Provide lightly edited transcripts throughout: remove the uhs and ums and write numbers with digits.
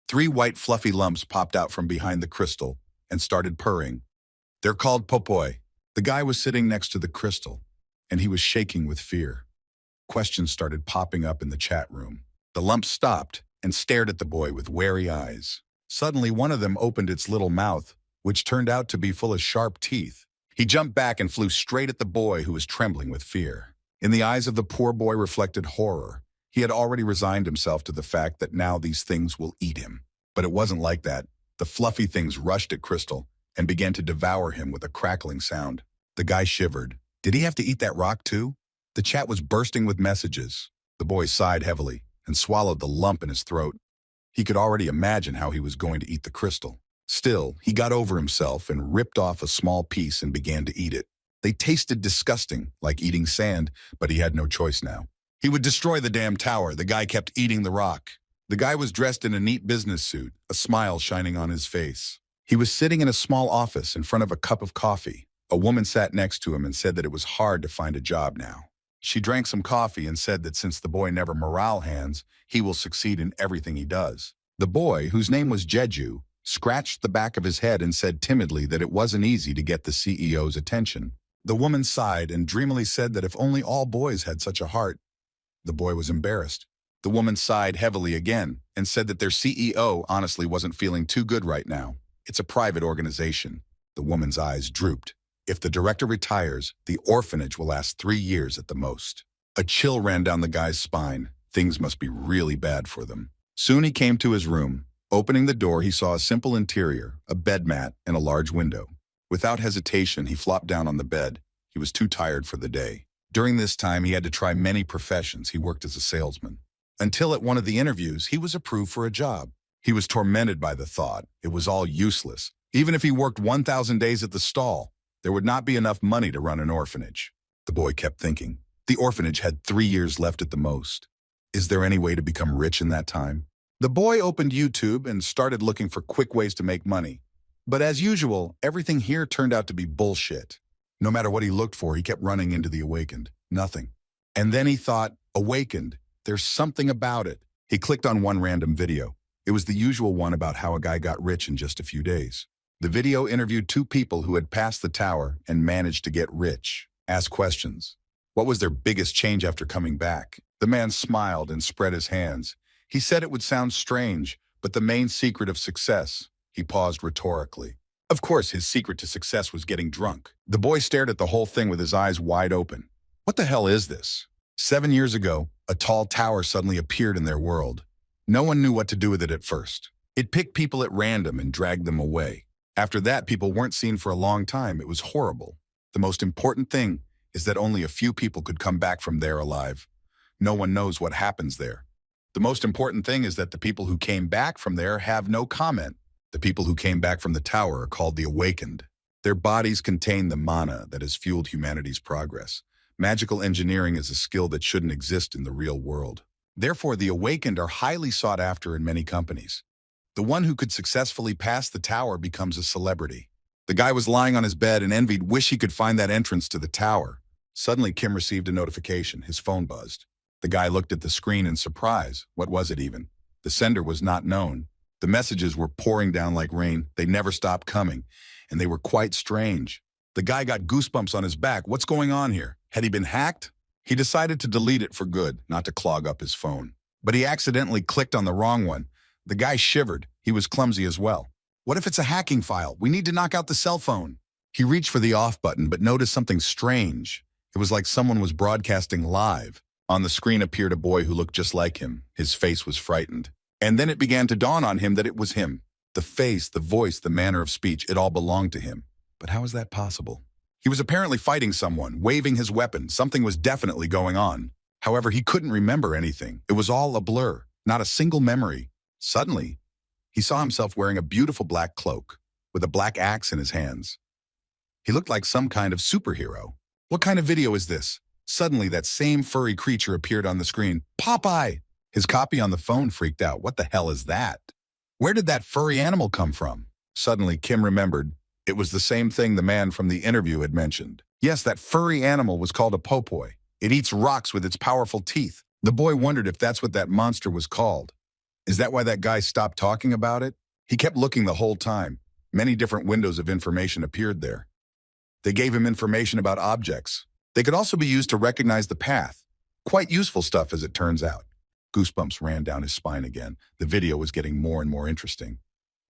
Three white fluffy lumps popped out from behind the crystal and started purring. They're called popoi. The guy was sitting next to the crystal, and he was shaking with fear. Questions started popping up in the chat room. The lumps stopped and stared at the boy with wary eyes. Suddenly, one of them opened its little mouth, which turned out to be full of sharp teeth. He jumped back and flew straight at the boy, who was trembling with fear. In the eyes of the poor boy reflected horror. He had already resigned himself to the fact that now these things will eat him. But it wasn't like that. The fluffy things rushed at Crystal and began to devour him with a crackling sound. The guy shivered. Did he have to eat that rock too? The chat was bursting with messages. The boy sighed heavily and swallowed the lump in his throat. He could already imagine how he was going to eat the crystal. Still, he got over himself and ripped off a small piece and began to eat it. They tasted disgusting, like eating sand, but he had no choice now. He would destroy the damn tower. The guy kept eating the rock. The guy was dressed in a neat business suit, a smile shining on his face. He was sitting in a small office in front of a cup of coffee. A woman sat next to him and said that it was hard to find a job now. She drank some coffee and said that since the boy never morale hands, he will succeed in everything he does. The boy, whose name was Jeju, scratched the back of his head and said timidly that it wasn't easy to get the CEO's attention. The woman sighed and dreamily said that if only all boys had such a heart. The boy was embarrassed. The woman sighed heavily again and said that their CEO honestly wasn't feeling too good right now. It's a private organization. The woman's eyes drooped. If the director retires, the orphanage will last 3 years at the most. A chill ran down the guy's spine. Things must be really bad for them. Soon he came to his room. Opening the door, he saw a simple interior, a bed mat, and a large window. Without hesitation, he flopped down on the bed. He was too tired for the day. During this time, he had to try many professions. He worked as a salesman. Until at one of the interviews, he was approved for a job. He was tormented by the thought. It was all useless. Even if he worked 1,000 days at the stall, there would not be enough money to run an orphanage. The boy kept thinking. The orphanage had 3 years left at the most. Is there any way to become rich in that time? The boy opened YouTube and started looking for quick ways to make money. But as usual, everything here turned out to be bullshit. No matter what he looked for, he kept running into the awakened. Nothing. And then he thought, awakened, there's something about it. He clicked on one random video. It was the usual one about how a guy got rich in just a few days. The video interviewed 2 people who had passed the tower and managed to get rich. Asked questions. What was their biggest change after coming back? The man smiled and spread his hands. He said it would sound strange, but the main secret of success. He paused rhetorically. Of course, his secret to success was getting drunk. The boy stared at the whole thing with his eyes wide open. What the hell is this? 7 years ago, a tall tower suddenly appeared in their world. No one knew what to do with it at first. It picked people at random and dragged them away. After that, people weren't seen for a long time. It was horrible. The most important thing is that only a few people could come back from there alive. No one knows what happens there. The most important thing is that the people who came back from there have no comment. The people who came back from the tower are called the awakened. Their bodies contain the mana that has fueled humanity's progress. Magical engineering is a skill that shouldn't exist in the real world. Therefore, the awakened are highly sought after in many companies. The one who could successfully pass the tower becomes a celebrity. The guy was lying on his bed and envied, wish he could find that entrance to the tower. Suddenly, Kim received a notification. His phone buzzed. The guy looked at the screen in surprise. What was it even? The sender was not known. The messages were pouring down like rain. They never stopped coming, and they were quite strange. The guy got goosebumps on his back. What's going on here? Had he been hacked? He decided to delete it for good, not to clog up his phone. But he accidentally clicked on the wrong one. The guy shivered. He was clumsy as well. What if it's a hacking file? We need to knock out the cell phone. He reached for the off button, but noticed something strange. It was like someone was broadcasting live. On the screen appeared a boy who looked just like him. His face was frightened. And then it began to dawn on him that it was him. The face, the voice, the manner of speech, it all belonged to him. But how is that possible? He was apparently fighting someone, waving his weapon. Something was definitely going on. However, he couldn't remember anything. It was all a blur, not a single memory. Suddenly, he saw himself wearing a beautiful black cloak, with a black axe in his hands. He looked like some kind of superhero. What kind of video is this? Suddenly, that same furry creature appeared on the screen. Popeye! His copy on the phone freaked out. What the hell is that? Where did that furry animal come from? Suddenly, Kim remembered. It was the same thing the man from the interview had mentioned. Yes, that furry animal was called a popoi. It eats rocks with its powerful teeth. The boy wondered if that's what that monster was called. Is that why that guy stopped talking about it? He kept looking the whole time. Many different windows of information appeared there. They gave him information about objects. They could also be used to recognize the path. Quite useful stuff, as it turns out. Goosebumps ran down his spine again. The video was getting more and more interesting.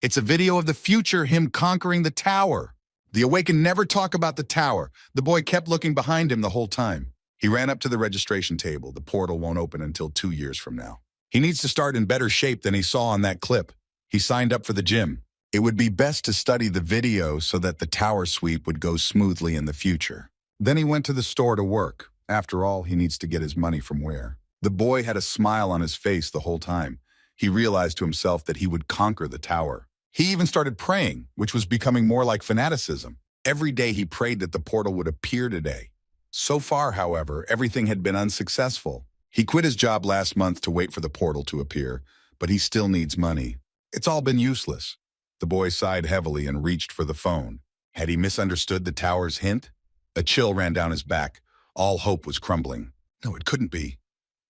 It's a video of the future, him conquering the tower. The Awakened never talk about the tower. The boy kept looking behind him the whole time. He ran up to the registration table. The portal won't open until 2 years from now. He needs to start in better shape than he saw on that clip. He signed up for the gym. It would be best to study the video so that the tower sweep would go smoothly in the future. Then he went to the store to work. After all, he needs to get his money from where? The boy had a smile on his face the whole time. He realized to himself that he would conquer the tower. He even started praying, which was becoming more like fanaticism. Every day he prayed that the portal would appear today. So far, however, everything had been unsuccessful. He quit his job last month to wait for the portal to appear, but he still needs money. It's all been useless. The boy sighed heavily and reached for the phone. Had he misunderstood the tower's hint? A chill ran down his back. All hope was crumbling. No, it couldn't be.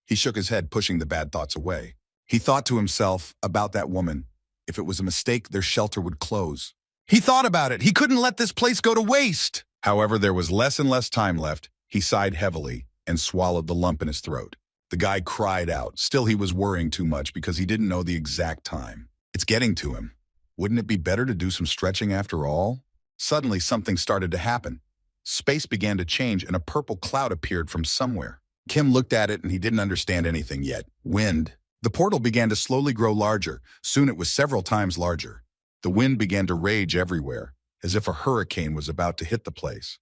He shook his head, pushing the bad thoughts away. He thought to himself about that woman. If it was a mistake, their shelter would close. He thought about it. He couldn't let this place go to waste. However, there was less and less time left. He sighed heavily and swallowed the lump in his throat. The guy cried out. Still, he was worrying too much because he didn't know the exact time. It's getting to him. Wouldn't it be better to do some stretching after all? Suddenly, something started to happen. Space began to change and a purple cloud appeared from somewhere. Kim looked at it and he didn't understand anything yet. Wind. The portal began to slowly grow larger. Soon it was several times larger. The wind began to rage everywhere, as if a hurricane was about to hit the place.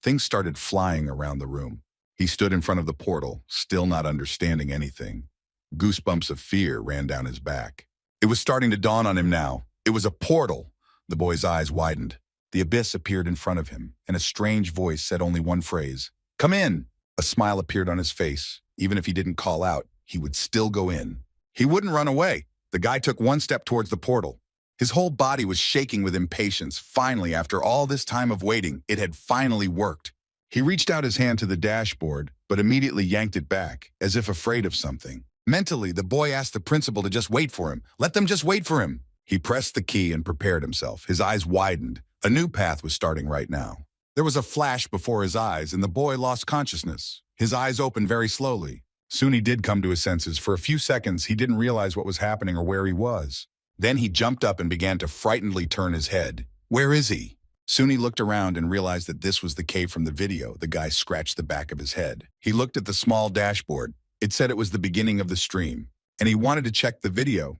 Things started flying around the room. He stood in front of the portal, still not understanding anything. Goosebumps of fear ran down his back. It was starting to dawn on him now. It was a portal. The boy's eyes widened. The abyss appeared in front of him, and a strange voice said only one phrase. "Come in!" A smile appeared on his face. Even if he didn't call out, he would still go in. He wouldn't run away. The guy took one step towards the portal. His whole body was shaking with impatience. Finally, after all this time of waiting, it had finally worked. He reached out his hand to the dashboard, but immediately yanked it back, as if afraid of something. Mentally, the boy asked the principal to just wait for him. Let them just wait for him. He pressed the key and prepared himself. His eyes widened. A new path was starting right now. There was a flash before his eyes, and the boy lost consciousness. His eyes opened very slowly. Soon he did come to his senses. For a few seconds, he didn't realize what was happening or where he was. Then he jumped up and began to frightenedly turn his head. Where is he? Soon he looked around and realized that this was the cave from the video. The guy scratched the back of his head. He looked at the small dashboard. It said it was the beginning of the stream, and he wanted to check the video.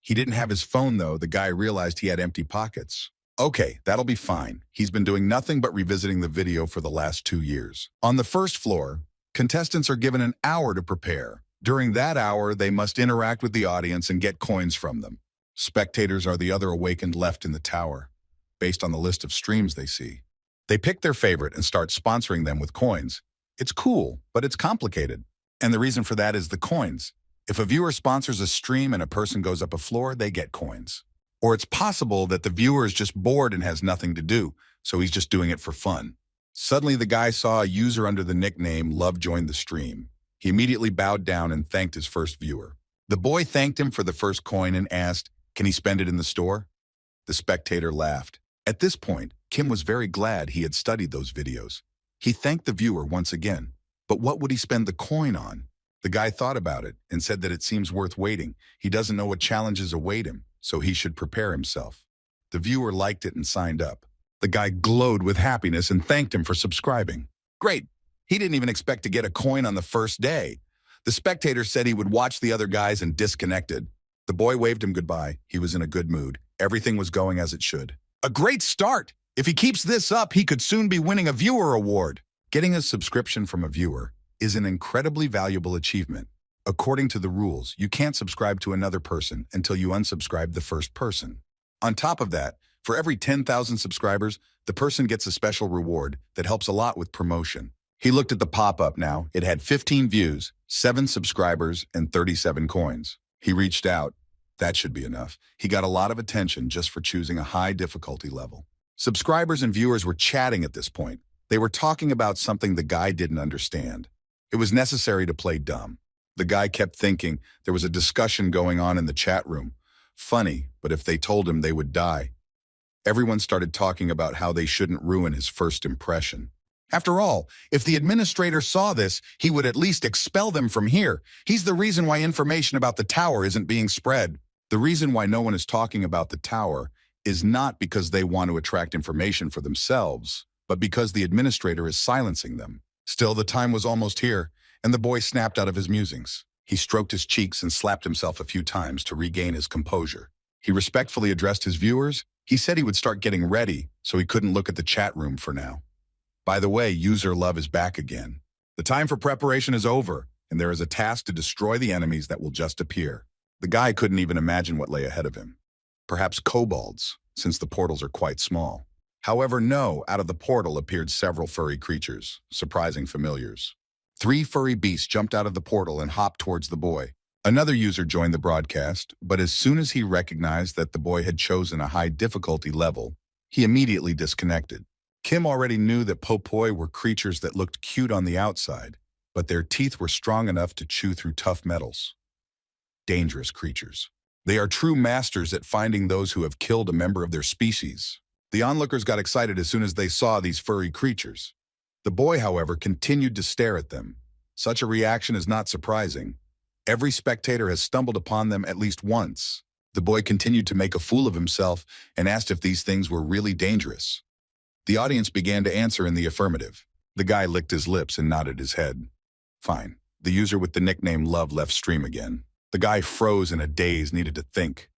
He didn't have his phone, though. The guy realized he had empty pockets. Okay, that'll be fine. He's been doing nothing but revisiting the video for the last 2 years. On the first floor, contestants are given an hour to prepare. During that hour, they must interact with the audience and get coins from them. Spectators are the other awakened left in the tower, based on the list of streams they see. They pick their favorite and start sponsoring them with coins. It's cool, but it's complicated. And the reason for that is the coins. If a viewer sponsors a stream and a person goes up a floor, they get coins. Or it's possible that the viewer is just bored and has nothing to do, so he's just doing it for fun. Suddenly, the guy saw a user under the nickname Love joined the stream. He immediately bowed down and thanked his first viewer. The boy thanked him for the first coin and asked, "Can he spend it in the store?" The spectator laughed. At this point, Kim was very glad he had studied those videos. He thanked the viewer once again. But what would he spend the coin on? The guy thought about it and said that it seems worth waiting. He doesn't know what challenges await him, so he should prepare himself. The viewer liked it and signed up. The guy glowed with happiness and thanked him for subscribing. Great! He didn't even expect to get a coin on the first day. The spectator said he would watch the other guys and disconnected. The boy waved him goodbye. He was in a good mood. Everything was going as it should. A great start! If he keeps this up, he could soon be winning a viewer award. Getting a subscription from a viewer is an incredibly valuable achievement. According to the rules, you can't subscribe to another person until you unsubscribe the first person. On top of that, for every 10,000 subscribers, the person gets a special reward that helps a lot with promotion. He looked at the pop-up now. It had 15 views, 7 subscribers, and 37 coins. He reached out. That should be enough. He got a lot of attention just for choosing a high difficulty level. Subscribers and viewers were chatting at this point. They were talking about something the guy didn't understand. It was necessary to play dumb. The guy kept thinking there was a discussion going on in the chat room. Funny, but if they told him they would die. Everyone started talking about how they shouldn't ruin his first impression. After all, if the administrator saw this, he would at least expel them from here. He's the reason why information about the tower isn't being spread. The reason why no one is talking about the tower is not because they want to attract information for themselves, but because the administrator is silencing them. Still, the time was almost here, and the boy snapped out of his musings. He stroked his cheeks and slapped himself a few times to regain his composure. He respectfully addressed his viewers. He said he would start getting ready, so he couldn't look at the chat room for now. By the way, user love is back again. The time for preparation is over, and there is a task to destroy the enemies that will just appear. The guy couldn't even imagine what lay ahead of him. Perhaps kobolds, since the portals are quite small. However, no, out of the portal appeared several furry creatures, surprising familiars. 3 furry beasts jumped out of the portal and hopped towards the boy. Another user joined the broadcast, but as soon as he recognized that the boy had chosen a high difficulty level, he immediately disconnected. Kim already knew that popoi were creatures that looked cute on the outside, but their teeth were strong enough to chew through tough metals. Dangerous creatures. They are true masters at finding those who have killed a member of their species. The onlookers got excited as soon as they saw these furry creatures. The boy, however, continued to stare at them. Such a reaction is not surprising. Every spectator has stumbled upon them at least once. The boy continued to make a fool of himself and asked if these things were really dangerous. The audience began to answer in the affirmative. The guy licked his lips and nodded his head. Fine. The user with the nickname Love left stream again. The guy froze in a daze, needed to think.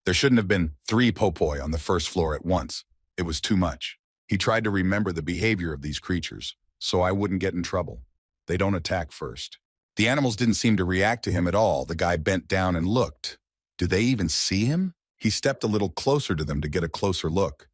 There shouldn't have been 3 popoi on the first floor at once. It was too much. He tried to remember the behavior of these creatures, so I wouldn't get in trouble. They don't attack first. The animals didn't seem to react to him at all. The guy bent down and looked. Do they even see him? He stepped a little closer to them to get a closer look.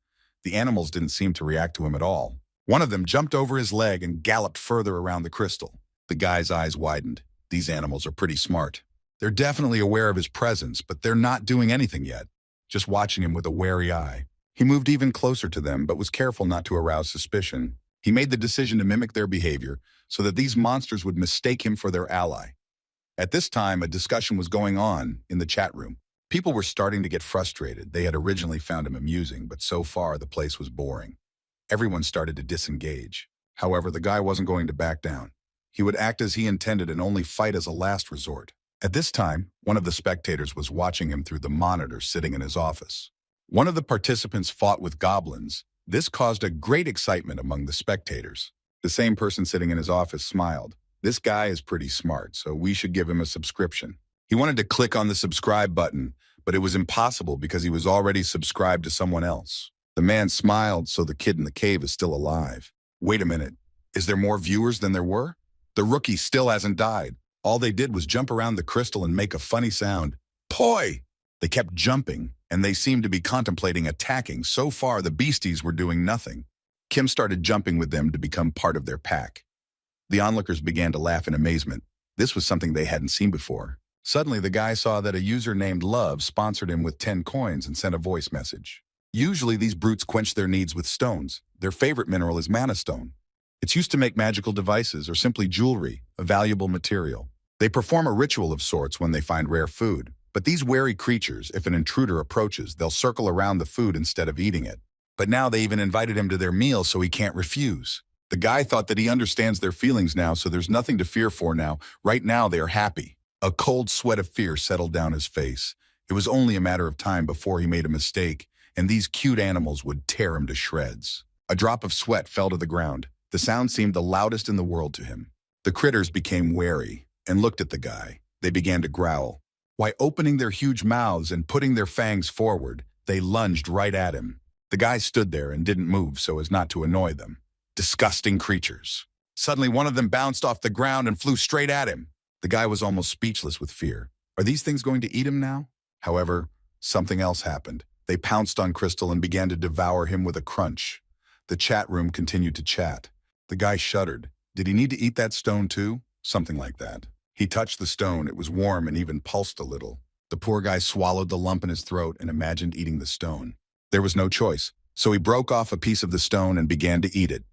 The animals didn't seem to react to him at all. One of them jumped over his leg and galloped further around the crystal. The guy's eyes widened. These animals are pretty smart. They're definitely aware of his presence, but they're not doing anything yet, just watching him with a wary eye. He moved even closer to them, but was careful not to arouse suspicion. He made the decision to mimic their behavior so that these monsters would mistake him for their ally. At this time, a discussion was going on in the chat room. People were starting to get frustrated. They had originally found him amusing, but so far the place was boring. Everyone started to disengage. However, the guy wasn't going to back down. He would act as he intended and only fight as a last resort. At this time, one of the spectators was watching him through the monitor sitting in his office. One of the participants fought with goblins. This caused a great excitement among the spectators. The same person sitting in his office smiled. This guy is pretty smart, so we should give him a subscription. He wanted to click on the subscribe button, but it was impossible because he was already subscribed to someone else. The man smiled, so the kid in the cave is still alive. Wait a minute. Is there more viewers than there were? The rookie still hasn't died. All they did was jump around the crystal and make a funny sound. Poi! They kept jumping, and they seemed to be contemplating attacking. So far, the beasties were doing nothing. Kim started jumping with them to become part of their pack. The onlookers began to laugh in amazement. This was something they hadn't seen before. Suddenly, the guy saw that a user named Love sponsored him with 10 coins and sent a voice message. Usually, these brutes quench their needs with stones. Their favorite mineral is mana stone. It's used to make magical devices or simply jewelry, a valuable material. They perform a ritual of sorts when they find rare food. But these wary creatures, if an intruder approaches, they'll circle around the food instead of eating it. But now they even invited him to their meal, so he can't refuse. The guy thought that he understands their feelings now, so there's nothing to fear for now. Right now, they are happy. A cold sweat of fear settled down his face. It was only a matter of time before he made a mistake, and these cute animals would tear him to shreds. A drop of sweat fell to the ground. The sound seemed the loudest in the world to him. The critters became wary and looked at the guy. They began to growl. While opening their huge mouths and putting their fangs forward, they lunged right at him. The guy stood there and didn't move so as not to annoy them. Disgusting creatures. Suddenly, one of them bounced off the ground and flew straight at him. The guy was almost speechless with fear. Are these things going to eat him now? However, something else happened. They pounced on Crystal and began to devour him with a crunch. The chat room continued to chat. The guy shuddered. Did he need to eat that stone too? Something like that. He touched the stone. It was warm and even pulsed a little. The poor guy swallowed the lump in his throat and imagined eating the stone. There was no choice, so he broke off a piece of the stone and began to eat it.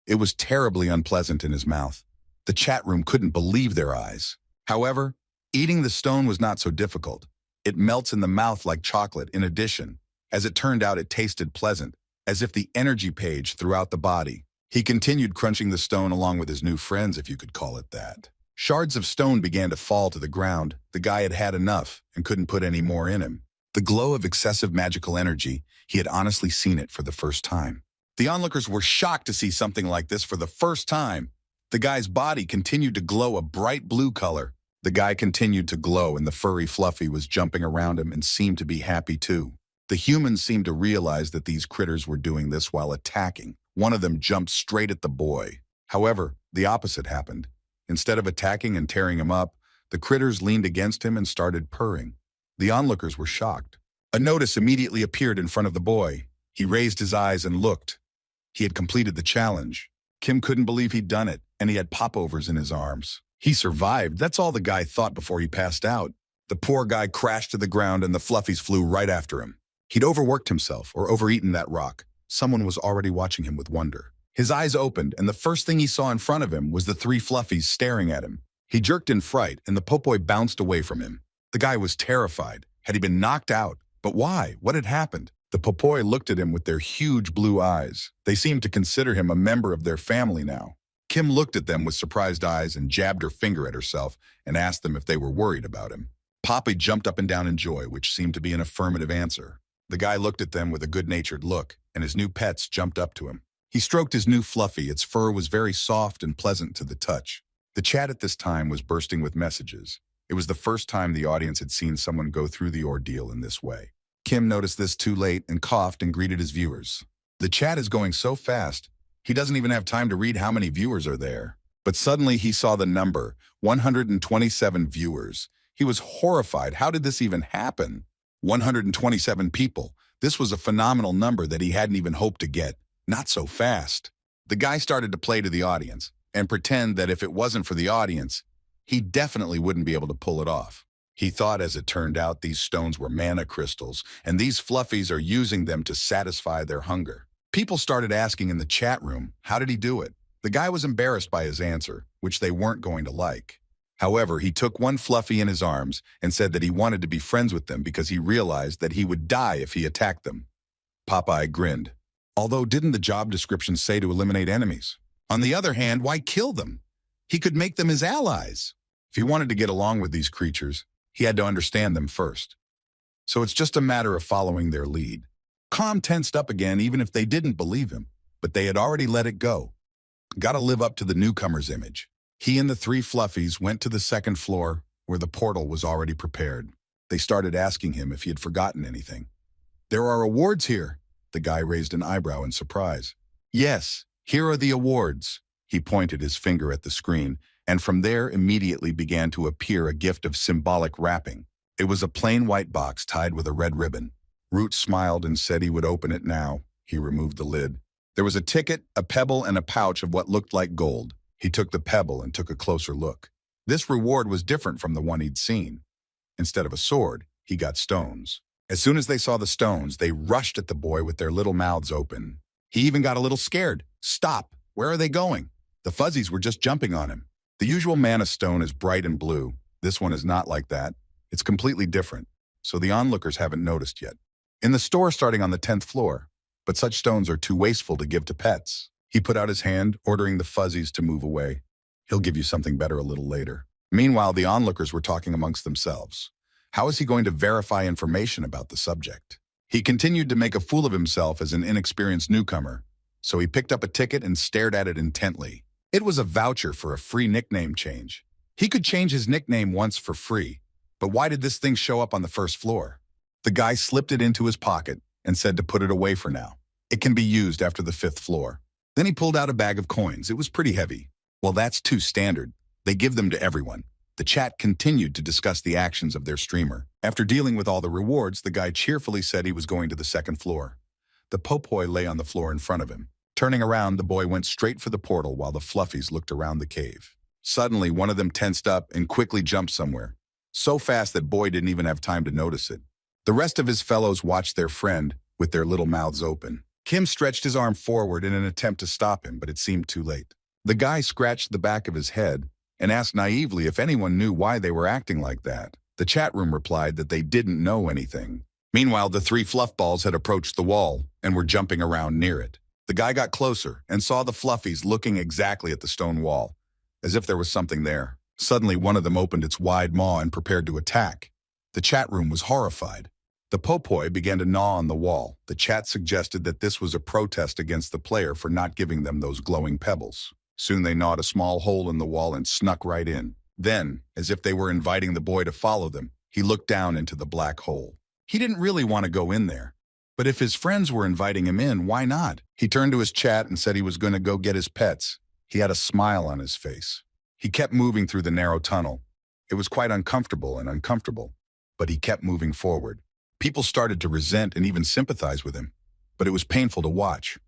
It was terribly unpleasant in his mouth. The chat room couldn't believe their eyes. However, eating the stone was not so difficult. It melts in the mouth like chocolate. In addition, as it turned out, it tasted pleasant, as if the energy page throughout the body. He continued crunching the stone along with his new friends, if you could call it that. Shards of stone began to fall to the ground. The guy had had enough and couldn't put any more in him. The glow of excessive magical energy, he had honestly seen it for the first time. The onlookers were shocked to see something like this for the first time. The guy's body continued to glow a bright blue color. The guy continued to glow, and the furry Fluffy was jumping around him and seemed to be happy too. The humans seemed to realize that these critters were doing this while attacking. One of them jumped straight at the boy. However, the opposite happened. Instead of attacking and tearing him up, the critters leaned against him and started purring. The onlookers were shocked. A notice immediately appeared in front of the boy. He raised his eyes and looked. He had completed the challenge. Kim couldn't believe he'd done it, and he had popovers in his arms. He survived. That's all the guy thought before he passed out. The poor guy crashed to the ground, and the Fluffies flew right after him. He'd overworked himself or overeaten that rock. Someone was already watching him with wonder. His eyes opened, and the first thing he saw in front of him was the three Fluffies staring at him. He jerked in fright, and the Popoy bounced away from him. The guy was terrified. Had he been knocked out? But why? What had happened? The Popoy looked at him with their huge blue eyes. They seemed to consider him a member of their family now. Kim looked at them with surprised eyes and jabbed her finger at herself and asked them if they were worried about him. Poppy jumped up and down in joy, which seemed to be an affirmative answer. The guy looked at them with a good-natured look, and his new pets jumped up to him. He stroked his new Fluffy. Its fur was very soft and pleasant to the touch. The chat at this time was bursting with messages. It was the first time the audience had seen someone go through the ordeal in this way. Kim noticed this too late and coughed and greeted his viewers. The chat is going so fast, he doesn't even have time to read how many viewers are there. But suddenly he saw the number, 127 viewers. He was horrified. How did this even happen? 127 people. This was a phenomenal number that he hadn't even hoped to get. Not so fast. The guy started to play to the audience and pretend that if it wasn't for the audience, he definitely wouldn't be able to pull it off. He thought, as it turned out, these stones were mana crystals, and these Fluffies are using them to satisfy their hunger. People started asking in the chat room, how did he do it? The guy was embarrassed by his answer, which they weren't going to like. However, he took one Fluffy in his arms and said that he wanted to be friends with them because he realized that he would die if he attacked them. Popeye grinned. Although, didn't the job description say to eliminate enemies? On the other hand, why kill them? He could make them his allies. If he wanted to get along with these creatures, he had to understand them first. So it's just a matter of following their lead. Calm tensed up again even if they didn't believe him, but they had already let it go. Gotta live up to the newcomer's image. He and the three Fluffies went to the second floor where the portal was already prepared. They started asking him if he had forgotten anything. There are awards here. The guy raised an eyebrow in surprise. Yes, here are the awards. He pointed his finger at the screen, and from there immediately began to appear a gift of symbolic wrapping. It was a plain white box tied with a red ribbon. Root smiled and said he would open it now. He removed the lid. There was a ticket, a pebble, and a pouch of what looked like gold. He took the pebble and took a closer look. This reward was different from the one he'd seen. Instead of a sword, he got stones. As soon as they saw the stones, they rushed at the boy with their little mouths open. He even got a little scared. Stop! Where are they going? The Fuzzies were just jumping on him. The usual mana stone is bright and blue. This one is not like that. It's completely different, so the onlookers haven't noticed yet. In the store starting on the 10th floor, but such stones are too wasteful to give to pets. He put out his hand, ordering the Fuzzies to move away. He'll give you something better a little later. Meanwhile, the onlookers were talking amongst themselves. How is he going to verify information about the subject? He continued to make a fool of himself as an inexperienced newcomer, so he picked up a ticket and stared at it intently. It was a voucher for a free nickname change. He could change his nickname once for free, but why did this thing show up on the first floor? The guy slipped it into his pocket and said to put it away for now. It can be used after the 5th floor. Then he pulled out a bag of coins. It was pretty heavy. Well, that's too standard. They give them to everyone. The chat continued to discuss the actions of their streamer. After dealing with all the rewards, the guy cheerfully said he was going to the 2nd floor. The Popoy lay on the floor in front of him. Turning around, the boy went straight for the portal while the Fluffies looked around the cave. Suddenly, one of them tensed up and quickly jumped somewhere. So fast that Boy didn't even have time to notice it. The rest of his fellows watched their friend with their little mouths open. Kim stretched his arm forward in an attempt to stop him, but it seemed too late. The guy scratched the back of his head and asked naively if anyone knew why they were acting like that. The chat room replied that they didn't know anything. Meanwhile, the three fluffballs had approached the wall and were jumping around near it. The guy got closer and saw the fluffies looking exactly at the stone wall, as if there was something there. Suddenly, one of them opened its wide maw and prepared to attack. The chat room was horrified. The popoi began to gnaw on the wall. The chat suggested that this was a protest against the player for not giving them those glowing pebbles. Soon they gnawed a small hole in the wall and snuck right in. Then, as if they were inviting the boy to follow them, he looked down into the black hole. He didn't really want to go in there. But if his friends were inviting him in, why not? He turned to his chat and said he was going to go get his pets. He had a smile on his face. He kept moving through the narrow tunnel. It was quite uncomfortable, but he kept moving forward. People started to resent and even sympathize with him, but it was painful to watch.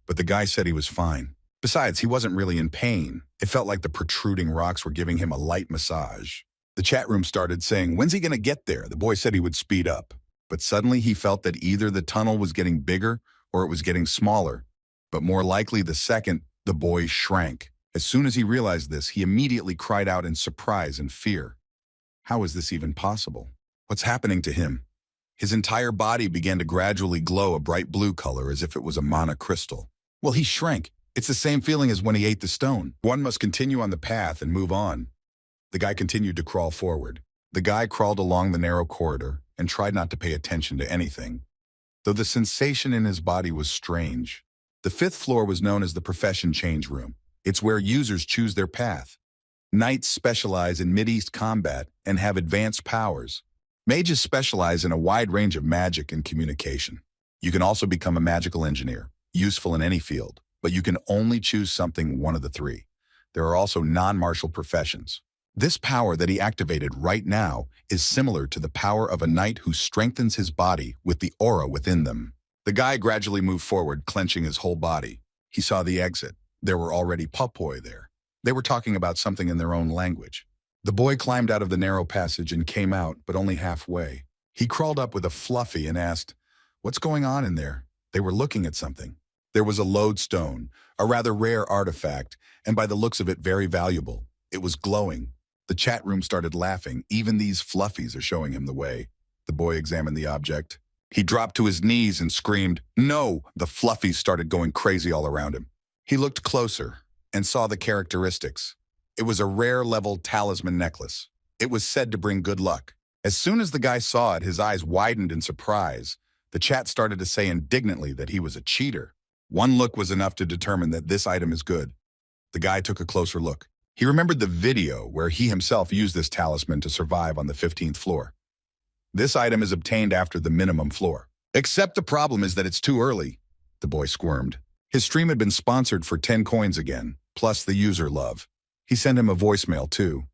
But the guy said he was fine. Besides, he wasn't really in pain. It felt like the protruding rocks were giving him a light massage. The chat room started saying, "When's he going to get there?" The boy said he would speed up. But suddenly he felt that either the tunnel was getting bigger or it was getting smaller. But more likely the second, the boy shrank. As soon as he realized this, he immediately cried out in surprise and fear. How is this even possible? What's happening to him? His entire body began to gradually glow a bright blue color as if it was a mana crystal. Well, he shrank. It's the same feeling as when he ate the stone. One must continue on the path and move on. The guy continued to crawl forward. The guy crawled along the narrow corridor and tried not to pay attention to anything, though the sensation in his body was strange. The fifth floor was known as the profession change room. It's where users choose their path. Knights specialize in Mideast combat and have advanced powers. Mages specialize in a wide range of magic and communication. You can also become a magical engineer, useful in any field, but you can only choose one of the three. There are also non-martial professions. This power that he activated right now is similar to the power of a knight who strengthens his body with the aura within them. The guy gradually moved forward, clenching his whole body. He saw the exit. There were already popoi there. They were talking about something in their own language. The boy climbed out of the narrow passage and came out, but only halfway. He crawled up with a fluffy and asked, "What's going on in there?" They were looking at something. There was a lodestone, a rather rare artifact, and by the looks of it, very valuable. It was glowing. The chat room started laughing. Even these fluffies are showing him the way. The boy examined the object. He dropped to his knees and screamed, "No!" The fluffies started going crazy all around him. He looked closer and saw the characteristics. It was a rare level talisman necklace. It was said to bring good luck. As soon as the guy saw it, his eyes widened in surprise. The chat started to say indignantly that he was a cheater. One look was enough to determine that this item is good. The guy took a closer look. He remembered the video where he himself used this talisman to survive on the 15th floor. This item is obtained after the minimum floor. Except the problem is that it's too early. The boy squirmed. His stream had been sponsored for 10 coins again, plus the user love. He sent him a voicemail too.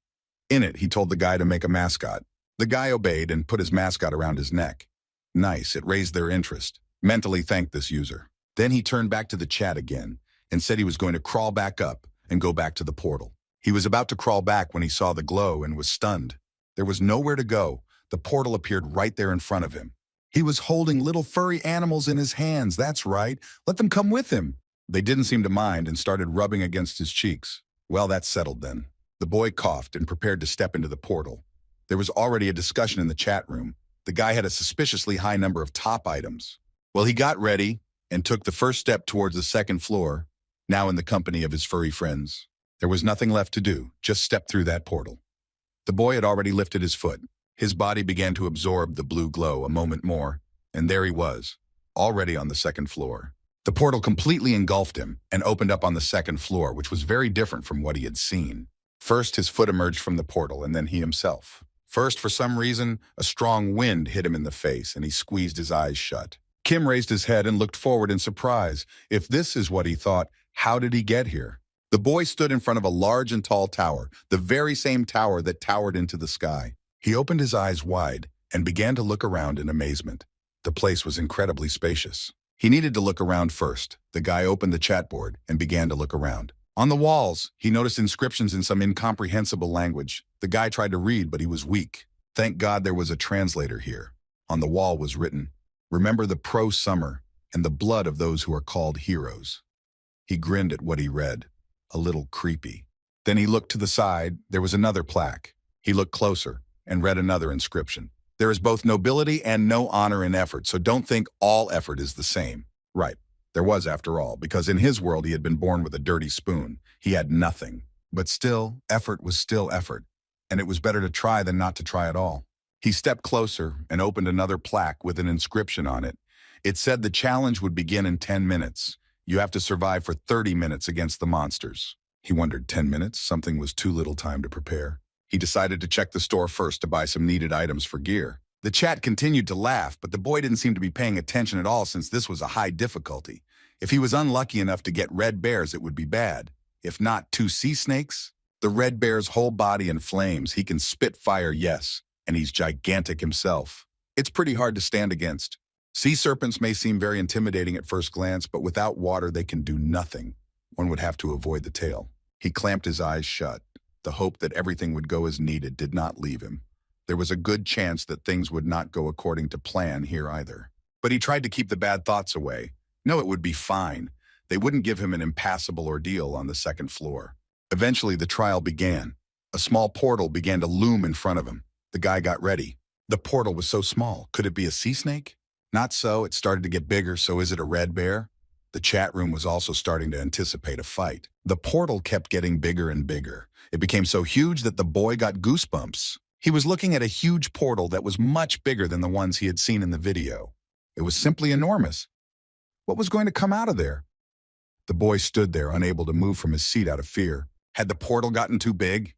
In it, he told the guy to make a mascot. The guy obeyed and put his mascot around his neck. Nice, it raised their interest. Mentally thanked this user. Then he turned back to the chat again and said he was going to crawl back up and go back to the portal. He was about to crawl back when he saw the glow and was stunned. There was nowhere to go. The portal appeared right there in front of him. He was holding little furry animals in his hands. That's right. Let them come with him. They didn't seem to mind and started rubbing against his cheeks. Well, that's settled then. The boy coughed and prepared to step into the portal. There was already a discussion in the chat room. The guy had a suspiciously high number of top items. Well, he got ready and took the first step towards the second floor, now in the company of his furry friends. There was nothing left to do, just step through that portal. The boy had already lifted his foot. His body began to absorb the blue glow a moment more, and there he was, already on the second floor. The portal completely engulfed him and opened up on the second floor, which was very different from what he had seen. First, his foot emerged from the portal, and then he himself. First, for some reason, a strong wind hit him in the face, and he squeezed his eyes shut. Kim raised his head and looked forward in surprise. If this is what he thought, how did he get here? The boy stood in front of a large and tall tower, the very same tower that towered into the sky. He opened his eyes wide and began to look around in amazement. The place was incredibly spacious. He needed to look around first. The guy opened the chat board and began to look around. On the walls, he noticed inscriptions in some incomprehensible language. The guy tried to read, but he was weak. Thank God there was a translator here. On the wall was written, "Remember the pro-summer and the blood of those who are called heroes." He grinned at what he read. A little creepy. Then he looked to the side. There was another plaque. He looked closer and read another inscription. There is both nobility and no honor in effort, so don't think all effort is the same. Right. There was, after all, because in his world he had been born with a dirty spoon. He had nothing. But still, effort was still effort, and it was better to try than not to try at all. He stepped closer and opened another plaque with an inscription on it. It said the challenge would begin in 10 minutes. You have to survive for 30 minutes against the monsters. He wondered, 10 minutes? Something was too little time to prepare. He decided to check the store first to buy some needed items for gear. The chat continued to laugh, but the boy didn't seem to be paying attention at all since this was a high difficulty. If he was unlucky enough to get red bears, it would be bad. If not 2 sea snakes, the red bear's whole body in flames. He can spit fire, yes, and he's gigantic himself. It's pretty hard to stand against. Sea serpents may seem very intimidating at first glance, but without water they can do nothing. One would have to avoid the tail. He clamped his eyes shut. The hope that everything would go as needed did not leave him. There was a good chance that things would not go according to plan here either. But he tried to keep the bad thoughts away. No, it would be fine. They wouldn't give him an impassable ordeal on the second floor. Eventually, the trial began. A small portal began to loom in front of him. The guy got ready. The portal was so small. Could it be a sea snake? Not so. It started to get bigger, so is it a red bear? The chat room was also starting to anticipate a fight. The portal kept getting bigger and bigger. It became so huge that the boy got goosebumps. He was looking at a huge portal that was much bigger than the ones he had seen in the video. It was simply enormous. What was going to come out of there? The boy stood there, unable to move from his seat out of fear. Had the portal gotten too big?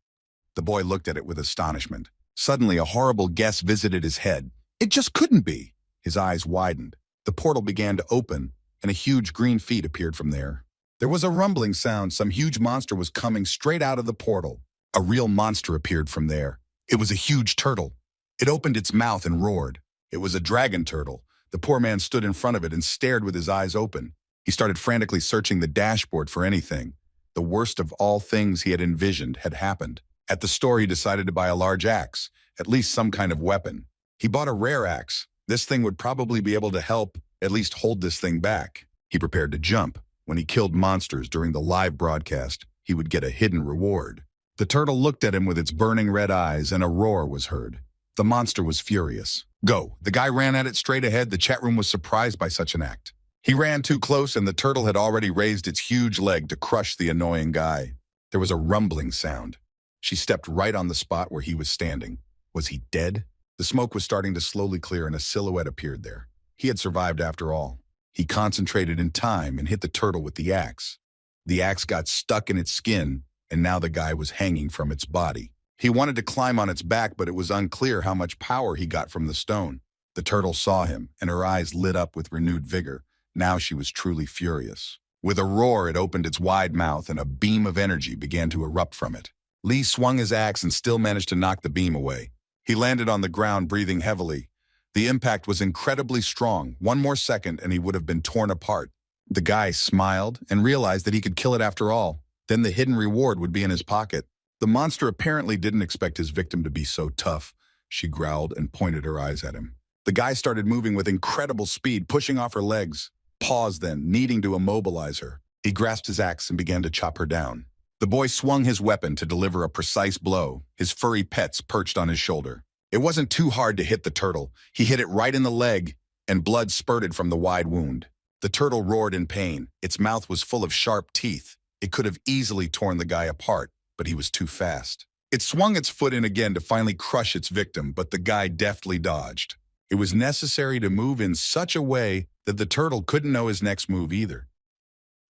The boy looked at it with astonishment. Suddenly, a horrible guess visited his head. It just couldn't be. His eyes widened. The portal began to open, and a huge green feet appeared from there. There was a rumbling sound. Some huge monster was coming straight out of the portal. A real monster appeared from there. It was a huge turtle. It opened its mouth and roared. It was a dragon turtle. The poor man stood in front of it and stared with his eyes open. He started frantically searching the dashboard for anything. The worst of all things he had envisioned had happened. At the store, he decided to buy a large axe, at least some kind of weapon. He bought a rare axe. This thing would probably be able to help, at least hold this thing back. He prepared to jump. When he killed monsters during the live broadcast, he would get a hidden reward. The turtle looked at him with its burning red eyes, and a roar was heard. The monster was furious. Go! The guy ran at it straight ahead. The chat room was surprised by such an act. He ran too close, and the turtle had already raised its huge leg to crush the annoying guy. There was a rumbling sound. She stepped right on the spot where he was standing. Was he dead? The smoke was starting to slowly clear, and a silhouette appeared there. He had survived after all. He concentrated in time and hit the turtle with the axe. The axe got stuck in its skin, and now the guy was hanging from its body. He wanted to climb on its back, but it was unclear how much power he got from the stone. The turtle saw him, and her eyes lit up with renewed vigor. Now she was truly furious. With a roar, it opened its wide mouth, and a beam of energy began to erupt from it. Lee swung his axe and still managed to knock the beam away. He landed on the ground, breathing heavily. The impact was incredibly strong. One more second, and he would have been torn apart. The guy smiled and realized that he could kill it after all. Then the hidden reward would be in his pocket. The monster apparently didn't expect his victim to be so tough. She growled and pointed her eyes at him. The guy started moving with incredible speed, pushing off her legs. Paused then, needing to immobilize her. He grasped his axe and began to chop her down. The boy swung his weapon to deliver a precise blow, his furry pets perched on his shoulder. It wasn't too hard to hit the turtle. He hit it right in the leg, and blood spurted from the wide wound. The turtle roared in pain. Its mouth was full of sharp teeth. It could have easily torn the guy apart, but he was too fast. It swung its foot in again to finally crush its victim, but the guy deftly dodged. It was necessary to move in such a way that the turtle couldn't know his next move either.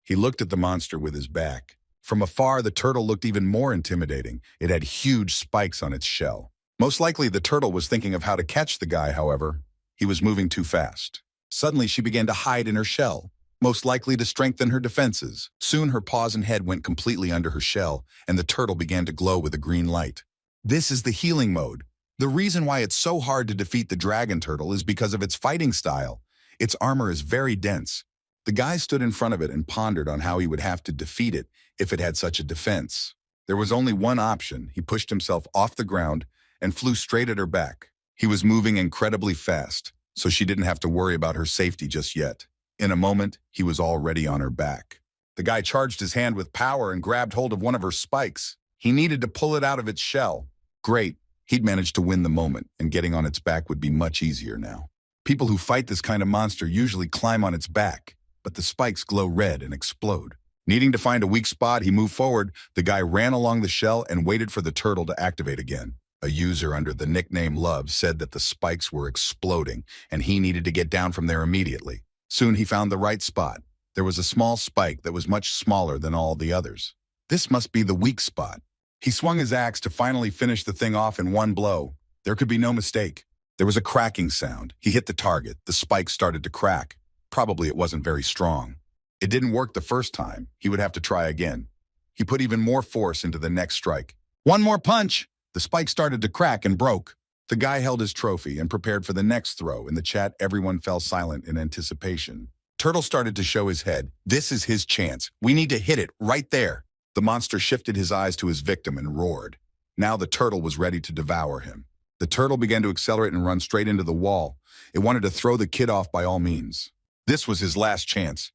He looked at the monster with his back. From afar, the turtle looked even more intimidating. It had huge spikes on its shell. Most likely, the turtle was thinking of how to catch the guy, however. He was moving too fast. Suddenly, she began to hide in her shell, most likely to strengthen her defenses. Soon, her paws and head went completely under her shell, and the turtle began to glow with a green light. This is the healing mode. The reason why it's so hard to defeat the dragon turtle is because of its fighting style. Its armor is very dense. The guy stood in front of it and pondered on how he would have to defeat it if it had such a defense. There was only one option. He pushed himself off the ground and flew straight at her back. He was moving incredibly fast, so she didn't have to worry about her safety just yet. In a moment, he was already on her back. The guy charged his hand with power and grabbed hold of one of her spikes. He needed to pull it out of its shell. Great. He'd managed to win the moment, and getting on its back would be much easier now. People who fight this kind of monster usually climb on its back, but the spikes glow red and explode. Needing to find a weak spot, he moved forward. The guy ran along the shell and waited for the turtle to activate again. A user under the nickname Love said that the spikes were exploding, and he needed to get down from there immediately. Soon he found the right spot. There was a small spike that was much smaller than all the others. This must be the weak spot. He swung his axe to finally finish the thing off in one blow. There could be no mistake. There was a cracking sound. He hit the target. The spike started to crack. Probably it wasn't very strong. It didn't work the first time. He would have to try again. He put even more force into the next strike. One more punch! The spike started to crack and broke. The guy held his trophy and prepared for the next throw. In the chat, everyone fell silent in anticipation. Turtle started to show his head. This is his chance. We need to hit it right there. The monster shifted his eyes to his victim and roared. Now the turtle was ready to devour him. The turtle began to accelerate and run straight into the wall. It wanted to throw the kid off by all means. This was his last chance.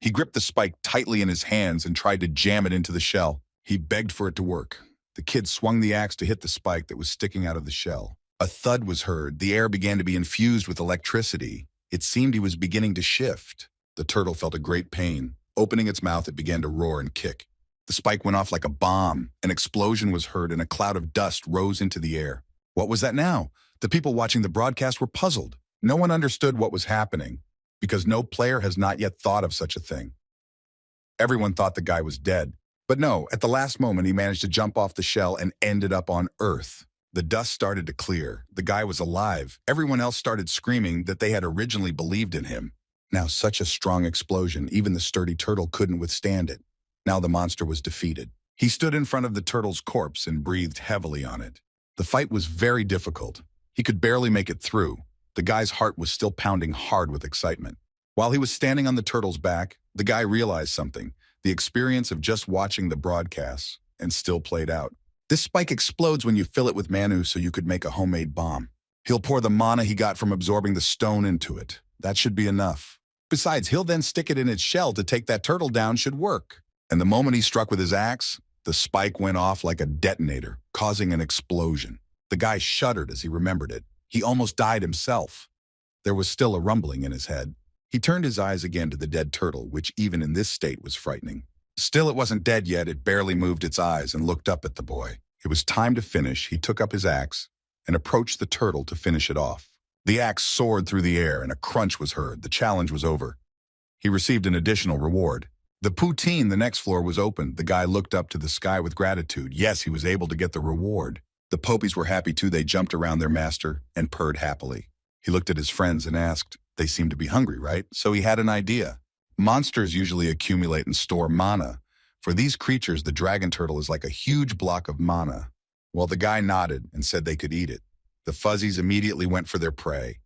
He gripped the spike tightly in his hands and tried to jam it into the shell. He begged for it to work. The kid swung the axe to hit the spike that was sticking out of the shell. A thud was heard. The air began to be infused with electricity. It seemed he was beginning to shift. The turtle felt a great pain. Opening its mouth, it began to roar and kick. The spike went off like a bomb. An explosion was heard and a cloud of dust rose into the air. What was that now? The people watching the broadcast were puzzled. No one understood what was happening, because no player has not yet thought of such a thing. Everyone thought the guy was dead. But no, at the last moment he managed to jump off the shell and ended up on Earth. The dust started to clear. The guy was alive. Everyone else started screaming that they had originally believed in him. Now such a strong explosion, even the sturdy turtle couldn't withstand it. Now the monster was defeated. He stood in front of the turtle's corpse and breathed heavily on it. The fight was very difficult. He could barely make it through. The guy's heart was still pounding hard with excitement. While he was standing on the turtle's back, the guy realized something. The experience of just watching the broadcasts and still played out. This spike explodes when you fill it with manu so you could make a homemade bomb. He'll pour the mana he got from absorbing the stone into it. That should be enough. Besides, he'll then stick it in its shell to take that turtle down should work. And the moment he struck with his axe, the spike went off like a detonator, causing an explosion. The guy shuddered as he remembered it. He almost died himself. There was still a rumbling in his head. He turned his eyes again to the dead turtle, which even in this state was frightening. Still, it wasn't dead yet. It barely moved its eyes and looked up at the boy. It was time to finish. He took up his axe and approached the turtle to finish it off. The axe soared through the air and a crunch was heard. The challenge was over. He received an additional reward. The poutine, the next floor, was opened. The guy looked up to the sky with gratitude. Yes, he was able to get the reward. The Popies were happy too. They jumped around their master and purred happily. He looked at his friends and asked, they seem to be hungry, right? So he had an idea. Monsters usually accumulate and store mana. For these creatures, the dragon turtle is like a huge block of mana. Well, the guy nodded and said they could eat it. The fuzzies immediately went for their prey.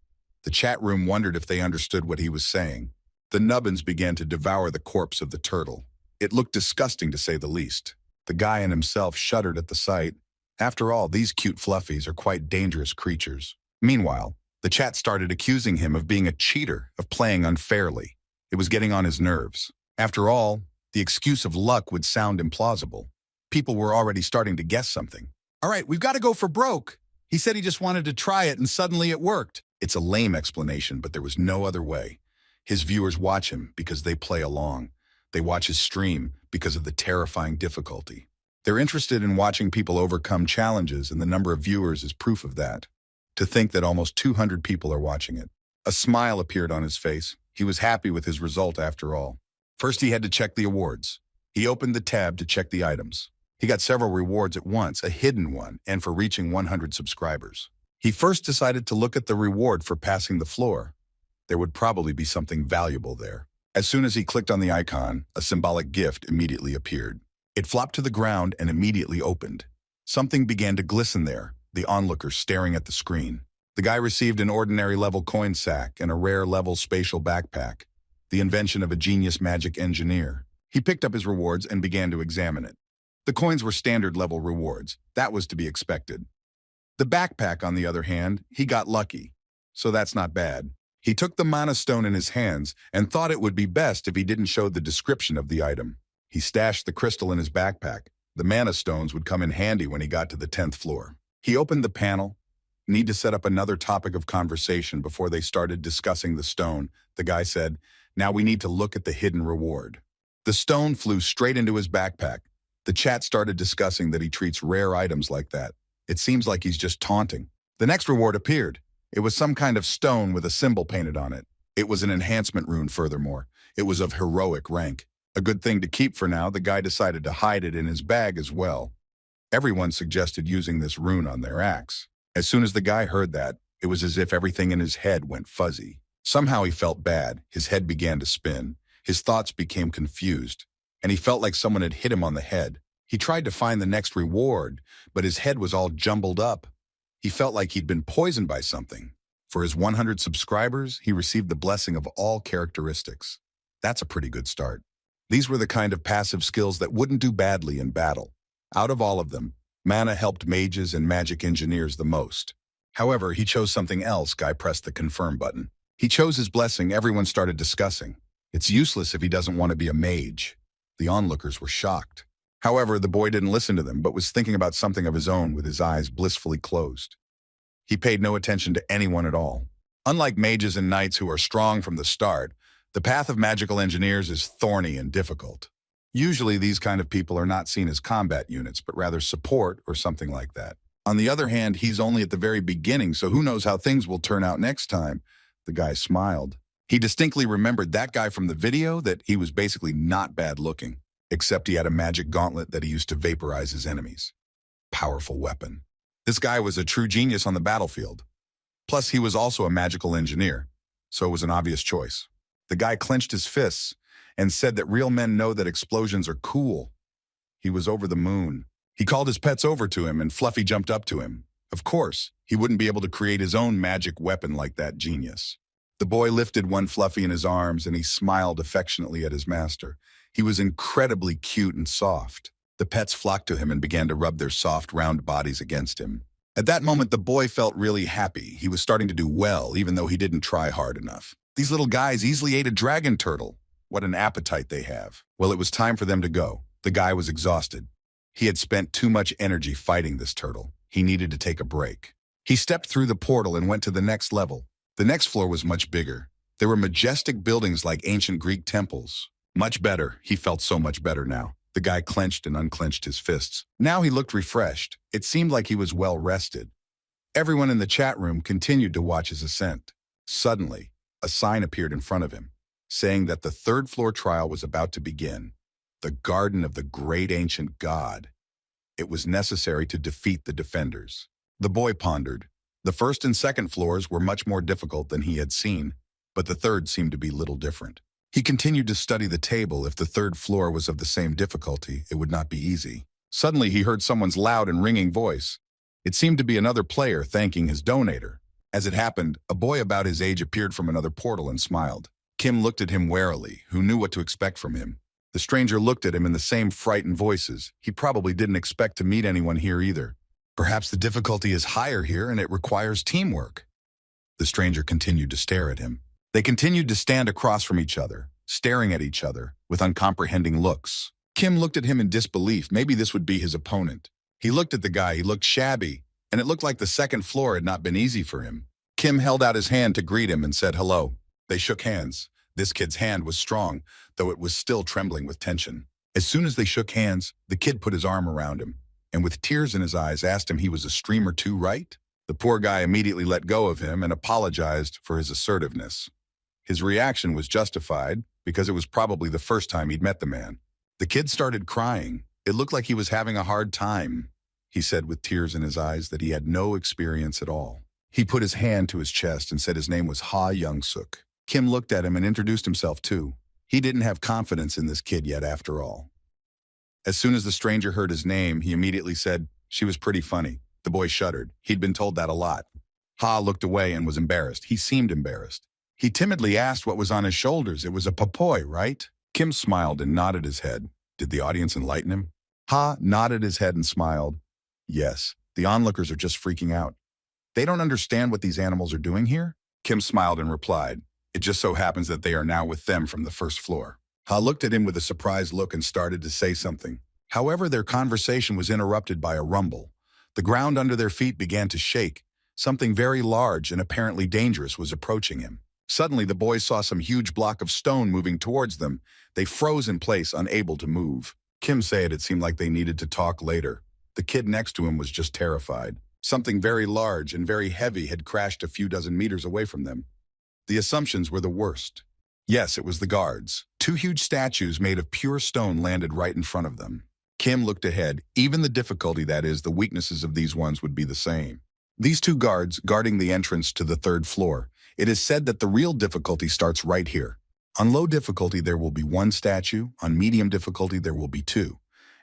The chat room wondered if they understood what he was saying. The nubbins began to devour the corpse of the turtle. It looked disgusting to say the least. The guy and himself shuddered at the sight. After all, these cute fluffies are quite dangerous creatures. Meanwhile, the chat started accusing him of being a cheater, of playing unfairly. It was getting on his nerves. After all, the excuse of luck would sound implausible. People were already starting to guess something. All right, we've got to go for broke. He said he just wanted to try it and suddenly it worked. It's a lame explanation, but there was no other way. His viewers watch him because they play along. They watch his stream because of the terrifying difficulty. They're interested in watching people overcome challenges, and the number of viewers is proof of that. To think that almost 200 people are watching it. A smile appeared on his face. He was happy with his result after all. First, he had to check the awards. He opened the tab to check the items. He got several rewards at once, a hidden one, and for reaching 100 subscribers. He first decided to look at the reward for passing the floor. There would probably be something valuable there. As soon as he clicked on the icon, a symbolic gift immediately appeared. It flopped to the ground and immediately opened. Something began to glisten there, the onlooker staring at the screen. The guy received an ordinary level coin sack and a rare level spatial backpack, the invention of a genius magic engineer. He picked up his rewards and began to examine it. The coins were standard level rewards. That was to be expected. The backpack, on the other hand, he got lucky. So that's not bad. He took the mana stone in his hands and thought it would be best if he didn't show the description of the item. He stashed the crystal in his backpack. The mana stones would come in handy when he got to the 10th floor. He opened the panel. Need to set up another topic of conversation before they started discussing the stone. The guy said, "Now we need to look at the hidden reward." The stone flew straight into his backpack. The chat started discussing that he treats rare items like that. It seems like he's just taunting. The next reward appeared. It was some kind of stone with a symbol painted on it. It was an enhancement rune furthermore. It was of heroic rank. A good thing to keep for now, the guy decided to hide it in his bag as well. Everyone suggested using this rune on their axe. As soon as the guy heard that, it was as if everything in his head went fuzzy. Somehow he felt bad. His head began to spin. His thoughts became confused, and he felt like someone had hit him on the head. He tried to find the next reward, but his head was all jumbled up. He felt like he'd been poisoned by something. For his 100 subscribers, he received the blessing of all characteristics. That's a pretty good start. These were the kind of passive skills that wouldn't do badly in battle. Out of all of them, mana helped mages and magic engineers the most. However, he chose something else. Guy pressed the confirm button. He chose his blessing. Everyone started discussing. It's useless if he doesn't want to be a mage. The onlookers were shocked. However, the boy didn't listen to them, but was thinking about something of his own with his eyes blissfully closed. He paid no attention to anyone at all. Unlike mages and knights who are strong from the start, the path of magical engineers is thorny and difficult. Usually these kind of people are not seen as combat units, but rather support or something like that. On the other hand, he's only at the very beginning, so who knows how things will turn out next time. The guy smiled. He distinctly remembered that guy from the video, that he was basically not bad looking, except he had a magic gauntlet that he used to vaporize his enemies. Powerful weapon. This guy was a true genius on the battlefield. Plus, he was also a magical engineer, so it was an obvious choice. The guy clenched his fists and said that real men know that explosions are cool. He was over the moon. He called his pets over to him, and Fluffy jumped up to him. Of course, he wouldn't be able to create his own magic weapon like that genius. The boy lifted one Fluffy in his arms, and he smiled affectionately at his master. He was incredibly cute and soft. The pets flocked to him and began to rub their soft, round bodies against him. At that moment, the boy felt really happy. He was starting to do well, even though he didn't try hard enough. These little guys easily ate a dragon turtle. What an appetite they have. Well, it was time for them to go. The guy was exhausted. He had spent too much energy fighting this turtle. He needed to take a break. He stepped through the portal and went to the next level. The next floor was much bigger. There were majestic buildings like ancient Greek temples. Much better. He felt so much better now. The guy clenched and unclenched his fists. Now he looked refreshed. It seemed like he was well rested. Everyone in the chat room continued to watch his ascent. Suddenly, a sign appeared in front of him, saying that the third floor trial was about to begin. The Garden of the Great Ancient God. It was necessary to defeat the defenders. The boy pondered. The first and second floors were much more difficult than he had seen, but the third seemed to be little different. He continued to study the table. If the third floor was of the same difficulty, it would not be easy. Suddenly, he heard someone's loud and ringing voice. It seemed to be another player thanking his donator. As it happened, a boy about his age appeared from another portal and smiled. Kim looked at him warily, who knew what to expect from him. The stranger looked at him in the same frightened voices. He probably didn't expect to meet anyone here either. Perhaps the difficulty is higher here and it requires teamwork. The stranger continued to stare at him. They continued to stand across from each other, staring at each other with uncomprehending looks. Kim looked at him in disbelief. Maybe this would be his opponent. He looked at the guy. He looked shabby, and it looked like the second floor had not been easy for him. Kim held out his hand to greet him and said hello. They shook hands. This kid's hand was strong, though it was still trembling with tension. As soon as they shook hands, the kid put his arm around him, and with tears in his eyes asked him he was a streamer too, right? The poor guy immediately let go of him and apologized for his assertiveness. His reaction was justified because it was probably the first time he'd met the man. The kid started crying. It looked like he was having a hard time. He said with tears in his eyes that he had no experience at all. He put his hand to his chest and said his name was Ha Young-suk. Kim looked at him and introduced himself too. He didn't have confidence in this kid yet after all. As soon as the stranger heard his name, he immediately said, "She was pretty funny." The boy shuddered. He'd been told that a lot. Ha looked away and was embarrassed. He seemed embarrassed. He timidly asked what was on his shoulders. It was a papoy, right? Kim smiled and nodded his head. Did the audience enlighten him? Ha nodded his head and smiled. Yes, the onlookers are just freaking out. They don't understand what these animals are doing here? Kim smiled and replied, "It just so happens that they are now with them from the first floor." Ha looked at him with a surprised look and started to say something. However, their conversation was interrupted by a rumble. The ground under their feet began to shake. Something very large and apparently dangerous was approaching him. Suddenly, the boys saw some huge block of stone moving towards them. They froze in place, unable to move. Kim said it seemed like they needed to talk later. The kid next to him was just terrified. Something very large and very heavy had crashed a few dozen meters away from them. The assumptions were the worst. Yes, it was the guards. Two huge statues made of pure stone landed right in front of them. Kim looked ahead. Even the difficulty, that is, the weaknesses of these ones would be the same. These two guards guarding the entrance to the third floor. It is said that the real difficulty starts right here. On low difficulty, there will be one statue. On medium difficulty, there will be two.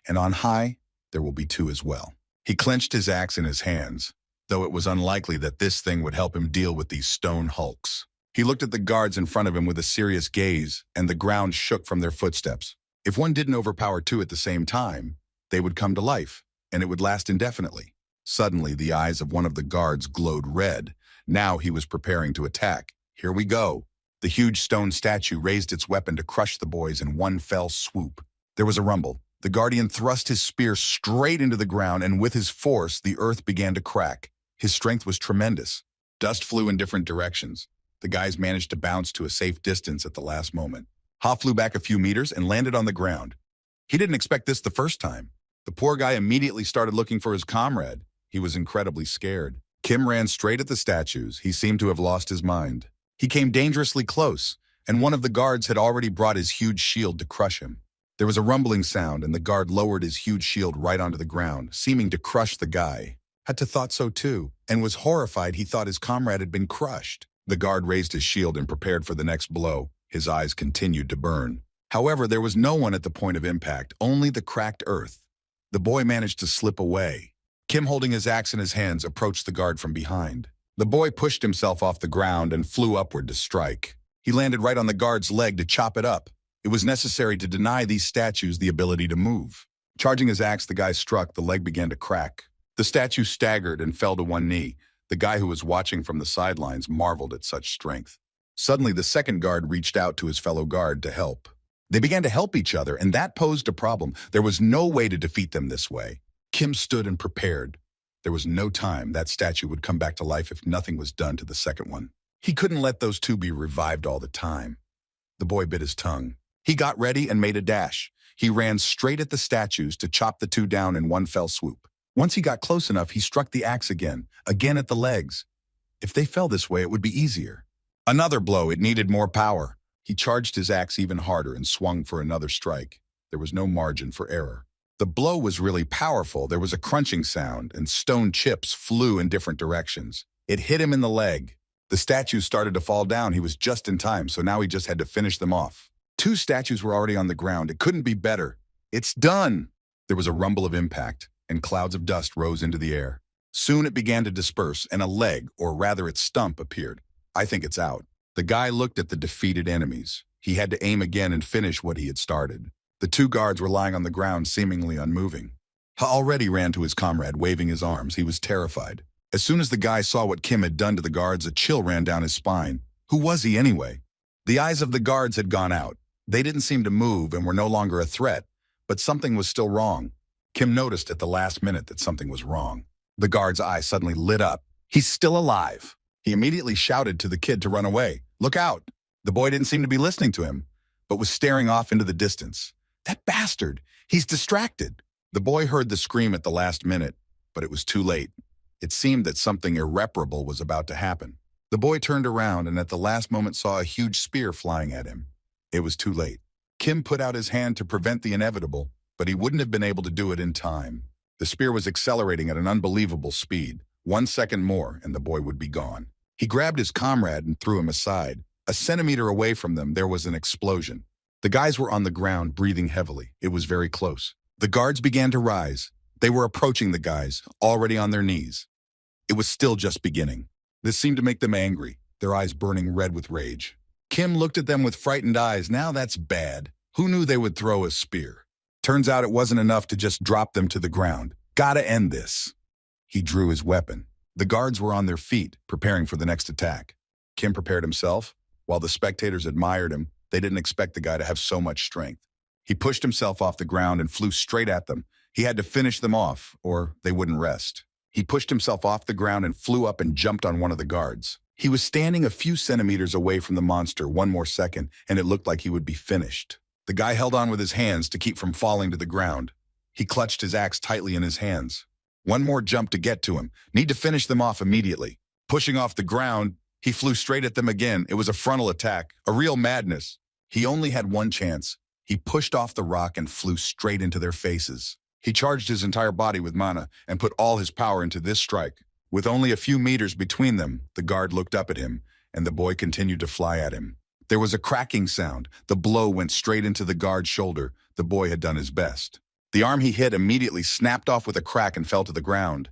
And on high, there will be two as well. He clenched his axe in his hands, though it was unlikely that this thing would help him deal with these stone hulks. He looked at the guards in front of him with a serious gaze, and the ground shook from their footsteps. If one didn't overpower two at the same time, they would come to life, and it would last indefinitely. Suddenly, the eyes of one of the guards glowed red. Now he was preparing to attack. Here we go. The huge stone statue raised its weapon to crush the boys in one fell swoop. There was a rumble. The guardian thrust his spear straight into the ground, and with his force, the earth began to crack. His strength was tremendous. Dust flew in different directions. The guys managed to bounce to a safe distance at the last moment. Ha flew back a few meters and landed on the ground. He didn't expect this the first time. The poor guy immediately started looking for his comrade. He was incredibly scared. Kim ran straight at the statues. He seemed to have lost his mind. He came dangerously close, and one of the guards had already brought his huge shield to crush him. There was a rumbling sound, and the guard lowered his huge shield right onto the ground, seeming to crush the guy. Hatta thought so too, and was horrified. He thought his comrade had been crushed. The guard raised his shield and prepared for the next blow. His eyes continued to burn. However, there was no one at the point of impact, only the cracked earth. The boy managed to slip away. Kim, holding his axe in his hands, approached the guard from behind. The boy pushed himself off the ground and flew upward to strike. He landed right on the guard's leg to chop it up. It was necessary to deny these statues the ability to move. Charging his axe, the guy struck. The leg began to crack. The statue staggered and fell to one knee. The guy who was watching from the sidelines marveled at such strength. Suddenly, the second guard reached out to his fellow guard to help. They began to help each other, and that posed a problem. There was no way to defeat them this way. Kim stood and prepared. There was no time. That statue would come back to life if nothing was done to the second one. He couldn't let those two be revived all the time. The boy bit his tongue. He got ready and made a dash. He ran straight at the statues to chop the two down in one fell swoop. Once he got close enough, he struck the axe again at the legs. If they fell this way, it would be easier. Another blow. It needed more power. He charged his axe even harder and swung for another strike. There was no margin for error. The blow was really powerful. There was a crunching sound, and stone chips flew in different directions. It hit him in the leg. The statues started to fall down. He was just in time, so now he just had to finish them off. Two statues were already on the ground. It couldn't be better. It's done! There was a rumble of impact, and clouds of dust rose into the air. Soon it began to disperse, and a leg, or rather its stump, appeared. I think it's out. The guy looked at the defeated enemies. He had to aim again and finish what he had started. The two guards were lying on the ground, seemingly unmoving. Ha already ran to his comrade, waving his arms. He was terrified. As soon as the guy saw what Kim had done to the guards, a chill ran down his spine. Who was he anyway? The eyes of the guards had gone out. They didn't seem to move and were no longer a threat, but something was still wrong. Kim noticed at the last minute that something was wrong. The guard's eye suddenly lit up. He's still alive. He immediately shouted to the kid to run away. Look out! The boy didn't seem to be listening to him, but was staring off into the distance. That bastard! He's distracted! The boy heard the scream at the last minute, but it was too late. It seemed that something irreparable was about to happen. The boy turned around and at the last moment saw a huge spear flying at him. It was too late. Kim put out his hand to prevent the inevitable, but he wouldn't have been able to do it in time. The spear was accelerating at an unbelievable speed. 1 second more, and the boy would be gone. He grabbed his comrade and threw him aside. A centimeter away from them, there was an explosion. The guys were on the ground, breathing heavily. It was very close. The guards began to rise. They were approaching the guys, already on their knees. It was still just beginning. This seemed to make them angry, their eyes burning red with rage. Kim looked at them with frightened eyes. Now that's bad. Who knew they would throw a spear? Turns out it wasn't enough to just drop them to the ground. Gotta end this. He drew his weapon. The guards were on their feet, preparing for the next attack. Kim prepared himself. While the spectators admired him, they didn't expect the guy to have so much strength. He pushed himself off the ground and flew straight at them. He had to finish them off, or they wouldn't rest. He pushed himself off the ground and flew up and jumped on one of the guards. He was standing a few centimeters away from the monster one more second, and it looked like he would be finished. The guy held on with his hands to keep from falling to the ground. He clutched his axe tightly in his hands. One more jump to get to him. Need to finish them off immediately. Pushing off the ground, he flew straight at them again. It was a frontal attack, a real madness. He only had one chance. He pushed off the rock and flew straight into their faces. He charged his entire body with mana and put all his power into this strike. With only a few meters between them, the guard looked up at him, and the boy continued to fly at him. There was a cracking sound. The blow went straight into the guard's shoulder. The boy had done his best. The arm he hit immediately snapped off with a crack and fell to the ground.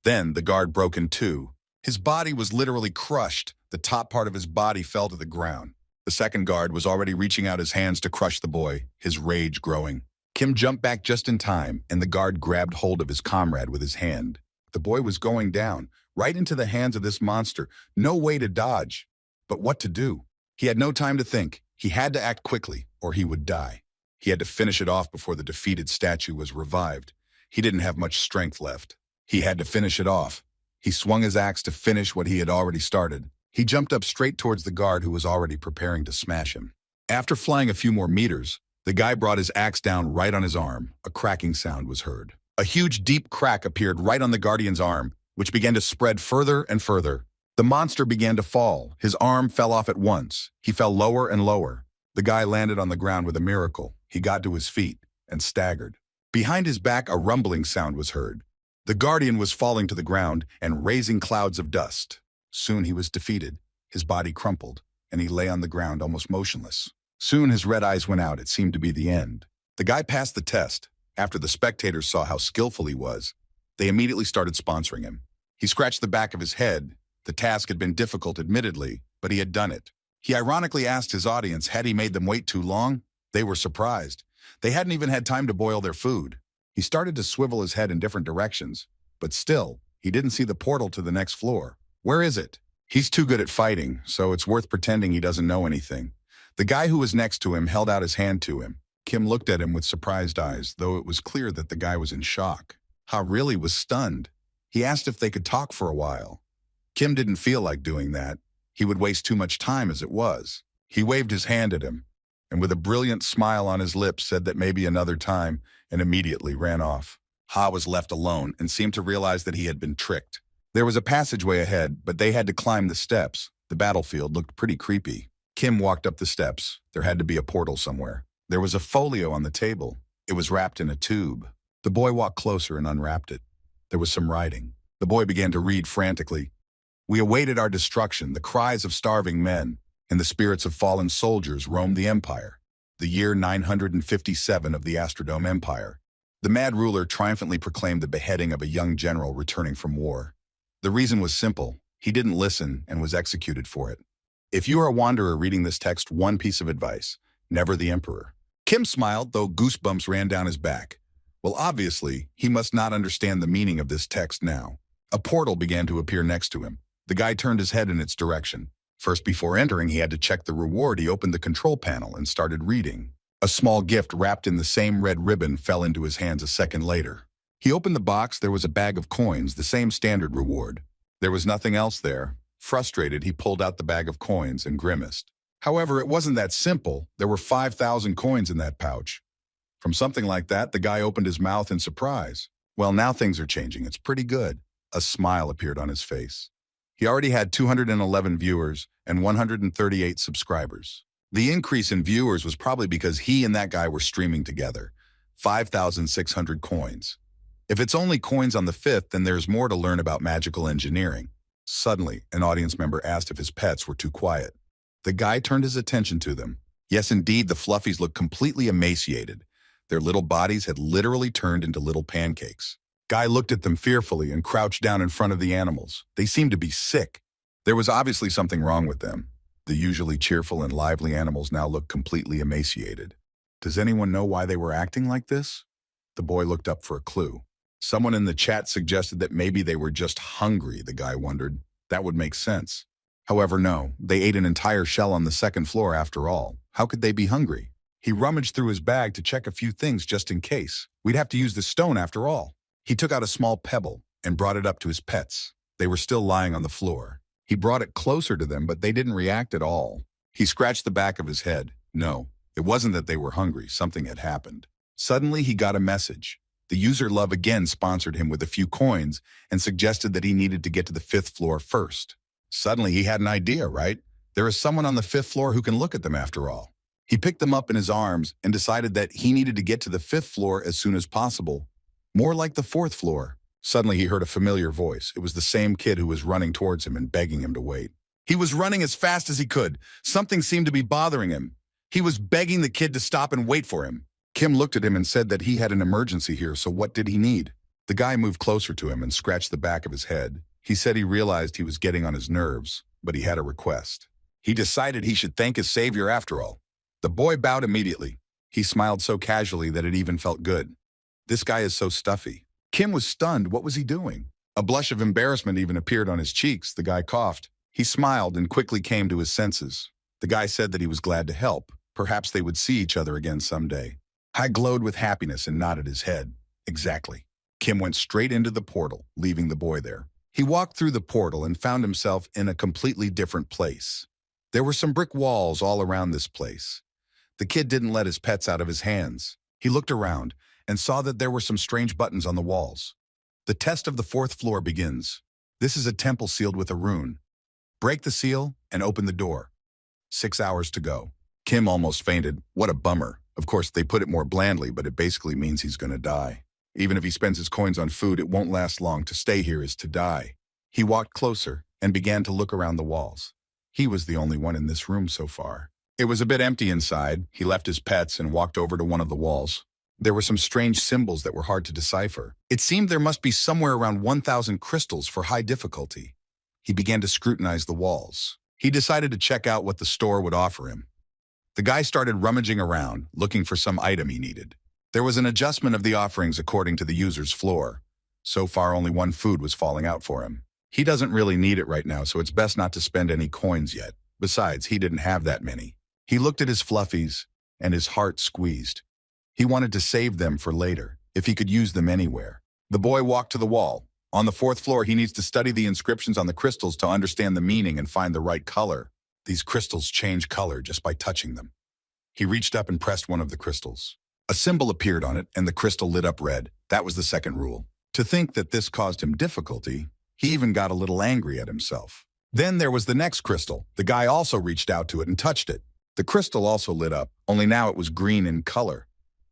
Then the guard broke in two. His body was literally crushed. The top part of his body fell to the ground. The second guard was already reaching out his hands to crush the boy, his rage growing. Kim jumped back just in time, and the guard grabbed hold of his comrade with his hand. The boy was going down, right into the hands of this monster. No way to dodge. But what to do? He had no time to think. He had to act quickly, or he would die. He had to finish it off before the defeated statue was revived. He didn't have much strength left. He had to finish it off. He swung his axe to finish what he had already started. He jumped up straight towards the guard who was already preparing to smash him. After flying a few more meters, the guy brought his axe down right on his arm. A cracking sound was heard. A huge deep crack appeared right on the guardian's arm, which began to spread further and further. The monster began to fall. His arm fell off at once. He fell lower and lower. The guy landed on the ground with a miracle. He got to his feet and staggered. Behind his back, a rumbling sound was heard. The guardian was falling to the ground and raising clouds of dust. Soon he was defeated. His body crumpled, and he lay on the ground almost motionless. Soon his red eyes went out. It seemed to be the end. The guy passed the test. After the spectators saw how skillful he was, they immediately started sponsoring him. He scratched the back of his head. The task had been difficult, admittedly, but he had done it. He ironically asked his audience, had he made them wait too long? They were surprised. They hadn't even had time to boil their food. He started to swivel his head in different directions, but still, he didn't see the portal to the next floor. Where is it? He's too good at fighting, so it's worth pretending he doesn't know anything. The guy who was next to him held out his hand to him. Kim looked at him with surprised eyes, though it was clear that the guy was in shock. Ha really was stunned. He asked if they could talk for a while. Kim didn't feel like doing that. He would waste too much time as it was. He waved his hand at him, and with a brilliant smile on his lips said that maybe another time, and immediately ran off. Ha was left alone and seemed to realize that he had been tricked. There was a passageway ahead, but they had to climb the steps. The battlefield looked pretty creepy. Kim walked up the steps. There had to be a portal somewhere. There was a folio on the table. It was wrapped in a tube. The boy walked closer and unwrapped it. There was some writing. The boy began to read frantically. We awaited our destruction. The cries of starving men and the spirits of fallen soldiers roamed the empire. The year 957 of the Astrodome Empire. The mad ruler triumphantly proclaimed the beheading of a young general returning from war. The reason was simple. He didn't listen and was executed for it. If you are a wanderer reading this text, one piece of advice: never the emperor. Kim smiled, though goosebumps ran down his back. Well, obviously, he must not understand the meaning of this text now. A portal began to appear next to him. The guy turned his head in its direction. First, before entering, he had to check the reward. He opened the control panel and started reading. A small gift wrapped in the same red ribbon fell into his hands a second later. He opened the box. There was a bag of coins, the same standard reward. There was nothing else there. Frustrated, he pulled out the bag of coins and grimaced. However, it wasn't that simple. There were 5,000 coins in that pouch. From something like that, the guy opened his mouth in surprise. Well, now things are changing. It's pretty good. A smile appeared on his face. He already had 211 viewers and 138 subscribers. The increase in viewers was probably because he and that guy were streaming together. 5,600 coins. If it's only coins on the 5th, then there's more to learn about magical engineering. Suddenly, an audience member asked if his pets were too quiet. The guy turned his attention to them. Yes, indeed, the fluffies looked completely emaciated. Their little bodies had literally turned into little pancakes. Guy looked at them fearfully and crouched down in front of the animals. They seemed to be sick. There was obviously something wrong with them. The usually cheerful and lively animals now looked completely emaciated. Does anyone know why they were acting like this? The boy looked up for a clue. Someone in the chat suggested that maybe they were just hungry, the guy wondered. That would make sense. However, no, they ate an entire shell on the second floor after all. How could they be hungry? He rummaged through his bag to check a few things just in case. We'd have to use the stone after all. He took out a small pebble and brought it up to his pets. They were still lying on the floor. He brought it closer to them, but they didn't react at all. He scratched the back of his head. No, it wasn't that they were hungry. Something had happened. Suddenly, he got a message. The user Love again sponsored him with a few coins and suggested that he needed to get to the 5th floor first. Suddenly, he had an idea, right? There is someone on the 5th floor who can look at them after all. He picked them up in his arms and decided that he needed to get to the 5th floor as soon as possible. More like the 4th floor. Suddenly, he heard a familiar voice. It was the same kid who was running towards him and begging him to wait. He was running as fast as he could. Something seemed to be bothering him. He was begging the kid to stop and wait for him. Kim looked at him and said that he had an emergency here, so what did he need? The guy moved closer to him and scratched the back of his head. He said he realized he was getting on his nerves, but he had a request. He decided he should thank his savior after all. The boy bowed immediately. He smiled so casually that it even felt good. This guy is so stuffy. Kim was stunned. What was he doing? A blush of embarrassment even appeared on his cheeks. The guy coughed. He smiled and quickly came to his senses. The guy said that he was glad to help. Perhaps they would see each other again someday. I glowed with happiness and nodded his head. Exactly. Kim went straight into the portal, leaving the boy there. He walked through the portal and found himself in a completely different place. There were some brick walls all around this place. The kid didn't let his pets out of his hands. He looked around and saw that there were some strange buttons on the walls. The test of the 4th floor begins. This is a temple sealed with a rune. Break the seal and open the door. 6 hours to go. Kim almost fainted. What a bummer. Of course, they put it more blandly, but it basically means he's going to die. Even if he spends his coins on food, it won't last long. To stay here is to die. He walked closer and began to look around the walls. He was the only one in this room so far. It was a bit empty inside. He left his pets and walked over to one of the walls. There were some strange symbols that were hard to decipher. It seemed there must be somewhere around 1,000 crystals for high difficulty. He began to scrutinize the walls. He decided to check out what the store would offer him. The guy started rummaging around, looking for some item he needed. There was an adjustment of the offerings according to the user's floor. So far, only one food was falling out for him. He doesn't really need it right now, so it's best not to spend any coins yet. Besides, he didn't have that many. He looked at his fluffies, and his heart squeezed. He wanted to save them for later, if he could use them anywhere. The boy walked to the wall. On the 4th floor, he needs to study the inscriptions on the crystals to understand the meaning and find the right color. These crystals change color just by touching them. He reached up and pressed one of the crystals. A symbol appeared on it, and the crystal lit up red. That was the second rule. To think that this caused him difficulty, he even got a little angry at himself. Then there was the next crystal. The guy also reached out to it and touched it. The crystal also lit up, only now it was green in color.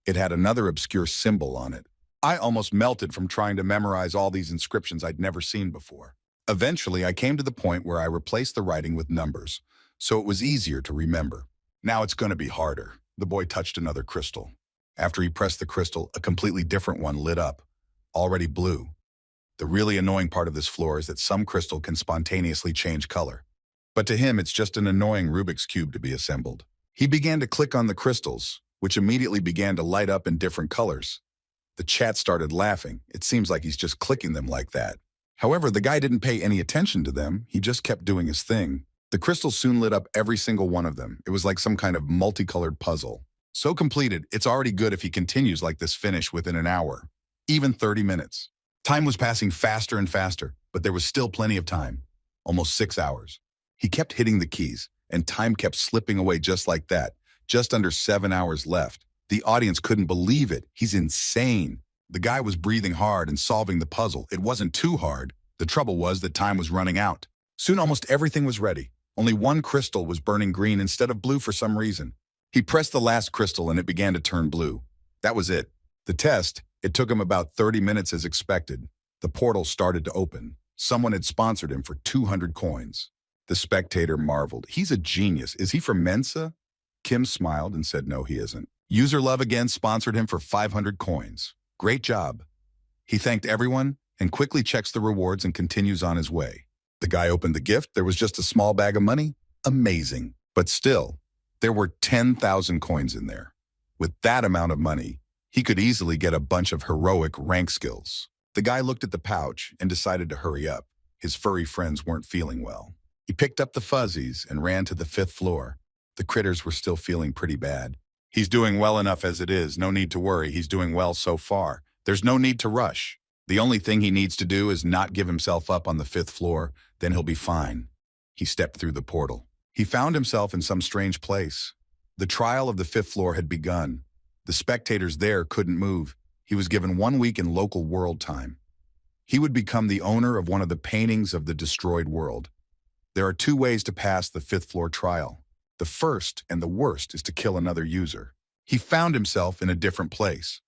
It had another obscure symbol on it. I almost melted from trying to memorize all these inscriptions I'd never seen before. Eventually, I came to the point where I replaced the writing with numbers, so it was easier to remember. Now it's going to be harder. The boy touched another crystal. After he pressed the crystal, a completely different one lit up, already blue. The really annoying part of this floor is that some crystal can spontaneously change color. But to him, it's just an annoying Rubik's Cube to be assembled. He began to click on the crystals, which immediately began to light up in different colors. The chat started laughing. It seems like he's just clicking them like that. However, the guy didn't pay any attention to them. He just kept doing his thing. The crystals soon lit up every single one of them. It was like some kind of multicolored puzzle. So completed, it's already good if he continues like this finish within an hour, even 30 minutes. Time was passing faster and faster, but there was still plenty of time, almost 6 hours. He kept hitting the keys, and time kept slipping away just like that. Just under 7 hours left. The audience couldn't believe it. He's insane. The guy was breathing hard and solving the puzzle. It wasn't too hard. The trouble was that time was running out. Soon almost everything was ready. Only one crystal was burning green instead of blue for some reason. He pressed the last crystal and it began to turn blue. That was it. The test, it took him about 30 minutes as expected. The portal started to open. Someone had sponsored him for 200 coins. The spectator marveled. He's a genius. Is he from Mensa? Kim smiled and said no, he isn't. User Love again sponsored him for 500 coins. Great job. He thanked everyone and quickly checks the rewards and continues on his way. The guy opened the gift. There was just a small bag of money. Amazing. But still, there were 10,000 coins in there. With that amount of money, he could easily get a bunch of heroic rank skills. The guy looked at the pouch and decided to hurry up. His furry friends weren't feeling well. He picked up the fuzzies and ran to the 5th floor. The critters were still feeling pretty bad. He's doing well enough as it is. No need to worry. He's doing well so far. There's no need to rush. The only thing he needs to do is not give himself up on the 5th floor, then he'll be fine. He stepped through the portal. He found himself in some strange place. The trial of the 5th floor had begun. The spectators there couldn't move. He was given 1 week in local world time. He would become the owner of one of the paintings of the destroyed world. There are 2 ways to pass the 5th floor trial. The first and the worst is to kill another user. He found himself in a different place.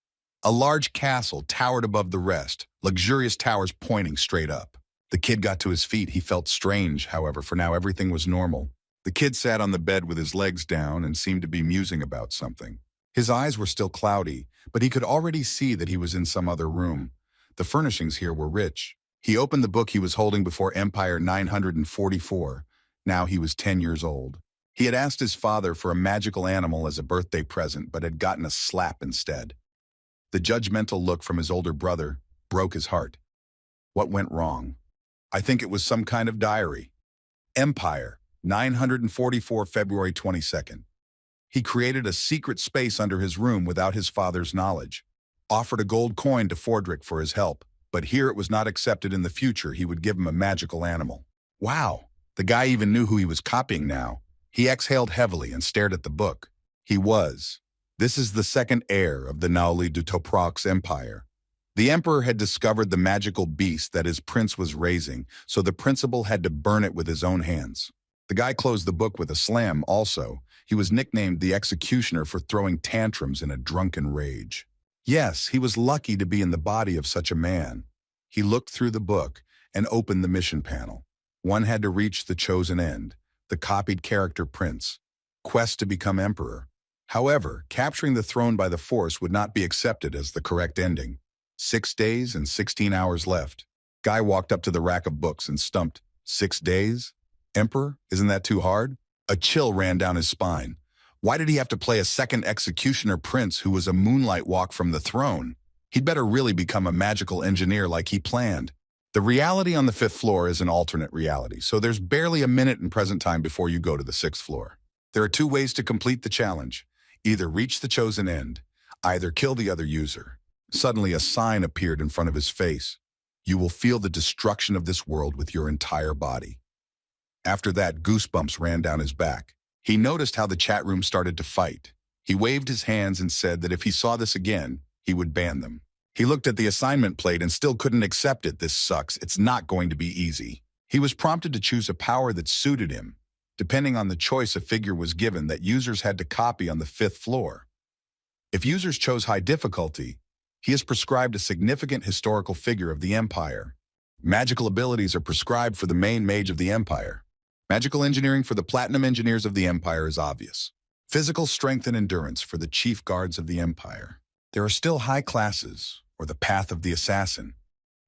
A large castle towered above the rest, luxurious towers pointing straight up. The kid got to his feet. He felt strange, however, for now everything was normal. The kid sat on the bed with his legs down and seemed to be musing about something. His eyes were still cloudy, but he could already see that he was in some other room. The furnishings here were rich. He opened the book he was holding before Empire 944. Now he was 10 years old. He had asked his father for a magical animal as a birthday present, but had gotten a slap instead. The judgmental look from his older brother broke his heart. What went wrong? I think it was some kind of diary. Empire, 944 February 22nd. He created a secret space under his room without his father's knowledge. Offered a gold coin to Fordrick for his help, but here it was not accepted. In the future he would give him a magical animal. Wow, the guy even knew who he was copying now. He exhaled heavily and stared at the book. This is the second heir of the Naoli du Toprox Empire. The emperor had discovered the magical beast that his prince was raising, so the principal had to burn it with his own hands. The guy closed the book with a slam also. He was nicknamed the Executioner for throwing tantrums in a drunken rage. Yes, he was lucky to be in the body of such a man. He looked through the book and opened the mission panel. One had to reach the chosen end, the copied character prince. Quest to become emperor. However, capturing the throne by the force would not be accepted as the correct ending. 6 days and 16 hours left. Guy walked up to the rack of books and stumped. 6 days? Emperor? Isn't that too hard? A chill ran down his spine. Why did he have to play a second executioner prince who was a moonlight walk from the throne? He'd better really become a magical engineer like he planned. The reality on the 5th floor is an alternate reality, so there's barely a minute in present time before you go to the 6th floor. There are 2 ways to complete the challenge. Either reach the chosen end, either kill the other user. Suddenly a sign appeared in front of his face. You will feel the destruction of this world with your entire body. After that, goosebumps ran down his back. He noticed how the chat room started to fight. He waved his hands and said that if he saw this again, he would ban them. He looked at the assignment plate and still couldn't accept it. This sucks. It's not going to be easy. He was prompted to choose a power that suited him. Depending on the choice, a figure was given that users had to copy on the 5th floor. If users chose high difficulty, he is prescribed a significant historical figure of the Empire. Magical abilities are prescribed for the main mage of the Empire. Magical engineering for the platinum engineers of the Empire is obvious. Physical strength and endurance for the chief guards of the Empire. There are still high classes, or the path of the assassin,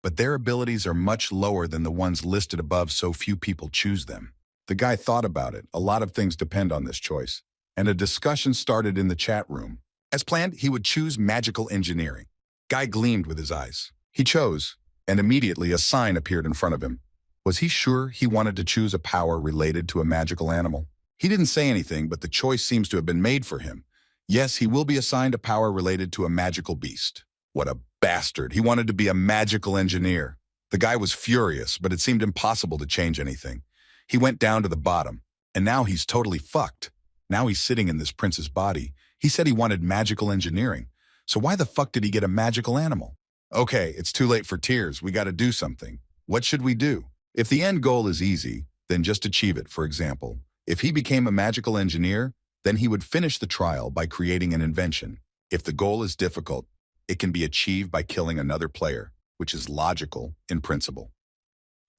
but their abilities are much lower than the ones listed above, so few people choose them. The guy thought about it. A lot of things depend on this choice, and a discussion started in the chat room. As planned, he would choose magical engineering. Guy gleamed with his eyes. He chose, and immediately a sign appeared in front of him. Was he sure he wanted to choose a power related to a magical animal? He didn't say anything, but the choice seems to have been made for him. Yes, he will be assigned a power related to a magical beast. What a bastard. He wanted to be a magical engineer. The guy was furious, but it seemed impossible to change anything. He went down to the bottom, and now he's totally fucked. Now he's sitting in this prince's body. He said he wanted magical engineering. So why the fuck did he get a magical animal? Okay, it's too late for tears. We gotta do something. What should we do? If the end goal is easy, then just achieve it. For example, if he became a magical engineer, then he would finish the trial by creating an invention. If the goal is difficult, it can be achieved by killing another player, which is logical in principle.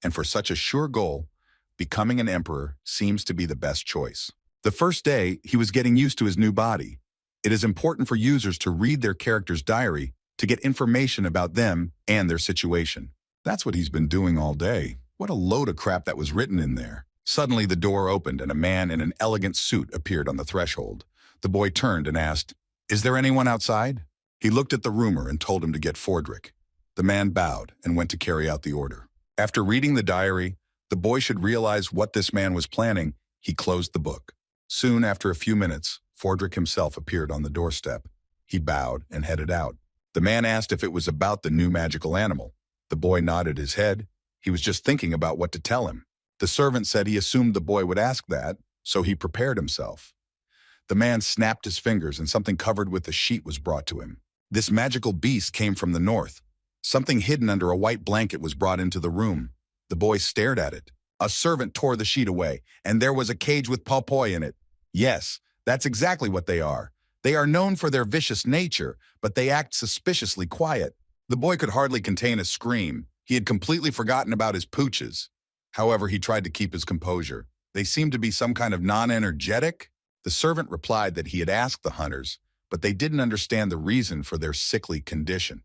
And for such a sure goal, becoming an emperor seems to be the best choice. The first day, he was getting used to his new body. It is important for users to read their character's diary to get information about them and their situation. That's what he's been doing all day. What a load of crap that was written in there. Suddenly the door opened and a man in an elegant suit appeared on the threshold. The boy turned and asked, "Is there anyone outside?" He looked at the roomer and told him to get Fordrick. The man bowed and went to carry out the order. After reading the diary, the boy should realize what this man was planning. He closed the book. Soon after a few minutes, Fordrick himself appeared on the doorstep. He bowed and headed out. The man asked if it was about the new magical animal. The boy nodded his head. He was just thinking about what to tell him. The servant said he assumed the boy would ask that, so he prepared himself. The man snapped his fingers and something covered with a sheet was brought to him. This magical beast came from the north. Something hidden under a white blanket was brought into the room. The boy stared at it. A servant tore the sheet away, and there was a cage with Popoi in it. Yes, that's exactly what they are. They are known for their vicious nature, but they act suspiciously quiet. The boy could hardly contain a scream. He had completely forgotten about his pooches. However, he tried to keep his composure. They seemed to be some kind of non-energetic. The servant replied that he had asked the hunters, but they didn't understand the reason for their sickly condition.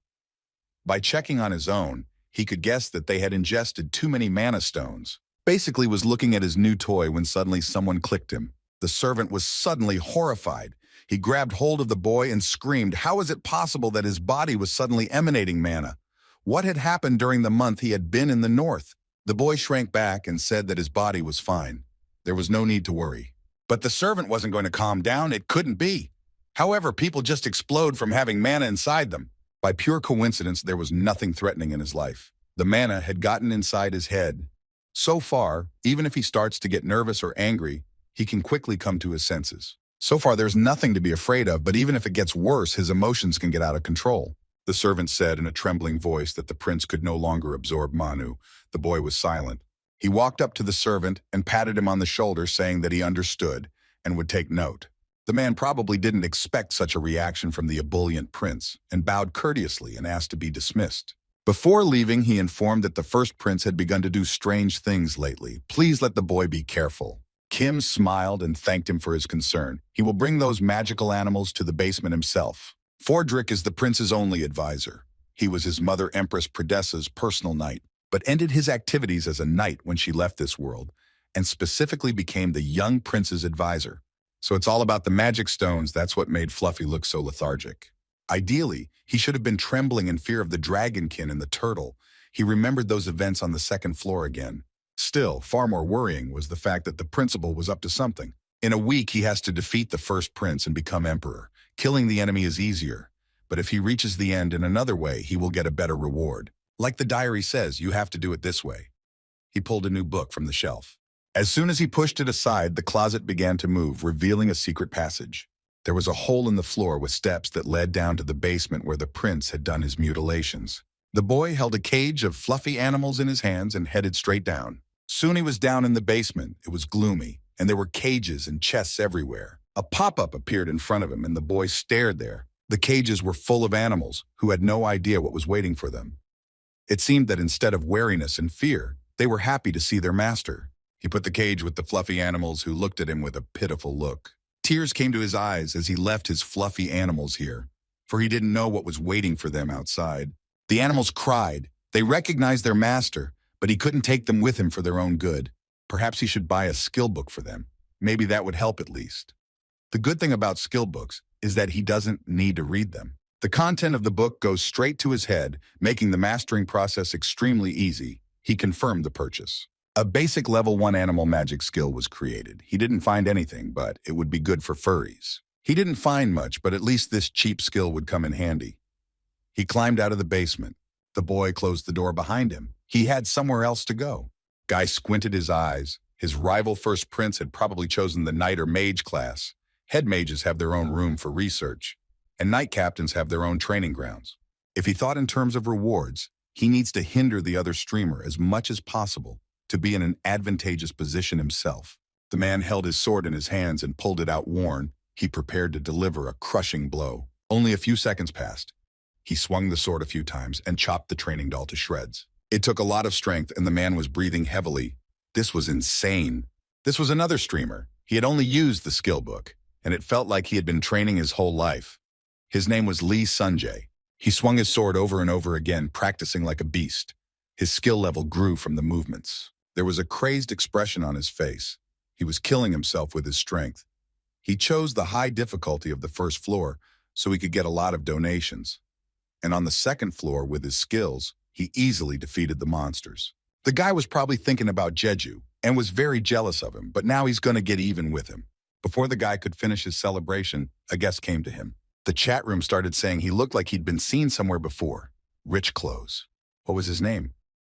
By checking on his own, he could guess that they had ingested too many mana stones. Basically was looking at his new toy when suddenly someone clicked him. The servant was suddenly horrified. He grabbed hold of the boy and screamed, how is it possible that his body was suddenly emanating mana? What had happened during the month he had been in the north? The boy shrank back and said that his body was fine. There was no need to worry. But the servant wasn't going to calm down. It couldn't be. However, people just explode from having mana inside them. By pure coincidence, there was nothing threatening in his life. The mana had gotten inside his head. So far, even if he starts to get nervous or angry, he can quickly come to his senses. So far, there's nothing to be afraid of, but even if it gets worse, his emotions can get out of control. The servant said in a trembling voice that the prince could no longer absorb Manu. The boy was silent. He walked up to the servant and patted him on the shoulder, saying that he understood and would take note. The man probably didn't expect such a reaction from the ebullient prince and bowed courteously and asked to be dismissed. Before leaving, he informed that the first prince had begun to do strange things lately. Please let the boy be careful. Kim smiled and thanked him for his concern. He will bring those magical animals to the basement himself. Fordrick is the prince's only advisor. He was his mother Empress Pradessa's personal knight, but ended his activities as a knight when she left this world, and specifically became the young prince's advisor. So it's all about the magic stones. That's what made Fluffy look so lethargic. Ideally, he should have been trembling in fear of the dragonkin and the turtle. He remembered those events on the second floor again. Still, far more worrying was the fact that the principal was up to something. In a week, he has to defeat the first prince and become emperor. Killing the enemy is easier, but if he reaches the end in another way, he will get a better reward. Like the diary says, you have to do it this way. He pulled a new book from the shelf. As soon as he pushed it aside, the closet began to move, revealing a secret passage. There was a hole in the floor with steps that led down to the basement where the prince had done his mutilations. The boy held a cage of fluffy animals in his hands and headed straight down. Soon he was down in the basement. It was gloomy, and there were cages and chests everywhere. A pop-up appeared in front of him, and the boy stared there. The cages were full of animals who had no idea what was waiting for them. It seemed that instead of wariness and fear, they were happy to see their master. He put the cage with the fluffy animals who looked at him with a pitiful look. Tears came to his eyes as he left his fluffy animals here, for he didn't know what was waiting for them outside. The animals cried. They recognized their master, but he couldn't take them with him for their own good. Perhaps he should buy a skill book for them. Maybe that would help at least. The good thing about skill books is that he doesn't need to read them. The content of the book goes straight to his head, making the mastering process extremely easy. He confirmed the purchase. A basic level 1 animal magic skill was created. He didn't find anything, but it would be good for furries. He didn't find much, but at least this cheap skill would come in handy. He climbed out of the basement. The boy closed the door behind him. He had somewhere else to go. Guy squinted his eyes. His rival first prince had probably chosen the knight or mage class. Head mages have their own room for research, and knight captains have their own training grounds. If he thought in terms of rewards, he needs to hinder the other streamer as much as possible to be in an advantageous position himself. The man held his sword in his hands and pulled it out worn. He prepared to deliver a crushing blow. Only a few seconds passed. He swung the sword a few times and chopped the training doll to shreds. It took a lot of strength, and the man was breathing heavily. This was insane. This was another streamer. He had only used the skill book, and it felt like he had been training his whole life. His name was Lee Sunjae. He swung his sword over and over again, practicing like a beast. His skill level grew from the movements. There was a crazed expression on his face. He was killing himself with his strength. He chose the high difficulty of the first floor so he could get a lot of donations. And on the second floor, with his skills, he easily defeated the monsters. The guy was probably thinking about Jeju and was very jealous of him, but now he's going to get even with him. Before the guy could finish his celebration, a guest came to him. The chat room started saying he looked like he'd been seen somewhere before. Rich clothes. What was his name?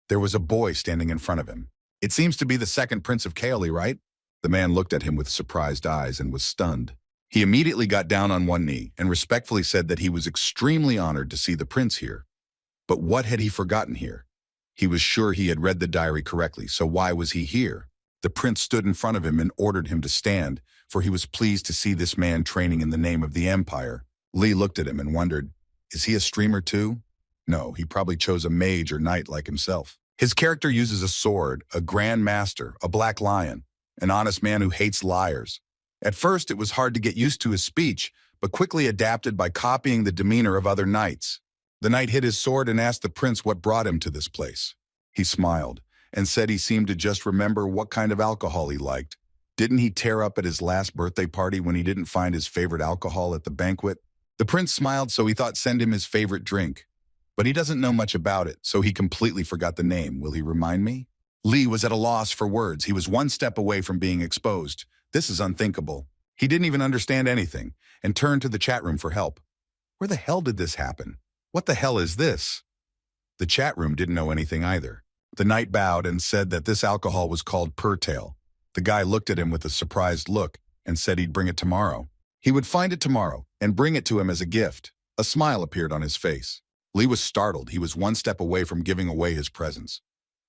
There was a boy standing in front of him. It seems to be the second Prince of Kaoli, right? The man looked at him with surprised eyes and was stunned. He immediately got down on one knee and respectfully said that he was extremely honored to see the prince here. But what had he forgotten here? He was sure he had read the diary correctly, so why was he here? The prince stood in front of him and ordered him to stand, for he was pleased to see this man training in the name of the empire. Lee looked at him and wondered, is he a streamer too? No, he probably chose a mage or knight like himself. His character uses a sword, a grand master, a black lion, an honest man who hates liars. At first, it was hard to get used to his speech, but quickly adapted by copying the demeanor of other knights. The knight hid his sword and asked the prince what brought him to this place. He smiled and said he seemed to just remember what kind of alcohol he liked. Didn't he tear up at his last birthday party when he didn't find his favorite alcohol at the banquet? The prince smiled, so he thought send him his favorite drink. But he doesn't know much about it, so he completely forgot the name. Will he remind me? Lee was at a loss for words. He was one step away from being exposed. This is unthinkable. He didn't even understand anything and turned to the chat room for help. Where the hell did this happen? What the hell is this? The chat room didn't know anything either. The knight bowed and said that this alcohol was called Purtail. The guy looked at him with a surprised look and said he'd bring it tomorrow. He would find it tomorrow and bring it to him as a gift. A smile appeared on his face. Lee was startled. He was one step away from giving away his presents.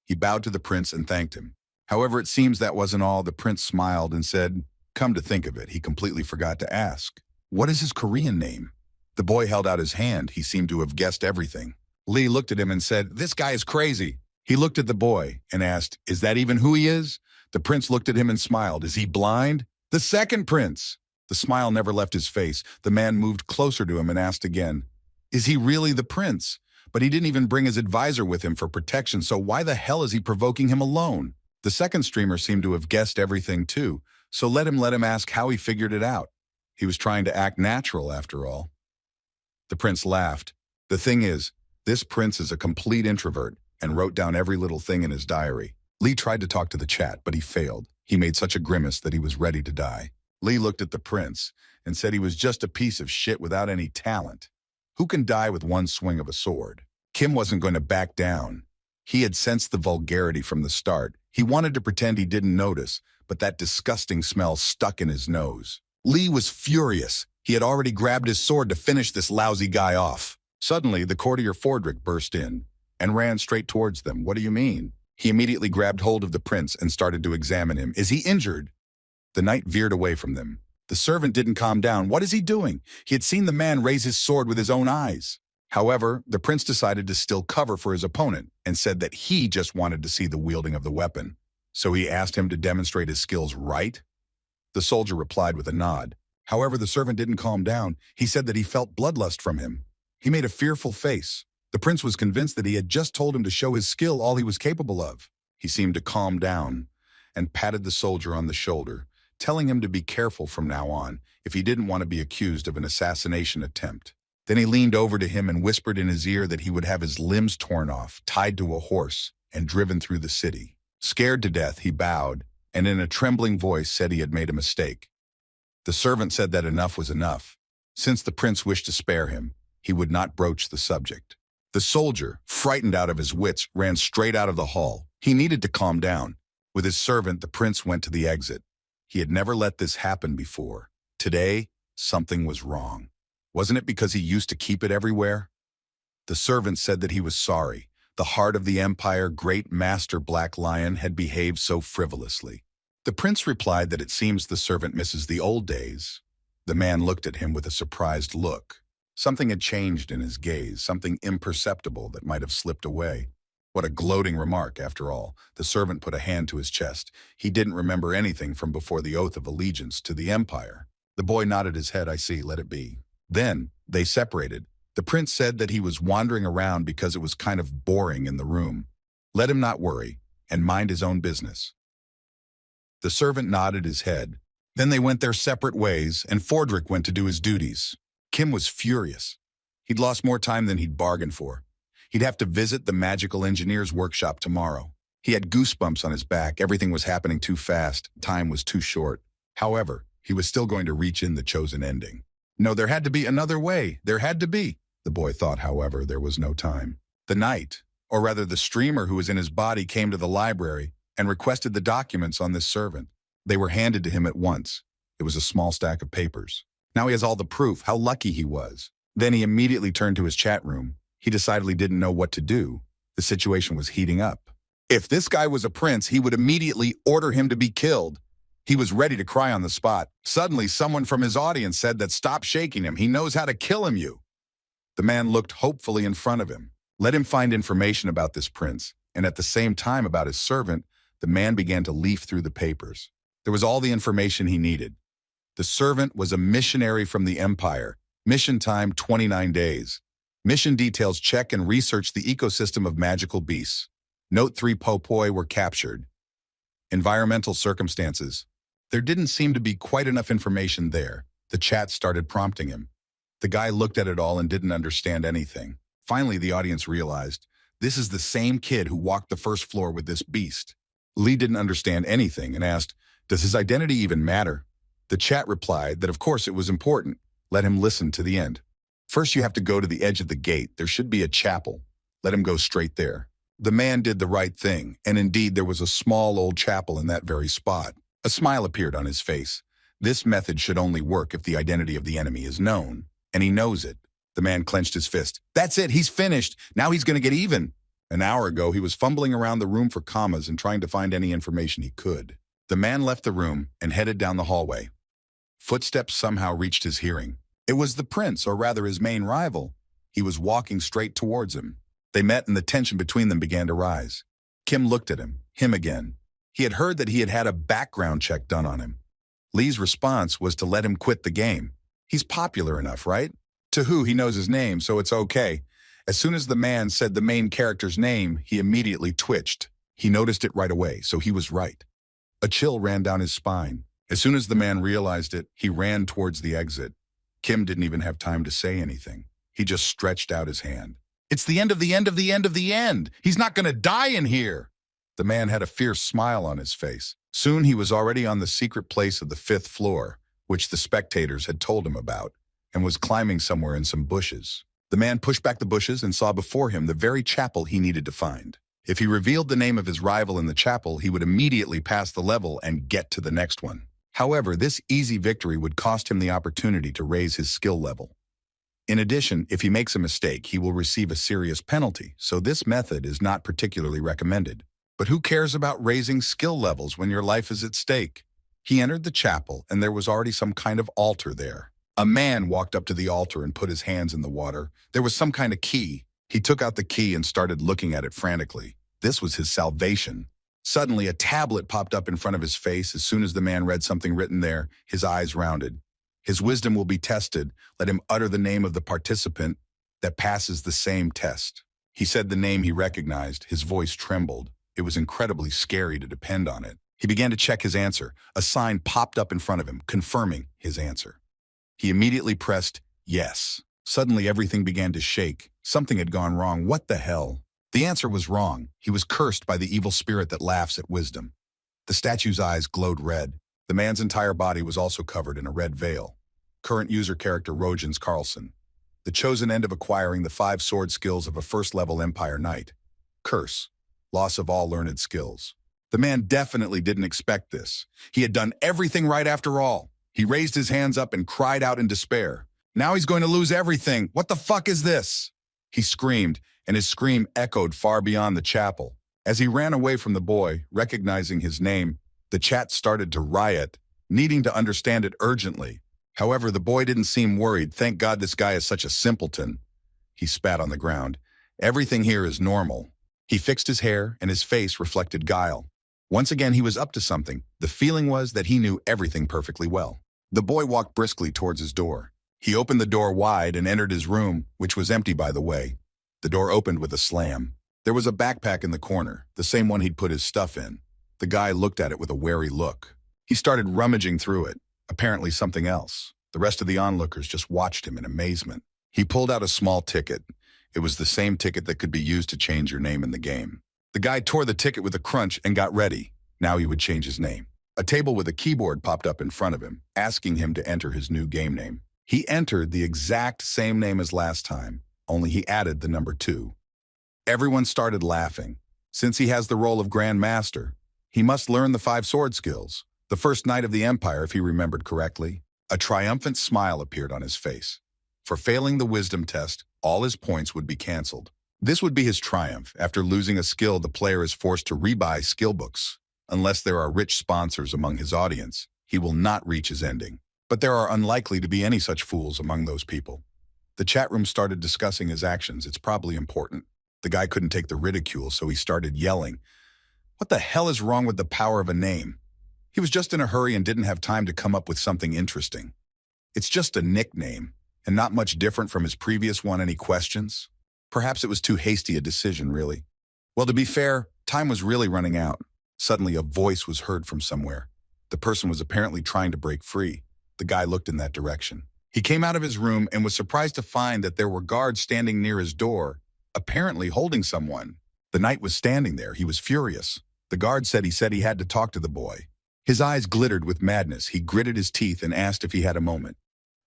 He bowed to the prince and thanked him. However, it seems that wasn't all. The prince smiled and said, come to think of it, he completely forgot to ask. What is his Korean name? The boy held out his hand. He seemed to have guessed everything. Lee looked at him and said, this guy is crazy. He looked at the boy and asked, is that even who he is? The prince looked at him and smiled. Is he blind? The second prince. The smile never left his face. The man moved closer to him and asked again, is he really the prince? But he didn't even bring his advisor with him for protection, so why the hell is he provoking him alone? The second streamer seemed to have guessed everything too, so let him ask how he figured it out. He was trying to act natural after all. The prince laughed. The thing is, this prince is a complete introvert and wrote down every little thing in his diary. Lee tried to talk to the chat, but he failed. He made such a grimace that he was ready to die. Lee looked at the prince and said he was just a piece of shit without any talent. Who can die with one swing of a sword? Kim wasn't going to back down. He had sensed the vulgarity from the start. He wanted to pretend he didn't notice, but that disgusting smell stuck in his nose. Lee was furious. He had already grabbed his sword to finish this lousy guy off. Suddenly, the courtier Fordrick burst in and ran straight towards them. What do you mean? He immediately grabbed hold of the prince and started to examine him. Is he injured? The knight veered away from them. The servant didn't calm down. What is he doing? He had seen the man raise his sword with his own eyes. However, the prince decided to still cover for his opponent and said that he just wanted to see the wielding of the weapon. So he asked him to demonstrate his skills, right? The soldier replied with a nod. However, the servant didn't calm down. He said that he felt bloodlust from him. He made a fearful face. The prince was convinced that he had just told him to show his skill, all he was capable of. He seemed to calm down and patted the soldier on the shoulder, telling him to be careful from now on if he didn't want to be accused of an assassination attempt. Then he leaned over to him and whispered in his ear that he would have his limbs torn off, tied to a horse, and driven through the city. Scared to death, he bowed, and in a trembling voice said he had made a mistake. The servant said that enough was enough. Since the prince wished to spare him, he would not broach the subject. The soldier, frightened out of his wits, ran straight out of the hall. He needed to calm down. With his servant, the prince went to the exit. He had never let this happen before. Today, something was wrong. Wasn't it because he used to keep it everywhere? The servant said that he was sorry. The heart of the empire, great master Black Lion, had behaved so frivolously. The prince replied that it seems the servant misses the old days. The man looked at him with a surprised look. Something had changed in his gaze, something imperceptible that might have slipped away. What a gloating remark, after all. The servant put a hand to his chest. He didn't remember anything from before the oath of allegiance to the empire. The boy nodded his head. I see, let it be. Then they separated. The prince said that he was wandering around because it was kind of boring in the room. Let him not worry and mind his own business. The servant nodded his head. Then they went their separate ways, and Fordrick went to do his duties. Kim was furious. He'd lost more time than he'd bargained for. He'd have to visit the magical engineer's workshop tomorrow. He had goosebumps on his back. Everything was happening too fast. Time was too short. However, He was still going to reach in the chosen ending. No, there had to be another way. There had to be. The boy thought, however, there was no time. The knight, or rather the streamer who was in his body, came to the library and requested the documents on this servant. They were handed to him at once. It was a small stack of papers. Now he has all the proof. How lucky he was. Then he immediately turned to his chat room. He decidedly didn't know what to do. The situation was heating up. If this guy was a prince, he would immediately order him to be killed. He was ready to cry on the spot. Suddenly, someone from his audience said that stop shaking him. He knows how to kill him, you. The man looked hopefully in front of him. Let him find information about this prince, and at the same time about his servant, the man began to leaf through the papers. There was all the information he needed. The servant was a missionary from the empire. Mission time, 29 days. Mission details: check and research the ecosystem of magical beasts. Note 3 popoi were captured. Environmental circumstances. There didn't seem to be quite enough information there. The chat started prompting him. The guy looked at it all and didn't understand anything. Finally, the audience realized, this is the same kid who walked the first floor with this beast. Lee didn't understand anything and asked, does his identity even matter? The chat replied that of course it was important. Let him listen to the end. First, you have to go to the edge of the gate. There should be a chapel. Let him go straight there. The man did the right thing, and indeed there was a small old chapel in that very spot. A smile appeared on his face. This method should only work if the identity of the enemy is known, and he knows it. The man clenched his fist. That's it, he's finished. Now he's going to get even. An hour ago, he was fumbling around the room for commas and trying to find any information he could. The man left the room and headed down the hallway. Footsteps somehow reached his hearing. It was the prince, or rather his main rival. He was walking straight towards him. They met and the tension between them began to rise. Kim looked at him again. He had heard that he had had a background check done on him. Lee's response was to let him quit the game. He's popular enough, right? To who? He knows his name, so it's okay. As soon as the man said the main character's name, he immediately twitched. He noticed it right away, so he was right. A chill ran down his spine. As soon as the man realized it, he ran towards the exit. Kim didn't even have time to say anything. He just stretched out his hand. It's the end of the end of the end of the end. He's not going to die in here. The man had a fierce smile on his face. Soon he was already on the secret place of the 5th floor, which the spectators had told him about, and was climbing somewhere in some bushes. The man pushed back the bushes and saw before him the very chapel he needed to find. If he revealed the name of his rival in the chapel, he would immediately pass the level and get to the next one. However, this easy victory would cost him the opportunity to raise his skill level. In addition, if he makes a mistake, he will receive a serious penalty, so this method is not particularly recommended. But who cares about raising skill levels when your life is at stake? He entered the chapel, and there was already some kind of altar there. A man walked up to the altar and put his hands in the water. There was some kind of key. He took out the key and started looking at it frantically. This was his salvation. Suddenly, a tablet popped up in front of his face. As soon as the man read something written there, his eyes rounded. His wisdom will be tested. Let him utter the name of the participant that passes the same test. He said the name he recognized. His voice trembled. It was incredibly scary to depend on it. He began to check his answer. A sign popped up in front of him, confirming his answer. He immediately pressed yes. Suddenly, everything began to shake. Something had gone wrong. What the hell? The answer was wrong. He was cursed by the evil spirit that laughs at wisdom. The statue's eyes glowed red. The man's entire body was also covered in a red veil. Current user character Rojans Carlson. The chosen end of acquiring the 5 sword skills of a first-level Empire Knight. Curse. Loss of all learned skills. The man definitely didn't expect this. He had done everything right after all. He raised his hands up and cried out in despair. Now he's going to lose everything. What the fuck is this? He screamed, and his scream echoed far beyond the chapel. As he ran away from the boy, recognizing his name, the chat started to riot, needing to understand it urgently. However, the boy didn't seem worried. Thank God this guy is such a simpleton. He spat on the ground. Everything here is normal. He fixed his hair, and his face reflected guile. Once again, he was up to something. The feeling was that he knew everything perfectly well. The boy walked briskly towards his door. He opened the door wide and entered his room, which was empty, by the way. The door opened with a slam. There was a backpack in the corner, the same one he'd put his stuff in. The guy looked at it with a wary look. He started rummaging through it, apparently something else. The rest of the onlookers just watched him in amazement. He pulled out a small ticket. It was the same ticket that could be used to change your name in the game. The guy tore the ticket with a crunch and got ready. Now he would change his name. A table with a keyboard popped up in front of him, asking him to enter his new game name. He entered the exact same name as last time, only he added the number 2. Everyone started laughing. Since he has the role of Grand Master, he must learn the 5 sword skills, the first knight of the Empire if he remembered correctly. A triumphant smile appeared on his face. For failing the wisdom test, all his points would be cancelled. This would be his triumph. After losing a skill, the player is forced to rebuy skill books. Unless there are rich sponsors among his audience, he will not reach his ending. But there are unlikely to be any such fools among those people. The chat room started discussing his actions. It's probably important. The guy couldn't take the ridicule, so he started yelling. What the hell is wrong with the power of a name? He was just in a hurry and didn't have time to come up with something interesting. It's just a nickname, and not much different from his previous one. Any questions? Perhaps it was too hasty a decision, really. Well, to be fair, time was really running out. Suddenly, a voice was heard from somewhere. The person was apparently trying to break free. The guy looked in that direction. He came out of his room and was surprised to find that there were guards standing near his door, apparently holding someone. The knight was standing there. He was furious. The guard said he had to talk to the boy. His eyes glittered with madness. He gritted his teeth and asked if he had a moment.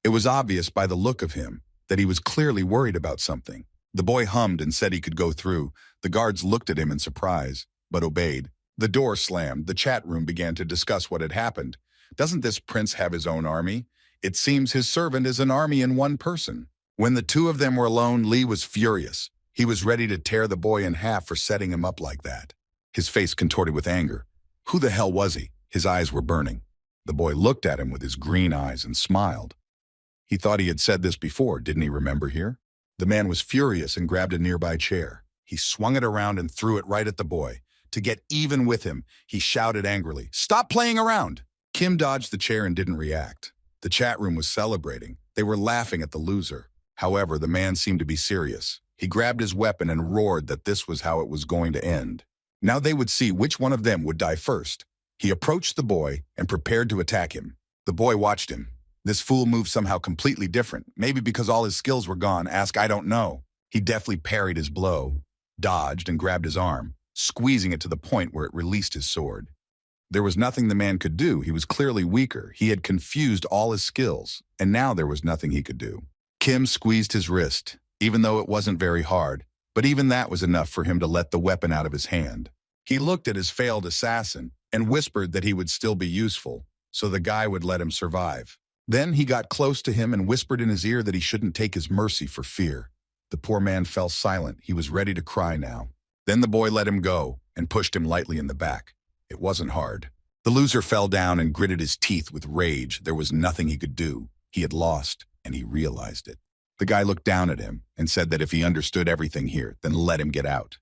It was obvious by the look of him that he was clearly worried about something. The boy hummed and said he could go through. The guards looked at him in surprise, but obeyed. The door slammed. The chat room began to discuss what had happened. Doesn't this prince have his own army? It seems his servant is an army in one person. When the two of them were alone, Lee was furious. He was ready to tear the boy in half for setting him up like that. His face contorted with anger. Who the hell was he? His eyes were burning. The boy looked at him with his green eyes and smiled. He thought he had said this before, didn't he remember here? The man was furious and grabbed a nearby chair. He swung it around and threw it right at the boy. To get even with him, he shouted angrily, "Stop playing around!" Kim dodged the chair and didn't react. The chat room was celebrating. They were laughing at the loser. However, the man seemed to be serious. He grabbed his weapon and roared that this was how it was going to end. Now they would see which one of them would die first. He approached the boy and prepared to attack him. The boy watched him. This fool moved somehow completely different. Maybe because all his skills were gone. I don't know. He deftly parried his blow, dodged, and grabbed his arm, squeezing it to the point where it released his sword. There was nothing the man could do. He was clearly weaker. He had confused all his skills, and now there was nothing he could do. Kim squeezed his wrist, even though it wasn't very hard, but even that was enough for him to let the weapon out of his hand. He looked at his failed assassin and whispered that he would still be useful, so the guy would let him survive. Then he got close to him and whispered in his ear that he shouldn't take his mercy for fear. The poor man fell silent. He was ready to cry now. Then the boy let him go and pushed him lightly in the back. It wasn't hard. The loser fell down and gritted his teeth with rage. There was nothing he could do. He had lost, and he realized it. The guy looked down at him and said that if he understood everything here, then let him get out.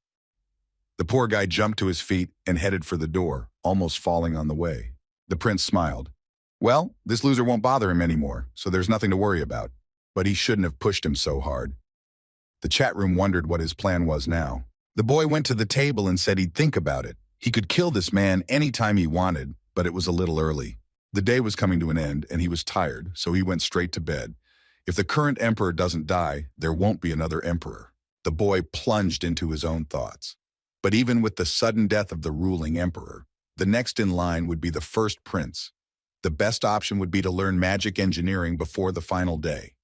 The poor guy jumped to his feet and headed for the door, almost falling on the way. The prince smiled. Well, this loser won't bother him anymore, so there's nothing to worry about. But he shouldn't have pushed him so hard. The chat room wondered what his plan was now. The boy went to the table and said he'd think about it. He could kill this man anytime he wanted, but it was a little early. The day was coming to an end, and he was tired, so he went straight to bed. If the current emperor doesn't die, there won't be another emperor. The boy plunged into his own thoughts. But even with the sudden death of the ruling emperor, the next in line would be the first prince. The best option would be to learn magic engineering before the final day.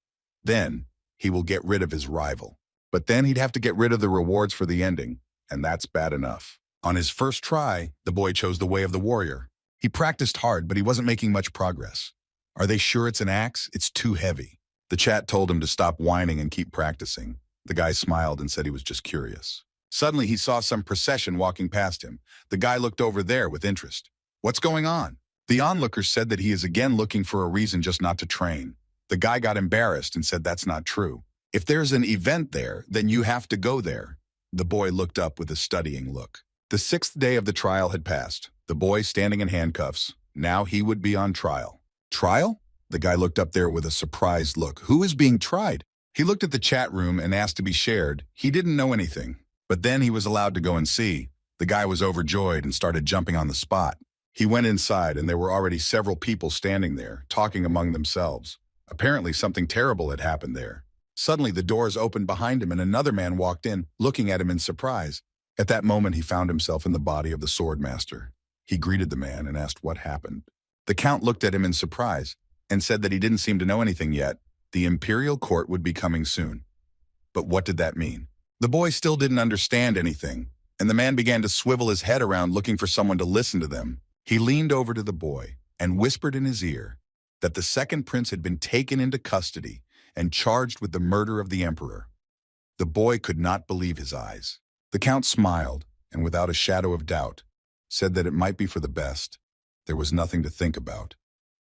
Then, he will get rid of his rival. But then he'd have to get rid of the rewards for the ending, and that's bad enough. On his first try, the boy chose the way of the warrior. He practiced hard, but he wasn't making much progress. Are they sure it's an axe? It's too heavy. The chat told him to stop whining and keep practicing. The guy smiled and said he was just curious. Suddenly, he saw some procession walking past him. The guy looked over there with interest. What's going on? The onlooker said that he is again looking for a reason just not to train. The guy got embarrassed and said that's not true. If there's an event there, then you have to go there. The boy looked up with a studying look. The 6th day of the trial had passed. The boy standing in handcuffs. Now he would be on trial. Trial? The guy looked up there with a surprised look. Who is being tried? He looked at the chat room and asked to be shared. He didn't know anything. But then he was allowed to go and see. The guy was overjoyed and started jumping on the spot. He went inside and there were already several people standing there, talking among themselves. Apparently something terrible had happened there. Suddenly the doors opened behind him and another man walked in, looking at him in surprise. At that moment he found himself in the body of the sword master. He greeted the man and asked what happened. The count looked at him in surprise and said that he didn't seem to know anything yet. The imperial court would be coming soon. But what did that mean? The boy still didn't understand anything, and the man began to swivel his head around looking for someone to listen to them. He leaned over to the boy and whispered in his ear that the second prince had been taken into custody and charged with the murder of the emperor. The boy could not believe his eyes. The count smiled, and without a shadow of doubt, said that it might be for the best. There was nothing to think about.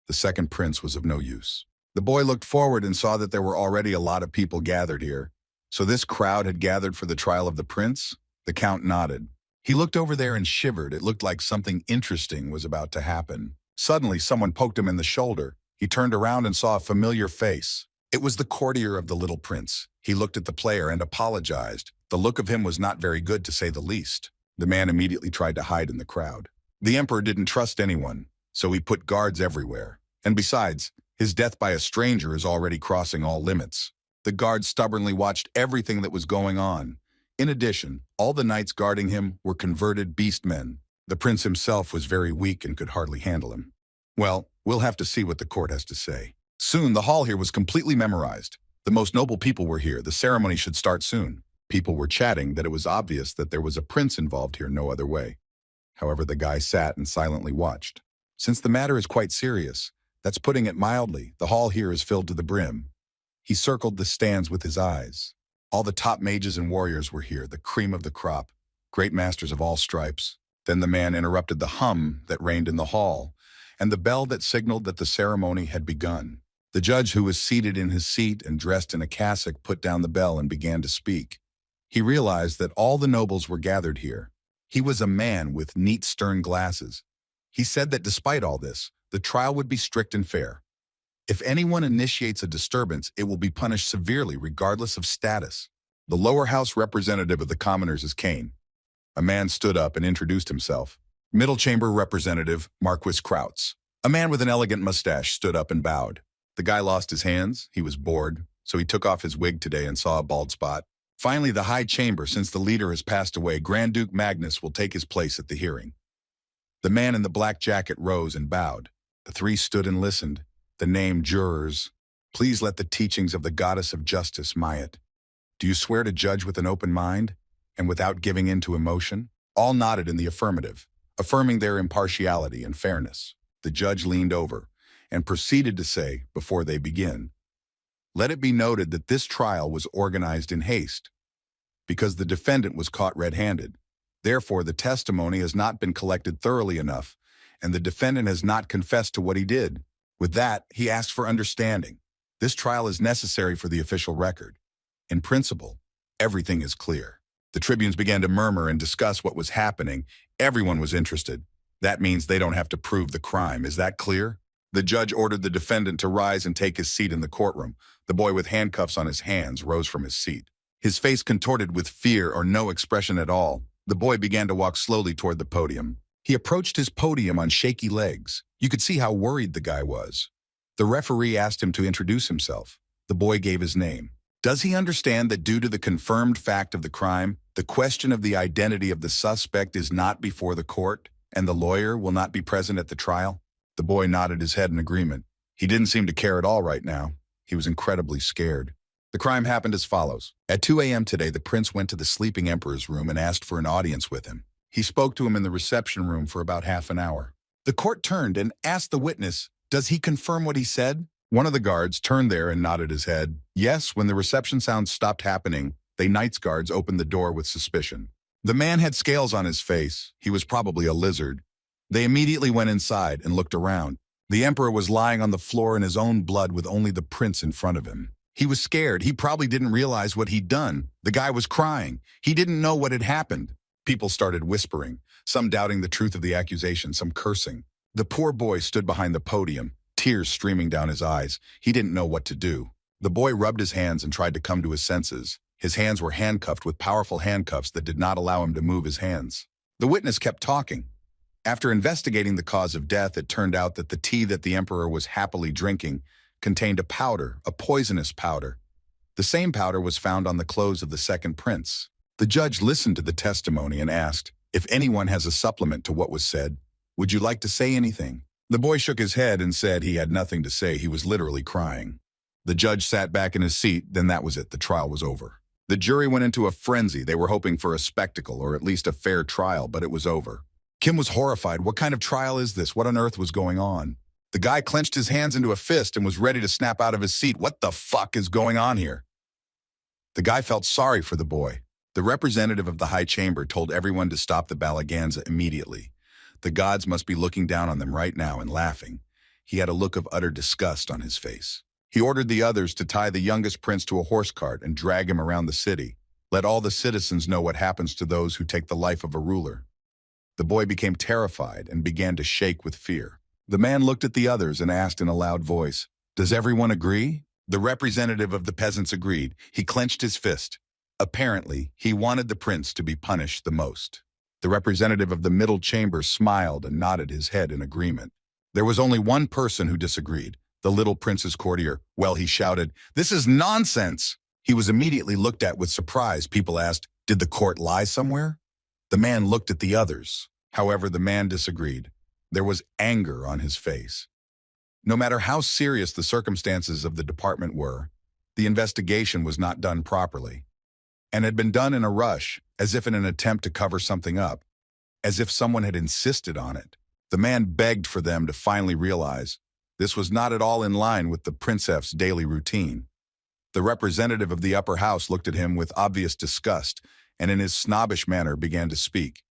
The second prince was of no use. The boy looked forward and saw that there were already a lot of people gathered here. So this crowd had gathered for the trial of the prince? The count nodded. He looked over there and shivered. It looked like something interesting was about to happen. Suddenly, someone poked him in the shoulder. He turned around and saw a familiar face. It was the courtier of the little prince. He looked at the player and apologized. The look of him was not very good, to say the least. The man immediately tried to hide in the crowd. The emperor didn't trust anyone, so he put guards everywhere. And besides, his death by a stranger is already crossing all limits. The guards stubbornly watched everything that was going on. In addition, all the knights guarding him were converted beastmen. The prince himself was very weak and could hardly handle him. Well, we'll have to see what the court has to say. Soon, the hall here was completely memorized. The most noble people were here. The ceremony should start soon. People were chatting that it was obvious that there was a prince involved here no other way. However, the guy sat and silently watched. Since the matter is quite serious, that's putting it mildly, the hall here is filled to the brim. He circled the stands with his eyes. All the top mages and warriors were here, the cream of the crop, great masters of all stripes. Then the man interrupted the hum that reigned in the hall, and the bell that signaled that the ceremony had begun. The judge, who was seated in his seat and dressed in a cassock, put down the bell and began to speak. He realized that all the nobles were gathered here. He was a man with neat, stern glasses. He said that despite all this, the trial would be strict and fair. If anyone initiates a disturbance, it will be punished severely regardless of status. The lower house representative of the commoners is Kane. A man stood up and introduced himself. Middle chamber representative, Marquis Krautz. A man with an elegant mustache stood up and bowed. The guy lost his hands. He was bored, so he took off his wig today and saw a bald spot. Finally, the high chamber, since the leader has passed away, Grand Duke Magnus will take his place at the hearing. The man in the black jacket rose and bowed. The three stood and listened. The named jurors, please let the teachings of the goddess of justice, Mayat. Do you swear to judge with an open mind and without giving in to emotion? All nodded in the affirmative, affirming their impartiality and fairness. The judge leaned over and proceeded to say, before they begin, let it be noted that this trial was organized in haste because the defendant was caught red-handed. Therefore, the testimony has not been collected thoroughly enough, and the defendant has not confessed to what he did. With that, he asked for understanding. This trial is necessary for the official record. In principle, everything is clear. The tribunes began to murmur and discuss what was happening. Everyone was interested. That means they don't have to prove the crime. Is that clear? The judge ordered the defendant to rise and take his seat in the courtroom. The boy with handcuffs on his hands rose from his seat. His face contorted with fear or no expression at all. The boy began to walk slowly toward the podium. He approached his podium on shaky legs. You could see how worried the guy was. The referee asked him to introduce himself. The boy gave his name. Does he understand that due to the confirmed fact of the crime, the question of the identity of the suspect is not before the court, and the lawyer will not be present at the trial? The boy nodded his head in agreement. He didn't seem to care at all right now. He was incredibly scared. The crime happened as follows. At 2 a.m. today, the prince went to the sleeping emperor's room and asked for an audience with him. He spoke to him in the reception room for about half an hour. The court turned and asked the witness, does he confirm what he said? One of the guards turned there and nodded his head. Yes, when the reception sounds stopped happening, the Knights Guards opened the door with suspicion. The man had scales on his face. He was probably a lizard. They immediately went inside and looked around. The emperor was lying on the floor in his own blood with only the prince in front of him. He was scared. He probably didn't realize what he'd done. The guy was crying. He didn't know what had happened. People started whispering, some doubting the truth of the accusation, some cursing. The poor boy stood behind the podium, tears streaming down his eyes. He didn't know what to do. The boy rubbed his hands and tried to come to his senses. His hands were handcuffed with powerful handcuffs that did not allow him to move his hands. The witness kept talking. After investigating the cause of death, it turned out that the tea that the emperor was happily drinking contained a powder, a poisonous powder. The same powder was found on the clothes of the second prince. The judge listened to the testimony and asked, if anyone has a supplement to what was said, Would you like to say anything? The boy shook his head and said he had nothing to say. He was literally crying. The judge sat back in his seat, then that was it. The trial was over. The jury went into a frenzy. They were hoping for a spectacle, or at least a fair trial, but it was over. Kim was horrified. What kind of trial is this? What on earth was going on? The guy clenched his hands into a fist and was ready to snap out of his seat. What the fuck is going on here? The guy felt sorry for the boy. The representative of the high chamber told everyone to stop the balaganza immediately. The gods must be looking down on them right now and laughing. He had a look of utter disgust on his face. He ordered the others to tie the youngest prince to a horse cart and drag him around the city. Let all the citizens know what happens to those who take the life of a ruler. The boy became terrified and began to shake with fear. The man looked at the others and asked in a loud voice, "Does everyone agree?" The representative of the peasants agreed. He clenched his fist. Apparently, he wanted the prince to be punished the most. The representative of the middle chamber smiled and nodded his head in agreement. There was only one person who disagreed, the little prince's courtier. Well, he shouted, "This is nonsense!" He was immediately looked at with surprise. People asked, "Did the court lie somewhere?" The man looked at the others. However, the man disagreed. There was anger on his face. No matter how serious the circumstances of the department were, the investigation was not done properly, and had been done in a rush, as if in an attempt to cover something up, as if someone had insisted on it. The man begged for them to finally realize this was not at all in line with the princess's daily routine. The representative of the upper house looked at him with obvious disgust, and in his snobbish manner began to speak.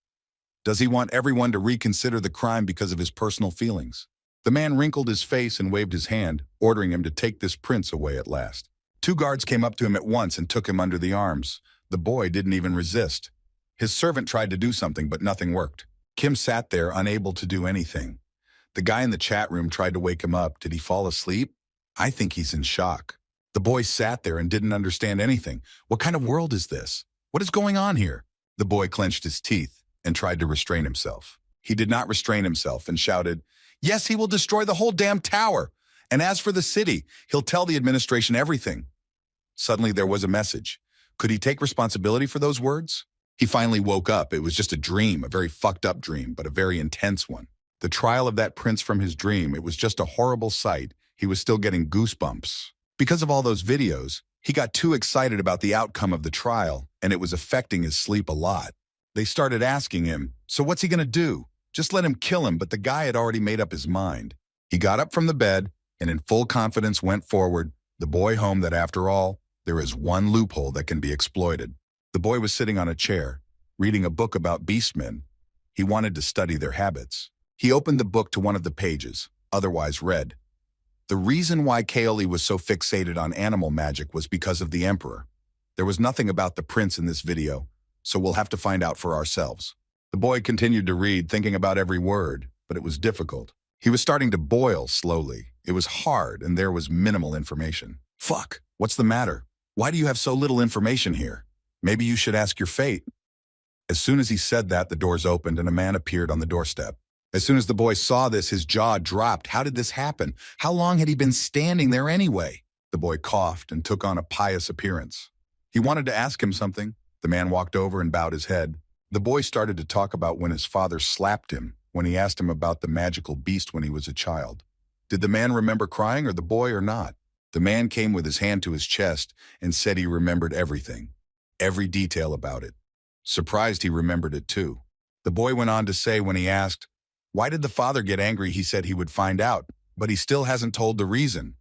Does he want everyone to reconsider the crime because of his personal feelings? The man wrinkled his face and waved his hand, ordering him to take this prince away at last. 2 guards came up to him at once and took him under the arms. The boy didn't even resist. His servant tried to do something, but nothing worked. Kim sat there, unable to do anything. The guy in the chat room tried to wake him up. Did he fall asleep? I think he's in shock. The boy sat there and didn't understand anything. What kind of world is this? What is going on here? The boy clenched his teeth and tried to restrain himself. He did not restrain himself and shouted, "Yes, he will destroy the whole damn tower. And as for the city, he'll tell the administration everything." Suddenly there was a message. Could he take responsibility for those words? He finally woke up. It was just a dream, a very fucked up dream, but a very intense one. The trial of that prince from his dream, it was just a horrible sight. He was still getting goosebumps. Because of all those videos, he got too excited about the outcome of the trial, and it was affecting his sleep a lot. They started asking him, so what's he gonna do? Just let him kill him, but the guy had already made up his mind. He got up from the bed and in full confidence went forward, the boy home that after all, there is one loophole that can be exploited. The boy was sitting on a chair, reading a book about beastmen. He wanted to study their habits. He opened the book to one of the pages, otherwise read. The reason why Kaoli was so fixated on animal magic was because of the emperor. There was nothing about the prince in this video, so we'll have to find out for ourselves. The boy continued to read, thinking about every word, but it was difficult. He was starting to boil slowly. It was hard, and there was minimal information. Fuck, what's the matter? Why do you have so little information here? Maybe you should ask your fate. As soon as he said that, the doors opened and a man appeared on the doorstep. As soon as the boy saw this, his jaw dropped. How did this happen? How long had he been standing there anyway? The boy coughed and took on a pious appearance. He wanted to ask him something. The man walked over and bowed his head. The boy started to talk about when his father slapped him, when he asked him about the magical beast when he was a child. Did the man remember crying, or the boy, or not? The man came with his hand to his chest and said he remembered everything, every detail about it. Surprised he remembered it too. The boy went on to say when he asked, why did the father get angry? He said he would find out, but he still hasn't told the reason.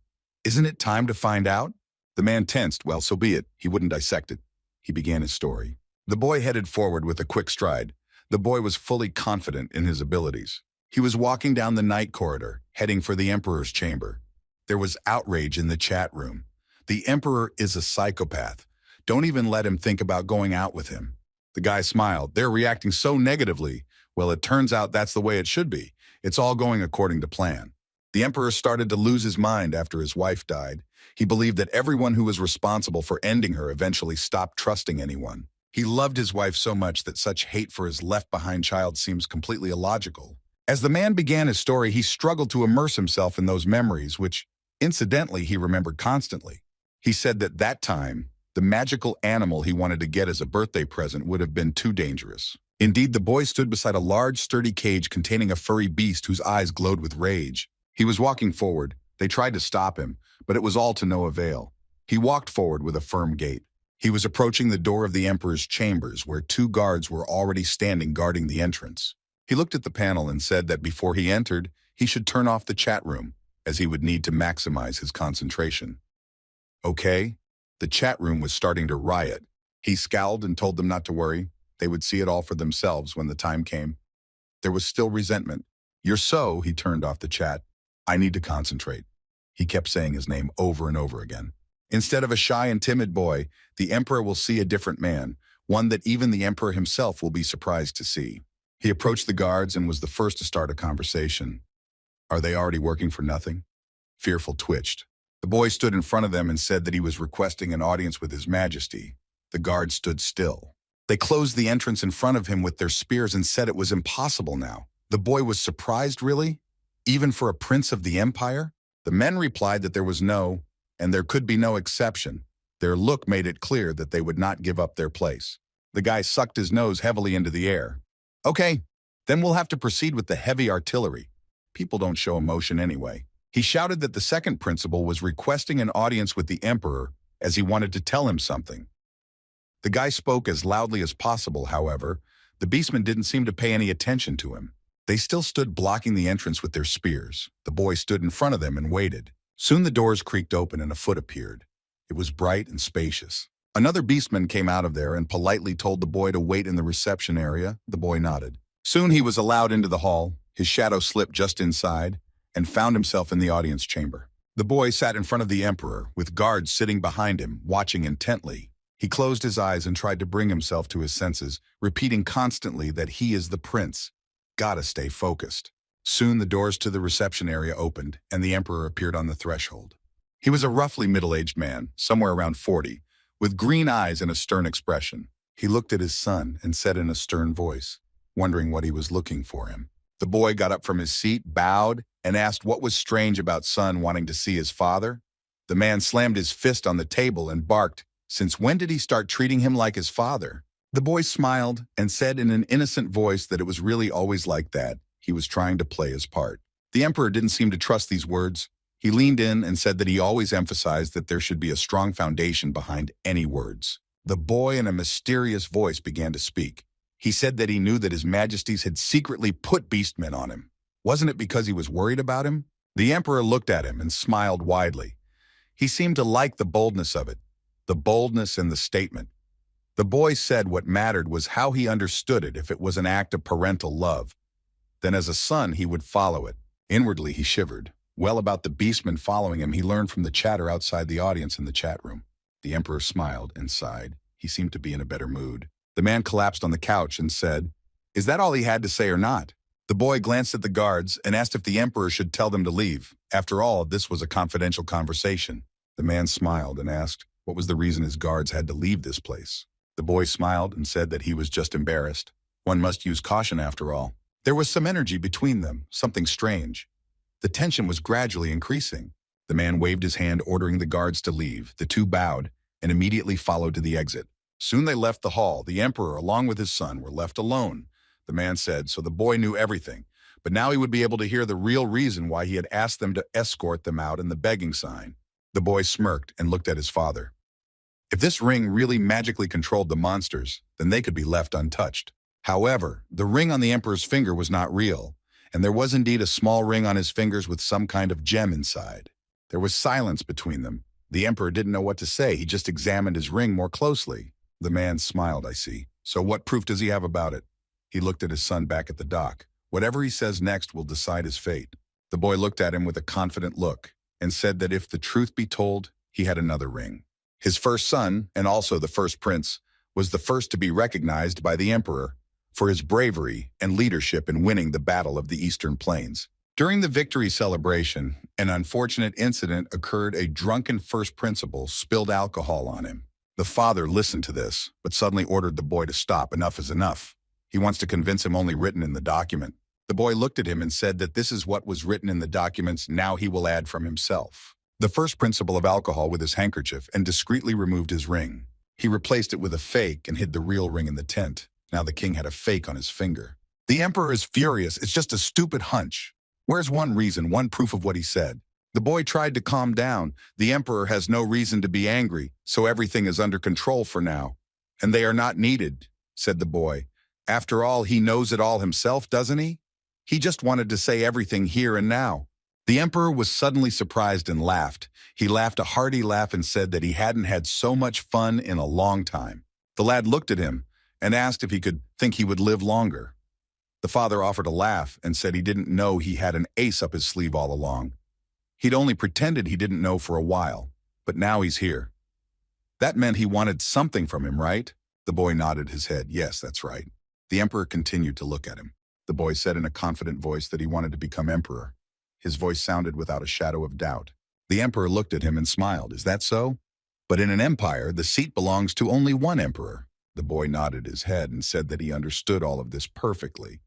Isn't it time to find out? The man tensed. Well, so be it. He wouldn't dissect it. He began his story. The boy headed forward with a quick stride. The boy was fully confident in his abilities. He was walking down the night corridor, heading for the emperor's chamber. There was outrage in the chat room. The emperor is a psychopath. Don't even let him think about going out with him. The guy smiled. They're reacting so negatively. Well, it turns out that's the way it should be. It's all going according to plan. The emperor started to lose his mind after his wife died. He believed that everyone who was responsible for ending her eventually stopped trusting anyone. He loved his wife so much that such hate for his left-behind child seems completely illogical. As the man began his story, he struggled to immerse himself in those memories, which, incidentally, he remembered constantly. He said that time, the magical animal he wanted to get as a birthday present would have been too dangerous. Indeed, the boy stood beside a large, sturdy cage containing a furry beast whose eyes glowed with rage. He was walking forward. They tried to stop him, but it was all to no avail. He walked forward with a firm gait. He was approaching the door of the Emperor's chambers, where 2 guards were already standing guarding the entrance. He looked at the panel and said that before he entered, he should turn off the chat room, as he would need to maximize his concentration. Okay? The chat room was starting to riot. He scowled and told them not to worry. They would see it all for themselves when the time came. There was still resentment. You're so, he turned off the chat. I need to concentrate. He kept saying his name over and over again. Instead of a shy and timid boy, the Emperor will see a different man, one that even the Emperor himself will be surprised to see. He approached the guards and was the first to start a conversation. Are they already working for nothing? Fearful twitched. The boy stood in front of them and said that he was requesting an audience with His Majesty. The guards stood still. They closed the entrance in front of him with their spears and said it was impossible now. The boy was surprised, really? Even for a prince of the empire? The men replied that there was no, and there could be no exception. Their look made it clear that they would not give up their place. The guy sucked his nose heavily into the air. Okay, then we'll have to proceed with the heavy artillery. People don't show emotion anyway. He shouted that the second principal was requesting an audience with the Emperor as he wanted to tell him something. The guy spoke as loudly as possible, however. The beastmen didn't seem to pay any attention to him. They still stood blocking the entrance with their spears. The boy stood in front of them and waited. Soon the doors creaked open and a foot appeared. It was bright and spacious. Another beastman came out of there and politely told the boy to wait in the reception area. The boy nodded. Soon he was allowed into the hall. His shadow slipped just inside and found himself in the audience chamber. The boy sat in front of the Emperor, with guards sitting behind him, watching intently. He closed his eyes and tried to bring himself to his senses, repeating constantly that he is the prince. Gotta stay focused. Soon the doors to the reception area opened, and the Emperor appeared on the threshold. He was a roughly middle-aged man, somewhere around 40, with green eyes and a stern expression. He looked at his son and said in a stern voice, wondering what he was looking for him. The boy got up from his seat, bowed, and asked what was strange about son wanting to see his father. The man slammed his fist on the table and barked, "Since when did he start treating him like his father?" The boy smiled and said in an innocent voice that it was really always like that. He was trying to play his part. The Emperor didn't seem to trust these words. He leaned in and said that he always emphasized that there should be a strong foundation behind any words. The boy in a mysterious voice began to speak. He said that he knew that His Majesty's had secretly put beastmen on him. Wasn't it because he was worried about him? The Emperor looked at him and smiled widely. He seemed to like the boldness of it, the boldness and the statement. The boy said what mattered was how he understood it if it was an act of parental love. Then as a son, he would follow it. Inwardly, he shivered. Well, about the beastmen following him, he learned from the chatter outside the audience in the chat room. The Emperor smiled and sighed. He seemed to be in a better mood. The man collapsed on the couch and said, "Is that all he had to say or not?" The boy glanced at the guards and asked if the Emperor should tell them to leave. After all, this was a confidential conversation. The man smiled and asked what was the reason his guards had to leave this place. The boy smiled and said that he was just embarrassed. One must use caution after all. There was some energy between them, something strange. The tension was gradually increasing. The man waved his hand, ordering the guards to leave. The two bowed and immediately followed to the exit. Soon they left the hall. The Emperor, along with his son, were left alone. The man said, so the boy knew everything, but now he would be able to hear the real reason why he had asked them to escort them out in the begging sign. The boy smirked and looked at his father. If this ring really magically controlled the monsters, then they could be left untouched. However, the ring on the Emperor's finger was not real, and there was indeed a small ring on his fingers with some kind of gem inside. There was silence between them. The Emperor didn't know what to say. He just examined his ring more closely. The man smiled, I see. So what proof does he have about it? He looked at his son back at the dock. Whatever he says next will decide his fate. The boy looked at him with a confident look and said that if the truth be told, he had another ring. His first son, and also the first prince, was the first to be recognized by the Emperor for his bravery and leadership in winning the Battle of the Eastern Plains. During the victory celebration, an unfortunate incident occurred. A drunken first principal spilled alcohol on him. The father listened to this, but suddenly ordered the boy to stop. Enough is enough. He wants to convince him only written in the document. The boy looked at him and said that this is what was written in the documents, now he will add from himself. The first principal of alcohol with his handkerchief and discreetly removed his ring. He replaced it with a fake and hid the real ring in the tent. Now the king had a fake on his finger. The emperor is furious. It's just a stupid hunch. Where's one reason, one proof of what he said? The boy tried to calm down. The emperor has no reason to be angry, so everything is under control for now. And they are not needed, said the boy. After all, he knows it all himself, doesn't he? He just wanted to say everything here and now. The emperor was suddenly surprised and laughed. He laughed a hearty laugh and said that he hadn't had so much fun in a long time. The lad looked at him and asked if he could think he would live longer. The father offered a laugh and said he didn't know he had an ace up his sleeve all along. He'd only pretended he didn't know for a while, but now he's here. That meant he wanted something from him, right? The boy nodded his head. Yes, that's right. The emperor continued to look at him. The boy said in a confident voice that he wanted to become emperor. His voice sounded without a shadow of doubt. The emperor looked at him and smiled. Is that so? But in an empire, the seat belongs to only one emperor. The boy nodded his head and said that he understood all of this perfectly,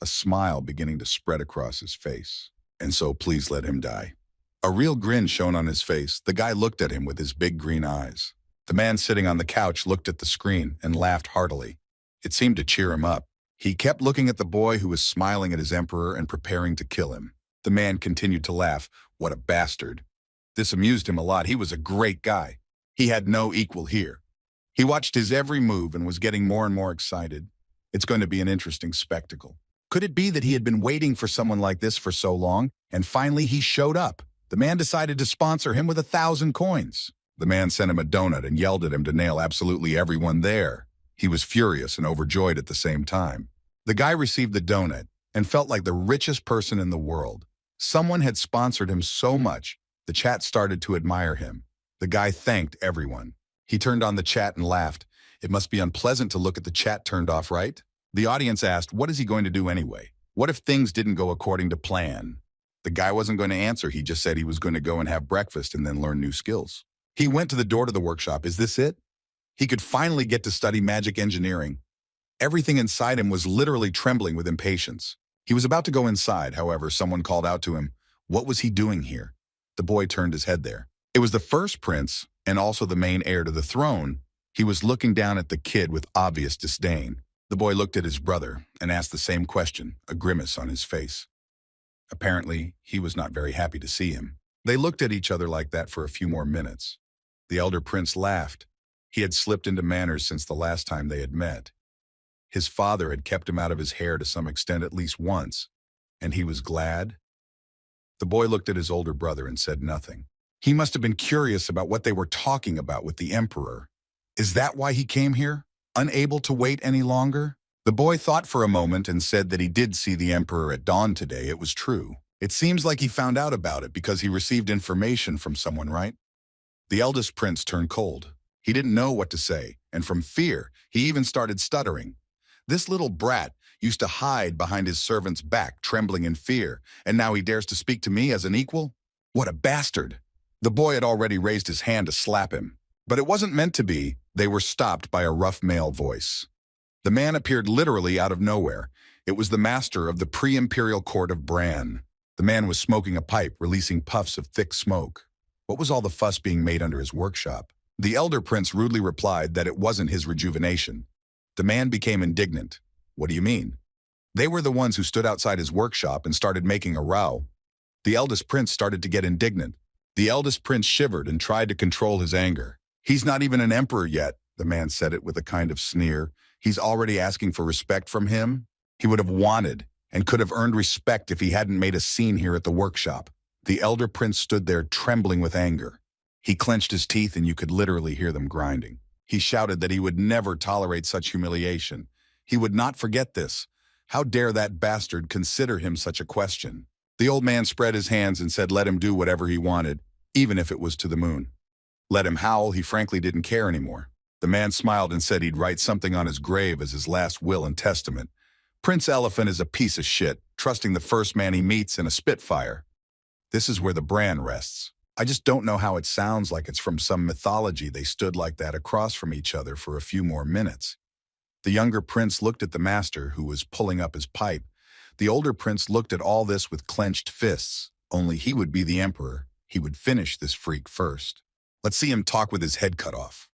a smile beginning to spread across his face. And so please let him die. A real grin shone on his face. The guy looked at him with his big green eyes. The man sitting on the couch looked at the screen and laughed heartily. It seemed to cheer him up. He kept looking at the boy who was smiling at his emperor and preparing to kill him. The man continued to laugh. What a bastard. This amused him a lot. He was a great guy. He had no equal here. He watched his every move and was getting more and more excited. It's going to be an interesting spectacle. Could it be that he had been waiting for someone like this for so long, and finally he showed up? The man decided to sponsor him with 1,000 coins. The man sent him a donut and yelled at him to nail absolutely everyone there. He was furious and overjoyed at the same time. The guy received the donut and felt like the richest person in the world. Someone had sponsored him so much, the chat started to admire him. The guy thanked everyone. He turned on the chat and laughed. It must be unpleasant to look at the chat turned off, right? The audience asked, what is he going to do anyway? What if things didn't go according to plan? The guy wasn't going to answer. He just said he was going to go and have breakfast and then learn new skills. He went to the door to the workshop. Is this it? He could finally get to study magic engineering. Everything inside him was literally trembling with impatience. He was about to go inside, however, someone called out to him. What was he doing here? The boy turned his head there. It was the first prince, and also the main heir to the throne. He was looking down at the kid with obvious disdain. The boy looked at his brother and asked the same question, a grimace on his face. Apparently, he was not very happy to see him. They looked at each other like that for a few more minutes. The elder prince laughed. He had slipped into manners since the last time they had met. His father had kept him out of his hair to some extent at least once, and he was glad. The boy looked at his older brother and said nothing. He must have been curious about what they were talking about with the emperor. Is that why he came here? Unable to wait any longer? The boy thought for a moment and said that he did see the emperor at dawn today. It was true. It seems like he found out about it because he received information from someone, right? The eldest prince turned cold. He didn't know what to say, and from fear, he even started stuttering. This little brat used to hide behind his servant's back, trembling in fear, and now he dares to speak to me as an equal? What a bastard! The boy had already raised his hand to slap him. But it wasn't meant to be. They were stopped by a rough male voice. The man appeared literally out of nowhere. It was the master of the pre-imperial court of Bran. The man was smoking a pipe, releasing puffs of thick smoke. What was all the fuss being made under his workshop? The elder prince rudely replied that it wasn't his rejuvenation. The man became indignant. What do you mean? They were the ones who stood outside his workshop and started making a row. The eldest prince started to get indignant. The eldest prince shivered and tried to control his anger. He's not even an emperor yet, the man said it with a kind of sneer. He's already asking for respect from him? He would have wanted and could have earned respect if he hadn't made a scene here at the workshop. The elder prince stood there trembling with anger. He clenched his teeth and you could literally hear them grinding. He shouted that he would never tolerate such humiliation. He would not forget this. How dare that bastard consider him such a question? The old man spread his hands and said let him do whatever he wanted, even if it was to the moon. Let him howl, he frankly didn't care anymore. The man smiled and said he'd write something on his grave as his last will and testament. Prince Elephant is a piece of shit, trusting the first man he meets in a spitfire. This is where the Bran rests. I just don't know how it sounds like it's from some mythology. They stood like that across from each other for a few more minutes. The younger prince looked at the master, who was pulling up his pipe. The older prince looked at all this with clenched fists. Only he would be the emperor. He would finish this freak first. Let's see him talk with his head cut off.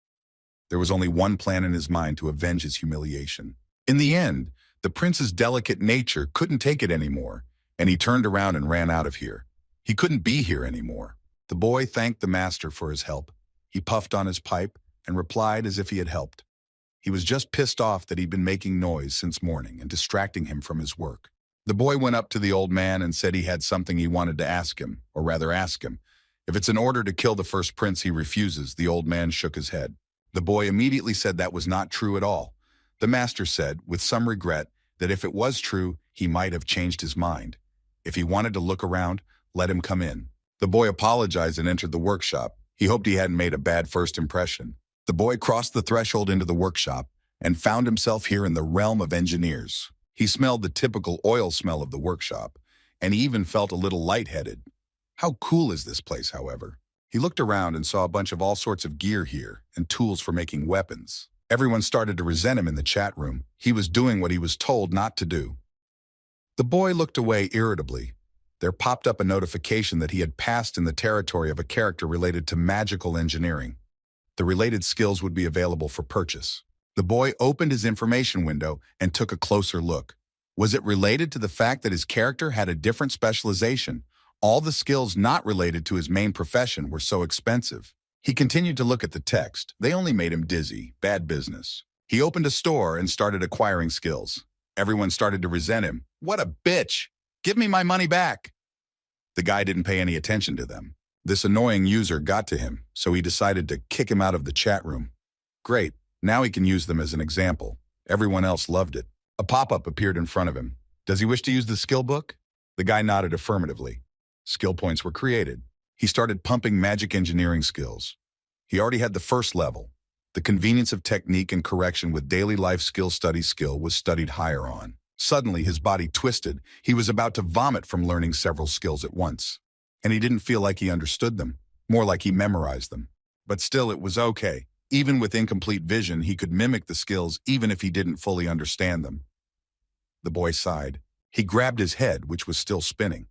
There was only one plan in his mind to avenge his humiliation. In the end, the prince's delicate nature couldn't take it anymore, and he turned around and ran out of here. He couldn't be here anymore. The boy thanked the master for his help. He puffed on his pipe and replied as if he had helped. He was just pissed off that he'd been making noise since morning and distracting him from his work. The boy went up to the old man and said he had something he wanted to ask him, or rather ask him. If it's an order to kill the first prince, he refuses. The old man shook his head. The boy immediately said that was not true at all. The master said, with some regret, that if it was true, he might have changed his mind. If he wanted to look around, let him come in. The boy apologized and entered the workshop. He hoped he hadn't made a bad first impression. The boy crossed the threshold into the workshop and found himself here in the realm of engineers. He smelled the typical oil smell of the workshop, and he even felt a little lightheaded. How cool is this place, however? He looked around and saw a bunch of all sorts of gear here and tools for making weapons. Everyone started to resent him in the chat room. He was doing what he was told not to do. The boy looked away irritably. There popped up a notification that he had passed in the territory of a character related to magical engineering. The related skills would be available for purchase. The boy opened his information window and took a closer look. Was it related to the fact that his character had a different specialization? All the skills not related to his main profession were so expensive. He continued to look at the text. They only made him dizzy. Bad business. He opened a store and started acquiring skills. Everyone started to resent him. What a bitch! Give me my money back! The guy didn't pay any attention to them. This annoying user got to him, so he decided to kick him out of the chat room. Great, now he can use them as an example. Everyone else loved it. A pop-up appeared in front of him. Does he wish to use the skill book? The guy nodded affirmatively. Skill points were created. He started pumping magic engineering skills. He already had the first level. The convenience of technique and correction with daily life skill study skill was studied higher on. Suddenly, his body twisted. He was about to vomit from learning several skills at once. And he didn't feel like he understood them, more like he memorized them. But still, it was okay. Even with incomplete vision, he could mimic the skills even if he didn't fully understand them. The boy sighed. He grabbed his head, which was still spinning.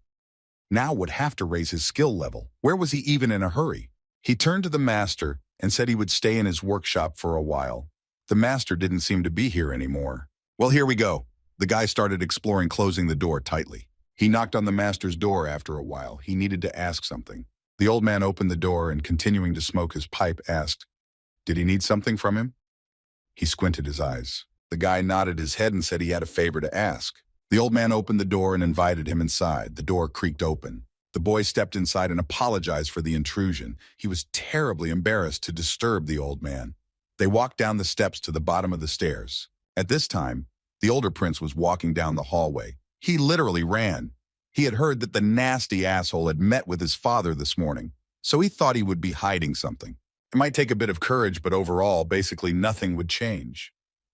Now would have to raise his skill level. Where was he even in a hurry? He turned to the master and said he would stay in his workshop for a while. The master didn't seem to be here anymore. Well, here we go. The guy started exploring, closing the door tightly. He knocked on the master's door after a while. He needed to ask something. The old man opened the door and, continuing to smoke his pipe, asked, "Did he need something from him?" He squinted his eyes. The guy nodded his head and said he had a favor to ask. The old man opened the door and invited him inside. The door creaked open. The boy stepped inside and apologized for the intrusion. He was terribly embarrassed to disturb the old man. They walked down the steps to the bottom of the stairs. At this time, the older prince was walking down the hallway. He literally ran. He had heard that the nasty asshole had met with his father this morning, so he thought he would be hiding something. It might take a bit of courage, but overall, basically nothing would change.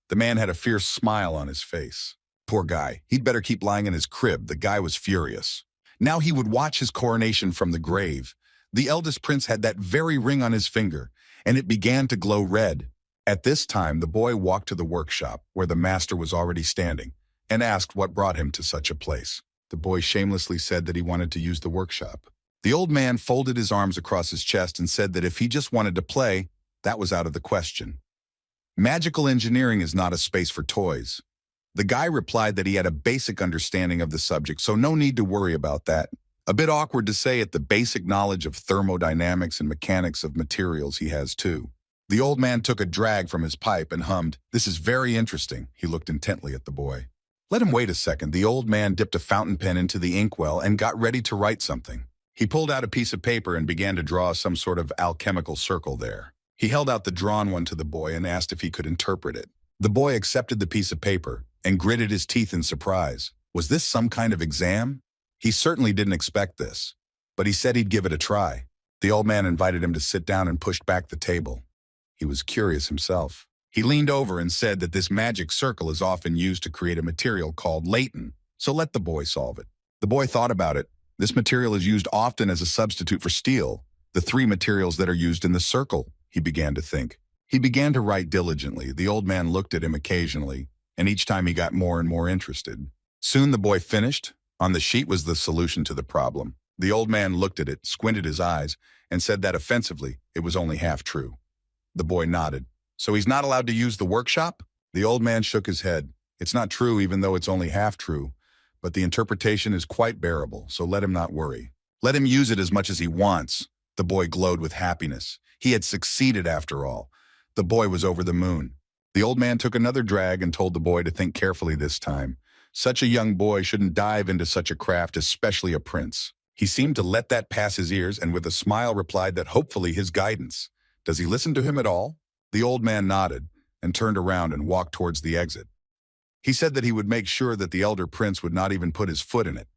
The man had a fierce smile on his face. Poor guy. He'd better keep lying in his crib. The guy was furious. Now he would watch his coronation from the grave. The eldest prince had that very ring on his finger, and it began to glow red. At this time, the boy walked to the workshop, where the master was already standing, and asked what brought him to such a place. The boy shamelessly said that he wanted to use the workshop. The old man folded his arms across his chest and said that if he just wanted to play, that was out of the question. Magical engineering is not a space for toys. The guy replied that he had a basic understanding of the subject, so no need to worry about that. A bit awkward to say it, the basic knowledge of thermodynamics and mechanics of materials he has too. The old man took a drag from his pipe and hummed, "This is very interesting." He looked intently at the boy. Let him wait a second. The old man dipped a fountain pen into the inkwell and got ready to write something. He pulled out a piece of paper and began to draw some sort of alchemical circle there. He held out the drawn one to the boy and asked if he could interpret it. The boy accepted the piece of paper and gritted his teeth in surprise. Was this some kind of exam? He certainly didn't expect this, but he said he'd give it a try. The old man invited him to sit down and pushed back the table. He was curious himself. He leaned over and said that this magic circle is often used to create a material called Leighton, so let the boy solve it. The boy thought about it. This material is used often as a substitute for steel, the three materials that are used in the circle, he began to think. He began to write diligently. The old man looked at him occasionally, and each time he got more and more interested. Soon the boy finished. On the sheet was the solution to the problem. The old man looked at it, squinted his eyes, and said that offensively, it was only half true. The boy nodded. So he's not allowed to use the workshop? The old man shook his head. It's not true even though it's only half true, but the interpretation is quite bearable, so let him not worry. Let him use it as much as he wants. The boy glowed with happiness. He had succeeded after all. The boy was over the moon. The old man took another drag and told the boy to think carefully this time. Such a young boy shouldn't dive into such a craft, especially a prince. He seemed to let that pass his ears and with a smile replied that hopefully his guidance. Does he listen to him at all? The old man nodded and turned around and walked towards the exit. He said that he would make sure that the elder prince would not even put his foot in it.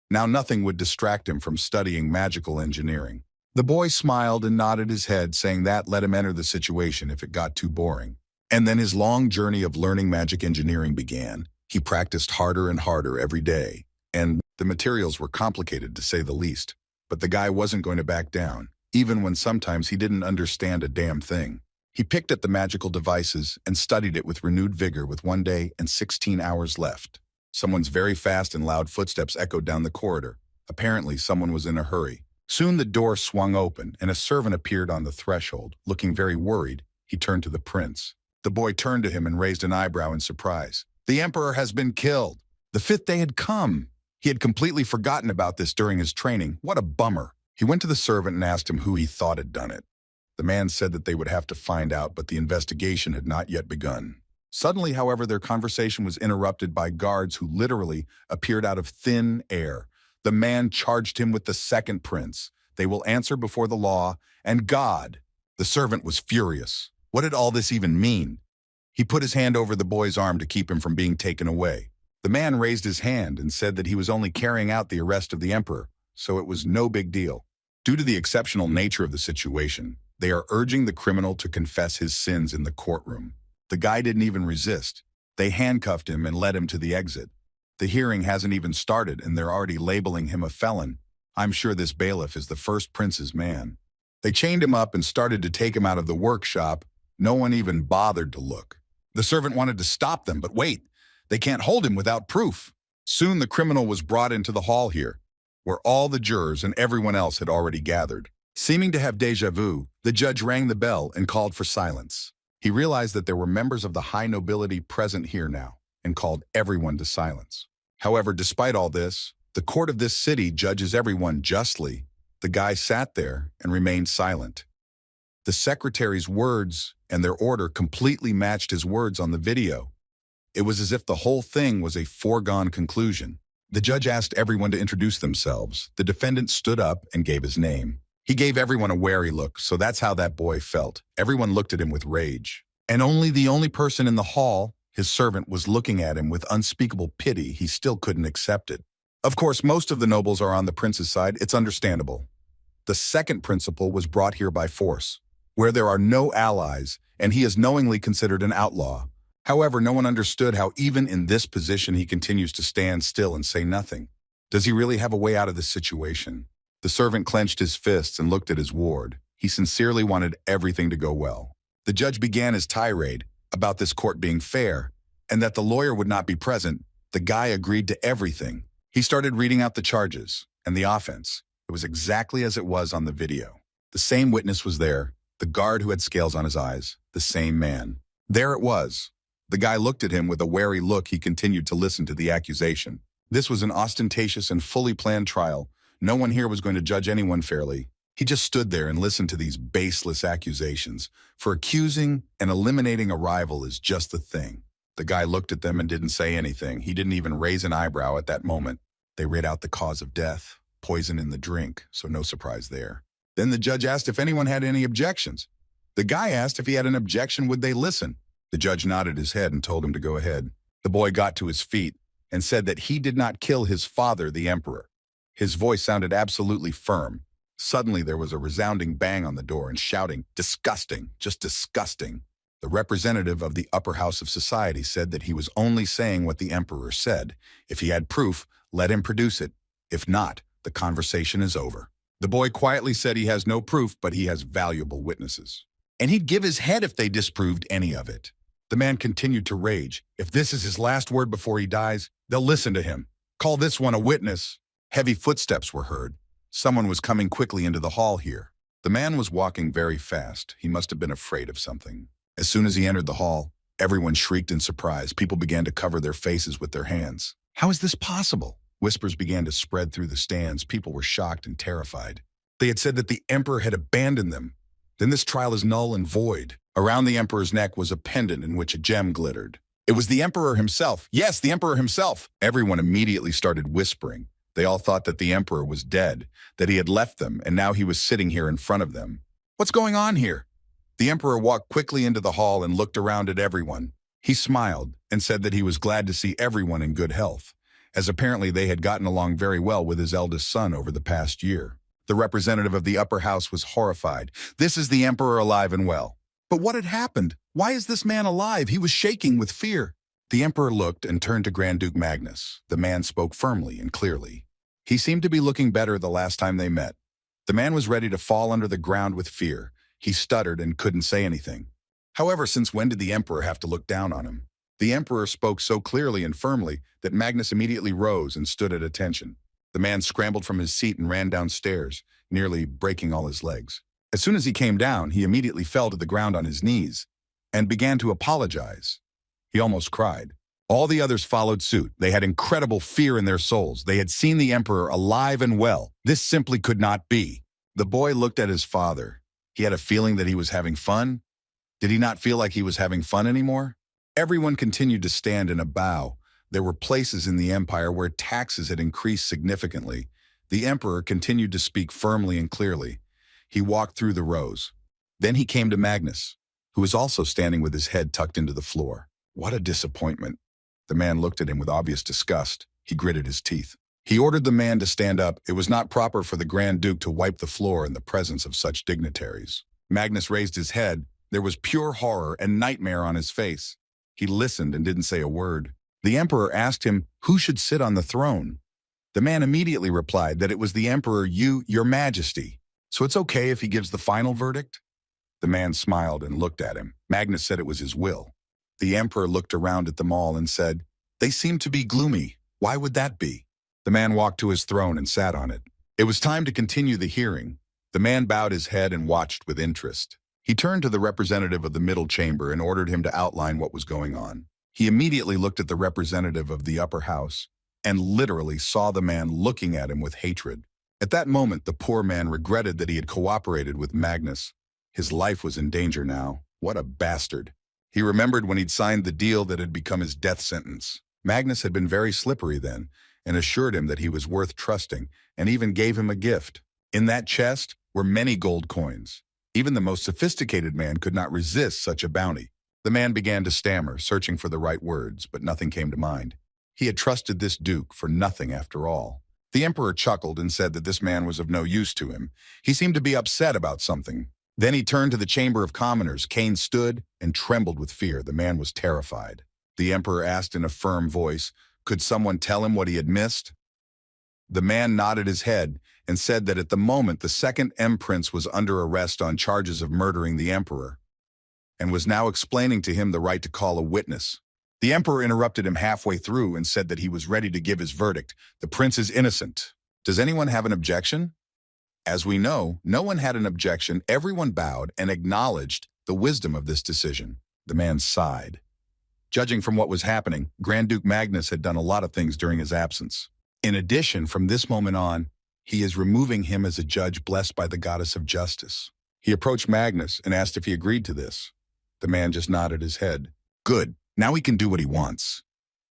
Now nothing would distract him from studying magical engineering. The boy smiled and nodded his head, saying that let him enter the situation if it got too boring. And then his long journey of learning magic engineering began. He practiced harder and harder every day, and the materials were complicated to say the least. But the guy wasn't going to back down, even when sometimes he didn't understand a damn thing. He picked at the magical devices and studied it with renewed vigor with 1 day and 16 hours left. Someone's very fast and loud footsteps echoed down the corridor. Apparently, someone was in a hurry. Soon the door swung open and a servant appeared on the threshold. Looking very worried, he turned to the prince. The boy turned to him and raised an eyebrow in surprise. The emperor has been killed. The 5th day had come. He had completely forgotten about this during his training. What a bummer. He went to the servant and asked him who he thought had done it. The man said that they would have to find out, but the investigation had not yet begun. Suddenly, however, their conversation was interrupted by guards who literally appeared out of thin air. The man charged him with the second prince. They will answer before the law and God. The servant was furious. What did all this even mean? He put his hand over the boy's arm to keep him from being taken away. The man raised his hand and said that he was only carrying out the arrest of the emperor, so it was no big deal. Due to the exceptional nature of the situation, they are urging the criminal to confess his sins in the courtroom. The guy didn't even resist. They handcuffed him and led him to the exit. The hearing hasn't even started and they're already labeling him a felon. I'm sure this bailiff is the first prince's man. They chained him up and started to take him out of the workshop. No one even bothered to look. The servant wanted to stop them, but wait, they can't hold him without proof. Soon the criminal was brought into the hall here, where all the jurors and everyone else had already gathered. Seeming to have déjà vu, the judge rang the bell and called for silence. He realized that there were members of the high nobility present here now and called everyone to silence. However, despite all this, the court of this city judges everyone justly. The guy sat there and remained silent. The secretary's words and their order completely matched his words on the video. It was as if the whole thing was a foregone conclusion. The judge asked everyone to introduce themselves. The defendant stood up and gave his name. He gave everyone a wary look, so that's how that boy felt. Everyone looked at him with rage. And the only person in the hall, his servant, was looking at him with unspeakable pity. He still couldn't accept it. Of course, most of the nobles are on the prince's side. It's understandable. The second principal was brought here by force, where there are no allies, and he is knowingly considered an outlaw. However, no one understood how even in this position he continues to stand still and say nothing. Does he really have a way out of this situation? The servant clenched his fists and looked at his ward. He sincerely wanted everything to go well. The judge began his tirade about this court being fair and that the lawyer would not be present. The guy agreed to everything. He started reading out the charges and the offense. It was exactly as it was on the video. The same witness was there, the guard who had scales on his eyes, the same man. There it was. The guy looked at him with a wary look. He continued to listen to the accusation. This was an ostentatious and fully planned trial. No one here was going to judge anyone fairly. He just stood there and listened to these baseless accusations. For accusing and eliminating a rival is just the thing. The guy looked at them and didn't say anything. He didn't even raise an eyebrow at that moment. They read out the cause of death, poison in the drink, so no surprise there. Then the judge asked if anyone had any objections. The guy asked if he had an objection, would they listen? The judge nodded his head and told him to go ahead. The boy got to his feet and said that he did not kill his father, the emperor. His voice sounded absolutely firm. Suddenly there was a resounding bang on the door and shouting, "Disgusting, just disgusting." The representative of the upper house of society said that he was only saying what the emperor said. If he had proof, let him produce it. If not, the conversation is over. The boy quietly said he has no proof, but he has valuable witnesses. And he'd give his head if they disproved any of it. The man continued to rage. If this is his last word before he dies, they'll listen to him. Call this one a witness. Heavy footsteps were heard. Someone was coming quickly into the hall here. The man was walking very fast. He must have been afraid of something. As soon as he entered the hall, Everyone shrieked in surprise. People began to cover their faces with their hands. How is this possible? Whispers began to spread through the stands. People were shocked and terrified. They had said that the emperor had abandoned them. Then this trial is null and void. Around the emperor's neck was a pendant in which a gem glittered. It was the emperor himself. Yes, the emperor himself. Everyone immediately started whispering. They all thought that the emperor was dead, that he had left them, and now he was sitting here in front of them. What's going on here? The emperor walked quickly into the hall and looked around at everyone. He smiled and said that he was glad to see everyone in good health, as apparently they had gotten along very well with his eldest son over the past year. The representative of the upper house was horrified. This is the emperor alive and well. But what had happened? Why is this man alive? He was shaking with fear. The emperor looked and turned to Grand Duke Magnus. The man spoke firmly and clearly. He seemed to be looking better the last time they met. The man was ready to fall under the ground with fear. He stuttered and couldn't say anything. However, since when did the emperor have to look down on him? The emperor spoke so clearly and firmly that Magnus immediately rose and stood at attention. The man scrambled from his seat and ran downstairs, nearly breaking all his legs. As soon as he came down, he immediately fell to the ground on his knees and began to apologize. He almost cried. All the others followed suit. They had incredible fear in their souls. They had seen the emperor alive and well. This simply could not be. The boy looked at his father. He had a feeling that he was having fun. Did he not feel like he was having fun anymore? Everyone continued to stand in a bow. There were places in the empire where taxes had increased significantly. The emperor continued to speak firmly and clearly. He walked through the rows. Then he came to Magnus, who was also standing with his head tucked into the floor. What a disappointment. The man looked at him with obvious disgust. He gritted his teeth. He ordered the man to stand up. It was not proper for the Grand Duke to wipe the floor in the presence of such dignitaries. Magnus raised his head. There was pure horror and nightmare on his face. He listened and didn't say a word. The emperor asked him who should sit on the throne. The man immediately replied that it was the emperor, your majesty. So it's okay if he gives the final verdict? The man smiled and looked at him. Magnus said it was his will. The emperor looked around at them all and said, "They seem to be gloomy. Why would that be?" The man walked to his throne and sat on it. It was time to continue the hearing. The man bowed his head and watched with interest. He turned to the representative of the middle chamber and ordered him to outline what was going on. He immediately looked at the representative of the upper house and literally saw the man looking at him with hatred. At that moment, the poor man regretted that he had cooperated with Magnus. His life was in danger now. What a bastard. He remembered when he'd signed the deal that had become his death sentence. Magnus had been very slippery then and assured him that he was worth trusting and even gave him a gift. In that chest were many gold coins. Even the most sophisticated man could not resist such a bounty. The man began to stammer, searching for the right words, but nothing came to mind. He had trusted this duke for nothing after all. The emperor chuckled and said that this man was of no use to him. He seemed to be upset about something. Then he turned to the chamber of commoners. Cain stood and trembled with fear. The man was terrified. The emperor asked in a firm voice, could someone tell him what he had missed? The man nodded his head and said that at the moment the second M-Prince was under arrest on charges of murdering the emperor and was now explaining to him the right to call a witness. The emperor interrupted him halfway through and said that he was ready to give his verdict. The prince is innocent. Does anyone have an objection? As we know, no one had an objection. Everyone bowed and acknowledged the wisdom of this decision. The man sighed. Judging from what was happening, Grand Duke Magnus had done a lot of things during his absence. In addition, from this moment on, he is removing him as a judge blessed by the goddess of justice. He approached Magnus and asked if he agreed to this. The man just nodded his head. Good. Now he can do what he wants.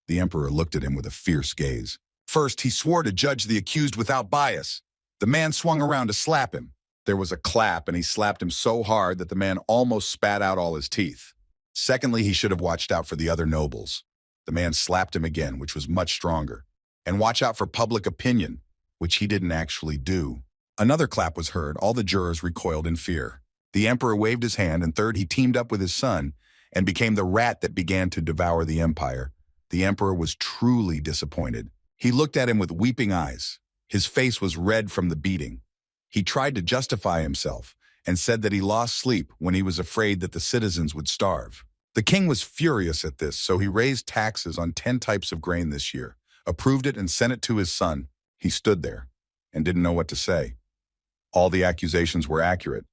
The emperor looked at him with a fierce gaze. First, he swore to judge the accused without bias. The man swung around to slap him. There was a clap, and he slapped him so hard that the man almost spat out all his teeth. Secondly, he should have watched out for the other nobles. The man slapped him again, which was much stronger. And watch out for public opinion, which he didn't actually do. Another clap was heard. All the jurors recoiled in fear. The emperor waved his hand, and third, he teamed up with his son and became the rat that began to devour the empire. The emperor was truly disappointed. He looked at him with weeping eyes. His face was red from the beating. He tried to justify himself and said that he lost sleep when he was afraid that the citizens would starve. The king was furious at this, so he raised taxes on 10 types of grain this year, approved it and sent it to his son. He stood there and didn't know what to say. All the accusations were accurate.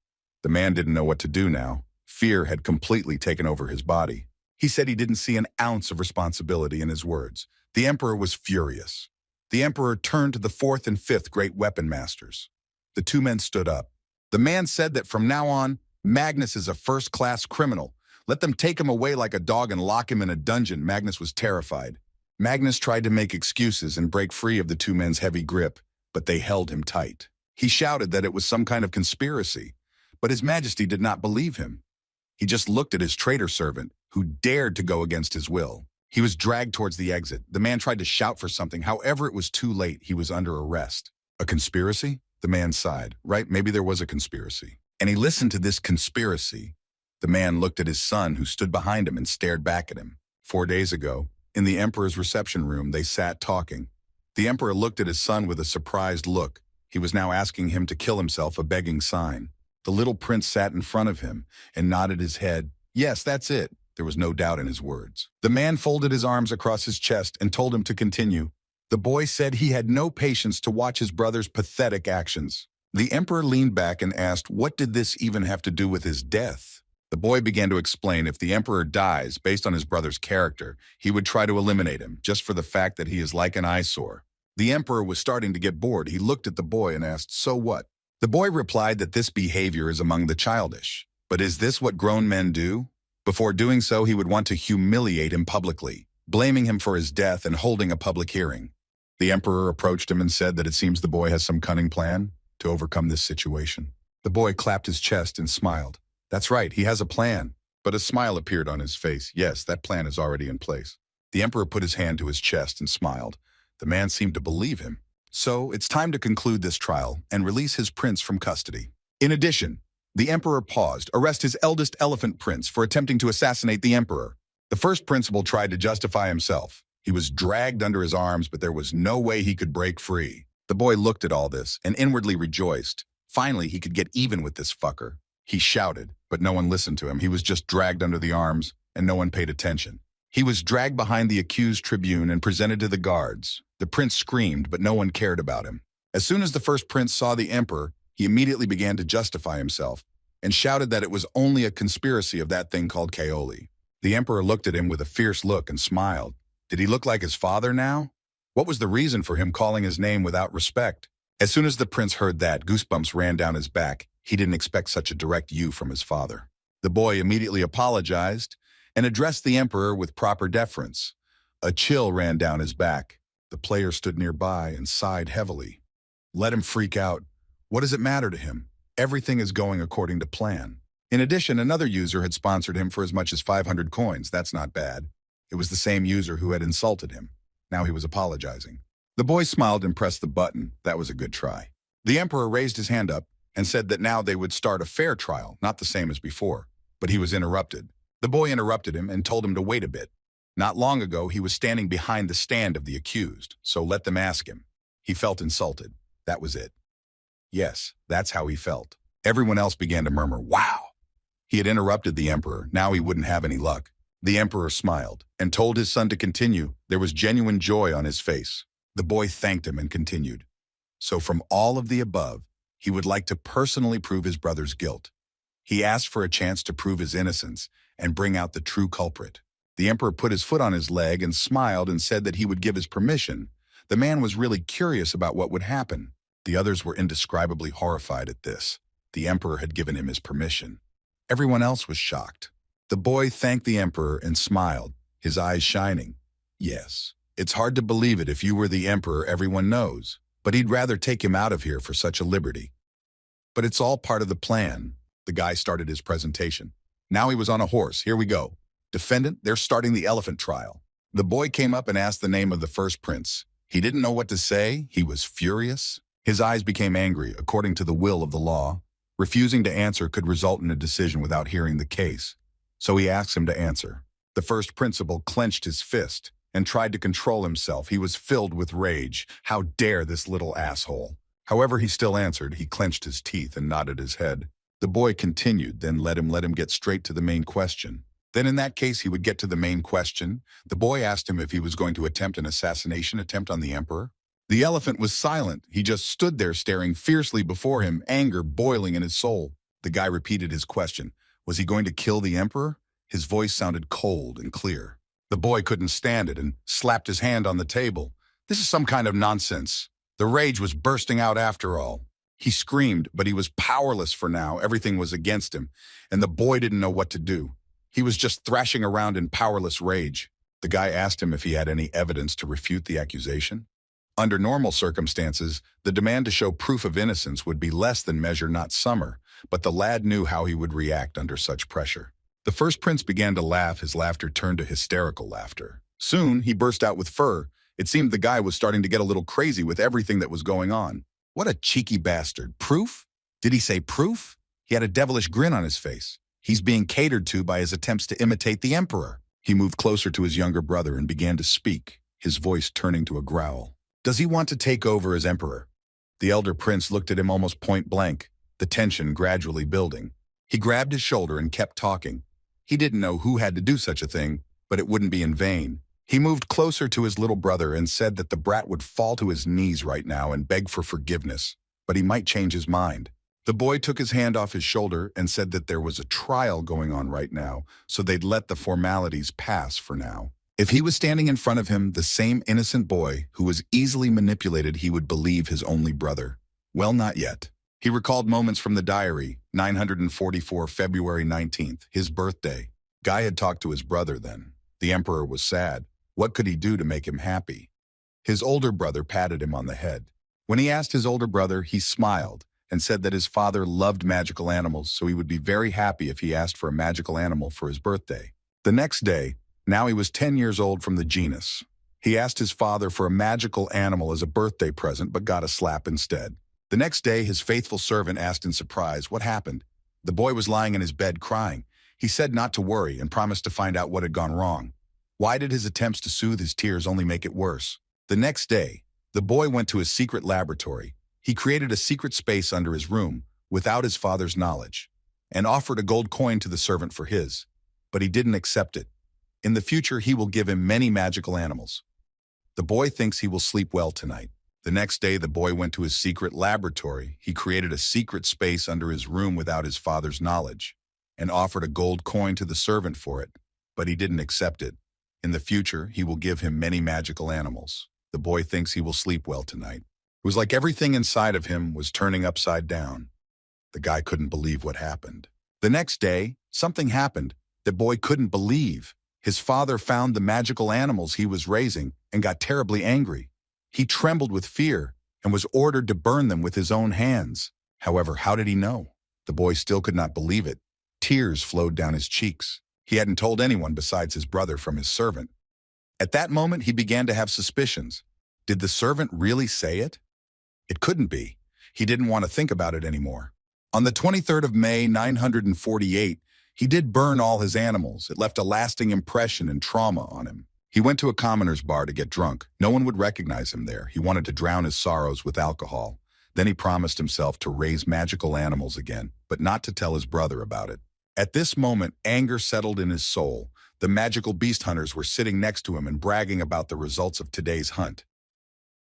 The man didn't know what to do now. Fear had completely taken over his body. He said he didn't see an ounce of responsibility in his words. The emperor was furious. The emperor turned to the fourth and fifth great weapon masters. The two men stood up. The man said that from now on, Magnus is a first-class criminal. Let them take him away like a dog and lock him in a dungeon. Magnus was terrified. Magnus tried to make excuses and break free of the two men's heavy grip, but they held him tight. He shouted that it was some kind of conspiracy, but His Majesty did not believe him. He just looked at his traitor servant, who dared to go against his will. He was dragged towards the exit. The man tried to shout for something. However, it was too late. He was under arrest. A conspiracy? The man sighed. Right, maybe there was a conspiracy. And he listened to this conspiracy. The man looked at his son, who stood behind him and stared back at him. 4 days ago, in the emperor's reception room, they sat talking. The emperor looked at his son with a surprised look. He was now asking him to kill himself, a begging sign. The little prince sat in front of him and nodded his head. Yes, that's it. There was no doubt in his words. The man folded his arms across his chest and told him to continue. The boy said he had no patience to watch his brother's pathetic actions. The emperor leaned back and asked, what did this even have to do with his death? The boy began to explain if the emperor dies based on his brother's character, he would try to eliminate him, just for the fact that he is like an eyesore. The emperor was starting to get bored. He looked at the boy and asked, so what? The boy replied that this behavior is among the childish. But is this what grown men do? Before doing so, he would want to humiliate him publicly, blaming him for his death and holding a public hearing. The emperor approached him and said that it seems the boy has some cunning plan to overcome this situation. The boy clapped his chest and smiled. That's right, he has a plan. But a smile appeared on his face. Yes, that plan is already in place. The emperor put his hand to his chest and smiled. The man seemed to believe him. So it's time to conclude this trial and release his prince from custody. In addition, the emperor paused, arrest his eldest elephant prince for attempting to assassinate the emperor. The first principal tried to justify himself. He was dragged under his arms, but there was no way he could break free. The boy looked at all this and inwardly rejoiced. Finally, he could get even with this fucker. He shouted, but no one listened to him. He was just dragged under the arms, and no one paid attention. He was dragged behind the accused tribune and presented to the guards. The prince screamed, but no one cared about him. As soon as the first prince saw the emperor, he immediately began to justify himself and shouted that it was only a conspiracy of that thing called Kaoli. The emperor looked at him with a fierce look and smiled. Did he look like his father now? What was the reason for him calling his name without respect? As soon as the prince heard that, goosebumps ran down his back. He didn't expect such a direct "you" from his father. The boy immediately apologized and addressed the emperor with proper deference. A chill ran down his back. The player stood nearby and sighed heavily. Let him freak out. What does it matter to him? Everything is going according to plan. In addition, another user had sponsored him for as much as 500 coins. That's not bad. It was the same user who had insulted him. Now he was apologizing. The boy smiled and pressed the button. That was a good try. The emperor raised his hand up and said that now they would start a fair trial, not the same as before. But he was interrupted. The boy interrupted him and told him to wait a bit. Not long ago, he was standing behind the stand of the accused, so let them ask him. He felt insulted. That was it. Yes, that's how he felt. Everyone else began to murmur, wow. He had interrupted the emperor. Now he wouldn't have any luck. The emperor smiled and told his son to continue. There was genuine joy on his face. The boy thanked him and continued. So from all of the above, he would like to personally prove his brother's guilt. He asked for a chance to prove his innocence and bring out the true culprit. The emperor put his foot on his leg and smiled and said that he would give his permission. The man was really curious about what would happen. The others were indescribably horrified at this. The emperor had given him his permission. Everyone else was shocked. The boy thanked the emperor and smiled, his eyes shining. Yes, it's hard to believe it. If you were the emperor, everyone knows. But he'd rather take him out of here for such a liberty. But it's all part of the plan. The guy started his presentation. Now he was on a horse. Here we go. Defendant, they're starting the elephant trial. The boy came up and asked the name of the first prince. He didn't know what to say. He was furious. His eyes became angry, according to the will of the law. Refusing to answer could result in a decision without hearing the case. So he asked him to answer. The first principal clenched his fist and tried to control himself. He was filled with rage. How dare this little asshole? However, he still answered. He clenched his teeth and nodded his head. The boy continued, then let him get straight to the main question. Then in that case, he would get to the main question. The boy asked him if he was going to attempt an assassination attempt on the emperor. The elephant was silent. He just stood there staring fiercely before him, anger boiling in his soul. The guy repeated his question. Was he going to kill the emperor? His voice sounded cold and clear. The boy couldn't stand it and slapped his hand on the table. This is some kind of nonsense. The rage was bursting out after all. He screamed, but he was powerless for now. Everything was against him, and the boy didn't know what to do. He was just thrashing around in powerless rage. The guy asked him if he had any evidence to refute the accusation. Under normal circumstances, the demand to show proof of innocence would be less than measure not summer, but the lad knew how he would react under such pressure. The first prince began to laugh. His laughter turned to hysterical laughter. Soon, he burst out with fur. It seemed the guy was starting to get a little crazy with everything that was going on. What a cheeky bastard. Proof? Did he say proof? He had a devilish grin on his face. He's being catered to by his attempts to imitate the emperor. He moved closer to his younger brother and began to speak, his voice turning to a growl. Does he want to take over as emperor? The elder prince looked at him almost point blank, the tension gradually building. He grabbed his shoulder and kept talking. He didn't know who had to do such a thing, but it wouldn't be in vain. He moved closer to his little brother and said that the brat would fall to his knees right now and beg for forgiveness, but he might change his mind. The boy took his hand off his shoulder and said that there was a trial going on right now, so they'd let the formalities pass for now. If he was standing in front of him, the same innocent boy who was easily manipulated, he would believe his only brother. Well, not yet. He recalled moments from the diary, 944 February 19th, his birthday. Guy had talked to his brother then. The emperor was sad. What could he do to make him happy? His older brother patted him on the head. When he asked his older brother, he smiled and said that his father loved magical animals, so he would be very happy if he asked for a magical animal for his birthday. The next day, now he was 10 years old from the genus. He asked his father for a magical animal as a birthday present, but got a slap instead. The next day, his faithful servant asked in surprise, what happened? The boy was lying in his bed crying. He said not to worry and promised to find out what had gone wrong. Why did his attempts to soothe his tears only make it worse? The next day, the boy went to his secret laboratory. He created a secret space under his room, without his father's knowledge, and offered a gold coin to the servant for his. But he didn't accept it. In the future, he will give him many magical animals. The boy thinks he will sleep well tonight. The next day, the boy went to his secret laboratory. He created a secret space under his room without his father's knowledge and offered a gold coin to the servant for it, but he didn't accept it. In the future, he will give him many magical animals. The boy thinks he will sleep well tonight. It was like everything inside of him was turning upside down. The guy couldn't believe what happened. The next day, something happened. The boy couldn't believe. His father found the magical animals he was raising and got terribly angry. He trembled with fear and was ordered to burn them with his own hands. However, how did he know? The boy still could not believe it. Tears flowed down his cheeks. He hadn't told anyone besides his brother from his servant. At that moment, he began to have suspicions. Did the servant really say it? It couldn't be. He didn't want to think about it anymore. On the 23rd of May, 948, he did burn all his animals. It left a lasting impression and trauma on him. He went to a commoner's bar to get drunk. No one would recognize him there. He wanted to drown his sorrows with alcohol. Then he promised himself to raise magical animals again, but not to tell his brother about it. At this moment, anger settled in his soul. The magical beast hunters were sitting next to him and bragging about the results of today's hunt.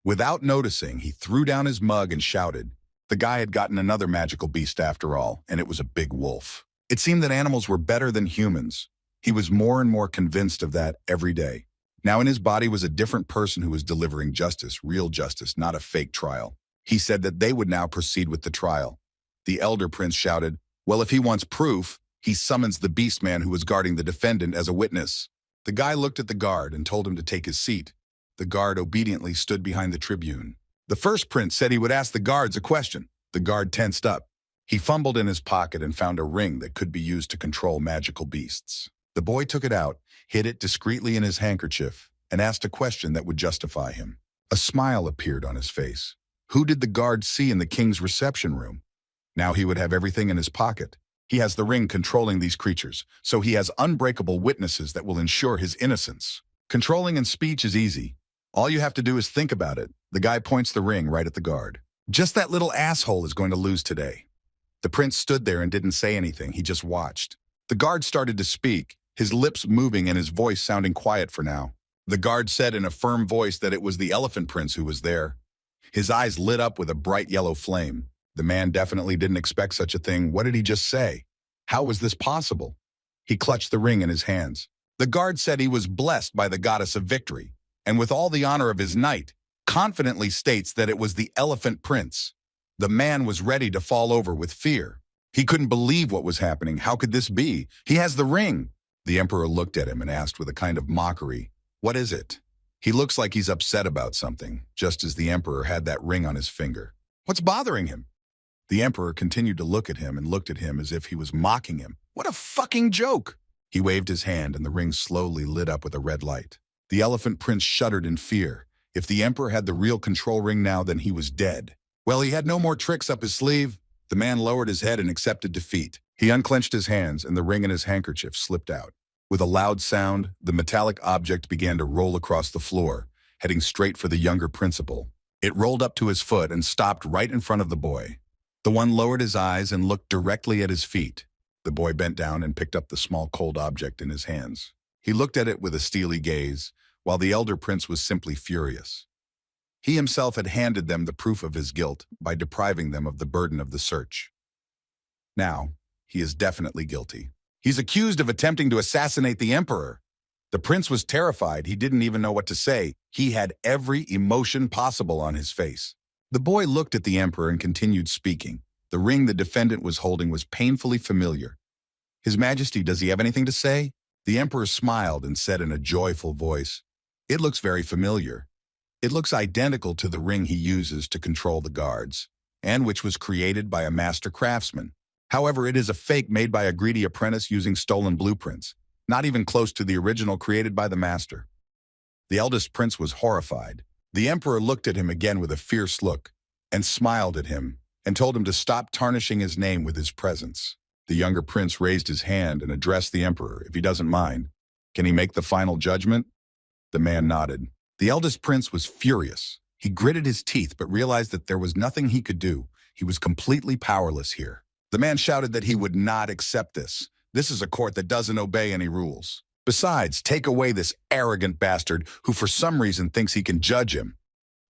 Without noticing, he threw down his mug and shouted. The guy had gotten another magical beast after all, and it was a big wolf. It seemed that animals were better than humans. He was more and more convinced of that every day. Now in his body was a different person who was delivering justice, real justice, not a fake trial. He said that they would now proceed with the trial. The elder prince shouted, well, if he wants proof, he summons the beast man who was guarding the defendant as a witness. The guy looked at the guard and told him to take his seat. The guard obediently stood behind the tribune. The first prince said he would ask the guards a question. The guard tensed up. He fumbled in his pocket and found a ring that could be used to control magical beasts. The boy took it out, hid it discreetly in his handkerchief, and asked a question that would justify him. A smile appeared on his face. Who did the guard see in the king's reception room? Now he would have everything in his pocket. He has the ring controlling these creatures, so he has unbreakable witnesses that will ensure his innocence. Controlling in speech is easy. All you have to do is think about it. The guy points the ring right at the guard. Just that little asshole is going to lose today. The prince stood there and didn't say anything. He just watched. The guard started to speak, his lips moving and his voice sounding quiet for now. The guard said in a firm voice that it was the elephant prince who was there. His eyes lit up with a bright yellow flame. The man definitely didn't expect such a thing. What did he just say? How was this possible? He clutched the ring in his hands. The guard said he was blessed by the goddess of victory, and with all the honor of his knight, confidently states that it was the Elephant Prince. The man was ready to fall over with fear. He couldn't believe what was happening. How could this be? He has the ring. The emperor looked at him and asked with a kind of mockery, "What is it?" He looks like he's upset about something, just as the emperor had that ring on his finger. What's bothering him? The emperor continued to look at him and looked at him as if he was mocking him. What a fucking joke! He waved his hand and the ring slowly lit up with a red light. The Elephant Prince shuddered in fear. If the emperor had the real control ring now, then he was dead. Well, he had no more tricks up his sleeve. The man lowered his head and accepted defeat. He unclenched his hands and the ring in his handkerchief slipped out. With a loud sound, the metallic object began to roll across the floor, heading straight for the younger principal. It rolled up to his foot and stopped right in front of the boy. The one lowered his eyes and looked directly at his feet. The boy bent down and picked up the small cold object in his hands. He looked at it with a steely gaze, while the elder prince was simply furious. He himself had handed them the proof of his guilt by depriving them of the burden of the search. Now, he is definitely guilty. He's accused of attempting to assassinate the emperor. The prince was terrified. He didn't even know what to say. He had every emotion possible on his face. The boy looked at the emperor and continued speaking. The ring the defendant was holding was painfully familiar. "His Majesty, does he have anything to say?" The emperor smiled and said in a joyful voice, "It looks very familiar. It looks identical to the ring he uses to control the guards, and which was created by a master craftsman. However, it is a fake made by a greedy apprentice using stolen blueprints, not even close to the original created by the master." The eldest prince was horrified. The emperor looked at him again with a fierce look, and smiled at him, and told him to stop tarnishing his name with his presence. The younger prince raised his hand and addressed the emperor. "If he doesn't mind, can he make the final judgment?" The man nodded. The eldest prince was furious. He gritted his teeth but realized that there was nothing he could do. He was completely powerless here. The man shouted that he would not accept this. This is a court that doesn't obey any rules. Besides, take away this arrogant bastard who for some reason thinks he can judge him.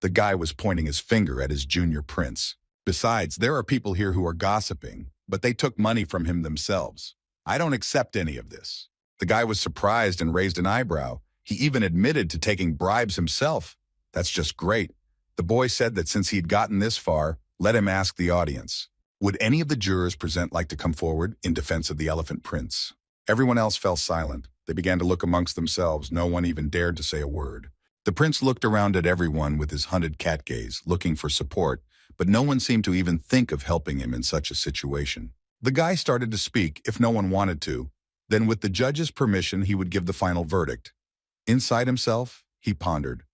The guy was pointing his finger at his junior prince. Besides, there are people here who are gossiping, but they took money from him themselves. I don't accept any of this. The guy was surprised and raised an eyebrow. He even admitted to taking bribes himself. That's just great. The boy said that since he'd gotten this far, let him ask the audience. Would any of the jurors present like to come forward in defense of the Elephant Prince? Everyone else fell silent. They began to look amongst themselves. No one even dared to say a word. The prince looked around at everyone with his hunted cat gaze, looking for support, but no one seemed to even think of helping him in such a situation. The guy started to speak if no one wanted to. Then with the judge's permission, he would give the final verdict. Inside himself, he pondered.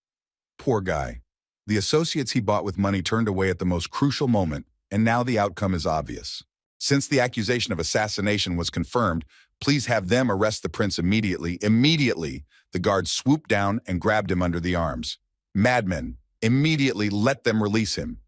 Poor guy. The associates he bought with money turned away at the most crucial moment, and now the outcome is obvious. Since the accusation of assassination was confirmed, please have them arrest the prince immediately. Immediately, the guard swooped down and grabbed him under the arms. Madmen, immediately let them release him.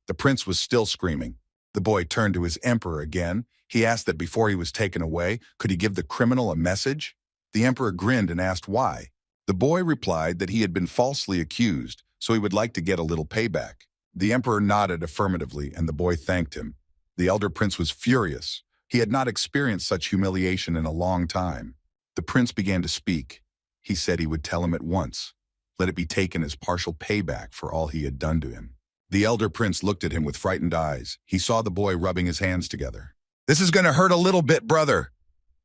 The prince was still screaming. The boy turned to his emperor again. He asked that before he was taken away, could he give the criminal a message? The emperor grinned and asked why. The boy replied that he had been falsely accused, so he would like to get a little payback. The emperor nodded affirmatively, and the boy thanked him. The elder prince was furious. He had not experienced such humiliation in a long time. The prince began to speak. He said he would tell him at once. Let it be taken as partial payback for all he had done to him. The elder prince looked at him with frightened eyes. He saw the boy rubbing his hands together. "This is going to hurt a little bit, brother."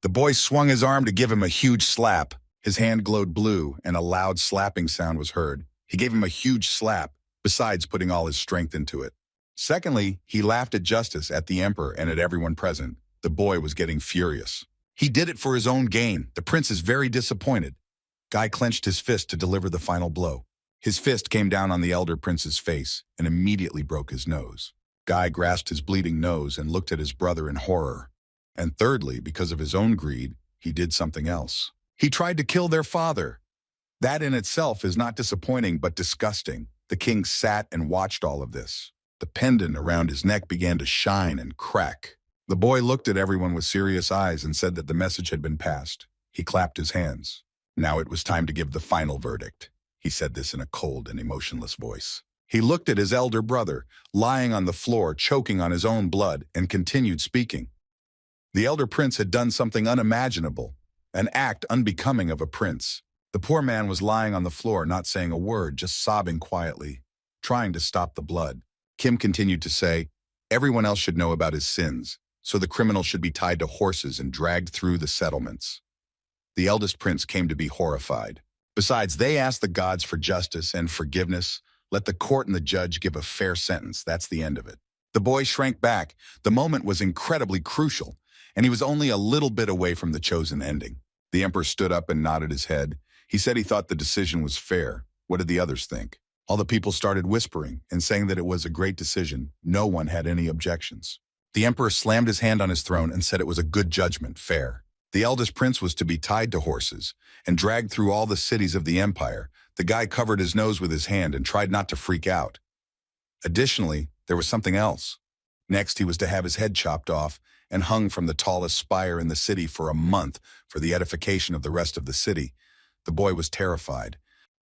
The boy swung his arm to give him a huge slap. His hand glowed blue, and a loud slapping sound was heard. He gave him a huge slap, besides putting all his strength into it. Secondly, he laughed at justice, at the emperor, and at everyone present. The boy was getting furious. He did it for his own gain. The prince is very disappointed. Guy clenched his fist to deliver the final blow. His fist came down on the elder prince's face and immediately broke his nose. Guy grasped his bleeding nose and looked at his brother in horror. And thirdly, because of his own greed, he did something else. He tried to kill their father. That in itself is not disappointing, but disgusting. The king sat and watched all of this. The pendant around his neck began to shine and crack. The boy looked at everyone with serious eyes and said that the message had been passed. He clapped his hands. Now it was time to give the final verdict. He said this in a cold and emotionless voice. He looked at his elder brother, lying on the floor, choking on his own blood, and continued speaking. The elder prince had done something unimaginable, an act unbecoming of a prince. The poor man was lying on the floor, not saying a word, just sobbing quietly, trying to stop the blood. Kim continued to say, everyone else should know about his sins, so the criminal should be tied to horses and dragged through the settlements. The eldest prince came to be horrified. Besides, they asked the gods for justice and forgiveness. Let the court and the judge give a fair sentence. That's the end of it. The boy shrank back. The moment was incredibly crucial, and he was only a little bit away from the chosen ending. The emperor stood up and nodded his head. He said he thought the decision was fair. What did the others think? All the people started whispering and saying that it was a great decision. No one had any objections. The emperor slammed his hand on his throne and said it was a good judgment, fair. The eldest prince was to be tied to horses and dragged through all the cities of the empire. The guy covered his nose with his hand and tried not to freak out. Additionally, there was something else. Next, he was to have his head chopped off and hung from the tallest spire in the city for a month for the edification of the rest of the city. The boy was terrified.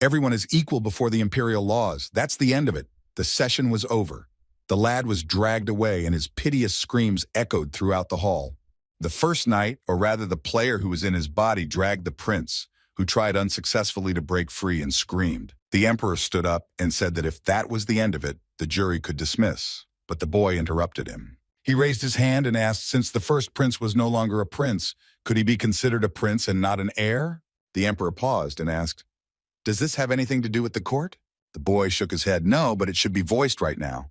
Everyone is equal before the imperial laws. That's the end of it. The session was over. The lad was dragged away and his piteous screams echoed throughout the hall. The first night, or rather the player who was in his body, dragged the prince, who tried unsuccessfully to break free and screamed. The emperor stood up and said that if that was the end of it, the jury could dismiss. But the boy interrupted him. He raised his hand and asked, since the first prince was no longer a prince, could he be considered a prince and not an heir? The emperor paused and asked, does this have anything to do with the court? The boy shook his head. No, but it should be voiced right now.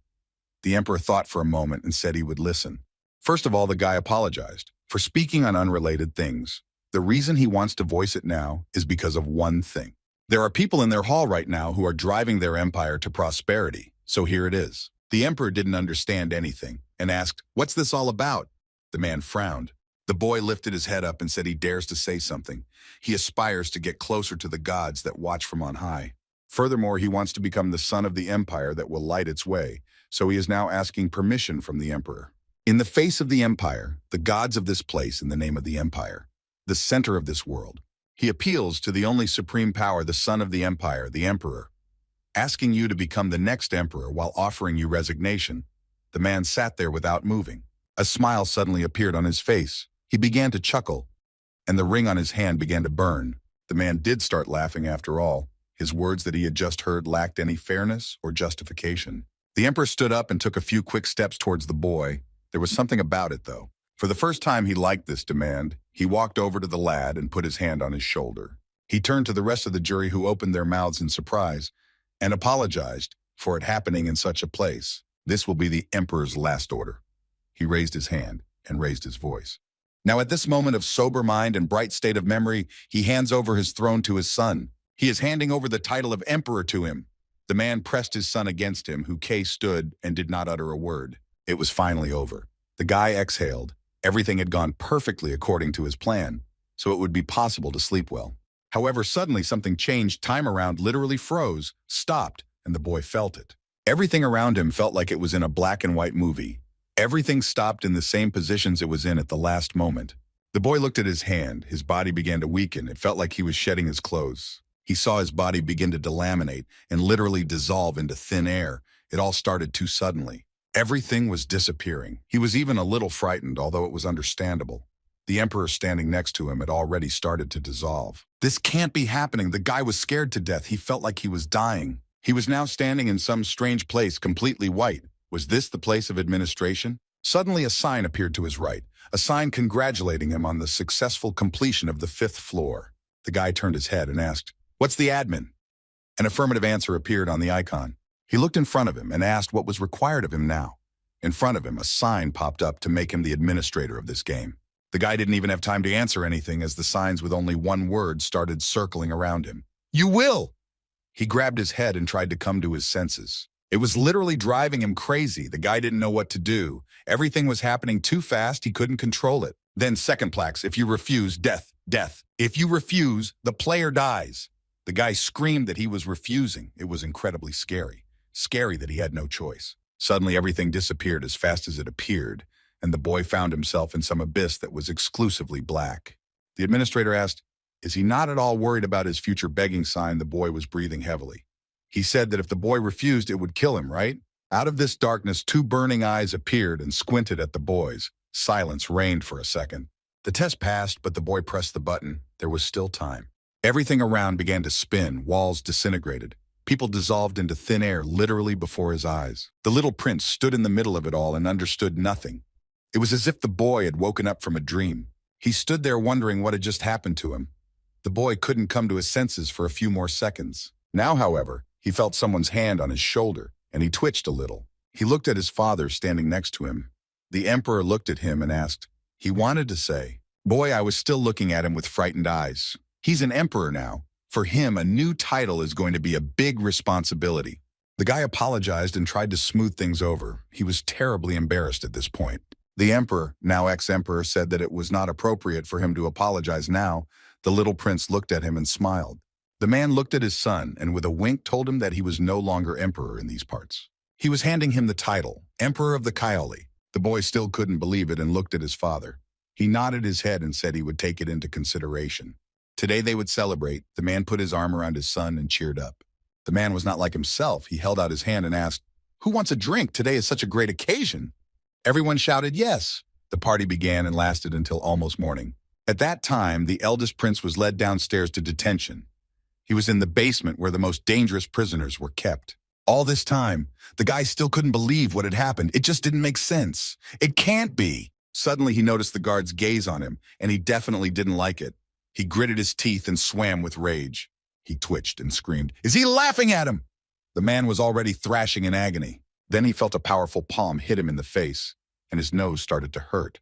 The emperor thought for a moment and said he would listen. First of all, the guy apologized for speaking on unrelated things. The reason he wants to voice it now is because of one thing. There are people in their hall right now who are driving their empire to prosperity, so here it is. The emperor didn't understand anything and asked, what's this all about? The man frowned. The boy lifted his head up and said he dares to say something. He aspires to get closer to the gods that watch from on high. Furthermore, he wants to become the son of the empire that will light its way, so he is now asking permission from the emperor. In the face of the empire, the gods of this place in the name of the empire, the center of this world, he appeals to the only supreme power, the son of the empire, the emperor, asking you to become the next emperor while offering you resignation. The man sat there without moving. A smile suddenly appeared on his face. He began to chuckle, and the ring on his hand began to burn. The man did start laughing after all. His words that he had just heard lacked any fairness or justification. The emperor stood up and took a few quick steps towards the boy. There was something about it, though. For the first time he liked this demand. He walked over to the lad and put his hand on his shoulder. He turned to the rest of the jury, who opened their mouths in surprise and apologized for it happening in such a place. This will be the emperor's last order. He raised his hand and raised his voice. Now at this moment of sober mind and bright state of memory, he hands over his throne to his son. He is handing over the title of emperor to him. The man pressed his son against him, who stood and did not utter a word. It was finally over. The guy exhaled. Everything had gone perfectly according to his plan, so it would be possible to sleep well. However, suddenly something changed. Time around literally froze, stopped, and the boy felt it. Everything around him felt like it was in a black and white movie. Everything stopped in the same positions it was in at the last moment. The boy looked at his hand. His body began to weaken. It felt like he was shedding his clothes. He saw his body begin to delaminate and literally dissolve into thin air. It all started too suddenly. Everything was disappearing. He was even a little frightened, although it was understandable. The emperor standing next to him had already started to dissolve. This can't be happening. The guy was scared to death. He felt like he was dying. He was now standing in some strange place, completely white. Was this the place of administration? Suddenly a sign appeared to his right, a sign congratulating him on the successful completion of the 5th floor. The guy turned his head and asked, "What's the admin?" An affirmative answer appeared on the icon. He looked in front of him and asked what was required of him now. In front of him, a sign popped up to make him the administrator of this game. The guy didn't even have time to answer anything, as the signs with only one word started circling around him. "You will!" He grabbed his head and tried to come to his senses. It was literally driving him crazy. The guy didn't know what to do. Everything was happening too fast. He couldn't control it. Then second plaques. If you refuse, death, death. If you refuse, the player dies. The guy screamed that he was refusing. It was incredibly scary. Scary that he had no choice. Suddenly everything disappeared as fast as it appeared, and the boy found himself in some abyss that was exclusively black. The administrator asked, "Is he not at all worried about his future begging sign?" The boy was breathing heavily. He said that if the boy refused, it would kill him, right? Out of this darkness, 2 burning eyes appeared and squinted at the boys. Silence reigned for a second. The test passed, but the boy pressed the button. There was still time. Everything around began to spin, walls disintegrated. People dissolved into thin air literally before his eyes. The little prince stood in the middle of it all and understood nothing. It was as if the boy had woken up from a dream. He stood there wondering what had just happened to him. The boy couldn't come to his senses for a few more seconds. Now, however, he felt someone's hand on his shoulder, and he twitched a little. He looked at his father standing next to him. The emperor looked at him and asked. He wanted to say, "Boy," I was still looking at him with frightened eyes. He's an emperor now. For him, a new title is going to be a big responsibility. The guy apologized and tried to smooth things over. He was terribly embarrassed at this point. The emperor, now ex-emperor, said that it was not appropriate for him to apologize now. The little prince looked at him and smiled. The man looked at his son and with a wink told him that he was no longer emperor in these parts. He was handing him the title, Emperor of the Kaoli. The boy still couldn't believe it and looked at his father. He nodded his head and said he would take it into consideration. Today they would celebrate. The man put his arm around his son and cheered up. The man was not like himself. He held out his hand and asked, "Who wants a drink? Today is such a great occasion." Everyone shouted yes. The party began and lasted until almost morning. At that time, the eldest prince was led downstairs to detention. He was in the basement where the most dangerous prisoners were kept. All this time, the guy still couldn't believe what had happened. It just didn't make sense. It can't be. Suddenly, he noticed the guard's gaze on him, and he definitely didn't like it. He gritted his teeth and swam with rage. He twitched and screamed, "Is he laughing at him?" The man was already thrashing in agony. Then he felt a powerful palm hit him in the face, and his nose started to hurt.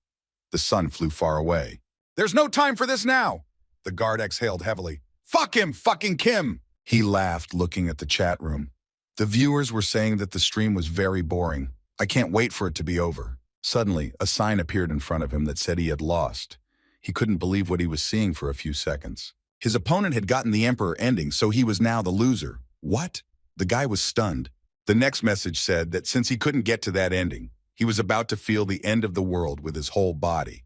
The sun flew far away. "There's no time for this now!" The guard exhaled heavily. "Fuck him, fucking Kim!" He laughed, looking at the chat room. The viewers were saying that the stream was very boring. I can't wait for it to be over. Suddenly, a sign appeared in front of him that said he had lost. He couldn't believe what he was seeing for a few seconds. His opponent had gotten the Emperor ending, so he was now the loser. What? The guy was stunned. The next message said that since he couldn't get to that ending, he was about to feel the end of the world with his whole body.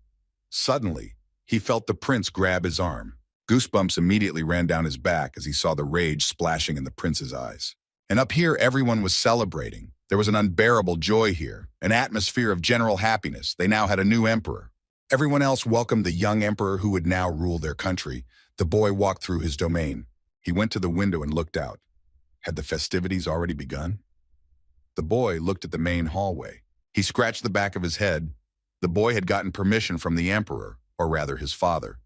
Suddenly, he felt the prince grab his arm. Goosebumps immediately ran down his back as he saw the rage splashing in the prince's eyes. And up here, everyone was celebrating. There was an unbearable joy here, an atmosphere of general happiness. They now had a new emperor. Everyone else welcomed the young emperor who would now rule their country. The boy walked through his domain. He went to the window and looked out. Had the festivities already begun? The boy looked at the main hallway. He scratched the back of his head. The boy had gotten permission from the emperor, or rather his father.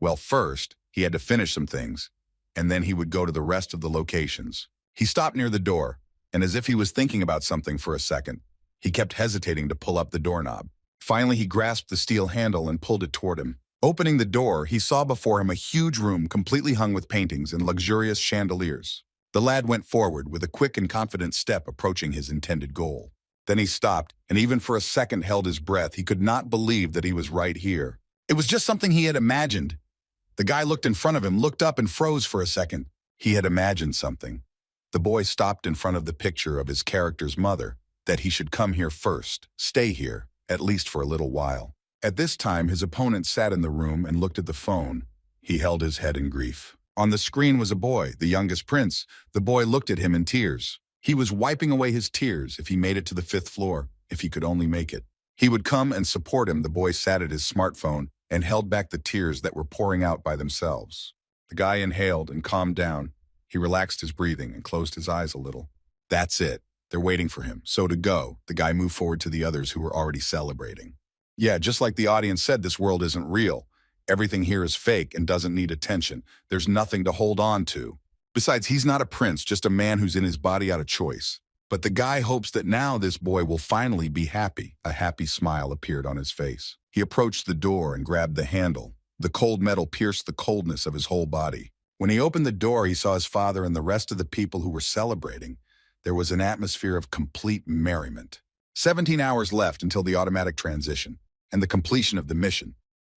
Well, first, he had to finish some things, and then he would go to the rest of the locations. He stopped near the door, and as if he was thinking about something for a second, he kept hesitating to pull up the doorknob. Finally, he grasped the steel handle and pulled it toward him. Opening the door, he saw before him a huge room completely hung with paintings and luxurious chandeliers. The lad went forward with a quick and confident step approaching his intended goal. Then he stopped, and even for a second held his breath. He could not believe that he was right here. It was just something he had imagined. The guy looked in front of him, looked up, and froze for a second. He had imagined something. The boy stopped in front of the picture of his character's mother, that he should come here first, stay here, at least for a little while. At this time, his opponent sat in the room and looked at the phone. He held his head in grief. On the screen was a boy, the youngest prince. The boy looked at him in tears. He was wiping away his tears if he made it to the 5th floor, if he could only make it. He would come and support him. The boy sat at his smartphone and held back the tears that were pouring out by themselves. The guy inhaled and calmed down. He relaxed his breathing and closed his eyes a little. That's it. They're waiting for him. So to go, the guy moved forward to the others who were already celebrating. Yeah, just like the audience said, this world isn't real. Everything here is fake and doesn't need attention. There's nothing to hold on to. Besides, he's not a prince, just a man who's in his body out of choice. But the guy hopes that now this boy will finally be happy. A happy smile appeared on his face. He approached the door and grabbed the handle. The cold metal pierced the coldness of his whole body. When he opened the door, he saw his father and the rest of the people who were celebrating. There was an atmosphere of complete merriment. 17 hours left until the automatic transition and the completion of the mission.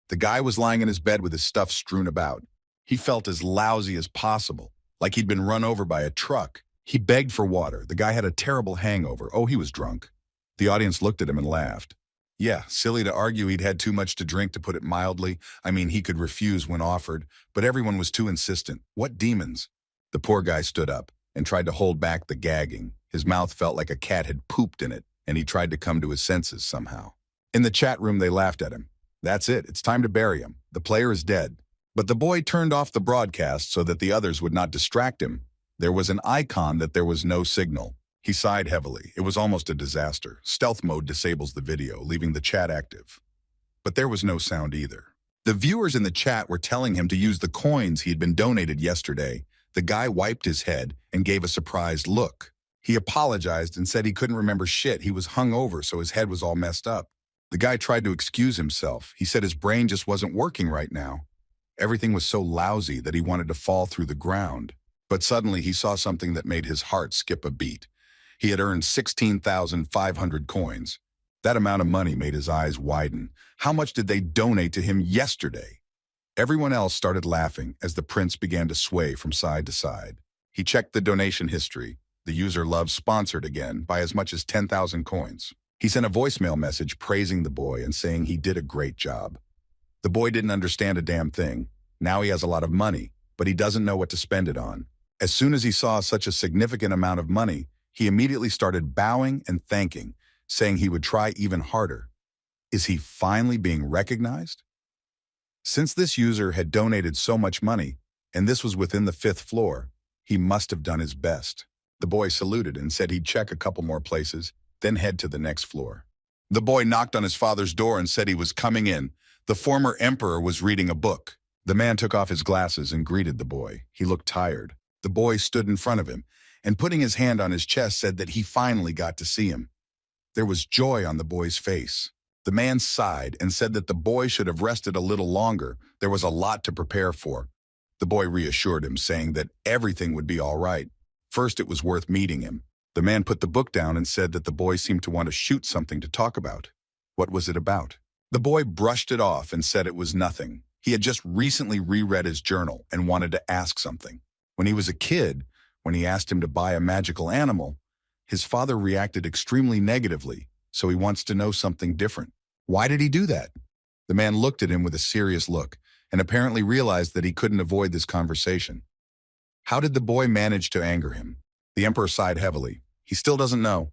The guy was lying in his bed with his stuff strewn about. He felt as lousy as possible, like he'd been run over by a truck. He begged for water. The guy had a terrible hangover. Oh, he was drunk. The audience looked at him and laughed. Yeah, silly to argue he'd had too much to drink, to put it mildly. I mean, he could refuse when offered, but everyone was too insistent. What demons? The poor guy stood up and tried to hold back the gagging. His mouth felt like a cat had pooped in it, and he tried to come to his senses somehow. In the chat room, they laughed at him. That's it. It's time to bury him. The player is dead. But the boy turned off the broadcast so that the others would not distract him. There was an icon that there was no signal. He sighed heavily. It was almost a disaster. Stealth mode disables the video, leaving the chat active. But there was no sound either. The viewers in the chat were telling him to use the coins he had been donated yesterday. The guy wiped his head and gave a surprised look. He apologized and said he couldn't remember shit. He was hungover, so his head was all messed up. The guy tried to excuse himself. He said his brain just wasn't working right now. Everything was so lousy that he wanted to fall through the ground. But suddenly he saw something that made his heart skip a beat. He had earned 16,500 coins. That amount of money made his eyes widen. How much did they donate to him yesterday? Everyone else started laughing as the prince began to sway from side to side. He checked the donation history. The user loves sponsored again by as much as 10,000 coins. He sent a voicemail message praising the boy and saying he did a great job. The boy didn't understand a damn thing. Now he has a lot of money, but he doesn't know what to spend it on. As soon as he saw such a significant amount of money, he immediately started bowing and thanking, saying he would try even harder. Is he finally being recognized? Since this user had donated so much money, and this was within the 5th floor, he must have done his best. The boy saluted and said he'd check a couple more places, then head to the next floor. The boy knocked on his father's door and said he was coming in. The former emperor was reading a book. The man took off his glasses and greeted the boy. He looked tired. The boy stood in front of him and, putting his hand on his chest, said that he finally got to see him. There was joy on the boy's face. The man sighed and said that the boy should have rested a little longer. There was a lot to prepare for. The boy reassured him, saying that everything would be all right. First, it was worth meeting him. The man put the book down and said that the boy seemed to want to shoot something to talk about. What was it about? The boy brushed it off and said it was nothing. He had just recently reread his journal and wanted to ask something. When he was a kid, when he asked him to buy a magical animal, his father reacted extremely negatively, so he wants to know something different. Why did he do that? The man looked at him with a serious look and apparently realized that he couldn't avoid this conversation. How did the boy manage to anger him? The emperor sighed heavily. He still doesn't know.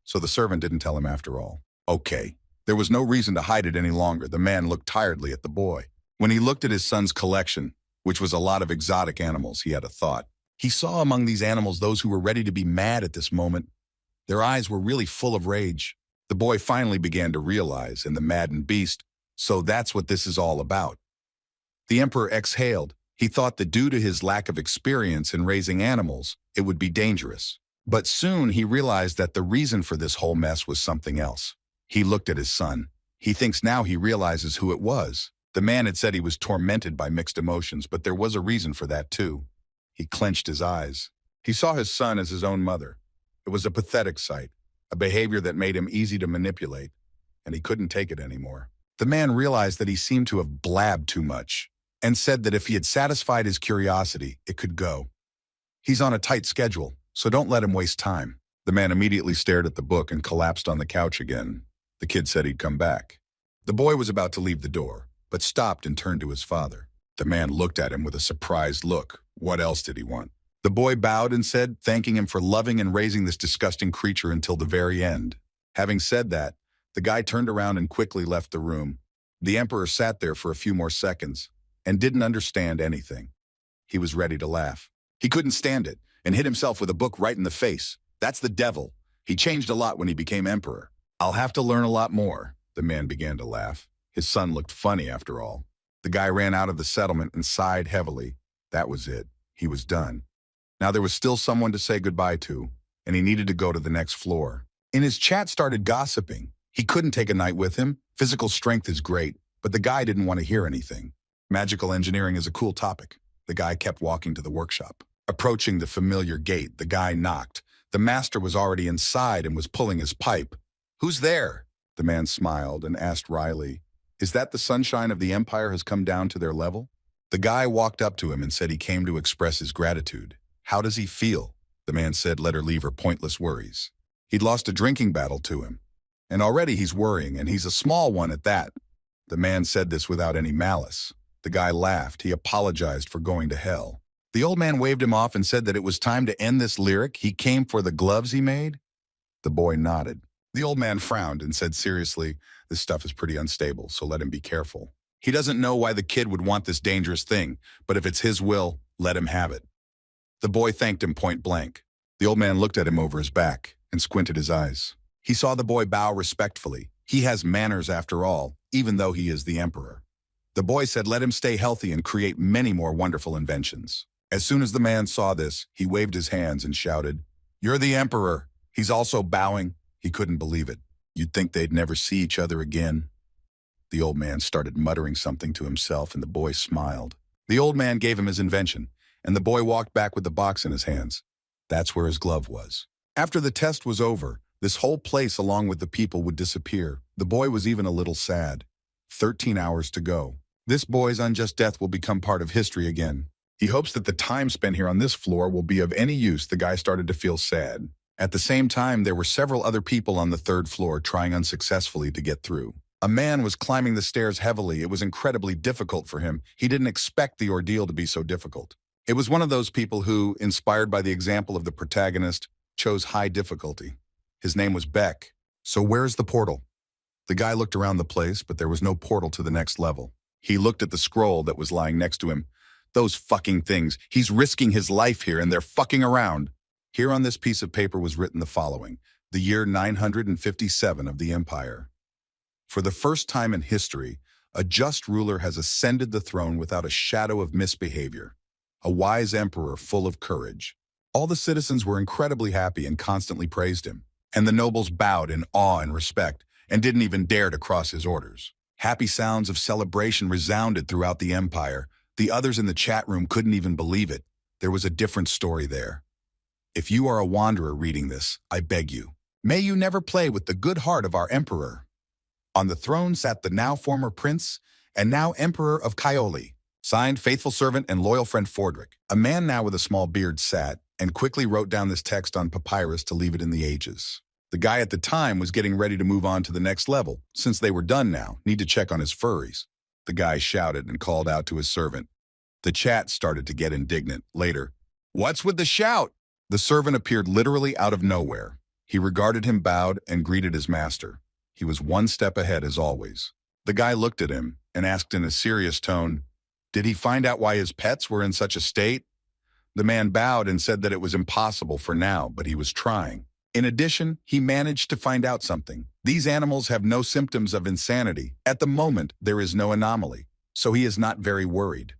So the servant didn't tell him after all. Okay. There was no reason to hide it any longer. The man looked tiredly at the boy. When he looked at his son's collection, which was a lot of exotic animals, he had a thought. He saw among these animals those who were ready to be mad at this moment. Their eyes were really full of rage. The boy finally began to realize, in the maddened beast, so that's what this is all about. The emperor exhaled. He thought that due to his lack of experience in raising animals, it would be dangerous. But soon he realized that the reason for this whole mess was something else. He looked at his son. He thinks now he realizes who it was. The man had said he was tormented by mixed emotions, but there was a reason for that too. He clenched his eyes. He saw his son as his own mother. It was a pathetic sight, a behavior that made him easy to manipulate, and he couldn't take it anymore. The man realized that he seemed to have blabbed too much, and said that if he had satisfied his curiosity, it could go. He's on a tight schedule, so don't let him waste time. The man immediately stared at the book and collapsed on the couch again. The kid said he'd come back. The boy was about to leave the door, but stopped and turned to his father. The man looked at him with a surprised look. What else did he want? The boy bowed and said, thanking him for loving and raising this disgusting creature until the very end. Having said that, the guy turned around and quickly left the room. The emperor sat there for a few more seconds and didn't understand anything. He was ready to laugh. He couldn't stand it and hit himself with a book right in the face. That's the devil. He changed a lot when he became emperor. I'll have to learn a lot more. The man began to laugh. His son looked funny after all. The guy ran out of the settlement and sighed heavily. That was it. He was done. Now there was still someone to say goodbye to, and he needed to go to the next floor. In his chat started gossiping. He couldn't take a night with him. Physical strength is great, but the guy didn't want to hear anything. Magical engineering is a cool topic. The guy kept walking to the workshop. Approaching the familiar gate, the guy knocked. The master was already inside and was pulling his pipe. Who's there? The man smiled and asked wryly, is that the sunshine of the empire has come down to their level? The guy walked up to him and said he came to express his gratitude. How does he feel? The man said, let her leave her pointless worries. He'd lost a drinking battle to him, and already he's worrying, and he's a small one at that. The man said this without any malice. The guy laughed. He apologized for going to hell. The old man waved him off and said that it was time to end this lyric. He came for the gloves he made. The boy nodded. The old man frowned and said seriously, this stuff is pretty unstable, so let him be careful. He doesn't know why the kid would want this dangerous thing, but if it's his will, let him have it. The boy thanked him point blank. The old man looked at him over his back and squinted his eyes. He saw the boy bow respectfully. He has manners after all, even though he is the emperor. The boy said let him stay healthy and create many more wonderful inventions. As soon as the man saw this, he waved his hands and shouted, "You're the emperor." He's also bowing. He couldn't believe it. You'd think they'd never see each other again. The old man started muttering something to himself and the boy smiled. The old man gave him his invention, and the boy walked back with the box in his hands. That's where his glove was. After the test was over, this whole place along with the people would disappear. The boy was even a little sad. 13 hours to go. This boy's unjust death will become part of history again. He hopes that the time spent here on this floor will be of any use. The guy started to feel sad. At the same time, there were several other people on the third floor trying unsuccessfully to get through. A man was climbing the stairs heavily. It was incredibly difficult for him. He didn't expect the ordeal to be so difficult. It was one of those people who, inspired by the example of the protagonist, chose high difficulty. His name was Beck. So where's the portal? The guy looked around the place, but there was no portal to the next level. He looked at the scroll that was lying next to him. Those fucking things. He's risking his life here and they're fucking around. Here on this piece of paper was written the following: the year 957 of the Empire. For the first time in history, a just ruler has ascended the throne without a shadow of misbehavior. A wise emperor full of courage. All the citizens were incredibly happy and constantly praised him. And the nobles bowed in awe and respect and didn't even dare to cross his orders. Happy sounds of celebration resounded throughout the empire. The others in the chat room couldn't even believe it. There was a different story there. If you are a wanderer reading this, I beg you, may you never play with the good heart of our emperor. On the throne sat the now former prince and now emperor of Kyoli. Signed, faithful servant and loyal friend Fordrick. A man now with a small beard sat and quickly wrote down this text on papyrus to leave it in the ages. The guy at the time was getting ready to move on to the next level. Since they were done now, need to check on his furries. The guy shouted and called out to his servant. The chat started to get indignant. Later, "What's with the shout?" The servant appeared literally out of nowhere. He regarded him, bowed, and greeted his master. He was one step ahead as always. The guy looked at him and asked in a serious tone, did he find out why his pets were in such a state? The man bowed and said that it was impossible for now, but he was trying. In addition, he managed to find out something. These animals have no symptoms of insanity. At the moment, there is no anomaly, so he is not very worried.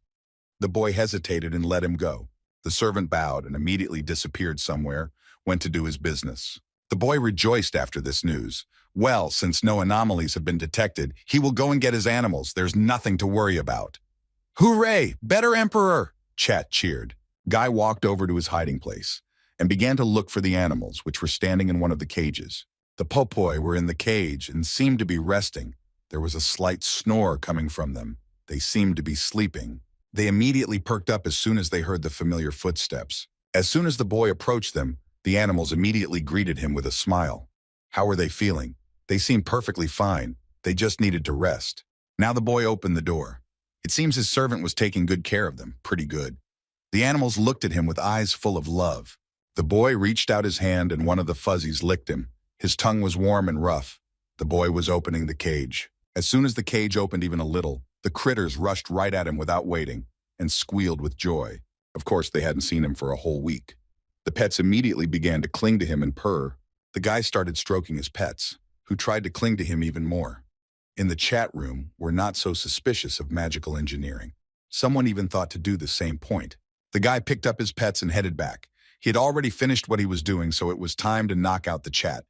The boy hesitated and let him go. The servant bowed and immediately disappeared somewhere, went to do his business. The boy rejoiced after this news. Well, since no anomalies have been detected, he will go and get his animals. There's nothing to worry about. Hooray! Better emperor! Chat cheered. Guy walked over to his hiding place and began to look for the animals, which were standing in one of the cages. The popoi were in the cage and seemed to be resting. There was a slight snore coming from them. They seemed to be sleeping. They immediately perked up as soon as they heard the familiar footsteps. As soon as the boy approached them, the animals immediately greeted him with a smile. How were they feeling? They seemed perfectly fine. They just needed to rest. Now the boy opened the door. It seems his servant was taking good care of them, pretty good. The animals looked at him with eyes full of love. The boy reached out his hand and one of the fuzzies licked him. His tongue was warm and rough. The boy was opening the cage. As soon as the cage opened even a little, the critters rushed right at him without waiting and squealed with joy. Of course, they hadn't seen him for a whole week. The pets immediately began to cling to him and purr. The guy started stroking his pets, who tried to cling to him even more. In the chat room, we're not so suspicious of magical engineering. Someone even thought to do the same point. The guy picked up his pets and headed back. He had already finished what he was doing, so it was time to knock out the chat.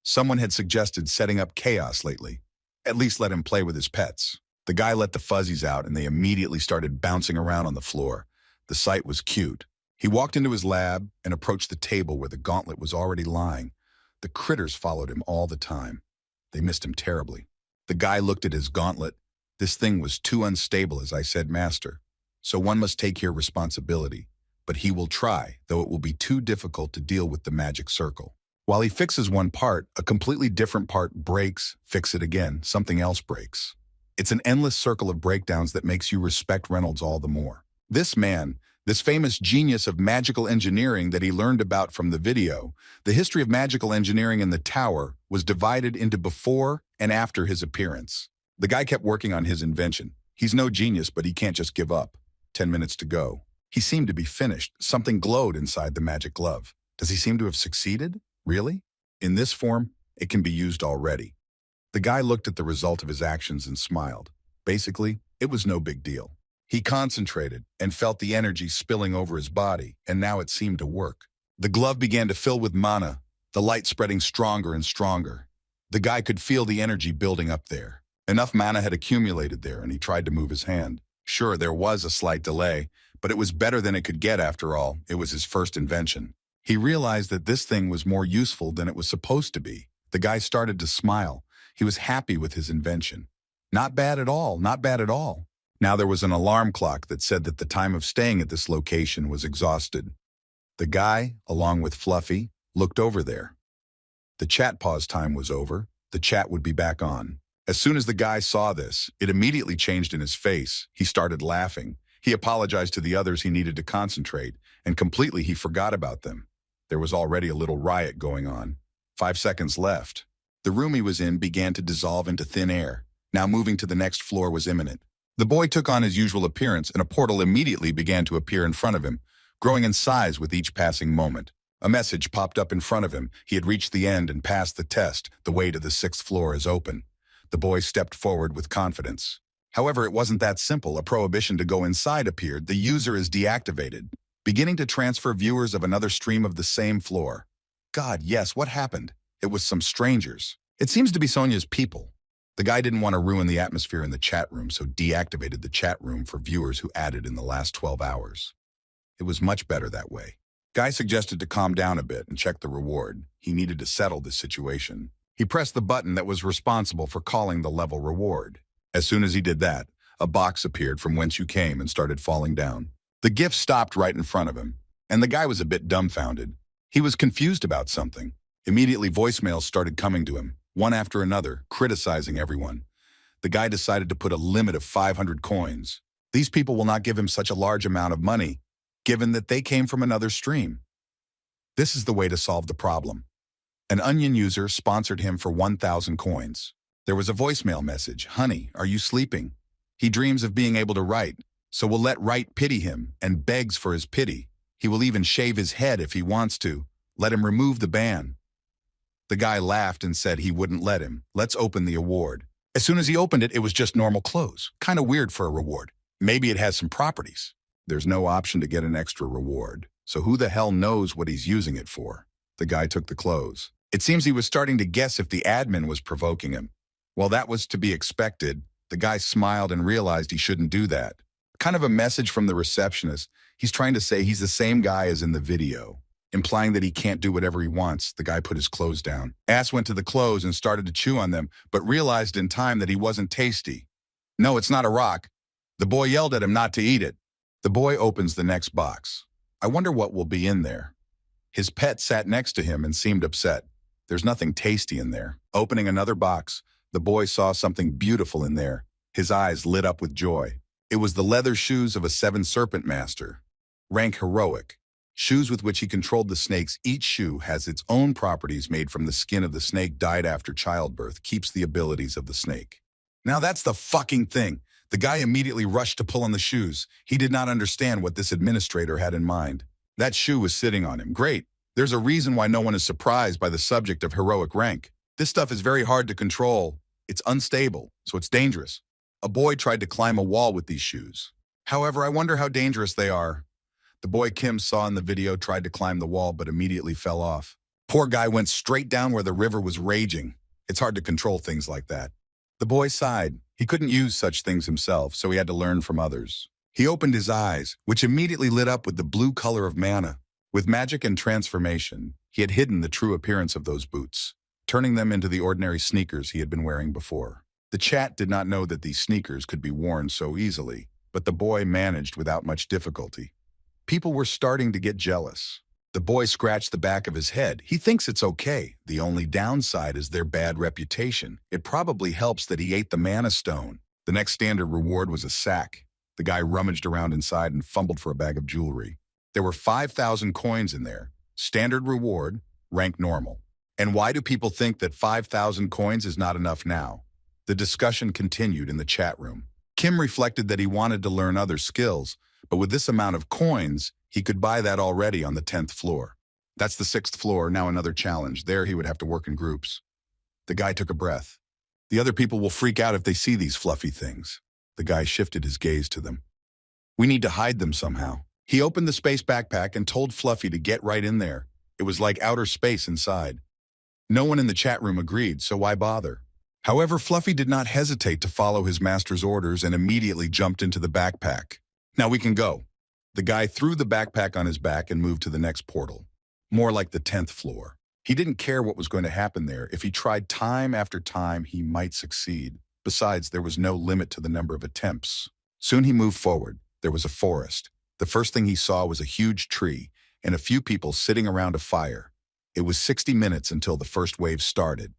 Someone had suggested setting up chaos lately. At least let him play with his pets. The guy let the fuzzies out and they immediately started bouncing around on the floor. The sight was cute. He walked into his lab and approached the table where the gauntlet was already lying. The critters followed him all the time. They missed him terribly. The guy looked at his gauntlet. This thing was too unstable, as I said, master. So one must take here responsibility. But he will try, though it will be too difficult to deal with the magic circle. While he fixes one part, a completely different part breaks, fix it again, something else breaks. It's an endless circle of breakdowns that makes you respect Reynolds all the more. This This famous genius of magical engineering that he learned about from the video, the history of magical engineering in the tower was divided into before and after his appearance. The guy kept working on his invention. He's no genius, but he can't just give up. 10 minutes to go. He seemed to be finished. Something glowed inside the magic glove. Does he seem to have succeeded? Really? In this form, it can be used already. The guy looked at the result of his actions and smiled. Basically, it was no big deal. He concentrated and felt the energy spilling over his body, and now it seemed to work. The glove began to fill with mana, the light spreading stronger and stronger. The guy could feel the energy building up there. Enough mana had accumulated there, and he tried to move his hand. Sure, there was a slight delay, but it was better than it could get after all. It was his first invention. He realized that this thing was more useful than it was supposed to be. The guy started to smile. He was happy with his invention. Not bad at all, not bad at all. Now there was an alarm clock that said that the time of staying at this location was exhausted. The guy, along with Fluffy, looked over there. The chat pause time was over. The chat would be back on. As soon as the guy saw this, it immediately changed in his face. He started laughing. He apologized to the others he needed to concentrate, and completely he forgot about them. There was already a little riot going on. 5 seconds left. The room he was in began to dissolve into thin air. Now moving to the next floor was imminent. The boy took on his usual appearance, and a portal immediately began to appear in front of him, growing in size with each passing moment. A message popped up in front of him. He had reached the end and passed the test. The way to the 6th floor is open. The boy stepped forward with confidence. However, it wasn't that simple. A prohibition to go inside appeared. The user is deactivated, beginning to transfer viewers of another stream of the same floor. God, yes, what happened? It was some strangers. It seems to be Sonia's people. The guy didn't want to ruin the atmosphere in the chat room, so deactivated the chat room for viewers who added in the last 12 hours. It was much better that way. Guy suggested to calm down a bit and check the reward. He needed to settle this situation. He pressed the button that was responsible for calling the level reward. As soon as he did that, a box appeared from whence you came and started falling down. The gift stopped right in front of him, and the guy was a bit dumbfounded. He was confused about something. Immediately, voicemails started coming to him, one after another, criticizing everyone. The guy decided to put a limit of 500 coins. These people will not give him such a large amount of money, given that they came from another stream. This is the way to solve the problem. An Onion user sponsored him for 1,000 coins. There was a voicemail message. Honey, are you sleeping? He dreams of being able to write, so we'll let Write pity him and begs for his pity. He will even shave his head if he wants to. Let him remove the ban. The guy laughed and said he wouldn't let him. Let's open the award. As soon as he opened it, it was just normal clothes. Kind of weird for a reward. Maybe it has some properties. There's no option to get an extra reward. So who the hell knows what he's using it for? The guy took the clothes. It seems he was starting to guess if the admin was provoking him. Well, that was to be expected. The guy smiled and realized he shouldn't do that. Kind of a message from the receptionist. He's trying to say he's the same guy as in the video, implying that he can't do whatever he wants. The guy put his clothes down. Ass went to the clothes and started to chew on them, but realized in time that he wasn't tasty. No, it's not a rock. The boy yelled at him not to eat it. The boy opens the next box. I wonder what will be in there. His pet sat next to him and seemed upset. There's nothing tasty in there. Opening another box, the boy saw something beautiful in there. His eyes lit up with joy. It was the leather shoes of a 7 serpent master. Rank heroic. Shoes with which he controlled the snakes. Each shoe has its own properties made from the skin of the snake died after childbirth, keeps the abilities of the snake. Now that's the fucking thing. The guy immediately rushed to pull on the shoes. He did not understand what this administrator had in mind. That shoe was sitting on him. Great. There's a reason why no one is surprised by the subject of heroic rank. This stuff is very hard to control. It's unstable, so it's dangerous. A boy tried to climb a wall with these shoes. However, I wonder how dangerous they are. The boy Kim saw in the video tried to climb the wall but immediately fell off. Poor guy went straight down where the river was raging. It's hard to control things like that. The boy sighed. He couldn't use such things himself, so he had to learn from others. He opened his eyes, which immediately lit up with the blue color of mana. With magic and transformation, he had hidden the true appearance of those boots, turning them into the ordinary sneakers he had been wearing before. The chat did not know that these sneakers could be worn so easily, but the boy managed without much difficulty. People were starting to get jealous. The boy scratched the back of his head. He thinks it's okay. The only downside is their bad reputation. It probably helps that he ate the mana stone. The next standard reward was a sack. The guy rummaged around inside and fumbled for a bag of jewelry. There were 5,000 coins in there. Standard reward, rank normal. And why do people think that 5,000 coins is not enough now? The discussion continued in the chat room. Kim reflected that he wanted to learn other skills, but with this amount of coins, he could buy that already on the 10th floor. That's the 6th floor, now another challenge. There he would have to work in groups. The guy took a breath. The other people will freak out if they see these fluffy things. The guy shifted his gaze to them. We need to hide them somehow. He opened the space backpack and told Fluffy to get right in there. It was like outer space inside. No one in the chat room agreed, so why bother? However, Fluffy did not hesitate to follow his master's orders and immediately jumped into the backpack. Now we can go. The guy threw the backpack on his back and moved to the next portal. More like the 10th floor. He didn't care what was going to happen there. If he tried time after time, he might succeed. Besides, there was no limit to the number of attempts. Soon he moved forward. There was a forest. The first thing he saw was a huge tree and a few people sitting around a fire. It was 60 minutes until the first wave started.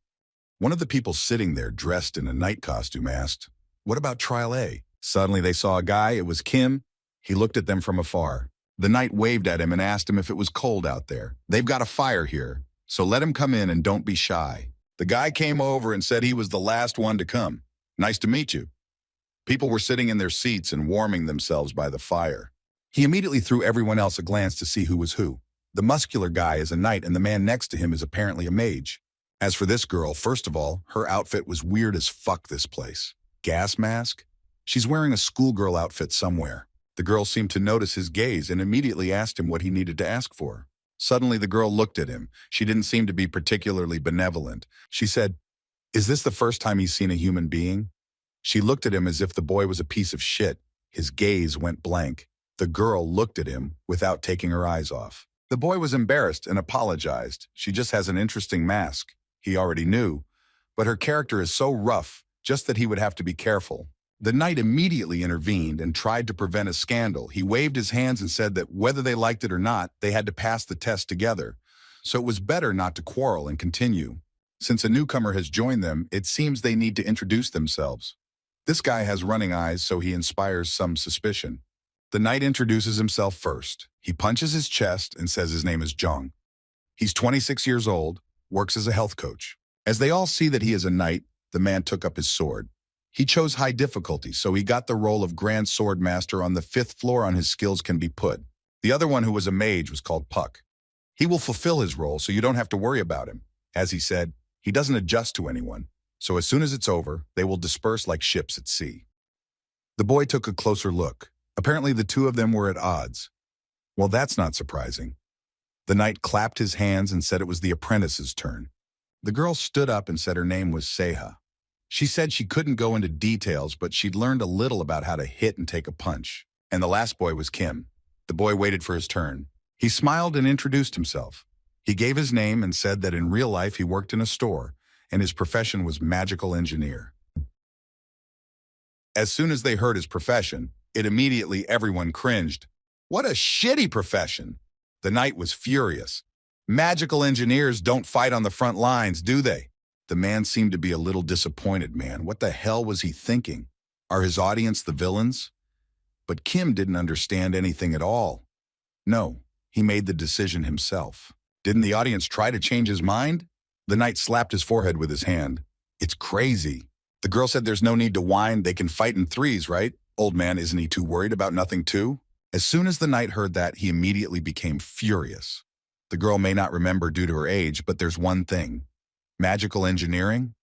One of the people sitting there, dressed in a night costume, asked, "What about Trial A?" Suddenly they saw a guy. It was Kim. He looked at them from afar. The knight waved at him and asked him if it was cold out there. "They've got a fire here, so let him come in and don't be shy." The guy came over and said he was the last one to come. "Nice to meet you." People were sitting in their seats and warming themselves by the fire. He immediately threw everyone else a glance to see who was who. The muscular guy is a knight and the man next to him is apparently a mage. As for this girl, first of all, her outfit was weird as fuck this place. Gas mask? She's wearing a schoolgirl outfit somewhere. The girl seemed to notice his gaze and immediately asked him what he needed to ask for. Suddenly the girl looked at him. She didn't seem to be particularly benevolent. She said, "Is this the first time he's seen a human being?" She looked at him as if the boy was a piece of shit. His gaze went blank. The girl looked at him without taking her eyes off. The boy was embarrassed and apologized. "She just has an interesting mask." He already knew, but her character is so rough, just that he would have to be careful. The knight immediately intervened and tried to prevent a scandal. He waved his hands and said that whether they liked it or not, they had to pass the test together. So it was better not to quarrel and continue. Since a newcomer has joined them, it seems they need to introduce themselves. This guy has running eyes, so he inspires some suspicion. The knight introduces himself first. He punches his chest and says his name is Jong. He's 26 years old, works as a health coach. As they all see that he is a knight, the man took up his sword. He chose high difficulty, so he got the role of Grand Sword Master on the 5th floor on his skills can be put. The other one, who was a mage, was called Puck. He will fulfill his role, so you don't have to worry about him. As he said, he doesn't adjust to anyone, so as soon as it's over, they will disperse like ships at sea. The boy took a closer look. Apparently the two of them were at odds. Well, that's not surprising. The knight clapped his hands and said it was the apprentice's turn. The girl stood up and said her name was Seha. She said she couldn't go into details, but she'd learned a little about how to hit and take a punch. And the last boy was Kim. The boy waited for his turn. He smiled and introduced himself. He gave his name and said that in real life he worked in a store, and his profession was magical engineer. As soon as they heard his profession, immediately everyone cringed. What a shitty profession! The knight was furious. Magical engineers don't fight on the front lines, do they? The man seemed to be a little disappointed, man. What the hell was he thinking? Are his audience the villains? But Kim didn't understand anything at all. No, he made the decision himself. Didn't the audience try to change his mind? The knight slapped his forehead with his hand. It's crazy. The girl said there's no need to whine. They can fight in threes, right? Old man, isn't he too worried about nothing too? As soon as the knight heard that, he immediately became furious. The girl may not remember due to her age, but there's one thing. Magical engineering?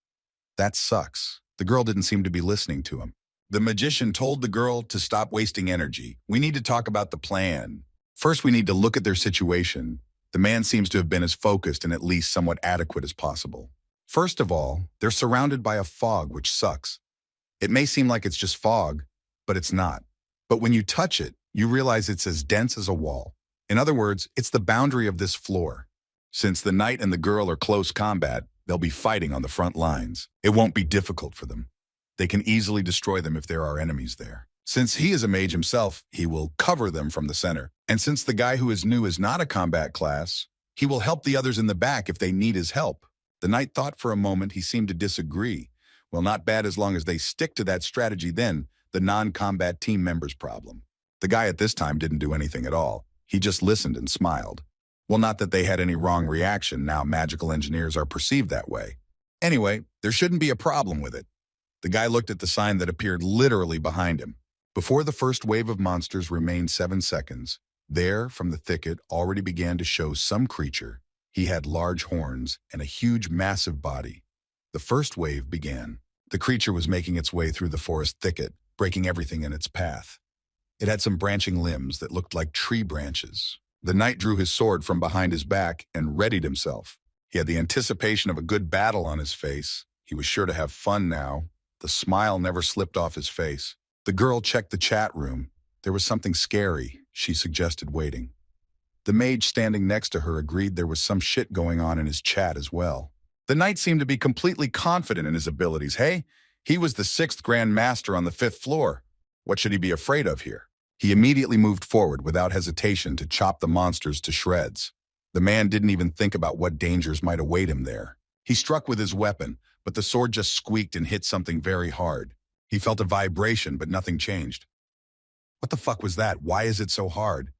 That sucks. The girl didn't seem to be listening to him. The magician told the girl to stop wasting energy. We need to talk about the plan. First, we need to look at their situation. The man seems to have been as focused and at least somewhat adequate as possible. First of all, they're surrounded by a fog, which sucks. It may seem like it's just fog, but it's not. But when you touch it, you realize it's as dense as a wall. In other words, it's the boundary of this floor. Since the knight and the girl are close combat, they'll be fighting on the front lines. It won't be difficult for them. They can easily destroy them if there are enemies there. Since he is a mage himself, he will cover them from the center. And since the guy who is new is not a combat class, he will help the others in the back if they need his help. The knight thought for a moment. He seemed to disagree. Well, not bad as long as they stick to that strategy, then the non-combat team member's problem. The guy at this time didn't do anything at all. He just listened and smiled. Well, not that they had any wrong reaction. Now magical engineers are perceived that way. Anyway, there shouldn't be a problem with it. The guy looked at the sign that appeared literally behind him. Before the first wave of monsters remained 7 seconds, there, from the thicket, already began to show some creature. He had large horns and a huge, massive body. The first wave began. The creature was making its way through the forest thicket, breaking everything in its path. It had some branching limbs that looked like tree branches. The knight drew his sword from behind his back and readied himself. He had the anticipation of a good battle on his face. He was sure to have fun now. The smile never slipped off his face. The girl checked the chat room. There was something scary. She suggested waiting. The mage standing next to her agreed there was some shit going on in his chat as well. The knight seemed to be completely confident in his abilities. Hey, he was the 6th Grand Master on the 5th floor. What should he be afraid of here? He immediately moved forward without hesitation to chop the monsters to shreds. The man didn't even think about what dangers might await him there. He struck with his weapon, but the sword just squeaked and hit something very hard. He felt a vibration, but nothing changed. What the fuck was that? Why is it so hard?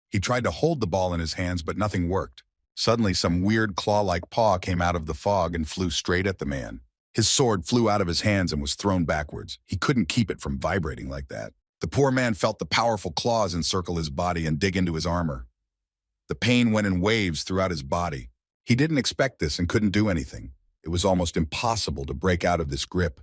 He tried to hold the ball in his hands, but nothing worked. Suddenly, some weird claw-like paw came out of the fog and flew straight at the man. His sword flew out of his hands and was thrown backwards. He couldn't keep it from vibrating like that. The poor man felt the powerful claws encircle his body and dig into his armor. The pain went in waves throughout his body. He didn't expect this and couldn't do anything. It was almost impossible to break out of this grip.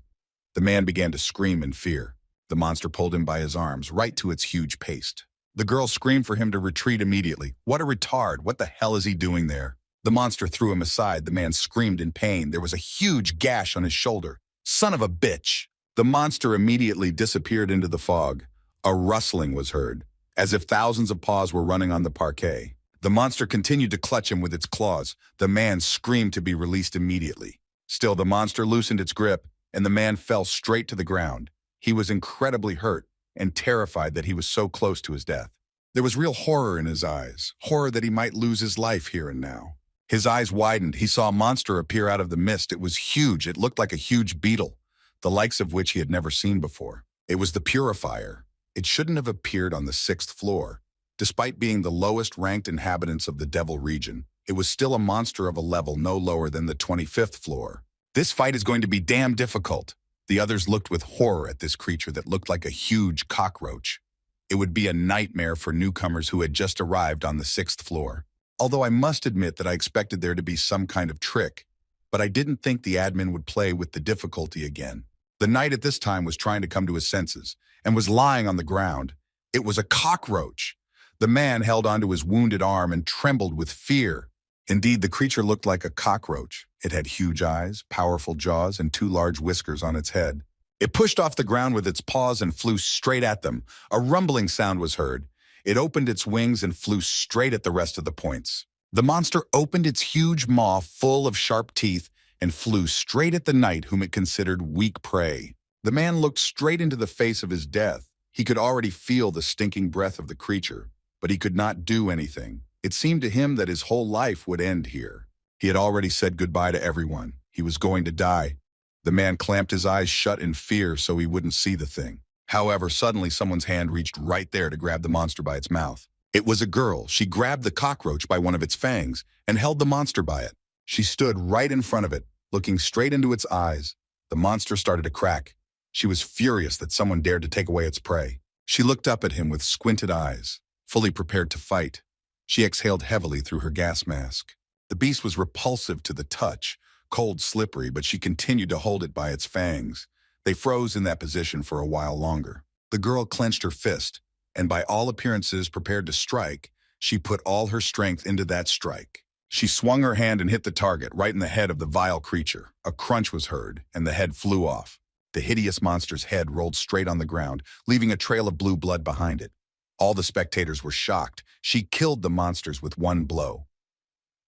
The man began to scream in fear. The monster pulled him by his arms, right to its huge paste. The girl screamed for him to retreat immediately. What a retard! What the hell is he doing there? The monster threw him aside. The man screamed in pain. There was a huge gash on his shoulder. Son of a bitch! The monster immediately disappeared into the fog. A rustling was heard, as if thousands of paws were running on the parquet. The monster continued to clutch him with its claws. The man screamed to be released immediately. Still, the monster loosened its grip, and the man fell straight to the ground. He was incredibly hurt and terrified that he was so close to his death. There was real horror in his eyes, horror that he might lose his life here and now. His eyes widened. He saw a monster appear out of the mist. It was huge. It looked like a huge beetle, the likes of which he had never seen before. It was the Purifier. It shouldn't have appeared on the 6th floor. Despite being the lowest-ranked inhabitants of the Devil region, it was still a monster of a level no lower than the 25th floor. This fight is going to be damn difficult. The others looked with horror at this creature that looked like a huge cockroach. It would be a nightmare for newcomers who had just arrived on the 6th floor. Although I must admit that I expected there to be some kind of trick, but I didn't think the admin would play with the difficulty again. The knight at this time was trying to come to his senses and was lying on the ground. It was a cockroach. The man held onto his wounded arm and trembled with fear. Indeed, the creature looked like a cockroach. It had huge eyes, powerful jaws, and 2 large whiskers on its head. It pushed off the ground with its paws and flew straight at them. A rumbling sound was heard. It opened its wings and flew straight at the rest of the points. The monster opened its huge maw full of sharp teeth and flew straight at the knight whom it considered weak prey. The man looked straight into the face of his death. He could already feel the stinking breath of the creature, but he could not do anything. It seemed to him that his whole life would end here. He had already said goodbye to everyone. He was going to die. The man clamped his eyes shut in fear so he wouldn't see the thing. However, suddenly someone's hand reached right there to grab the monster by its mouth. It was a girl. She grabbed the cockroach by one of its fangs and held the monster by it. She stood right in front of it, looking straight into its eyes. The monster started to crack. She was furious that someone dared to take away its prey. She looked up at him with squinted eyes, fully prepared to fight. She exhaled heavily through her gas mask. The beast was repulsive to the touch, cold, slippery, but she continued to hold it by its fangs. They froze in that position for a while longer. The girl clenched her fist, and by all appearances prepared to strike. She put all her strength into that strike. She swung her hand and hit the target right in the head of the vile creature. A crunch was heard, and the head flew off. The hideous monster's head rolled straight on the ground, leaving a trail of blue blood behind it. All the spectators were shocked. She killed the monsters with one blow.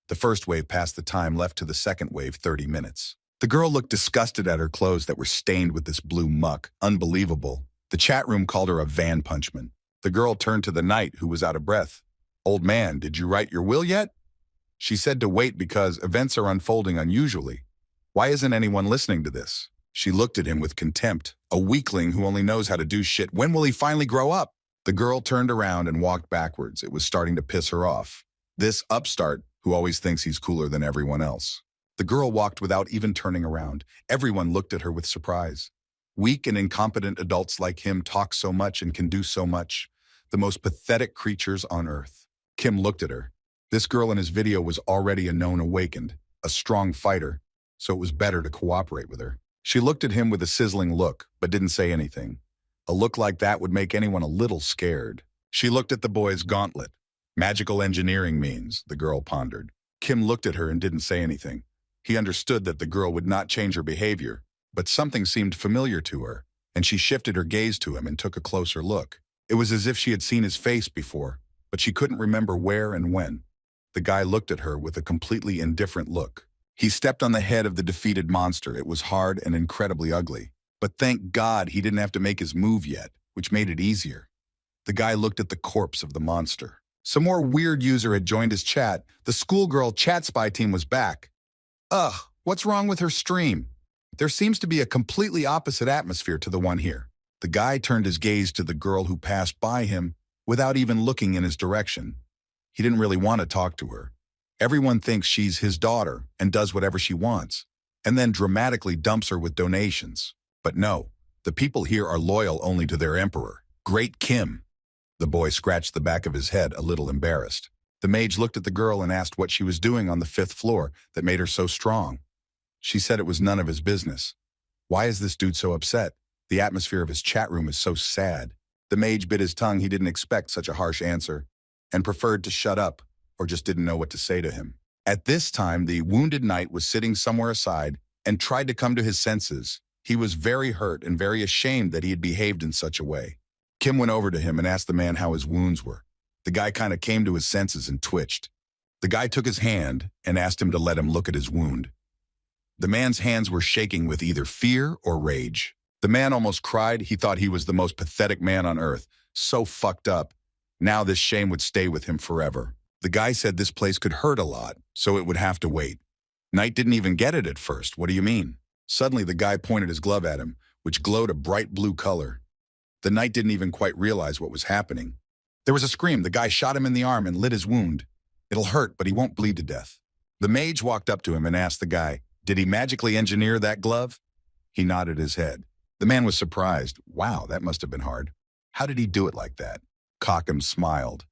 The first wave passed the time left to the second wave, 30 minutes. The girl looked disgusted at her clothes that were stained with this blue muck. Unbelievable. The chat room called her a Van Punchman. The girl turned to the knight, who was out of breath. "Old man, did you write your will yet?" She said to wait because events are unfolding unusually. Why isn't anyone listening to this? She looked at him with contempt. A weakling who only knows how to do shit. When will he finally grow up? The girl turned around and walked backwards. It was starting to piss her off. This upstart who always thinks he's cooler than everyone else. The girl walked without even turning around. Everyone looked at her with surprise. Weak and incompetent adults like him talk so much and can do so much. The most pathetic creatures on earth. Kim looked at her. This girl in his video was already a known awakened, a strong fighter, so it was better to cooperate with her. She looked at him with a sizzling look, but didn't say anything. A look like that would make anyone a little scared. She looked at the boy's gauntlet. Magical engineering means, the girl pondered. Kim looked at her and didn't say anything. He understood that the girl would not change her behavior, but something seemed familiar to her, and she shifted her gaze to him and took a closer look. It was as if she had seen his face before, but she couldn't remember where and when. The guy looked at her with a completely indifferent look. He stepped on the head of the defeated monster. It was hard and incredibly ugly. But thank God he didn't have to make his move yet, which made it easier. The guy looked at the corpse of the monster. Some more weird user had joined his chat. The schoolgirl chat spy team was back. Ugh, what's wrong with her stream? There seems to be a completely opposite atmosphere to the one here. The guy turned his gaze to the girl who passed by him without even looking in his direction. He didn't really want to talk to her. Everyone thinks she's his daughter and does whatever she wants, and then dramatically dumps her with donations. But no, the people here are loyal only to their emperor, Great Kim. The boy scratched the back of his head, a little embarrassed. The mage looked at the girl and asked what she was doing on the 5th floor that made her so strong. She said it was none of his business. Why is this dude so upset? The atmosphere of his chat room is so sad. The mage bit his tongue. He didn't expect such a harsh answer and preferred to shut up or just didn't know what to say to him. At this time, the wounded knight was sitting somewhere aside and tried to come to his senses. He was very hurt and very ashamed that he had behaved in such a way. Kim went over to him and asked the man how his wounds were. The guy kind of came to his senses and twitched. The guy took his hand and asked him to let him look at his wound. The man's hands were shaking with either fear or rage. The man almost cried. He thought he was the most pathetic man on earth. So fucked up. Now this shame would stay with him forever. The guy said this place could hurt a lot, so it would have to wait. Knight didn't even get it at first. What do you mean? Suddenly the guy pointed his glove at him, which glowed a bright blue color. The knight didn't even quite realize what was happening. There was a scream. The guy shot him in the arm and lit his wound. It'll hurt, but he won't bleed to death. The mage walked up to him and asked the guy, did he magically engineer that glove? He nodded his head. The man was surprised. Wow, that must have been hard. How did he do it like that? Cockham smiled.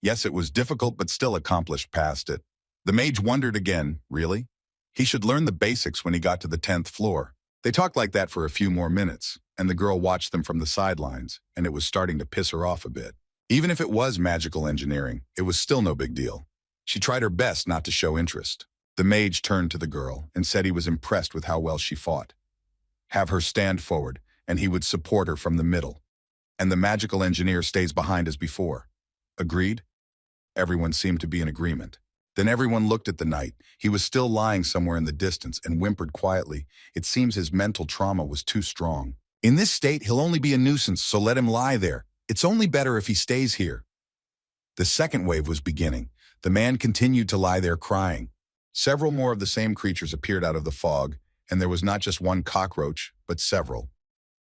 Yes, it was difficult, but still accomplished past it. The mage wondered again, really? He should learn the basics when he got to the 10th floor. They talked like that for a few more minutes, and the girl watched them from the sidelines, and it was starting to piss her off a bit. Even if it was magical engineering, it was still no big deal. She tried her best not to show interest. The mage turned to the girl and said he was impressed with how well she fought. Have her stand forward, and he would support her from the middle. And the magical engineer stays behind as before. Agreed? Everyone seemed to be in agreement. Then everyone looked at the knight. He was still lying somewhere in the distance and whimpered quietly. It seems his mental trauma was too strong. In this state, he'll only be a nuisance, so let him lie there. It's only better if he stays here. The second wave was beginning. The man continued to lie there crying. Several more of the same creatures appeared out of the fog, and there was not just one cockroach, but several.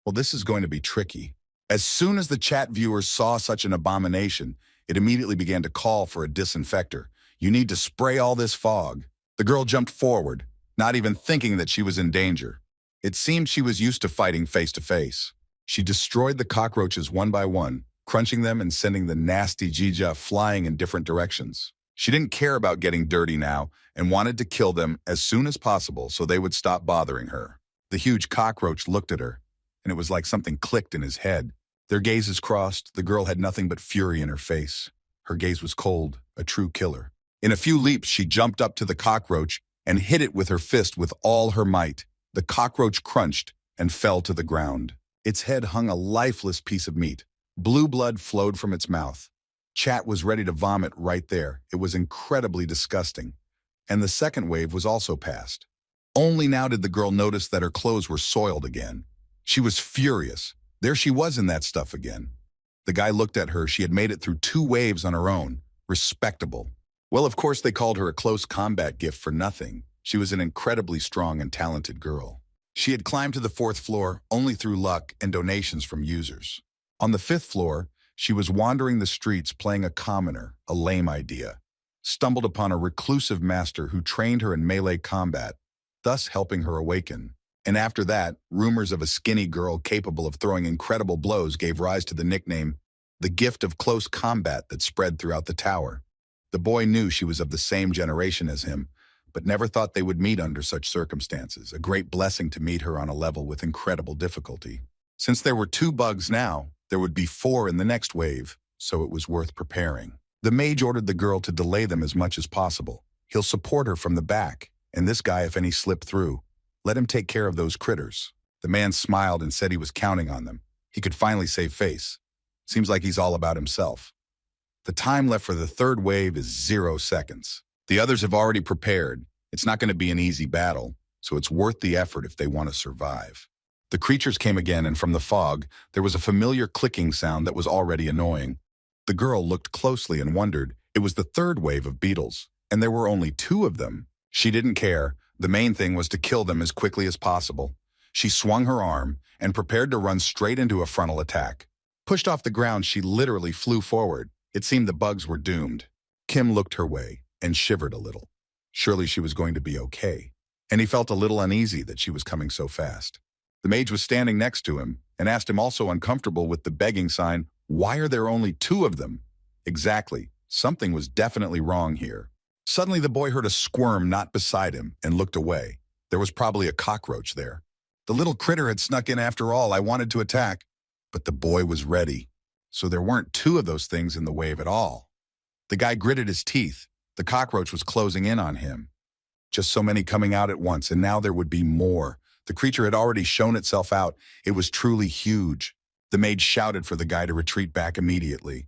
Well, this is going to be tricky. As soon as the chat viewers saw such an abomination, it immediately began to call for a disinfector. You need to spray all this fog. The girl jumped forward, not even thinking that she was in danger. It seemed she was used to fighting face to face. She destroyed the cockroaches one by one, crunching them and sending the nasty Jija flying in different directions. She didn't care about getting dirty now and wanted to kill them as soon as possible so they would stop bothering her. The huge cockroach looked at her, and it was like something clicked in his head. Their gazes crossed. The girl had nothing but fury in her face. Her gaze was cold, a true killer. In a few leaps, she jumped up to the cockroach and hit it with her fist with all her might. The cockroach crunched and fell to the ground. Its head hung a lifeless piece of meat. Blue blood flowed from its mouth. Chat was ready to vomit right there. It was incredibly disgusting. And the second wave was also past. Only now did the girl notice that her clothes were soiled again. She was furious. There she was in that stuff again. The guy looked at her. She had made it through 2 waves on her own. Respectable. Well, of course they called her a close combat gift for nothing. She was an incredibly strong and talented girl. She had climbed to the fourth floor only through luck and donations from users. On the fifth floor, she was wandering the streets playing a commoner, a lame idea. Stumbled upon a reclusive master who trained her in melee combat, thus helping her awaken. And after that, rumors of a skinny girl capable of throwing incredible blows gave rise to the nickname, the gift of close combat, that spread throughout the tower. The boy knew she was of the same generation as him, but never thought they would meet under such circumstances, a great blessing to meet her on a level with incredible difficulty. Since there were 2 bugs now, there would be 4 in the next wave, so it was worth preparing. The mage ordered the girl to delay them as much as possible. He'll support her from the back, and this guy, if any slip through, let him take care of those critters. The man smiled and said he was counting on them. He could finally save face. Seems like he's all about himself. The time left for the 3rd wave is 0 seconds. The others have already prepared. It's not going to be an easy battle, so it's worth the effort if they want to survive. The creatures came again, and from the fog, there was a familiar clicking sound that was already annoying. The girl looked closely and wondered. It was the 3rd wave of beetles, and there were only 2 of them. She didn't care. The main thing was to kill them as quickly as possible. She swung her arm and prepared to run straight into a frontal attack. Pushed off the ground, she literally flew forward. It seemed the bugs were doomed. Kim looked her way and shivered a little. Surely she was going to be okay. And he felt a little uneasy that she was coming so fast. The mage was standing next to him and asked him, also uncomfortable with the begging sign, "Why are there only 2 of them?" Exactly. Something was definitely wrong here. Suddenly the boy heard a squirm not beside him and looked away. There was probably a cockroach there. The little critter had snuck in after all. I wanted to attack, but the boy was ready. So there weren't 2 of those things in the wave at all. The guy gritted his teeth. The cockroach was closing in on him. Just so many coming out at once, and now there would be more. The creature had already shown itself out. It was truly huge. The mage shouted for the guy to retreat back immediately.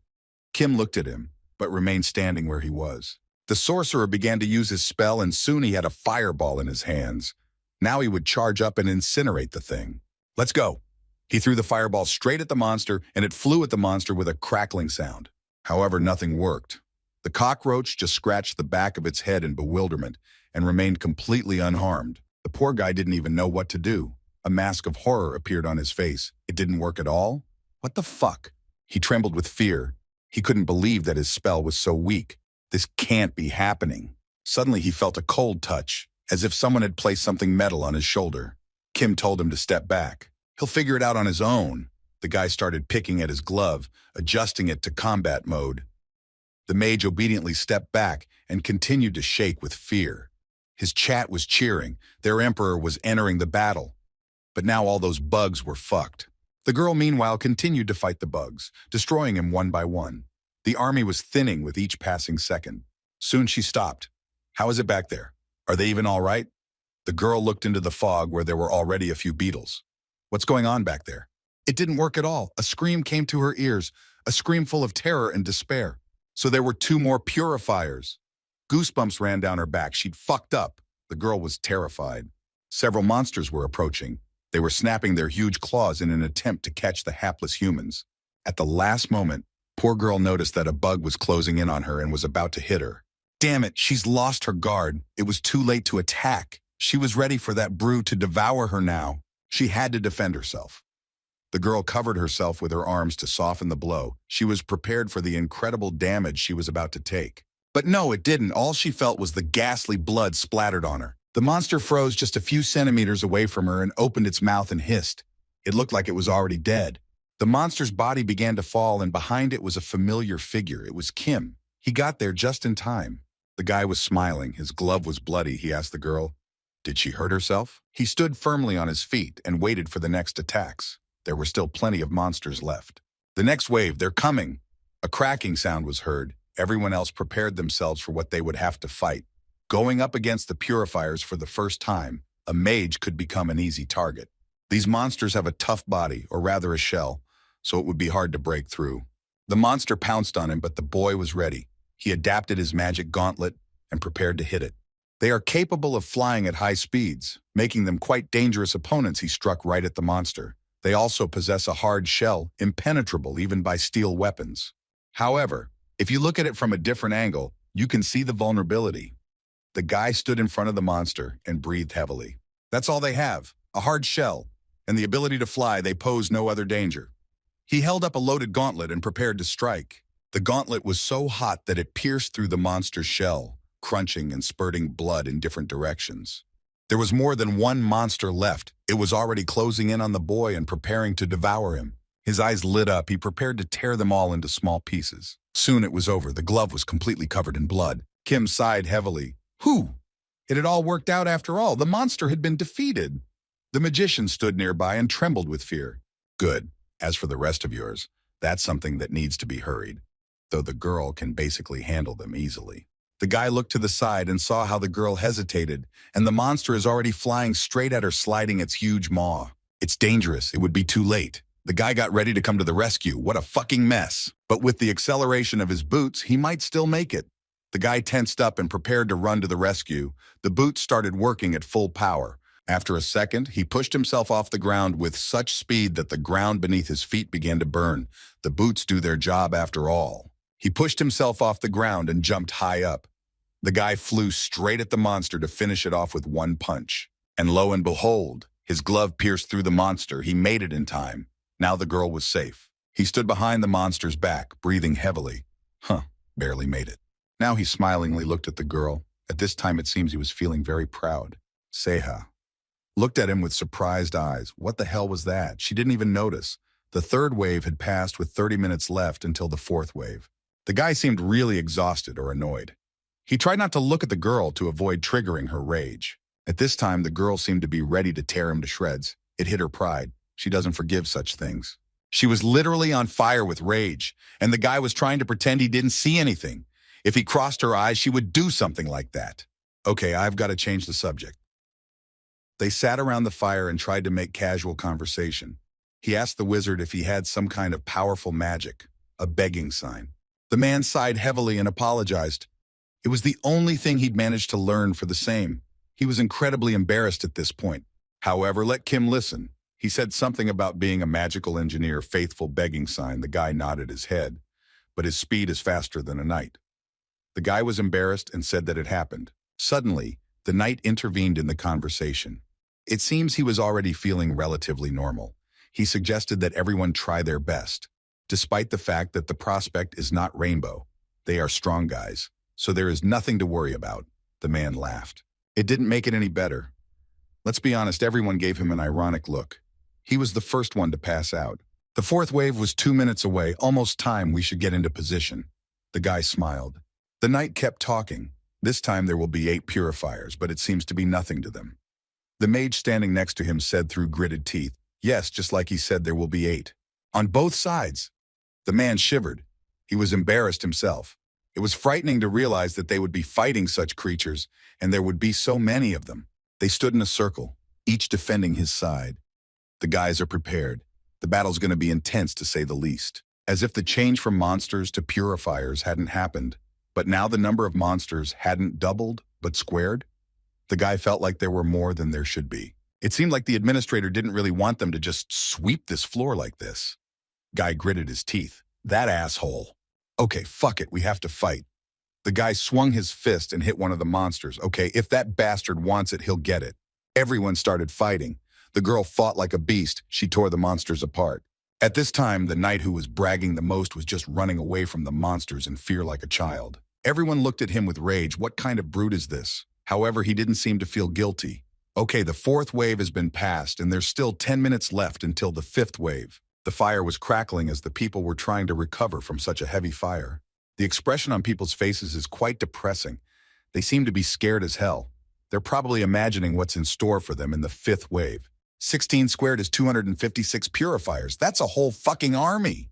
Kim looked at him, but remained standing where he was. The sorcerer began to use his spell, and soon he had a fireball in his hands. Now he would charge up and incinerate the thing. "Let's go." He threw the fireball straight at the monster, and it flew at the monster with a crackling sound. However, nothing worked. The cockroach just scratched the back of its head in bewilderment and remained completely unharmed. The poor guy didn't even know what to do. A mask of horror appeared on his face. It didn't work at all? What the fuck? He trembled with fear. He couldn't believe that his spell was so weak. This can't be happening. Suddenly he felt a cold touch, as if someone had placed something metal on his shoulder. Kim told him to step back. He'll figure it out on his own. The guy started picking at his glove, adjusting it to combat mode. The mage obediently stepped back and continued to shake with fear. His chat was cheering. Their emperor was entering the battle. But now all those bugs were fucked. The girl, meanwhile, continued to fight the bugs, destroying him one by one. The army was thinning with each passing second. Soon she stopped. "How is it back there? Are they even all right?" The girl looked into the fog where there were already a few beetles. "What's going on back there?" It didn't work at all. A scream came to her ears, a scream full of terror and despair. So there were 2 more purifiers. Goosebumps ran down her back. She'd fucked up. The girl was terrified. Several monsters were approaching. They were snapping their huge claws in an attempt to catch the hapless humans. At the last moment, poor girl noticed that a bug was closing in on her and was about to hit her. Damn it, she's lost her guard. It was too late to attack. She was ready for that brood to devour her now. She had to defend herself. The girl covered herself with her arms to soften the blow. She was prepared for the incredible damage she was about to take. But no, it didn't. All she felt was the ghastly blood splattered on her. The monster froze just a few centimeters away from her and opened its mouth and hissed. It looked like it was already dead. The monster's body began to fall, and behind it was a familiar figure. It was Kim. He got there just in time. The guy was smiling. His glove was bloody. He asked the girl, "Did she hurt herself?" He stood firmly on his feet and waited for the next attacks. There were still plenty of monsters left. "The next wave, they're coming." A cracking sound was heard. Everyone else prepared themselves for what they would have to fight. Going up against the purifiers for the first time, a mage could become an easy target. These monsters have a tough body, or rather a shell, so it would be hard to break through. The monster pounced on him, but the boy was ready. He adapted his magic gauntlet and prepared to hit it. They are capable of flying at high speeds, making them quite dangerous opponents. He struck right at the monster. They also possess a hard shell, impenetrable even by steel weapons. However, if you look at it from a different angle, you can see the vulnerability. The guy stood in front of the monster and breathed heavily. That's all they have. a hard shell, and the ability to fly, they pose no other danger. He held up a loaded gauntlet and prepared to strike. The gauntlet was so hot that it pierced through the monster's shell, crunching and spurting blood in different directions. There was more than one monster left. It was already closing in on the boy and preparing to devour him. His eyes lit up. He prepared to tear them all into small pieces. Soon it was over. The glove was completely covered in blood. Kim sighed heavily. Whew! It had all worked out after all. The monster had been defeated. The magician stood nearby and trembled with fear. Good. As for the rest of yours, that's something that needs to be hurried, though the girl can basically handle them easily. The guy looked to the side and saw how the girl hesitated, and the monster is already flying straight at her, sliding its huge maw. It's dangerous. It would be too late. The guy got ready to come to the rescue. What a fucking mess. But with the acceleration of his boots, he might still make it. The guy tensed up and prepared to run to the rescue. The boots started working at full power. After a second, he pushed himself off the ground with such speed that the ground beneath his feet began to burn. The boots do their job after all. He pushed himself off the ground and jumped high up. The guy flew straight at the monster to finish it off with one punch. And lo and behold, his glove pierced through the monster. He made it in time. Now the girl was safe. He stood behind the monster's back, breathing heavily. Barely made it. Now he smilingly looked at the girl. At this time it seems he was feeling very proud. Seha looked at him with surprised eyes. What the hell was that? She didn't even notice. The third wave had passed with 30 minutes left until the fourth wave. The guy seemed really exhausted or annoyed. He tried not to look at the girl to avoid triggering her rage. At this time, the girl seemed to be ready to tear him to shreds. It hit her pride. She doesn't forgive such things. She was literally on fire with rage, and the guy was trying to pretend he didn't see anything. If he crossed her eyes, she would do something like that. Okay, I've got to change the subject. They sat around the fire and tried to make casual conversation. He asked the wizard if he had some kind of powerful magic, a begging sign. The man sighed heavily and apologized. It was the only thing he'd managed to learn for the same. He was incredibly embarrassed at this point. However, let Kim listen. He said something about being a magical engineer, faithful begging sign. The guy nodded his head, but his speed is faster than a knight. The guy was embarrassed and said that it happened. Suddenly, the knight intervened in the conversation. It seems he was already feeling relatively normal. He suggested that everyone try their best. Despite the fact that the prospect is not rainbow, they are strong guys, so there is nothing to worry about. The man laughed. It didn't make it any better. Let's be honest, everyone gave him an ironic look. He was the first one to pass out. The fourth wave was 2 minutes away, almost time we should get into position. The guy smiled. The knight kept talking. This time there will be 8 purifiers, but it seems to be nothing to them. The mage standing next to him said through gritted teeth, yes, just like he said there will be 8. On both sides. The man shivered. He was embarrassed himself. It was frightening to realize that they would be fighting such creatures, and there would be so many of them. They stood in a circle, each defending his side. The guys are prepared. The battle's going to be intense, to say the least. As if the change from monsters to purifiers hadn't happened, but now the number of monsters hadn't doubled, but squared. The guy felt like there were more than there should be. It seemed like the administrator didn't really want them to just sweep this floor like this. Guy gritted his teeth. That asshole. Okay, fuck it, we have to fight. The guy swung his fist and hit one of the monsters. Okay, if that bastard wants it, he'll get it. Everyone started fighting. The girl fought like a beast. She tore the monsters apart. At this time, the knight who was bragging the most was just running away from the monsters in fear like a child. Everyone looked at him with rage. What kind of brute is this? However, he didn't seem to feel guilty. Okay, the fourth wave has been passed, and there's still 10 minutes left until the fifth wave. The fire was crackling as the people were trying to recover from such a heavy fire. The expression on people's faces is quite depressing. They seem to be scared as hell. They're probably imagining what's in store for them in the fifth wave. 16 squared is 256 purifiers. That's a whole fucking army.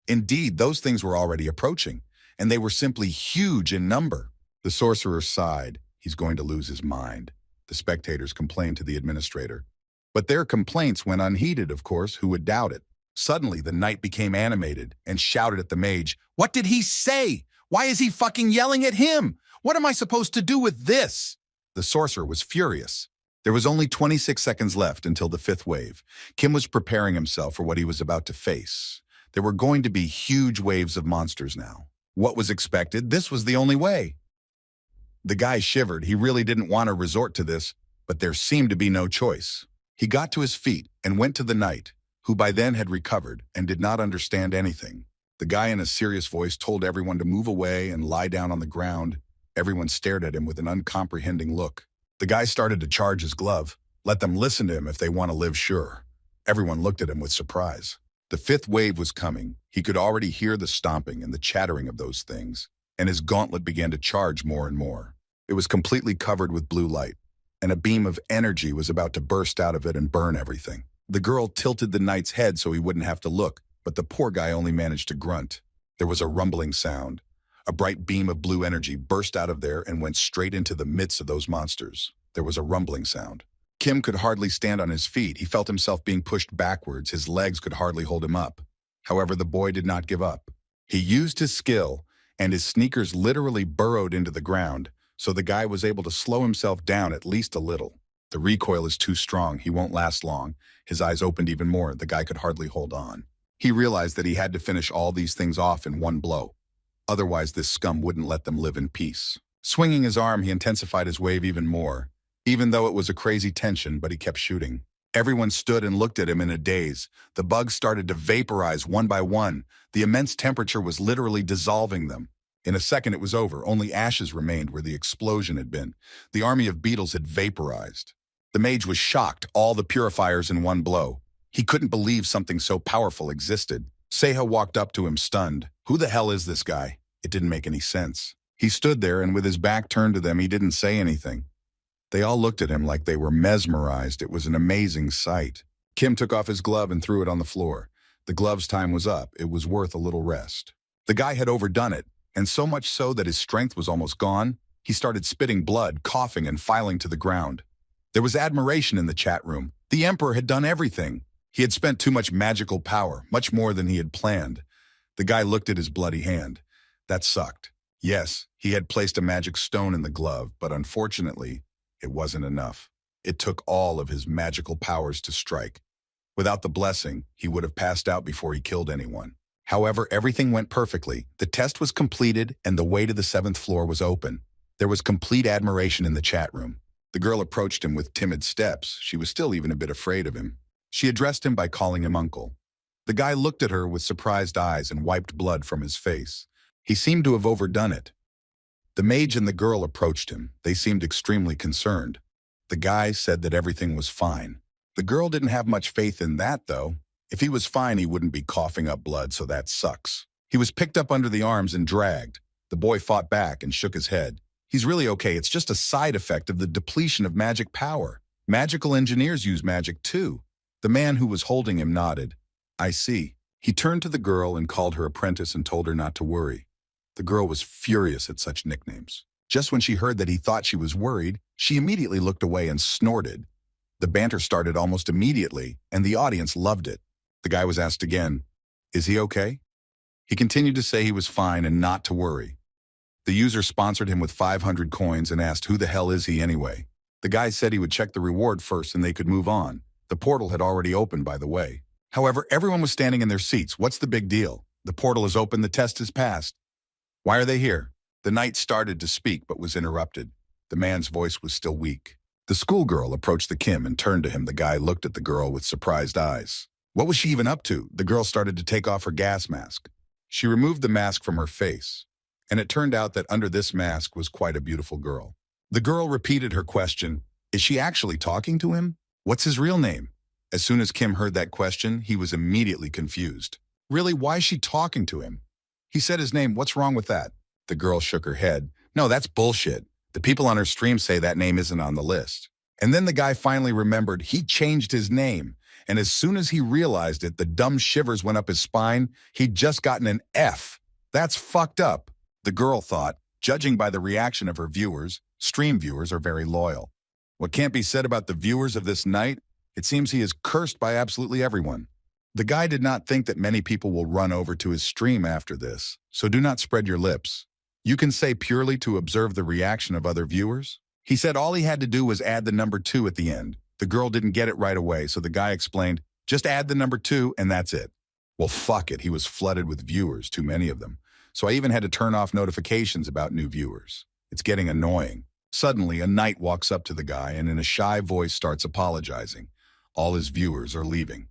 Indeed, those things were already approaching, and they were simply huge in number. The sorcerer sighed. He's going to lose his mind. The spectators complained to the administrator. But their complaints went unheeded, of course. Who would doubt it? Suddenly, the knight became animated and shouted at the mage, "What did he say? Why is he fucking yelling at him? What am I supposed to do with this?" The sorcerer was furious. There was only 26 seconds left until the fifth wave. Kim was preparing himself for what he was about to face. There were going to be huge waves of monsters now. What was expected? This was the only way. The guy shivered. He really didn't want to resort to this, but there seemed to be no choice. He got to his feet and went to the knight, who by then had recovered and did not understand anything. The guy in a serious voice told everyone to move away and lie down on the ground. Everyone stared at him with an uncomprehending look. The guy started to charge his glove. Let them listen to him if they want to live, sure. Everyone looked at him with surprise. The fifth wave was coming. He could already hear the stomping and the chattering of those things, and his gauntlet began to charge more and more. It was completely covered with blue light, and a beam of energy was about to burst out of it and burn everything. The girl tilted the knight's head so he wouldn't have to look, but the poor guy only managed to grunt. There was a rumbling sound. A bright beam of blue energy burst out of there and went straight into the midst of those monsters. There was a rumbling sound. Kim could hardly stand on his feet. He felt himself being pushed backwards. His legs could hardly hold him up. However, the boy did not give up. He used his skill, and his sneakers literally burrowed into the ground, so the guy was able to slow himself down at least a little. The recoil is too strong. He won't last long. His eyes opened even more. The guy could hardly hold on. He realized that he had to finish all these things off in one blow. Otherwise, this scum wouldn't let them live in peace. Swinging his arm, he intensified his wave even more. Even though it was a crazy tension, but he kept shooting. Everyone stood and looked at him in a daze. The bugs started to vaporize one by one. The immense temperature was literally dissolving them. In a second, it was over. Only ashes remained where the explosion had been. The army of beetles had vaporized. The mage was shocked, all the purifiers in one blow. He couldn't believe something so powerful existed. Seha walked up to him, stunned. Who the hell is this guy? It didn't make any sense. He stood there, and with his back turned to them, he didn't say anything. They all looked at him like they were mesmerized. It was an amazing sight. Kim took off his glove and threw it on the floor. The glove's time was up. It was worth a little rest. The guy had overdone it, and so much so that his strength was almost gone. He started spitting blood, coughing, and filing to the ground. There was admiration in the chat room. The Emperor had done everything. He had spent too much magical power, much more than he had planned. The guy looked at his bloody hand. That sucked. Yes, he had placed a magic stone in the glove, but unfortunately, it wasn't enough. It took all of his magical powers to strike. Without the blessing, he would have passed out before he killed anyone. However, everything went perfectly. The test was completed, and the way to the 7th floor was open. There was complete admiration in the chat room. The girl approached him with timid steps. She was still even a bit afraid of him. She addressed him by calling him uncle. The guy looked at her with surprised eyes and wiped blood from his face. He seemed to have overdone it. The mage and the girl approached him. They seemed extremely concerned. The guy said that everything was fine. The girl didn't have much faith in that, though. If he was fine, he wouldn't be coughing up blood, so that sucks. He was picked up under the arms and dragged. The boy fought back and shook his head. He's really okay. It's just a side effect of the depletion of magic power. Magical engineers use magic too. The man who was holding him nodded. I see. He turned to the girl and called her apprentice and told her not to worry. The girl was furious at such nicknames. Just when she heard that he thought she was worried, she immediately looked away and snorted. The banter started almost immediately, and the audience loved it. The guy was asked again, "Is he okay?" He continued to say he was fine and not to worry. The user sponsored him with 500 coins and asked, "Who the hell is he anyway?" The guy said he would check the reward first and they could move on. The portal had already opened, by the way. However, everyone was standing in their seats. What's the big deal? The portal is open, the test is passed. Why are they here? The knight started to speak but was interrupted. The man's voice was still weak. The schoolgirl approached the Kim and turned to him. The guy looked at the girl with surprised eyes. What was she even up to? The girl started to take off her gas mask. She removed the mask from her face, and it turned out that under this mask was quite a beautiful girl. The girl repeated her question. Is she actually talking to him? What's his real name? As soon as Kim heard that question, he was immediately confused. Really, why is she talking to him? He said his name. What's wrong with that? The girl shook her head. No, that's bullshit. The people on her stream say that name isn't on the list. And then the guy finally remembered he changed his name. And as soon as he realized it, the dumb shivers went up his spine. He'd just gotten an F. That's fucked up. The girl thought, judging by the reaction of her viewers, stream viewers are very loyal. What can't be said about the viewers of this night? It seems he is cursed by absolutely everyone. The guy did not think that many people will run over to his stream after this, so do not spread your lips. You can say purely to observe the reaction of other viewers. He said all he had to do was add the number 2 at the end. The girl didn't get it right away, so the guy explained, just add the number 2 and that's it. Well, fuck it, he was flooded with viewers, too many of them. So I even had to turn off notifications about new viewers. It's getting annoying. Suddenly, a knight walks up to the guy and in a shy voice starts apologizing. All his viewers are leaving.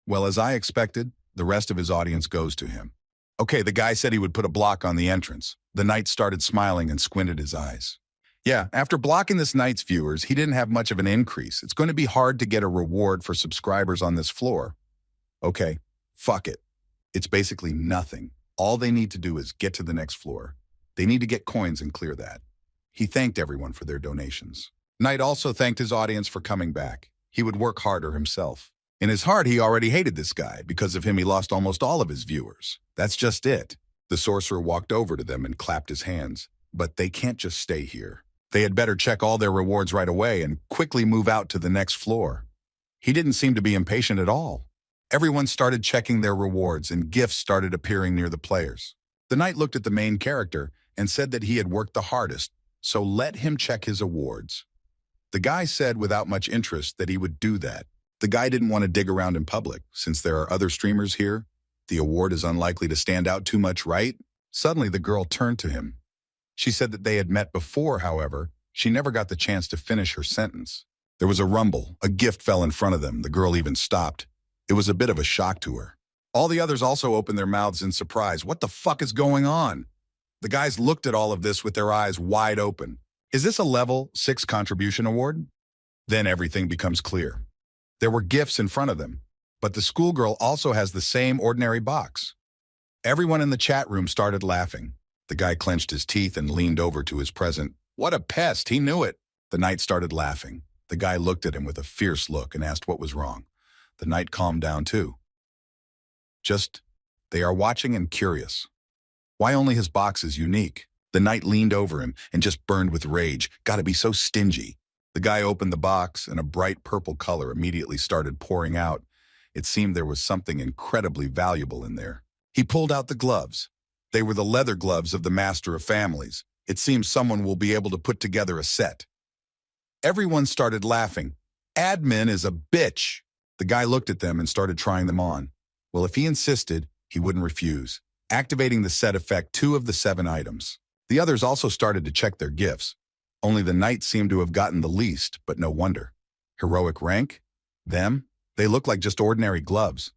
Well, as I expected, the rest of his audience goes to him. Okay, the guy said he would put a block on the entrance. The knight started smiling and squinted his eyes. Yeah, after blocking this knight's viewers, he didn't have much of an increase. It's going to be hard to get a reward for subscribers on this floor. Okay, fuck it. It's basically nothing. All they need to do is get to the next floor. They need to get coins and clear that. He thanked everyone for their donations. Knight also thanked his audience for coming back. He would work harder himself. In his heart, he already hated this guy. Because of him, he lost almost all of his viewers. That's just it. The sorcerer walked over to them and clapped his hands. But they can't just stay here. They had better check all their rewards right away and quickly move out to the next floor. He didn't seem to be impatient at all. Everyone started checking their rewards and gifts started appearing near the players. The knight looked at the main character and said that he had worked the hardest, so let him check his awards. The guy said without much interest that he would do that. The guy didn't want to dig around in public. Since there are other streamers here, the award is unlikely to stand out too much, right? Suddenly, the girl turned to him. She said that they had met before, however. She never got the chance to finish her sentence. There was a rumble. A gift fell in front of them. The girl even stopped. It was a bit of a shock to her. All the others also opened their mouths in surprise. What the fuck is going on? The guys looked at all of this with their eyes wide open. Is this a level 6 contribution award? Then everything becomes clear. There were gifts in front of them, but the schoolgirl also has the same ordinary box. Everyone in the chat room started laughing. The guy clenched his teeth and leaned over to his present. What a pest, he knew it. The knight started laughing. The guy looked at him with a fierce look and asked what was wrong. The knight calmed down too. They are watching and curious. Why only his box is unique? The knight leaned over him and just burned with rage. Gotta be so stingy. The guy opened the box and a bright purple color immediately started pouring out. It seemed there was something incredibly valuable in there. He pulled out the gloves. They were the leather gloves of the Master of Families. It seems someone will be able to put together a set. Everyone started laughing. Admin is a bitch. The guy looked at them and started trying them on. Well, if he insisted, he wouldn't refuse, activating the set effect 2 of the 7 items. The others also started to check their gifts. Only the knight seemed to have gotten the least, but no wonder. Heroic rank? Them? They look like just ordinary gloves.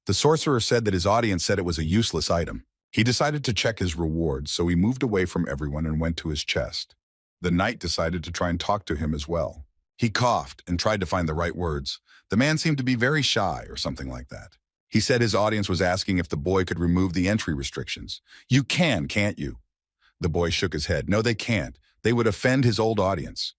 The sorcerer said that his audience said it was a useless item. He decided to check his rewards, so he moved away from everyone and went to his chest. The knight decided to try and talk to him as well. He coughed and tried to find the right words. The man seemed to be very shy or something like that. He said his audience was asking if the boy could remove the entry restrictions. You can, can't you? The boy shook his head. No, they can't. They would offend his old audience.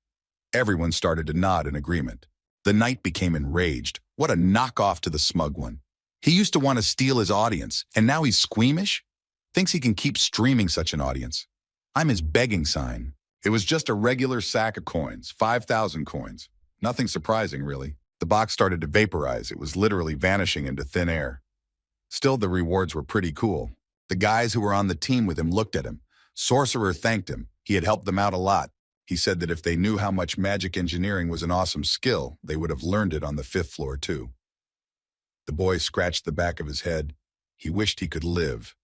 Everyone started to nod in agreement. The knight became enraged. What a knockoff to the smug one. He used to want to steal his audience, and now he's squeamish? Thinks he can keep streaming such an audience. I'm his begging sign. It was just a regular sack of coins, 5,000 coins. Nothing surprising, really. The box started to vaporize. It was literally vanishing into thin air. Still, the rewards were pretty cool. The guys who were on the team with him looked at him. Sorcerer thanked him. He had helped them out a lot. He said that if they knew how much magic engineering was an awesome skill, they would have learned it on the 5th floor too. The boy scratched the back of his head. He wished he could live.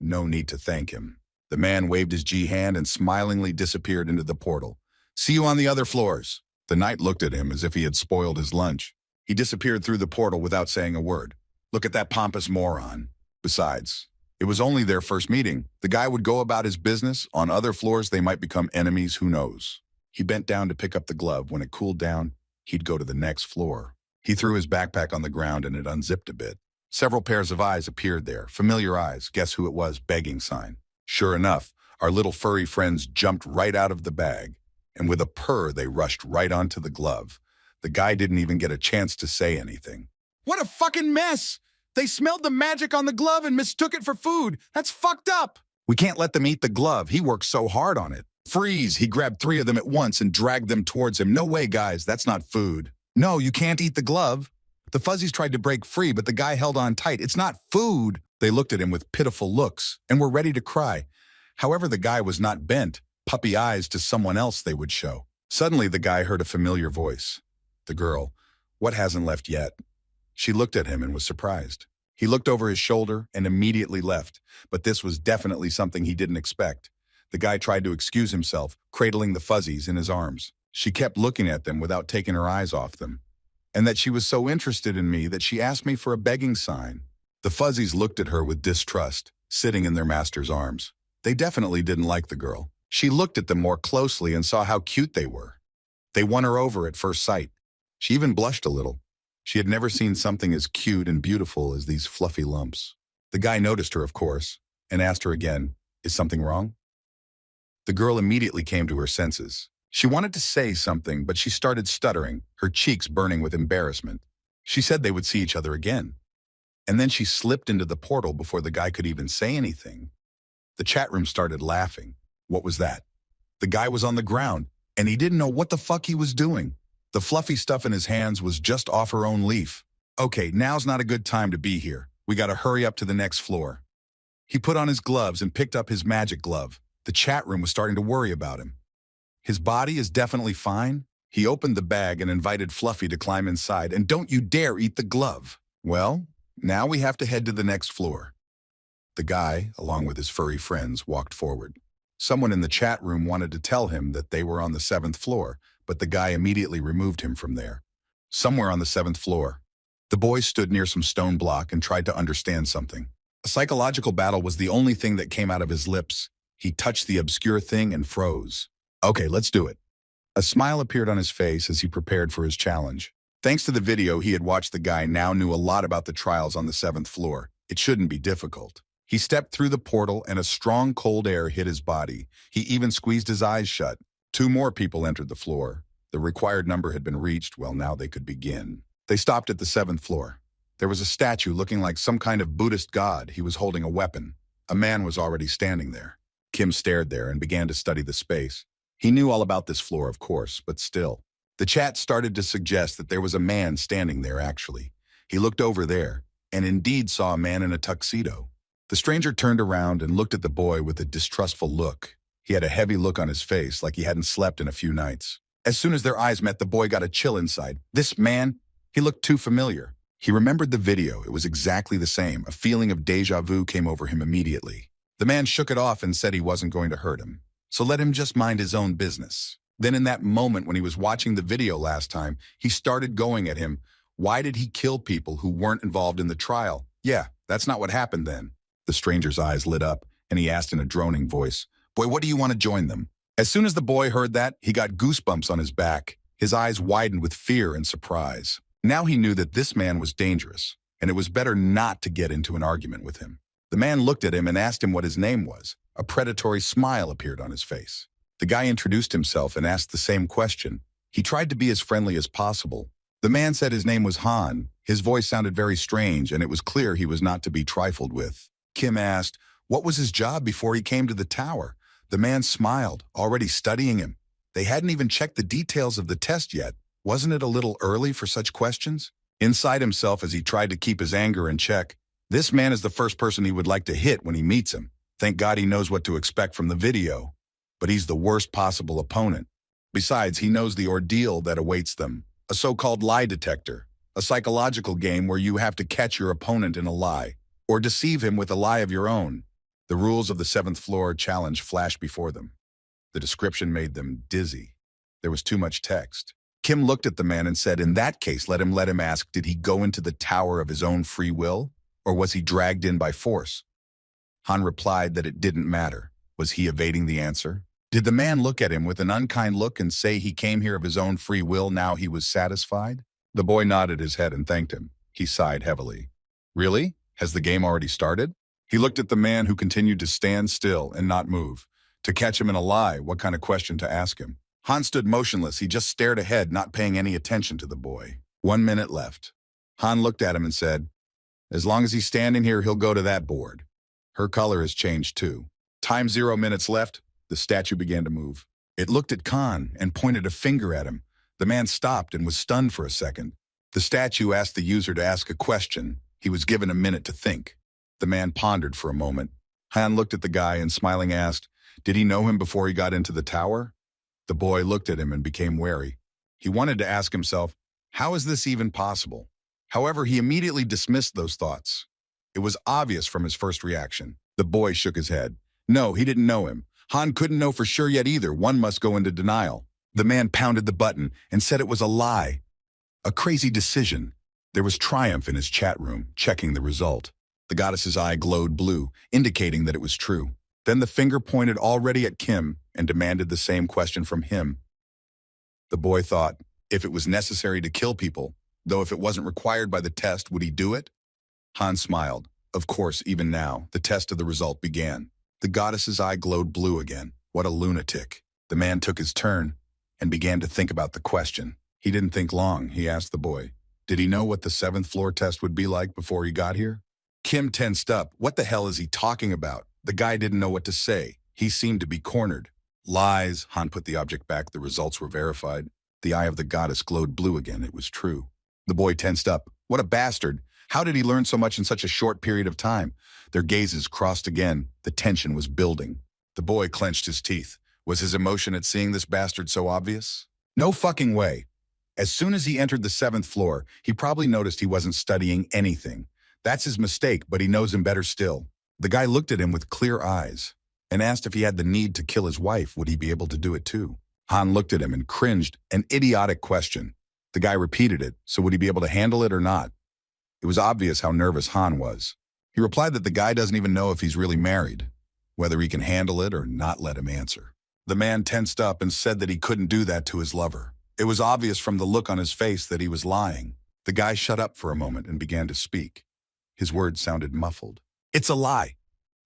No need to thank him. The man waved his G hand and smilingly disappeared into the portal. See you on the other floors. The knight looked at him as if he had spoiled his lunch. He disappeared through the portal without saying a word. Look at that pompous moron. Besides, it was only their first meeting. The guy would go about his business. On other floors, they might become enemies, who knows. He bent down to pick up the glove. When it cooled down, he'd go to the next floor. He threw his backpack on the ground and it unzipped a bit. Several pairs of eyes appeared there. Familiar eyes. Guess who it was? Begging sign. Sure enough, our little furry friends jumped right out of the bag, and with a purr, they rushed right onto the glove. The guy didn't even get a chance to say anything. What a fucking mess! They smelled the magic on the glove and mistook it for food. That's fucked up! We can't let them eat the glove. He worked so hard on it. Freeze! He grabbed 3 of them at once and dragged them towards him. No way, guys. That's not food. No, you can't eat the glove. The fuzzies tried to break free, but the guy held on tight. It's not food. They looked at him with pitiful looks and were ready to cry. However, the guy was not bent. Puppy eyes to someone else they would show. Suddenly, the guy heard a familiar voice. The girl. What hasn't left yet? She looked at him and was surprised. He looked over his shoulder and immediately left, but this was definitely something he didn't expect. The guy tried to excuse himself, cradling the fuzzies in his arms. She kept looking at them without taking her eyes off them. and that she was so interested in me that she asked me for a begging sign. The fuzzies looked at her with distrust, sitting in their master's arms. They definitely didn't like the girl. She looked at them more closely and saw how cute they were. They won her over at first sight. She even blushed a little. She had never seen something as cute and beautiful as these fluffy lumps. The guy noticed her, of course, and asked her again, "Is something wrong?" The girl immediately came to her senses. She wanted to say something, but she started stuttering, her cheeks burning with embarrassment. She said they would see each other again. And then she slipped into the portal before the guy could even say anything. The chat room started laughing. What was that? The guy was on the ground, and he didn't know what the fuck he was doing. The fluffy stuff in his hands was just off her own leaf. Okay, now's not a good time to be here. We gotta hurry up to the next floor. He put on his gloves and picked up his magic glove. The chat room was starting to worry about him. His body is definitely fine. He opened the bag and invited Fluffy to climb inside, and don't you dare eat the glove. Well, now we have to head to the next floor. The guy, along with his furry friends, walked forward. Someone in the chat room wanted to tell him that they were on the 7th floor, but the guy immediately removed him from there. Somewhere on the 7th floor. The boy stood near some stone block and tried to understand something. A psychological battle was the only thing that came out of his lips. He touched the obscure thing and froze. Okay, let's do it. A smile appeared on his face as he prepared for his challenge. Thanks to the video he had watched, the guy now knew a lot about the trials on the 7th floor. It shouldn't be difficult. He stepped through the portal and a strong cold air hit his body. He even squeezed his eyes shut. 2 more people entered the floor. The required number had been reached. Well, now they could begin. They stopped at the 7th floor. There was a statue looking like some kind of Buddhist god. He was holding a weapon. A man was already standing there. Kim stared there and began to study the space. He knew all about this floor, of course, but still. The chat started to suggest that there was a man standing there, actually. He looked over there, and indeed saw a man in a tuxedo. The stranger turned around and looked at the boy with a distrustful look. He had a heavy look on his face, like he hadn't slept in a few nights. As soon as their eyes met, the boy got a chill inside. This man, he looked too familiar. He remembered the video. It was exactly the same. A feeling of déjà vu came over him immediately. The man shook it off and said he wasn't going to hurt him. So let him just mind his own business. Then in that moment when he was watching the video last time, he started going at him. Why did he kill people who weren't involved in the trial? Yeah, that's not what happened then. The stranger's eyes lit up, and he asked in a droning voice, "Boy, what do you want to join them?" As soon as the boy heard that, he got goosebumps on his back. His eyes widened with fear and surprise. Now he knew that this man was dangerous, and it was better not to get into an argument with him. The man looked at him and asked him what his name was. A predatory smile appeared on his face. The guy introduced himself and asked the same question. He tried to be as friendly as possible. The man said his name was Han. His voice sounded very strange, and it was clear he was not to be trifled with. Kim asked, what was his job before he came to the tower? The man smiled, already studying him. They hadn't even checked the details of the test yet. Wasn't it a little early for such questions? Inside himself, as he tried to keep his anger in check, this man is the first person he would like to hit when he meets him. Thank God he knows what to expect from the video. But he's the worst possible opponent. Besides, he knows the ordeal that awaits them. A so-called lie detector. A psychological game where you have to catch your opponent in a lie, or deceive him with a lie of your own. The rules of the 7th floor challenge flashed before them. The description made them dizzy. There was too much text. Kim looked at the man and said, in that case, let him ask, did he go into the tower of his own free will, or was he dragged in by force? Han replied that it didn't matter. Was he evading the answer? Did the man look at him with an unkind look and say he came here of his own free will, now he was satisfied? The boy nodded his head and thanked him. He sighed heavily. Really? Has the game already started? He looked at the man, who continued to stand still and not move. To catch him in a lie, what kind of question to ask him? Han stood motionless. He just stared ahead, not paying any attention to the boy. 1 minute left. Han looked at him and said, as long as he's standing here, he'll go to that board. Her color has changed too. Time 0 minutes left. The statue began to move. It looked at Khan and pointed a finger at him. The man stopped and was stunned for a second. The statue asked the user to ask a question. He was given a minute to think. The man pondered for a moment. Han looked at the guy and smiling asked, did he know him before he got into the tower? The boy looked at him and became wary. He wanted to ask himself, how is this even possible? However, he immediately dismissed those thoughts. It was obvious from his first reaction. The boy shook his head. No, he didn't know him. Han couldn't know for sure yet either. One must go into denial. The man pounded the button and said it was a lie. A crazy decision. There was triumph in his chat room, checking the result. The goddess's eye glowed blue, indicating that it was true. Then the finger pointed already at Kim and demanded the same question from him. The boy thought, if it was necessary to kill people, though if it wasn't required by the test, would he do it? Han smiled. Of course, even now, the test of the result began. The goddess's eye glowed blue again. What a lunatic. The man took his turn and began to think about the question. He didn't think long. He asked the boy, did he know what the 7th floor test would be like before he got here? Kim tensed up. What the hell is he talking about? The guy didn't know what to say. He seemed to be cornered. Lies. Han put the object back. The results were verified. The eye of the goddess glowed blue again. It was true. The boy tensed up. What a bastard. How did he learn so much in such a short period of time? Their gazes crossed again. The tension was building. The boy clenched his teeth. Was his emotion at seeing this bastard so obvious? No fucking way. As soon as he entered the 7th floor, he probably noticed he wasn't studying anything. That's his mistake, but he knows him better still. The guy looked at him with clear eyes and asked if he had the need to kill his wife, would he be able to do it too? Han looked at him and cringed. An idiotic question. The guy repeated it, so would he be able to handle it or not? It was obvious how nervous Han was. He replied that the guy doesn't even know if he's really married, whether he can handle it or not let him answer. The man tensed up and said that he couldn't do that to his lover. It was obvious from the look on his face that he was lying. The guy shut up for a moment and began to speak. His words sounded muffled. It's a lie.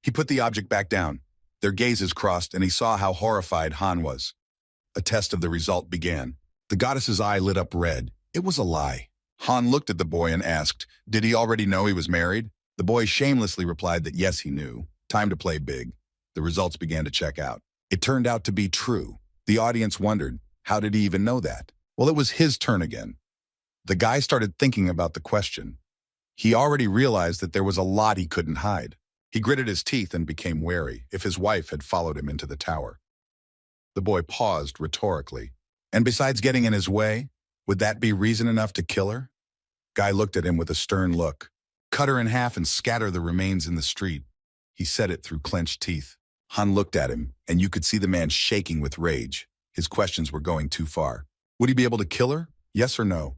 He put the object back down. Their gazes crossed and he saw how horrified Han was. A test of the result began. The goddess's eye lit up red. It was a lie. Han looked at the boy and asked, did he already know he was married? The boy shamelessly replied that yes, he knew. Time to play big. The results began to check out. It turned out to be true. The audience wondered, how did he even know that? Well, it was his turn again. The guy started thinking about the question. He already realized that there was a lot he couldn't hide. He gritted his teeth and became wary if his wife had followed him into the tower. The boy paused rhetorically. And besides getting in his way, would that be reason enough to kill her? Guy looked at him with a stern look. Cut her in half and scatter the remains in the street. He said it through clenched teeth. Han looked at him, and you could see the man shaking with rage. His questions were going too far. Would he be able to kill her? Yes or no?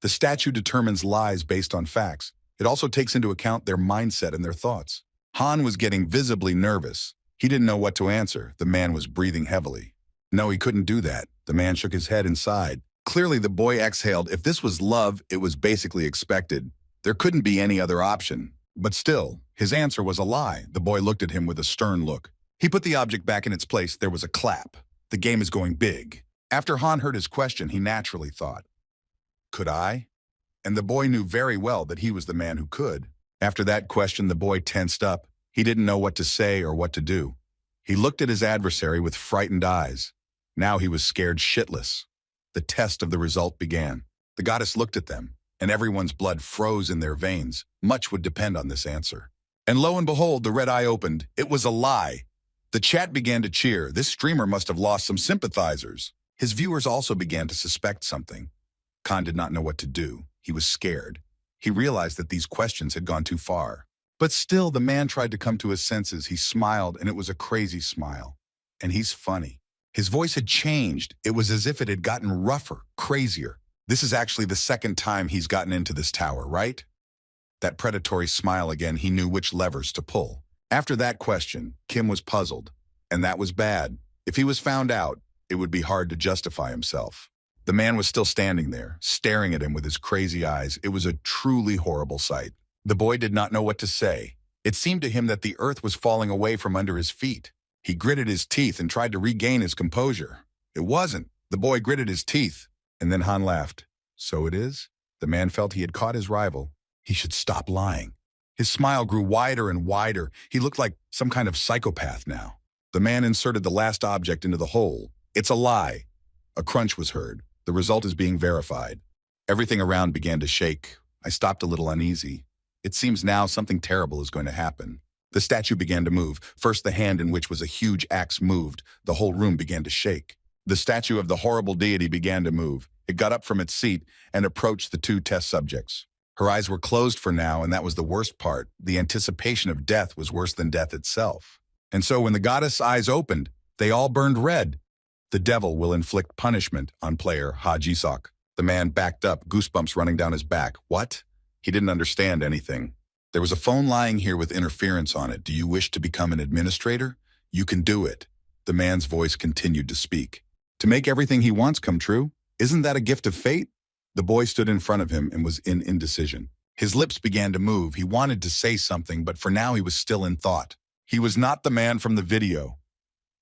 The statue determines lies based on facts. It also takes into account their mindset and their thoughts. Han was getting visibly nervous. He didn't know what to answer. The man was breathing heavily. No, he couldn't do that. The man shook his head and sighed. Clearly, the boy exhaled. If this was love, it was basically expected. There couldn't be any other option. But still, his answer was a lie. The boy looked at him with a stern look. He put the object back in its place. There was a clap. The game is going big. After Han heard his question, he naturally thought, could I? And the boy knew very well that he was the man who could. After that question, the boy tensed up. He didn't know what to say or what to do. He looked at his adversary with frightened eyes. Now he was scared shitless. The test of the result began. The goddess looked at them, and everyone's blood froze in their veins. Much would depend on this answer. And lo and behold, the red eye opened. It was a lie. The chat began to cheer. This streamer must have lost some sympathizers. His viewers also began to suspect something. Khan did not know what to do. He was scared. He realized that these questions had gone too far. But still, the man tried to come to his senses. He smiled, and it was a crazy smile. And he's funny. His voice had changed. It was as if it had gotten rougher, crazier. This is actually the second time he's gotten into this tower, right? That predatory smile again, he knew which levers to pull. After that question, Kim was puzzled. And that was bad. If he was found out, it would be hard to justify himself. The man was still standing there, staring at him with his crazy eyes. It was a truly horrible sight. The boy did not know what to say. It seemed to him that the earth was falling away from under his feet. He gritted his teeth and tried to regain his composure. It wasn't. The boy gritted his teeth. And then Han laughed. So it is? The man felt he had caught his rival. He should stop lying. His smile grew wider and wider. He looked like some kind of psychopath now. The man inserted the last object into the hole. It's a lie. A crunch was heard. The result is being verified. Everything around began to shake. I stopped a little uneasy. It seems now something terrible is going to happen. The statue began to move. First, the hand in which was a huge axe moved. The whole room began to shake. The statue of the horrible deity began to move. It got up from its seat and approached the two test subjects. Her eyes were closed for now, and that was the worst part. The anticipation of death was worse than death itself. And so when the goddess' eyes opened, they all burned red. The devil will inflict punishment on player Ha Jisok. The man backed up, goosebumps running down his back. What? He didn't understand anything. There was a phone lying here with interference on it. Do you wish to become an administrator? You can do it. The man's voice continued to speak. To make everything he wants come true? Isn't that a gift of fate? The boy stood in front of him and was in indecision. His lips began to move. He wanted to say something, but for now he was still in thought. He was not the man from the video.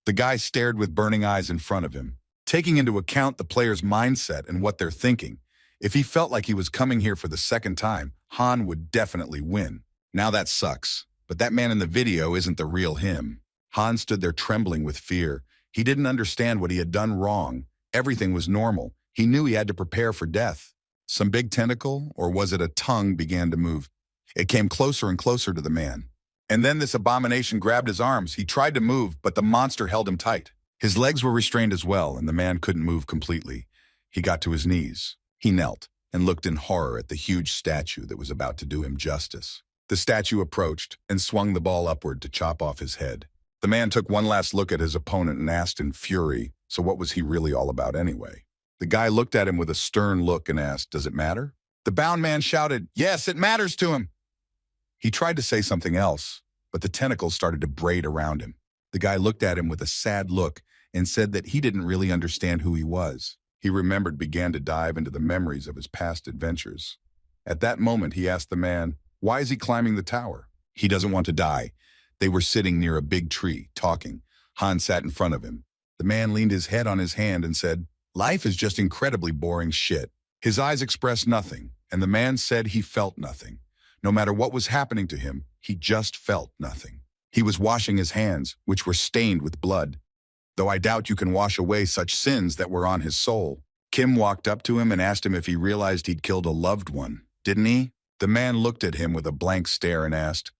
The guy stared with burning eyes in front of him, taking into account the player's mindset and what they're thinking. If he felt like he was coming here for the second time, Han would definitely win. Now that sucks, but that man in the video isn't the real him. Han stood there trembling with fear. He didn't understand what he had done wrong. Everything was normal. He knew he had to prepare for death. Some big tentacle, or was it a tongue, began to move. It came closer and closer to the man. And then this abomination grabbed his arms. He tried to move, but the monster held him tight. His legs were restrained as well, and the man couldn't move completely. He got to his knees. He knelt and looked in horror at the huge statue that was about to do him justice. The statue approached and swung the ball upward to chop off his head. The man took one last look at his opponent and asked in fury, so what was he really all about anyway? The guy looked at him with a stern look and asked, does it matter? The bound man shouted, yes, it matters to him. He tried to say something else, but the tentacles started to braid around him. The guy looked at him with a sad look and said that he didn't really understand who he was. He remembered, began to dive into the memories of his past adventures. At that moment, he asked the man, why is he climbing the tower? He doesn't want to die. They were sitting near a big tree, talking. Han sat in front of him. The man leaned his head on his hand and said, life is just incredibly boring shit. His eyes expressed nothing, and the man said he felt nothing. No matter what was happening to him, he just felt nothing. He was washing his hands, which were stained with blood. Though I doubt you can wash away such sins that were on his soul. Kim walked up to him and asked him if he realized he'd killed a loved one. Didn't he? The man looked at him with a blank stare and asked,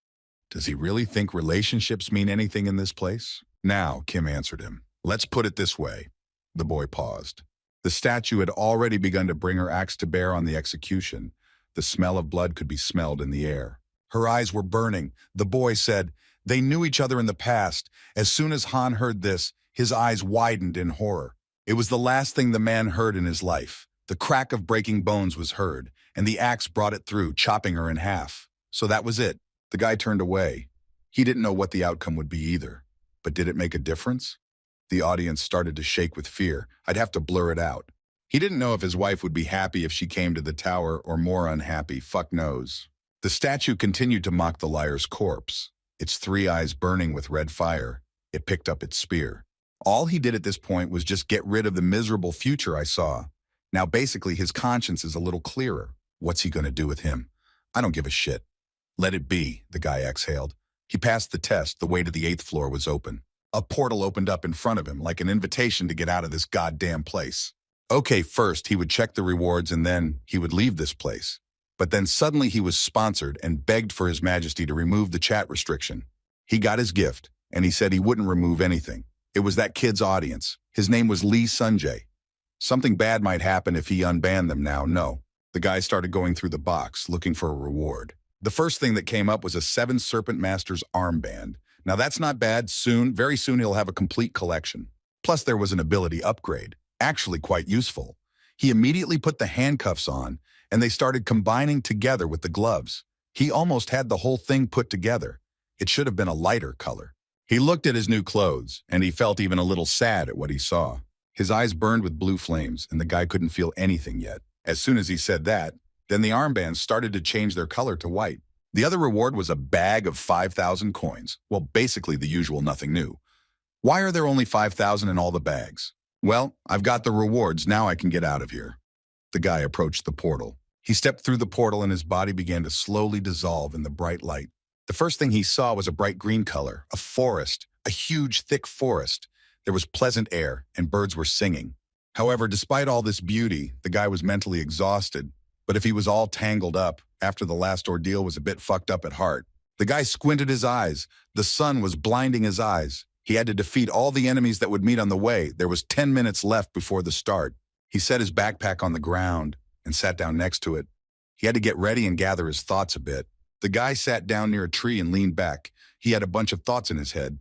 does he really think relationships mean anything in this place? Now, Kim answered him. Let's put it this way. The boy paused. The statue had already begun to bring her axe to bear on the execution. The smell of blood could be smelled in the air. Her eyes were burning. The boy said, they knew each other in the past. As soon as Han heard this, his eyes widened in horror. It was the last thing the man heard in his life. The crack of breaking bones was heard, and the axe brought it through, chopping her in half. So that was it. The guy turned away. He didn't know what the outcome would be either. But did it make a difference? The audience started to shake with fear. I'd have to blur it out. He didn't know if his wife would be happy if she came to the tower or more unhappy. Fuck knows. The statue continued to mock the liar's corpse, its 3 eyes burning with red fire. It picked up its spear. All he did at this point was just get rid of the miserable future I saw. Now basically his conscience is a little clearer. What's he going to do with him? I don't give a shit. Let it be, the guy exhaled. He passed the test. The way to the 8th floor was open. A portal opened up in front of him, like an invitation to get out of this goddamn place. Okay, first he would check the rewards and then he would leave this place. But then suddenly he was sponsored and begged for His Majesty to remove the chat restriction. He got his gift, and he said he wouldn't remove anything. It was that kid's audience. His name was Lee Sunjae. Something bad might happen if he unbanned them now, no. The guy started going through the box, looking for a reward. The first thing that came up was a 7 Serpent Masters armband. Now that's not bad. Very soon he'll have a complete collection. Plus there was an ability upgrade, actually quite useful. He immediately put the handcuffs on, and they started combining together with the gloves. He almost had the whole thing put together. It should have been a lighter color. He looked at his new clothes, and he felt even a little sad at what he saw. His eyes burned with blue flames, and the guy couldn't feel anything yet. As soon as he said that, then the armbands started to change their color to white. The other reward was a bag of 5,000 coins. Well, basically the usual nothing new. Why are there only 5,000 in all the bags? Well, I've got the rewards. Now I can get out of here. The guy approached the portal. He stepped through the portal and his body began to slowly dissolve in the bright light. The first thing he saw was a bright green color, a forest, a huge, thick forest. There was pleasant air and birds were singing. However, despite all this beauty, the guy was mentally exhausted. But if he was all tangled up, after the last ordeal was a bit fucked up at heart. The guy squinted his eyes. The sun was blinding his eyes. He had to defeat all the enemies that would meet on the way. There was 10 minutes left before the start. He set his backpack on the ground and sat down next to it. He had to get ready and gather his thoughts a bit. The guy sat down near a tree and leaned back. He had a bunch of thoughts in his head,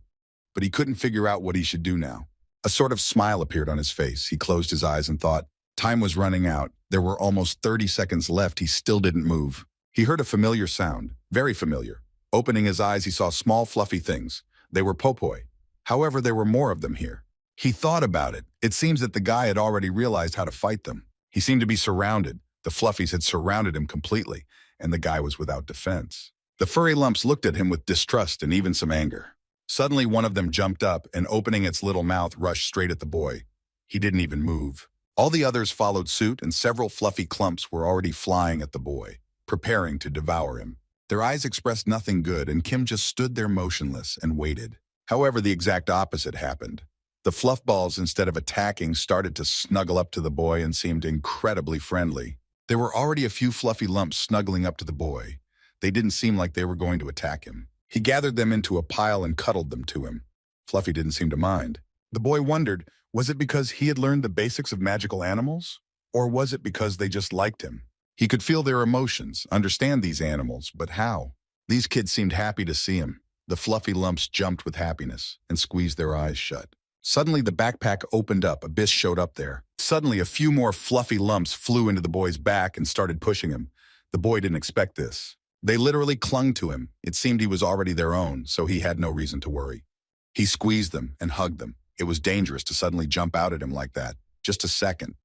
but he couldn't figure out what he should do now. A sort of smile appeared on his face. He closed his eyes and thought, Time was running out. There were almost 30 seconds left. He still didn't move. He heard a familiar sound, very familiar. Opening his eyes, he saw small, fluffy things. They were popoi. However, there were more of them here. He thought about it. It seems that the guy had already realized how to fight them. He seemed to be surrounded. The fluffies had surrounded him completely, and the guy was without defense. The furry lumps looked at him with distrust and even some anger. Suddenly, one of them jumped up and, opening its little mouth, rushed straight at the boy. He didn't even move. All the others followed suit, and several fluffy clumps were already flying at the boy, preparing to devour him. Their eyes expressed nothing good, and Kim just stood there motionless and waited. However, the exact opposite happened. The fluff balls, instead of attacking, started to snuggle up to the boy and seemed incredibly friendly. There were already a few fluffy lumps snuggling up to the boy. They didn't seem like they were going to attack him. He gathered them into a pile and cuddled them to him. Fluffy didn't seem to mind. The boy wondered, was it because he had learned the basics of magical animals? Or was it because they just liked him? He could feel their emotions, understand these animals, but how? These kids seemed happy to see him. The fluffy lumps jumped with happiness and squeezed their eyes shut. Suddenly, the backpack opened up. Abyss showed up there. Suddenly, a few more fluffy lumps flew into the boy's back and started pushing him. The boy didn't expect this. They literally clung to him. It seemed he was already their own, so he had no reason to worry. He squeezed them and hugged them. It was dangerous to suddenly jump out at him like that. Just a second.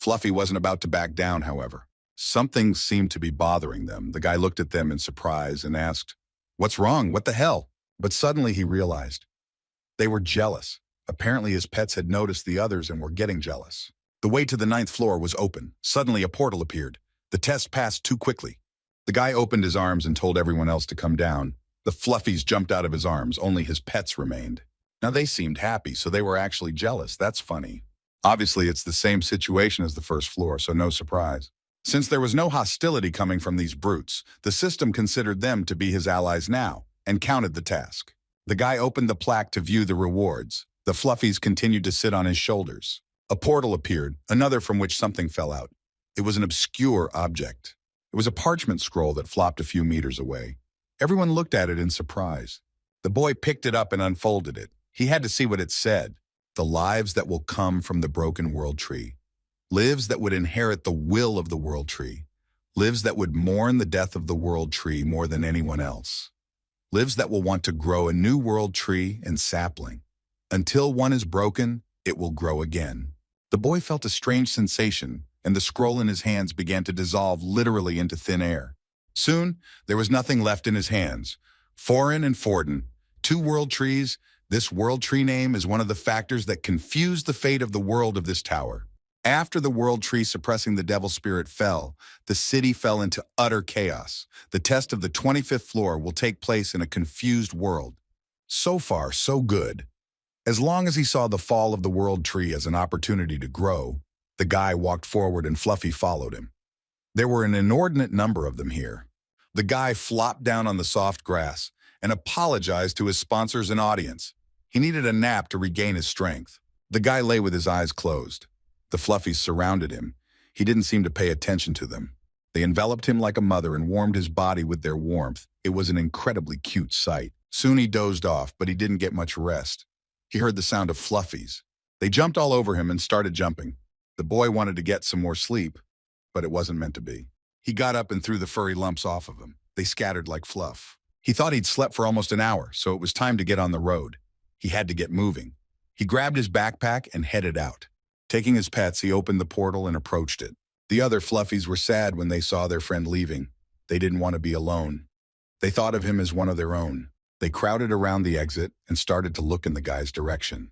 Fluffy wasn't about to back down, however. Something seemed to be bothering them. The guy looked at them in surprise and asked, "What's wrong? What the hell?" But suddenly he realized. They were jealous. Apparently his pets had noticed the others and were getting jealous. The way to the 9th floor was open. Suddenly a portal appeared. The test passed too quickly. The guy opened his arms and told everyone else to come down. The fluffies jumped out of his arms. Only his pets remained. Now they seemed happy, so they were actually jealous. That's funny. Obviously, it's the same situation as the first floor, so no surprise. Since there was no hostility coming from these brutes, the system considered them to be his allies now and counted the task. The guy opened the plaque to view the rewards. The fluffies continued to sit on his shoulders. A portal appeared, another from which something fell out. It was an obscure object. It was a parchment scroll that flopped a few meters away. Everyone looked at it in surprise. The boy picked it up and unfolded it. He had to see what it said. The lives that will come from the broken world tree. Lives that would inherit the will of the world tree. Lives that would mourn the death of the world tree more than anyone else. Lives that will want to grow a new world tree and sapling. Until one is broken, it will grow again. The boy felt a strange sensation, and the scroll in his hands began to dissolve literally into thin air. Soon, there was nothing left in his hands. Foreign and Forden, 2 world trees. This world tree name is one of the factors that confused the fate of the world of this tower. After the world tree suppressing the devil spirit fell, the city fell into utter chaos. The test of the 25th floor will take place in a confused world. So far, so good. As long as he saw the fall of the world tree as an opportunity to grow, the guy walked forward and Fluffy followed him. There were an inordinate number of them here. The guy flopped down on the soft grass and apologized to his sponsors and audience. He needed a nap to regain his strength. The guy lay with his eyes closed. The fluffies surrounded him. He didn't seem to pay attention to them. They enveloped him like a mother and warmed his body with their warmth. It was an incredibly cute sight. Soon he dozed off, but he didn't get much rest. He heard the sound of fluffies. They jumped all over him and started jumping. The boy wanted to get some more sleep, but it wasn't meant to be. He got up and threw the furry lumps off of him. They scattered like fluff. He thought he'd slept for almost an hour, so it was time to get on the road. He had to get moving. He grabbed his backpack and headed out. Taking his pets, he opened the portal and approached it. The other fluffies were sad when they saw their friend leaving. They didn't want to be alone. They thought of him as one of their own. They crowded around the exit and started to look in the guy's direction.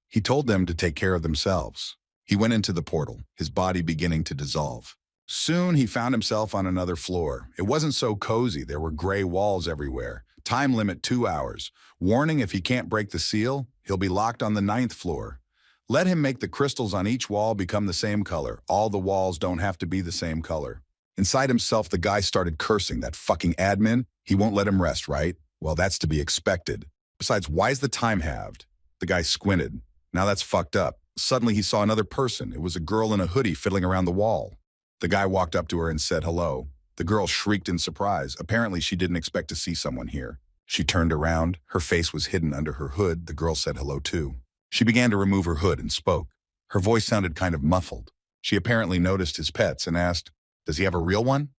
He told them to take care of themselves. He went into the portal, his body beginning to dissolve. Soon he found himself on another floor. It wasn't so cozy. There were gray walls everywhere. Time limit 2 hours. Warning, if he can't break the seal, he'll be locked on the 9th floor. Let him make the crystals on each wall become the same color. All the walls don't have to be the same color. Inside himself, the guy started cursing. That fucking admin, he won't let him rest, right? Well, that's to be expected. Besides, why is the time halved? The guy squinted. Now that's fucked up. Suddenly he saw another person. It was a girl in a hoodie fiddling around the wall. The guy walked up to her and said hello. The girl shrieked in surprise. Apparently she didn't expect to see someone here. She turned around. Her face was hidden under her hood. The girl said hello too. She began to remove her hood and spoke. Her voice sounded kind of muffled. She apparently noticed his pets and asked, "Does he have a real one?"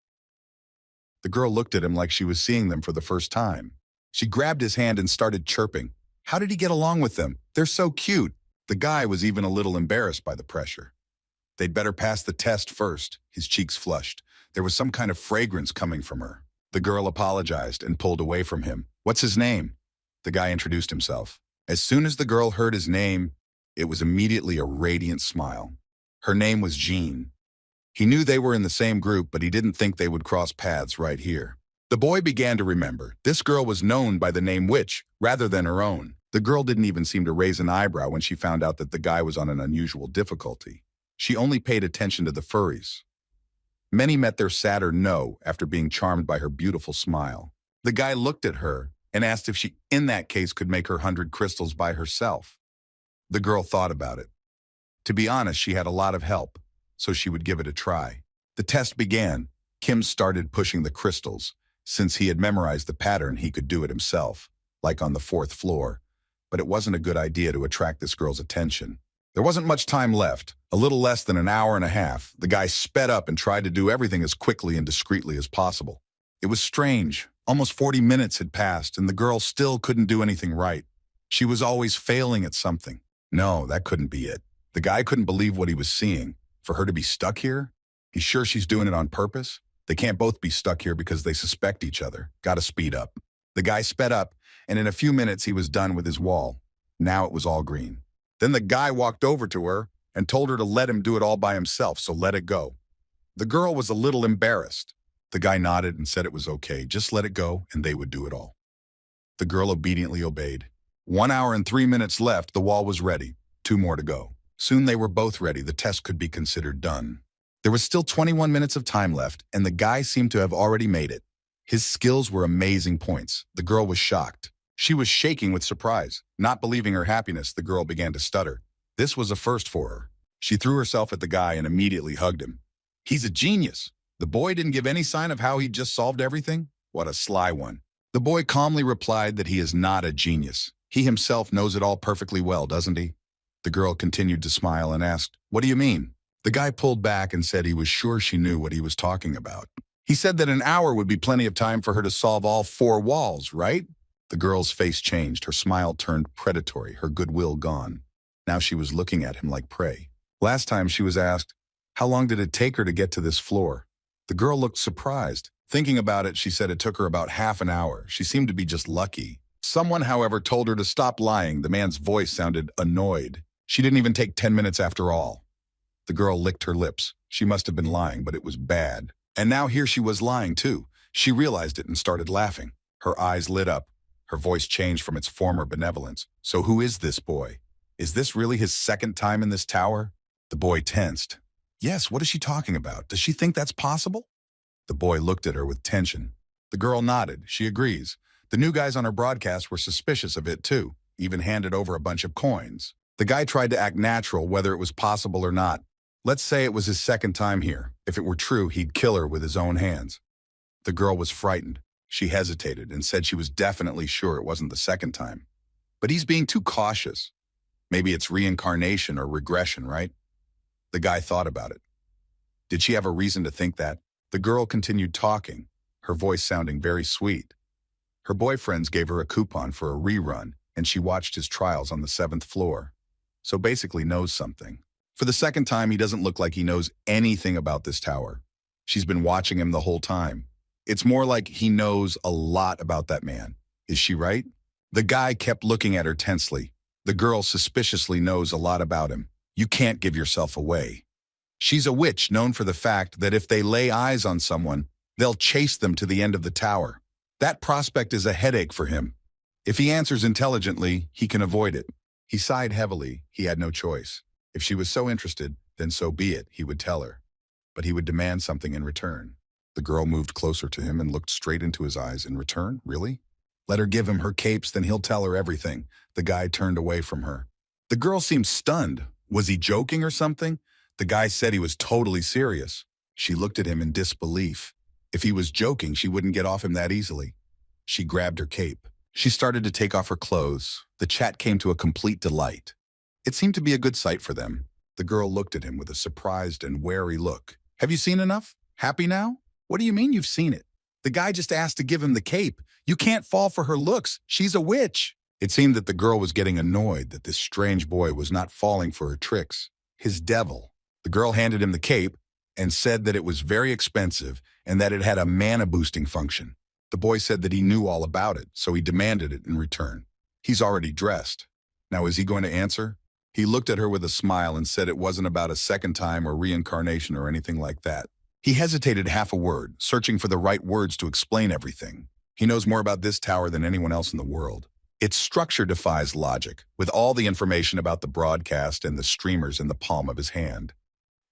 The girl looked at him like she was seeing them for the first time. She grabbed his hand and started chirping. How did he get along with them? They're so cute. The guy was even a little embarrassed by the pressure. They'd better pass the test first. His cheeks flushed. There was some kind of fragrance coming from her. The girl apologized and pulled away from him. "What's his name?" The guy introduced himself. As soon as the girl heard his name, it was immediately a radiant smile. Her name was Jean. He knew they were in the same group, but he didn't think they would cross paths right here. The boy began to remember. This girl was known by the name Witch, rather than her own. The girl didn't even seem to raise an eyebrow when she found out that the guy was on an unusual difficulty. She only paid attention to the furries. Many met their sadder no after being charmed by her beautiful smile. The guy looked at her and asked if she, in that case, could make her 100 crystals by herself. The girl thought about it. To be honest, she had a lot of help, so she would give it a try. The test began. Kim started pushing the crystals. Since he had memorized the pattern, he could do it himself, like on the 4th floor. But it wasn't a good idea to attract this girl's attention. There wasn't much time left. A little less than an hour and a half. The guy sped up and tried to do everything as quickly and discreetly as possible. It was strange. Almost 40 minutes had passed, and the girl still couldn't do anything right. She was always failing at something. No, that couldn't be it. The guy couldn't believe what he was seeing. For her to be stuck here? He's sure she's doing it on purpose? They can't both be stuck here because they suspect each other. Gotta speed up. The guy sped up, and in a few minutes he was done with his wall. Now it was all green. Then the guy walked over to her and told her to let him do it all by himself, so let it go. The girl was a little embarrassed. The guy nodded and said it was okay. Just let it go, and they would do it all. The girl obediently obeyed. 1 hour and 3 minutes left. The wall was ready. 2 more to go. Soon they were both ready. The test could be considered done. There was still 21 minutes of time left, and the guy seemed to have already made it. His skills were amazing points. The girl was shocked. She was shaking with surprise. Not believing her happiness, the girl began to stutter. This was a first for her. She threw herself at the guy and immediately hugged him. He's a genius. The boy didn't give any sign of how he just solved everything? What a sly one. The boy calmly replied that he is not a genius. He himself knows it all perfectly well, doesn't he? The girl continued to smile and asked, "What do you mean?" The guy pulled back and said he was sure she knew what he was talking about. He said that an hour would be plenty of time for her to solve all 4 walls, right? The girl's face changed. Her smile turned predatory, her goodwill gone. Now she was looking at him like prey. Last time she was asked, how long did it take her to get to this floor? The girl looked surprised. Thinking about it, she said it took her about half an hour. She seemed to be just lucky. Someone, however, told her to stop lying. The man's voice sounded annoyed. She didn't even take 10 minutes after all. The girl licked her lips. She must have been lying, but it was bad. And now here she was lying too. She realized it and started laughing. Her eyes lit up. Her voice changed from its former benevolence. So who is this boy? Is this really his 2nd time in this tower? The boy tensed. Yes, what is she talking about? Does she think that's possible? The boy looked at her with tension. The girl nodded. She agrees. The new guys on her broadcast were suspicious of it too, even handed over a bunch of coins. The guy tried to act natural, whether it was possible or not. Let's say it was his 2nd time here. If it were true, he'd kill her with his own hands. The girl was frightened. She hesitated and said she was definitely sure it wasn't the 2nd time. But he's being too cautious. Maybe it's reincarnation or regression, right? The guy thought about it. Did she have a reason to think that? The girl continued talking, her voice sounding very sweet. Her boyfriends gave her a coupon for a rerun, and she watched his trials on the 7th floor. So basically knows something. For the 2nd time, he doesn't look like he knows anything about this tower. She's been watching him the whole time. It's more like he knows a lot about that man. Is she right? The guy kept looking at her tensely. The girl suspiciously knows a lot about him. You can't give yourself away. She's a witch known for the fact that if they lay eyes on someone, they'll chase them to the end of the tower. That prospect is a headache for him. If he answers intelligently, he can avoid it. He sighed heavily. He had no choice. If she was so interested, then so be it, he would tell her. But he would demand something in return. The girl moved closer to him and looked straight into his eyes. In return? Really? Let her give him her capes, then he'll tell her everything. The guy turned away from her. The girl seemed stunned. Was he joking or something? The guy said he was totally serious. She looked at him in disbelief. If he was joking, she wouldn't get off him that easily. She grabbed her cape. She started to take off her clothes. The chat came to a complete delight. It seemed to be a good sight for them. The girl looked at him with a surprised and wary look. Have you seen enough? Happy now? What do you mean you've seen it? The guy just asked to give him the cape. You can't fall for her looks. She's a witch. It seemed that the girl was getting annoyed that this strange boy was not falling for her tricks. His devil. The girl handed him the cape and said that it was very expensive and that it had a mana-boosting function. The boy said that he knew all about it, so he demanded it in return. He's already dressed. Now, is he going to answer? He looked at her with a smile and said it wasn't about a second time or reincarnation or anything like that. He hesitated half a word, searching for the right words to explain everything. He knows more about this tower than anyone else in the world. Its structure defies logic, with all the information about the broadcast and the streamers in the palm of his hand.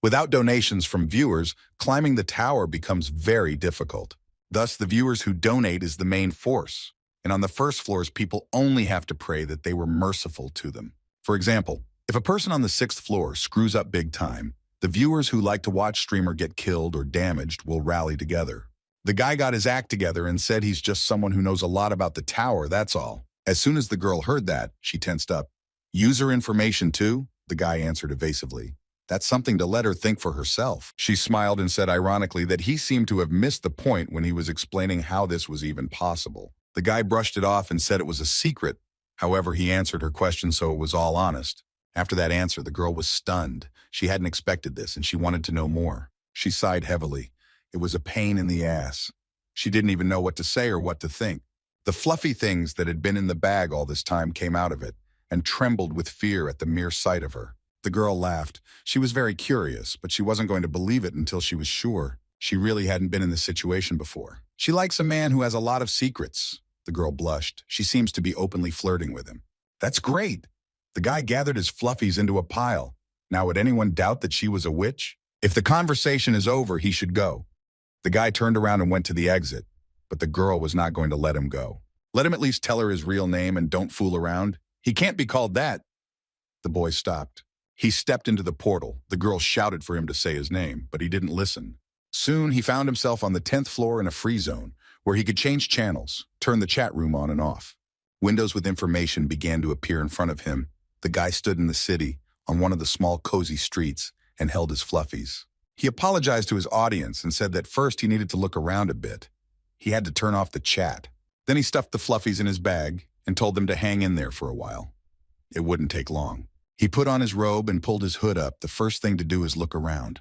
Without donations from viewers, climbing the tower becomes very difficult. Thus, the viewers who donate is the main force. And on the first floors, people only have to pray that they were merciful to them. For example, if a person on the 6th floor screws up big time, the viewers who like to watch streamer get killed or damaged will rally together. The guy got his act together and said he's just someone who knows a lot about the tower, that's all. As soon as the girl heard that, she tensed up. User information too? The guy answered evasively. That's something to let her think for herself. She smiled and said ironically that he seemed to have missed the point when he was explaining how this was even possible. The guy brushed it off and said it was a secret. However, he answered her question so it was all honest. After that answer, the girl was stunned. She hadn't expected this and she wanted to know more. She sighed heavily. It was a pain in the ass. She didn't even know what to say or what to think. The fluffy things that had been in the bag all this time came out of it and trembled with fear at the mere sight of her. The girl laughed. She was very curious, but she wasn't going to believe it until she was sure. She really hadn't been in this situation before. She likes a man who has a lot of secrets. The girl blushed. She seems to be openly flirting with him. That's great. The guy gathered his fluffies into a pile. Now, would anyone doubt that she was a witch? If the conversation is over, he should go. The guy turned around and went to the exit, but the girl was not going to let him go. Let him at least tell her his real name and don't fool around. He can't be called that. The boy stopped. He stepped into the portal. The girl shouted for him to say his name, but he didn't listen. Soon, he found himself on the 10th floor in a free zone, where he could change channels, turn the chat room on and off. Windows with information began to appear in front of him. The guy stood in the city, on one of the small cozy streets, and held his fluffies. He apologized to his audience and said that first he needed to look around a bit. He had to turn off the chat. Then he stuffed the fluffies in his bag and told them to hang in there for a while. It wouldn't take long. He put on his robe and pulled his hood up. The first thing to do is look around.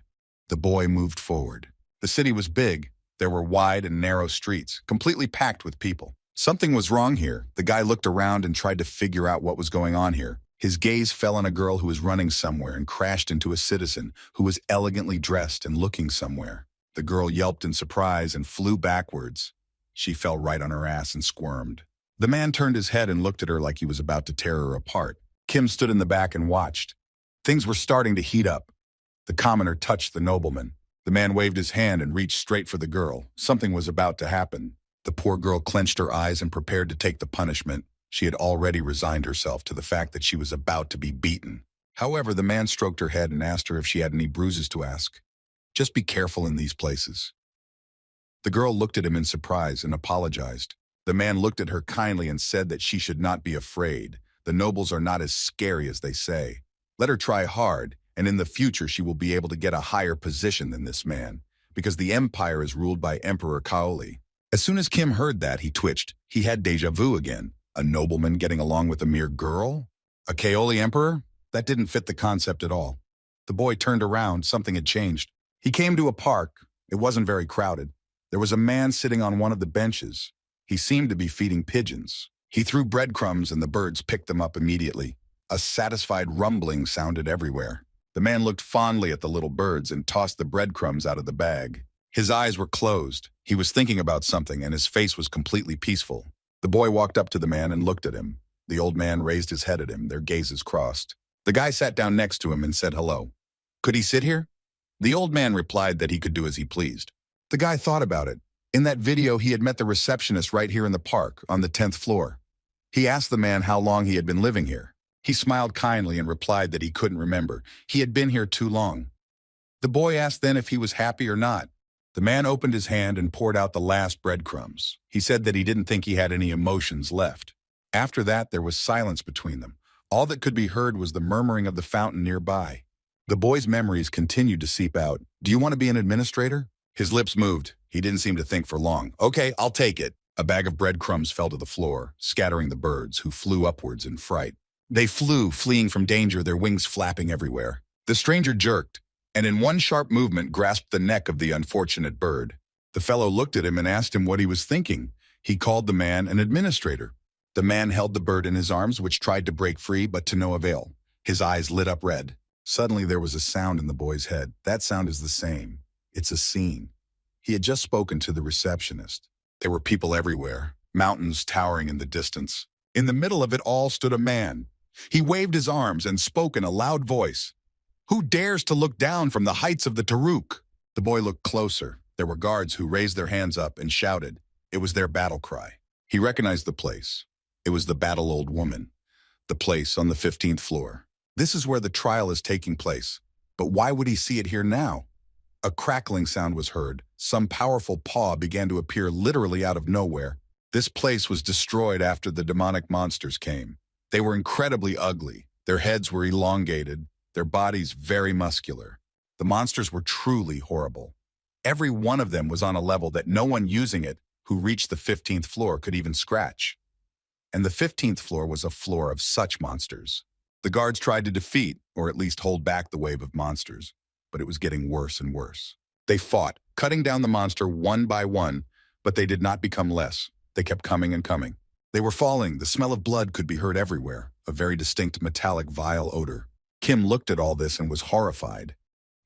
The boy moved forward. The city was big. There were wide and narrow streets, completely packed with people. Something was wrong here. The guy looked around and tried to figure out what was going on here. His gaze fell on a girl who was running somewhere and crashed into a citizen who was elegantly dressed and looking somewhere. The girl yelped in surprise and flew backwards. She fell right on her ass and squirmed. The man turned his head and looked at her like he was about to tear her apart. Kim stood in the back and watched. Things were starting to heat up. The commoner touched the nobleman. The man waved his hand and reached straight for the girl. Something was about to happen. The poor girl clenched her eyes and prepared to take the punishment. She had already resigned herself to the fact that she was about to be beaten. However, the man stroked her head and asked her if she had any bruises to ask. Just be careful in these places. The girl looked at him in surprise and apologized. The man looked at her kindly and said that she should not be afraid. The nobles are not as scary as they say. Let her try hard, and in the future she will be able to get a higher position than this man, because the empire is ruled by Emperor Kaoli. As soon as Kim heard that, he twitched. He had déjà vu again. A nobleman getting along with a mere girl? A Kaoli emperor? That didn't fit the concept at all. The boy turned around. Something had changed. He came to a park. It wasn't very crowded. There was a man sitting on one of the benches. He seemed to be feeding pigeons. He threw breadcrumbs and the birds picked them up immediately. A satisfied rumbling sounded everywhere. The man looked fondly at the little birds and tossed the breadcrumbs out of the bag. His eyes were closed. He was thinking about something and his face was completely peaceful. The boy walked up to the man and looked at him. The old man raised his head at him, their gazes crossed. The guy sat down next to him and said hello. Could he sit here? The old man replied that he could do as he pleased. The guy thought about it. In that video, he had met the receptionist right here in the park, on the 10th floor. He asked the man how long he had been living here. He smiled kindly and replied that he couldn't remember. He had been here too long. The boy asked then if he was happy or not. The man opened his hand and poured out the last breadcrumbs. He said that he didn't think he had any emotions left. After that, there was silence between them. All that could be heard was the murmuring of the fountain nearby. The boy's memories continued to seep out. Do you want to be an administrator? His lips moved. He didn't seem to think for long. Okay, I'll take it. A bag of breadcrumbs fell to the floor, scattering the birds, who flew upwards in fright. They flew, fleeing from danger, their wings flapping everywhere. The stranger jerked, and in one sharp movement grasped the neck of the unfortunate bird. The fellow looked at him and asked him what he was thinking. He called the man an administrator. The man held the bird in his arms, which tried to break free, but to no avail. His eyes lit up red. Suddenly there was a sound in the boy's head. That sound is the same. It's a scene. He had just spoken to the receptionist. There were people everywhere, mountains towering in the distance. In the middle of it all stood a man. He waved his arms and spoke in a loud voice. Who dares to look down from the heights of the Taruk? The boy looked closer. There were guards who raised their hands up and shouted. It was their battle cry. He recognized the place. It was the Battle Old Woman. The place on the 15th floor. This is where the trial is taking place. But why would he see it here now? A crackling sound was heard. Some powerful paw began to appear literally out of nowhere. This place was destroyed after the demonic monsters came. They were incredibly ugly. Their heads were elongated, their bodies very muscular. The monsters were truly horrible. Every one of them was on a level that no one using it who reached the 15th floor could even scratch. And the 15th floor was a floor of such monsters. The guards tried to defeat, or at least hold back the wave of monsters, but it was getting worse and worse. They fought, cutting down the monster one by one, but they did not become less. They kept coming and coming. They were falling. The smell of blood could be heard everywhere, a very distinct metallic vile odor. Kim looked at all this and was horrified.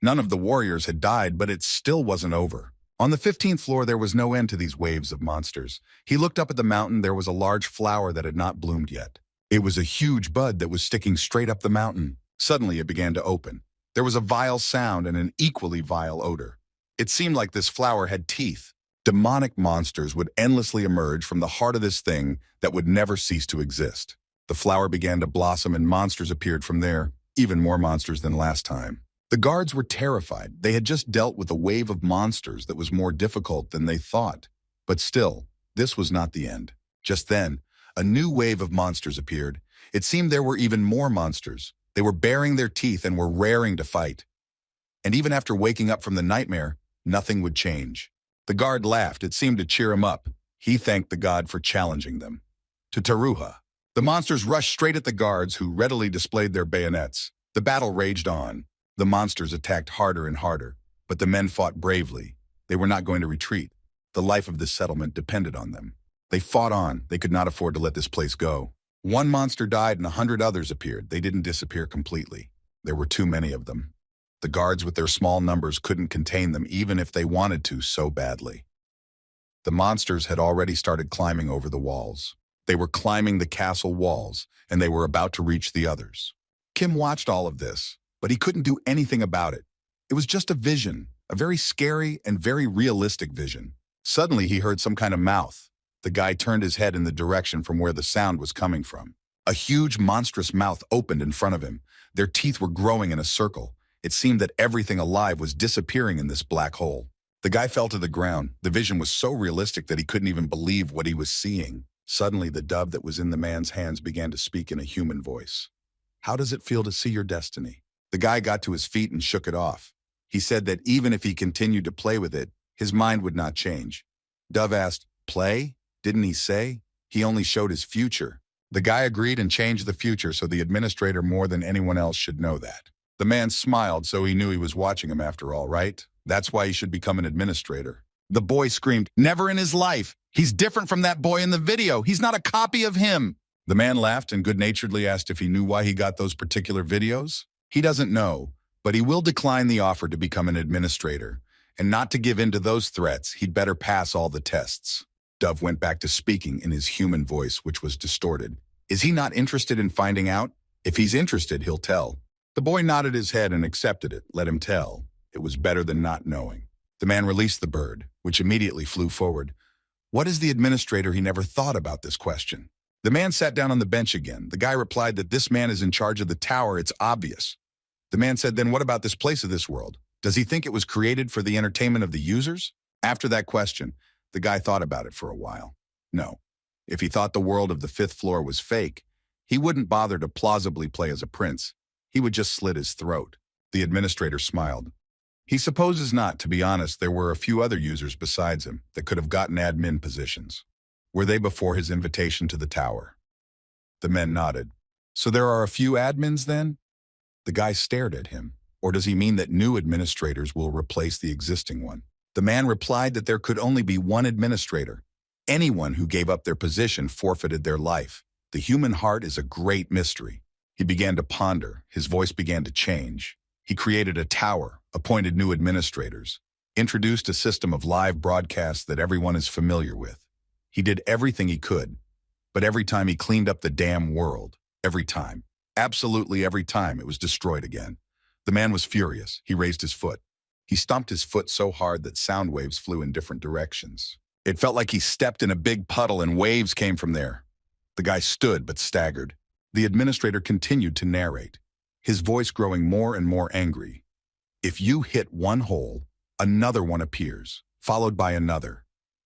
None of the warriors had died, but it still wasn't over. On the 15th floor, there was no end to these waves of monsters. He looked up at the mountain. There was a large flower that had not bloomed yet. It was a huge bud that was sticking straight up the mountain. Suddenly, it began to open. There was a vile sound and an equally vile odor. It seemed like this flower had teeth. Demonic monsters would endlessly emerge from the heart of this thing that would never cease to exist. The flower began to blossom and monsters appeared from there, even more monsters than last time. The guards were terrified. They had just dealt with a wave of monsters that was more difficult than they thought. But still, this was not the end. Just then, a new wave of monsters appeared. It seemed there were even more monsters. They were baring their teeth and were raring to fight. And even after waking up from the nightmare, nothing would change. The guard laughed. It seemed to cheer him up. He thanked the god for challenging them. To Taruha. The monsters rushed straight at the guards, who readily displayed their bayonets. The battle raged on. The monsters attacked harder and harder, but the men fought bravely. They were not going to retreat. The life of this settlement depended on them. They fought on. They could not afford to let this place go. One monster died and 100 others appeared. They didn't disappear completely. There were too many of them. The guards with their small numbers couldn't contain them even if they wanted to so badly. The monsters had already started climbing over the walls. They were climbing the castle walls, and they were about to reach the others. Kim watched all of this, but he couldn't do anything about it. It was just a vision, a very scary and very realistic vision. Suddenly he heard some kind of mouth. The guy turned his head in the direction from where the sound was coming from. A huge, monstrous mouth opened in front of him. Their teeth were growing in a circle. It seemed that everything alive was disappearing in this black hole. The guy fell to the ground. The vision was so realistic that he couldn't even believe what he was seeing. Suddenly, the dove that was in the man's hands began to speak in a human voice. How does it feel to see your destiny? The guy got to his feet and shook it off. He said that even if he continued to play with it, his mind would not change. Dove asked, "Play? Didn't he say? He only showed his future." The guy agreed and changed the future so the administrator more than anyone else should know that. The man smiled, so he knew he was watching him after all, right? That's why he should become an administrator. The boy screamed, "Never in his life! He's different from that boy in the video! He's not a copy of him!" The man laughed and good-naturedly asked if he knew why he got those particular videos. He doesn't know, but he will decline the offer to become an administrator. And not to give in to those threats, he'd better pass all the tests. Dove went back to speaking in his human voice, which was distorted. Is he not interested in finding out? If he's interested, he'll tell. The boy nodded his head and accepted it. Let him tell. It was better than not knowing. The man released the bird, which immediately flew forward. What is the administrator? He never thought about this question. The man sat down on the bench again. The guy replied that this man is in charge of the tower. It's obvious. The man said, then what about this place of this world? Does he think it was created for the entertainment of the users? After that question, the guy thought about it for a while. No. If he thought the world of the 5th floor was fake, he wouldn't bother to plausibly play as a prince. He would just slit his throat. The administrator smiled. He supposes not. To be honest, there were a few other users besides him that could have gotten admin positions. Were they before his invitation to the tower? The men nodded. So there are a few admins then? The guy stared at him. Or does he mean that new administrators will replace the existing one? The man replied that there could only be one administrator. Anyone who gave up their position forfeited their life. The human heart is a great mystery. He began to ponder. His voice began to change. He created a tower, appointed new administrators, introduced a system of live broadcasts that everyone is familiar with. He did everything he could, but every time he cleaned up the damn world, every time, absolutely every time, it was destroyed again. The man was furious. He raised his foot. He stomped his foot so hard that sound waves flew in different directions. It felt like he stepped in a big puddle and waves came from there. The guy stood but staggered. The administrator continued to narrate, his voice growing more and more angry. If you hit one hole, another one appears, followed by another,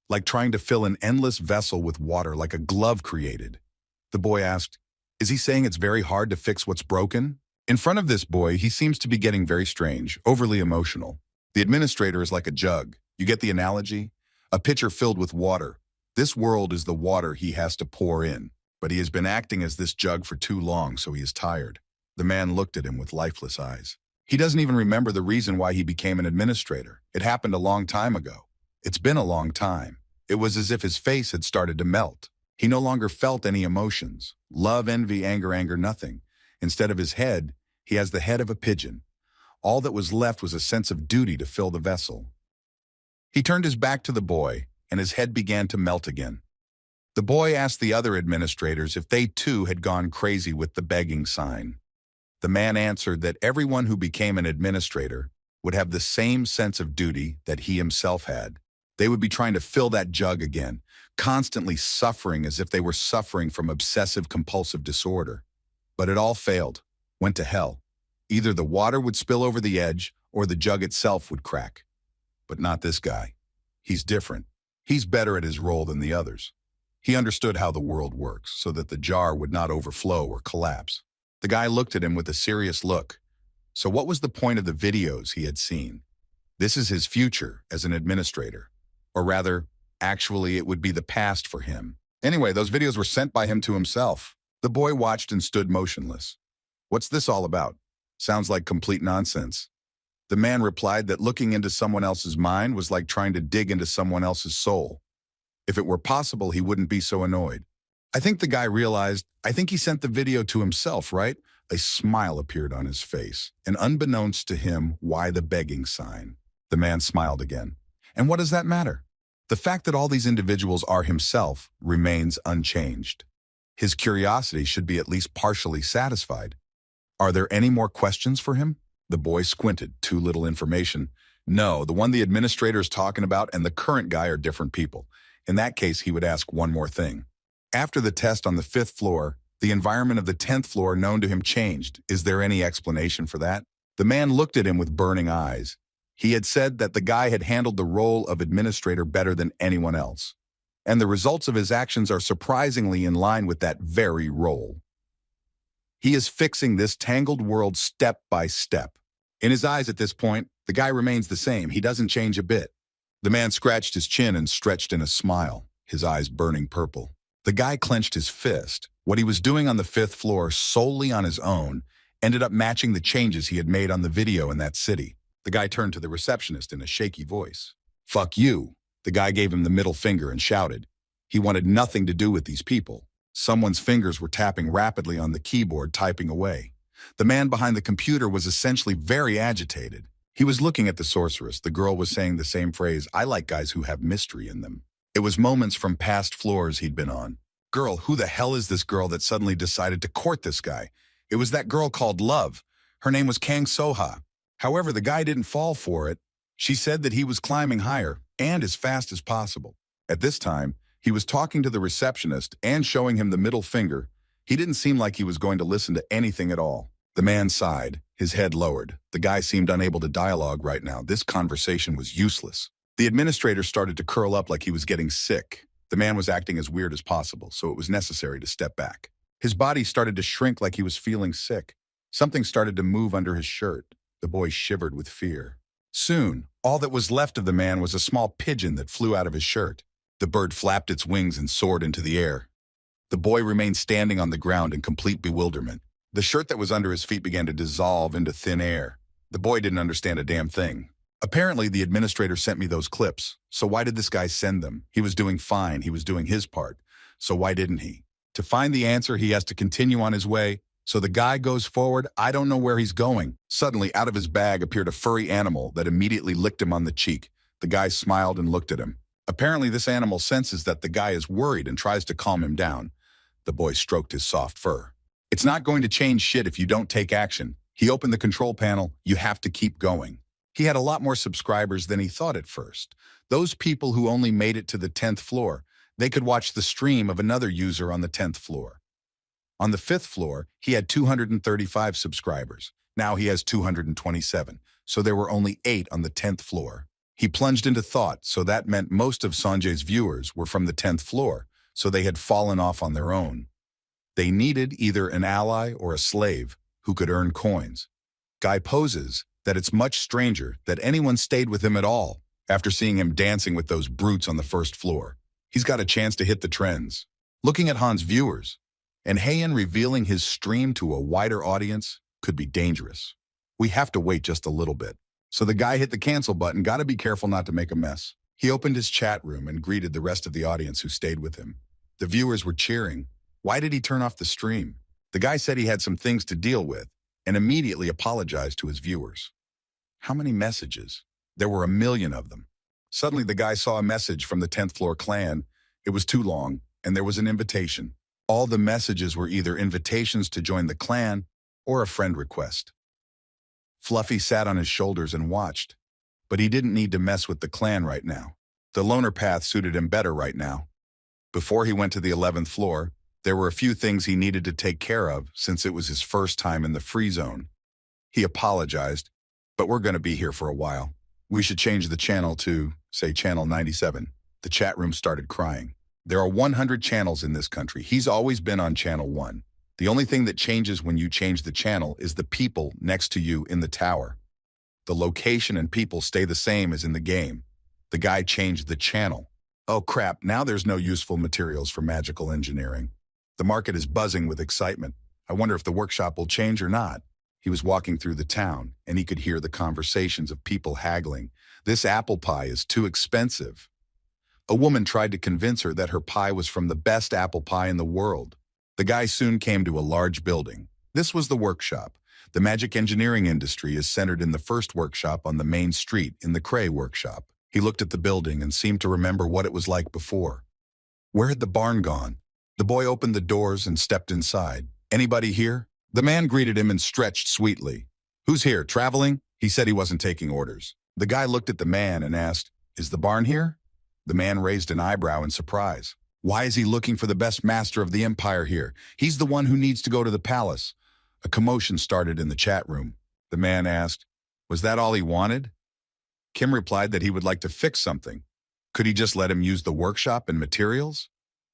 like trying to fill an endless vessel with water like a glove created. The boy asked, is he saying it's very hard to fix what's broken? In front of this boy, he seems to be getting very strange, overly emotional. The administrator is like a jug. You get the analogy? A pitcher filled with water. This world is the water he has to pour in, but he has been acting as this jug for too long, so he is tired. The man looked at him with lifeless eyes. He doesn't even remember the reason why he became an administrator. It happened a long time ago. It's been a long time. It was as if his face had started to melt. He no longer felt any emotions. Love, envy, anger, nothing. Instead of his head, he has the head of a pigeon. All that was left was a sense of duty to fill the vessel. He turned his back to the boy, and his head began to melt again. The boy asked the other administrators if they too had gone crazy with the begging sign. The man answered that everyone who became an administrator would have the same sense of duty that he himself had. They would be trying to fill that jug again, constantly suffering as if they were suffering from obsessive-compulsive disorder. But it all failed, went to hell. Either the water would spill over the edge or the jug itself would crack. But not this guy. He's different. He's better at his role than the others. He understood how the world works so that the jar would not overflow or collapse. The guy looked at him with a serious look. So what was the point of the videos he had seen? This is his future as an administrator. Or rather, actually, it would be the past for him. Anyway, those videos were sent by him to himself. The boy watched and stood motionless. What's this all about? Sounds like complete nonsense. The man replied that looking into someone else's mind was like trying to dig into someone else's soul. If it were possible, he wouldn't be so annoyed. I think the guy realized, I think he sent the video to himself, right? A smile appeared on his face, and unbeknownst to him, why the begging sign? The man smiled again. And what does that matter? The fact that all these individuals are himself remains unchanged. His curiosity should be at least partially satisfied. Are there any more questions for him? The boy squinted. Too little information. No, the one the administrator is talking about and the current guy are different people. In that case, he would ask one more thing. After the test on the 5th floor, the environment of the 10th floor known to him changed. Is there any explanation for that? The man looked at him with burning eyes. He had said that the guy had handled the role of administrator better than anyone else. And the results of his actions are surprisingly in line with that very role. He is fixing this tangled world step by step. In his eyes at this point, the guy remains the same. He doesn't change a bit. The man scratched his chin and stretched in a smile, his eyes burning purple. The guy clenched his fist. What he was doing on the 5th floor solely on his own ended up matching the changes he had made on the video in that city. The guy turned to the receptionist in a shaky voice. Fuck you. The guy gave him the middle finger and shouted. He wanted nothing to do with these people. Someone's fingers were tapping rapidly on the keyboard, typing away. The man behind the computer was essentially very agitated. He was looking at the sorceress. The girl was saying the same phrase, I like guys who have mystery in them. It was moments from past floors he'd been on. Girl, who the hell is this girl that suddenly decided to court this guy? It was that girl called Love. Her name was Kang Soha. However, the guy didn't fall for it. She said that he was climbing higher and as fast as possible. At this time, he was talking to the receptionist and showing him the middle finger. He didn't seem like he was going to listen to anything at all. The man sighed, his head lowered. The guy seemed unable to dialogue right now. This conversation was useless. The administrator started to curl up like he was getting sick. The man was acting as weird as possible, so it was necessary to step back. His body started to shrink like he was feeling sick. Something started to move under his shirt. The boy shivered with fear. Soon, all that was left of the man was a small pigeon that flew out of his shirt. The bird flapped its wings and soared into the air. The boy remained standing on the ground in complete bewilderment. The shirt that was under his feet began to dissolve into thin air. The boy didn't understand a damn thing. Apparently, the administrator sent me those clips. So why did this guy send them? He was doing fine. He was doing his part. So why didn't he? To find the answer, he has to continue on his way. So the guy goes forward. I don't know where he's going. Suddenly, out of his bag appeared a furry animal that immediately licked him on the cheek. The guy smiled and looked at him. Apparently, this animal senses that the guy is worried and tries to calm him down. The boy stroked his soft fur. It's not going to change shit if you don't take action. He opened the control panel. You have to keep going. He had a lot more subscribers than he thought at first. Those people who only made it to the 10th floor, they could watch the stream of another user on the 10th floor. On the 5th floor, he had 235 subscribers. Now he has 227, so there were only 8 on the 10th floor. He plunged into thought, so that meant most of Sanjay's viewers were from the 10th floor, so they had fallen off on their own. They needed either an ally or a slave who could earn coins. Guy poses that it's much stranger that anyone stayed with him at all after seeing him dancing with those brutes on the 1st floor. He's got a chance to hit the trends. Looking at Han's viewers, and Heian revealing his stream to a wider audience could be dangerous. We have to wait just a little bit. So the guy hit the cancel button, gotta be careful not to make a mess. He opened his chat room and greeted the rest of the audience who stayed with him. The viewers were cheering. Why did he turn off the stream? The guy said he had some things to deal with and immediately apologized to his viewers. How many messages? There were 1 million of them. Suddenly the guy saw a message from the 10th floor clan. It was too long, and there was an invitation. All the messages were either invitations to join the clan or a friend request. Fluffy sat on his shoulders and watched, but he didn't need to mess with the clan right now. The loner path suited him better right now. Before he went to the 11th floor, there were a few things he needed to take care of since it was his first time in the free zone. He apologized, but we're going to be here for a while. We should change the channel to, say, channel 97. The chat room started crying. There are 100 channels in this country. He's always been on channel 1. The only thing that changes when you change the channel is the people next to you in the tower. The location and people stay the same as in the game. The guy changed the channel. Oh crap, now there's no useful materials for magical engineering. The market is buzzing with excitement. I wonder if the workshop will change or not. He was walking through the town, and he could hear the conversations of people haggling. This apple pie is too expensive. A woman tried to convince her that her pie was from the best apple pie in the world. The guy soon came to a large building. This was the workshop. The magic engineering industry is centered in the first workshop on the main street in the Cray workshop. He looked at the building and seemed to remember what it was like before. Where had the barn gone? The boy opened the doors and stepped inside. Anybody here? The man greeted him and stretched sweetly. Who's here, traveling? He said he wasn't taking orders. The guy looked at the man and asked, Is the barn here? The man raised an eyebrow in surprise. Why is he looking for the best master of the empire here? He's the one who needs to go to the palace. A commotion started in the chat room. The man asked, Was that all he wanted? Kim replied that he would like to fix something. Could he just let him use the workshop and materials?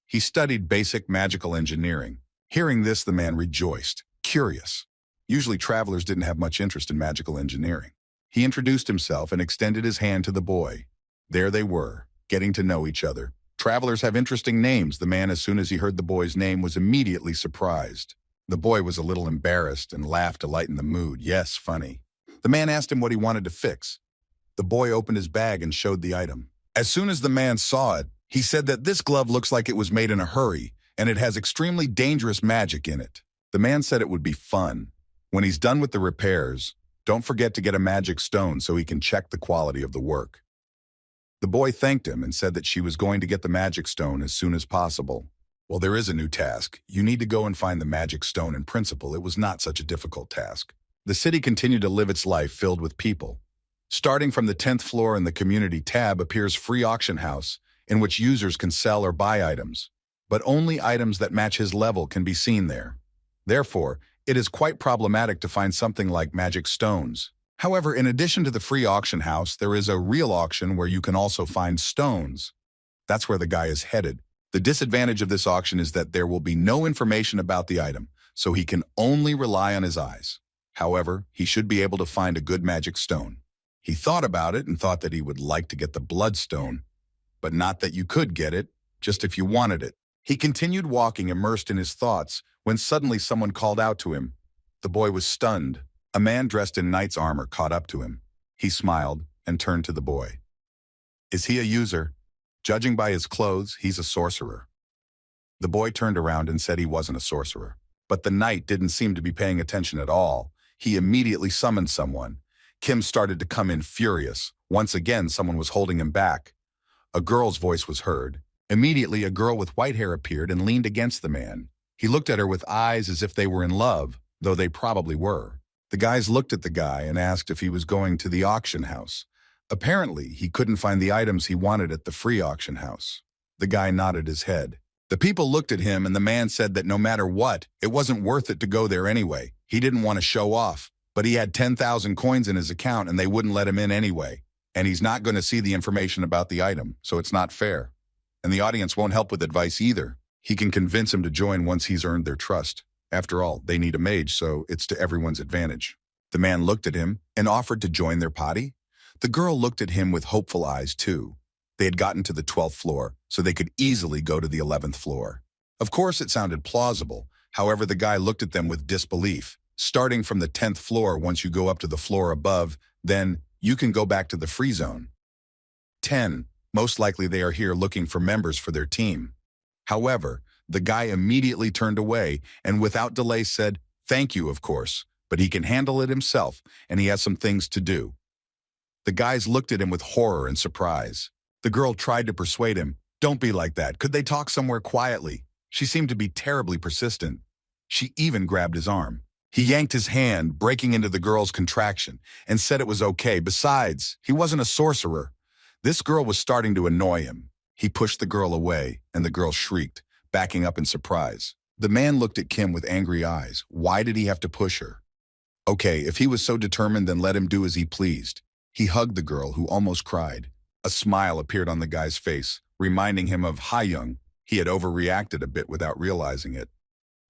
He studied basic magical engineering. Hearing this, the man rejoiced, curious. Usually travelers didn't have much interest in magical engineering. He introduced himself and extended his hand to the boy. There they were, getting to know each other. Travelers have interesting names. The man, as soon as he heard the boy's name, was immediately surprised. The boy was a little embarrassed and laughed to lighten the mood. Yes, funny. The man asked him what he wanted to fix. The boy opened his bag and showed the item. As soon as the man saw it, he said that this glove looks like it was made in a hurry, and it has extremely dangerous magic in it. The man said it would be fun. When he's done with the repairs, don't forget to get a magic stone so he can check the quality of the work. The boy thanked him and said that she was going to get the magic stone as soon as possible. Well, there is a new task. You need to go and find the magic stone. In principle, it was not such a difficult task. The city continued to live its life filled with people. Starting from the 10th floor in the community tab appears free auction house, in which users can sell or buy items. But only items that match his level can be seen there. Therefore, it is quite problematic to find something like magic stones. However, in addition to the free auction house, there is a real auction where you can also find stones. That's where the guy is headed. The disadvantage of this auction is that there will be no information about the item, so he can only rely on his eyes. However, he should be able to find a good magic stone. He thought about it and thought that he would like to get the bloodstone, but not that you could get it, just if you wanted it. He continued walking, immersed in his thoughts, when suddenly someone called out to him. The boy was stunned. A man dressed in knight's armor caught up to him. He smiled and turned to the boy. Is he a user? Judging by his clothes, he's a sorcerer. The boy turned around and said he wasn't a sorcerer. But the knight didn't seem to be paying attention at all. He immediately summoned someone. Kim started to come in furious. Once again, someone was holding him back. A girl's voice was heard. Immediately, a girl with white hair appeared and leaned against the man. He looked at her with eyes as if they were in love, though they probably were. The guys looked at the guy and asked if he was going to the auction house. Apparently, he couldn't find the items he wanted at the free auction house. The guy nodded his head. The people looked at him and the man said that no matter what, it wasn't worth it to go there anyway. He didn't want to show off, but he had 10,000 coins in his account and they wouldn't let him in anyway. And he's not going to see the information about the item, so it's not fair. And the audience won't help with advice either. He can convince him to join once he's earned their trust. After all, they need a mage, so it's to everyone's advantage. The man looked at him and offered to join their party. The girl looked at him with hopeful eyes too. They had gotten to the 12th floor, so they could easily go to the 11th floor. Of course, it sounded plausible. However, the guy looked at them with disbelief. Starting from the 10th floor, once you go up to the floor above, then you can go back to the free zone. 10. Most likely they are here looking for members for their team. However, the guy immediately turned away and without delay said, "Thank you, of course, but he can handle it himself and he has some things to do." The guys looked at him with horror and surprise. The girl tried to persuade him, "Don't be like that. Could they talk somewhere quietly?" She seemed to be terribly persistent. She even grabbed his arm. He yanked his hand, breaking into the girl's contraction, and said it was okay. Besides, he wasn't a sorcerer. This girl was starting to annoy him. He pushed the girl away, and the girl shrieked, backing up in surprise. The man looked at Kim with angry eyes. Why did he have to push her? Okay, if he was so determined, then let him do as he pleased. He hugged the girl, who almost cried. A smile appeared on the guy's face, reminding him of Ha-young. He had overreacted a bit without realizing it.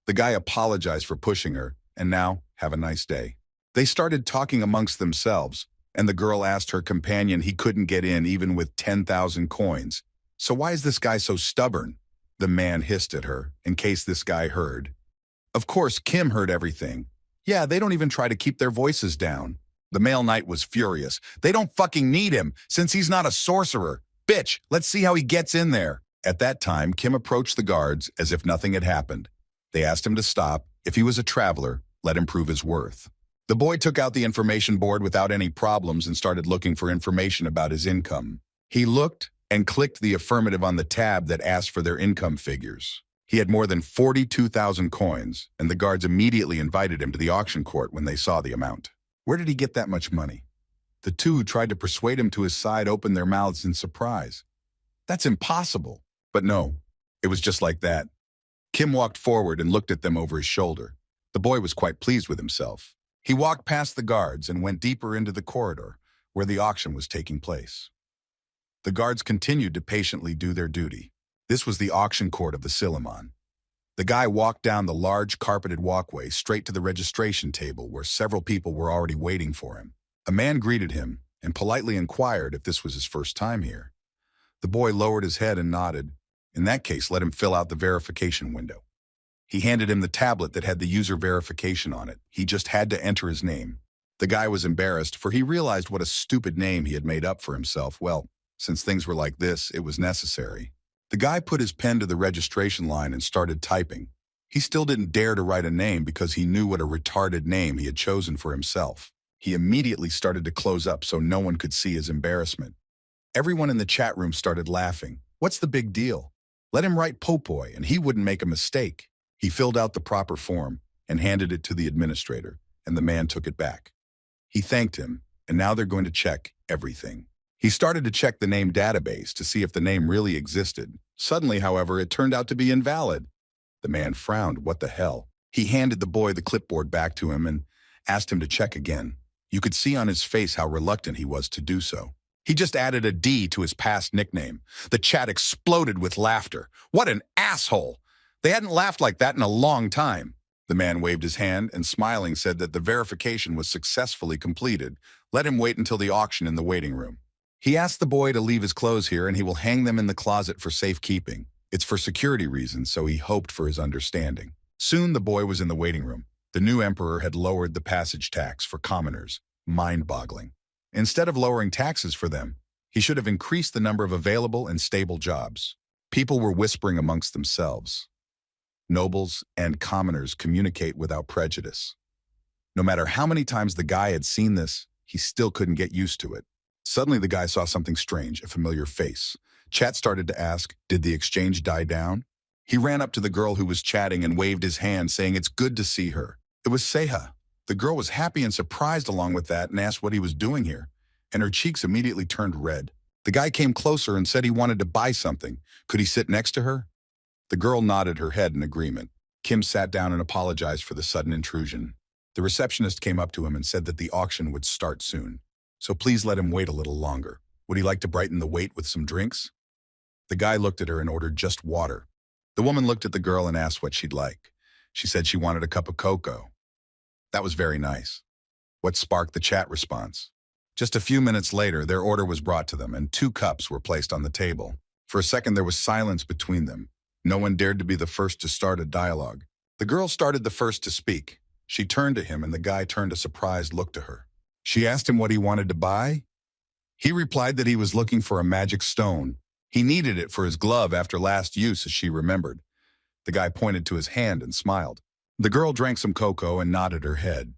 The guy apologized for pushing her, and now, have a nice day. They started talking amongst themselves, and the girl asked her companion he couldn't get in even with 10,000 coins. So why is this guy so stubborn? The man hissed at her, in case this guy heard. Of course, Kim heard everything. Yeah, they don't even try to keep their voices down. The male knight was furious. They don't fucking need him, since he's not a sorcerer. Bitch, let's see how he gets in there. At that time, Kim approached the guards as if nothing had happened. They asked him to stop. If he was a traveler, let him prove his worth. The boy took out the information board without any problems and started looking for information about his income. He looked and clicked the affirmative on the tab that asked for their income figures. He had more than 42,000 coins, and the guards immediately invited him to the auction court when they saw the amount. Where did he get that much money? The two who tried to persuade him to his side opened their mouths in surprise. That's impossible. But no, it was just like that. Kim walked forward and looked at them over his shoulder. The boy was quite pleased with himself. He walked past the guards and went deeper into the corridor, where the auction was taking place. The guards continued to patiently do their duty. This was the auction court of the Silliman. The guy walked down the large carpeted walkway straight to the registration table where several people were already waiting for him. A man greeted him and politely inquired if this was his first time here. The boy lowered his head and nodded. In that case, let him fill out the verification window. He handed him the tablet that had the user verification on it. He just had to enter his name. The guy was embarrassed, for he realized what a stupid name he had made up for himself. Well, since things were like this, it was necessary. The guy put his pen to the registration line and started typing. He still didn't dare to write a name because he knew what a retarded name he had chosen for himself. He immediately started to close up so no one could see his embarrassment. Everyone in the chat room started laughing. What's the big deal? Let him write Popoy and he wouldn't make a mistake. He filled out the proper form and handed it to the administrator, and the man took it back. He thanked him, and now they're going to check everything. He started to check the name database to see if the name really existed. Suddenly, however, it turned out to be invalid. The man frowned. What the hell? He handed the boy the clipboard back to him and asked him to check again. You could see on his face how reluctant he was to do so. He just added a D to his past nickname. The chat exploded with laughter. What an asshole! They hadn't laughed like that in a long time. The man waved his hand and smiling said that the verification was successfully completed. Let him wait until the auction in the waiting room. He asked the boy to leave his clothes here and he will hang them in the closet for safekeeping. It's for security reasons, so he hoped for his understanding. Soon the boy was in the waiting room. The new emperor had lowered the passage tax for commoners. Mind-boggling. Instead of lowering taxes for them, he should have increased the number of available and stable jobs. People were whispering amongst themselves. Nobles and commoners communicate without prejudice. No matter how many times the guy had seen this, he still couldn't get used to it. Suddenly the guy saw something strange, a familiar face. Chat started to ask, did the exchange die down? He ran up to the girl who was chatting and waved his hand, saying it's good to see her. It was Seha. The girl was happy and surprised along with that and asked what he was doing here, and her cheeks immediately turned red. The guy came closer and said he wanted to buy something. Could he sit next to her? The girl nodded her head in agreement. Kim sat down and apologized for the sudden intrusion. The receptionist came up to him and said that the auction would start soon, so please let him wait a little longer. Would he like to brighten the wait with some drinks? The guy looked at her and ordered just water. The woman looked at the girl and asked what she'd like. She said she wanted a cup of cocoa. That was very nice. What sparked the chat response? Just a few minutes later, their order was brought to them and 2 cups were placed on the table. For a second, there was silence between them. No one dared to be the first to start a dialogue. The girl started the first to speak. She turned to him and the guy turned a surprised look to her. She asked him what he wanted to buy. He replied that he was looking for a magic stone. He needed it for his glove after last use, as she remembered. The guy pointed to his hand and smiled. The girl drank some cocoa and nodded her head.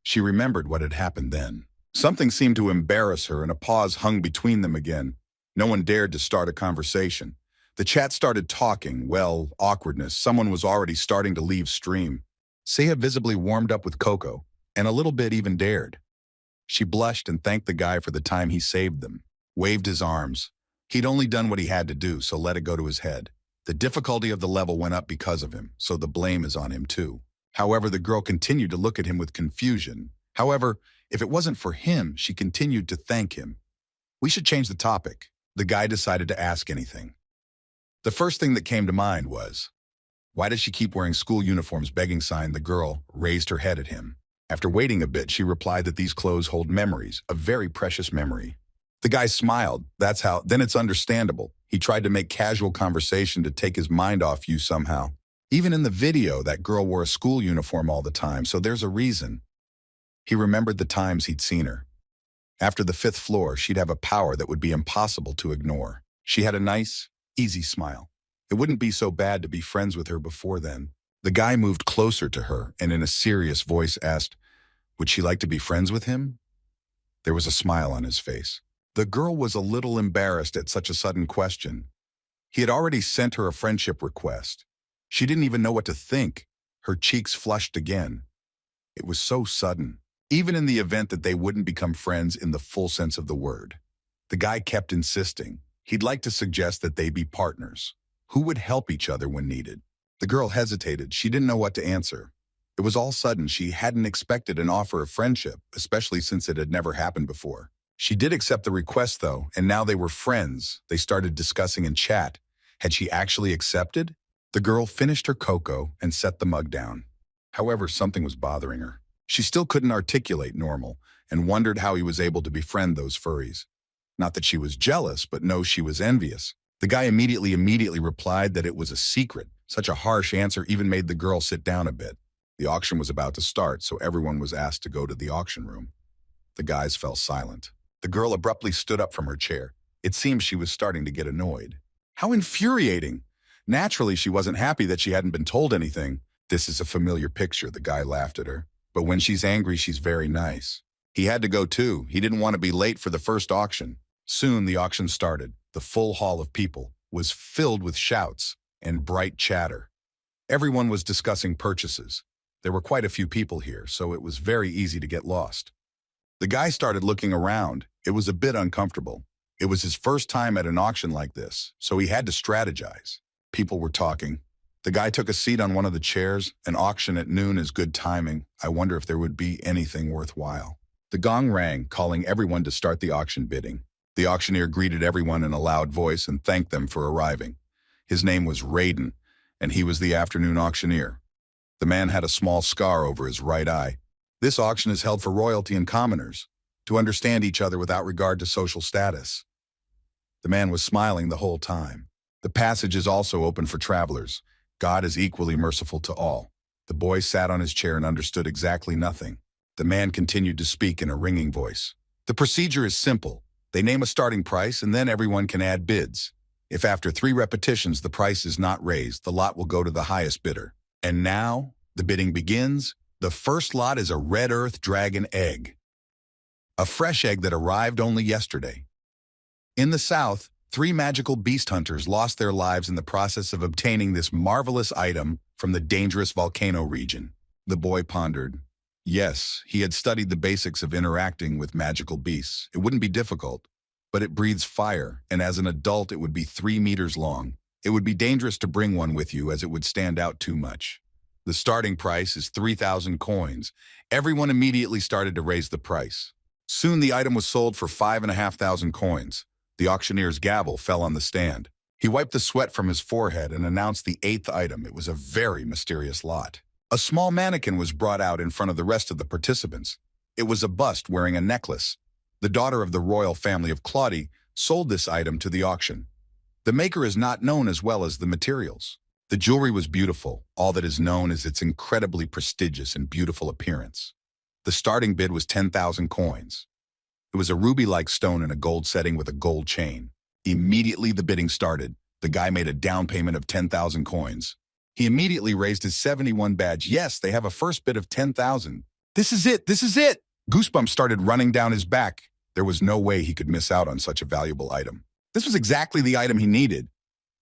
She remembered what had happened then. Something seemed to embarrass her and a pause hung between them again. No one dared to start a conversation. The chat started talking. Well, awkwardness. Someone was already starting to leave stream. Seha visibly warmed up with cocoa, and a little bit even dared. She blushed and thanked the guy for the time he saved them, waved his arms. He'd only done what he had to do, so let it go to his head. The difficulty of the level went up because of him, so the blame is on him too. However, the girl continued to look at him with confusion. However, if it wasn't for him, she continued to thank him. We should change the topic. The guy decided to ask anything. The first thing that came to mind was, why does she keep wearing school uniforms? Begging sign. The girl raised her head at him. After waiting a bit, she replied that these clothes hold memories, a very precious memory. The guy smiled. That's how, then it's understandable. He tried to make casual conversation to take his mind off you somehow. Even in the video, that girl wore a school uniform all the time, so there's a reason. He remembered the times he'd seen her. After the 5th floor, she'd have a power that would be impossible to ignore. She had a nice, easy smile. It wouldn't be so bad to be friends with her before then. The guy moved closer to her and in a serious voice asked, would she like to be friends with him? There was a smile on his face. The girl was a little embarrassed at such a sudden question. He had already sent her a friendship request. She didn't even know what to think. Her cheeks flushed again. It was so sudden, even in the event that they wouldn't become friends in the full sense of the word. The guy kept insisting. He'd like to suggest that they be partners, who would help each other when needed. The girl hesitated. She didn't know what to answer. It was all sudden. She hadn't expected an offer of friendship, especially since it had never happened before. She did accept the request, though, and now they were friends. They started discussing in chat. Had she actually accepted? The girl finished her cocoa and set the mug down. However, something was bothering her. She still couldn't articulate normal and wondered how he was able to befriend those furries. Not that she was jealous, but no, she was envious. The guy immediately replied that it was a secret. Such a harsh answer even made the girl sit down a bit. The auction was about to start, so everyone was asked to go to the auction room. The guys fell silent. The girl abruptly stood up from her chair. It seemed she was starting to get annoyed. How infuriating! Naturally, she wasn't happy that she hadn't been told anything. This is a familiar picture, the guy laughed at her. But when she's angry, she's very nice. He had to go too. He didn't want to be late for the first auction. Soon the auction started. The full hall of people was filled with shouts and bright chatter. Everyone was discussing purchases. There were quite a few people here, so it was very easy to get lost. The guy started looking around. It was a bit uncomfortable. It was his first time at an auction like this, so he had to strategize. People were talking. The guy took a seat on one of the chairs. An auction at noon is good timing. I wonder if there would be anything worthwhile. The gong rang, calling everyone to start the auction bidding. The auctioneer greeted everyone in a loud voice and thanked them for arriving. His name was Raiden, and he was the afternoon auctioneer. The man had a small scar over his right eye. This auction is held for royalty and commoners, to understand each other without regard to social status. The man was smiling the whole time. The passage is also open for travelers. God is equally merciful to all. The boy sat on his chair and understood exactly nothing. The man continued to speak in a ringing voice. The procedure is simple. They name a starting price and then everyone can add bids. If after 3 repetitions the price is not raised, the lot will go to the highest bidder. And now, the bidding begins. The first lot is a red earth dragon egg. A fresh egg that arrived only yesterday. In the south, 3 magical beast hunters lost their lives in the process of obtaining this marvelous item from the dangerous volcano region. The boy pondered. Yes, he had studied the basics of interacting with magical beasts. It wouldn't be difficult, but it breathes fire, and as an adult it would be 3 meters long. It would be dangerous to bring one with you as it would stand out too much. The starting price is 3,000 coins. Everyone immediately started to raise the price. Soon the item was sold for 5,500 coins. The auctioneer's gavel fell on the stand. He wiped the sweat from his forehead and announced the 8th item. It was a very mysterious lot. A small mannequin was brought out in front of the rest of the participants. It was a bust wearing a necklace. The daughter of the royal family of Claudie sold this item to the auction. The maker is not known as well as the materials. The jewelry was beautiful. All that is known is its incredibly prestigious and beautiful appearance. The starting bid was 10,000 coins. It was a ruby-like stone in a gold setting with a gold chain. Immediately the bidding started. The guy made a down payment of 10,000 coins. He immediately raised his 71 badge. Yes, they have a first bid of 10,000. This is it! This is it! Goosebumps started running down his back. There was no way he could miss out on such a valuable item. This was exactly the item he needed.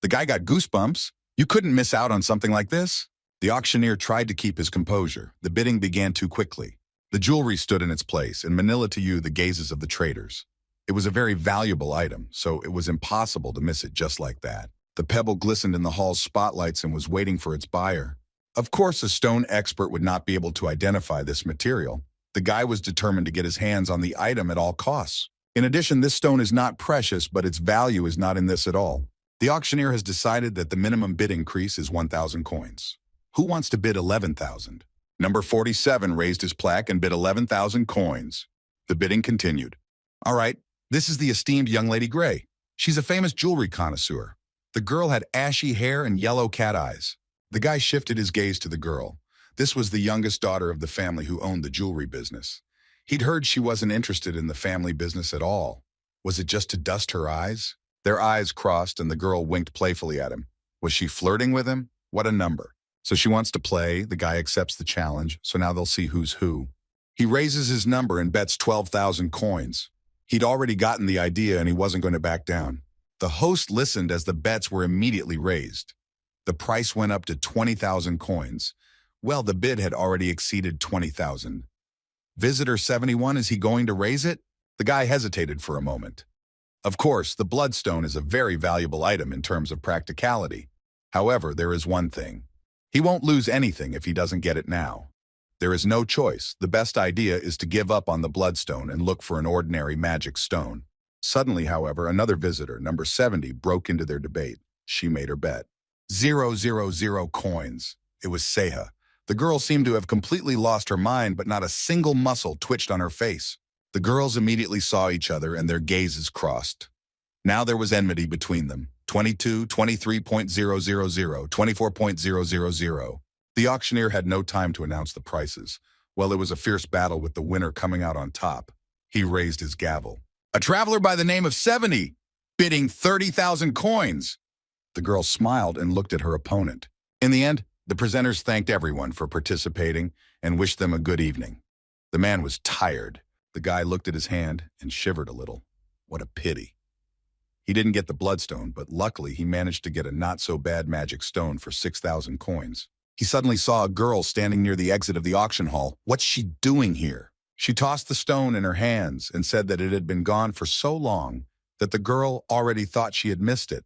The guy got goosebumps. You couldn't miss out on something like this. The auctioneer tried to keep his composure. The bidding began too quickly. The jewelry stood in its place, and Manila to you the gazes of the traders. It was a very valuable item, so it was impossible to miss it just like that. The pebble glistened in the hall's spotlights and was waiting for its buyer. Of course, a stone expert would not be able to identify this material. The guy was determined to get his hands on the item at all costs. In addition, this stone is not precious, but its value is not in this at all. The auctioneer has decided that the minimum bid increase is 1,000 coins. Who wants to bid 11,000? Number 47 raised his plaque and bid 11,000 coins. The bidding continued. All right, this is the esteemed young lady Gray. She's a famous jewelry connoisseur. The girl had ashy hair and yellow cat eyes. The guy shifted his gaze to the girl. This was the youngest daughter of the family who owned the jewelry business. He'd heard she wasn't interested in the family business at all. Was it just to dust her eyes? Their eyes crossed and the girl winked playfully at him. Was she flirting with him? What a number. So she wants to play, the guy accepts the challenge, so now they'll see who's who. He raises his number and bets 12,000 coins. He'd already gotten the idea and he wasn't going to back down. The host listened as the bets were immediately raised. The price went up to 20,000 coins. Well, the bid had already exceeded 20,000. Visitor 71, is he going to raise it? The guy hesitated for a moment. Of course, the bloodstone is a very valuable item in terms of practicality. However, there is one thing. He won't lose anything if he doesn't get it now. There is no choice. The best idea is to give up on the bloodstone and look for an ordinary magic stone. Suddenly, however, another visitor, number 70, broke into their debate. She made her bet. 000 coins. It was Seha. The girl seemed to have completely lost her mind, but not a single muscle twitched on her face. The girls immediately saw each other and their gazes crossed. Now there was enmity between them. 22, 23.000, 24.000. The auctioneer had no time to announce the prices. Well, it was a fierce battle with the winner coming out on top. He raised his gavel. A traveler by the name of 70, bidding 30,000 coins. The girl smiled and looked at her opponent. In the end, the presenters thanked everyone for participating and wished them a good evening. The man was tired. The guy looked at his hand and shivered a little. What a pity. He didn't get the bloodstone, but luckily he managed to get a not-so-bad magic stone for 6,000 coins. He suddenly saw a girl standing near the exit of the auction hall. What's she doing here? She tossed the stone in her hands and said that it had been gone for so long that the girl already thought she had missed it.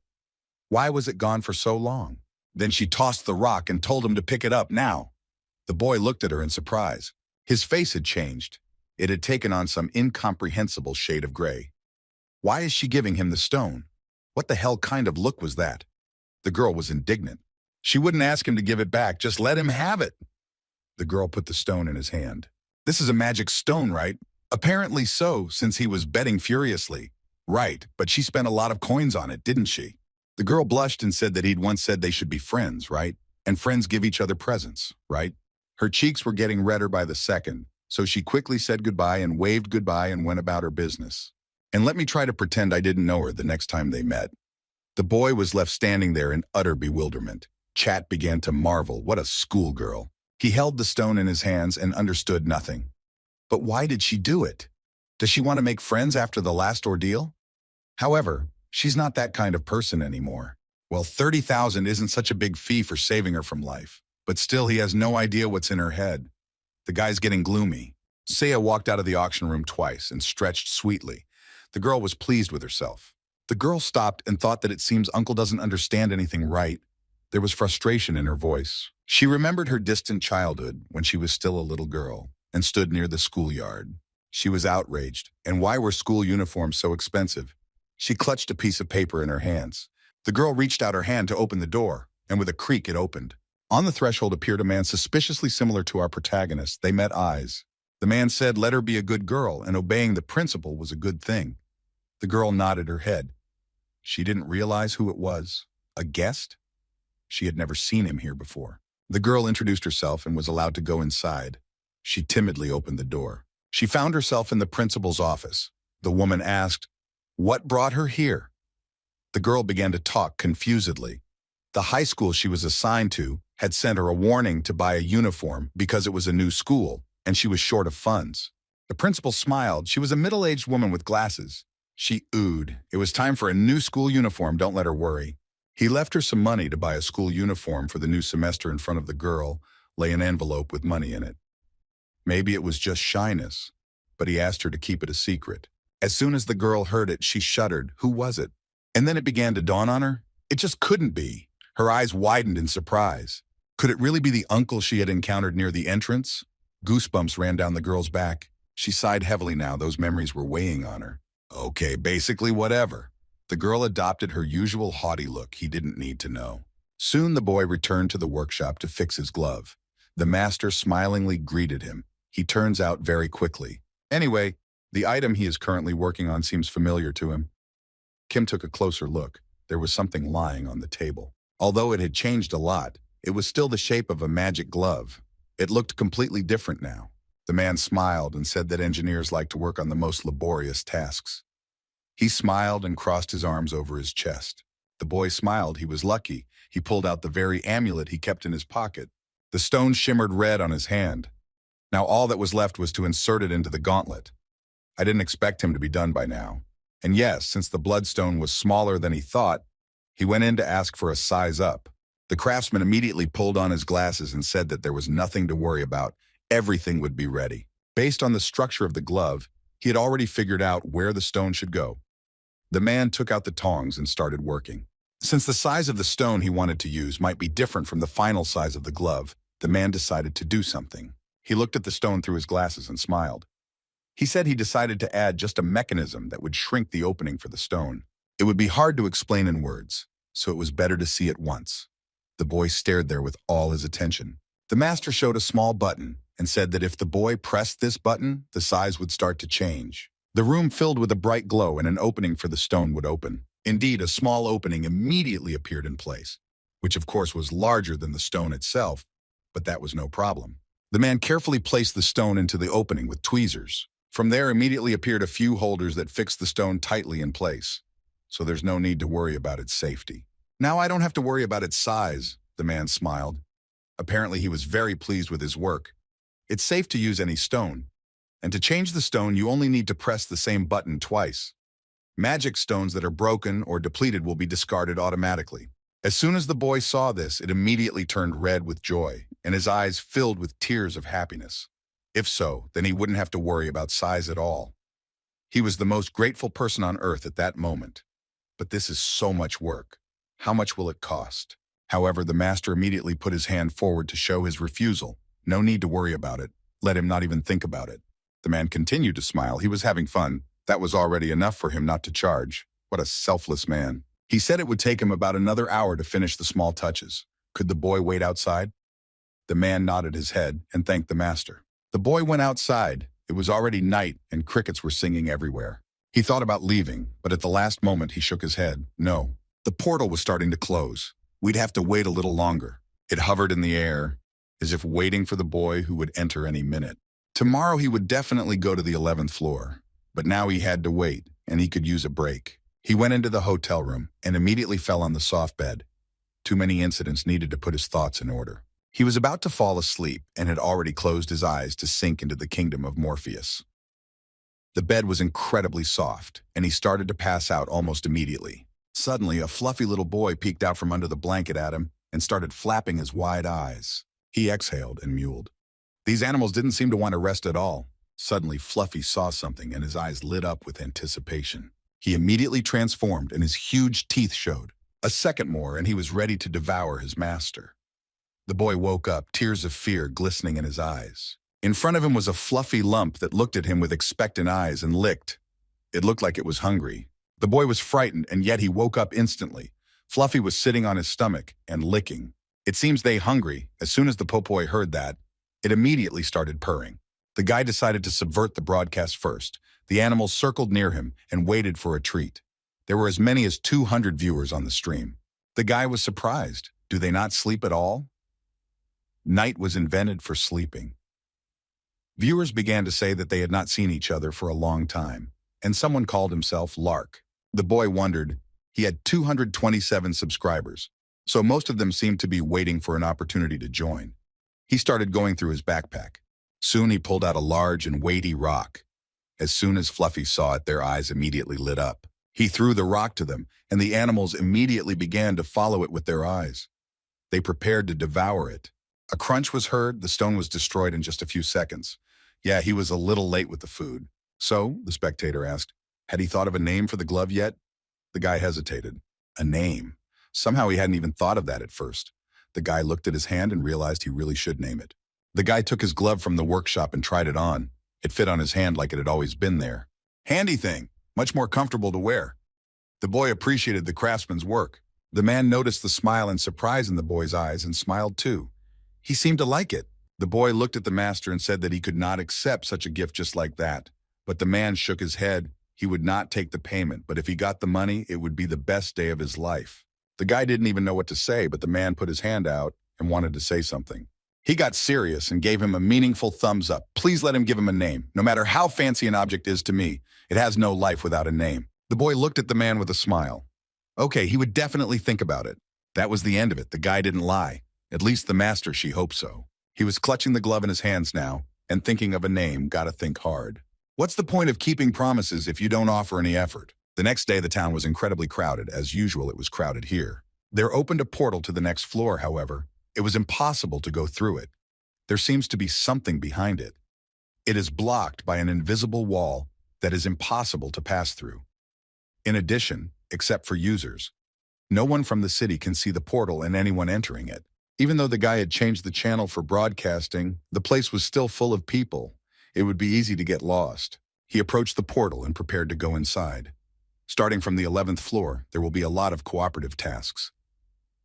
Why was it gone for so long? Then she tossed the rock and told him to pick it up now. The boy looked at her in surprise. His face had changed. It had taken on some incomprehensible shade of gray. Why is she giving him the stone? What the hell kind of look was that? The girl was indignant. She wouldn't ask him to give it back, just let him have it. The girl put the stone in his hand. This is a magic stone, right? Apparently so, since he was betting furiously. Right, but she spent a lot of coins on it, didn't she? The girl blushed and said that he'd once said they should be friends, right? And friends give each other presents, right? Her cheeks were getting redder by the second, so she quickly said goodbye and waved goodbye and went about her business. And let me try to pretend I didn't know her the next time they met. The boy was left standing there in utter bewilderment. Chat began to marvel. What a schoolgirl. He held the stone in his hands and understood nothing. But why did she do it? Does she want to make friends after the last ordeal? However, she's not that kind of person anymore. Well, 30,000 isn't such a big fee for saving her from life. But still, he has no idea what's in her head. The guy's getting gloomy. Seiya walked out of the auction room twice and stretched sweetly. The girl was pleased with herself. The girl stopped and thought that it seems Uncle doesn't understand anything right. There was frustration in her voice. She remembered her distant childhood when she was still a little girl and stood near the schoolyard. She was outraged. And why were school uniforms so expensive? She clutched a piece of paper in her hands. The girl reached out her hand to open the door, and with a creak it opened. On the threshold appeared a man suspiciously similar to our protagonist. They met eyes. The man said, "Let her be a good girl, and obeying the principal was a good thing." The girl nodded her head. She didn't realize who it was. A guest? She had never seen him here before. The girl introduced herself and was allowed to go inside. She timidly opened the door. She found herself in the principal's office. The woman asked, "What brought her here?" The girl began to talk confusedly. The high school she was assigned to had sent her a warning to buy a uniform because it was a new school, and she was short of funds. The principal smiled. She was a middle-aged woman with glasses. She oohed. It was time for a new school uniform, don't let her worry. He left her some money to buy a school uniform for the new semester. In front of the girl lay an envelope with money in it. Maybe it was just shyness, but he asked her to keep it a secret. As soon as the girl heard it, she shuddered. Who was it? And then it began to dawn on her. It just couldn't be. Her eyes widened in surprise. Could it really be the uncle she had encountered near the entrance? Goosebumps ran down the girl's back. She sighed heavily now. Those memories were weighing on her. Okay, basically whatever. The girl adopted her usual haughty look. He didn't need to know. Soon the boy returned to the workshop to fix his glove. The master smilingly greeted him. He turns out very quickly. Anyway, the item he is currently working on seems familiar to him. Kim took a closer look. There was something lying on the table. Although it had changed a lot, it was still the shape of a magic glove. It looked completely different now. The man smiled and said that engineers like to work on the most laborious tasks. He smiled and crossed his arms over his chest. The boy smiled. He was lucky. He pulled out the very amulet he kept in his pocket. The stone shimmered red on his hand. Now all that was left was to insert it into the gauntlet. I didn't expect him to be done by now. And yes, since the bloodstone was smaller than he thought, he went in to ask for a size up. The craftsman immediately pulled on his glasses and said that there was nothing to worry about. Everything would be ready. Based on the structure of the glove, he had already figured out where the stone should go. The man took out the tongs and started working. Since the size of the stone he wanted to use might be different from the final size of the glove, the man decided to do something. He looked at the stone through his glasses and smiled. He said he decided to add just a mechanism that would shrink the opening for the stone. It would be hard to explain in words, so it was better to see it once. The boy stared there with all his attention. The master showed a small button and said that if the boy pressed this button, the size would start to change. The room filled with a bright glow and an opening for the stone would open. Indeed, a small opening immediately appeared in place, which of course was larger than the stone itself, but that was no problem. The man carefully placed the stone into the opening with tweezers. From there immediately appeared a few holders that fixed the stone tightly in place, so there's no need to worry about its safety. Now I don't have to worry about its size, the man smiled. Apparently he was very pleased with his work. It's safe to use any stone, and to change the stone you only need to press the same button twice. Magic stones that are broken or depleted will be discarded automatically. As soon as the boy saw this, it immediately turned red with joy, and his eyes filled with tears of happiness. If so, then he wouldn't have to worry about size at all. He was the most grateful person on earth at that moment. But this is so much work. How much will it cost? However, the master immediately put his hand forward to show his refusal. No need to worry about it. Let him not even think about it. The man continued to smile. He was having fun. That was already enough for him not to charge. What a selfless man. He said it would take him about another hour to finish the small touches. Could the boy wait outside? The man nodded his head and thanked the master. The boy went outside. It was already night and crickets were singing everywhere. He thought about leaving, but at the last moment he shook his head. No. The portal was starting to close. We'd have to wait a little longer. It hovered in the air, as if waiting for the boy who would enter any minute. Tomorrow he would definitely go to the 11th floor, but now he had to wait, and he could use a break. He went into the hotel room and immediately fell on the soft bed. Too many incidents needed to put his thoughts in order. He was about to fall asleep and had already closed his eyes to sink into the kingdom of Morpheus. The bed was incredibly soft, and he started to pass out almost immediately. Suddenly, a fluffy little boy peeked out from under the blanket at him and started flapping his wide eyes. He exhaled and mewed. These animals didn't seem to want to rest at all. Suddenly, Fluffy saw something and his eyes lit up with anticipation. He immediately transformed and his huge teeth showed. A second more and he was ready to devour his master. The boy woke up, tears of fear glistening in his eyes. In front of him was a fluffy lump that looked at him with expectant eyes and licked. It looked like it was hungry. The boy was frightened, and yet he woke up instantly. Fluffy was sitting on his stomach and licking. It seems they hungry. As soon as the Popoi heard that, it immediately started purring. The guy decided to subvert the broadcast first. The animals circled near him and waited for a treat. There were as many as 200 viewers on the stream. The guy was surprised. Do they not sleep at all? Night was invented for sleeping. Viewers began to say that they had not seen each other for a long time, and someone called himself Lark. The boy wondered. He had 227 subscribers, so most of them seemed to be waiting for an opportunity to join. He started going through his backpack. Soon he pulled out a large and weighty rock. As soon as Fluffy saw it, their eyes immediately lit up. He threw the rock to them, and the animals immediately began to follow it with their eyes. They prepared to devour it. A crunch was heard. The stone was destroyed in just a few seconds. Yeah, he was a little late with the food. So, the spectator asked, had he thought of a name for the glove yet? The guy hesitated. A name. Somehow he hadn't even thought of that at first. The guy looked at his hand and realized he really should name it. The guy took his glove from the workshop and tried it on. It fit on his hand like it had always been there. Handy thing, much more comfortable to wear. The boy appreciated the craftsman's work. The man noticed the smile and surprise in the boy's eyes and smiled too. He seemed to like it. The boy looked at the master and said that he could not accept such a gift just like that. But the man shook his head. He would not take the payment, but if he got the money, it would be the best day of his life. The guy didn't even know what to say, but the man put his hand out and wanted to say something. He got serious and gave him a meaningful thumbs up. Please let him give him a name. No matter how fancy an object is to me, it has no life without a name. The boy looked at the man with a smile. Okay, he would definitely think about it. That was the end of it. The guy didn't lie. At least the master, she hoped so. He was clutching the glove in his hands now, and thinking of a name, gotta think hard. What's the point of keeping promises if you don't offer any effort? The next day, the town was incredibly crowded. As usual, it was crowded here. There opened a portal to the next floor, however. It was impossible to go through it. There seems to be something behind it. It is blocked by an invisible wall that is impossible to pass through. In addition, except for users, no one from the city can see the portal and anyone entering it. Even though the guy had changed the channel for broadcasting, the place was still full of people. It would be easy to get lost. He approached the portal and prepared to go inside. Starting from the 11th floor, there will be a lot of cooperative tasks.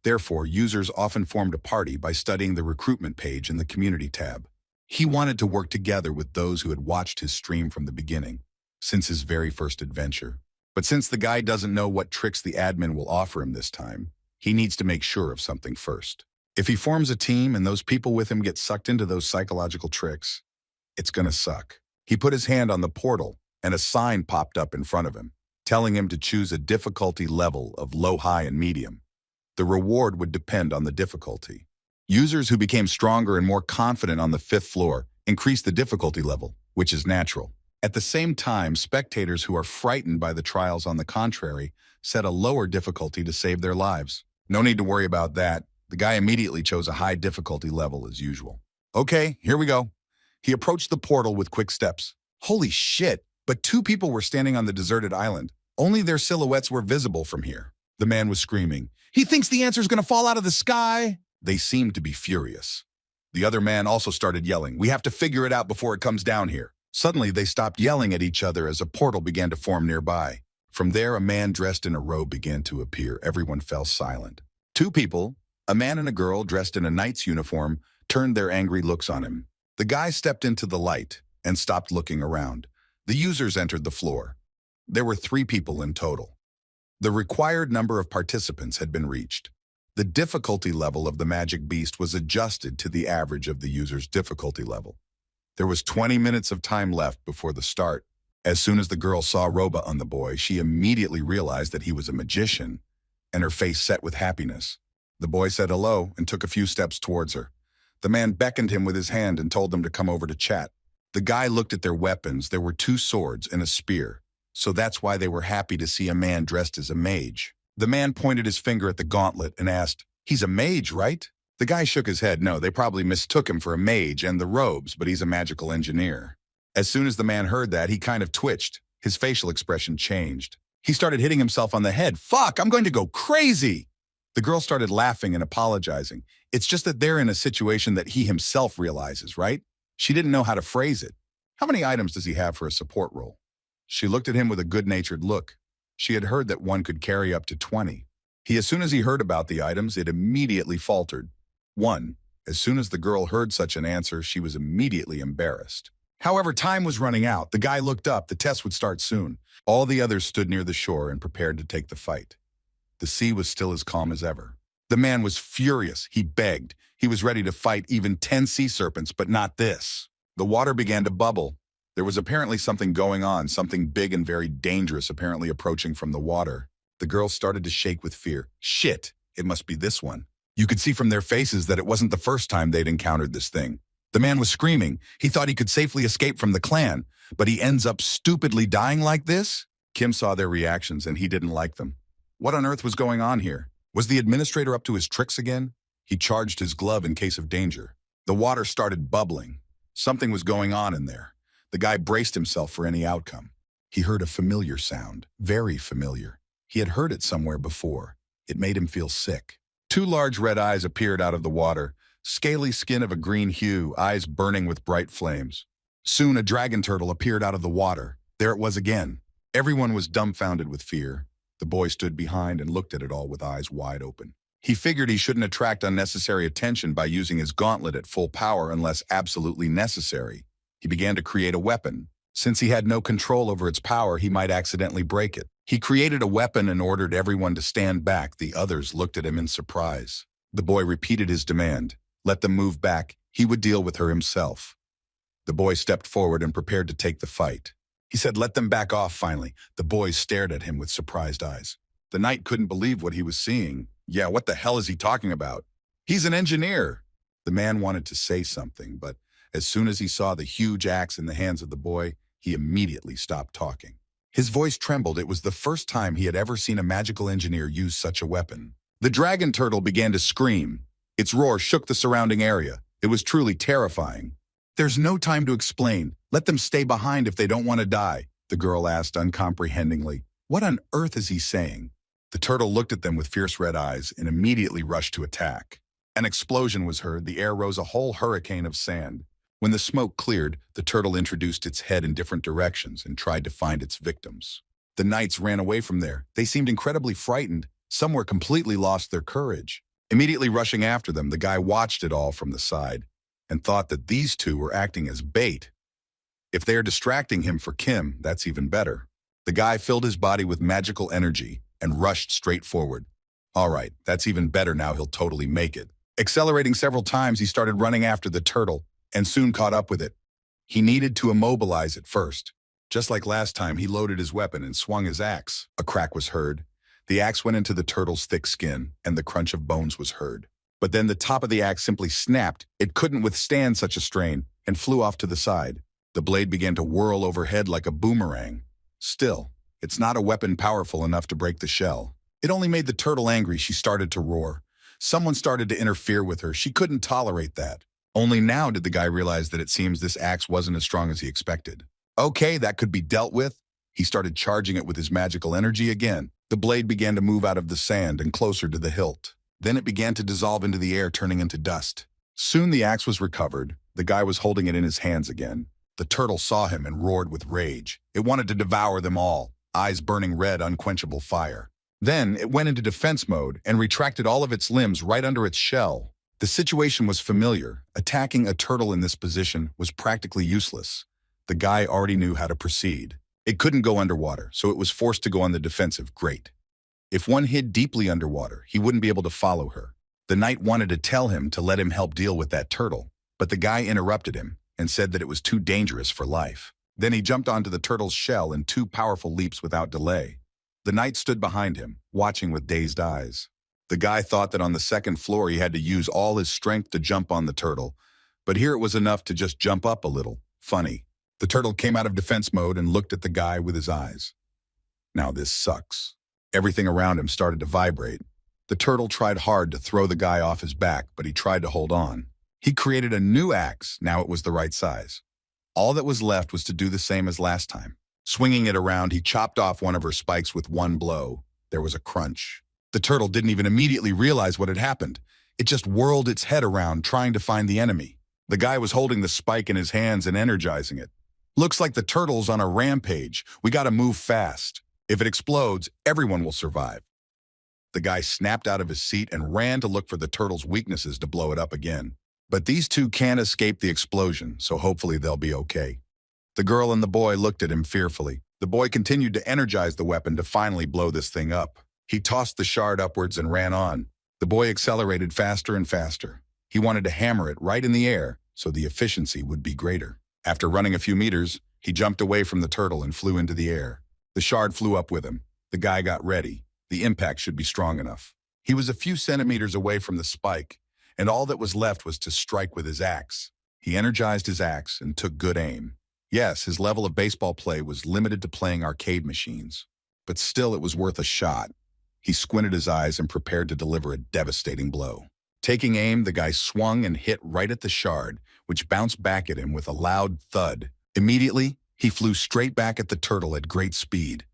Therefore, users often formed a party by studying the recruitment page in the community tab. He wanted to work together with those who had watched his stream from the beginning, since his very first adventure. But since the guy doesn't know what tricks the admin will offer him this time, he needs to make sure of something first. If he forms a team and those people with him get sucked into those psychological tricks, it's gonna suck. He put his hand on the portal and a sign popped up in front of him, telling him to choose a difficulty level of low, high, and medium. The reward would depend on the difficulty. Users who became stronger and more confident on the 5th floor increased the difficulty level, which is natural. At the same time, spectators who are frightened by the trials, on the contrary, set a lower difficulty to save their lives. No need to worry about that. The guy immediately chose a high difficulty level as usual. Okay, here we go. He approached the portal with quick steps. Holy shit, but 2 people were standing on the deserted island. Only their silhouettes were visible from here. The man was screaming, "He thinks the answer's gonna fall out of the sky!" They seemed to be furious. The other man also started yelling, "We have to figure it out before it comes down here." Suddenly, they stopped yelling at each other as a portal began to form nearby. From there, a man dressed in a robe began to appear. Everyone fell silent. 2 people, a man and a girl dressed in a knight's uniform, turned their angry looks on him. The guy stepped into the light and stopped looking around. The users entered the floor. There were 3 people in total. The required number of participants had been reached. The difficulty level of the magic beast was adjusted to the average of the user's difficulty level. There was 20 minutes of time left before the start. As soon as the girl saw Roba on the boy, she immediately realized that he was a magician, and her face set with happiness. The boy said hello and took a few steps towards her. The man beckoned him with his hand and told them to come over to chat. The guy looked at their weapons. There were 2 swords and a spear, so that's why they were happy to see a man dressed as a mage. The man pointed his finger at the gauntlet and asked, "He's a mage, right?" The guy shook his head. No, they probably mistook him for a mage and the robes, but he's a magical engineer. As soon as the man heard that, he kind of twitched. His facial expression changed. He started hitting himself on the head. "Fuck, I'm going to go crazy!" The girl started laughing and apologizing. It's just that they're in a situation that he himself realizes, right? She didn't know how to phrase it. How many items does he have for a support role? She looked at him with a good-natured look. She had heard that one could carry up to 20. As soon as he heard about the items, it immediately faltered. 1. As soon as the girl heard such an answer, she was immediately embarrassed. However, time was running out. The guy looked up. The test would start soon. All the others stood near the shore and prepared to take the fight. The sea was still as calm as ever. The man was furious. He begged. He was ready to fight even 10 sea serpents, but not this. The water began to bubble. There was apparently something going on, something big and very dangerous apparently approaching from the water. The girls started to shake with fear. Shit, it must be this one. You could see from their faces that it wasn't the first time they'd encountered this thing. The man was screaming. He thought he could safely escape from the clan, but he ends up stupidly dying like this? Kim saw their reactions and he didn't like them. What on earth was going on here? Was the administrator up to his tricks again? He charged his glove in case of danger. The water started bubbling. Something was going on in there. The guy braced himself for any outcome. He heard a familiar sound, very familiar. He had heard it somewhere before. It made him feel sick. 2 large red eyes appeared out of the water, scaly skin of a green hue, eyes burning with bright flames. Soon a dragon turtle appeared out of the water. There it was again. Everyone was dumbfounded with fear. The boy stood behind and looked at it all with eyes wide open. He figured he shouldn't attract unnecessary attention by using his gauntlet at full power unless absolutely necessary. He began to create a weapon. Since he had no control over its power, he might accidentally break it. He created a weapon and ordered everyone to stand back. The others looked at him in surprise. The boy repeated his demand. Let them move back. He would deal with her himself. The boy stepped forward and prepared to take the fight. He said, "Let them back off," finally. The boys stared at him with surprised eyes. The knight couldn't believe what he was seeing. Yeah, what the hell is he talking about? He's an engineer. The man wanted to say something, but as soon as he saw the huge axe in the hands of the boy, he immediately stopped talking. His voice trembled. It was the first time he had ever seen a magical engineer use such a weapon. The dragon turtle began to scream. Its roar shook the surrounding area. It was truly terrifying. "There's no time to explain. Let them stay behind if they don't want to die," the girl asked uncomprehendingly. What on earth is he saying? The turtle looked at them with fierce red eyes and immediately rushed to attack. An explosion was heard. The air rose a whole hurricane of sand. When the smoke cleared, the turtle introduced its head in different directions and tried to find its victims. The knights ran away from there. They seemed incredibly frightened. Some were completely lost their courage. Immediately rushing after them, the guy watched it all from the side and thought that these 2 were acting as bait. If they are distracting him for Kim, that's even better. The guy filled his body with magical energy and rushed straight forward. All right, that's even better now. He'll totally make it. Accelerating several times, he started running after the turtle and soon caught up with it. He needed to immobilize it first. Just like last time, he loaded his weapon and swung his axe. A crack was heard. The axe went into the turtle's thick skin, and the crunch of bones was heard. But then the top of the axe simply snapped. It couldn't withstand such a strain and flew off to the side. The blade began to whirl overhead like a boomerang. Still, it's not a weapon powerful enough to break the shell. It only made the turtle angry. She started to roar. Someone started to interfere with her. She couldn't tolerate that. Only now did the guy realize that it seems this axe wasn't as strong as he expected. Okay, that could be dealt with. He started charging it with his magical energy again. The blade began to move out of the sand and closer to the hilt. Then it began to dissolve into the air, turning into dust. Soon the axe was recovered. The guy was holding it in his hands again. The turtle saw him and roared with rage. It wanted to devour them all, eyes burning red, unquenchable fire. Then it went into defense mode and retracted all of its limbs right under its shell. The situation was familiar. Attacking a turtle in this position was practically useless. The guy already knew how to proceed. It couldn't go underwater, so it was forced to go on the defensive. Great. If one hid deeply underwater, he wouldn't be able to follow her. The knight wanted to tell him to let him help deal with that turtle, but the guy interrupted him and said that it was too dangerous for life. Then he jumped onto the turtle's shell in 2 powerful leaps without delay. The knight stood behind him, watching with dazed eyes. The guy thought that on the 2nd floor he had to use all his strength to jump on the turtle, but here it was enough to just jump up a little. Funny. The turtle came out of defense mode and looked at the guy with his eyes. Now this sucks. Everything around him started to vibrate. The turtle tried hard to throw the guy off his back, but he tried to hold on. He created a new axe. Now it was the right size. All that was left was to do the same as last time. Swinging it around, he chopped off one of her spikes with one blow. There was a crunch. The turtle didn't even immediately realize what had happened. It just whirled its head around, trying to find the enemy. The guy was holding the spike in his hands and energizing it. Looks like the turtle's on a rampage. We gotta move fast. If it explodes, everyone will survive. The guy snapped out of his seat and ran to look for the turtle's weaknesses to blow it up again. But these two can't escape the explosion, so hopefully they'll be okay. The girl and the boy looked at him fearfully. The boy continued to energize the weapon to finally blow this thing up. He tossed the shard upwards and ran on. The boy accelerated faster and faster. He wanted to hammer it right in the air so the efficiency would be greater. After running a few meters, he jumped away from the turtle and flew into the air. The shard flew up with him. The guy got ready. The impact should be strong enough. He was a few centimeters away from the spike, and all that was left was to strike with his axe. He energized his axe and took good aim. Yes, his level of baseball play was limited to playing arcade machines, but still it was worth a shot. He squinted his eyes and prepared to deliver a devastating blow. Taking aim, the guy swung and hit right at the shard, which bounced back at him with a loud thud. Immediately, he flew straight back at the turtle at great speed.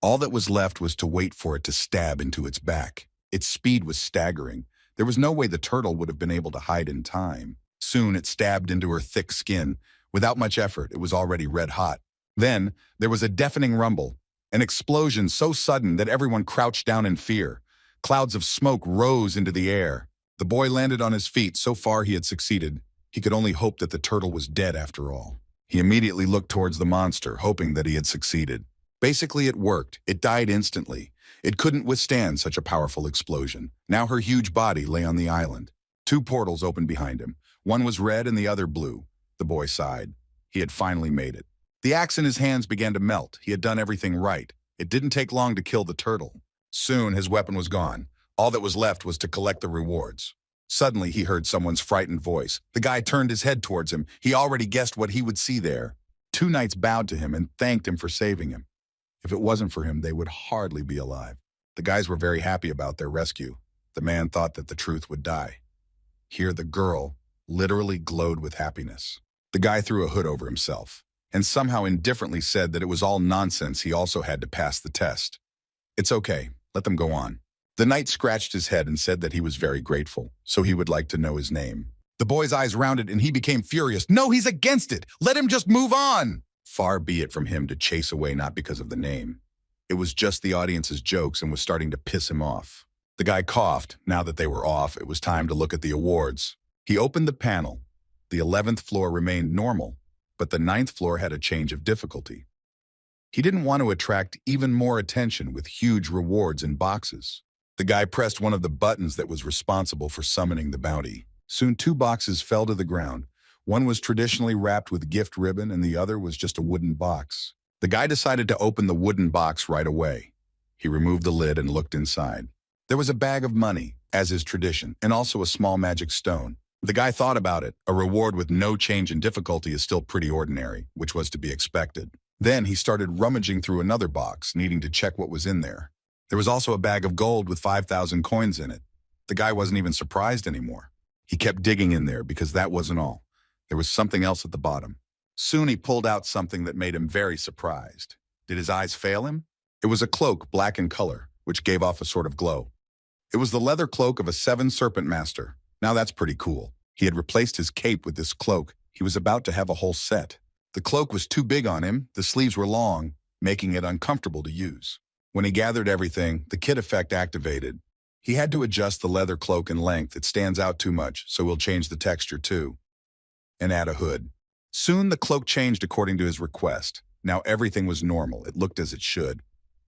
All that was left was to wait for it to stab into its back. Its speed was staggering. There was no way the turtle would have been able to hide in time. Soon it stabbed into her thick skin. Without much effort, it was already red hot. Then, there was a deafening rumble. An explosion so sudden that everyone crouched down in fear. Clouds of smoke rose into the air. The boy landed on his feet. So far he had succeeded. He could only hope that the turtle was dead after all. He immediately looked towards the monster, hoping that he had succeeded. Basically, it worked. It died instantly. It couldn't withstand such a powerful explosion. Now her huge body lay on the island. 2 portals opened behind him. One was red and the other blue. The boy sighed. He had finally made it. The axe in his hands began to melt. He had done everything right. It didn't take long to kill the turtle. Soon his weapon was gone. All that was left was to collect the rewards. Suddenly he heard someone's frightened voice. The guy turned his head towards him. He already guessed what he would see there. 2 knights bowed to him and thanked him for saving him. If it wasn't for him, they would hardly be alive. The guys were very happy about their rescue. The man thought that the truth would die. Here the girl literally glowed with happiness. The guy threw a hood over himself and somehow indifferently said that it was all nonsense. He also had to pass the test. It's okay. Let them go on. The knight scratched his head and said that he was very grateful, so he would like to know his name. The boy's eyes rounded and he became furious. No, he's against it. Let him just move on. Far be it from him to chase away not because of the name. It was just the audience's jokes and was starting to piss him off. The guy coughed. Now that they were off, it was time to look at the awards. He opened the panel. The 11th floor remained normal, but the 9th floor had a change of difficulty. He didn't want to attract even more attention with huge rewards in boxes. The guy pressed one of the buttons that was responsible for summoning the bounty. Soon 2 boxes fell to the ground. One was traditionally wrapped with gift ribbon and the other was just a wooden box. The guy decided to open the wooden box right away. He removed the lid and looked inside. There was a bag of money, as is tradition, and also a small magic stone. The guy thought about it. A reward with no change in difficulty is still pretty ordinary, which was to be expected. Then he started rummaging through another box, needing to check what was in there. There was also a bag of gold with 5,000 coins in it. The guy wasn't even surprised anymore. He kept digging in there because that wasn't all. There was something else at the bottom. Soon he pulled out something that made him very surprised. Did his eyes fail him? It was a cloak, black in color, which gave off a sort of glow. It was the leather cloak of a 7 serpent master. Now that's pretty cool. He had replaced his cape with this cloak. He was about to have a whole set. The cloak was too big on him. The sleeves were long, making it uncomfortable to use. When he gathered everything, the kid effect activated. He had to adjust the leather cloak in length. It stands out too much, so we'll change the texture too. And add a hood. Soon the cloak changed according to his request. Now everything was normal. It looked as it should.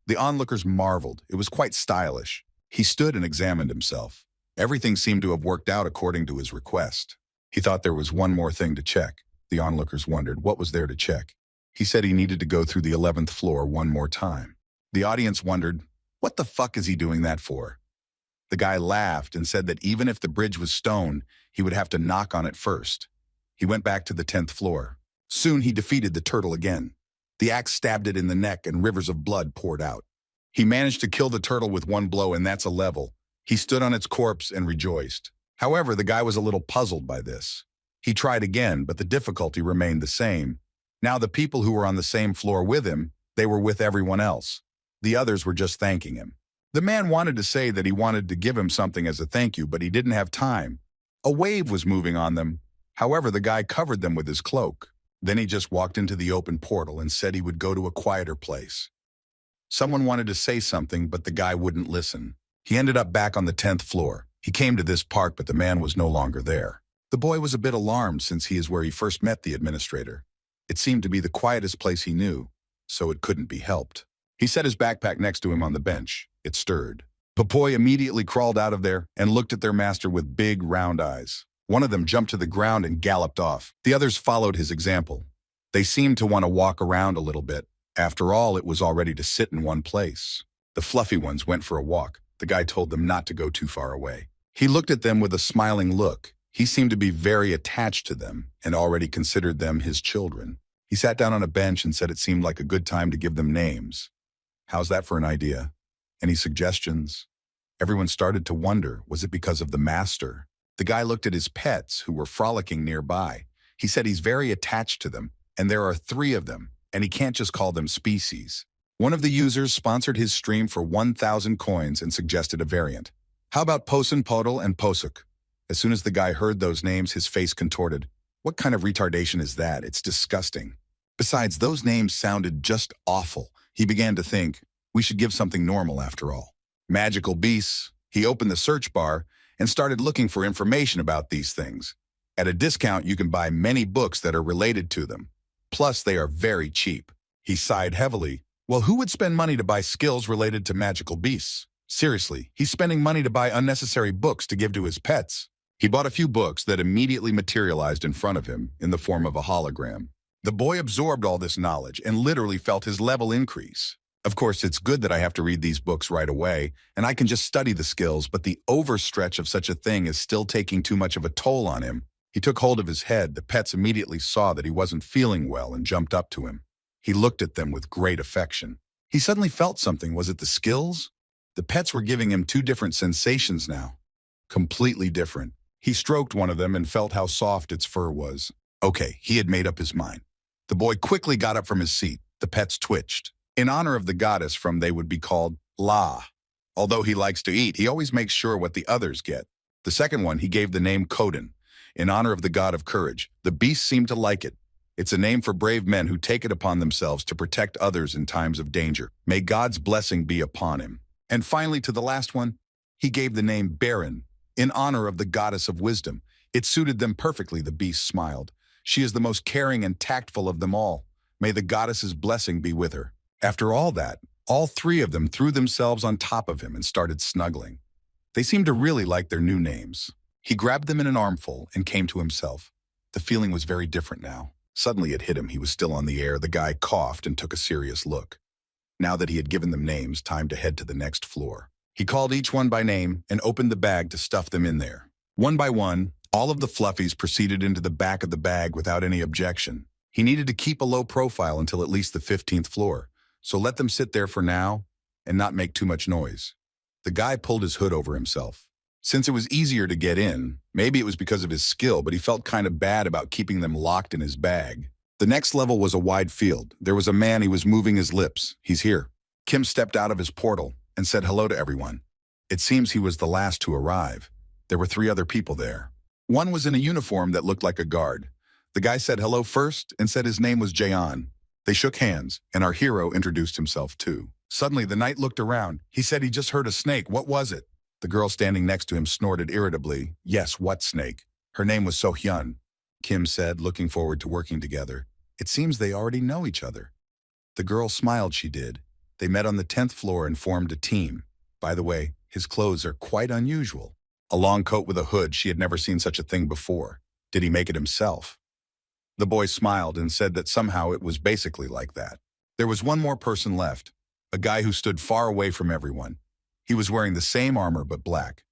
The onlookers marveled. It was quite stylish. He stood and examined himself. Everything seemed to have worked out according to his request. He thought there was one more thing to check. The onlookers wondered what was there to check. He said he needed to go through the 11th floor one more time. The audience wondered, what the fuck is he doing that for? The guy laughed and said that even if the bridge was stone, he would have to knock on it first. He went back to the 10th floor. Soon he defeated the turtle again. The axe stabbed it in the neck and rivers of blood poured out. He managed to kill the turtle with one blow, and that's a level. He stood on its corpse and rejoiced. However, the guy was a little puzzled by this. He tried again, but the difficulty remained the same. Now the people who were on the same floor with him, they were with everyone else. The others were just thanking him. The man wanted to say that he wanted to give him something as a thank you, but he didn't have time. A wave was moving on them. However, the guy covered them with his cloak. Then he just walked into the open portal and said he would go to a quieter place. Someone wanted to say something, but the guy wouldn't listen. He ended up back on the 10th floor. He came to this park, but the man was no longer there. The boy was a bit alarmed since he is where he first met the administrator. It seemed to be the quietest place he knew, so it couldn't be helped. He set his backpack next to him on the bench. It stirred. Papoy immediately crawled out of there and looked at their master with big, round eyes. One of them jumped to the ground and galloped off. The others followed his example. They seemed to want to walk around a little bit. After all, it was all ready to sit in one place. The fluffy ones went for a walk. The guy told them not to go too far away. He looked at them with a smiling look. He seemed to be very attached to them and already considered them his children. He sat down on a bench and said it seemed like a good time to give them names. How's that for an idea? Any suggestions? Everyone started to wonder, was it because of the master? The guy looked at his pets who were frolicking nearby. He said he's very attached to them, and there are 3 of them, and he can't just call them species. One of the users sponsored his stream for 1,000 coins and suggested a variant. How about Posen, Podol, and Posuk? As soon as the guy heard those names, his face contorted. What kind of retardation is that? It's disgusting. Besides, those names sounded just awful. He began to think, we should give something normal after all. Magical beasts. He opened the search bar and started looking for information about these things. At a discount, you can buy many books that are related to them. Plus, they are very cheap. He sighed heavily. Well, who would spend money to buy skills related to magical beasts? Seriously, he's spending money to buy unnecessary books to give to his pets. He bought a few books that immediately materialized in front of him in the form of a hologram. The boy absorbed all this knowledge and literally felt his level increase. Of course, it's good that I have to read these books right away, and I can just study the skills, but the overstretch of such a thing is still taking too much of a toll on him. He took hold of his head. The pets immediately saw that he wasn't feeling well and jumped up to him. He looked at them with great affection. He suddenly felt something. Was it the skills? The pets were giving him 2 different sensations now. Completely different. He stroked one of them and felt how soft its fur was. Okay, he had made up his mind. The boy quickly got up from his seat. The pets twitched. In honor of the goddess from they would be called La. Although he likes to eat, he always makes sure what the others get. The second one he gave the name Kodin, in honor of the god of courage. The beasts seemed to like it. It's a name for brave men who take it upon themselves to protect others in times of danger. May God's blessing be upon him. And finally, to the last one, he gave the name Baron, in honor of the goddess of wisdom. It suited them perfectly, the beast smiled. She is the most caring and tactful of them all. May the goddess's blessing be with her. After all that, all 3 of them threw themselves on top of him and started snuggling. They seemed to really like their new names. He grabbed them in an armful and came to himself. The feeling was very different now. Suddenly it hit him. He was still on the air. The guy coughed and took a serious look. Now that he had given them names, time to head to the next floor. He called each one by name and opened the bag to stuff them in there. One by one, all of the fluffies proceeded into the back of the bag without any objection. He needed to keep a low profile until at least the 15th floor, so let them sit there for now and not make too much noise. The guy pulled his hood over himself. Since it was easier to get in, maybe it was because of his skill, but he felt kind of bad about keeping them locked in his bag. The next level was a wide field. There was a man. He was moving his lips. He's here. Kim stepped out of his portal and said hello to everyone. It seems he was the last to arrive. There were 3 other people there. One was in a uniform that looked like a guard. The guy said hello first and said his name was Jayon. They shook hands, and our hero introduced himself too. Suddenly, the knight looked around. He said he just heard a snake. What was it? The girl standing next to him snorted irritably. Yes, what snake? Her name was So-hyun, Kim said, looking forward to working together. It seems they already know each other. The girl smiled she did. They met on the 10th floor and formed a team. By the way, his clothes are quite unusual. A long coat with a hood, she had never seen such a thing before. Did he make it himself? The boy smiled and said that somehow it was basically like that. There was one more person left, a guy who stood far away from everyone. He was wearing the same armor but black.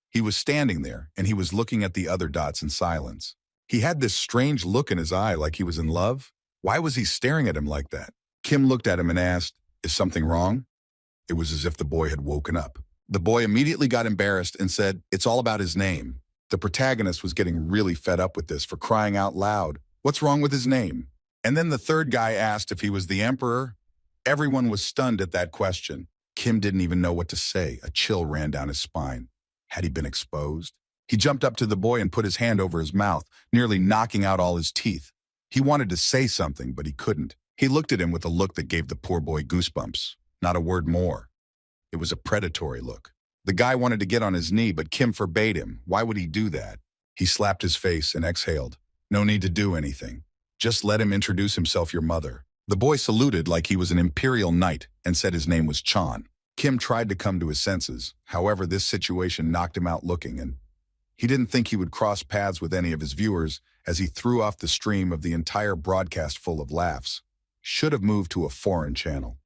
He was standing there, and he was looking at the other dots in silence. He had this strange look in his eye like he was in love. Why was he staring at him like that? Kim looked at him and asked, "Is something wrong?" It was as if the boy had woken up. The boy immediately got embarrassed and said, "It's all about his name." The protagonist was getting really fed up with this, for crying out loud. What's wrong with his name? And then the third guy asked if he was the emperor. Everyone was stunned at that question. Kim didn't even know what to say. A chill ran down his spine. Had he been exposed? He jumped up to the boy and put his hand over his mouth, nearly knocking out all his teeth. He wanted to say something, but he couldn't. He looked at him with a look that gave the poor boy goosebumps. Not a word more. It was a predatory look. The guy wanted to get on his knee, but Kim forbade him. Why would he do that? He slapped his face and exhaled. No need to do anything. Just let him introduce himself, your mother. The boy saluted like he was an imperial knight and said his name was Chan. Kim tried to come to his senses. However, this situation knocked him out looking, and he didn't think he would cross paths with any of his viewers as he threw off the stream of the entire broadcast full of laughs. Should have moved to a foreign channel.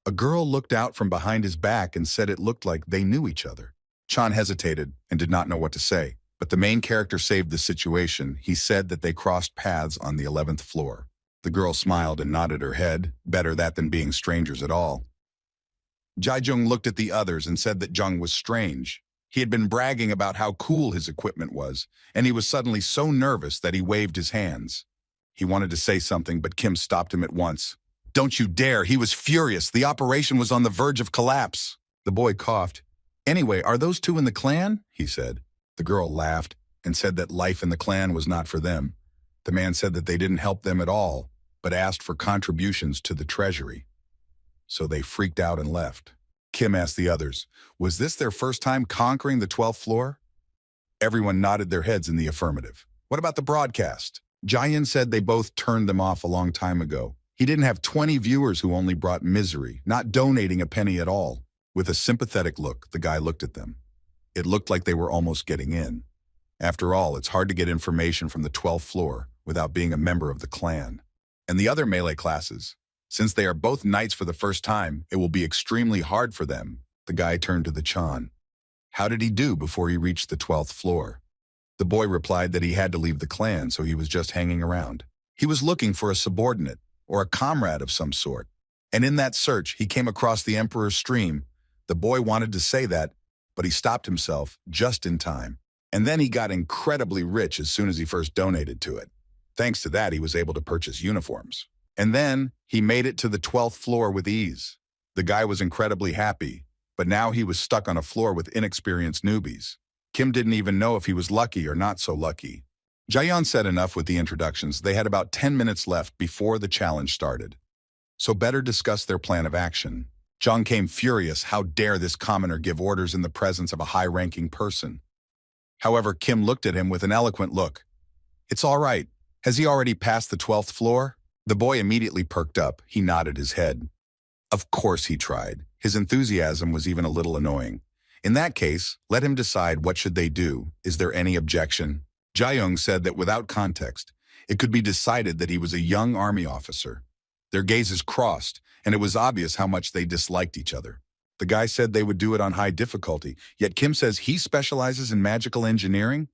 A girl looked out from behind his back and said it looked like they knew each other. Chan hesitated and did not know what to say, but the main character saved the situation. He said that they crossed paths on the 11th floor. The girl smiled and nodded her head. Better that than being strangers at all. Jae-jung looked at the others and said that Jung was strange. He had been bragging about how cool his equipment was, and he was suddenly so nervous that he waved his hands. He wanted to say something, but Kim stopped him at once. Don't you dare, he was furious. The operation was on the verge of collapse. The boy coughed. Anyway, are those two in the clan? He said. The girl laughed and said that life in the clan was not for them. The man said that they didn't help them at all, but asked for contributions to the treasury. So they freaked out and left. Kim asked the others, was this their first time conquering the 12th floor? Everyone nodded their heads in the affirmative. What about the broadcast? Jaehyun said they both turned them off a long time ago. He didn't have 20 viewers who only brought misery, not donating a penny at all. With a sympathetic look, the guy looked at them. It looked like they were almost getting in. After all, it's hard to get information from the 12th floor without being a member of the clan. And the other melee classes, since they are both knights for the first time, it will be extremely hard for them. The guy turned to the Chan. How did he do before he reached the 12th floor? The boy replied that he had to leave the clan, so he was just hanging around. He was looking for a subordinate, or a comrade of some sort. And in that search, he came across the Emperor's stream. The boy wanted to say that, but he stopped himself just in time. And then he got incredibly rich as soon as he first donated to it. Thanks to that, he was able to purchase uniforms. And then he made it to the 12th floor with ease. The guy was incredibly happy, but now he was stuck on a floor with inexperienced newbies. Kim didn't even know if he was lucky or not so lucky. Jaehyun said enough with the introductions. They had about 10 minutes left before the challenge started. So better discuss their plan of action. Jung came furious. How dare this commoner give orders in the presence of a high-ranking person? However, Kim looked at him with an eloquent look. It's all right. Has he already passed the 12th floor? The boy immediately perked up. He nodded his head. Of course he tried. His enthusiasm was even a little annoying. In that case, let him decide what should they do. Is there any objection? Jae-young said that without context, it could be decided that he was a young army officer. Their gazes crossed, and it was obvious how much they disliked each other. The guy said they would do it on high difficulty, yet Kim says he specializes in magical engineering?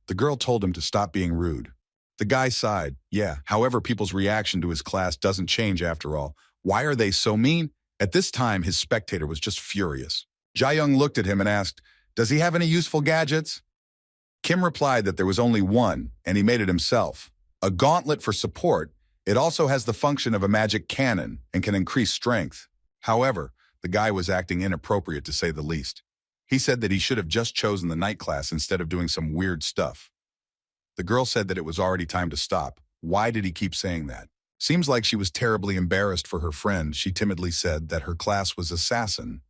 The girl told him to stop being rude. The guy sighed. Yeah, however, people's reaction to his class doesn't change after all. Why are they so mean? At this time, his spectator was just furious. Jae-young looked at him and asked, does he have any useful gadgets? Kim replied that there was only one, and he made it himself. A gauntlet for support. It also has the function of a magic cannon and can increase strength. However, the guy was acting inappropriate to say the least. He said that he should have just chosen the night class instead of doing some weird stuff. The girl said that it was already time to stop. Why did he keep saying that? Seems like she was terribly embarrassed for her friend. She timidly said that her class was assassin.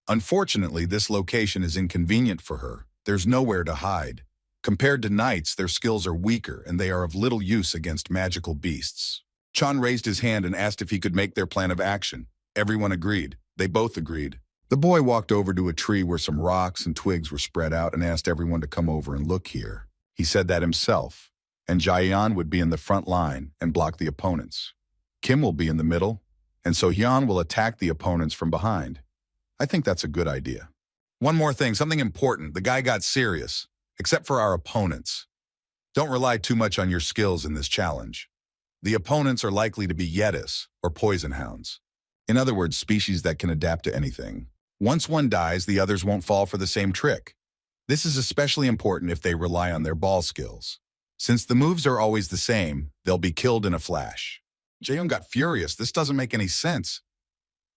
Unfortunately, this location is inconvenient for her. There's nowhere to hide. Compared to knights, their skills are weaker and they are of little use against magical beasts. Chan raised his hand and asked if he could make their plan of action. Everyone agreed. They both agreed. The boy walked over to a tree where some rocks and twigs were spread out and asked everyone to come over and look here. He said that himself, and Jaeyeon would be in the front line and block the opponents. Kim will be in the middle, and so Hyun will attack the opponents from behind. I think that's a good idea. One more thing, something important. The guy got serious, except for our opponents. Don't rely too much on your skills in this challenge. The opponents are likely to be Yetis, or poison hounds. In other words, species that can adapt to anything. Once one dies, the others won't fall for the same trick. This is especially important if they rely on their ball skills. Since the moves are always the same, they'll be killed in a flash. Jaeyoung got furious. This doesn't make any sense.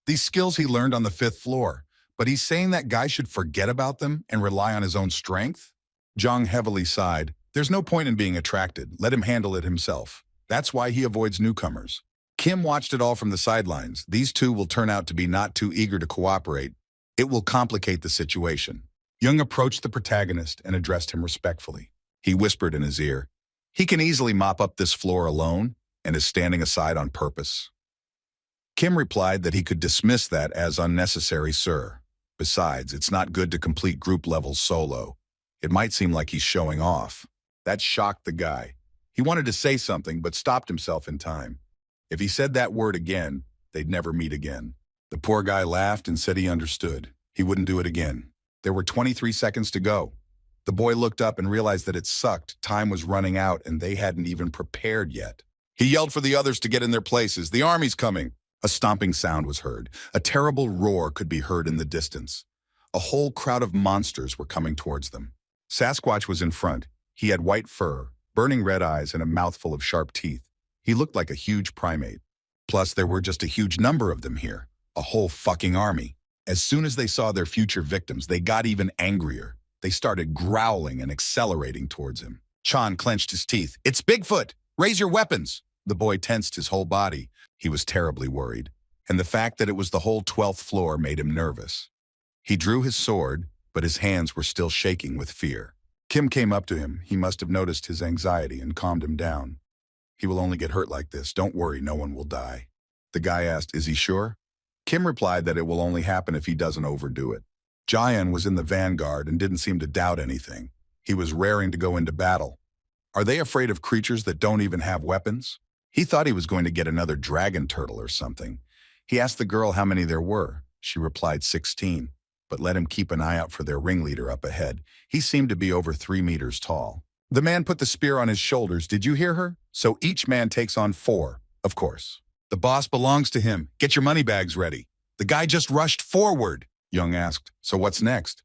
These skills he learned on the 5th floor, but he's saying that guy should forget about them and rely on his own strength? Jong heavily sighed. There's no point in being attracted. Let him handle it himself. That's why he avoids newcomers. Kim watched it all from the sidelines. These two will turn out to be not too eager to cooperate. It will complicate the situation. Young approached the protagonist and addressed him respectfully. He whispered in his ear, "He can easily mop up this floor alone and is standing aside on purpose." Kim replied that he could dismiss that as unnecessary, sir. Besides, it's not good to complete group levels solo. It might seem like he's showing off. That shocked the guy. He wanted to say something, but stopped himself in time. If he said that word again, they'd never meet again. The poor guy laughed and said he understood. He wouldn't do it again. There were 23 seconds to go. The boy looked up and realized that it sucked. Time was running out and they hadn't even prepared yet. He yelled for the others to get in their places. "The army's coming." A stomping sound was heard. A terrible roar could be heard in the distance. A whole crowd of monsters were coming towards them. Sasquatch was in front. He had white fur, burning red eyes, and a mouthful of sharp teeth. He looked like a huge primate. Plus, there were just a huge number of them here. A whole fucking army. As soon as they saw their future victims, they got even angrier. They started growling and accelerating towards him. Chan clenched his teeth. "It's Bigfoot! Raise your weapons!" The boy tensed his whole body. He was terribly worried. And the fact that it was the whole 12th floor made him nervous. He drew his sword, but his hands were still shaking with fear. Kim came up to him. He must have noticed his anxiety and calmed him down. "He will only get hurt like this. Don't worry, no one will die." The guy asked, "Is he sure?" Kim replied that it will only happen if he doesn't overdo it. Jaeyeon was in the vanguard and didn't seem to doubt anything. He was raring to go into battle. Are they afraid of creatures that don't even have weapons? He thought he was going to get another dragon turtle or something. He asked the girl how many there were. She replied 16, but let him keep an eye out for their ringleader up ahead. He seemed to be over 3 meters tall. The man put the spear on his shoulders. Did you hear her? So each man takes on 4, of course. The boss belongs to him. Get your money bags ready. The guy just rushed forward, Young asked. So what's next?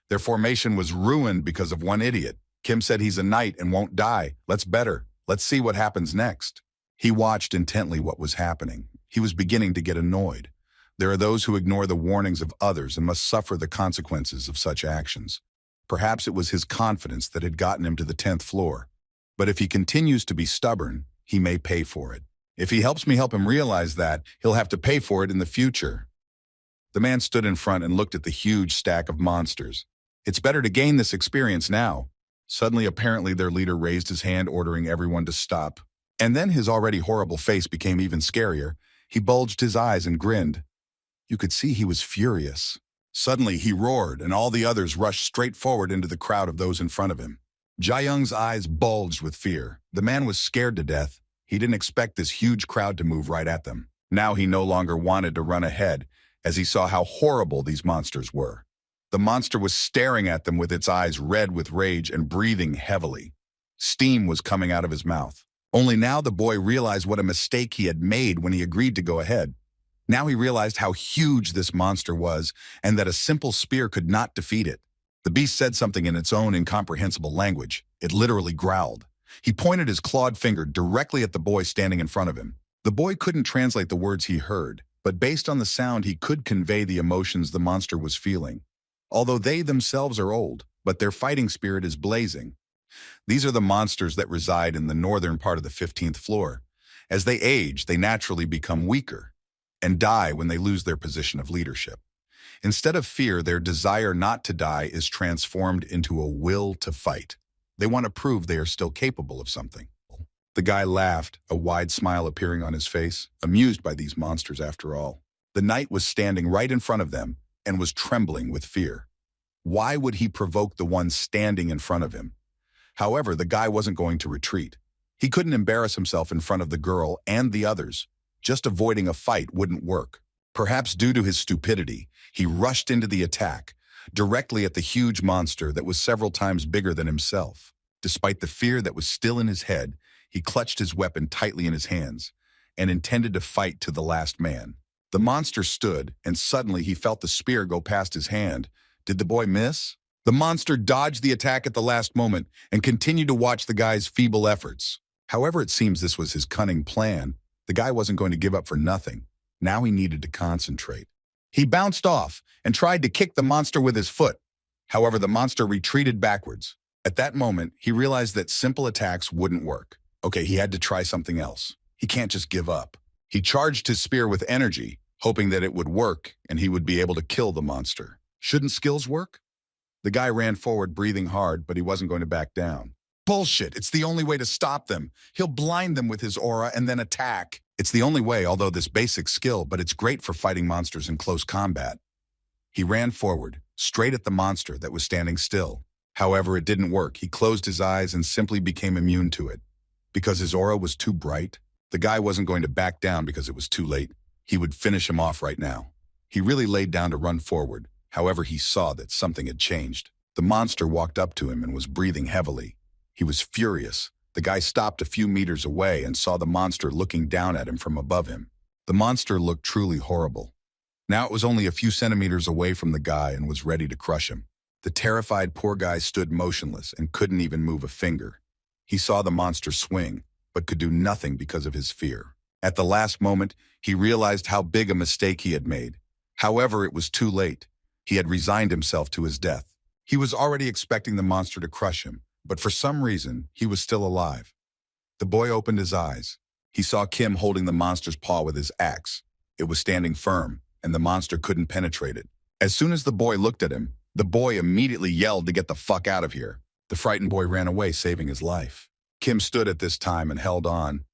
Their formation was ruined because of one idiot. Kim said he's a knight and won't die. Let's bet her. Let's see what happens next. He watched intently what was happening. He was beginning to get annoyed. There are those who ignore the warnings of others and must suffer the consequences of such actions. Perhaps it was his confidence that had gotten him to the 10th floor. But if he continues to be stubborn, he may pay for it. If he helps me help him realize that, he'll have to pay for it in the future. The man stood in front and looked at the huge stack of monsters. It's better to gain this experience now. Suddenly, apparently, their leader raised his hand, ordering everyone to stop. And then his already horrible face became even scarier. He bulged his eyes and grinned. You could see he was furious. Suddenly, he roared, and all the others rushed straight forward into the crowd of those in front of him. Jaeyoung's eyes bulged with fear. The man was scared to death. He didn't expect this huge crowd to move right at them. Now he no longer wanted to run ahead, as he saw how horrible these monsters were. The monster was staring at them with its eyes red with rage and breathing heavily. Steam was coming out of his mouth. Only now the boy realized what a mistake he had made when he agreed to go ahead. Now he realized how huge this monster was and that a simple spear could not defeat it. The beast said something in its own incomprehensible language. It literally growled. He pointed his clawed finger directly at the boy standing in front of him. The boy couldn't translate the words he heard, but based on the sound he could convey the emotions the monster was feeling. Although they themselves are old, but their fighting spirit is blazing. These are the monsters that reside in the northern part of the 15th floor. As they age, they naturally become weaker and die when they lose their position of leadership. Instead of fear, their desire not to die is transformed into a will to fight. They want to prove they are still capable of something. The guy laughed, a wide smile appearing on his face, amused by these monsters after all. The knight was standing right in front of them and was trembling with fear. Why would he provoke the one standing in front of him? However, the guy wasn't going to retreat. He couldn't embarrass himself in front of the girl and the others. Just avoiding a fight wouldn't work. Perhaps due to his stupidity, he rushed into the attack, directly at the huge monster that was several times bigger than himself. Despite the fear that was still in his head, he clutched his weapon tightly in his hands and intended to fight to the last man. The monster stood, and suddenly he felt the spear go past his hand. Did the boy miss? The monster dodged the attack at the last moment and continued to watch the guy's feeble efforts. However, it seems this was his cunning plan. The guy wasn't going to give up for nothing. Now he needed to concentrate. He bounced off and tried to kick the monster with his foot. However, the monster retreated backwards. At that moment, he realized that simple attacks wouldn't work. Okay, he had to try something else. He can't just give up. He charged his spear with energy, hoping that it would work and he would be able to kill the monster. Shouldn't skills work? The guy ran forward, breathing hard, but he wasn't going to back down. Bullshit, it's the only way to stop them. He'll blind them with his aura and then attack. It's the only way, although this basic skill, but it's great for fighting monsters in close combat. He ran forward, straight at the monster that was standing still. However, it didn't work. He closed his eyes and simply became immune to it. Because his aura was too bright, the guy wasn't going to back down because it was too late. He would finish him off right now. He really laid down to run forward. However, he saw that something had changed. The monster walked up to him and was breathing heavily. He was furious. The guy stopped a few meters away and saw the monster looking down at him from above him. The monster looked truly horrible. Now it was only a few centimeters away from the guy and was ready to crush him. The terrified poor guy stood motionless and couldn't even move a finger. He saw the monster swing, but could do nothing because of his fear. At the last moment, he realized how big a mistake he had made. However, it was too late. He had resigned himself to his death. He was already expecting the monster to crush him, but for some reason, he was still alive. The boy opened his eyes. He saw Kim holding the monster's paw with his axe. It was standing firm, and the monster couldn't penetrate it. As soon as the boy looked at him, the boy immediately yelled to get the fuck out of here. The frightened boy ran away, saving his life. Kim stood at this time and held on.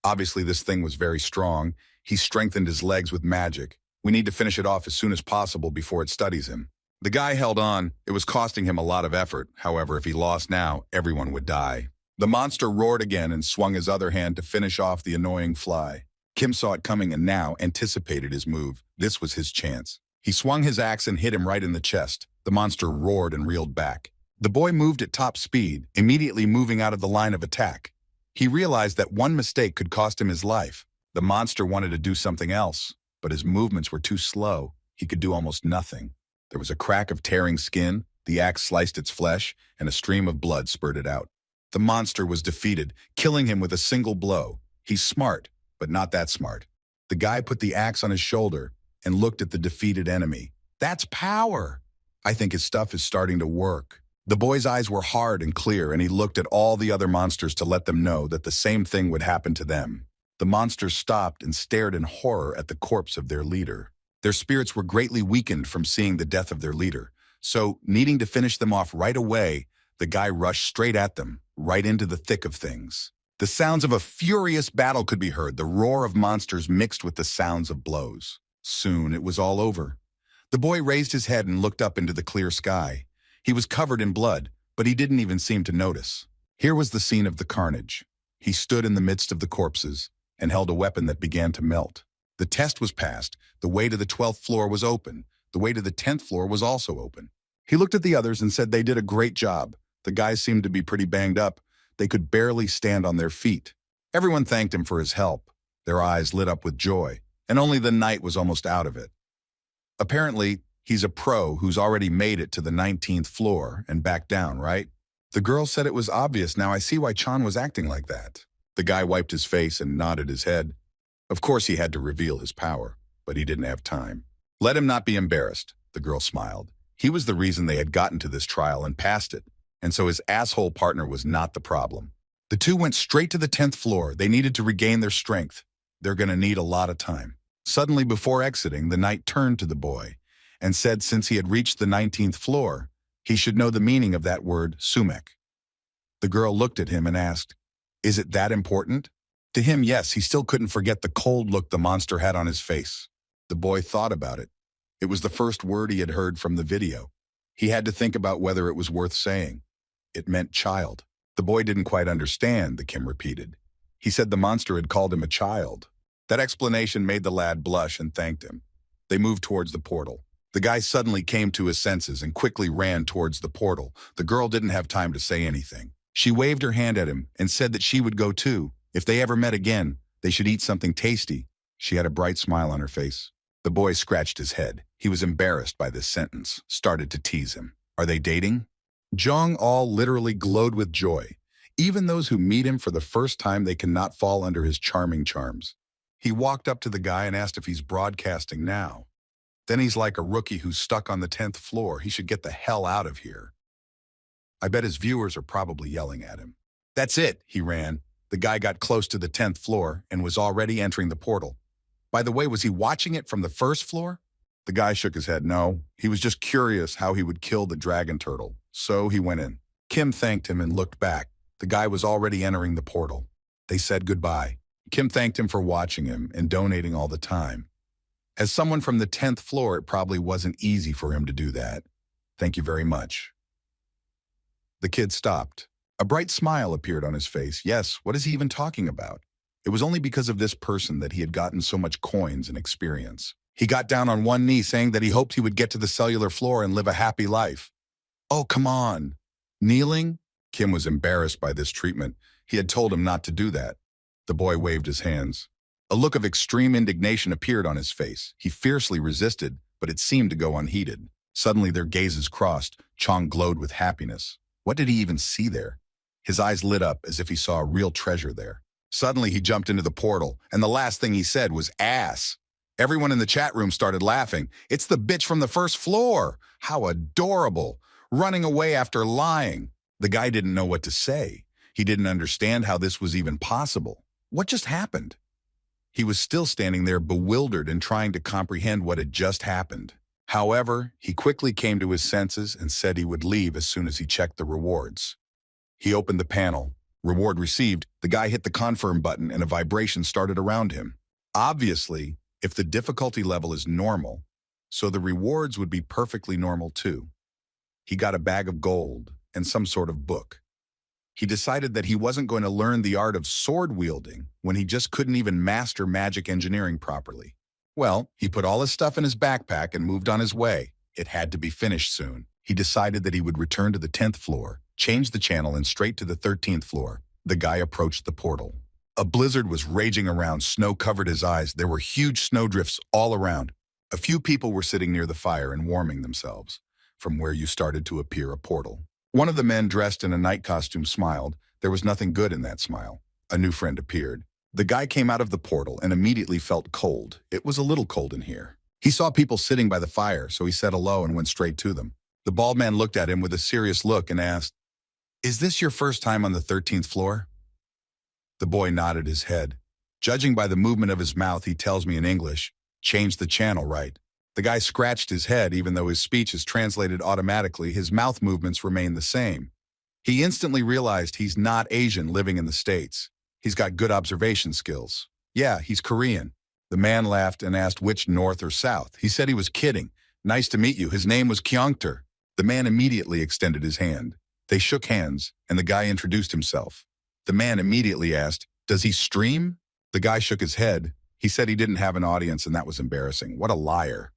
Obviously, this thing was very strong. He strengthened his legs with magic. We need to finish it off as soon as possible before it studies him. The guy held on. It was costing him a lot of effort. However, if he lost now, everyone would die. The monster roared again and swung his other hand to finish off the annoying fly. Kim saw it coming and now anticipated his move. This was his chance. He swung his axe and hit him right in the chest. The monster roared and reeled back. The boy moved at top speed, immediately moving out of the line of attack. He realized that one mistake could cost him his life. The monster wanted to do something else, but his movements were too slow. He could do almost nothing. There was a crack of tearing skin, the axe sliced its flesh, and a stream of blood spurted out. The monster was defeated, killing him with a single blow. He's smart, but not that smart. The guy put the axe on his shoulder and looked at the defeated enemy. That's power! I think his stuff is starting to work. The boy's eyes were hard and clear, and he looked at all the other monsters to let them know that the same thing would happen to them. The monsters stopped and stared in horror at the corpse of their leader. Their spirits were greatly weakened from seeing the death of their leader. So, needing to finish them off right away, the guy rushed straight at them, right into the thick of things. The sounds of a furious battle could be heard, the roar of monsters mixed with the sounds of blows. Soon it was all over. The boy raised his head and looked up into the clear sky. He was covered in blood, but he didn't even seem to notice. Here was the scene of the carnage. He stood in the midst of the corpses and held a weapon that began to melt. The test was passed. The way to the 12th floor was open. The way to the 10th floor was also open. He looked at the others and said they did a great job. The guys seemed to be pretty banged up. They could barely stand on their feet. Everyone thanked him for his help. Their eyes lit up with joy, and only the knight was almost out of it. Apparently, he's a pro who's already made it to the 19th floor and back down, right? The girl said it was obvious. Now I see why Chan was acting like that. The guy wiped his face and nodded his head. Of course he had to reveal his power, but he didn't have time. Let him not be embarrassed, the girl smiled. He was the reason they had gotten to this trial and passed it, and so his asshole partner was not the problem. The two went straight to the 10th floor. They needed to regain their strength. They're going to need a lot of time. Suddenly, before exiting, the knight turned to the boy and said since he had reached the 19th floor, he should know the meaning of that word, sumek. The girl looked at him and asked, "Is it that important?" To him, yes, he still couldn't forget the cold look the monster had on his face. The boy thought about it. It was the first word he had heard from the video. He had to think about whether it was worth saying. It meant child. The boy didn't quite understand, the Kim repeated. He said the monster had called him a child. That explanation made the lad blush and thanked him. They moved towards the portal. The guy suddenly came to his senses and quickly ran towards the portal. The girl didn't have time to say anything. She waved her hand at him and said that she would go too. If they ever met again, they should eat something tasty. She had a bright smile on her face. The boy scratched his head. He was embarrassed by this sentence, started to tease him. Are they dating? Jong all literally glowed with joy. Even those who meet him for the first time, they cannot fall under his charming charms. He walked up to the guy and asked if he's broadcasting now. Then he's like a rookie who's stuck on the 10th floor. He should get the hell out of here. I bet his viewers are probably yelling at him. That's it, he ran. The guy got close to the 10th floor and was already entering the portal. By the way, was he watching it from the first floor? The guy shook his head. No, he was just curious how he would kill the dragon turtle. So he went in. Kim thanked him and looked back. The guy was already entering the portal. They said goodbye. Kim thanked him for watching him and donating all the time. As someone from the 10th floor, it probably wasn't easy for him to do that. Thank you very much. The kid stopped. A bright smile appeared on his face. Yes, what is he even talking about? It was only because of this person that he had gotten so much coins and experience. He got down on one knee saying that he hoped he would get to the cellular floor and live a happy life. Oh, come on. Kneeling? Kim was embarrassed by this treatment. He had told him not to do that. The boy waved his hands. A look of extreme indignation appeared on his face. He fiercely resisted, but it seemed to go unheeded. Suddenly their gazes crossed. Chong glowed with happiness. What did he even see there? His eyes lit up as if he saw a real treasure there. Suddenly he jumped into the portal, and the last thing he said was ass. Everyone in the chat room started laughing. It's the bitch from the first floor. How adorable. Running away after lying. The guy didn't know what to say. He didn't understand how this was even possible. What just happened? He was still standing there bewildered and trying to comprehend what had just happened. However, he quickly came to his senses and said he would leave as soon as he checked the rewards. He opened the panel. Reward received. The guy hit the confirm button and a vibration started around him. Obviously, if the difficulty level is normal, so the rewards would be perfectly normal too. He got a bag of gold and some sort of book. He decided that he wasn't going to learn the art of sword wielding when he just couldn't even master magic engineering properly. Well, he put all his stuff in his backpack and moved on his way. It had to be finished soon. He decided that he would return to the 10th floor, change the channel, and straight to the 13th floor. The guy approached the portal. A blizzard was raging around. Snow covered his eyes. There were huge snowdrifts all around. A few people were sitting near the fire and warming themselves. From where you started to appear a portal. One of the men dressed in a night costume smiled. There was nothing good in that smile. A new friend appeared. The guy came out of the portal and immediately felt cold. It was a little cold in here. He saw people sitting by the fire, so he said hello and went straight to them. The bald man looked at him with a serious look and asked, "Is this your first time on the 13th floor?" The boy nodded his head. Judging by the movement of his mouth, he tells me in English, "Change the channel, right?" The guy scratched his head. Even though his speech is translated automatically, his mouth movements remain the same. He instantly realized he's not Asian living in the States. He's got good observation skills. Yeah, he's Korean. The man laughed and asked which north or south. He said he was kidding. Nice to meet you. His name was Kyungter. The man immediately extended his hand. They shook hands, and the guy introduced himself. The man immediately asked, "Does he stream?" The guy shook his head. He said he didn't have an audience, and that was embarrassing. What a liar.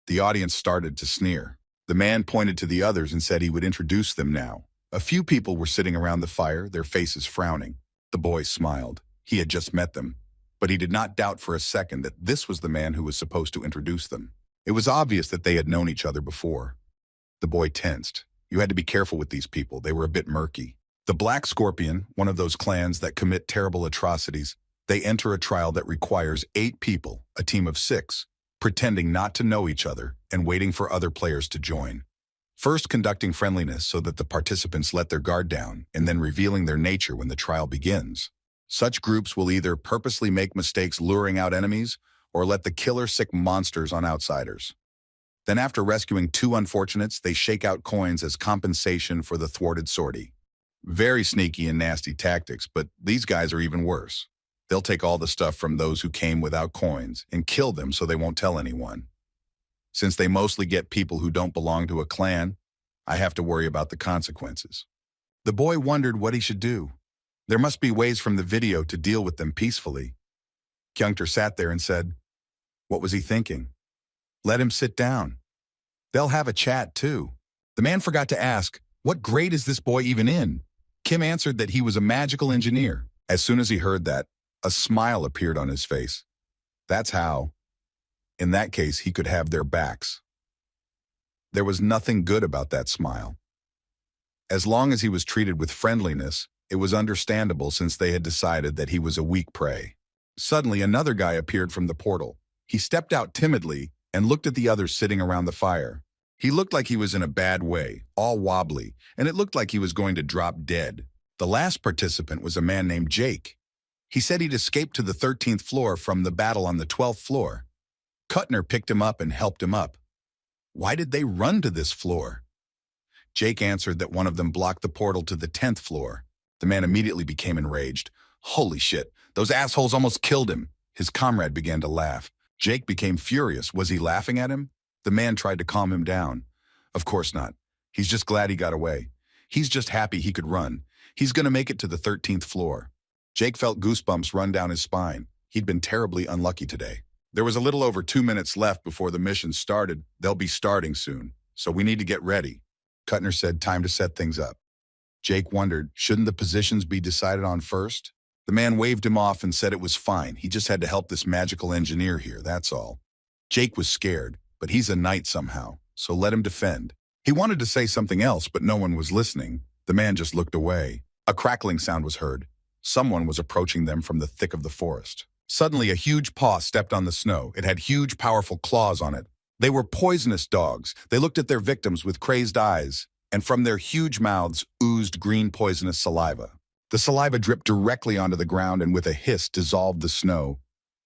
The audience started to sneer. The man pointed to the others and said he would introduce them now. A few people were sitting around the fire, their faces frowning. The boy smiled. He had just met them. But he did not doubt for a second that this was the man who was supposed to introduce them. It was obvious that they had known each other before. The boy tensed. You had to be careful with these people. They were a bit murky. The Black Scorpion, one of those clans that commit terrible atrocities, they enter a trial that requires 8 people, a team of 6, pretending not to know each other and waiting for other players to join. First conducting friendliness so that the participants let their guard down, and then revealing their nature when the trial begins. Such groups will either purposely make mistakes luring out enemies or let the killer sick monsters on outsiders. Then after rescuing two unfortunates, they shake out coins as compensation for the thwarted sortie. Very sneaky and nasty tactics, but these guys are even worse. They'll take all the stuff from those who came without coins and kill them so they won't tell anyone. Since they mostly get people who don't belong to a clan, I have to worry about the consequences. The boy wondered what he should do. There must be ways from the video to deal with them peacefully. Kyungter sat there and said, what was he thinking? Let him sit down. They'll have a chat too. The man forgot to ask, what grade is this boy even in? Kim answered that he was a magical engineer. As soon as he heard that, a smile appeared on his face. That's how. In that case, he could have their backs. There was nothing good about that smile. As long as he was treated with friendliness, it was understandable since they had decided that he was a weak prey. Suddenly, another guy appeared from the portal. He stepped out timidly and looked at the others sitting around the fire. He looked like he was in a bad way, all wobbly, and it looked like he was going to drop dead. The last participant was a man named Jake. He said he'd escaped to the 13th floor from the battle on the 12th floor. Kuttner picked him up and helped him up. Why did they run to this floor? Jake answered that one of them blocked the portal to the 10th floor. The man immediately became enraged. Holy shit, those assholes almost killed him. His comrade began to laugh. Jake became furious. Was he laughing at him? The man tried to calm him down. Of course not. He's just glad he got away. He's just happy he could run. He's going to make it to the 13th floor. Jake felt goosebumps run down his spine. He'd been terribly unlucky today. There was a little over 2 minutes left before the mission started. They'll be starting soon, so we need to get ready. Kuttner said time to set things up. Jake wondered, shouldn't the positions be decided on first? The man waved him off and said it was fine. He just had to help this magical engineer here, that's all. Jake was scared, but he's a knight somehow, so let him defend. He wanted to say something else, but no one was listening. The man just looked away. A crackling sound was heard. Someone was approaching them from the thick of the forest. Suddenly, a huge paw stepped on the snow. It had huge, powerful claws on it. They were poisonous dogs. They looked at their victims with crazed eyes, and from their huge mouths oozed green poisonous saliva. The saliva dripped directly onto the ground and with a hiss dissolved the snow.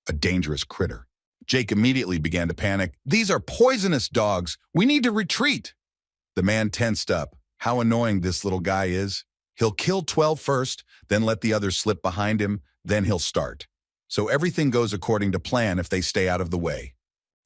A dangerous critter. Jake immediately began to panic. These are poisonous dogs. We need to retreat. The man tensed up. How annoying this little guy is. He'll kill 12 first, then let the others slip behind him, then he'll start. So everything goes according to plan if they stay out of the way.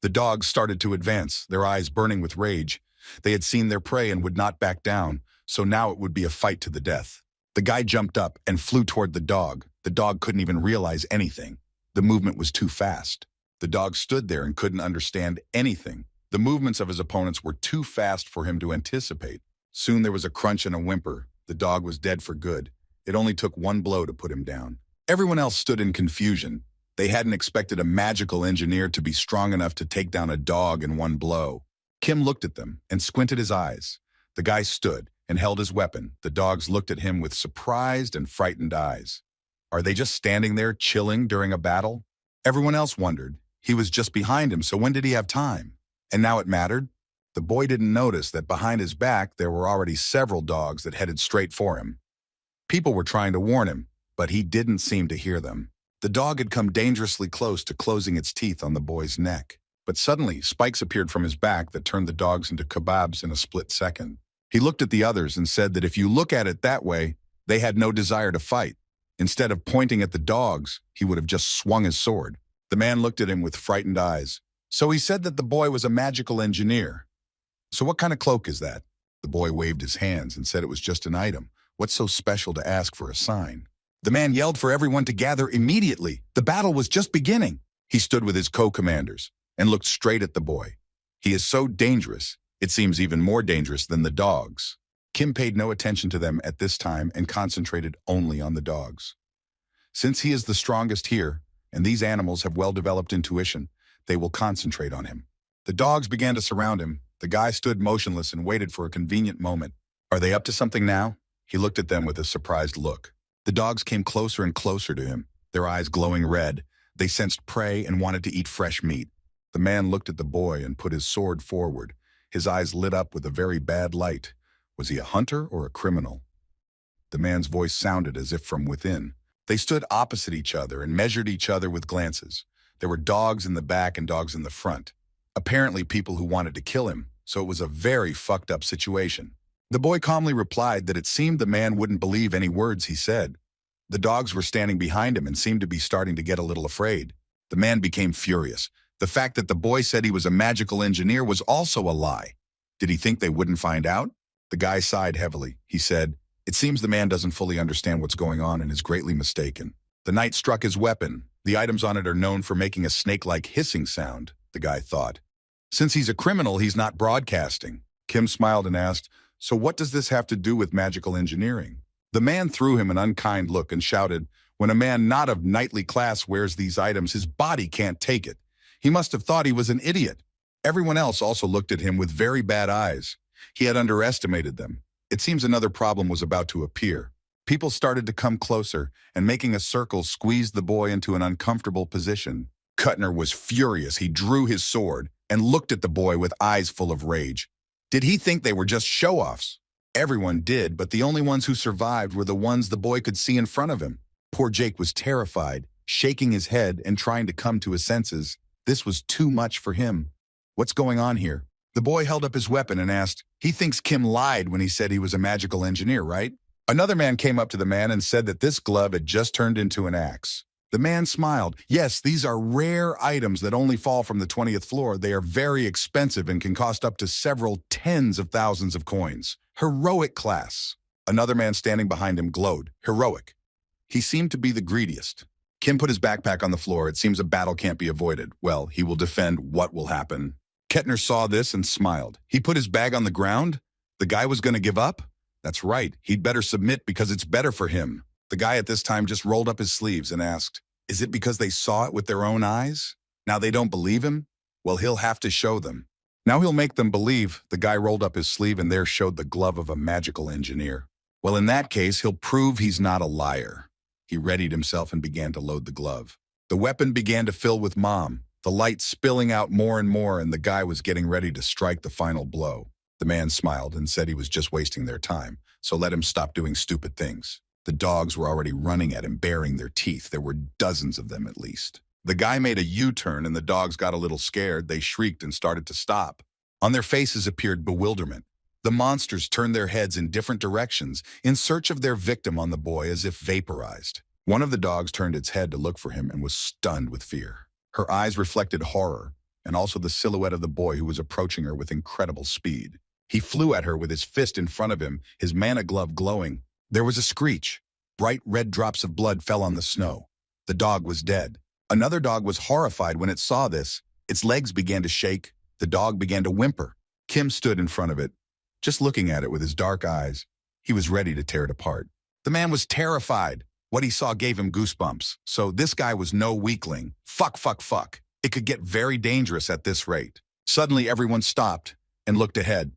The dogs started to advance, their eyes burning with rage. They had seen their prey and would not back down, so now it would be a fight to the death. The guy jumped up and flew toward the dog. The dog couldn't even realize anything. The movement was too fast. The dog stood there and couldn't understand anything. The movements of his opponents were too fast for him to anticipate. Soon there was a crunch and a whimper. The dog was dead for good. It only took one blow to put him down. Everyone else stood in confusion. They hadn't expected a magical engineer to be strong enough to take down a dog in one blow. Kim looked at them and squinted his eyes. The guy stood and held his weapon. The dogs looked at him with surprised and frightened eyes. Are they just standing there chilling during a battle? Everyone else wondered. He was just behind him, so when did he have time? And now it mattered? The boy didn't notice that behind his back there were already several dogs that headed straight for him. People were trying to warn him, but he didn't seem to hear them. The dog had come dangerously close to closing its teeth on the boy's neck. But suddenly, spikes appeared from his back that turned the dogs into kebabs in a split second. He looked at the others and said that if you look at it that way, they had no desire to fight. Instead of pointing at the dogs, he would have just swung his sword. The man looked at him with frightened eyes. So he said that the boy was a magical engineer. So what kind of cloak is that? The boy waved his hands and said it was just an item. What's so special to ask for a sign? The man yelled for everyone to gather immediately. The battle was just beginning. He stood with his co-commanders and looked straight at the boy. He is so dangerous, it seems even more dangerous than the dogs. Kim paid no attention to them at this time and concentrated only on the dogs. Since he is the strongest here, and these animals have well-developed intuition, they will concentrate on him. The dogs began to surround him. The guy stood motionless and waited for a convenient moment. Are they up to something now? He looked at them with a surprised look. The dogs came closer and closer to him, their eyes glowing red. They sensed prey and wanted to eat fresh meat. The man looked at the boy and put his sword forward. His eyes lit up with a very bad light. Was he a hunter or a criminal? The man's voice sounded as if from within. They stood opposite each other and measured each other with glances. There were dogs in the back and dogs in the front. Apparently people who wanted to kill him, so it was a very fucked up situation. The boy calmly replied that it seemed the man wouldn't believe any words he said. The dogs were standing behind him and seemed to be starting to get a little afraid. The man became furious. The fact that the boy said he was a magical engineer was also a lie. Did he think they wouldn't find out? The guy sighed heavily. He said, "It seems the man doesn't fully understand what's going on and is greatly mistaken." The knight struck his weapon. The items on it are known for making a snake-like hissing sound, the guy thought. Since he's a criminal, he's not broadcasting. Kim smiled and asked, "So what does this have to do with magical engineering?" The man threw him an unkind look and shouted, "When a man not of knightly class wears these items, his body can't take it. He must have thought he was an idiot." Everyone else also looked at him with very bad eyes. He had underestimated them. It seems another problem was about to appear. People started to come closer, and making a circle squeezed the boy into an uncomfortable position. Kuttner was furious. He drew his sword and looked at the boy with eyes full of rage. Did he think they were just show-offs? Everyone did, but the only ones who survived were the ones the boy could see in front of him. Poor Jake was terrified, shaking his head and trying to come to his senses. This was too much for him. What's going on here? The boy held up his weapon and asked, "He thinks Kim lied when he said he was a magical engineer, right?" Another man came up to the man and said that this glove had just turned into an axe. The man smiled. "Yes, these are rare items that only fall from the 20th floor. They are very expensive and can cost up to several tens of thousands of coins. Heroic class." Another man standing behind him glowed. Heroic. He seemed to be the greediest. Kim put his backpack on the floor. It seems a battle can't be avoided. Well, he will defend. What will happen? Kettner saw this and smiled. He put his bag on the ground. The guy was going to give up? That's right. He'd better submit because it's better for him. The guy at this time just rolled up his sleeves and asked, "Is it because they saw it with their own eyes? Now they don't believe him? Well, he'll have to show them." Now he'll make them believe. The guy rolled up his sleeve and there showed the glove of a magical engineer. Well, in that case, he'll prove he's not a liar. He readied himself and began to load the glove. The weapon began to fill with mom, the light spilling out more and more, and the guy was getting ready to strike the final blow. The man smiled and said he was just wasting their time, so let him stop doing stupid things. The dogs were already running at him, baring their teeth. There were dozens of them at least. The guy made a U-turn and the dogs got a little scared. They shrieked and started to stop. On their faces appeared bewilderment. The monsters turned their heads in different directions in search of their victim on the boy as if vaporized. One of the dogs turned its head to look for him and was stunned with fear. Her eyes reflected horror and also the silhouette of the boy who was approaching her with incredible speed. He flew at her with his fist in front of him, his mana glove glowing. There was a screech. Bright red drops of blood fell on the snow. The dog was dead. Another dog was horrified when it saw this. Its legs began to shake. The dog began to whimper. Kim stood in front of it, just looking at it with his dark eyes. He was ready to tear it apart. The man was terrified. What he saw gave him goosebumps. So this guy was no weakling. Fuck, fuck, fuck. It could get very dangerous at this rate. Suddenly everyone stopped and looked ahead.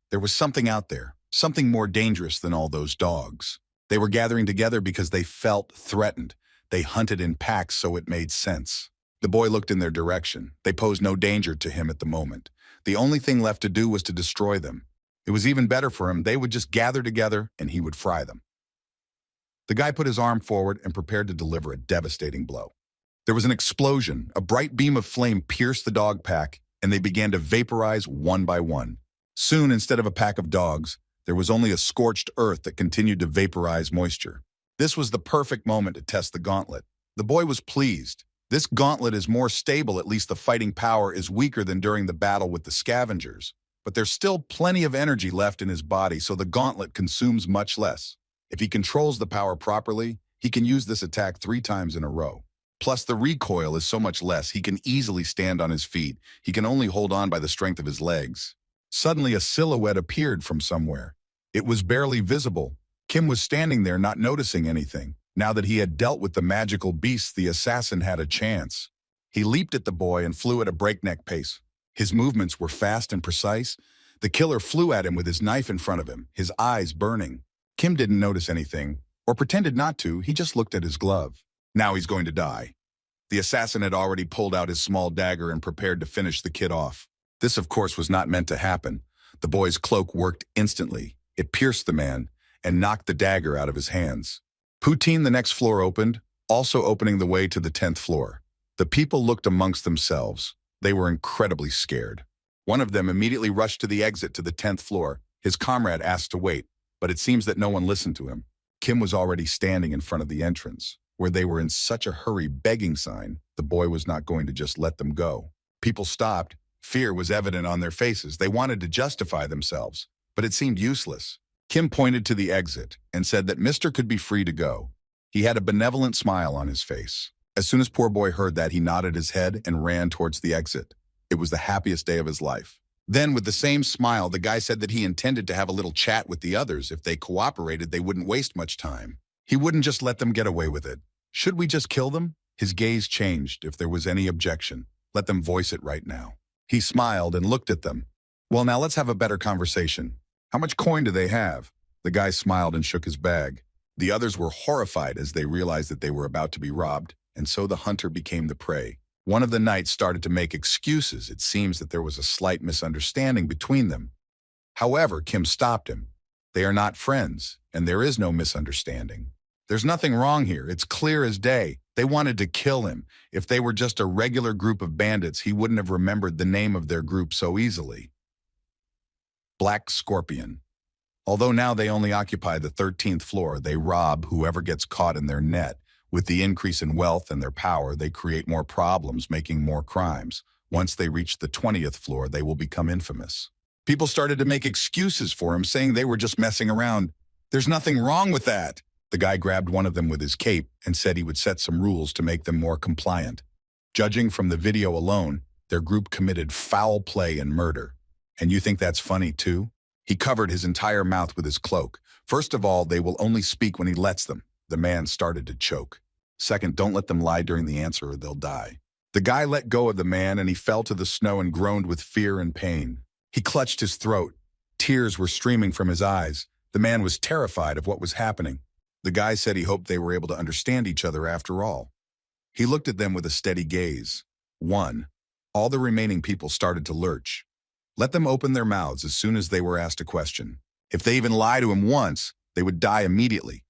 There was something out there, something more dangerous than all those dogs. They were gathering together because they felt threatened. They hunted in packs, so it made sense. The boy looked in their direction. They posed no danger to him at the moment. The only thing left to do was to destroy them. It was even better for him. They would just gather together and he would fry them. The guy put his arm forward and prepared to deliver a devastating blow. There was an explosion. A bright beam of flame pierced the dog pack, and they began to vaporize one by one. Soon, instead of a pack of dogs, there was only a scorched earth that continued to vaporize moisture. This was the perfect moment to test the gauntlet. The boy was pleased. This gauntlet is more stable, at least the fighting power is weaker than during the battle with the scavengers. But there's still plenty of energy left in his body, so the gauntlet consumes much less. If he controls the power properly, he can use this attack 3 times in a row. Plus, the recoil is so much less, he can easily stand on his feet. He can only hold on by the strength of his legs. Suddenly, a silhouette appeared from somewhere. It was barely visible. Kim was standing there not noticing anything. Now that he had dealt with the magical beast, the assassin had a chance. He leaped at the boy and flew at a breakneck pace. His movements were fast and precise. The killer flew at him with his knife in front of him, his eyes burning. Kim didn't notice anything, or pretended not to. He just looked at his glove. Now he's going to die. The assassin had already pulled out his small dagger and prepared to finish the kid off. This, of course, was not meant to happen. The boy's cloak worked instantly. It pierced the man and knocked the dagger out of his hands. Poutine, the next floor opened, also opening the way to the 10th floor. The people looked amongst themselves. They were incredibly scared. One of them immediately rushed to the exit to the 10th floor. His comrade asked to wait, but it seems that no one listened to him. Kim was already standing in front of the entrance, where they were in such a hurry begging sign the boy was not going to just let them go. People stopped. Fear was evident on their faces. They wanted to justify themselves, but it seemed useless. Kim pointed to the exit and said that Mr. could be free to go. He had a benevolent smile on his face. As soon as poor boy heard that, he nodded his head and ran towards the exit. It was the happiest day of his life. Then, with the same smile, the guy said that he intended to have a little chat with the others. If they cooperated, they wouldn't waste much time. He wouldn't just let them get away with it. Should we just kill them? His gaze changed. If there was any objection, let them voice it right now. He smiled and looked at them. Well, now let's have a better conversation. How much coin do they have? The guy smiled and shook his bag. The others were horrified as they realized that they were about to be robbed, and so the hunter became the prey. One of the knights started to make excuses. It seems that there was a slight misunderstanding between them. However, Kim stopped him. They are not friends, and there is no misunderstanding. There's nothing wrong here. It's clear as day. They wanted to kill him. If they were just a regular group of bandits, he wouldn't have remembered the name of their group so easily. Black Scorpion. Although now they only occupy the 13th floor, they rob whoever gets caught in their net. With the increase in wealth and their power, they create more problems, making more crimes. Once they reach the 20th floor, they will become infamous. People started to make excuses for him, saying they were just messing around. There's nothing wrong with that. The guy grabbed one of them with his cape and said he would set some rules to make them more compliant. Judging from the video alone, their group committed foul play and murder. And you think that's funny too? He covered his entire mouth with his cloak. First of all, they will only speak when he lets them. The man started to choke. Second, don't let them lie during the answer or they'll die. The guy let go of the man and he fell to the snow and groaned with fear and pain. He clutched his throat. Tears were streaming from his eyes. The man was terrified of what was happening. The guy said he hoped they were able to understand each other after all. He looked at them with a steady gaze. 1. All the remaining people started to lurch. Let them open their mouths as soon as they were asked a question. If they even lie to him once, they would die immediately.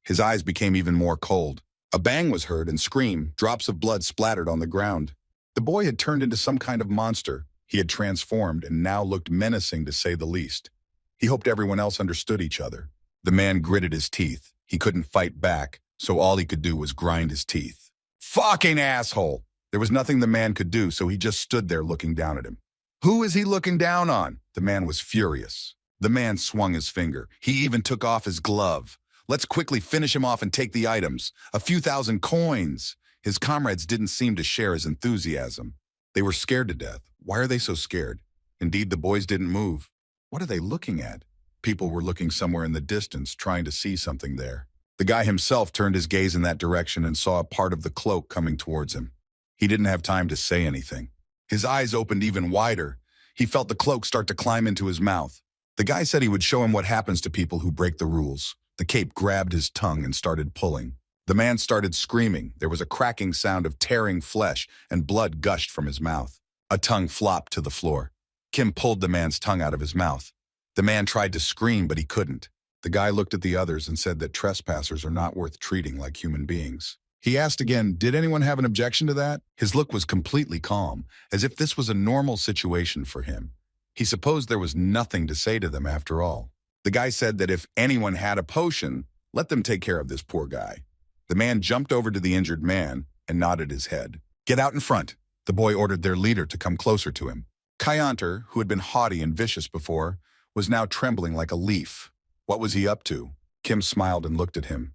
His eyes became even more cold. A bang was heard and scream. Drops of blood splattered on the ground. The boy had turned into some kind of monster. He had transformed and now looked menacing, to say the least. He hoped everyone else understood each other. The man gritted his teeth. He couldn't fight back, so all he could do was grind his teeth. Fucking asshole! There was nothing the man could do, so he just stood there looking down at him. Who is he looking down on? The man was furious. The man swung his finger. He even took off his glove. Let's quickly finish him off and take the items. A few thousand coins. His comrades didn't seem to share his enthusiasm. They were scared to death. Why are they so scared? Indeed, the boys didn't move. What are they looking at? People were looking somewhere in the distance, trying to see something there. The guy himself turned his gaze in that direction and saw a part of the cloak coming towards him. He didn't have time to say anything. His eyes opened even wider. He felt the cloak start to climb into his mouth. The guy said he would show him what happens to people who break the rules. The cape grabbed his tongue and started pulling. The man started screaming. There was a cracking sound of tearing flesh, and blood gushed from his mouth. A tongue flopped to the floor. Kim pulled the man's tongue out of his mouth. The man tried to scream, but he couldn't. The guy looked at the others and said that trespassers are not worth treating like human beings. He asked again, did anyone have an objection to that? His look was completely calm, as if this was a normal situation for him. He supposed there was nothing to say to them after all. The guy said that if anyone had a potion, let them take care of this poor guy. The man jumped over to the injured man and nodded his head. Get out in front. The boy ordered their leader to come closer to him. Kyanter, who had been haughty and vicious before, was now trembling like a leaf. What was he up to? Kim smiled and looked at him.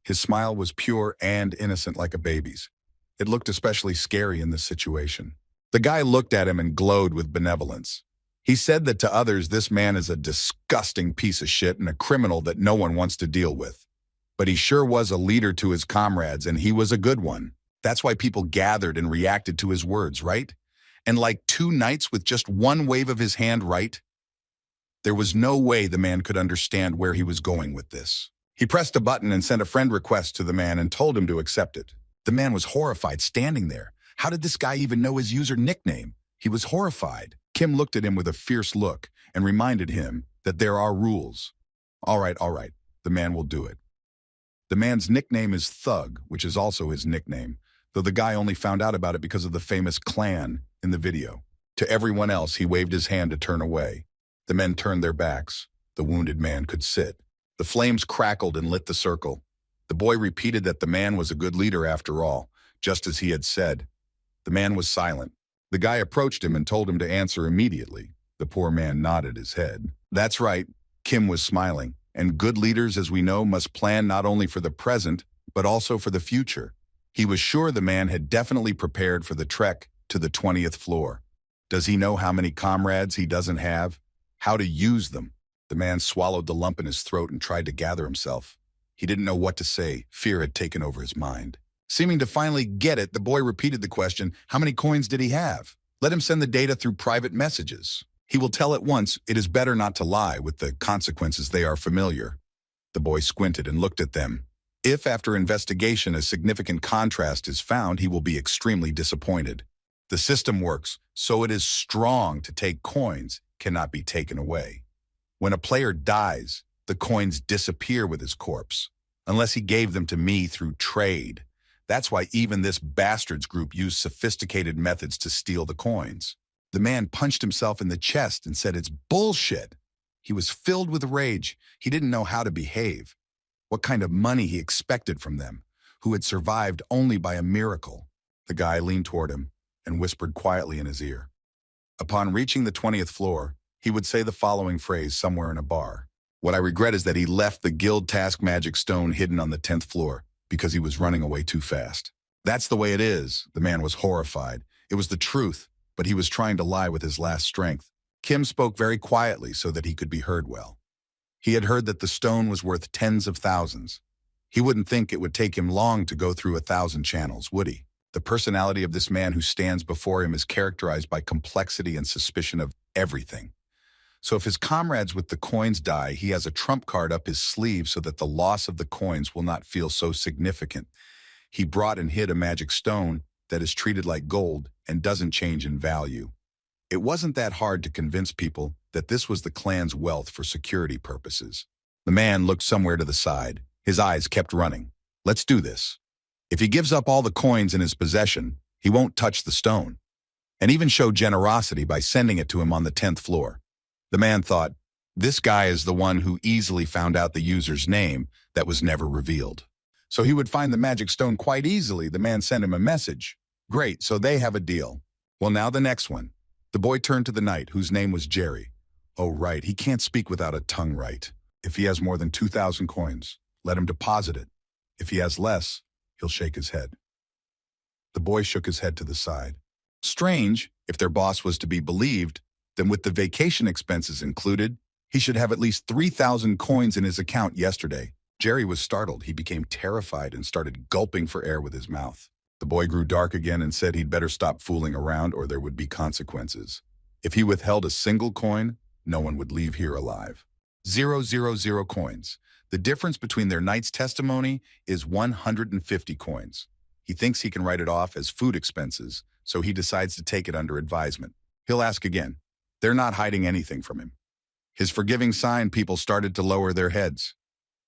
His smile was pure and innocent like a baby's. It looked especially scary in this situation. The guy looked at him and glowed with benevolence. He said that to others, this man is a disgusting piece of shit and a criminal that no one wants to deal with. But he sure was a leader to his comrades, and he was a good one. That's why people gathered and reacted to his words, right? And like 2 knights with just one wave of his hand, right? There was no way the man could understand where he was going with this. He pressed a button and sent a friend request to the man and told him to accept it. The man was horrified, standing there. How did this guy even know his user nickname? He was horrified. Kim looked at him with a fierce look and reminded him that there are rules. All right, the man will do it. The man's nickname is Thug, which is also his nickname, though the guy only found out about it because of the famous clan. in the video. To everyone else, he waved his hand to turn away. The men turned their backs. The wounded man could sit. The flames crackled and lit the circle. The boy repeated that the man was a good leader after all, just as he had said. The man was silent. The guy approached him and told him to answer immediately. The poor man nodded his head. That's right, Kim was smiling. And good leaders, as we know, must plan not only for the present, but also for the future. He was sure the man had definitely prepared for the trek to the 20th floor. Does he know how many comrades he doesn't have? How to use them? The man swallowed the lump in his throat and tried to gather himself. He didn't know what to say. Fear had taken over his mind. Seeming to finally get it, the boy repeated the question, how many coins did he have? Let him send the data through private messages. He will tell at once, it is better not to lie, with the consequences they are familiar. The boy squinted and looked at them. If, after investigation, a significant contrast is found, he will be extremely disappointed. The system works, so it is strong to take coins, cannot be taken away. When a player dies, the coins disappear with his corpse, unless he gave them to me through trade. That's why even this bastards group used sophisticated methods to steal the coins. The man punched himself in the chest and said, it's bullshit. He was filled with rage. He didn't know how to behave. What kind of money he expected from them, who had survived only by a miracle. The guy leaned toward him and whispered quietly in his ear. Upon reaching the 20th floor, he would say the following phrase somewhere in a bar. What I regret is that he left the guild task magic stone hidden on the 10th floor because he was running away too fast. That's the way it is. The man was horrified. It was the truth, but he was trying to lie with his last strength. Kim spoke very quietly so that he could be heard well. He had heard that the stone was worth tens of thousands. He wouldn't think it would take him long to go through 1,000 channels, would he? The personality of this man who stands before him is characterized by complexity and suspicion of everything. So if his comrades with the coins die, he has a trump card up his sleeve so that the loss of the coins will not feel so significant. He brought and hid a magic stone that is treated like gold and doesn't change in value. It wasn't that hard to convince people that this was the clan's wealth for security purposes. The man looked somewhere to the side. His eyes kept running. Let's do this. If he gives up all the coins in his possession, he won't touch the stone, and even show generosity by sending it to him on the 10th floor. The man thought, this guy is the one who easily found out the user's name that was never revealed. So he would find the magic stone quite easily. The man sent him a message. Great, so they have a deal. Well, now the next one. The boy turned to the knight, whose name was Jerry. Oh, right, he can't speak without a tongue right. If he has more than 2,000 coins, let him deposit it. If he has less, he'll shake his head. The boy shook his head to the side. Strange, if their boss was to be believed, then with the vacation expenses included, he should have at least 3,000 coins in his account yesterday. Jerry was startled. He became terrified and started gulping for air with his mouth. The boy grew dark again and said he'd better stop fooling around or there would be consequences. If he withheld a single coin, no one would leave here alive. 000 coins. The difference between their knight's testimony is 150 coins. He thinks he can write it off as food expenses, so he decides to take it under advisement. He'll ask again. They're not hiding anything from him. His forgiving sign, people started to lower their heads.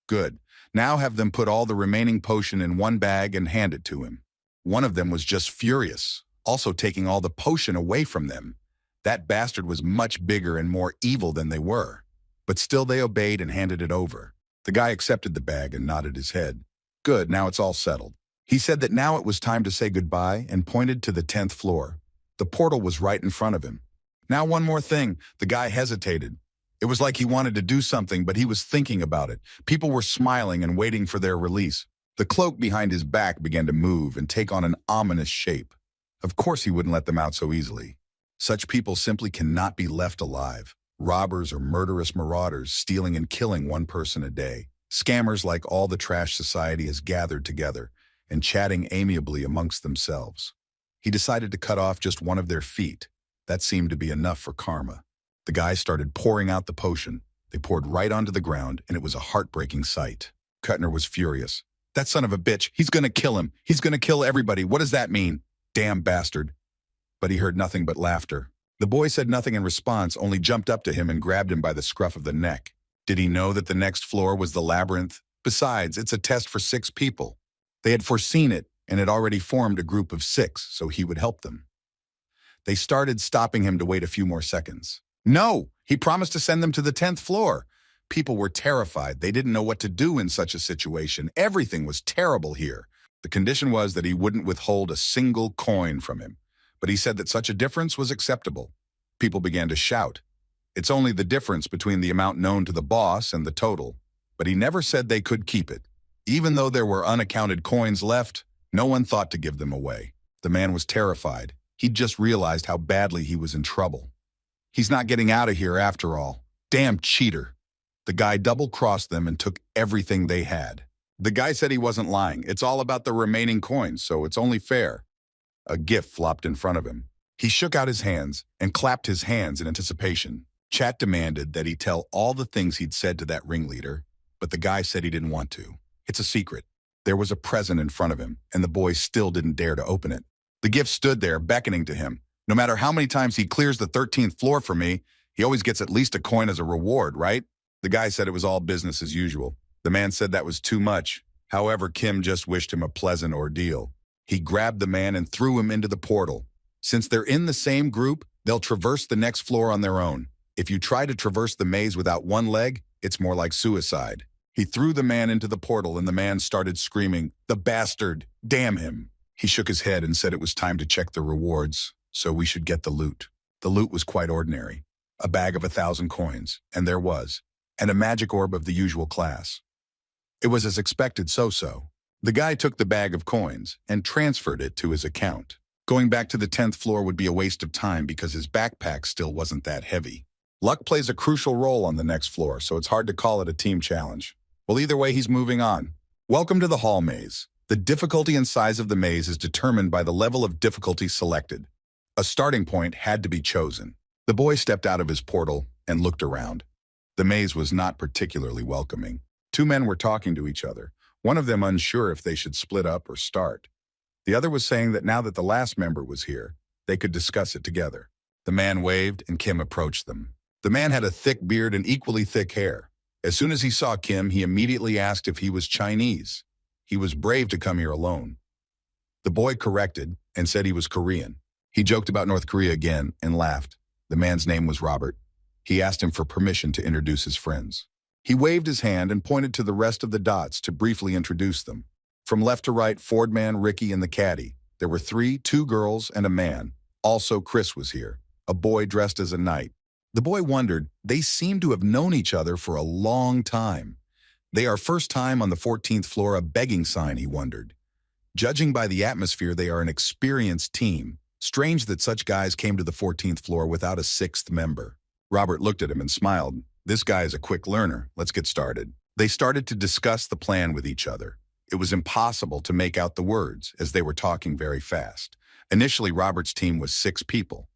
Good. Now have them put all the remaining potion in one bag and hand it to him. One of them was just furious, also taking all the potion away from them. That bastard was much bigger and more evil than they were. But still they obeyed and handed it over. The guy accepted the bag and nodded his head. Good, now it's all settled. He said that now it was time to say goodbye and pointed to the 10th floor. The portal was right in front of him. Now one more thing, the guy hesitated. It was like he wanted to do something, but he was thinking about it. People were smiling and waiting for their release. The cloak behind his back began to move and take on an ominous shape. Of course he wouldn't let them out so easily. Such people simply cannot be left alive. Robbers or murderous marauders stealing and killing one person a day. Scammers like all the trash society has gathered together and chatting amiably amongst themselves. He decided to cut off just one of their feet. That seemed to be enough for karma. The guy started pouring out the potion. They poured right onto the ground, and it was a heartbreaking sight. Kuttner was furious. That son of a bitch, he's gonna kill him. He's gonna kill everybody. What does that mean? Damn bastard. But he heard nothing but laughter. The boy said nothing in response, only jumped up to him and grabbed him by the scruff of the neck. Did he know that the next floor was the labyrinth? Besides, it's a test for 6 people. They had foreseen it and had already formed a group of 6, so he would help them. They started stopping him to wait a few more seconds. No, he promised to send them to the 10th floor. People were terrified. They didn't know what to do in such a situation. Everything was terrible here. The condition was that he wouldn't withhold a single coin from him. But he said that such a difference was acceptable. People began to shout. It's only the difference between the amount known to the boss and the total. But he never said they could keep it. Even though there were unaccounted coins left, no one thought to give them away. The man was terrified. He'd just realized how badly he was in trouble. He's not getting out of here after all. Damn cheater. The guy double-crossed them and took everything they had. The guy said he wasn't lying. It's all about the remaining coins, so it's only fair. A gift flopped in front of him. He shook out his hands and clapped his hands in anticipation. Chat demanded that he tell all the things he'd said to that ringleader, but the guy said he didn't want to. It's a secret. There was a present in front of him, and the boy still didn't dare to open it. The gift stood there, beckoning to him. No matter how many times he clears the 13th floor for me, he always gets at least a coin as a reward, right? The guy said it was all business as usual. The man said that was too much. However, Kim just wished him a pleasant ordeal. He grabbed the man and threw him into the portal. Since they're in the same group, they'll traverse the next floor on their own. If you try to traverse the maze without one leg, it's more like suicide. He threw the man into the portal and the man started screaming, "The bastard! Damn him!" He shook his head and said it was time to check the rewards, so we should get the loot. The loot was quite ordinary. A bag of 1,000 coins, and there was, and a magic orb of the usual class. It was as expected so-so. The guy took the bag of coins and transferred it to his account. Going back to the 10th floor would be a waste of time because his backpack still wasn't that heavy. Luck plays a crucial role on the next floor, so it's hard to call it a team challenge. Well, either way, he's moving on. Welcome to the hall maze. The difficulty and size of the maze is determined by the level of difficulty selected. A starting point had to be chosen. The boy stepped out of his portal and looked around. The maze was not particularly welcoming. Two men were talking to each other, one of them unsure if they should split up or start. The other was saying that now that the last member was here, they could discuss it together. The man waved and Kim approached them. The man had a thick beard and equally thick hair. As soon as he saw Kim, he immediately asked if he was Chinese. He was brave to come here alone. The boy corrected and said he was Korean. He joked about North Korea again and laughed. The man's name was Robert. He asked him for permission to introduce his friends. He waved his hand and pointed to the rest of the dots to briefly introduce them. From left to right, Fordman, Ricky, and the caddy. There were two girls and a man. Also, Chris was here, a boy dressed as a knight. The boy wondered, they seemed to have known each other for a long time. They are first time on the 14th floor, a begging sign, he wondered. Judging by the atmosphere, they are an experienced team. Strange that such guys came to the 14th floor without a sixth member. Robert looked at him and smiled. This guy is a quick learner. Let's get started. They started to discuss the plan with each other. It was impossible to make out the words as they were talking very fast. Initially, Robert's team was 6 people.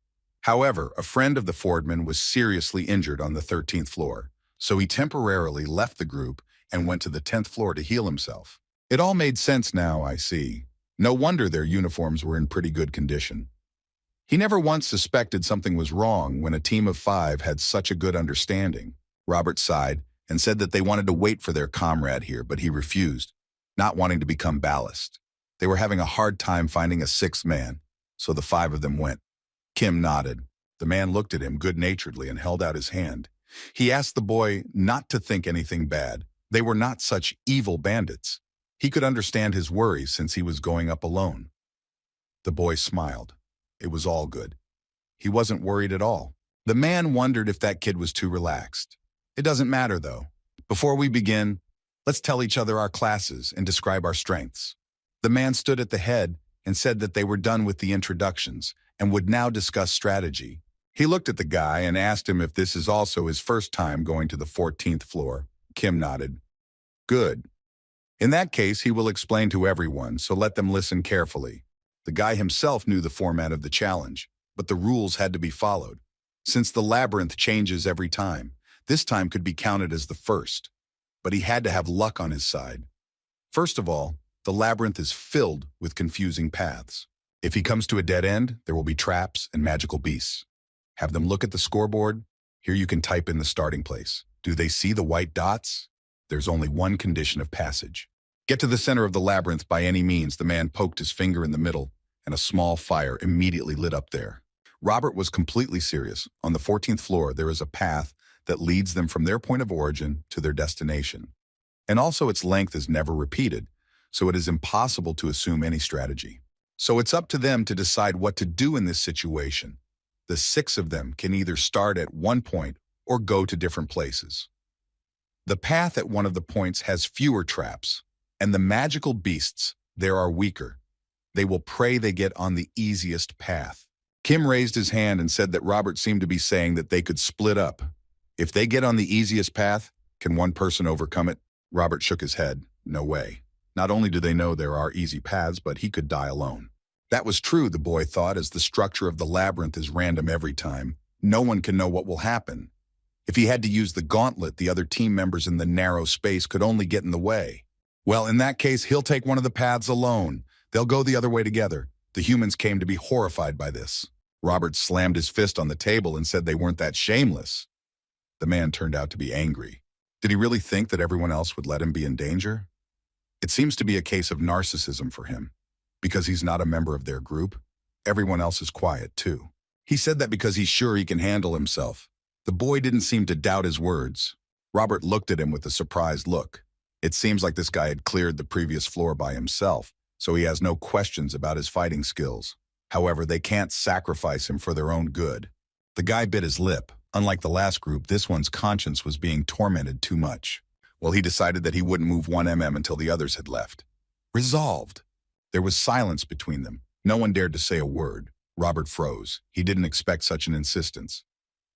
However, a friend of the Fordman was seriously injured on the 13th floor, so he temporarily left the group and went to the 10th floor to heal himself. It all made sense now, I see. No wonder their uniforms were in pretty good condition. He never once suspected something was wrong when a team of 5 had such a good understanding. Robert sighed and said that they wanted to wait for their comrade here, but he refused, not wanting to become ballast. They were having a hard time finding a 6th man, so the 5 of them went. Kim nodded. The man looked at him good-naturedly and held out his hand. He asked the boy not to think anything bad. They were not such evil bandits. He could understand his worries since he was going up alone. The boy smiled. It was all good. He wasn't worried at all. The man wondered if that kid was too relaxed. It doesn't matter, though. Before we begin, let's tell each other our classes and describe our strengths. The man stood at the head and said that they were done with the introductions and would now discuss strategy. He looked at the guy and asked him if this is also his first time going to the 14th floor. Kim nodded. Good. In that case, he will explain to everyone, so let them listen carefully. The guy himself knew the format of the challenge, but the rules had to be followed. Since the labyrinth changes every time, this time could be counted as the first, but he had to have luck on his side. First of all, the labyrinth is filled with confusing paths. If he comes to a dead end, there will be traps and magical beasts. Have them look at the scoreboard. Here you can type in the starting place. Do they see the white dots? There's only one condition of passage. Get to the center of the labyrinth by any means. The man poked his finger in the middle, and a small fire immediately lit up there. Robert was completely serious. On the 14th floor, there is a path that leads them from their point of origin to their destination. And also its length is never repeated, so it is impossible to assume any strategy. So it's up to them to decide what to do in this situation. The 6 of them can either start at one point or go to different places. The path at one of the points has fewer traps, and the magical beasts there are weaker. They will pray they get on the easiest path. Kim raised his hand and said that Robert seemed to be saying that they could split up. If they get on the easiest path, can one person overcome it? Robert shook his head. No way. Not only do they know there are easy paths, but he could die alone. That was true, the boy thought, as the structure of the labyrinth is random every time. No one can know what will happen. If he had to use the gauntlet, the other team members in the narrow space could only get in the way. Well, in that case, he'll take one of the paths alone. They'll go the other way together. The humans came to be horrified by this. Robert slammed his fist on the table and said they weren't that shameless. The man turned out to be angry. Did he really think that everyone else would let him be in danger? It seems to be a case of narcissism for him. Because he's not a member of their group, everyone else is quiet too. He said that because he's sure he can handle himself. The boy didn't seem to doubt his words. Robert looked at him with a surprised look. It seems like this guy had cleared the previous floor by himself, so he has no questions about his fighting skills. However, they can't sacrifice him for their own good. The guy bit his lip. Unlike the last group, this one's conscience was being tormented too much. Well, he decided that he wouldn't move 1 until the others had left. Resolved. There was silence between them. No one dared to say a word. Robert froze. He didn't expect such an insistence.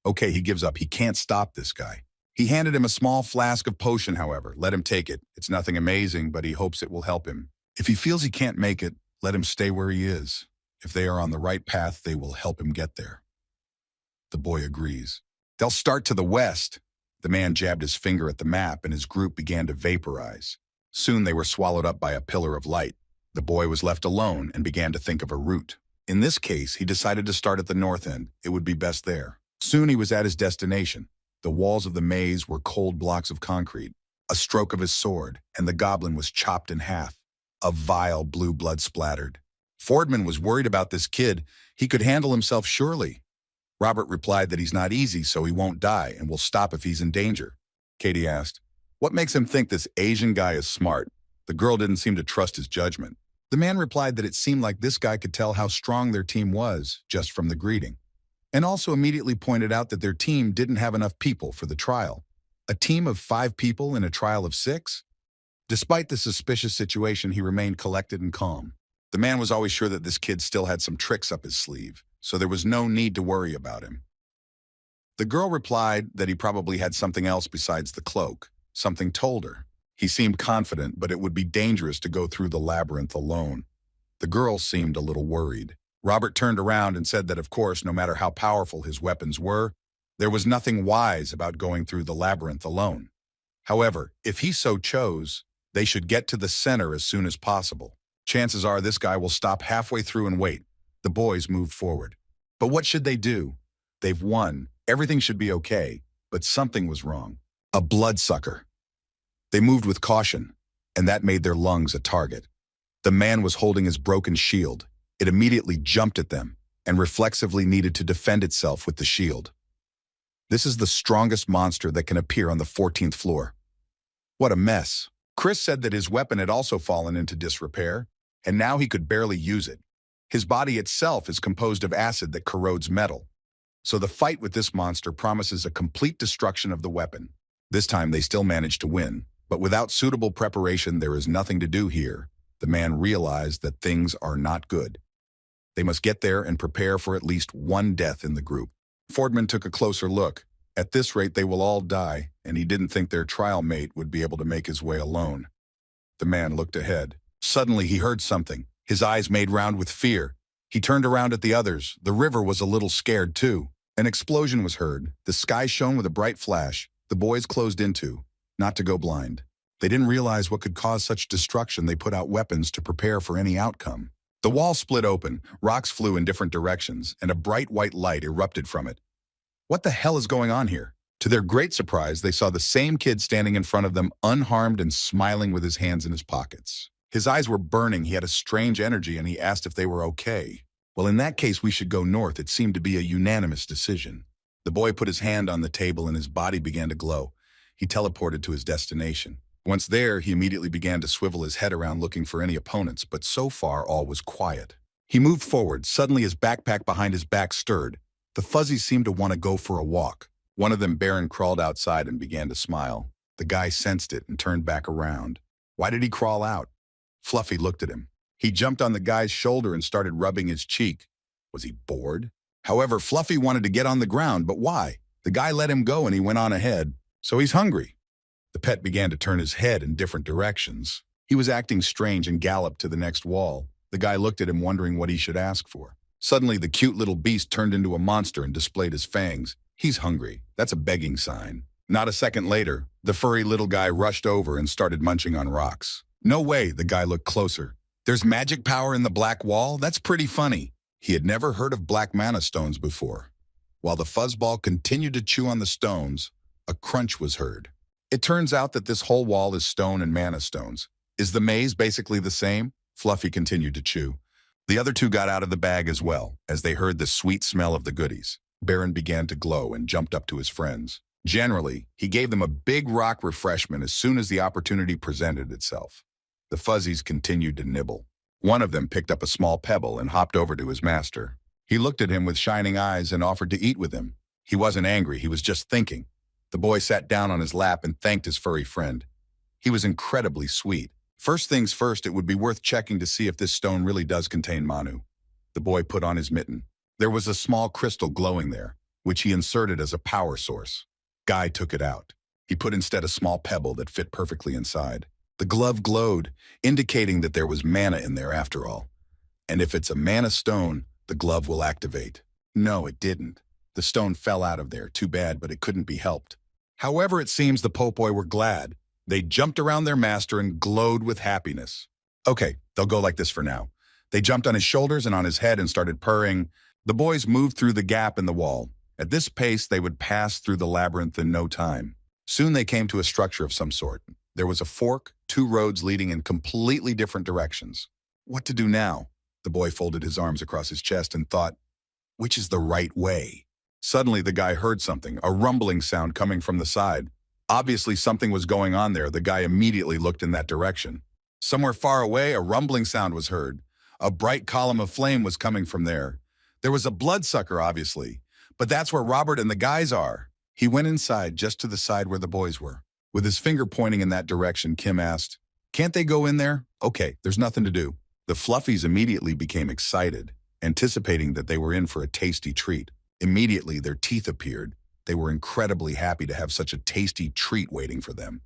Okay, he gives up. He can't stop this guy. He handed him a small flask of potion, however. Let him take it. It's nothing amazing, but he hopes it will help him. If he feels he can't make it, let him stay where he is. If they are on the right path, they will help him get there. The boy agrees. They'll start to the west. The man jabbed his finger at the map and his group began to vaporize. Soon they were swallowed up by a pillar of light. The boy was left alone and began to think of a route. In this case, he decided to start at the north end. It would be best there. Soon he was at his destination. The walls of the maze were cold blocks of concrete. A stroke of his sword, and the goblin was chopped in half. A vile blue blood splattered. Fordman was worried about this kid. He could handle himself surely. Robert replied that he's not easy, so he won't die and will stop if he's in danger. Katie asked, "What makes him think this Asian guy is smart?" The girl didn't seem to trust his judgment. The man replied that it seemed like this guy could tell how strong their team was just from the greeting, and also immediately pointed out that their team didn't have enough people for the trial. A team of 5 people in a trial of 6? Despite the suspicious situation, he remained collected and calm. The man was always sure that this kid still had some tricks up his sleeve, so there was no need to worry about him. The girl replied that he probably had something else besides the cloak. Something told her. He seemed confident, but it would be dangerous to go through the labyrinth alone. The girl seemed a little worried. Robert turned around and said that, of course, no matter how powerful his weapons were, there was nothing wise about going through the labyrinth alone. However, if he so chose, they should get to the center as soon as possible. Chances are this guy will stop halfway through and wait. The boys moved forward. But what should they do? They've won. Everything should be okay, but something was wrong. A bloodsucker. They moved with caution, and that made their lungs a target. The man was holding his broken shield. It immediately jumped at them and reflexively needed to defend itself with the shield. This is the strongest monster that can appear on the 14th floor. What a mess. Chris said that his weapon had also fallen into disrepair, and now he could barely use it. His body itself is composed of acid that corrodes metal. So the fight with this monster promises a complete destruction of the weapon. This time they still managed to win, but without suitable preparation there is nothing to do here. The man realized that things are not good. They must get there and prepare for at least one death in the group. Fordman took a closer look. At this rate they will all die, and he didn't think their trial mate would be able to make his way alone. The man looked ahead. Suddenly he heard something. His eyes made round with fear. He turned around at the others. The river was a little scared too. An explosion was heard. The sky shone with a bright flash. The boys closed into, not to go blind. They didn't realize what could cause such destruction. They put out weapons to prepare for any outcome. The wall split open, rocks flew in different directions, and a bright white light erupted from it. What the hell is going on here? To their great surprise, they saw the same kid standing in front of them, unharmed and smiling with his hands in his pockets. His eyes were burning, he had a strange energy, and he asked if they were okay. Well, in that case, we should go north. It seemed to be a unanimous decision. The boy put his hand on the table and his body began to glow. He teleported to his destination. Once there, he immediately began to swivel his head around looking for any opponents, but so far all was quiet. He moved forward. Suddenly his backpack behind his back stirred. The fuzzies seemed to want to go for a walk. One of them, Baron, crawled outside and began to smile. The guy sensed it and turned back around. Why did he crawl out? Fluffy looked at him. He jumped on the guy's shoulder and started rubbing his cheek. Was he bored? However, Fluffy wanted to get on the ground, but why? The guy let him go and he went on ahead. So he's hungry. The pet began to turn his head in different directions. He was acting strange and galloped to the next wall. The guy looked at him wondering what he should ask for. Suddenly, the cute little beast turned into a monster and displayed his fangs. He's hungry. That's a begging sign. Not a second later, the furry little guy rushed over and started munching on rocks. No way, the guy looked closer. There's magic power in the black wall? That's pretty funny. He had never heard of black mana stones before. While the fuzzball continued to chew on the stones, a crunch was heard. It turns out that this whole wall is stone and mana stones. Is the maze basically the same? Fluffy continued to chew. The other two got out of the bag as well, as they heard the sweet smell of the goodies. Baron began to glow and jumped up to his friends. Generally, he gave them a big rock refreshment as soon as the opportunity presented itself. The fuzzies continued to nibble. One of them picked up a small pebble and hopped over to his master. He looked at him with shining eyes and offered to eat with him. He wasn't angry, he was just thinking. The boy sat down on his lap and thanked his furry friend. He was incredibly sweet. First things first, it would be worth checking to see if this stone really does contain Manu. The boy put on his mitten. There was a small crystal glowing there, which he inserted as a power source. Guy took it out. He put instead a small pebble that fit perfectly inside. The glove glowed, indicating that there was mana in there after all. And if it's a mana stone, the glove will activate. No, it didn't. The stone fell out of there. Too bad, but it couldn't be helped. However, it seems the Popoi were glad. They jumped around their master and glowed with happiness. Okay, they'll go like this for now. They jumped on his shoulders and on his head and started purring. The boys moved through the gap in the wall. At this pace, they would pass through the labyrinth in no time. Soon they came to a structure of some sort. There was a fork, two roads leading in completely different directions. What to do now? The boy folded his arms across his chest and thought, which is the right way? Suddenly, the guy heard something, a rumbling sound coming from the side. Obviously, something was going on there. The guy immediately looked in that direction. Somewhere far away, a rumbling sound was heard. A bright column of flame was coming from there. There was a bloodsucker, obviously. But that's where Robert and the guys are. He went inside, just to the side where the boys were. With his finger pointing in that direction, Kim asked, "Can't they go in there?" "Okay, there's nothing to do." The Fluffies immediately became excited, anticipating that they were in for a tasty treat. Immediately, their teeth appeared. They were incredibly happy to have such a tasty treat waiting for them.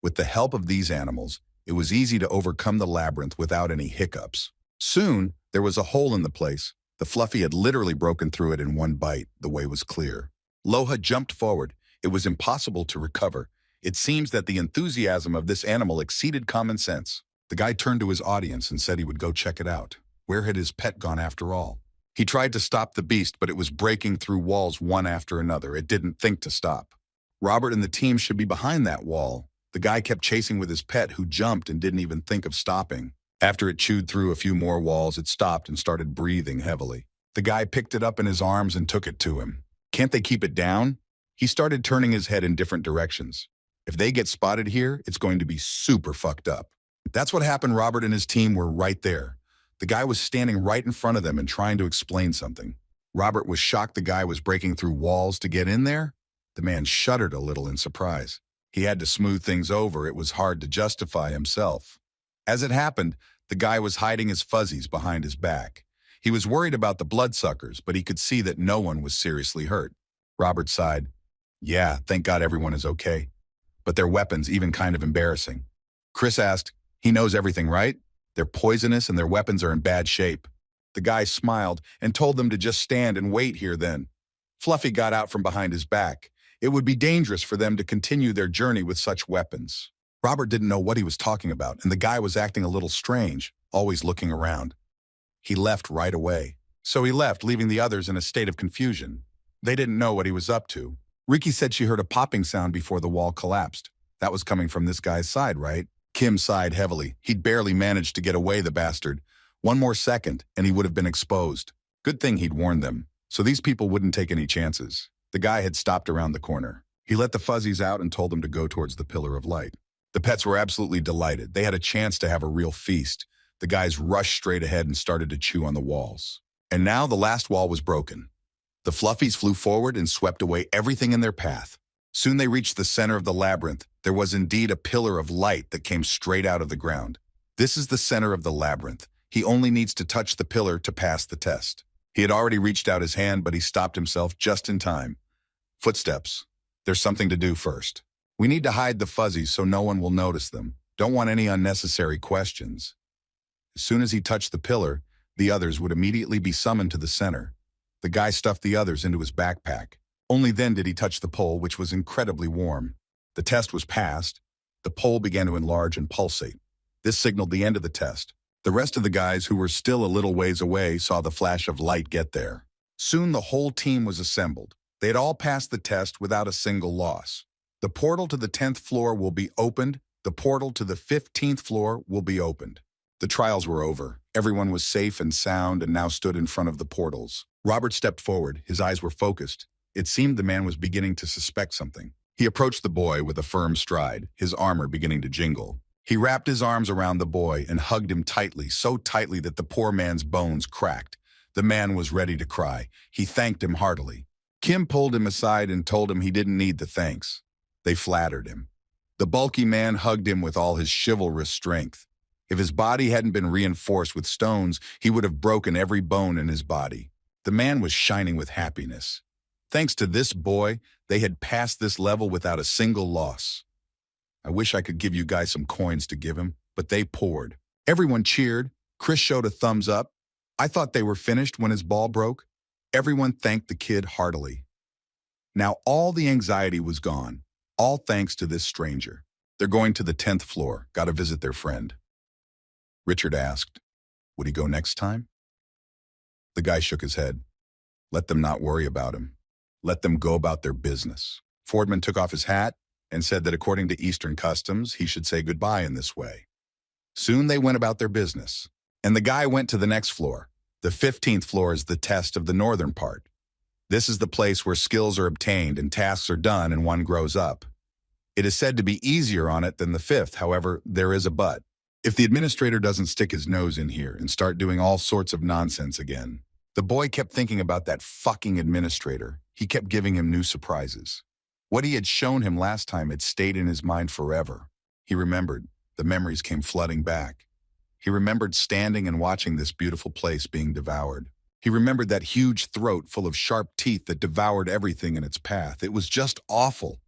With the help of these animals, it was easy to overcome the labyrinth without any hiccups. Soon, there was a hole in the place. The Fluffy had literally broken through it in one bite. The way was clear. Loha jumped forward. It was impossible to recover. It seems that the enthusiasm of this animal exceeded common sense. The guy turned to his audience and said he would go check it out. Where had his pet gone after all? He tried to stop the beast, but it was breaking through walls one after another. It didn't think to stop. Robert and the team should be behind that wall. The guy kept chasing with his pet, who jumped and didn't even think of stopping. After it chewed through a few more walls, it stopped and started breathing heavily. The guy picked it up in his arms and took it to him. Can't they keep it down? He started turning his head in different directions. If they get spotted here, it's going to be super fucked up. That's what happened. Robert and his team were right there. The guy was standing right in front of them and trying to explain something. Robert was shocked the guy was breaking through walls to get in there. The man shuddered a little in surprise. He had to smooth things over. It was hard to justify himself. As it happened, the guy was hiding his fuzzies behind his back. He was worried about the bloodsuckers, but he could see that no one was seriously hurt. Robert sighed. "Yeah, thank God everyone is okay. But their weapons, even kind of embarrassing." Chris asked, "He knows everything, right? They're poisonous and their weapons are in bad shape." The guy smiled and told them to just stand and wait here then. Fluffy got out from behind his back. It would be dangerous for them to continue their journey with such weapons. Robert didn't know what he was talking about, and the guy was acting a little strange, always looking around. He left right away. So he left, leaving the others in a state of confusion. They didn't know what he was up to. Ricky said she heard a popping sound before the wall collapsed. That was coming from this guy's side, right? Kim sighed heavily. He'd barely managed to get away, the bastard. One more second, and he would have been exposed. Good thing he'd warned them, so these people wouldn't take any chances. The guy had stopped around the corner. He let the fuzzies out and told them to go towards the pillar of light. The pets were absolutely delighted. They had a chance to have a real feast. The guys rushed straight ahead and started to chew on the walls. And now the last wall was broken. The fluffies flew forward and swept away everything in their path. Soon they reached the center of the labyrinth. There was indeed a pillar of light that came straight out of the ground. This is the center of the labyrinth. He only needs to touch the pillar to pass the test. He had already reached out his hand, but he stopped himself just in time. Footsteps. There's something to do first. We need to hide the fuzzies so no one will notice them. Don't want any unnecessary questions. As soon as he touched the pillar, the others would immediately be summoned to the center. The guy stuffed the others into his backpack. Only then did he touch the pole, which was incredibly warm. The test was passed. The pole began to enlarge and pulsate. This signaled the end of the test. The rest of the guys who were still a little ways away saw the flash of light get there. Soon the whole team was assembled. They had all passed the test without a single loss. The portal to the 10th floor will be opened. The portal to the 15th floor will be opened. The trials were over. Everyone was safe and sound and now stood in front of the portals. Robert stepped forward. His eyes were focused. It seemed the man was beginning to suspect something. He approached the boy with a firm stride, his armor beginning to jingle. He wrapped his arms around the boy and hugged him tightly, so tightly that the poor man's bones cracked. The man was ready to cry. He thanked him heartily. Kim pulled him aside and told him he didn't need the thanks. They flattered him. The bulky man hugged him with all his chivalrous strength. If his body hadn't been reinforced with stones, he would have broken every bone in his body. The man was shining with happiness. Thanks to this boy, they had passed this level without a single loss. I wish I could give you guys some coins to give him, but they poured. Everyone cheered. Chris showed a thumbs up. I thought they were finished when his ball broke. Everyone thanked the kid heartily. Now all the anxiety was gone, all thanks to this stranger. They're going to the 10th floor, got to visit their friend. Richard asked, would he go next time? The guy shook his head. Let them not worry about him. Let them go about their business. Fordman took off his hat and said that according to Eastern customs, he should say goodbye in this way. Soon they went about their business, and the guy went to the next floor. The 15th floor is the test of the northern part. This is the place where skills are obtained and tasks are done and one grows up. It is said to be easier on it than the 5th, however, there is a but. If the administrator doesn't stick his nose in here and start doing all sorts of nonsense again. The boy kept thinking about that fucking administrator. He kept giving him new surprises. What he had shown him last time had stayed in his mind forever. He remembered. The memories came flooding back. He remembered standing and watching this beautiful place being devoured. He remembered that huge throat full of sharp teeth that devoured everything in its path. It was just awful.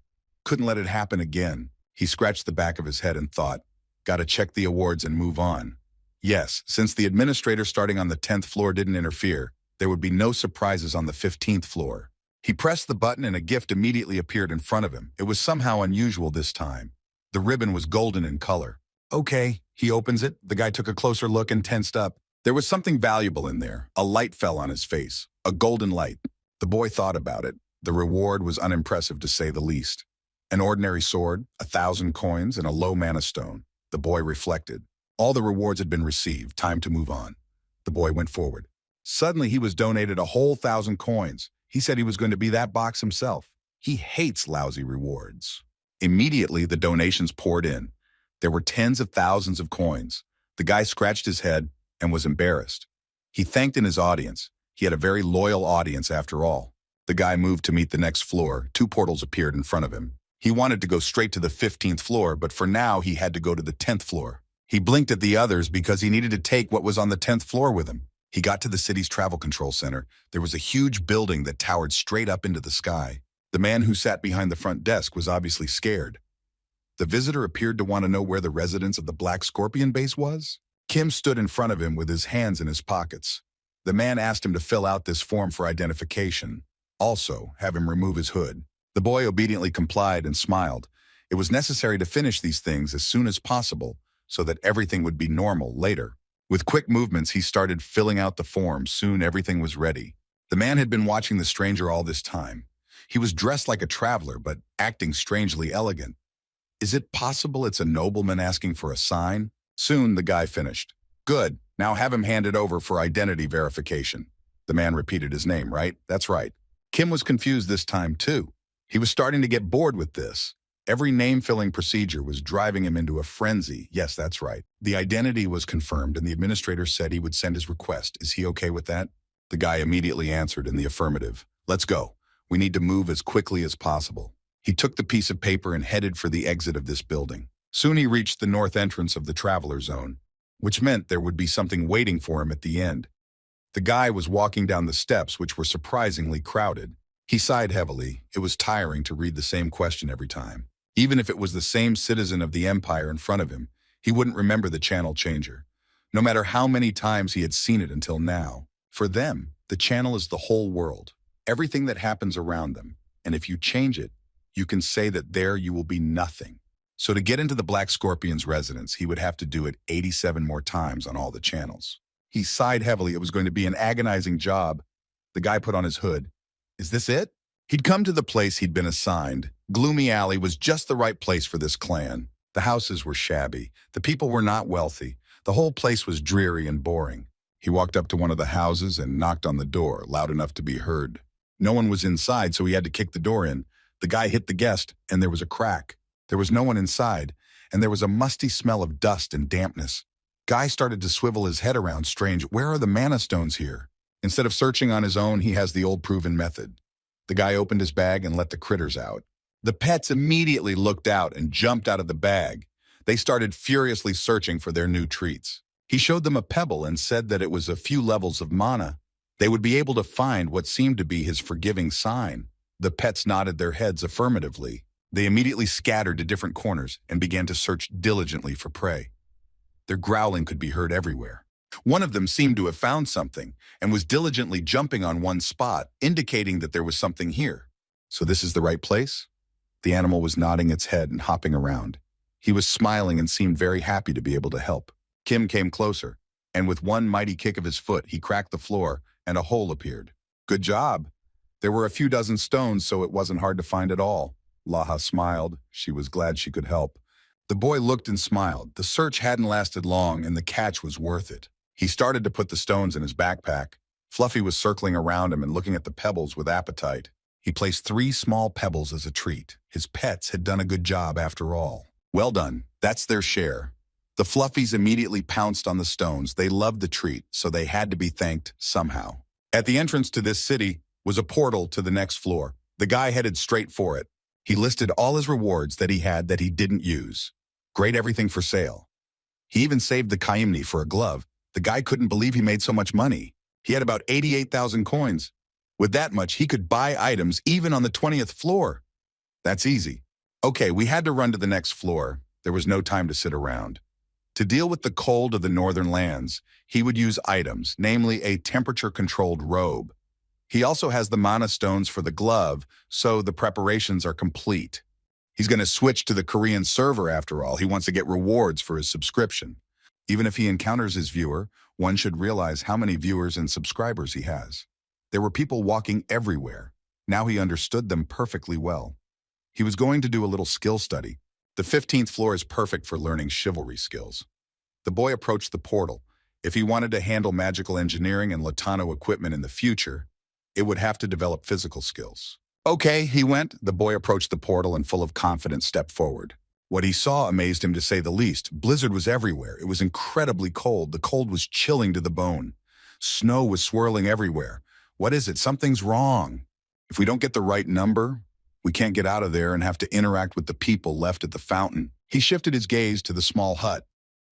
Couldn't let it happen again. He scratched the back of his head and thought, gotta check the awards and move on. Yes, since the administrator starting on the 10th floor didn't interfere, there would be no surprises on the 15th floor. He pressed the button and a gift immediately appeared in front of him. It was somehow unusual this time. The ribbon was golden in color. Okay, he opens it. The guy took a closer look and tensed up. There was something valuable in there. A light fell on his face. A golden light. The boy thought about it. The reward was unimpressive to say the least. An ordinary sword, 1,000 coins, and a low mana stone. The boy reflected. All the rewards had been received. Time to move on. The boy went forward. Suddenly he was donated a whole 1,000 coins. He said he was going to be that box himself. He hates lousy rewards. Immediately the donations poured in. There were tens of thousands of coins. The guy scratched his head and was embarrassed. He thanked in his audience. He had a very loyal audience after all. The guy moved to meet the next floor. 2 portals appeared in front of him. He wanted to go straight to the 15th floor, but for now he had to go to the 10th floor. He blinked at the others because he needed to take what was on the 10th floor with him. He got to the city's travel control center. There was a huge building that towered straight up into the sky. The man who sat behind the front desk was obviously scared. The visitor appeared to want to know where the residence of the Black Scorpion base was. Kim stood in front of him with his hands in his pockets. The man asked him to fill out this form for identification. Also, have him remove his hood. The boy obediently complied and smiled. It was necessary to finish these things as soon as possible so that everything would be normal later. With quick movements, he started filling out the form. Soon everything was ready. The man had been watching the stranger all this time. He was dressed like a traveler, but acting strangely elegant. Is it possible it's a nobleman asking for a sign? Soon the guy finished. Good, now have him handed over for identity verification. The man repeated his name, right? That's right. Kim was confused this time, too. He was starting to get bored with this. Every name-filling procedure was driving him into a frenzy. Yes, that's right. The identity was confirmed, and the administrator said he would send his request. Is he okay with that? The guy immediately answered in the affirmative. Let's go. We need to move as quickly as possible. He took the piece of paper and headed for the exit of this building. Soon he reached the north entrance of the traveler zone, which meant there would be something waiting for him at the end. The guy was walking down the steps, which were surprisingly crowded. He sighed heavily. It was tiring to read the same question every time. Even if it was the same citizen of the empire in front of him, he wouldn't remember the channel changer, no matter how many times he had seen it until now. For them, the channel is the whole world, everything that happens around them, and if you change it, you can say that there you will be nothing. So to get into the Black Scorpion's residence, he would have to do it 87 more times on all the channels. He sighed heavily. It was going to be an agonizing job. The guy put on his hood. Is this it? He'd come to the place he'd been assigned. Gloomy Alley was just the right place for this clan. The houses were shabby. The people were not wealthy. The whole place was dreary and boring. He walked up to one of the houses and knocked on the door, loud enough to be heard. No one was inside, so he had to kick the door in. The guy hit the guest, and there was a crack. There was no one inside, and there was a musty smell of dust and dampness. Guy started to swivel his head around. Strange, where are the mana stones here? Instead of searching on his own, he has the old proven method. The guy opened his bag and let the critters out. The pets immediately looked out and jumped out of the bag. They started furiously searching for their new treats. He showed them a pebble and said that it was a few levels of mana. They would be able to find what seemed to be his forgiving sign. The pets nodded their heads affirmatively. They immediately scattered to different corners and began to search diligently for prey. Their growling could be heard everywhere. One of them seemed to have found something and was diligently jumping on one spot, indicating that there was something here. So this is the right place? The animal was nodding its head and hopping around. He was smiling and seemed very happy to be able to help. Kim came closer, and with one mighty kick of his foot, he cracked the floor and a hole appeared. Good job. There were a few dozen stones, so it wasn't hard to find at all. Laha smiled. She was glad she could help. The boy looked and smiled. The search hadn't lasted long, and the catch was worth it. He started to put the stones in his backpack. Fluffy was circling around him and looking at the pebbles with appetite. He placed 3 small pebbles as a treat. His pets had done a good job after all. Well done. That's their share. The Fluffies immediately pounced on the stones. They loved the treat, so they had to be thanked somehow. At the entrance to this city was a portal to the next floor. The guy headed straight for it. He listed all his rewards that he had that he didn't use. Great everything for sale. He even saved the Kaimni for a glove. The guy couldn't believe he made so much money. He had about 88,000 coins. With that much, he could buy items even on the 20th floor. That's easy. Okay, we had to run to the next floor. There was no time to sit around. To deal with the cold of the northern lands, he would use items, namely a temperature-controlled robe. He also has the mana stones for the glove, so the preparations are complete. He's going to switch to the Korean server after all. He wants to get rewards for his subscription. Even if he encounters his viewer, one should realize how many viewers and subscribers he has. There were people walking everywhere. Now he understood them perfectly well. He was going to do a little skill study. The 15th floor is perfect for learning chivalry skills. The boy approached the portal. If he wanted to handle magical engineering and Latano equipment in the future, it would have to develop physical skills. Okay, he went. The boy approached the portal and full of confidence stepped forward. What he saw amazed him to say the least. Blizzard was everywhere. It was incredibly cold. The cold was chilling to the bone. Snow was swirling everywhere. What is it? Something's wrong. If we don't get the right number, we can't get out of there and have to interact with the people left at the fountain. He shifted his gaze to the small hut.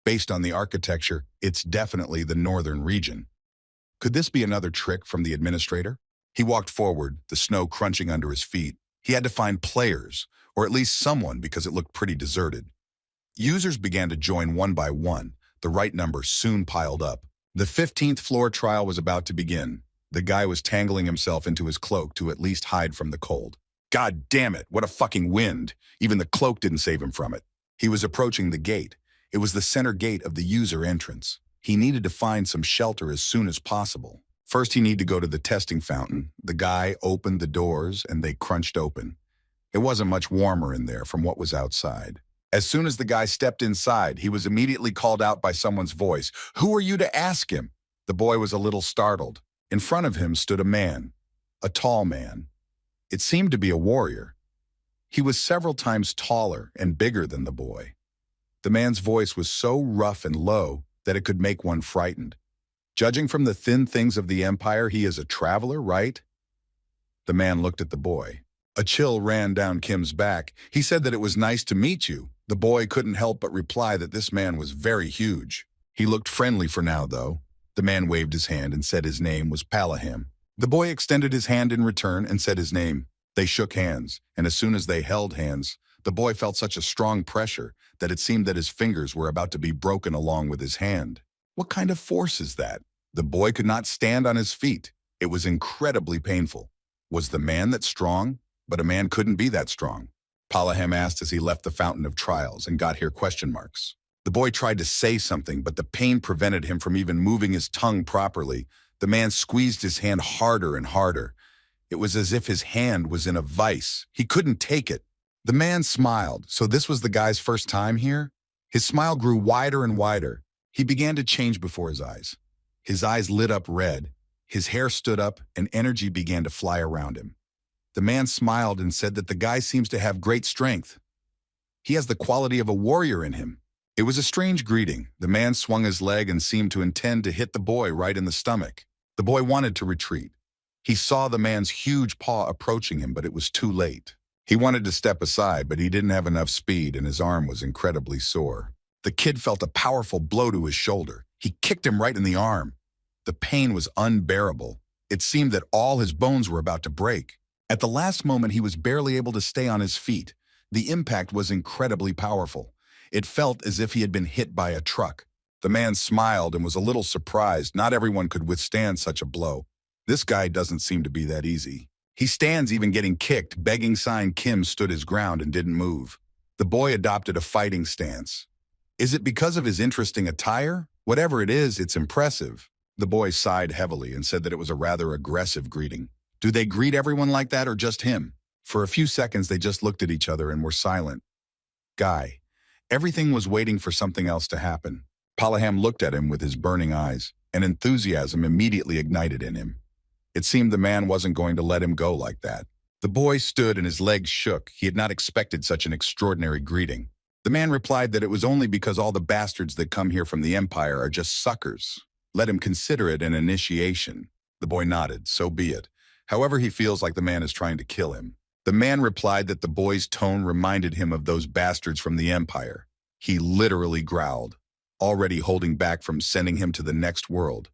Based on the architecture, it's definitely the northern region. Could this be another trick from the administrator? He walked forward, the snow crunching under his feet. He had to find players, or at least someone, because it looked pretty deserted. Users began to join one by one. The right number soon piled up. The 15th floor trial was about to begin. The guy was tangling himself into his cloak to at least hide from the cold. God damn it, what a fucking wind. Even the cloak didn't save him from it. He was approaching the gate. It was the center gate of the user entrance. He needed to find some shelter as soon as possible. First, he needed to go to the testing fountain. The guy opened the doors and they crunched open. It wasn't much warmer in there from what was outside. As soon as the guy stepped inside, he was immediately called out by someone's voice. Who are you to ask him? The boy was a little startled. In front of him stood a man, a tall man. It seemed to be a warrior. He was several times taller and bigger than the boy. The man's voice was so rough and low that it could make one frightened. Judging from the thin things of the empire, he is a traveler, right? The man looked at the boy. A chill ran down Kim's back. He said that it was nice to meet you. The boy couldn't help but reply that this man was very huge. He looked friendly for now, though. The man waved his hand and said his name was Palaham. The boy extended his hand in return and said his name. They shook hands, and as soon as they held hands, the boy felt such a strong pressure that it seemed that his fingers were about to be broken along with his hand. What kind of force is that? The boy could not stand on his feet. It was incredibly painful. Was the man that strong? But a man couldn't be that strong. Palaham asked as he left the Fountain of Trials and got here question marks. The boy tried to say something, but the pain prevented him from even moving his tongue properly. The man squeezed his hand harder and harder. It was as if his hand was in a vice. He couldn't take it. The man smiled. So this was the guy's first time here? His smile grew wider and wider. He began to change before his eyes. His eyes lit up red. His hair stood up and energy began to fly around him. The man smiled and said that the guy seems to have great strength. He has the quality of a warrior in him. It was a strange greeting. The man swung his leg and seemed to intend to hit the boy right in the stomach. The boy wanted to retreat. He saw the man's huge paw approaching him, but it was too late. He wanted to step aside, but he didn't have enough speed and his arm was incredibly sore. The kid felt a powerful blow to his shoulder. He kicked him right in the arm. The pain was unbearable. It seemed that all his bones were about to break. At the last moment, he was barely able to stay on his feet. The impact was incredibly powerful. It felt as if he had been hit by a truck. The man smiled and was a little surprised. Not everyone could withstand such a blow. This guy doesn't seem to be that easy. He stands even getting kicked. Begging sign Kim stood his ground and didn't move. The boy adopted a fighting stance. Is it because of his interesting attire? Whatever it is, it's impressive. The boy sighed heavily and said that it was a rather aggressive greeting. Do they greet everyone like that or just him? For a few seconds, they just looked at each other and were silent. Guy. Everything was waiting for something else to happen. Palaham looked at him with his burning eyes, and enthusiasm immediately ignited in him. It seemed the man wasn't going to let him go like that. The boy stood and his legs shook. He had not expected such an extraordinary greeting. The man replied that it was only because all the bastards that come here from the Empire are just suckers. Let him consider it an initiation. The boy nodded, so be it. However, he feels like the man is trying to kill him. The man replied that the boy's tone reminded him of those bastards from the Empire. He literally growled, already holding back from sending him to the next world.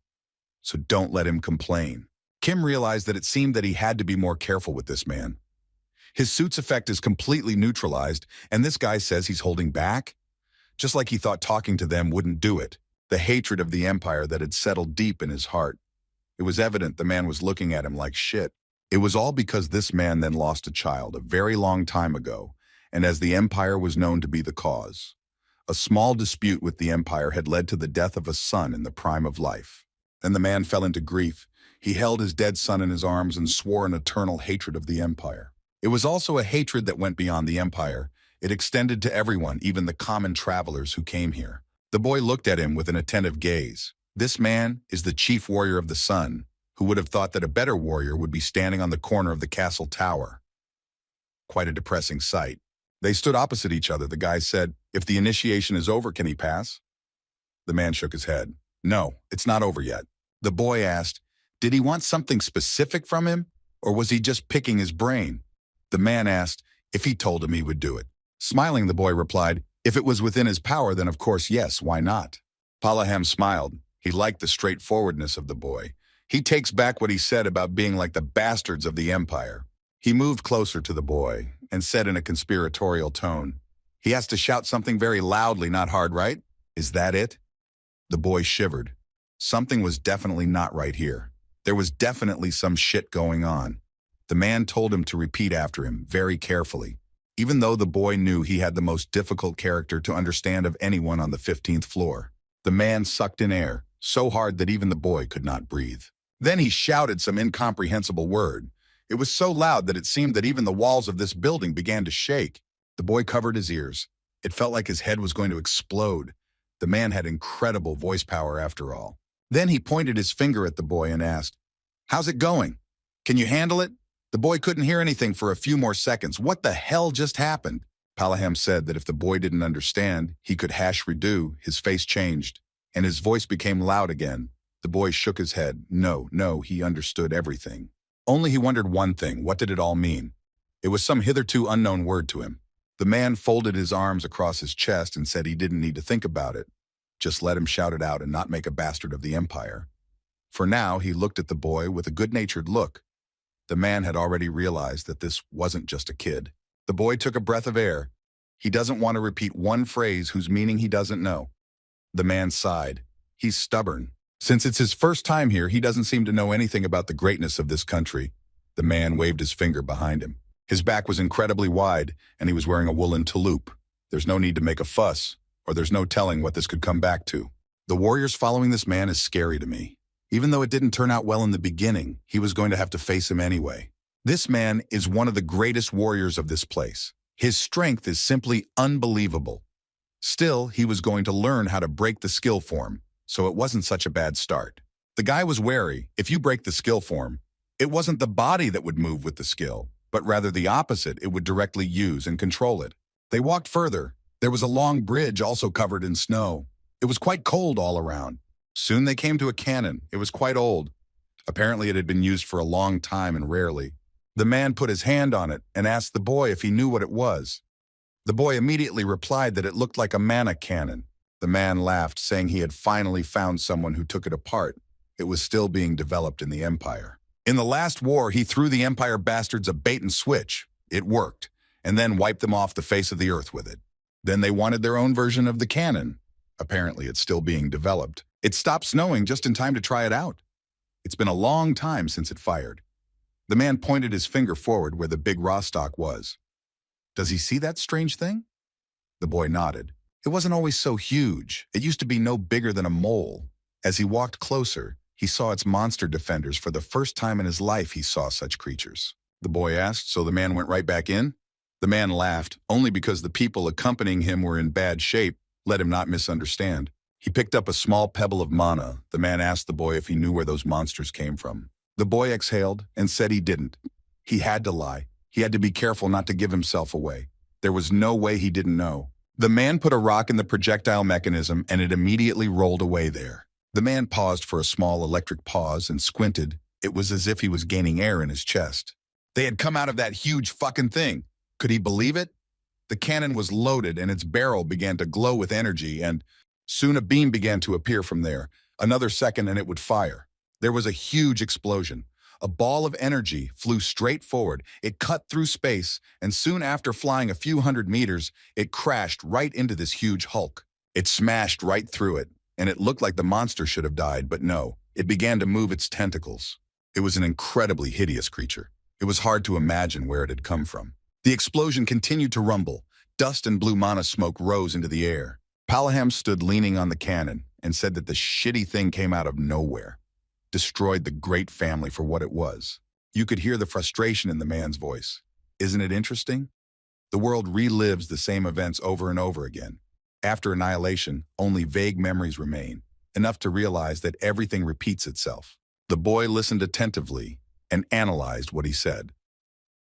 So don't let him complain. Kim realized that it seemed that he had to be more careful with this man. His suit's effect is completely neutralized, and this guy says he's holding back? Just like he thought talking to them wouldn't do it. The hatred of the Empire that had settled deep in his heart. It was evident the man was looking at him like shit. It was all because this man then lost a child a very long time ago, and as the Empire was known to be the cause. A small dispute with the Empire had led to the death of a son in the prime of life. Then the man fell into grief. He held his dead son in his arms and swore an eternal hatred of the Empire. It was also a hatred that went beyond the Empire. It extended to everyone, even the common travelers who came here. The boy looked at him with an attentive gaze. This man is the chief warrior of the sun, who would have thought that a better warrior would be standing on the corner of the castle tower. Quite a depressing sight. They stood opposite each other. The guy said, "If the initiation is over, can he pass?" The man shook his head. "No, it's not over yet." The boy asked, did he want something specific from him, or was he just picking his brain? The man asked if he told him he would do it. Smiling, the boy replied, if it was within his power, then of course yes, why not? Palaham smiled. He liked the straightforwardness of the boy. He takes back what he said about being like the bastards of the Empire. He moved closer to the boy and said in a conspiratorial tone, he has to shout something very loudly, not hard, right? Is that it? The boy shivered. Something was definitely not right here. There was definitely some shit going on. The man told him to repeat after him, very carefully, even though the boy knew he had the most difficult character to understand of anyone on the 15th floor. The man sucked in air, so hard that even the boy could not breathe. Then he shouted some incomprehensible word. It was so loud that it seemed that even the walls of this building began to shake. The boy covered his ears. It felt like his head was going to explode. The man had incredible voice power after all. Then he pointed his finger at the boy and asked, How's it going? Can you handle it? The boy couldn't hear anything for a few more seconds. What the hell just happened? Palaham said that if the boy didn't understand, he could hash redo. His face changed, and his voice became loud again. The boy shook his head. No, he understood everything. Only he wondered one thing. What did it all mean? It was some hitherto unknown word to him. The man folded his arms across his chest and said he didn't need to think about it. Just let him shout it out and not make a bastard of the empire. For now, he looked at the boy with a good-natured look. The man had already realized that this wasn't just a kid. The boy took a breath of air. He doesn't want to repeat one phrase whose meaning he doesn't know. The man sighed. He's stubborn. Since it's his first time here, he doesn't seem to know anything about the greatness of this country. The man waved his finger behind him. His back was incredibly wide, and he was wearing a woolen touloup. There's no need to make a fuss, or there's no telling what this could come back to. The warriors following this man is scary to me. Even though it didn't turn out well in the beginning, he was going to have to face him anyway. This man is one of the greatest warriors of this place. His strength is simply unbelievable. Still, he was going to learn how to break the skill form, so it wasn't such a bad start. The guy was wary. If you break the skill form, it wasn't the body that would move with the skill, but rather the opposite. It would directly use and control it. They walked further. There was a long bridge also covered in snow. It was quite cold all around. Soon they came to a cannon. It was quite old. Apparently it had been used for a long time and rarely. The man put his hand on it and asked the boy if he knew what it was. The boy immediately replied that it looked like a mana cannon. The man laughed, saying he had finally found someone who took it apart. It was still being developed in the Empire. In the last war, he threw the Empire bastards a bait and switch. It worked, and then wiped them off the face of the earth with it. Then they wanted their own version of the cannon. Apparently it's still being developed. It stopped snowing just in time to try it out. It's been a long time since it fired. The man pointed his finger forward where the big Rostock was. Does he see that strange thing? The boy nodded. It wasn't always so huge. It used to be no bigger than a mole. As he walked closer, he saw its monster defenders. For the first time in his life, he saw such creatures. The boy asked, so the man went right back in? The man laughed, only because the people accompanying him were in bad shape. Let him not misunderstand. He picked up a small pebble of mana. The man asked the boy if he knew where those monsters came from. The boy exhaled and said he didn't. He had to lie. He had to be careful not to give himself away. There was no way he didn't know. The man put a rock in the projectile mechanism and it immediately rolled away there. The man paused for a small electric pause and squinted. It was as if he was gaining air in his chest. They had come out of that huge fucking thing. Could he believe it? The cannon was loaded and its barrel began to glow with energy, and soon a beam began to appear from there. Another second and it would fire. There was a huge explosion. A ball of energy flew straight forward. It cut through space, and soon after flying a few hundred meters, it crashed right into this huge hulk. It smashed right through it, and it looked like the monster should have died, but no. It began to move its tentacles. It was an incredibly hideous creature. It was hard to imagine where it had come from. The explosion continued to rumble. Dust and blue mana smoke rose into the air. Palaham stood leaning on the cannon and said that the shitty thing came out of nowhere. Destroyed the great family for what it was. You could hear the frustration in the man's voice. Isn't it interesting? The world relives the same events over and over again. After annihilation, only vague memories remain, enough to realize that everything repeats itself. The boy listened attentively and analyzed what he said.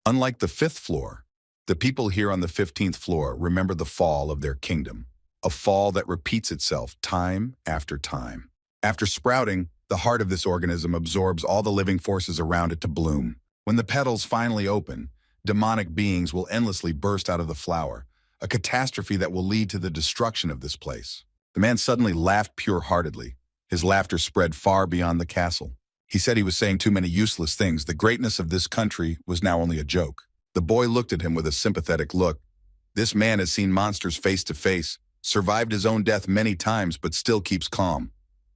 Unlike the fifth floor, the people here on the 15th floor remember the fall of their kingdom, a fall that repeats itself time after time. After sprouting, the heart of this organism absorbs all the living forces around it to bloom. When the petals finally open, demonic beings will endlessly burst out of the flower, a catastrophe that will lead to the destruction of this place. The man suddenly laughed pure-heartedly. His laughter spread far beyond the castle. He said he was saying too many useless things. The greatness of this country was now only a joke. The boy looked at him with a sympathetic look. This man has seen monsters face to face, survived his own death many times, but still keeps calm.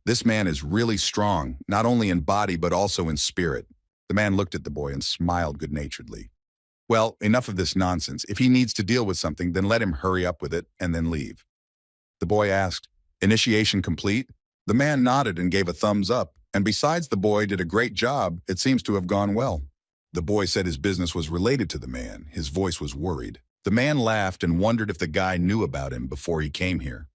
This man is really strong, not only in body but also in spirit. The man looked at the boy and smiled good-naturedly. Well, enough of this nonsense. If he needs to deal with something, then let him hurry up with it and then leave. The boy asked, "Initiation complete?" The man nodded and gave a thumbs up, and besides the boy did a great job, it seems to have gone well. The boy said his business was related to the man. His voice was worried. The man laughed and wondered if the guy knew about him before he came here.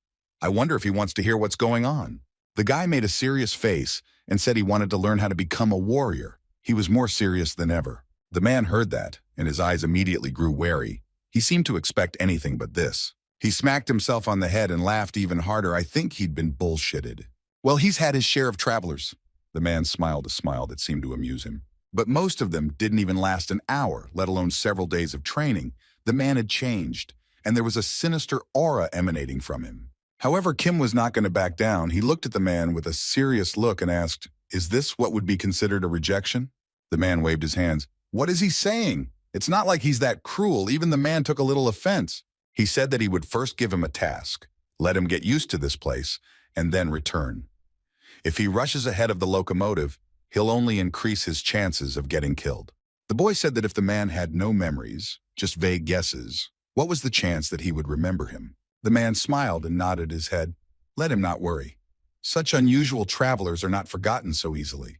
I wonder if he wants to hear what's going on. The guy made a serious face and said he wanted to learn how to become a warrior. He was more serious than ever. The man heard that, and his eyes immediately grew wary. He seemed to expect anything but this. He smacked himself on the head and laughed even harder. I think he'd been bullshitted. Well, he's had his share of travelers. The man smiled a smile that seemed to amuse him. But most of them didn't even last an hour, let alone several days of training. The man had changed, and there was a sinister aura emanating from him. However, Kim was not going to back down. He looked at the man with a serious look and asked, "Is this what would be considered a rejection?" The man waved his hands. "What is he saying? It's not like he's that cruel." Even the man took a little offense. He said that he would first give him a task, let him get used to this place, and then return. If he rushes ahead of the locomotive, he'll only increase his chances of getting killed. The boy said that if the man had no memories, just vague guesses, what was the chance that he would remember him? The man smiled and nodded his head. Let him not worry. Such unusual travelers are not forgotten so easily.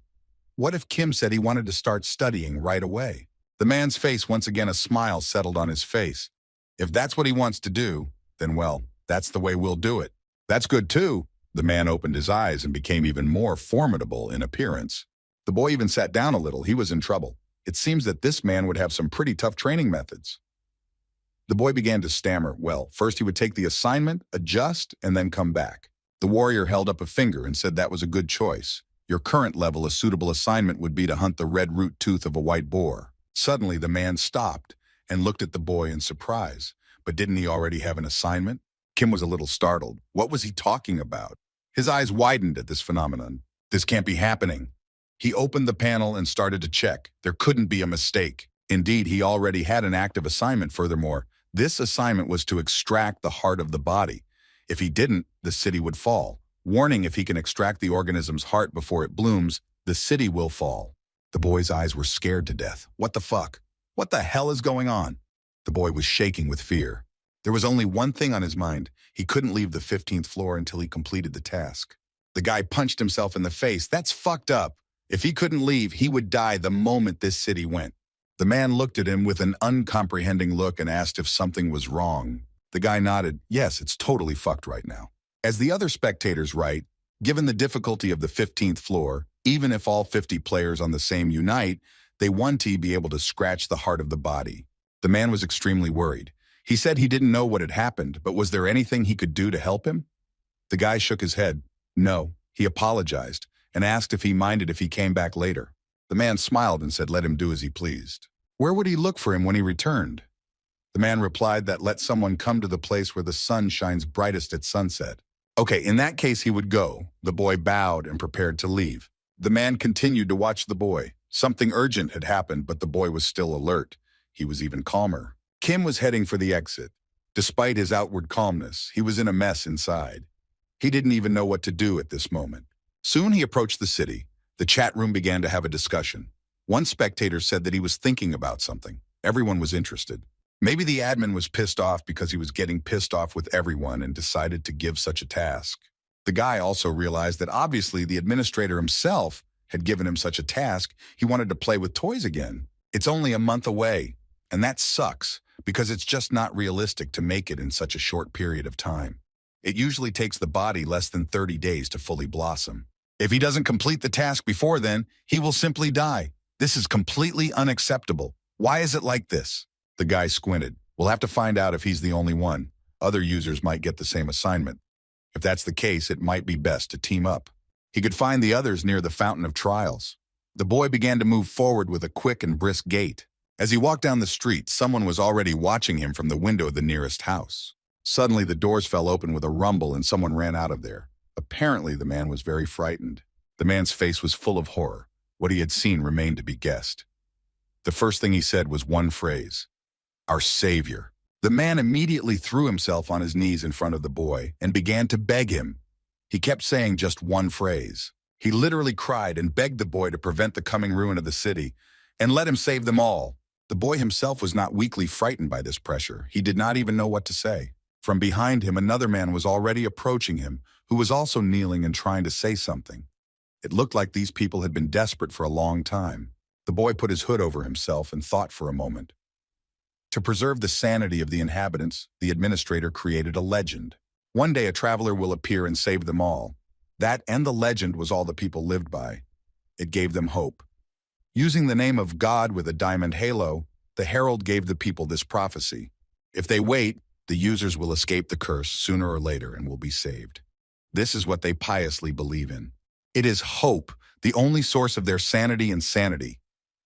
What if Kim said he wanted to start studying right away? The man's face, once again a smile settled on his face. If that's what he wants to do, then well, that's the way we'll do it. That's good too. The man opened his eyes and became even more formidable in appearance. The boy even sat down a little. He was in trouble. It seems that this man would have some pretty tough training methods. The boy began to stammer. Well, first he would take the assignment, adjust, and then come back. The warrior held up a finger and said that was a good choice. Your current level, a suitable assignment would be to hunt the red root tooth of a white boar. Suddenly, the man stopped and looked at the boy in surprise. But didn't he already have an assignment? Kim was a little startled. What was he talking about? His eyes widened at this phenomenon. This can't be happening. He opened the panel and started to check. There couldn't be a mistake. Indeed, he already had an active assignment. Furthermore, this assignment was to extract the heart of the body. If he didn't, the city would fall. Warning, if he can extract the organism's heart before it blooms, the city will fall. The boy's eyes were scared to death. What the fuck? What the hell is going on? The boy was shaking with fear. There was only one thing on his mind. He couldn't leave the 15th floor until he completed the task. The guy punched himself in the face. That's fucked up. If he couldn't leave, he would die the moment this city went. The man looked at him with an uncomprehending look and asked if something was wrong. The guy nodded. Yes, it's totally fucked right now. As the other spectators write, given the difficulty of the 15th floor, even if all 50 players on the same unite, they want to be able to scratch the heart of the body. The man was extremely worried. He said he didn't know what had happened, but was there anything he could do to help him? The guy shook his head. No, he apologized and asked if he minded if he came back later. The man smiled and said let him do as he pleased. Where would he look for him when he returned? The man replied that let someone come to the place where the sun shines brightest at sunset. Okay, in that case he would go. The boy bowed and prepared to leave. The man continued to watch the boy. Something urgent had happened, but the boy was still alert. He was even calmer. Kim was heading for the exit. Despite his outward calmness, he was in a mess inside. He didn't even know what to do at this moment. Soon he approached the city. The chat room began to have a discussion. One spectator said that he was thinking about something. Everyone was interested. Maybe the admin was pissed off because he was getting pissed off with everyone and decided to give such a task. The guy also realized that obviously the administrator himself had given him such a task. He wanted to play with toys again. It's only a month away, and that sucks because it's just not realistic to make it in such a short period of time. It usually takes the body less than 30 days to fully blossom. If he doesn't complete the task before then, he will simply die. This is completely unacceptable. Why is it like this? The guy squinted. We'll have to find out if he's the only one. Other users might get the same assignment. If that's the case, it might be best to team up. He could find the others near the Fountain of Trials. The boy began to move forward with a quick and brisk gait. As he walked down the street, someone was already watching him from the window of the nearest house. Suddenly, the doors fell open with a rumble and someone ran out of there. Apparently, the man was very frightened. The man's face was full of horror. What he had seen remained to be guessed. The first thing he said was one phrase. Our savior. The man immediately threw himself on his knees in front of the boy and began to beg him. He kept saying just one phrase. He literally cried and begged the boy to prevent the coming ruin of the city and let him save them all. The boy himself was not weakly frightened by this pressure. He did not even know what to say. From behind him, another man was already approaching him, who was also kneeling and trying to say something. It looked like these people had been desperate for a long time. The boy put his hood over himself and thought for a moment. To preserve the sanity of the inhabitants, the administrator created a legend. One day a traveler will appear and save them all. That and the legend was all the people lived by. It gave them hope. Using the name of God with a diamond halo, the herald gave the people this prophecy. If they wait, the users will escape the curse sooner or later and will be saved. This is what they piously believe in. It is hope, the only source of their sanity and sanity.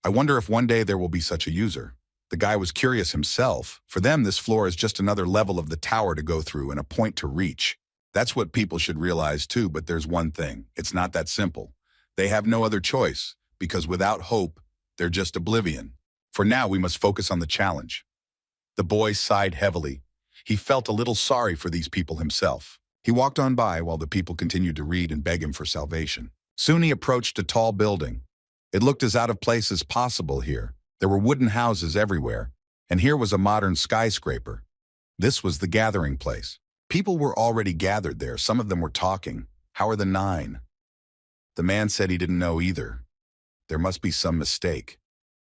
I wonder if one day there will be such a user. The guy was curious himself. For them, this floor is just another level of the tower to go through and a point to reach. That's what people should realize too, but there's one thing. It's not that simple. They have no other choice, because without hope, they're just oblivion. For now, we must focus on the challenge. The boy sighed heavily. He felt a little sorry for these people himself. He walked on by while the people continued to read and beg him for salvation. Soon he approached a tall building. It looked as out of place as possible here. There were wooden houses everywhere, and here was a modern skyscraper. This was the gathering place. People were already gathered there. Some of them were talking. How are the 9? The man said he didn't know either. There must be some mistake.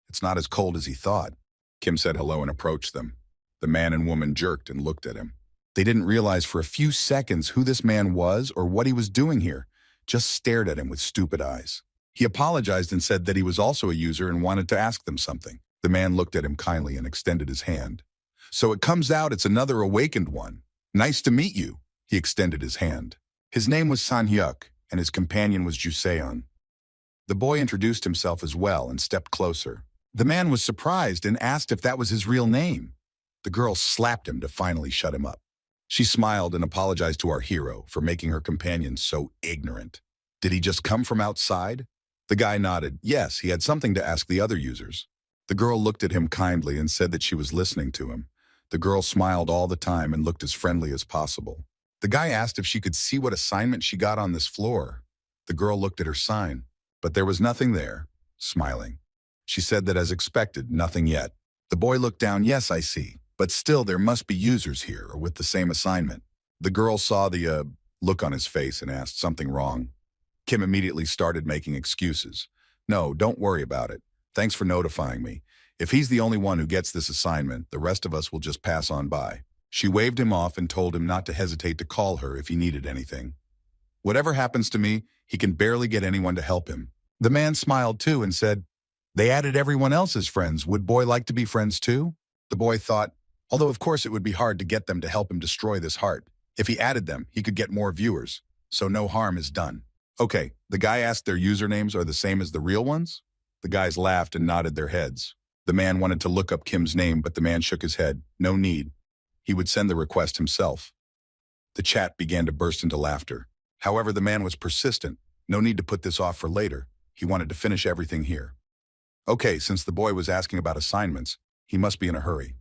It's not as cold as he thought. Kim said hello and approached them. The man and woman jerked and looked at him. They didn't realize for a few seconds who this man was or what he was doing here, just stared at him with stupid eyes. He apologized and said that he was also a user and wanted to ask them something. The man looked at him kindly and extended his hand. So it comes out it's another awakened one. Nice to meet you. He extended his hand. His name was San-hyuk, and his companion was Juseon. The boy introduced himself as well and stepped closer. The man was surprised and asked if that was his real name. The girl slapped him to finally shut him up. She smiled and apologized to our hero for making her companion so ignorant. Did he just come from outside? The guy nodded. Yes, he had something to ask the other users. The girl looked at him kindly and said that she was listening to him. The girl smiled all the time and looked as friendly as possible. The guy asked if she could see what assignment she got on this floor. The girl looked at her sign, but there was nothing there, smiling. She said that as expected, nothing yet. The boy looked down. Yes, I see. But still, there must be users here or with the same assignment. The girl saw the look on his face and asked, something wrong? Kim immediately started making excuses. No, don't worry about it. Thanks for notifying me. If he's the only one who gets this assignment, the rest of us will just pass on by. She waved him off and told him not to hesitate to call her if he needed anything. Whatever happens to me, he can barely get anyone to help him. The man smiled too and said, they added everyone else as friends. Would boy like to be friends too? The boy thought, although of course it would be hard to get them to help him destroy this heart. If he added them, he could get more viewers, so no harm is done. Okay, the guy asked their usernames are the same as the real ones? The guys laughed and nodded their heads. The man wanted to look up Kim's name, but the man shook his head. No need. He would send the request himself. The chat began to burst into laughter. However, the man was persistent. No need to put this off for later. He wanted to finish everything here. Okay, since the boy was asking about assignments, he must be in a hurry.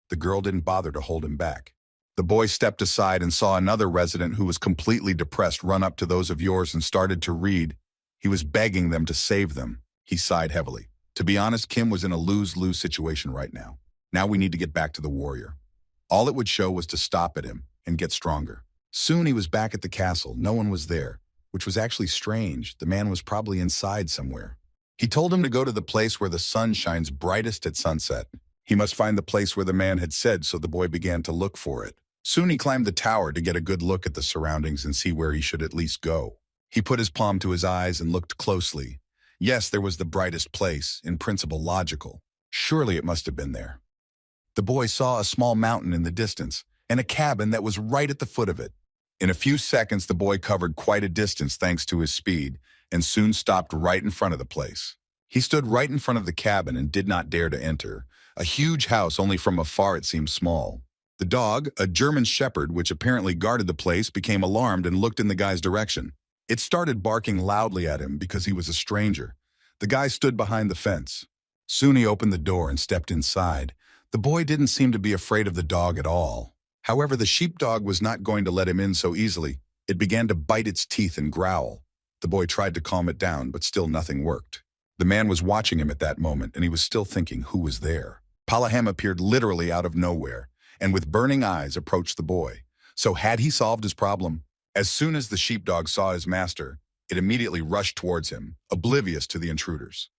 The girl didn't bother to hold him back. The boy stepped aside and saw another resident who was completely depressed run up to those of yours and started to read. He was begging them to save them. He sighed heavily. To be honest, Kim was in a lose-lose situation right now. Now we need to get back to the warrior. All it would show was to stop at him and get stronger. Soon he was back at the castle. No one was there, which was actually strange. The man was probably inside somewhere. He told him to go to the place where the sun shines brightest at sunset. He must find the place where the man had said, so the boy began to look for it. Soon he climbed the tower to get a good look at the surroundings and see where he should at least go. He put his palm to his eyes and looked closely. Yes, there was the brightest place, in principle logical. Surely it must have been there. The boy saw a small mountain in the distance and a cabin that was right at the foot of it. In a few seconds, the boy covered quite a distance thanks to his speed and soon stopped right in front of the place. He stood right in front of the cabin and did not dare to enter. A huge house, only from afar it seemed small. The dog, a German shepherd which apparently guarded the place, became alarmed and looked in the guy's direction. It started barking loudly at him because he was a stranger. The guy stood behind the fence. Soon he opened the door and stepped inside. The boy didn't seem to be afraid of the dog at all. However, the sheepdog was not going to let him in so easily. It began to bite its teeth and growl. The boy tried to calm it down, but still nothing worked. The man was watching him at that moment, and he was still thinking who was there. Palaham appeared literally out of nowhere, and with burning eyes approached the boy. So had he solved his problem? As soon as the sheepdog saw his master, it immediately rushed towards him, oblivious to the intruders.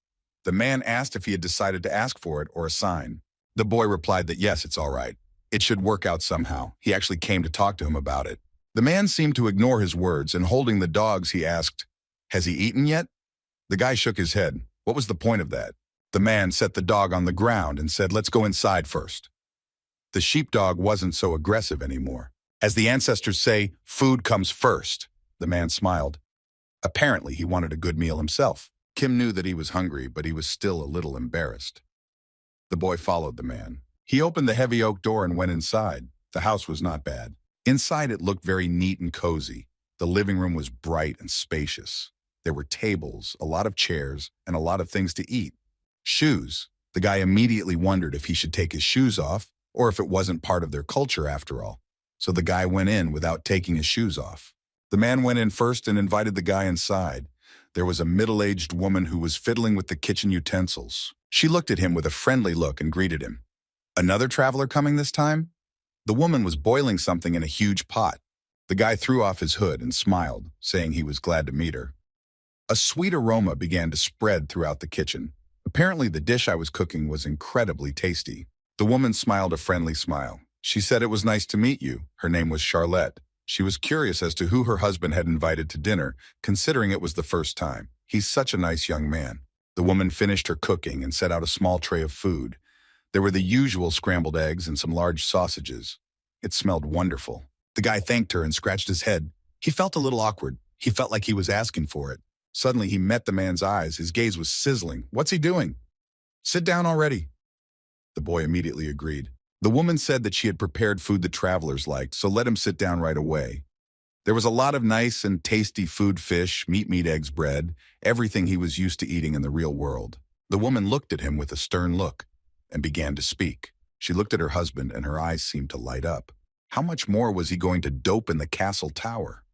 The man asked if he had decided to ask for it or a sign. The boy replied that yes, it's all right. It should work out somehow. He actually came to talk to him about it. The man seemed to ignore his words, and holding the dogs, he asked, "Has he eaten yet?" The guy shook his head. What was the point of that? The man set the dog on the ground and said, "Let's go inside first." The sheepdog wasn't so aggressive anymore. As the ancestors say, food comes first. The man smiled. Apparently, he wanted a good meal himself. Kim knew that he was hungry, but he was still a little embarrassed. The boy followed the man. He opened the heavy oak door and went inside. The house was not bad. Inside, it looked very neat and cozy. The living room was bright and spacious. There were tables, a lot of chairs, and a lot of things to eat. Shoes. The guy immediately wondered if he should take his shoes off, or if it wasn't part of their culture after all. So the guy went in without taking his shoes off. The man went in first and invited the guy inside. There was a middle-aged woman who was fiddling with the kitchen utensils. She looked at him with a friendly look and greeted him. Another traveler coming this time? The woman was boiling something in a huge pot. The guy threw off his hood and smiled, saying he was glad to meet her. A sweet aroma began to spread throughout the kitchen. Apparently, the dish I was cooking was incredibly tasty. The woman smiled a friendly smile. She said it was nice to meet you. Her name was Charlotte. She was curious as to who her husband had invited to dinner, considering it was the first time. He's such a nice young man. The woman finished her cooking and set out a small tray of food. There were the usual scrambled eggs and some large sausages. It smelled wonderful. The guy thanked her and scratched his head. He felt a little awkward. He felt like he was asking for it. Suddenly, he met the man's eyes. His gaze was sizzling. "What's he doing?" "Sit down already." The boy immediately agreed. The woman said that she had prepared food the travelers liked, so let him sit down right away. There was a lot of nice and tasty food: fish, meat, eggs, bread, everything he was used to eating in the real world. The woman looked at him with a stern look and began to speak. She looked at her husband and her eyes seemed to light up. How much more was he going to dope in the castle tower?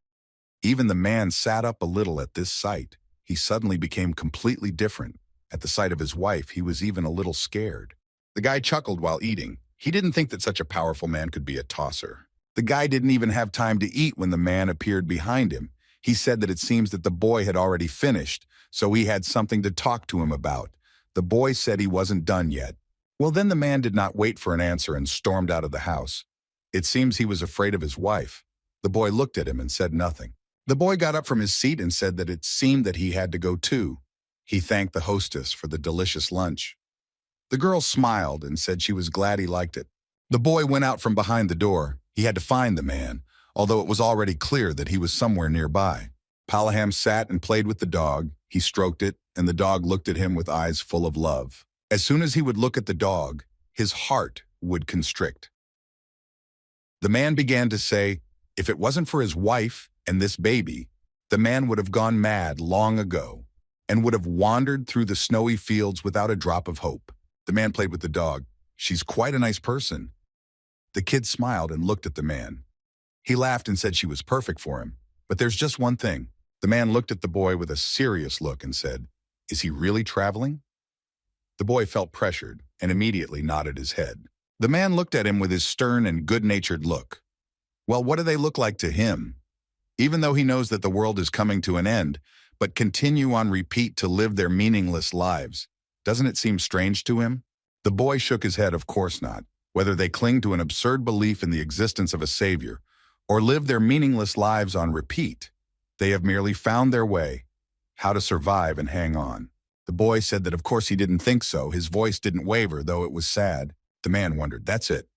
Even the man sat up a little at this sight. He suddenly became completely different. At the sight of his wife, he was even a little scared. The guy chuckled while eating. He didn't think that such a powerful man could be a tosser. The guy didn't even have time to eat when the man appeared behind him. He said that it seems that the boy had already finished, so he had something to talk to him about. The boy said he wasn't done yet. Well, then the man did not wait for an answer and stormed out of the house. It seems he was afraid of his wife. The boy looked at him and said nothing. The boy got up from his seat and said that it seemed that he had to go too. He thanked the hostess for the delicious lunch. The girl smiled and said she was glad he liked it. The boy went out from behind the door. He had to find the man, although it was already clear that he was somewhere nearby. Palaham sat and played with the dog. He stroked it, and the dog looked at him with eyes full of love. As soon as he would look at the dog, his heart would constrict. The man began to say, if it wasn't for his wife and this baby, the man would have gone mad long ago and would have wandered through the snowy fields without a drop of hope. The man played with the dog. She's quite a nice person. The kid smiled and looked at the man. He laughed and said she was perfect for him. But there's just one thing. The man looked at the boy with a serious look and said, "Is he really traveling?" The boy felt pressured and immediately nodded his head. The man looked at him with his stern and good-natured look. Well, what do they look like to him? Even though he knows that the world is coming to an end, but continue on repeat to live their meaningless lives. Doesn't it seem strange to him? The boy shook his head. Of course not. Whether they cling to an absurd belief in the existence of a savior or live their meaningless lives on repeat, they have merely found their way, how to survive and hang on. The boy said that of course he didn't think so. His voice didn't waver, though it was sad. The man wondered, that's it.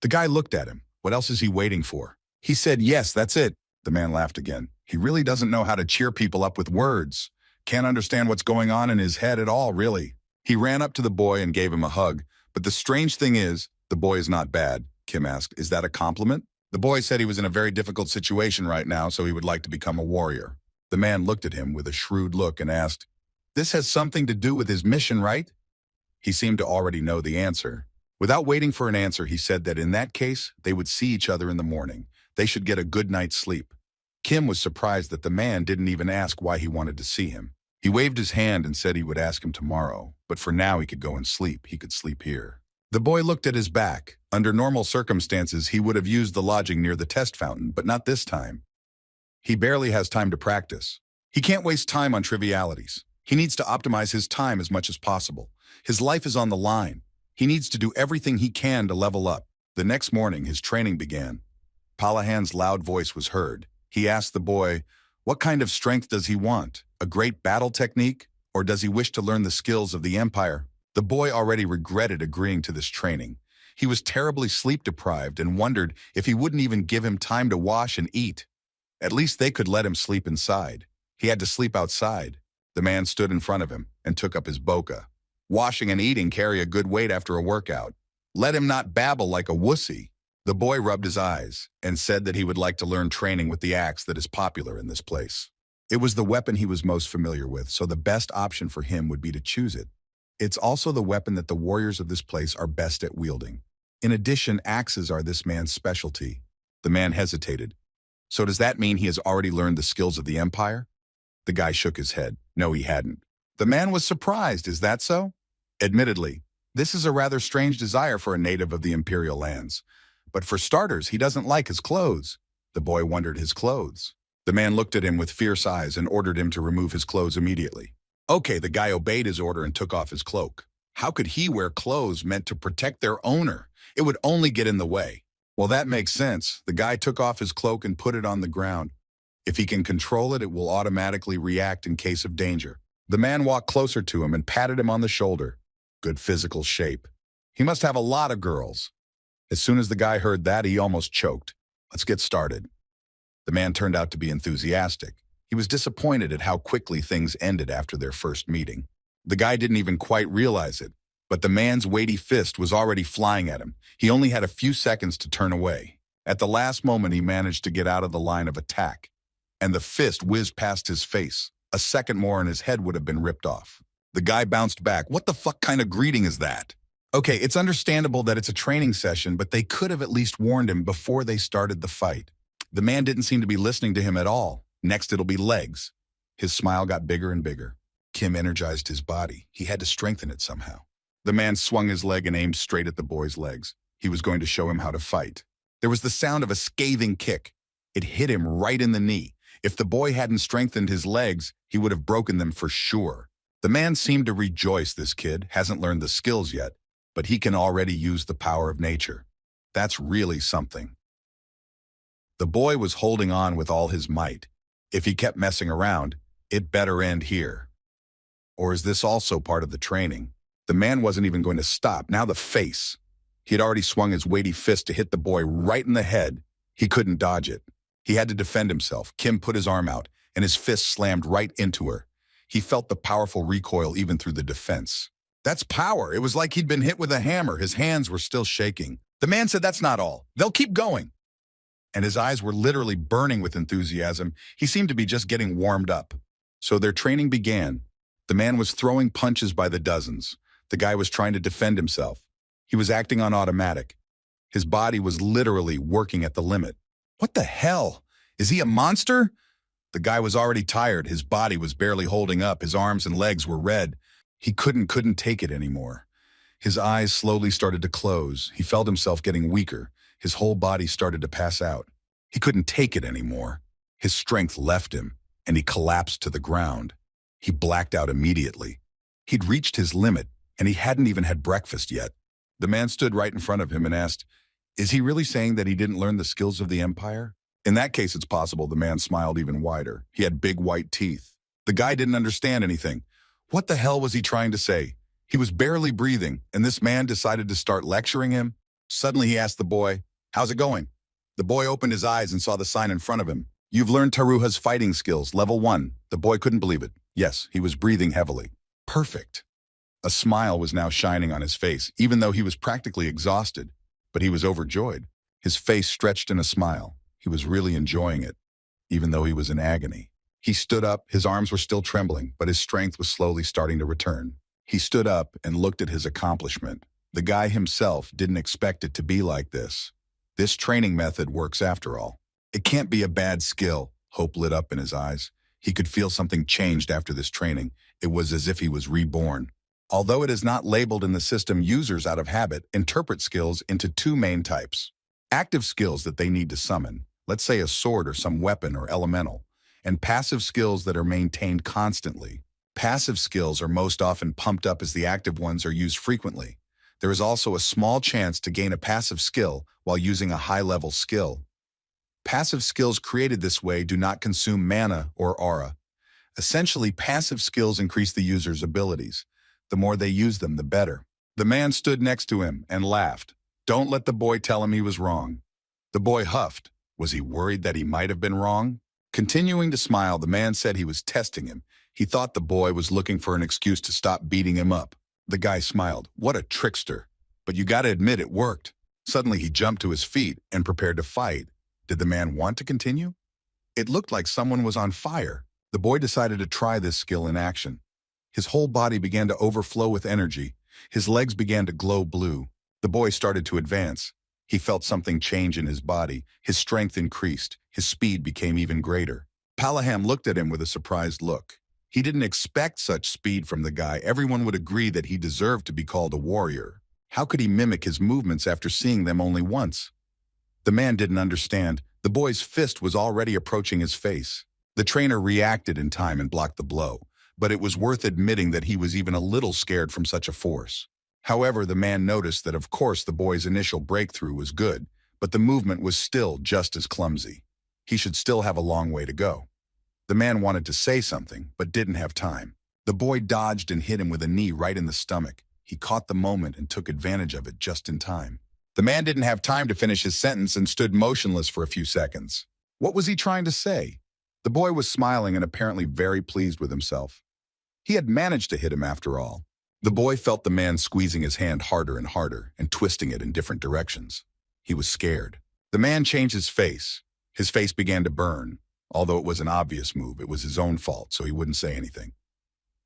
The guy looked at him. What else is he waiting for? He said, yes, that's it. The man laughed again. He really doesn't know how to cheer people up with words. Can't understand what's going on in his head at all, really. He ran up to the boy and gave him a hug. But the strange thing is, the boy is not bad. Kim asked, is that a compliment? The boy said he was in a very difficult situation right now, so he would like to become a warrior. The man looked at him with a shrewd look and asked, this has something to do with his mission, right? He seemed to already know the answer. Without waiting for an answer, he said that in that case, they would see each other in the morning. They should get a good night's sleep. Kim was surprised that the man didn't even ask why he wanted to see him. He waved his hand and said he would ask him tomorrow, but for now he could go and sleep. He could sleep here. The boy looked at his back. Under normal circumstances, he would have used the lodging near the test fountain, but not this time. He barely has time to practice. He can't waste time on trivialities. He needs to optimize his time as much as possible. His life is on the line. He needs to do everything he can to level up. The next morning, his training began. Palahan's loud voice was heard. He asked the boy, "What kind of strength does he want? A great battle technique? Or does he wish to learn the skills of the Empire?" The boy already regretted agreeing to this training. He was terribly sleep-deprived and wondered if he wouldn't even give him time to wash and eat. At least they could let him sleep inside. He had to sleep outside. The man stood in front of him and took up his boka. Washing and eating carry a good weight after a workout. Let him not babble like a wussy. The boy rubbed his eyes and said that he would like to learn training with the axe that is popular in this place. It was the weapon he was most familiar with, so the best option for him would be to choose it. It's also the weapon that the warriors of this place are best at wielding. In addition, axes are this man's specialty. The man hesitated. So does that mean he has already learned the skills of the Empire? The guy shook his head. No, he hadn't. The man was surprised. Is that so? Admittedly, this is a rather strange desire for a native of the Imperial lands. But for starters, he doesn't like his clothes. The boy wondered his clothes. The man looked at him with fierce eyes and ordered him to remove his clothes immediately. Okay, the guy obeyed his order and took off his cloak. How could he wear clothes meant to protect their owner? It would only get in the way. Well, that makes sense. The guy took off his cloak and put it on the ground. If he can control it, it will automatically react in case of danger. The man walked closer to him and patted him on the shoulder. Good physical shape. He must have a lot of girls. As soon as the guy heard that, he almost choked. Let's get started. The man turned out to be enthusiastic. He was disappointed at how quickly things ended after their first meeting. The guy didn't even quite realize it, but the man's weighty fist was already flying at him. He only had a few seconds to turn away. At the last moment, he managed to get out of the line of attack, and the fist whizzed past his face. A second more and his head would have been ripped off. The guy bounced back. What the fuck kind of greeting is that? Okay, it's understandable that it's a training session, but they could have at least warned him before they started the fight. The man didn't seem to be listening to him at all. Next, it'll be legs. His smile got bigger and bigger. Kim energized his body. He had to strengthen it somehow. The man swung his leg and aimed straight at the boy's legs. He was going to show him how to fight. There was the sound of a scathing kick. It hit him right in the knee. If the boy hadn't strengthened his legs, he would have broken them for sure. The man seemed to rejoice. This kid hasn't learned the skills yet, but he can already use the power of nature. That's really something. The boy was holding on with all his might. If he kept messing around, it better end here. Or is this also part of the training? The man wasn't even going to stop. Now the face. He had already swung his weighty fist to hit the boy right in the head. He couldn't dodge it. He had to defend himself. Kim put his arm out, and his fist slammed right into her. He felt the powerful recoil even through the defense. That's power. It was like he'd been hit with a hammer. His hands were still shaking. The man said, "That's not all. They'll keep going." And his eyes were literally burning with enthusiasm. He seemed to be just getting warmed up. So their training began. The man was throwing punches by the dozens. The guy was trying to defend himself. He was acting on automatic. His body was literally working at the limit. What the hell? Is he a monster? The guy was already tired. His body was barely holding up. His arms and legs were red. He couldn't take it anymore. His eyes slowly started to close. He felt himself getting weaker. His whole body started to pass out. He couldn't take it anymore. His strength left him, and he collapsed to the ground. He blacked out immediately. He'd reached his limit, and he hadn't even had breakfast yet. The man stood right in front of him and asked, "Is he really saying that he didn't learn the skills of the Empire?" In that case, it's possible. The man smiled even wider. He had big white teeth. The guy didn't understand anything. What the hell was he trying to say? He was barely breathing, and this man decided to start lecturing him. Suddenly he asked the boy, "How's it going?" The boy opened his eyes and saw the sign in front of him. "You've learned Taruha's fighting skills, level 1. The boy couldn't believe it. Yes, he was breathing heavily. Perfect. A smile was now shining on his face, even though he was practically exhausted. But he was overjoyed. His face stretched in a smile. He was really enjoying it, even though he was in agony. He stood up. His arms were still trembling, but his strength was slowly starting to return. He stood up and looked at his accomplishment. The guy himself didn't expect it to be like this. This training method works after all. It can't be a bad skill. Hope lit up in his eyes. He could feel something changed after this training. It was as if he was reborn. Although it is not labeled in the system, users out of habit interpret skills into two main types. Active skills that they need to summon, let's say a sword or some weapon or elemental, and passive skills that are maintained constantly. Passive skills are most often pumped up as the active ones are used frequently. There is also a small chance to gain a passive skill while using a high-level skill. Passive skills created this way do not consume mana or aura. Essentially, passive skills increase the user's abilities. The more they use them, the better. The man stood next to him and laughed. Don't let the boy tell him he was wrong. The boy huffed. Was he worried that he might have been wrong? Continuing to smile, the man said he was testing him. He thought the boy was looking for an excuse to stop beating him up. The guy smiled. What a trickster. But you gotta admit it worked. Suddenly he jumped to his feet and prepared to fight. Did the man want to continue? It looked like someone was on fire. The boy decided to try this skill in action. His whole body began to overflow with energy. His legs began to glow blue. The boy started to advance. He felt something change in his body. His strength increased. His speed became even greater. Palaham looked at him with a surprised look. He didn't expect such speed from the guy. Everyone would agree that he deserved to be called a warrior. How could he mimic his movements after seeing them only once? The man didn't understand. The boy's fist was already approaching his face. The trainer reacted in time and blocked the blow, but it was worth admitting that he was even a little scared from such a force. However, the man noticed that of course the boy's initial breakthrough was good, but the movement was still just as clumsy. He should still have a long way to go. The man wanted to say something, but didn't have time. The boy dodged and hit him with a knee right in the stomach. He caught the moment and took advantage of it just in time. The man didn't have time to finish his sentence and stood motionless for a few seconds. What was he trying to say? The boy was smiling and apparently very pleased with himself. He had managed to hit him after all. The boy felt the man squeezing his hand harder and harder and twisting it in different directions. He was scared. The man changed his face. His face began to burn. Although it was an obvious move, it was his own fault, so he wouldn't say anything.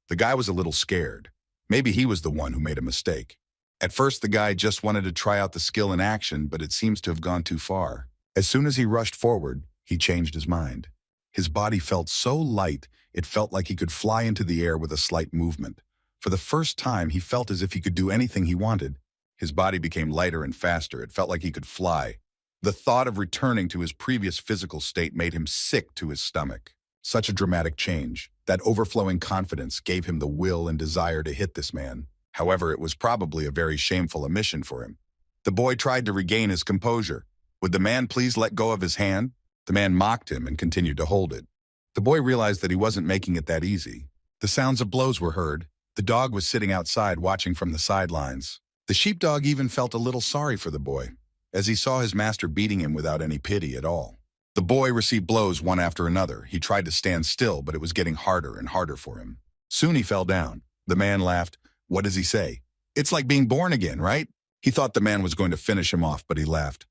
The guy was a little scared. Maybe he was the one who made a mistake. At first, the guy just wanted to try out the skill in action, but it seems to have gone too far. As soon as he rushed forward, he changed his mind. His body felt so light, it felt like he could fly into the air with a slight movement. For the first time, he felt as if he could do anything he wanted. His body became lighter and faster. It felt like he could fly. The thought of returning to his previous physical state made him sick to his stomach. Such a dramatic change. That overflowing confidence gave him the will and desire to hit this man. However, it was probably a very shameful omission for him. The boy tried to regain his composure. Would the man please let go of his hand? The man mocked him and continued to hold it. The boy realized that he wasn't making it that easy. The sounds of blows were heard. The dog was sitting outside watching from the sidelines. The sheepdog even felt a little sorry for the boy, as he saw his master beating him without any pity at all. The boy received blows one after another. He tried to stand still, but it was getting harder and harder for him. Soon he fell down. The man laughed. What does he say? It's like being born again, right? He thought the man was going to finish him off, but he laughed.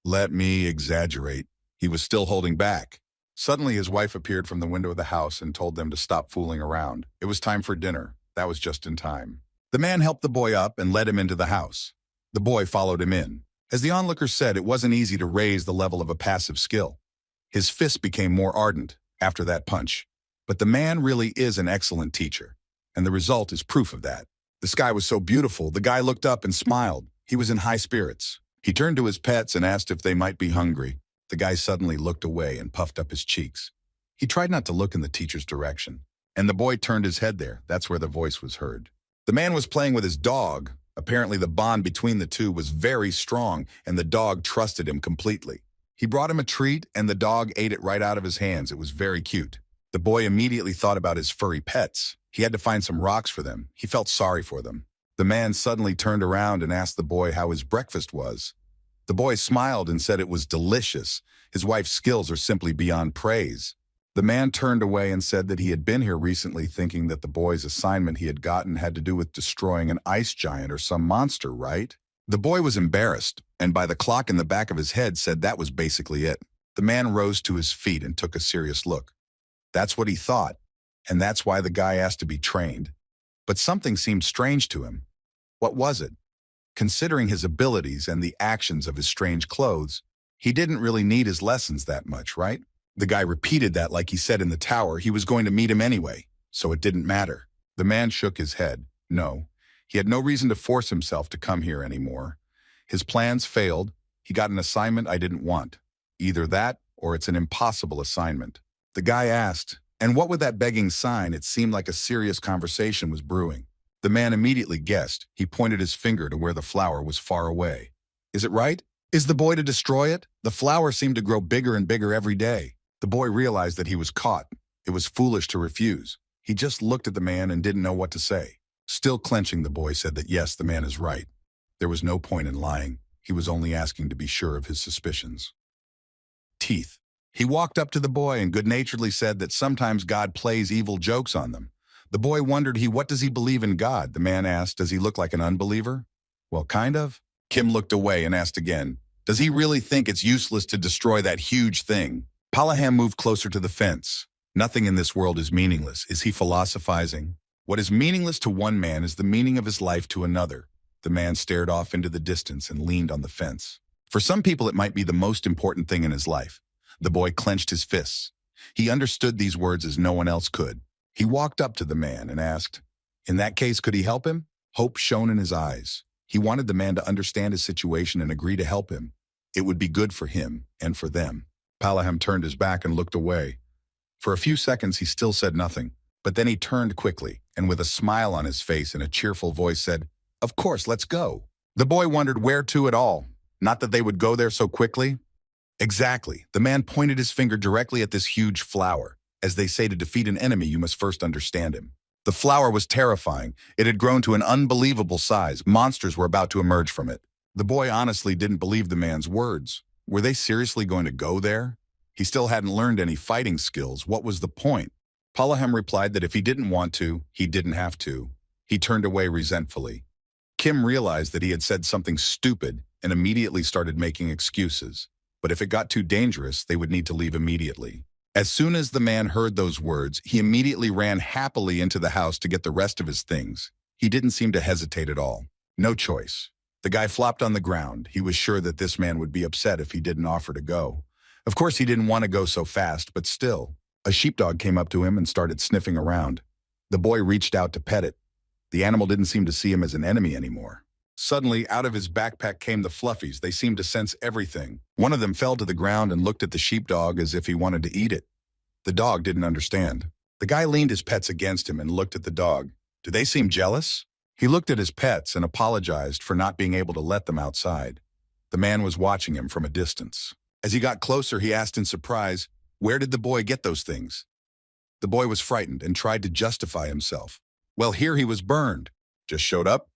Let me exaggerate. He was still holding back. Suddenly his wife appeared from the window of the house and told them to stop fooling around. It was time for dinner. That was just in time. The man helped the boy up and led him into the house. The boy followed him in. As the onlooker said, it wasn't easy to raise the level of a passive skill. His fist became more ardent after that punch. But the man really is an excellent teacher, and the result is proof of that. The sky was so beautiful, the guy looked up and smiled. He was in high spirits. He turned to his pets and asked if they might be hungry. The guy suddenly looked away and puffed up his cheeks. He tried not to look in the teacher's direction, and the boy turned his head there. That's where the voice was heard. The man was playing with his dog. Apparently the bond between the two was very strong, and the dog trusted him completely. He brought him a treat, and the dog ate it right out of his hands. It was very cute. The boy immediately thought about his furry pets. He had to find some rocks for them. He felt sorry for them. The man suddenly turned around and asked the boy how his breakfast was. The boy smiled and said it was delicious. His wife's skills are simply beyond praise. The man turned away and said that he had been here recently thinking that the boy's assignment he had gotten had to do with destroying an ice giant or some monster, right? The boy was embarrassed, and by the clock in the back of his head said that was basically it. The man rose to his feet and took a serious look. That's what he thought, and that's why the guy asked to be trained. But something seemed strange to him. What was it? Considering his abilities and the actions of his strange clothes, he didn't really need his lessons that much, right? The guy repeated that like he said in the tower he was going to meet him anyway, so it didn't matter. The man shook his head. No, he had no reason to force himself to come here anymore. His plans failed. He got an assignment I didn't want. Either that, or it's an impossible assignment. The guy asked, and what with that begging sign, it seemed like a serious conversation was brewing. The man immediately guessed. He pointed his finger to where the flower was far away. Is it right? Is the boy to destroy it? The flower seemed to grow bigger and bigger every day. The boy realized that he was caught. It was foolish to refuse. He just looked at the man and didn't know what to say. Still clenching, the boy said that yes, the man is right. There was no point in lying. He was only asking to be sure of his suspicions. Teeth. He walked up to the boy and good-naturedly said that sometimes God plays evil jokes on them. The boy wondered what does he believe in God? The man asked, does he look like an unbeliever? Well, kind of. Kim looked away and asked again, does he really think it's useless to destroy that huge thing? Palaham moved closer to the fence. Nothing in this world is meaningless. Is he philosophizing? What is meaningless to one man is the meaning of his life to another. The man stared off into the distance and leaned on the fence. For some people, it might be the most important thing in his life. The boy clenched his fists. He understood these words as no one else could. He walked up to the man and asked, in that case, could he help him? Hope shone in his eyes. He wanted the man to understand his situation and agree to help him. It would be good for him and for them. Palaham turned his back and looked away. For a few seconds, he still said nothing, but then he turned quickly and with a smile on his face and a cheerful voice said, of course, let's go. The boy wondered where to at all. Not that they would go there so quickly. Exactly. The man pointed his finger directly at this huge flower. As they say, to defeat an enemy, you must first understand him. The flower was terrifying. It had grown to an unbelievable size. Monsters were about to emerge from it. The boy honestly didn't believe the man's words. Were they seriously going to go there? He still hadn't learned any fighting skills. What was the point? Palaham replied that if he didn't want to, he didn't have to. He turned away resentfully. Kim realized that he had said something stupid and immediately started making excuses. But if it got too dangerous, they would need to leave immediately. As soon as the man heard those words, he immediately ran happily into the house to get the rest of his things. He didn't seem to hesitate at all. No choice. The guy flopped on the ground. He was sure that this man would be upset if he didn't offer to go. Of course, he didn't want to go so fast, but still. A sheepdog came up to him and started sniffing around. The boy reached out to pet it. The animal didn't seem to see him as an enemy anymore. Suddenly, out of his backpack came the fluffies. They seemed to sense everything. One of them fell to the ground and looked at the sheepdog as if he wanted to eat it. The dog didn't understand. The guy leaned his pets against him and looked at the dog. Do they seem jealous? He looked at his pets and apologized for not being able to let them outside. The man was watching him from a distance. As he got closer, he asked in surprise, where did the boy get those things? The boy was frightened and tried to justify himself. Well, here he was burned. Just showed up?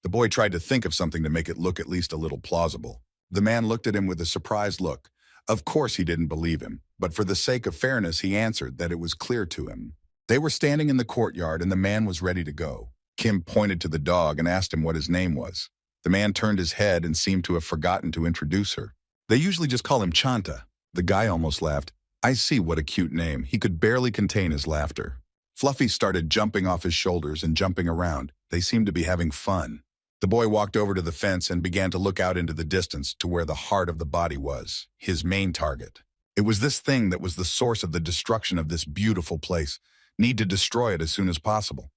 The boy tried to think of something to make it look at least a little plausible. The man looked at him with a surprised look. Of course he didn't believe him, but for the sake of fairness, he answered that it was clear to him. They were standing in the courtyard and the man was ready to go. Kim pointed to the dog and asked him what his name was. The man turned his head and seemed to have forgotten to introduce her. They usually just call him Chanta. The guy almost laughed. I see, what a cute name. He could barely contain his laughter. Fluffy started jumping off his shoulders and jumping around. They seemed to be having fun. The boy walked over to the fence and began to look out into the distance to where the heart of the body was, his main target. It was this thing that was the source of the destruction of this beautiful place. Need to destroy it as soon as possible.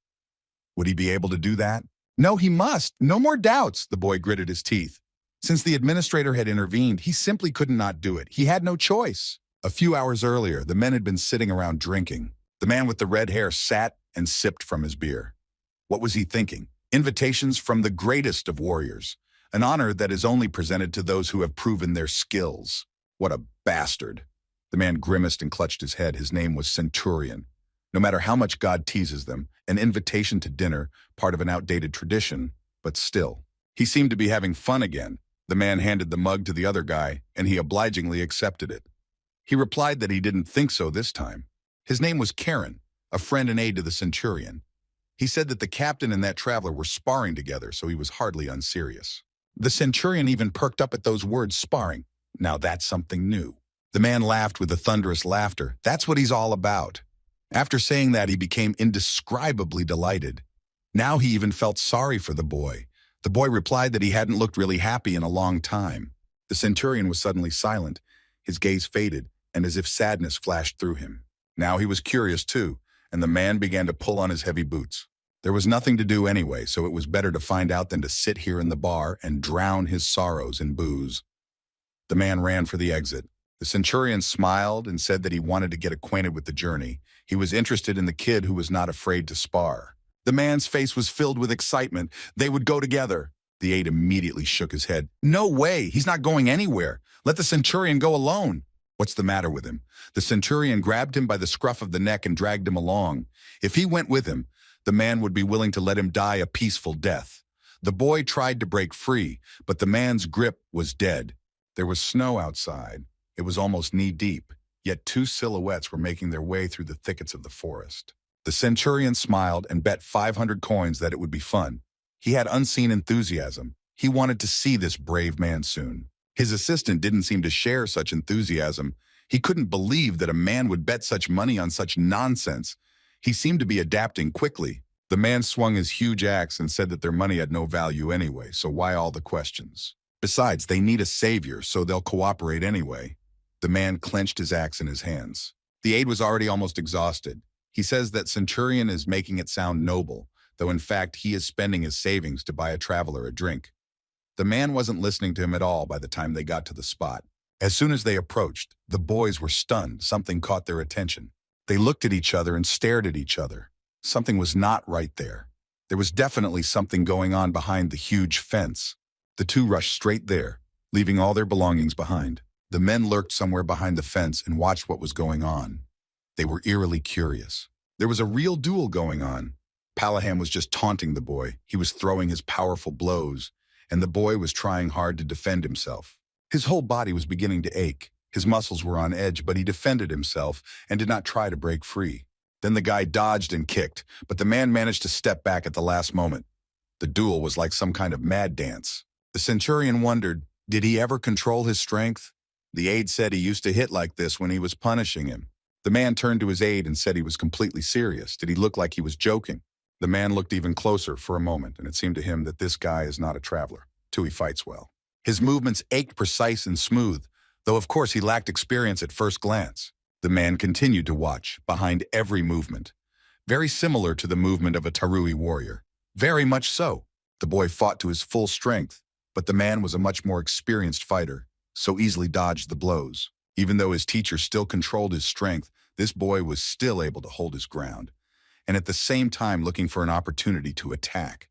Would he be able to do that? No, he must. No more doubts, the boy gritted his teeth. Since the administrator had intervened, he simply could not do it. He had no choice. A few hours earlier, the men had been sitting around drinking. The man with the red hair sat and sipped from his beer. What was he thinking? Invitations from the greatest of warriors, an honor that is only presented to those who have proven their skills. What a bastard. The man grimaced and clutched his head. His name was Centurion. No matter how much God teases them, an invitation to dinner, part of an outdated tradition, but still. He seemed to be having fun again. The man handed the mug to the other guy, and he obligingly accepted it. He replied that he didn't think so this time. His name was Karen, a friend and aide to the Centurion. He said that the captain and that traveler were sparring together, so he was hardly unserious. The Centurion even perked up at those words, sparring. Now that's something new. The man laughed with a thunderous laughter. That's what he's all about. After saying that, he became indescribably delighted. Now he even felt sorry for the boy. The boy replied that he hadn't looked really happy in a long time. The Centurion was suddenly silent. His gaze faded, and as if sadness flashed through him. Now he was curious too, and the man began to pull on his heavy boots. There was nothing to do anyway, so it was better to find out than to sit here in the bar and drown his sorrows in booze. The man ran for the exit. The Centurion smiled and said that he wanted to get acquainted with the journey. He was interested in the kid who was not afraid to spar. The man's face was filled with excitement. They would go together. The aide immediately shook his head. No way, he's not going anywhere. Let the centurion go alone. What's the matter with him? The centurion grabbed him by the scruff of the neck and dragged him along. If he went with him, the man would be willing to let him die a peaceful death. The boy tried to break free, but the man's grip was dead. There was snow outside. It was almost knee-deep, yet two silhouettes were making their way through the thickets of the forest. The centurion smiled and bet 500 coins that it would be fun. He had unseen enthusiasm. He wanted to see this brave man soon. His assistant didn't seem to share such enthusiasm. He couldn't believe that a man would bet such money on such nonsense. He seemed to be adapting quickly. The man swung his huge axe and said that their money had no value anyway, so why all the questions? Besides, they need a savior, so they'll cooperate anyway. The man clenched his axe in his hands. The aide was already almost exhausted. He says that Centurion is making it sound noble, though in fact he is spending his savings to buy a traveler a drink. The man wasn't listening to him at all by the time they got to the spot. As soon as they approached, the boys were stunned. Something caught their attention. They looked at each other and stared at each other. Something was not right there. There was definitely something going on behind the huge fence. The two rushed straight there, leaving all their belongings behind. The men lurked somewhere behind the fence and watched what was going on. They were eerily curious. There was a real duel going on. Palaham was just taunting the boy. He was throwing his powerful blows, and the boy was trying hard to defend himself. His whole body was beginning to ache. His muscles were on edge, but he defended himself and did not try to break free. Then the guy dodged and kicked, but the man managed to step back at the last moment. The duel was like some kind of mad dance. The centurion wondered, did he ever control his strength? The aide said he used to hit like this when he was punishing him. The man turned to his aide and said he was completely serious. Did he look like he was joking? The man looked even closer for a moment, and it seemed to him that this guy is not a traveler, too he fights well. His movements ached precise and smooth, though of course he lacked experience at first glance. The man continued to watch, behind every movement. Very similar to the movement of a Tarui warrior. Very much so. The boy fought to his full strength, but the man was a much more experienced fighter, so easily dodged the blows. Even though his teacher still controlled his strength, this boy was still able to hold his ground, and at the same time looking for an opportunity to attack.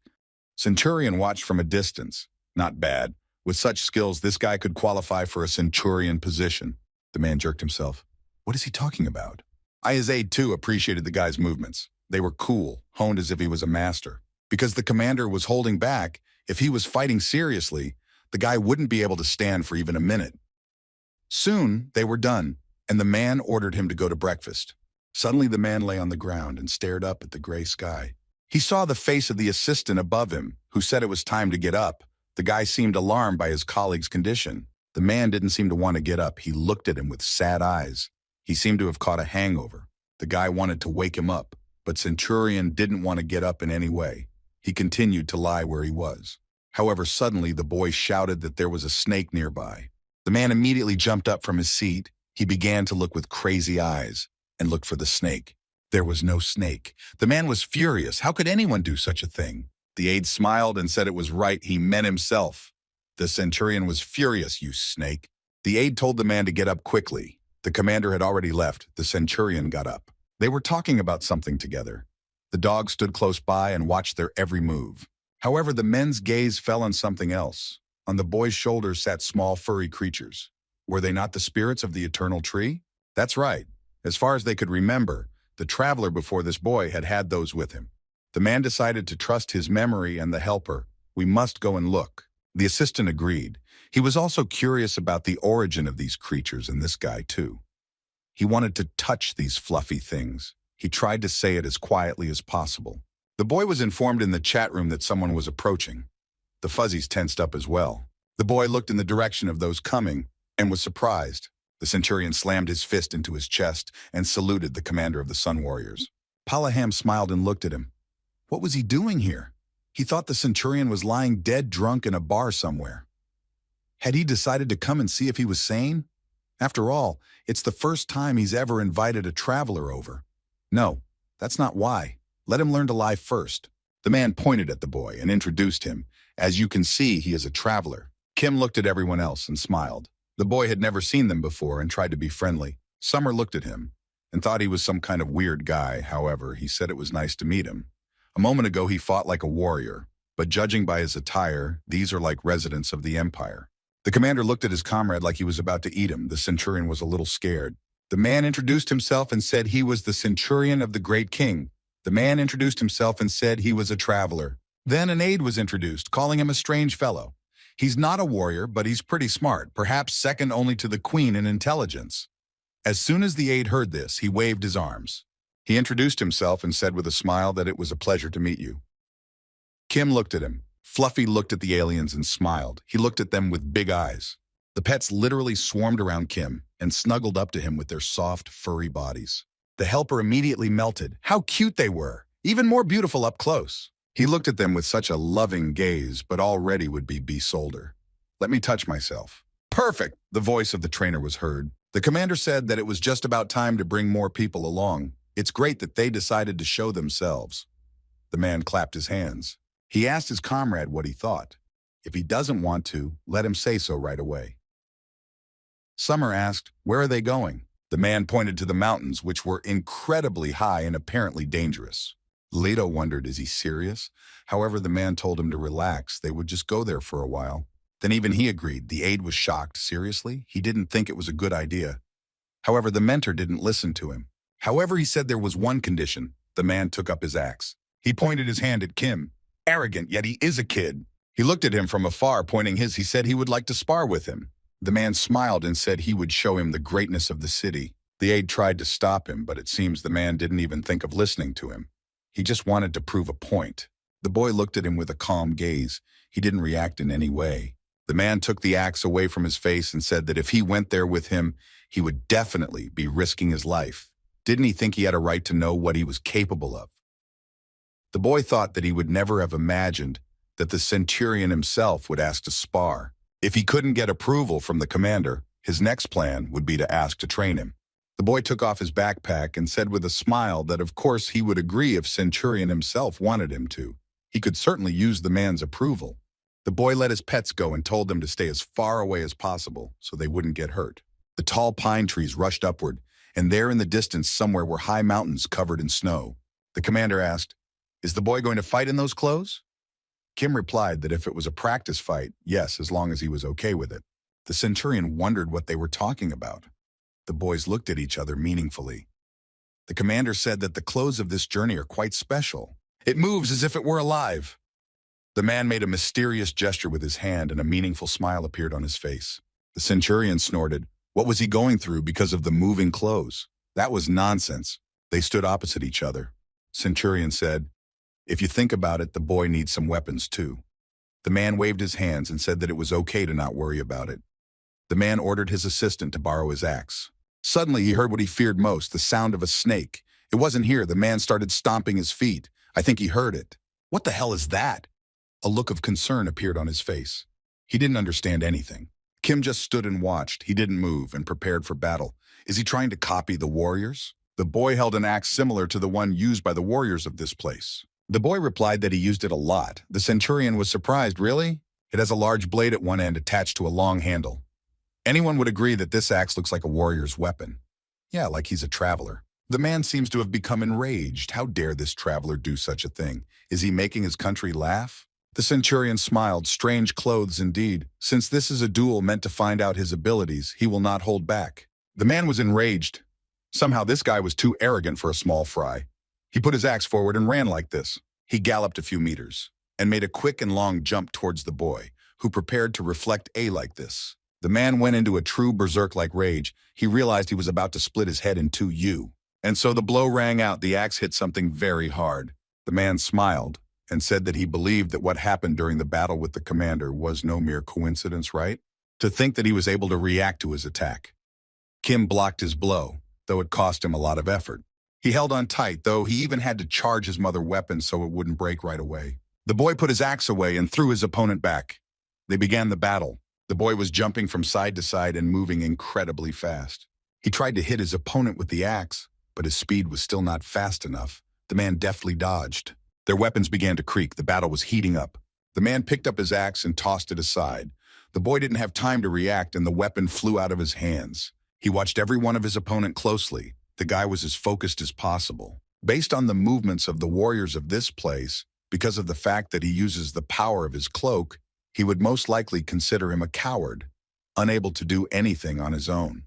Centurion watched from a distance. Not bad. With such skills, this guy could qualify for a centurion position. The man jerked himself. What is he talking about? His aide, too, appreciated the guy's movements. They were cool, honed as if he was a master. Because the commander was holding back, if he was fighting seriously, the guy wouldn't be able to stand for even a minute. Soon, they were done, and the man ordered him to go to breakfast. Suddenly, the man lay on the ground and stared up at the gray sky. He saw the face of the assistant above him, who said it was time to get up. The guy seemed alarmed by his colleague's condition. The man didn't seem to want to get up. He looked at him with sad eyes. He seemed to have caught a hangover. The guy wanted to wake him up, but Centurion didn't want to get up in any way. He continued to lie where he was. However, suddenly the boy shouted that there was a snake nearby. The man immediately jumped up from his seat. He began to look with crazy eyes and looked for the snake. There was no snake. The man was furious. How could anyone do such a thing? The aide smiled and said it was right. He meant himself. The centurion was furious, you snake. The aide told the man to get up quickly. The commander had already left. The centurion got up. They were talking about something together. The dog stood close by and watched their every move. However, the men's gaze fell on something else. On the boy's shoulders sat small furry creatures. Were they not the spirits of the eternal tree? That's right. As far as they could remember, the traveler before this boy had had those with him. The man decided to trust his memory and the helper. We must go and look. The assistant agreed. He was also curious about the origin of these creatures and this guy too. He wanted to touch these fluffy things. He tried to say it as quietly as possible. The boy was informed in the chat room that someone was approaching. The fuzzies tensed up as well. The boy looked in the direction of those coming and was surprised. The centurion slammed his fist into his chest and saluted the commander of the Sun Warriors. Palaham smiled and looked at him. What was he doing here? He thought the centurion was lying dead drunk in a bar somewhere. Had he decided to come and see if he was sane? After all, it's the first time he's ever invited a traveler over. No, that's not why. Let him learn to lie first. The man pointed at the boy and introduced him. As you can see, he is a traveler. Kim looked at everyone else and smiled. The boy had never seen them before and tried to be friendly. Summer looked at him and thought he was some kind of weird guy. However, he said it was nice to meet him. A moment ago, he fought like a warrior, but judging by his attire, these are like residents of the Empire. The commander looked at his comrade like he was about to eat him. The centurion was a little scared. The man introduced himself and said he was the centurion of the great king. The man introduced himself and said he was a traveler. Then an aide was introduced, calling him a strange fellow. He's not a warrior, but he's pretty smart, perhaps second only to the queen in intelligence. As soon as the aide heard this, he waved his arms. He introduced himself and said with a smile that it was a pleasure to meet you. Kim looked at him. Fluffy looked at the aliens and smiled. He looked at them with big eyes. The pets literally swarmed around Kim and snuggled up to him with their soft, furry bodies. The helper immediately melted. How cute they were, even more beautiful up close. He looked at them with such a loving gaze, but already would be besolder. Let me touch myself. Perfect, the voice of the trainer was heard. The commander said that it was just about time to bring more people along. It's great that they decided to show themselves. The man clapped his hands. He asked his comrade what he thought. If he doesn't want to, let him say so right away. Summer asked, "Where are they going?" The man pointed to the mountains, which were incredibly high and apparently dangerous. Leto wondered, is he serious? However, the man told him to relax. They would just go there for a while. Then even he agreed. The aide was shocked. Seriously? He didn't think it was a good idea. However, the mentor didn't listen to him. However, he said there was one condition. The man took up his axe. He pointed his hand at Kim. Arrogant, yet he is a kid. He looked at him from afar, pointing his. He said he would like to spar with him. The man smiled and said he would show him the greatness of the city. The aide tried to stop him, but it seems the man didn't even think of listening to him. He just wanted to prove a point. The boy looked at him with a calm gaze. He didn't react in any way. The man took the axe away from his face and said that if he went there with him, he would definitely be risking his life. Didn't he think he had a right to know what he was capable of? The boy thought that he would never have imagined that the centurion himself would ask to spar. If he couldn't get approval from the commander, his next plan would be to ask to train him. The boy took off his backpack and said with a smile that of course he would agree if Centurion himself wanted him to. He could certainly use the man's approval. The boy let his pets go and told them to stay as far away as possible so they wouldn't get hurt. The tall pine trees rushed upward, and there in the distance somewhere were high mountains covered in snow. The commander asked, "Is the boy going to fight in those clothes?" Kim replied that if it was a practice fight, yes, as long as he was okay with it. The centurion wondered what they were talking about. The boys looked at each other meaningfully. The commander said that the clothes of this journey are quite special. It moves as if it were alive. The man made a mysterious gesture with his hand and a meaningful smile appeared on his face. The centurion snorted. What was he going through because of the moving clothes? That was nonsense. They stood opposite each other. Centurion said, "If you think about it, the boy needs some weapons too." The man waved his hands and said that it was okay to not worry about it. The man ordered his assistant to borrow his axe. Suddenly, he heard what he feared most, the sound of a snake. It wasn't here. The man started stomping his feet. I think he heard it. What the hell is that? A look of concern appeared on his face. He didn't understand anything. Kim just stood and watched. He didn't move and prepared for battle. Is he trying to copy the warriors? The boy held an axe similar to the one used by the warriors of this place. The boy replied that he used it a lot. The centurion was surprised. Really? It has a large blade at one end attached to a long handle. Anyone would agree that this axe looks like a warrior's weapon. Yeah, like he's a traveler. The man seems to have become enraged. How dare this traveler do such a thing? Is he making his country laugh? The centurion smiled. Strange clothes indeed. Since this is a duel meant to find out his abilities, he will not hold back. The man was enraged. Somehow this guy was too arrogant for a small fry. He put his axe forward and ran like this. He galloped a few meters and made a quick and long jump towards the boy, who prepared to reflect A like this. The man went into a true berserk-like rage. He realized he was about to split his head in two. And so the blow rang out. The axe hit something very hard. The man smiled and said that he believed that what happened during the battle with the commander was no mere coincidence, right? To think that he was able to react to his attack. Kim blocked his blow, though it cost him a lot of effort. He held on tight, though he even had to charge his mother weapon so it wouldn't break right away. The boy put his axe away and threw his opponent back. They began the battle. The boy was jumping from side to side and moving incredibly fast. He tried to hit his opponent with the axe, but his speed was still not fast enough. The man deftly dodged. Their weapons began to creak. The battle was heating up. The man picked up his axe and tossed it aside. The boy didn't have time to react and the weapon flew out of his hands. He watched every one of his opponent closely. The guy was as focused as possible. Based on the movements of the warriors of this place, Because of the fact that he uses the power of his cloak, he would most likely consider him a coward, unable to do anything on his own.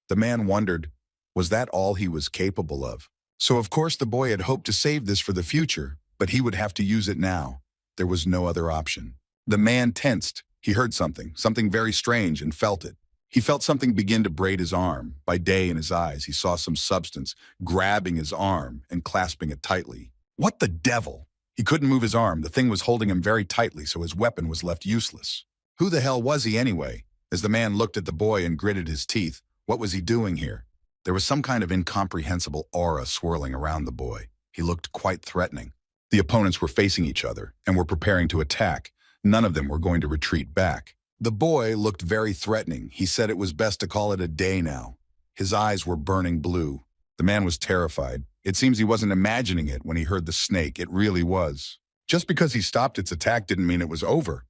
The man wondered, was that all he was capable of? So of course the boy had hoped to save this for the future, but he would have to use it now. There was no other option. The man tensed. He heard something very strange, and felt it. He felt something begin to braid his arm. By day in his eyes, he saw some substance grabbing his arm and clasping it tightly. What the devil? He couldn't move his arm. The thing was holding him very tightly, so his weapon was left useless. Who the hell was he anyway? As the man looked at the boy and gritted his teeth, what was he doing here? There was some kind of incomprehensible aura swirling around the boy. He looked quite threatening. The opponents were facing each other and were preparing to attack. None of them were going to retreat back. The boy looked very threatening. He said it was best to call it a day now. His eyes were burning blue. The man was terrified. It seems he wasn't imagining it when he heard the snake. It really was. Just because he stopped its attack didn't mean it was over.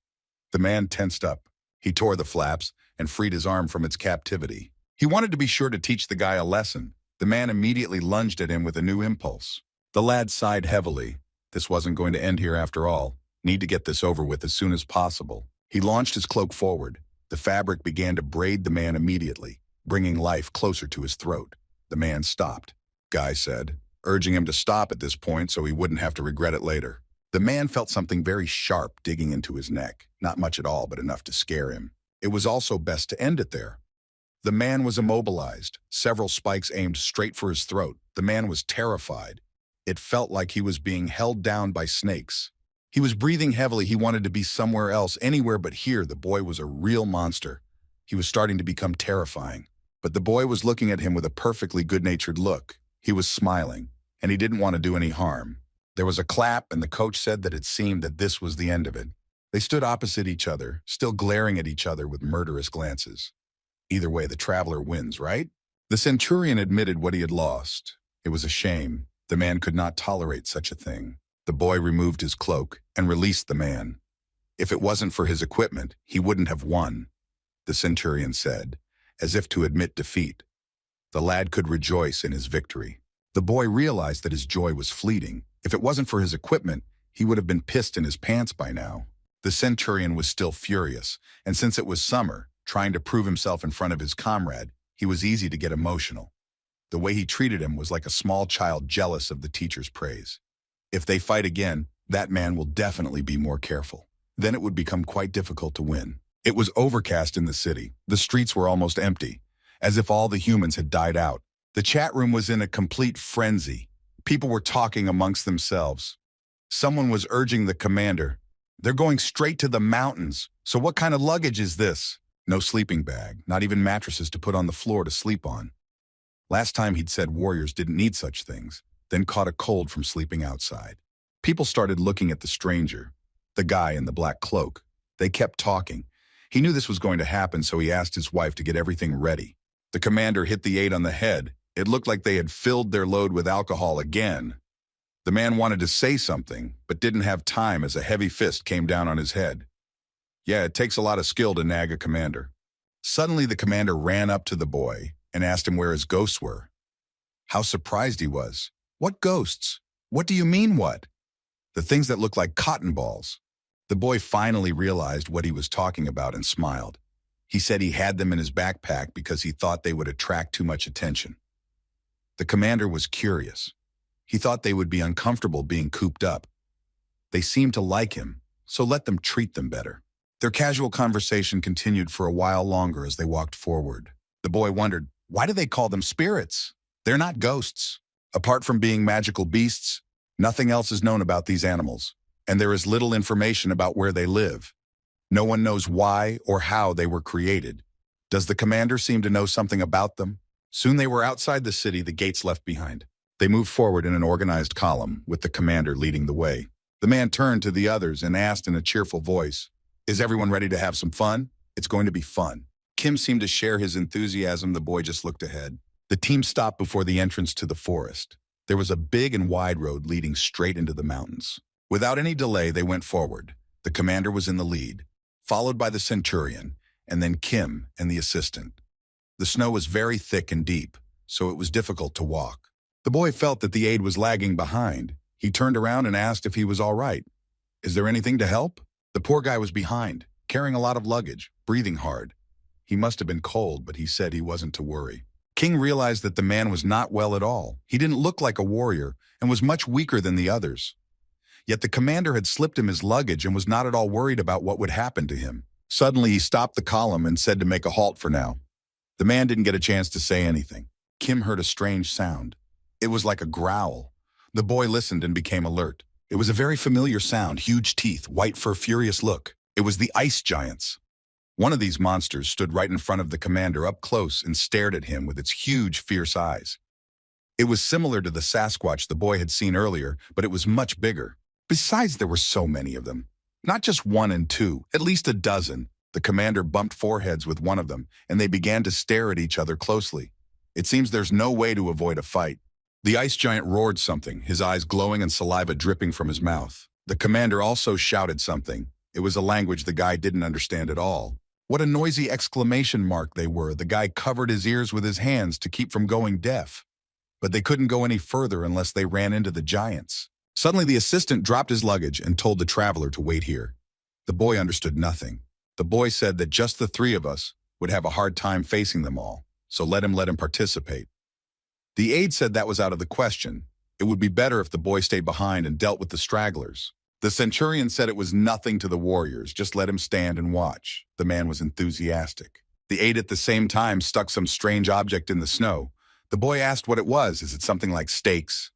The man tensed up. He tore the flaps and freed his arm from its captivity. He wanted to be sure to teach the guy a lesson. The man immediately lunged at him with a new impulse. The lad sighed heavily. This wasn't going to end here after all. Need to get this over with as soon as possible. He launched his cloak forward. The fabric began to braid the man immediately, bringing life closer to his throat. The man stopped. Guy said, urging him to stop at this point so he wouldn't have to regret it later. The man felt something very sharp digging into his neck. Not much at all, but enough to scare him. It was also best to end it there. The man was immobilized. Several spikes aimed straight for his throat. The man was terrified. It felt like he was being held down by snakes. He was breathing heavily. He wanted to be somewhere else, anywhere but here. The boy was a real monster. He was starting to become terrifying. But the boy was looking at him with a perfectly good-natured look. He was smiling, and he didn't want to do any harm. There was a clap, and the coach said that it seemed that this was the end of it. They stood opposite each other, still glaring at each other with murderous glances. Either way, the traveler wins, right? The centurion admitted what he had lost. It was a shame. The man could not tolerate such a thing. The boy removed his cloak and released the man. If it wasn't for his equipment, he wouldn't have won, the centurion said, as if to admit defeat. The lad could rejoice in his victory. The boy realized that his joy was fleeting. If it wasn't for his equipment, he would have been pissed in his pants by now. The centurion was still furious, and since it was summer, trying to prove himself in front of his comrade, he was easy to get emotional. The way he treated him was like a small child jealous of the teacher's praise. If they fight again, that man will definitely be more careful. Then it would become quite difficult to win. It was overcast in the city. The streets were almost empty, as if all the humans had died out. The chat room was in a complete frenzy. People were talking amongst themselves. Someone was urging the commander, "They're going straight to the mountains. So what kind of luggage is this?" No sleeping bag, not even mattresses to put on the floor to sleep on. Last time he'd said warriors didn't need such things, then caught a cold from sleeping outside. People started looking at the stranger, the guy in the black cloak. They kept talking. He knew this was going to happen, so he asked his wife to get everything ready. The commander hit the aide on the head. It looked like they had filled their load with alcohol again. The man wanted to say something, but didn't have time as a heavy fist came down on his head. Yeah, it takes a lot of skill to nag a commander. Suddenly the commander ran up to the boy and asked him where his ghosts were. How surprised he was. What ghosts? What do you mean what? The things that look like cotton balls. The boy finally realized what he was talking about and smiled. He said he had them in his backpack because he thought they would attract too much attention. The commander was curious. He thought they would be uncomfortable being cooped up. They seemed to like him, so let them treat them better. Their casual conversation continued for a while longer as they walked forward. The boy wondered, why do they call them spirits? They're not ghosts. Apart from being magical beasts, nothing else is known about these animals, and there is little information about where they live. No one knows why or how they were created. Does the commander seem to know something about them? Soon they were outside the city, the gates left behind. They moved forward in an organized column, with the commander leading the way. The man turned to the others and asked in a cheerful voice, "Is everyone ready to have some fun? It's going to be fun." Kim seemed to share his enthusiasm. The boy just looked ahead. The team stopped before the entrance to the forest. There was a big and wide road leading straight into the mountains. Without any delay, they went forward. The commander was in the lead, followed by the centurion, and then Kim and the assistant. The snow was very thick and deep, so it was difficult to walk. The boy felt that the aide was lagging behind. He turned around and asked if he was all right. Is there anything to help? The poor guy was behind, carrying a lot of luggage, breathing hard. He must have been cold, but he said he wasn't to worry. King realized that the man was not well at all. He didn't look like a warrior and was much weaker than the others. Yet the commander had slipped him his luggage and was not at all worried about what would happen to him. Suddenly, he stopped the column and said to make a halt for now. The man didn't get a chance to say anything. Kim heard a strange sound. It was like a growl. The boy listened and became alert. It was a very familiar sound, huge teeth, white fur, furious look. It was the ice giants. One of these monsters stood right in front of the commander up close and stared at him with its huge, fierce eyes. It was similar to the Sasquatch the boy had seen earlier, but it was much bigger. Besides, there were so many of them. Not just one and two, at least a dozen. The commander bumped foreheads with one of them, and they began to stare at each other closely. It seems there's no way to avoid a fight. The ice giant roared something, his eyes glowing and saliva dripping from his mouth. The commander also shouted something. It was a language the guy didn't understand at all. What a noisy exclamation mark they were. The guy covered his ears with his hands to keep from going deaf. But they couldn't go any further unless they ran into the giants. Suddenly, the assistant dropped his luggage and told the traveler to wait here. The boy understood nothing. The boy said that just the three of us would have a hard time facing them all, so let him participate. The aide said that was out of the question. It would be better if the boy stayed behind and dealt with the stragglers. The centurion said it was nothing to the warriors, just let him stand and watch. The man was enthusiastic. The aide at the same time stuck some strange object in the snow. The boy asked what it was. Is it something like stakes?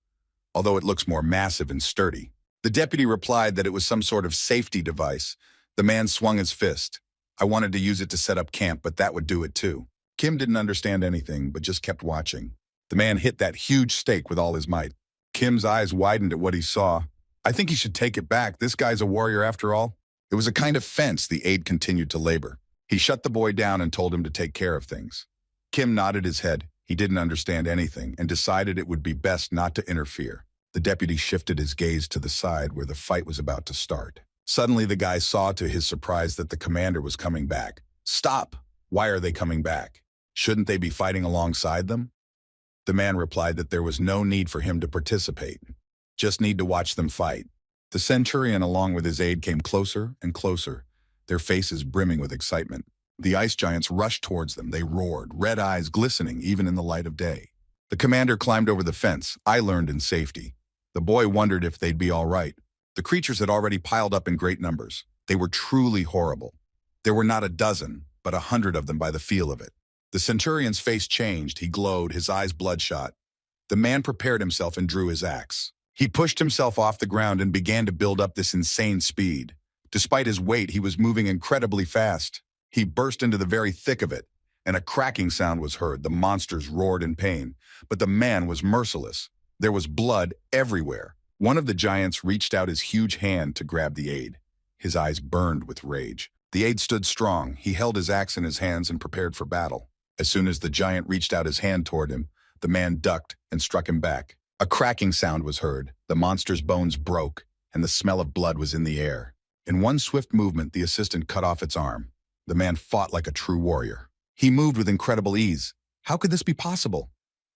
Although it looks more massive and sturdy. The deputy replied that it was some sort of safety device. The man swung his fist. I wanted to use it to set up camp, but that would do it too. Kim didn't understand anything, but just kept watching. The man hit that huge stake with all his might. Kim's eyes widened at what he saw. I think he should take it back. This guy's a warrior after all. It was a kind of fence, the aide continued to labor. He shut the boy down and told him to take care of things. Kim nodded his head. He didn't understand anything and decided it would be best not to interfere. The deputy shifted his gaze to the side where the fight was about to start. Suddenly, the guy saw to his surprise that the commander was coming back. Stop! Why are they coming back? Shouldn't they be fighting alongside them? The man replied that there was no need for him to participate. Just need to watch them fight. The centurion, along with his aide, came closer and closer, their faces brimming with excitement. The ice giants rushed towards them. They roared, red eyes glistening even in the light of day. The commander climbed over the fence. I learned in safety. The boy wondered if they'd be all right. The creatures had already piled up in great numbers. They were truly horrible. There were not a dozen, but 100 of them by the feel of it. The centurion's face changed. He glowed, his eyes bloodshot. The man prepared himself and drew his axe. He pushed himself off the ground and began to build up this insane speed. Despite his weight, he was moving incredibly fast. He burst into the very thick of it, and a cracking sound was heard. The monsters roared in pain, but the man was merciless. There was blood everywhere. One of the giants reached out his huge hand to grab the aide. His eyes burned with rage. The aide stood strong. He held his axe in his hands and prepared for battle. As soon as the giant reached out his hand toward him, the man ducked and struck him back. A cracking sound was heard. The monster's bones broke, and the smell of blood was in the air. In one swift movement, the assistant cut off its arm. The man fought like a true warrior. He moved with incredible ease. How could this be possible?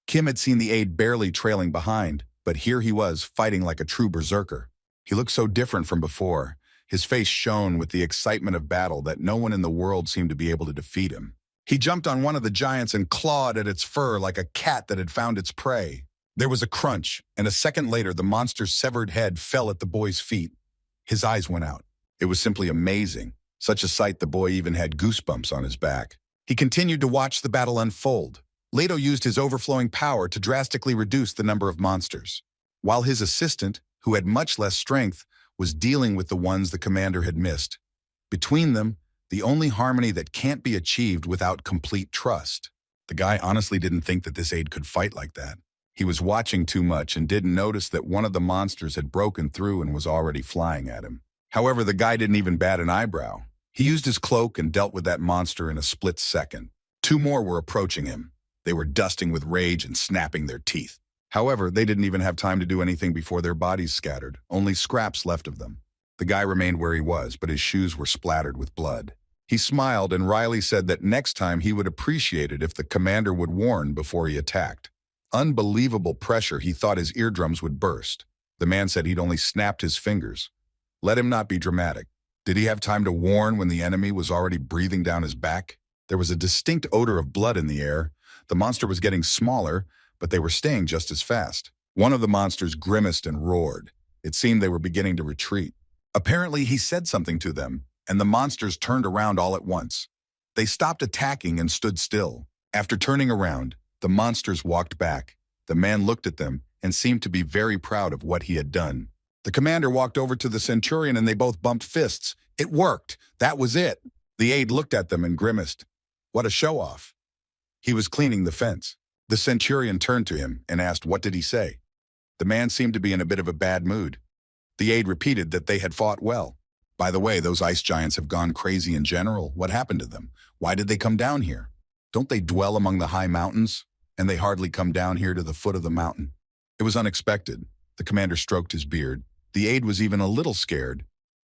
Kim had seen the aide barely trailing behind, but here he was, fighting like a true berserker. He looked so different from before. His face shone with the excitement of battle that no one in the world seemed to be able to defeat him. He jumped on one of the giants and clawed at its fur like a cat that had found its prey. There was a crunch, and a second later, the monster's severed head fell at the boy's feet. His eyes went out. It was simply amazing. Such a sight, the boy even had goosebumps on his back. He continued to watch the battle unfold. Leto used his overflowing power to drastically reduce the number of monsters, while his assistant, who had much less strength, was dealing with the ones the commander had missed. Between them, the only harmony that can't be achieved without complete trust. The guy honestly didn't think that this aide could fight like that. He was watching too much and didn't notice that one of the monsters had broken through and was already flying at him. However, the guy didn't even bat an eyebrow. He used his cloak and dealt with that monster in a split second. Two more were approaching him. They were dusting with rage and snapping their teeth. However, they didn't even have time to do anything before their bodies scattered, only scraps left of them. The guy remained where he was, but his shoes were splattered with blood. He smiled, and Riley said that next time he would appreciate it if the commander would warn before he attacked. Unbelievable pressure, he thought his eardrums would burst. The man said he'd only snapped his fingers. Let him not be dramatic. Did he have time to warn when the enemy was already breathing down his back? There was a distinct odor of blood in the air. The monster was getting smaller, but they were staying just as fast. One of the monsters grimaced and roared. It seemed they were beginning to retreat. Apparently, he said something to them, and the monsters turned around all at once. They stopped attacking and stood still. After turning around, the monsters walked back. The man looked at them and seemed to be very proud of what he had done. The commander walked over to the centurion and they both bumped fists. It worked. That was it. The aide looked at them and grimaced. What a show-off. He was cleaning the fence. The centurion turned to him and asked, what did he say? The man seemed to be in a bit of a bad mood. The aide repeated that they had fought well. By the way, those ice giants have gone crazy in general. What happened to them? Why did they come down here? Don't they dwell among the high mountains? And they hardly come down here to the foot of the mountain. It was unexpected. The commander stroked his beard. The aide was even a little scared.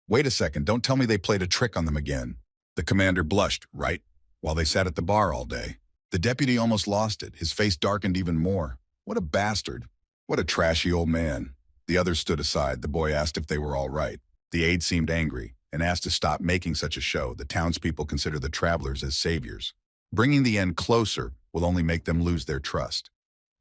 Wait a second, don't tell me they played a trick on them again. The commander blushed, right? While they sat at the bar all day. The deputy almost lost it. His face darkened even more. What a bastard. What a trashy old man. The others stood aside. The boy asked if they were all right. The aide seemed angry and asked to stop making such a show. The townspeople consider the travelers as saviors. Bringing the end closer will only make them lose their trust.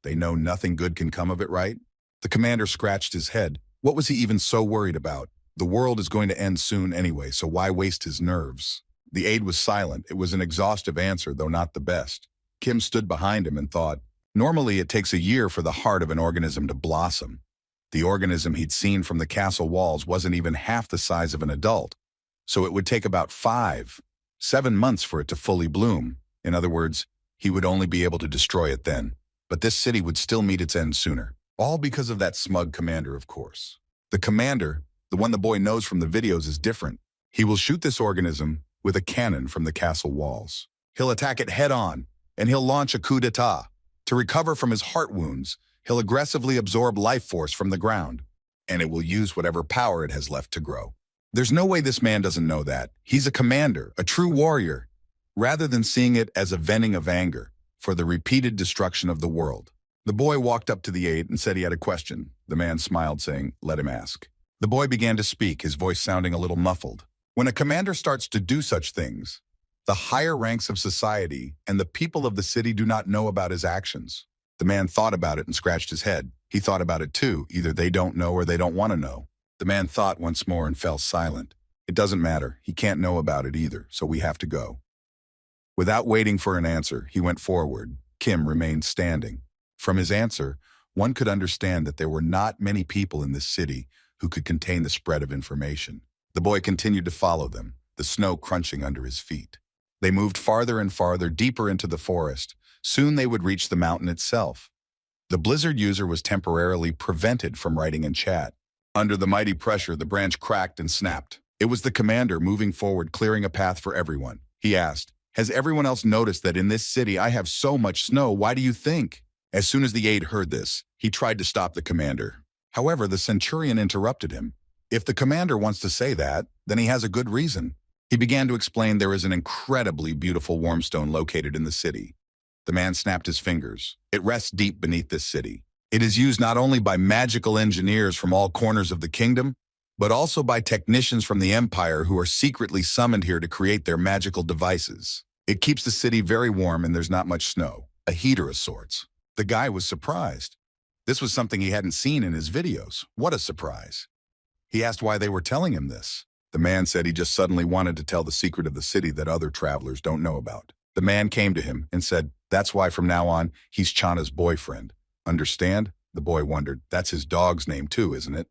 They know nothing good can come of it, right? The commander scratched his head. What was he even so worried about? The world is going to end soon anyway, so why waste his nerves? The aide was silent. It was an exhaustive answer, though not the best. Kim stood behind him and thought, normally it takes a year for the heart of an organism to blossom. The organism he'd seen from the castle walls wasn't even half the size of an adult, so it would take about 5, 7 months for it to fully bloom. In other words, he would only be able to destroy it then. But this city would still meet its end sooner. All because of that smug commander, of course. The commander, the one the boy knows from the videos, is different. He will shoot this organism with a cannon from the castle walls. He'll attack it head-on, and he'll launch a coup d'etat. To recover from his heart wounds, he'll aggressively absorb life force from the ground, and it will use whatever power it has left to grow. There's no way this man doesn't know that. He's a commander, a true warrior, rather than seeing it as a venting of anger for the repeated destruction of the world. The boy walked up to the aide and said he had a question. The man smiled, saying, let him ask. The boy began to speak, his voice sounding a little muffled. When a commander starts to do such things, the higher ranks of society and the people of the city do not know about his actions. The man thought about it and scratched his head. He thought about it too. Either they don't know or they don't want to know. The man thought once more and fell silent. It doesn't matter. He can't know about it either, so we have to go. Without waiting for an answer, he went forward. Kim remained standing. From his answer, one could understand that there were not many people in this city who could contain the spread of information. The boy continued to follow them, the snow crunching under his feet. They moved farther and farther, deeper into the forest. Soon they would reach the mountain itself. The blizzard user was temporarily prevented from writing in chat. Under the mighty pressure, the branch cracked and snapped. It was the commander moving forward, clearing a path for everyone. He asked, has everyone else noticed that in this city I have so much snow? Why do you think? As soon as the aide heard this, he tried to stop the commander. However, the centurion interrupted him. If the commander wants to say that, then he has a good reason. He began to explain there is an incredibly beautiful warmstone located in the city. The man snapped his fingers. It rests deep beneath this city. It is used not only by magical engineers from all corners of the kingdom, but also by technicians from the empire who are secretly summoned here to create their magical devices. It keeps the city very warm and there's not much snow, a heater of sorts. The guy was surprised. This was something he hadn't seen in his videos. What a surprise. He asked why they were telling him this. The man said he just suddenly wanted to tell the secret of the city that other travelers don't know about. The man came to him and said, that's why from now on, he's Chana's boyfriend. Understand? The boy wondered, that's his dog's name too, isn't it?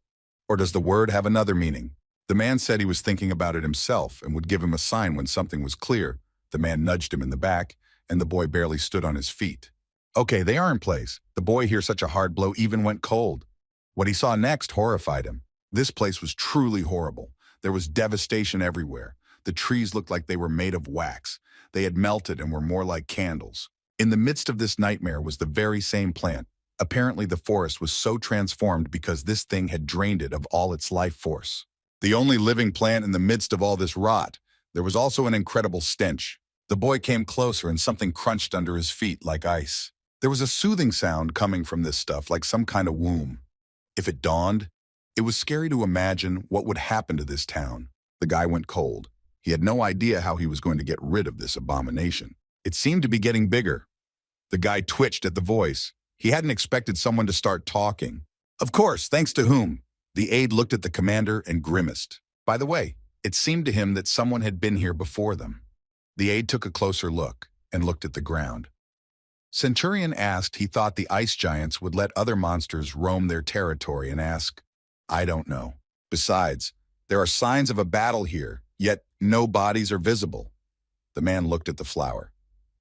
Or does the word have another meaning? The man said he was thinking about it himself and would give him a sign when something was clear. The man nudged him in the back, and the boy barely stood on his feet. Okay, they are in place. The boy heard such a hard blow even went cold. What he saw next horrified him. This place was truly horrible. There was devastation everywhere. The trees looked like they were made of wax. They had melted and were more like candles. In the midst of this nightmare was the very same plant. Apparently the forest was so transformed because this thing had drained it of all its life force. The only living plant in the midst of all this rot. There was also an incredible stench. The boy came closer and something crunched under his feet like ice. There was a soothing sound coming from this stuff like some kind of womb. If it dawned, It was scary to imagine what would happen to this town. The guy went cold. He had no idea how he was going to get rid of this abomination. It seemed to be getting bigger. The guy twitched at the voice. He hadn't expected someone to start talking. Of course, thanks to whom? The aide looked at the commander and grimaced. By the way, it seemed to him that someone had been here before them. The aide took a closer look and looked at the ground. Centurion asked he thought the ice giants would let other monsters roam their territory and asked, I don't know. Besides, there are signs of a battle here, yet no bodies are visible. The man looked at the flower.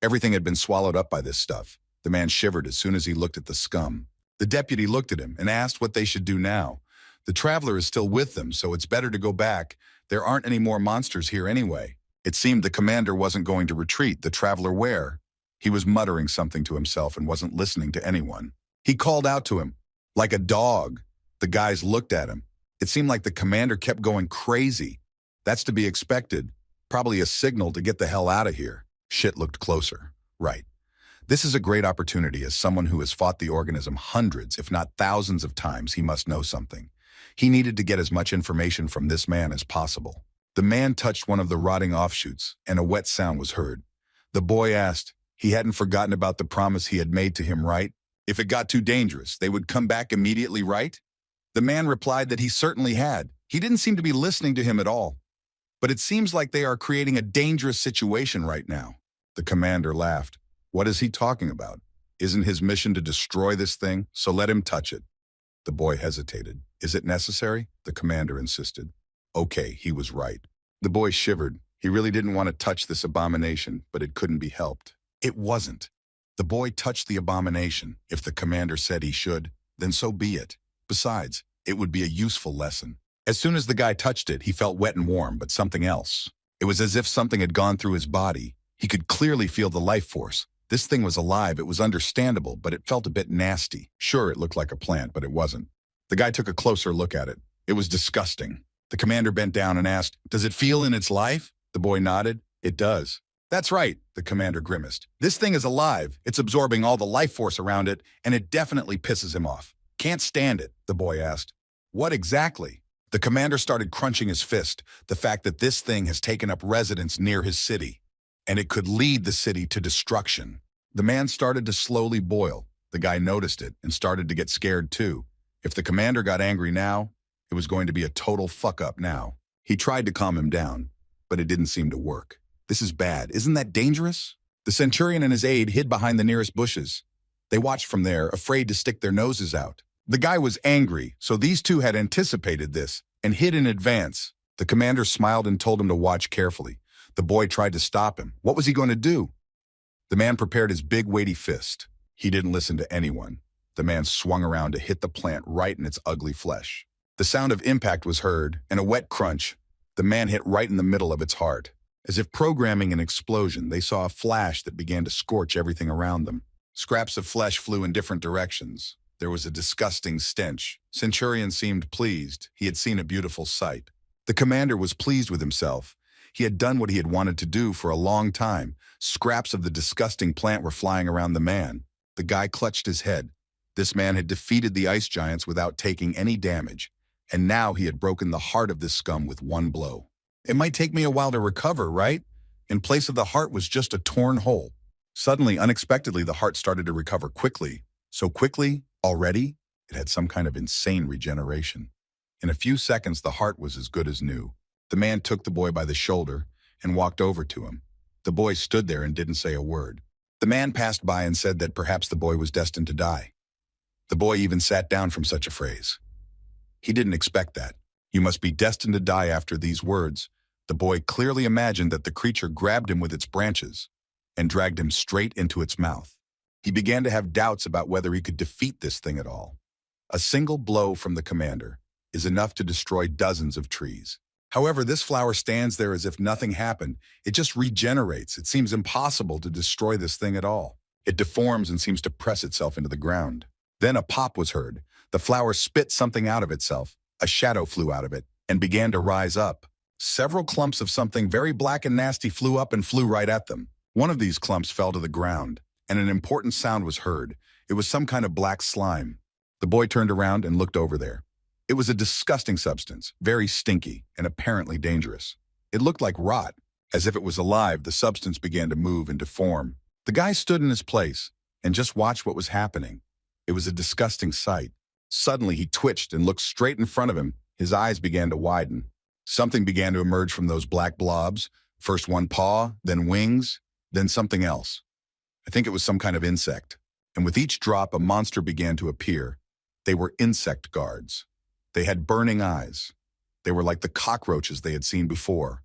Everything had been swallowed up by this stuff. The man shivered as soon as he looked at the scum. The deputy looked at him and asked what they should do now. The traveler is still with them, so it's better to go back. There aren't any more monsters here anyway. It seemed the commander wasn't going to retreat. The traveler where? He was muttering something to himself and wasn't listening to anyone. He called out to him, like a dog. The guys looked at him. It seemed like the commander kept going crazy. That's to be expected. Probably a signal to get the hell out of here. Shit looked closer. Right. This is a great opportunity. As someone who has fought the organism hundreds, if not thousands of times, he must know something. He needed to get as much information from this man as possible. The man touched one of the rotting offshoots, and a wet sound was heard. The boy asked, he hadn't forgotten about the promise he had made to him, right? If it got too dangerous, they would come back immediately, right? The man replied that he certainly had. He didn't seem to be listening to him at all. But it seems like they are creating a dangerous situation right now. The commander laughed. What is he talking about? Isn't his mission to destroy this thing? So let him touch it. The boy hesitated. Is it necessary? The commander insisted. Okay, he was right. The boy shivered. He really didn't want to touch this abomination, but it couldn't be helped. It wasn't. The boy touched the abomination. If the commander said he should, then so be it. Besides, it would be a useful lesson. As soon as the guy touched it, he felt wet and warm, but something else. It was as if something had gone through his body. He could clearly feel the life force. This thing was alive. It was understandable, but it felt a bit nasty. Sure, it looked like a plant, but it wasn't. The guy took a closer look at it. It was disgusting. The commander bent down and asked, does it feel in its life? The boy nodded. It does. That's right, the commander grimaced. This thing is alive. It's absorbing all the life force around it, and it definitely pisses him off. Can't stand it, the boy asked. What exactly? The commander started crunching his fist. The fact that this thing has taken up residence near his city, and it could lead the city to destruction. The man started to slowly boil. The guy noticed it and started to get scared too. If the commander got angry now, it was going to be a total fuck-up now. He tried to calm him down, but it didn't seem to work. This is bad. Isn't that dangerous? The centurion and his aide hid behind the nearest bushes. They watched from there, afraid to stick their noses out. The guy was angry, so these two had anticipated this and hid in advance. The commander smiled and told him to watch carefully. The boy tried to stop him. What was he going to do? The man prepared his big, weighty fist. He didn't listen to anyone. The man swung around to hit the plant right in its ugly flesh. The sound of impact was heard, and a wet crunch. The man hit right in the middle of its heart. As if programming an explosion, they saw a flash that began to scorch everything around them. Scraps of flesh flew in different directions. There was a disgusting stench. Centurion seemed pleased. He had seen a beautiful sight. The commander was pleased with himself. He had done what he had wanted to do for a long time. Scraps of the disgusting plant were flying around the man. The guy clutched his head. This man had defeated the ice giants without taking any damage, and now he had broken the heart of this scum with one blow. It might take me a while to recover, right? In place of the heart was just a torn hole. Suddenly, unexpectedly, the heart started to recover quickly. So quickly, already, it had some kind of insane regeneration. In a few seconds, the heart was as good as new. The man took the boy by the shoulder and walked over to him. The boy stood there and didn't say a word. The man passed by and said that perhaps the boy was destined to die. The boy even sat down from such a phrase. He didn't expect that. You must be destined to die after these words. The boy clearly imagined that the creature grabbed him with its branches and dragged him straight into its mouth. He began to have doubts about whether he could defeat this thing at all. A single blow from the commander is enough to destroy dozens of trees. However, this flower stands there as if nothing happened. It just regenerates. It seems impossible to destroy this thing at all. It deforms and seems to press itself into the ground. Then a pop was heard. The flower spit something out of itself. A shadow flew out of it and began to rise up. Several clumps of something very black and nasty flew up and flew right at them. One of these clumps fell to the ground, and an important sound was heard. It was some kind of black slime. The boy turned around and looked over there. It was a disgusting substance, very stinky and apparently dangerous. It looked like rot. As if it was alive, the substance began to move and deform. The guy stood in his place and just watched what was happening. It was a disgusting sight. Suddenly, he twitched and looked straight in front of him. His eyes began to widen. Something began to emerge from those black blobs. First one paw, then wings, then something else. I think it was some kind of insect. And with each drop, a monster began to appear. They were insect guards. They had burning eyes. They were like the cockroaches they had seen before,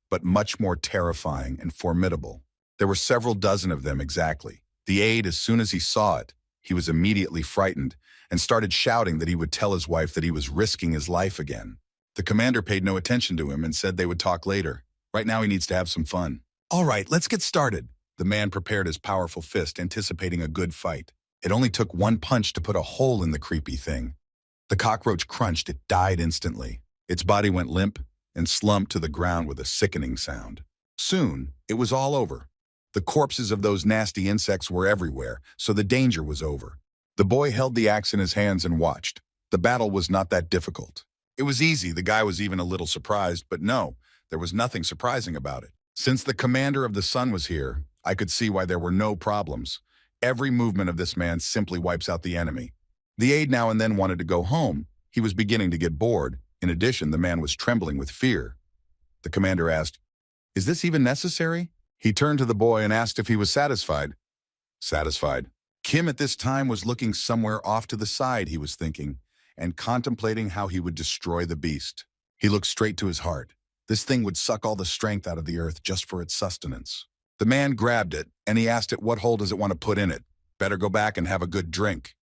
but much more terrifying and formidable. There were several dozen of them exactly. The aide, as soon as he saw it, he was immediately frightened and started shouting that he would tell his wife that he was risking his life again. The commander paid no attention to him and said they would talk later. Right now he needs to have some fun. All right, let's get started. The man prepared his powerful fist, anticipating a good fight. It only took one punch to put a hole in the creepy thing. The cockroach crunched, it died instantly. Its body went limp and slumped to the ground with a sickening sound. Soon, it was all over. The corpses of those nasty insects were everywhere, so the danger was over. The boy held the axe in his hands and watched. The battle was not that difficult. It was easy, the guy was even a little surprised, but no, there was nothing surprising about it. Since the commander of the sun was here, I could see why there were no problems. Every movement of this man simply wipes out the enemy. The aide now and then wanted to go home. He was beginning to get bored. In addition, the man was trembling with fear. The commander asked, "Is this even necessary?" He turned to the boy and asked if he was satisfied. Satisfied. Kim at this time was looking somewhere off to the side, he was thinking, and contemplating how he would destroy the beast. He looked straight to his heart. This thing would suck all the strength out of the earth just for its sustenance. The man grabbed it, and he asked it, "What hole does it want to put in it? Better go back and have a good drink."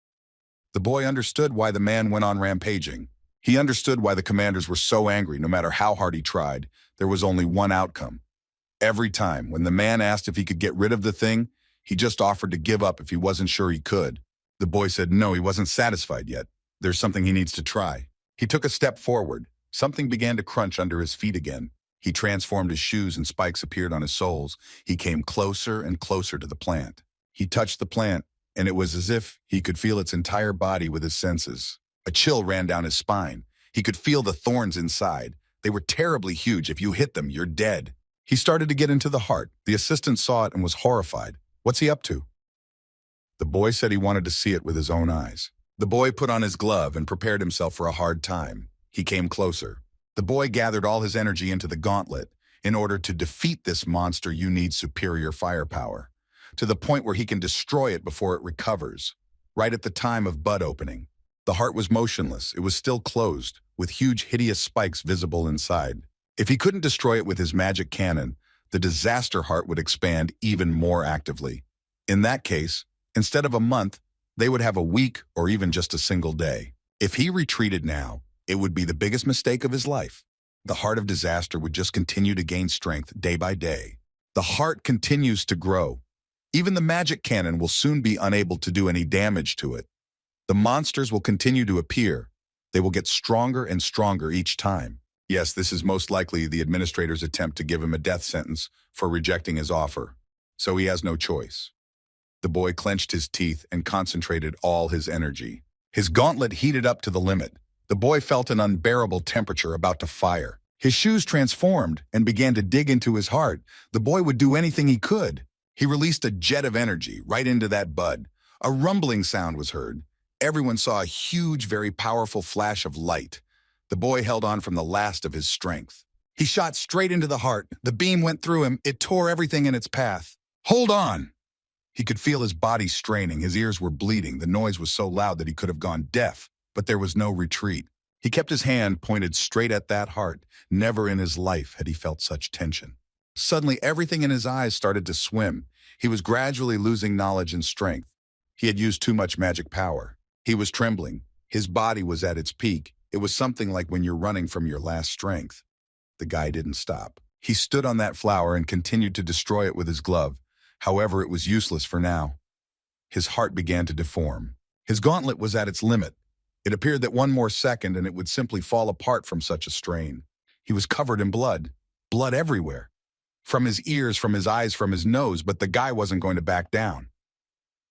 The boy understood why the man went on rampaging. He understood why the commanders were so angry. No matter how hard he tried, there was only one outcome. Every time, when the man asked if he could get rid of the thing, he just offered to give up if he wasn't sure he could. The boy said no, he wasn't satisfied yet. There's something he needs to try. He took a step forward. Something began to crunch under his feet again. He transformed his shoes and spikes appeared on his soles. He came closer and closer to the plant. He touched the plant, and it was as if he could feel its entire body with his senses. A chill ran down his spine. He could feel the thorns inside. They were terribly huge. If you hit them, you're dead. He started to get into the heart. The assistant saw it and was horrified. What's he up to? The boy said he wanted to see it with his own eyes. The boy put on his glove and prepared himself for a hard time. He came closer. The boy gathered all his energy into the gauntlet. In order to defeat this monster, you need superior firepower, to the point where he can destroy it before it recovers. Right at the time of bud opening, the heart was motionless. It was still closed, with huge, hideous spikes visible inside. If he couldn't destroy it with his magic cannon, the disaster heart would expand even more actively. In that case, instead of a month, they would have a week or even just a single day. If he retreated now, it would be the biggest mistake of his life. The heart of disaster would just continue to gain strength day by day. The heart continues to grow. Even the magic cannon will soon be unable to do any damage to it. The monsters will continue to appear. They will get stronger and stronger each time. Yes, this is most likely the administrator's attempt to give him a death sentence for rejecting his offer. So he has no choice. The boy clenched his teeth and concentrated all his energy. His gauntlet heated up to the limit. The boy felt an unbearable temperature about to fire. His shoes transformed and began to dig into his heart. The boy would do anything he could. He released a jet of energy right into that bud. A rumbling sound was heard. Everyone saw a huge, very powerful flash of light. The boy held on from the last of his strength. He shot straight into the heart. The beam went through him. It tore everything in its path. Hold on! He could feel his body straining. His ears were bleeding. The noise was so loud that he could have gone deaf, but there was no retreat. He kept his hand pointed straight at that heart. Never in his life had he felt such tension. Suddenly, everything in his eyes started to swim. He was gradually losing knowledge and strength. He had used too much magic power. He was trembling. His body was at its peak. It was something like when you're running from your last strength. The guy didn't stop. He stood on that flower and continued to destroy it with his glove. However, it was useless for now. His heart began to deform. His gauntlet was at its limit. It appeared that one more second and it would simply fall apart from such a strain. He was covered in blood. Blood everywhere. From his ears, from his eyes, from his nose, but the guy wasn't going to back down.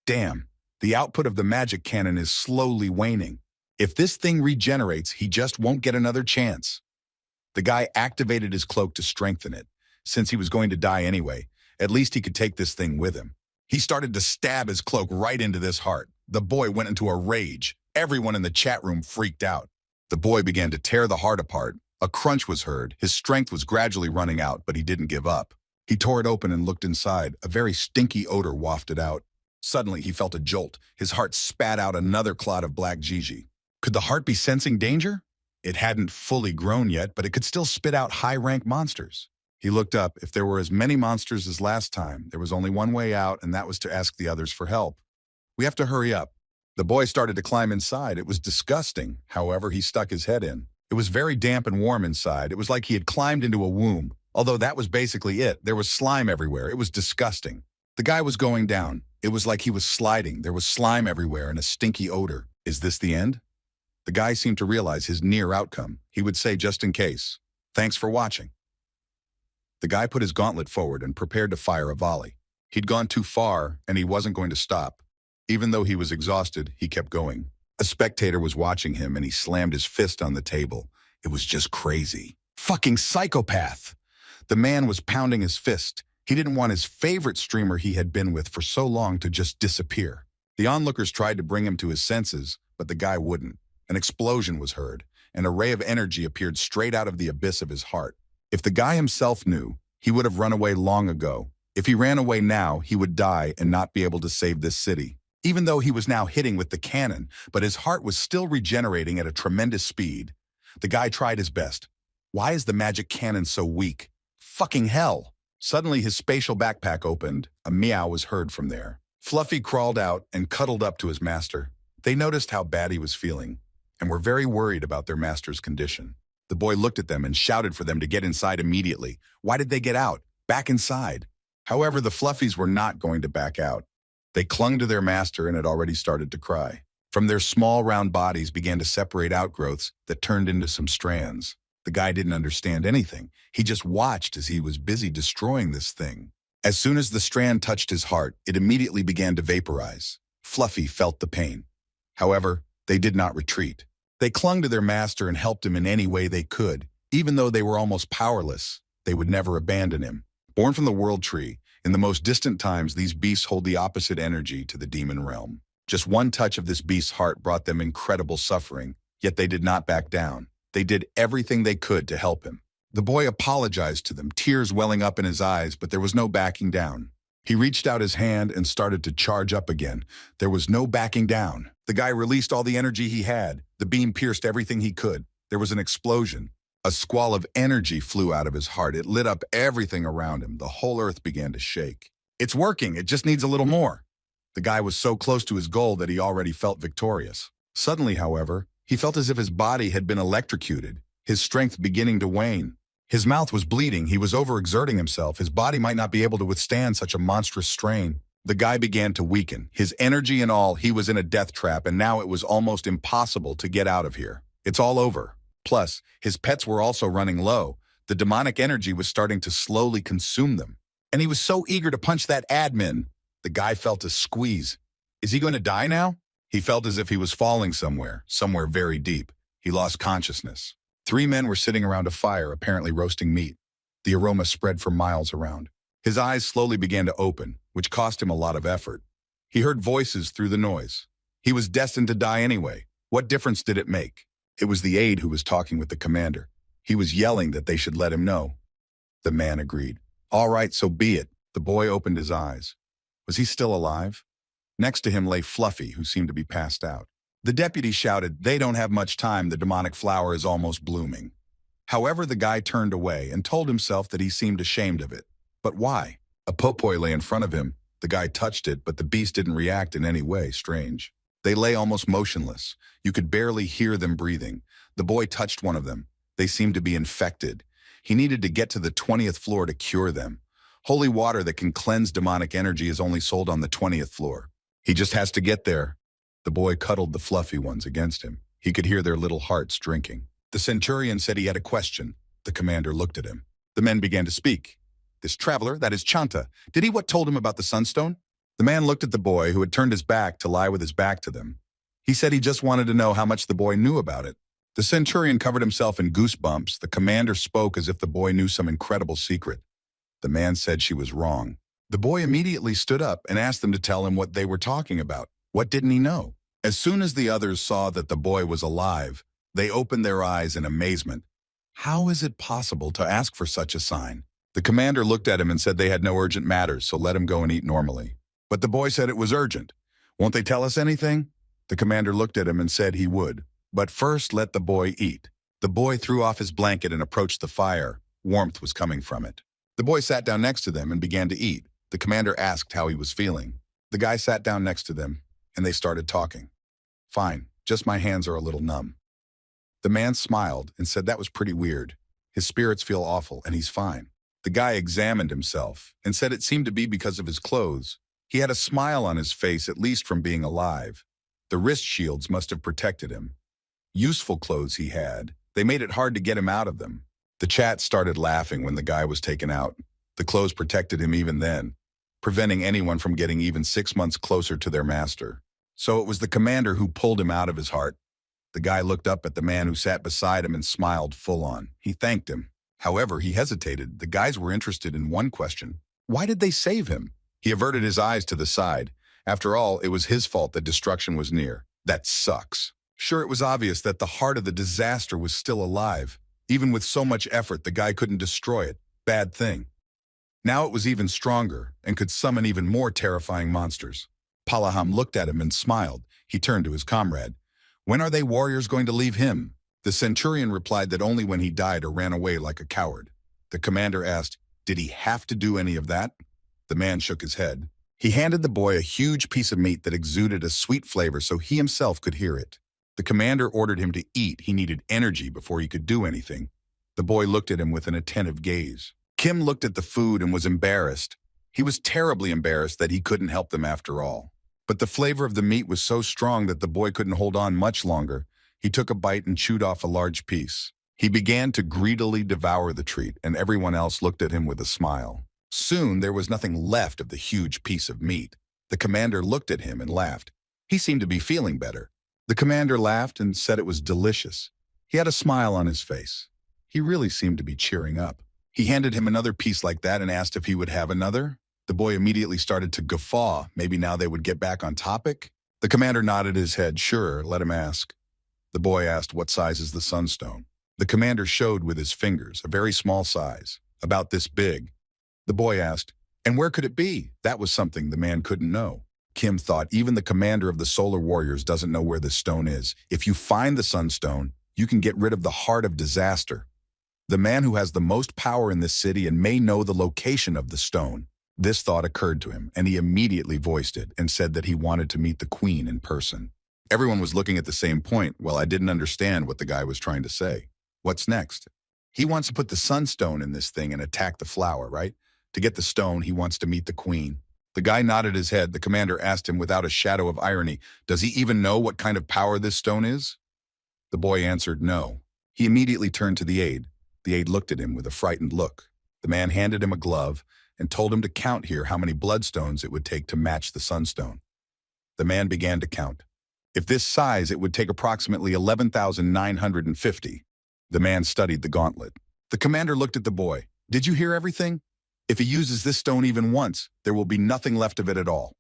Damn, the output of the magic cannon is slowly waning. If this thing regenerates, he just won't get another chance. The guy activated his cloak to strengthen it. Since he was going to die anyway, at least he could take this thing with him. He started to stab his cloak right into this heart. The boy went into a rage. Everyone in the chat room freaked out. The boy began to tear the heart apart. A crunch was heard. His strength was gradually running out, but he didn't give up. He tore it open and looked inside. A very stinky odor wafted out. Suddenly, he felt a jolt. His heart spat out another clot of black Gigi. Could the heart be sensing danger? It hadn't fully grown yet, but it could still spit out high-rank monsters. He looked up. If there were as many monsters as last time, there was only one way out, and that was to ask the others for help. We have to hurry up. The boy started to climb inside. It was disgusting. However, he stuck his head in. It was very damp and warm inside. It was like he had climbed into a womb. Although that was basically it. There was slime everywhere. It was disgusting. The guy was going down. It was like he was sliding. There was slime everywhere and a stinky odor. Is this the end? The guy seemed to realize his near outcome. He would say just in case, "Thanks for watching." The guy put his gauntlet forward and prepared to fire a volley. He'd gone too far, and he wasn't going to stop. Even though he was exhausted, he kept going. A spectator was watching him, and he slammed his fist on the table. It was just crazy. Fucking psychopath! The man was pounding his fist. He didn't want his favorite streamer he had been with for so long to just disappear. The onlookers tried to bring him to his senses, but the guy wouldn't. An explosion was heard. An array of energy appeared straight out of the abyss of his heart. If the guy himself knew, he would have run away long ago. If he ran away now, he would die and not be able to save this city. Even though he was now hitting with the cannon, but his heart was still regenerating at a tremendous speed. The guy tried his best. Why is the magic cannon so weak? Fucking hell! Suddenly his spatial backpack opened. A meow was heard from there. Fluffy crawled out and cuddled up to his master. They noticed how bad he was feeling, and were very worried about their master's condition. The boy looked at them and shouted for them to get inside immediately. Why did they get out? Back inside. However, the Fluffies were not going to back out. They clung to their master and had already started to cry. From their small round bodies began to separate outgrowths that turned into some strands. The guy didn't understand anything. He just watched as he was busy destroying this thing. As soon as the strand touched his heart, it immediately began to vaporize. Fluffy felt the pain. However, they did not retreat. They clung to their master and helped him in any way they could. Even though they were almost powerless, they would never abandon him. Born from the World Tree, in the most distant times, these beasts hold the opposite energy to the demon realm. Just one touch of this beast's heart brought them incredible suffering, yet they did not back down. They did everything they could to help him. The boy apologized to them, tears welling up in his eyes, but there was no backing down. He reached out his hand and started to charge up again. There was no backing down. The guy released all the energy he had. The beam pierced everything he could. There was an explosion. A squall of energy flew out of his heart. It lit up everything around him. The whole earth began to shake. It's working. It just needs a little more. The guy was so close to his goal that he already felt victorious. Suddenly, however, he felt as if his body had been electrocuted, his strength beginning to wane. His mouth was bleeding. He was overexerting himself. His body might not be able to withstand such a monstrous strain. The guy began to weaken. His energy and all, he was in a death trap, and now it was almost impossible to get out of here. It's all over. Plus, his pets were also running low. The demonic energy was starting to slowly consume them. And he was so eager to punch that admin. The guy felt a squeeze. Is he going to die now? He felt as if he was falling somewhere very deep. He lost consciousness. 3 men were sitting around a fire, apparently roasting meat. The aroma spread for miles around. His eyes slowly began to open, which cost him a lot of effort. He heard voices through the noise. He was destined to die anyway. What difference did it make? It was the aide who was talking with the commander. He was yelling that they should let him know. The man agreed. All right, so be it. The boy opened his eyes. Was he still alive? Next to him lay Fluffy, who seemed to be passed out. The deputy shouted, "They don't have much time. The demonic flower is almost blooming." However, the guy turned away and told himself that he seemed ashamed of it. But why? A popoy lay in front of him. The guy touched it, but the beast didn't react in any way. Strange. They lay almost motionless. You could barely hear them breathing. The boy touched one of them. They seemed to be infected. He needed to get to the 20th floor to cure them. Holy water that can cleanse demonic energy is only sold on the 20th floor. He just has to get there. The boy cuddled the fluffy ones against him. He could hear their little hearts drinking. The centurion said he had a question. The commander looked at him. The men began to speak. This traveler, that is Chanta, did he what told him about the sunstone? The man looked at the boy, who had turned his back to lie with his back to them. He said he just wanted to know how much the boy knew about it. The centurion covered himself in goosebumps. The commander spoke as if the boy knew some incredible secret. The man said she was wrong. The boy immediately stood up and asked them to tell him what they were talking about. What didn't he know? As soon as the others saw that the boy was alive, they opened their eyes in amazement. How is it possible to ask for such a sign? The commander looked at him and said they had no urgent matters, so let him go and eat normally. But the boy said it was urgent. Won't they tell us anything? The commander looked at him and said he would. But first let the boy eat. The boy threw off his blanket and approached the fire. Warmth was coming from it. The boy sat down next to them and began to eat. The commander asked how he was feeling. The guy sat down next to them, and they started talking. Fine, just my hands are a little numb. The man smiled and said that was pretty weird. His spirits feel awful, and he's fine. The guy examined himself and said it seemed to be because of his clothes. He had a smile on his face, at least from being alive. The wrist shields must have protected him. Useful clothes he had. They made it hard to get him out of them. The chat started laughing when the guy was taken out. The clothes protected him even then, preventing anyone from getting even 6 months closer to their master. So it was the commander who pulled him out of his heart. The guy looked up at the man who sat beside him and smiled full on. He thanked him. However, he hesitated. The guys were interested in one question. Why did they save him? He averted his eyes to the side. After all, it was his fault that destruction was near. That sucks. Sure, it was obvious that the heart of the disaster was still alive. Even with so much effort, the guy couldn't destroy it. Bad thing. Now it was even stronger and could summon even more terrifying monsters. Palaham looked at him and smiled. He turned to his comrade. When are they warriors going to leave him? The centurion replied that only when he died or ran away like a coward. The commander asked, did he have to do any of that? The man shook his head. He handed the boy a huge piece of meat that exuded a sweet flavor so he himself could hear it. The commander ordered him to eat. He needed energy before he could do anything. The boy looked at him with an attentive gaze. Kim looked at the food and was embarrassed. He was terribly embarrassed that he couldn't help them after all. But the flavor of the meat was so strong that the boy couldn't hold on much longer. He took a bite and chewed off a large piece. He began to greedily devour the treat, and everyone else looked at him with a smile. Soon there was nothing left of the huge piece of meat. The commander looked at him and laughed. He seemed to be feeling better. The commander laughed and said it was delicious. He had a smile on his face. He really seemed to be cheering up. He handed him another piece like that and asked if he would have another. The boy immediately started to guffaw. Maybe now they would get back on topic? The commander nodded his head. Sure, let him ask. The boy asked what size is the sunstone. The commander showed with his fingers, a very small size, about this big. The boy asked, and where could it be? That was something the man couldn't know. Kim thought even the commander of the Solar Warriors doesn't know where this stone is. If you find the sunstone, you can get rid of the heart of disaster. The man who has the most power in this city and may know the location of the stone. This thought occurred to him, and he immediately voiced it and said that he wanted to meet the queen in person. Everyone was looking at the same point. Well, I didn't understand what the guy was trying to say. What's next? He wants to put the sunstone in this thing and attack the flower, right? To get the stone, he wants to meet the queen. The guy nodded his head. The commander asked him without a shadow of irony, does he even know what kind of power this stone is? The boy answered no. He immediately turned to the aide. The aide looked at him with a frightened look. The man handed him a glove and told him to count here how many bloodstones it would take to match the sunstone. The man began to count. If this size, it would take approximately 11,950. The man studied the gauntlet. The commander looked at the boy. Did you hear everything? If he uses this stone even once, there will be nothing left of it at all.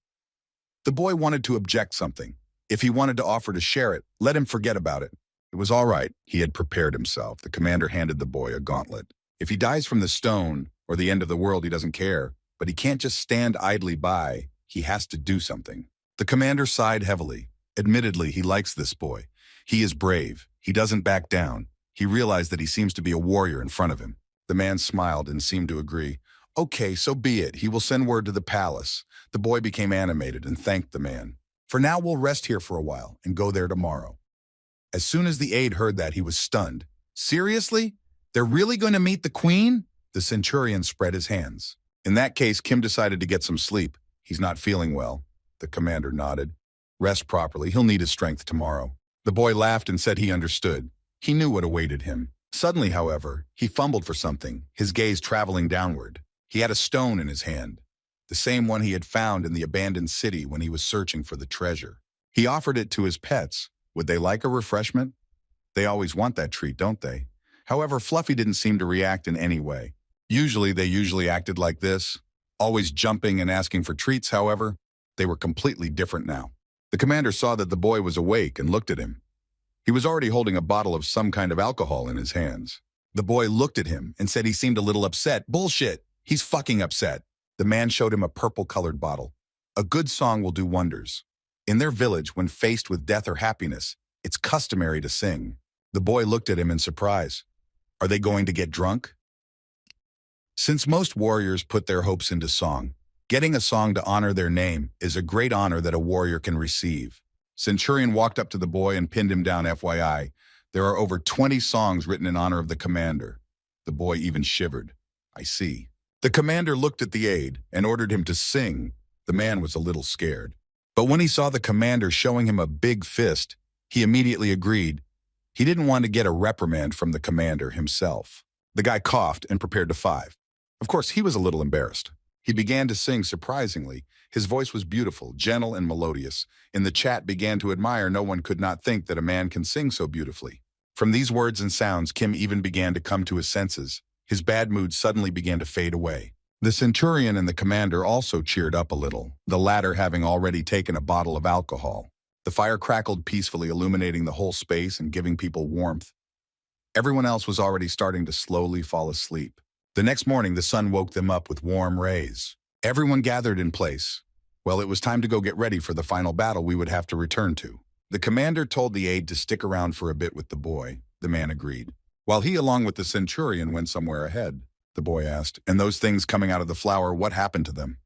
The boy wanted to object something. If he wanted to offer to share it, let him forget about it. It was all right. He had prepared himself. The commander handed the boy a gauntlet. If he dies from the stone or the end of the world, he doesn't care. But he can't just stand idly by. He has to do something. The commander sighed heavily. Admittedly, he likes this boy. He is brave. He doesn't back down. He realized that he seems to be a warrior in front of him. The man smiled and seemed to agree. Okay, so be it. He will send word to the palace. The boy became animated and thanked the man. For now, we'll rest here for a while and go there tomorrow. As soon as the aide heard that, he was stunned. Seriously? They're really going to meet the queen? The centurion spread his hands. In that case, Kim decided to get some sleep. He's not feeling well. The commander nodded. Rest properly. He'll need his strength tomorrow. The boy laughed and said he understood. He knew what awaited him. Suddenly, however, he fumbled for something, his gaze traveling downward. He had a stone in his hand, the same one he had found in the abandoned city when he was searching for the treasure. He offered it to his pets. Would they like a refreshment? They always want that treat, don't they? However, Fluffy didn't seem to react in any way. They usually acted like this, always jumping and asking for treats. However, they were completely different now. The commander saw that the boy was awake and looked at him. He was already holding a bottle of some kind of alcohol in his hands. The boy looked at him and said he seemed a little upset. Bullshit! He's fucking upset. The man showed him a purple-colored bottle. A good song will do wonders. In their village, when faced with death or happiness, it's customary to sing. The boy looked at him in surprise. Are they going to get drunk? Since most warriors put their hopes into song, getting a song to honor their name is a great honor that a warrior can receive. Centurion walked up to the boy and pinned him down. FYI, there are over 20 songs written in honor of the commander. The boy even shivered. I see. The commander looked at the aide and ordered him to sing. The man was a little scared. But when he saw the commander showing him a big fist, he immediately agreed. He didn't want to get a reprimand from the commander himself. The guy coughed and prepared to five. Of course, he was a little embarrassed. He began to sing surprisingly. His voice was beautiful, gentle, and melodious. In the chat began to admire. No one could not think that a man can sing so beautifully. From these words and sounds, Kim even began to come to his senses. His bad mood suddenly began to fade away. The centurion and the commander also cheered up a little, the latter having already taken a bottle of alcohol. The fire crackled peacefully, illuminating the whole space and giving people warmth. Everyone else was already starting to slowly fall asleep. The next morning, the sun woke them up with warm rays. Everyone gathered in place. Well, it was time to go get ready for the final battle we would have to return to. The commander told the aide to stick around for a bit with the boy. The man agreed. While he, along with the centurion, went somewhere ahead. The boy asked, and those things coming out of the flower, what happened to them?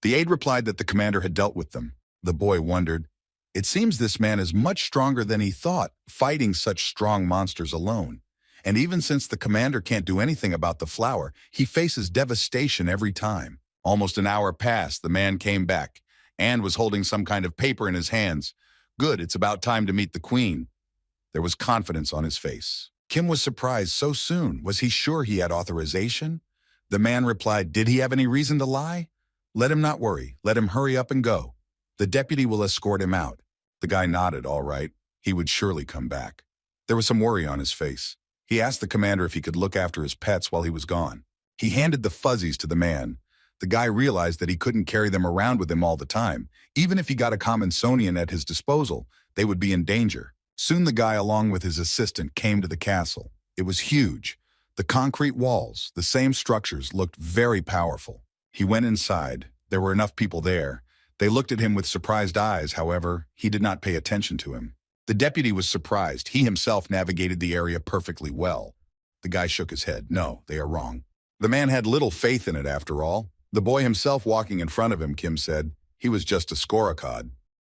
The aide replied that the commander had dealt with them. The boy wondered, it seems this man is much stronger than he thought, fighting such strong monsters alone. And even since the commander can't do anything about the flower, he faces devastation every time. Almost an hour passed, the man came back, and was holding some kind of paper in his hands. Good, it's about time to meet the queen. There was confidence on his face. Kim was surprised so soon. Was he sure he had authorization? The man replied, did he have any reason to lie? Let him not worry. Let him hurry up and go. The deputy will escort him out. The guy nodded, all right. He would surely come back. There was some worry on his face. He asked the commander if he could look after his pets while he was gone. He handed the fuzzies to the man. The guy realized that he couldn't carry them around with him all the time. Even if he got a Commonsonian at his disposal, they would be in danger. Soon the guy, along with his assistant, came to the castle. It was huge. The concrete walls, the same structures, looked very powerful. He went inside. There were enough people there. They looked at him with surprised eyes. However, he did not pay attention to him. The deputy was surprised. He himself navigated the area perfectly well. The guy shook his head. No, they are wrong. The man had little faith in it after all. The boy himself walking in front of him, Kim said, he was just a scorecard.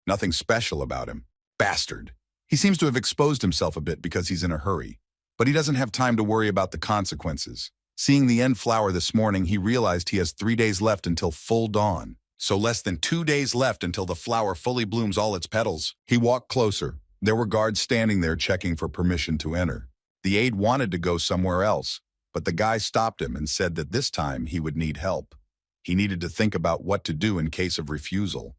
Nothing special about him. Bastard. He seems to have exposed himself a bit because he's in a hurry. But he doesn't have time to worry about the consequences. Seeing the end flower this morning, he realized he has 3 days left until full dawn. So less than 2 days left until the flower fully blooms all its petals. He walked closer. There were guards standing there checking for permission to enter. The aide wanted to go somewhere else, but the guy stopped him and said that this time he would need help. He needed to think about what to do in case of refusal.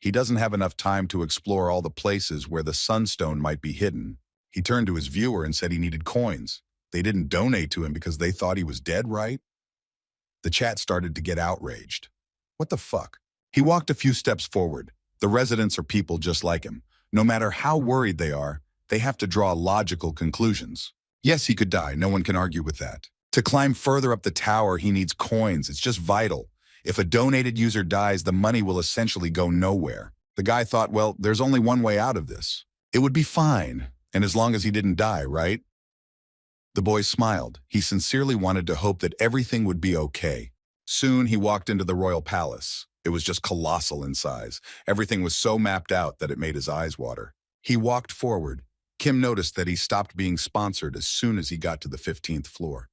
He doesn't have enough time to explore all the places where the sunstone might be hidden. He turned to his viewer and said he needed coins. They didn't donate to him because they thought he was dead, right? The chat started to get outraged. What the fuck? He walked a few steps forward. The residents are people just like him. No matter how worried they are, they have to draw logical conclusions. Yes, he could die. No one can argue with that. To climb further up the tower, he needs coins. It's just vital. If a donated user dies, the money will essentially go nowhere. The guy thought, well, there's only one way out of this. It would be fine, and as long as he didn't die, right? The boy smiled. He sincerely wanted to hope that everything would be okay. Soon he walked into the royal palace. It was just colossal in size. Everything was so mapped out that it made his eyes water. He walked forward. Kim noticed that he stopped being sponsored as soon as he got to the 15th floor.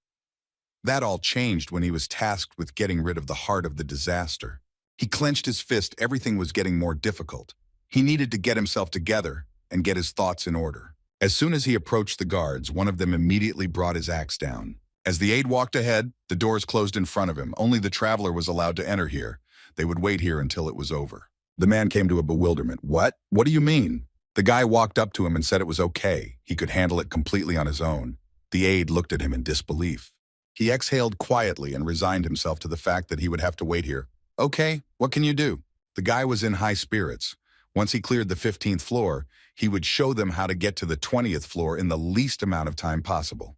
That all changed when he was tasked with getting rid of the heart of the disaster. He clenched his fist. Everything was getting more difficult. He needed to get himself together and get his thoughts in order. As soon as he approached the guards, one of them immediately brought his axe down. As the aide walked ahead, the doors closed in front of him. Only the traveler was allowed to enter here. They would wait here until it was over. The man came to a bewilderment. What? What do you mean? The guy walked up to him and said it was okay. He could handle it completely on his own. The aide looked at him in disbelief. He exhaled quietly and resigned himself to the fact that he would have to wait here. Okay, what can you do? The guy was in high spirits. Once he cleared the 15th floor, he would show them how to get to the 20th floor in the least amount of time possible.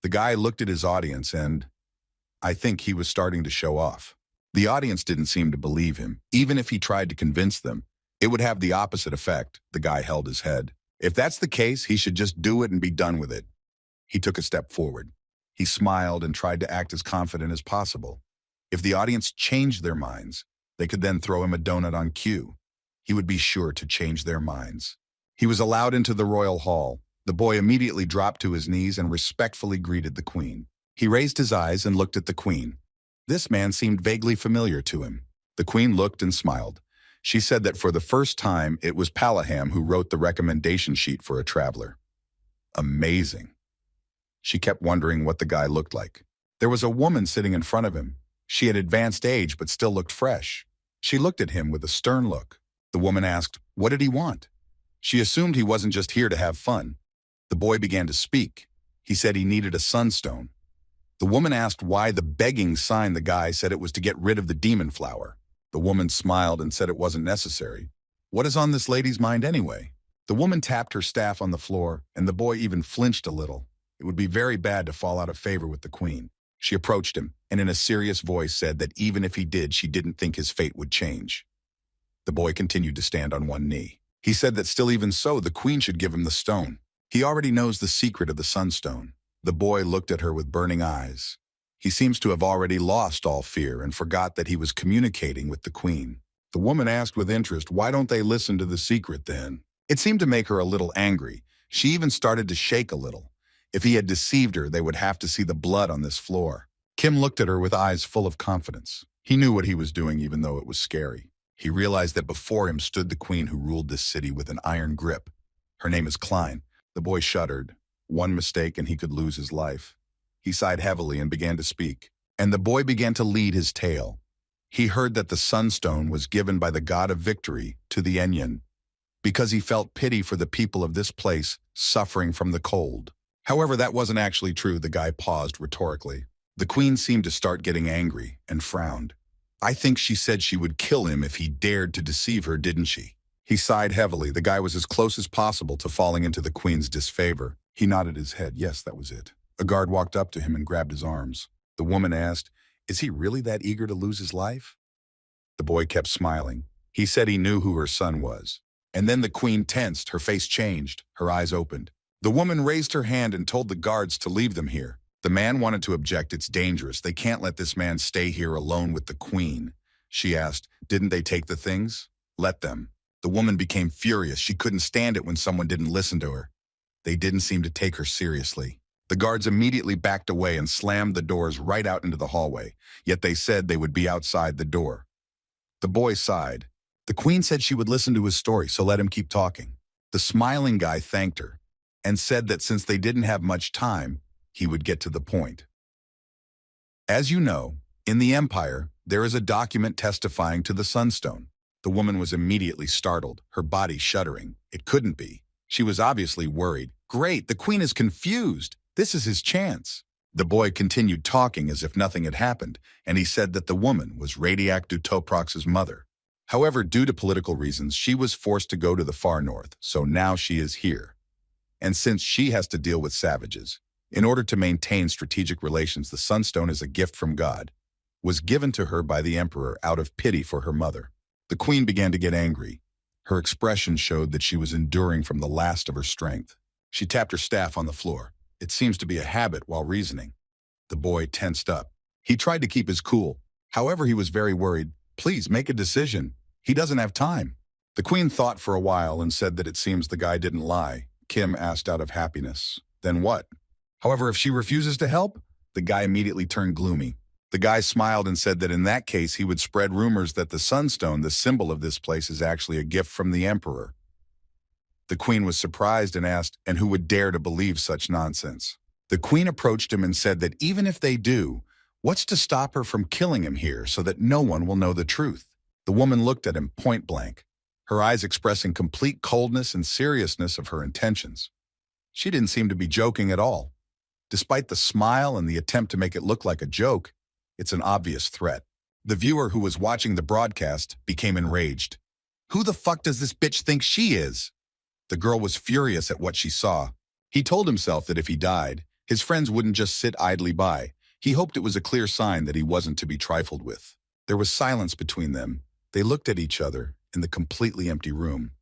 The guy looked at his audience and I think he was starting to show off. The audience didn't seem to believe him. Even if he tried to convince them, it would have the opposite effect. The guy held his head. If that's the case, he should just do it and be done with it. He took a step forward. He smiled and tried to act as confident as possible. If the audience changed their minds, they could then throw him a donut on cue. He would be sure to change their minds. He was allowed into the royal hall. The boy immediately dropped to his knees and respectfully greeted the queen. He raised his eyes and looked at the queen. This man seemed vaguely familiar to him. The queen looked and smiled. She said that for the first time, it was Palaham who wrote the recommendation sheet for a traveler. Amazing. She kept wondering what the guy looked like. There was a woman sitting in front of him. She had advanced age but still looked fresh. She looked at him with a stern look. The woman asked, what did he want? She assumed he wasn't just here to have fun. The boy began to speak. He said he needed a sunstone. The woman asked why the begging sign. The guy said it was to get rid of the demon flower. The woman smiled and said it wasn't necessary. What is on this lady's mind anyway? The woman tapped her staff on the floor, and the boy even flinched a little. It would be very bad to fall out of favor with the queen. She approached him, and in a serious voice said that even if he did, she didn't think his fate would change. The boy continued to stand on one knee. He said that still even so, the queen should give him the stone. He already knows the secret of the sunstone. The boy looked at her with burning eyes. He seems to have already lost all fear and forgot that he was communicating with the queen. The woman asked with interest, why don't they listen to the secret then? It seemed to make her a little angry. She even started to shake a little. If he had deceived her, they would have to see the blood on this floor. Kim looked at her with eyes full of confidence. He knew what he was doing even though it was scary. He realized that before him stood the queen who ruled this city with an iron grip. Her name is Klein. The boy shuddered. One mistake and he could lose his life. He sighed heavily and began to speak. And the boy began to lead his tale. He heard that the sunstone was given by the god of victory to the Enyan because he felt pity for the people of this place suffering from the cold. However, that wasn't actually true. The guy paused rhetorically. The queen seemed to start getting angry and frowned. I think she said she would kill him if he dared to deceive her, didn't she? He sighed heavily. The guy was as close as possible to falling into the queen's disfavor. He nodded his head. Yes, that was it. A guard walked up to him and grabbed his arms. The woman asked, is he really that eager to lose his life? The boy kept smiling. He said he knew who her son was. And then the queen tensed. Her face changed. Her eyes opened. The woman raised her hand and told the guards to leave them here. The man wanted to object. It's dangerous. They can't let this man stay here alone with the queen. She asked, didn't they take the things? Let them. The woman became furious. She couldn't stand it when someone didn't listen to her. They didn't seem to take her seriously. The guards immediately backed away and slammed the doors right out into the hallway, yet they said they would be outside the door. The boy sighed. The queen said she would listen to his story, so let him keep talking. The smiling guy thanked her and said that since they didn't have much time, he would get to the point. As you know, in the Empire, there is a document testifying to the sunstone. The woman was immediately startled, her body shuddering. It couldn't be. She was obviously worried. Great, the queen is confused. This is his chance. The boy continued talking as if nothing had happened, and he said that the woman was Radiak Dutoprox's mother. However, due to political reasons, she was forced to go to the far north, so now she is here. And since she has to deal with savages, in order to maintain strategic relations, the sunstone is a gift from God, was given to her by the emperor out of pity for her mother. The queen began to get angry. Her expression showed that she was enduring from the last of her strength. She tapped her staff on the floor. It seems to be a habit while reasoning. The boy tensed up. He tried to keep his cool. However, he was very worried. Please make a decision. He doesn't have time. The queen thought for a while and said that it seems the guy didn't lie. Kim asked out of happiness. Then what? However, if she refuses to help, the guy immediately turned gloomy. The guy smiled and said that in that case he would spread rumors that the sunstone, the symbol of this place, is actually a gift from the emperor. The queen was surprised and asked, and who would dare to believe such nonsense? The queen approached him and said that even if they do, what's to stop her from killing him here so that no one will know the truth? The woman looked at him point blank, her eyes expressing complete coldness and seriousness of her intentions. She didn't seem to be joking at all. Despite the smile and the attempt to make it look like a joke, it's an obvious threat. The viewer who was watching the broadcast became enraged. Who the fuck does this bitch think she is? The girl was furious at what she saw. He told himself that if he died, his friends wouldn't just sit idly by. He hoped it was a clear sign that he wasn't to be trifled with. There was silence between them. They looked at each other in the completely empty room.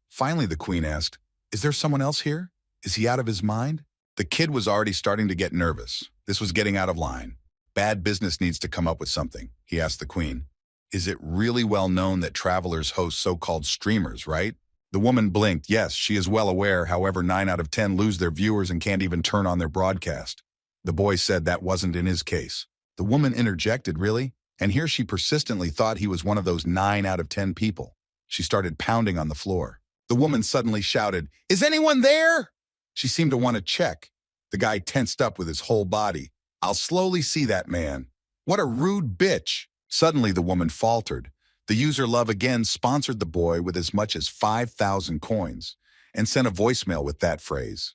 Finally, the queen asked, "Is there someone else here? Is he out of his mind?" The kid was already starting to get nervous. This was getting out of line. Bad business needs to come up with something, he asked the queen. Is it really well known that travelers host so-called streamers, right? The woman blinked. Yes, she is well aware. However, 9 out of 10 lose their viewers and can't even turn on their broadcast. The boy said that wasn't in his case. The woman interjected, really? And here she persistently thought he was one of those 9 out of 10 people. She started pounding on the floor. The woman suddenly shouted, "Is anyone there?" She seemed to want to check. The guy tensed up with his whole body. "I'll slowly see that man. What a rude bitch." Suddenly the woman faltered. The user Love again sponsored the boy with as much as 5,000 coins and sent a voicemail with that phrase.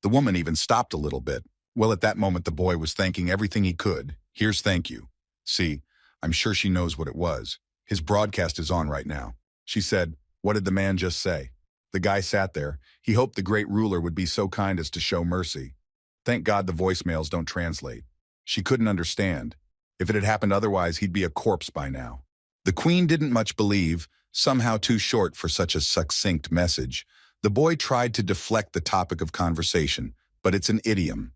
The woman even stopped a little bit. Well, at that moment the boy was thanking everything he could. Here's thank you. See, I'm sure she knows what it was. His broadcast is on right now. She said, "What did the man just say?" The guy sat there. He hoped the great ruler would be so kind as to show mercy. Thank God the voicemails don't translate. She couldn't understand. If it had happened otherwise, he'd be a corpse by now. The queen didn't much believe, somehow too short for such a succinct message. The boy tried to deflect the topic of conversation, but it's an idiom.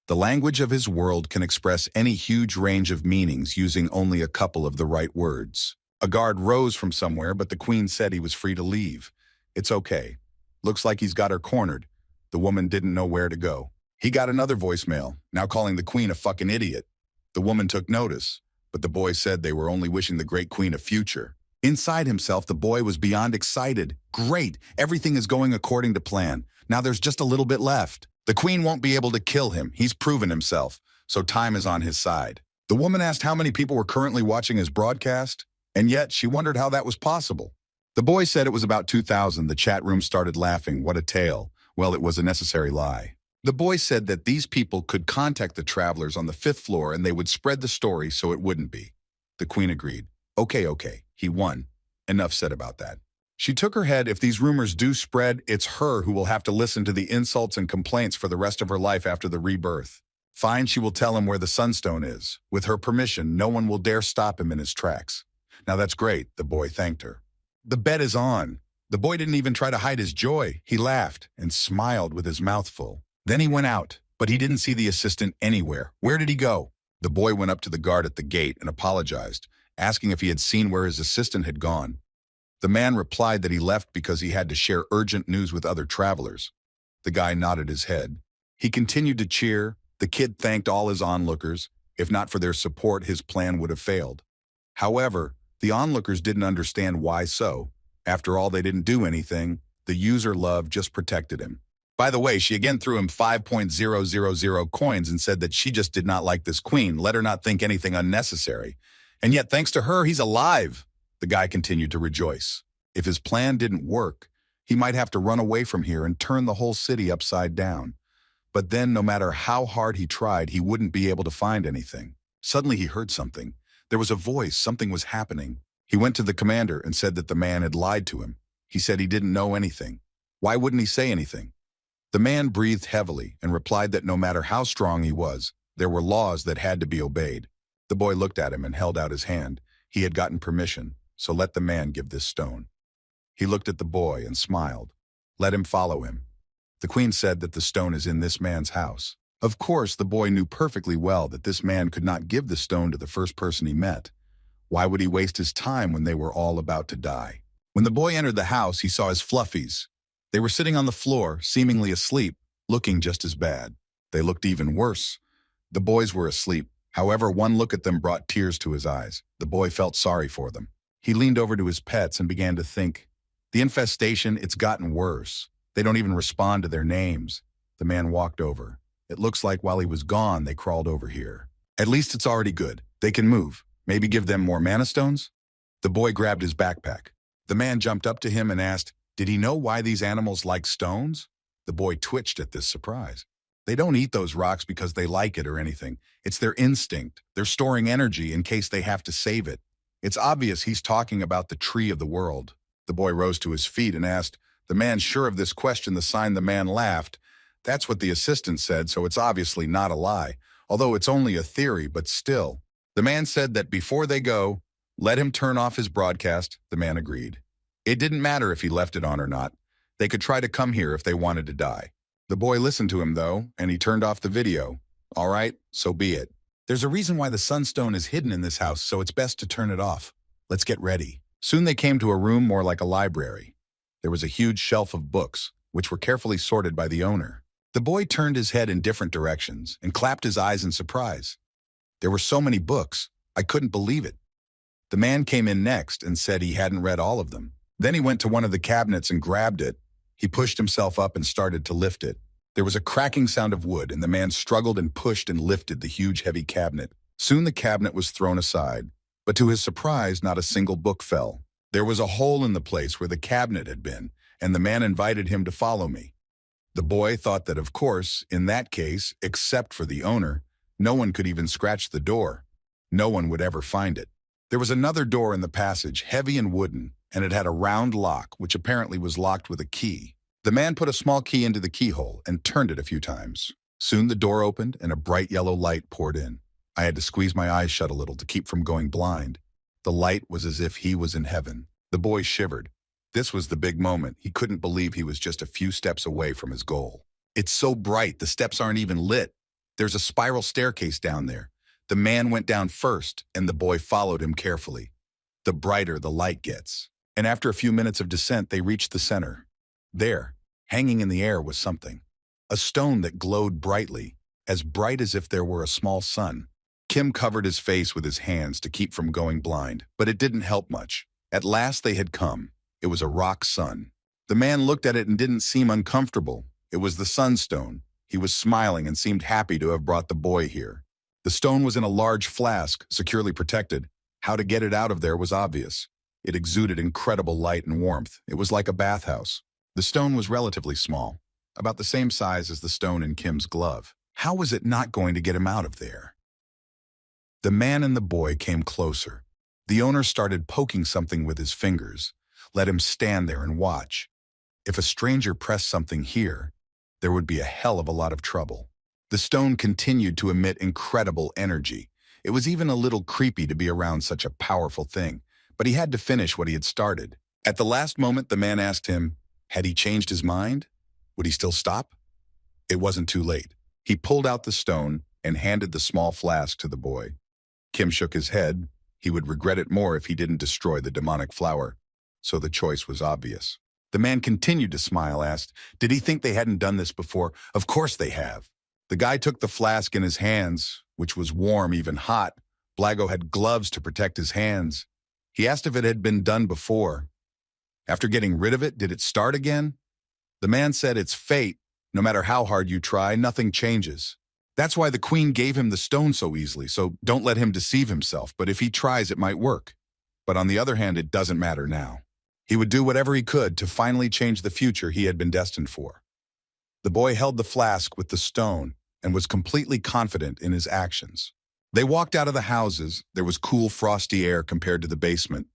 The language of his world can express any huge range of meanings using only a couple of the right words. A guard rose from somewhere, but the queen said he was free to leave. It's okay. Looks like he's got her cornered. The woman didn't know where to go. He got another voicemail, now calling the queen a fucking idiot. The woman took notice, but the boy said they were only wishing the great queen a future. Inside himself, the boy was beyond excited. Great, everything is going according to plan. Now there's just a little bit left. The queen won't be able to kill him. He's proven himself, so time is on his side. The woman asked how many people were currently watching his broadcast, and yet she wondered how that was possible. The boy said it was about 2,000. The chat room started laughing. What a tale. Well, it was a necessary lie. The boy said that these people could contact the travelers on the 5th floor and they would spread the story so it wouldn't be. The queen agreed. Okay, he won. Enough said about that. She took her head. If these rumors do spread, it's her who will have to listen to the insults and complaints for the rest of her life after the rebirth. Fine, she will tell him where the sunstone is. With her permission, no one will dare stop him in his tracks. Now that's great, the boy thanked her. The bet is on. The boy didn't even try to hide his joy. He laughed and smiled with his mouth full. Then he went out, but he didn't see the assistant anywhere. Where did he go? The boy went up to the guard at the gate and apologized, asking if he had seen where his assistant had gone. The man replied that he left because he had to share urgent news with other travelers. The guy nodded his head. He continued to cheer. The kid thanked all his onlookers. If not for their support, his plan would have failed. However, the onlookers didn't understand why so. After all, they didn't do anything. The user Love just protected him. By the way, she again threw him 5,000 coins and said that she just did not like this queen. Let her not think anything unnecessary. And yet, thanks to her, he's alive. The guy continued to rejoice. If his plan didn't work, he might have to run away from here and turn the whole city upside down. But then, no matter how hard he tried, he wouldn't be able to find anything. Suddenly, he heard something. There was a voice. Something was happening. He went to the commander and said that the man had lied to him. He said he didn't know anything. Why wouldn't he say anything? The man breathed heavily and replied that no matter how strong he was, there were laws that had to be obeyed. The boy looked at him and held out his hand. He had gotten permission, so let the man give this stone. He looked at the boy and smiled. Let him follow him. The queen said that the stone is in this man's house. Of course, the boy knew perfectly well that this man could not give the stone to the first person he met. Why would he waste his time when they were all about to die? When the boy entered the house, he saw his fluffies. They were sitting on the floor, seemingly asleep, looking just as bad. They looked even worse. The boys were asleep. However, one look at them brought tears to his eyes. The boy felt sorry for them. He leaned over to his pets and began to think, the infestation, it's gotten worse. They don't even respond to their names. The man walked over. It looks like while he was gone, they crawled over here. At least it's already good. They can move. Maybe give them more mana stones? The boy grabbed his backpack. The man jumped up to him and asked, did he know why these animals like stones? The boy twitched at this surprise. They don't eat those rocks because they like it or anything. It's their instinct. They're storing energy in case they have to save it. It's obvious he's talking about the tree of the world. The boy rose to his feet and asked, the man sure of this question, the sign the man laughed. That's what the assistant said, so it's obviously not a lie. Although it's only a theory, but still. The man said that before they go, let him turn off his broadcast. The man agreed. It didn't matter if he left it on or not. They could try to come here if they wanted to die. The boy listened to him, though, and he turned off the video. All right, so be it. There's a reason why the sunstone is hidden in this house, so it's best to turn it off. Let's get ready. Soon they came to a room more like a library. There was a huge shelf of books, which were carefully sorted by the owner. The boy turned his head in different directions and clapped his eyes in surprise. There were so many books, I couldn't believe it. The man came in next and said he hadn't read all of them. Then he went to one of the cabinets and grabbed it. He pushed himself up and started to lift it. There was a cracking sound of wood, and the man struggled and pushed and lifted the huge, heavy cabinet. Soon the cabinet was thrown aside, but to his surprise, not a single book fell. There was a hole in the place where the cabinet had been, and the man invited him to follow me. The boy thought that, of course, in that case, except for the owner, no one could even scratch the door. No one would ever find it. There was another door in the passage, heavy and wooden, and it had a round lock, which apparently was locked with a key. The man put a small key into the keyhole and turned it a few times. Soon the door opened and a bright yellow light poured in. I had to squeeze my eyes shut a little to keep from going blind. The light was as if he was in heaven. The boy shivered. This was the big moment. He couldn't believe he was just a few steps away from his goal. It's so bright, the steps aren't even lit. There's a spiral staircase down there. The man went down first, and the boy followed him carefully. The brighter the light gets. And after a few minutes of descent, they reached the center. There, hanging in the air, was something. A stone that glowed brightly, as bright as if there were a small sun. Kim covered his face with his hands to keep from going blind, but it didn't help much. At last they had come. It was a rock sun. The man looked at it and didn't seem uncomfortable. It was the sunstone. He was smiling and seemed happy to have brought the boy here. The stone was in a large flask, securely protected. How to get it out of there was obvious. It exuded incredible light and warmth. It was like a bathhouse. The stone was relatively small, about the same size as the stone in Kim's glove. How was it not going to get him out of there? The man and the boy came closer. The owner started poking something with his fingers. Let him stand there and watch. If a stranger pressed something here, there would be a hell of a lot of trouble. The stone continued to emit incredible energy. It was even a little creepy to be around such a powerful thing, but he had to finish what he had started. At the last moment, the man asked him, had he changed his mind? Would he still stop? It wasn't too late. He pulled out the stone and handed the small flask to the boy. Kim shook his head. He would regret it more if he didn't destroy the demonic flower. So the choice was obvious. The man continued to smile, asked, did he think they hadn't done this before? Of course they have. The guy took the flask in his hands, which was warm, even hot. Blago had gloves to protect his hands. He asked if it had been done before. After getting rid of it, did it start again? The man said it's fate. No matter how hard you try, nothing changes. That's why the queen gave him the stone so easily, so don't let him deceive himself. But if he tries, it might work. But on the other hand, it doesn't matter now. He would do whatever he could to finally change the future he had been destined for. The boy held the flask with the stone and was completely confident in his actions. They walked out of the houses. There was cool, frosty air compared to the basement.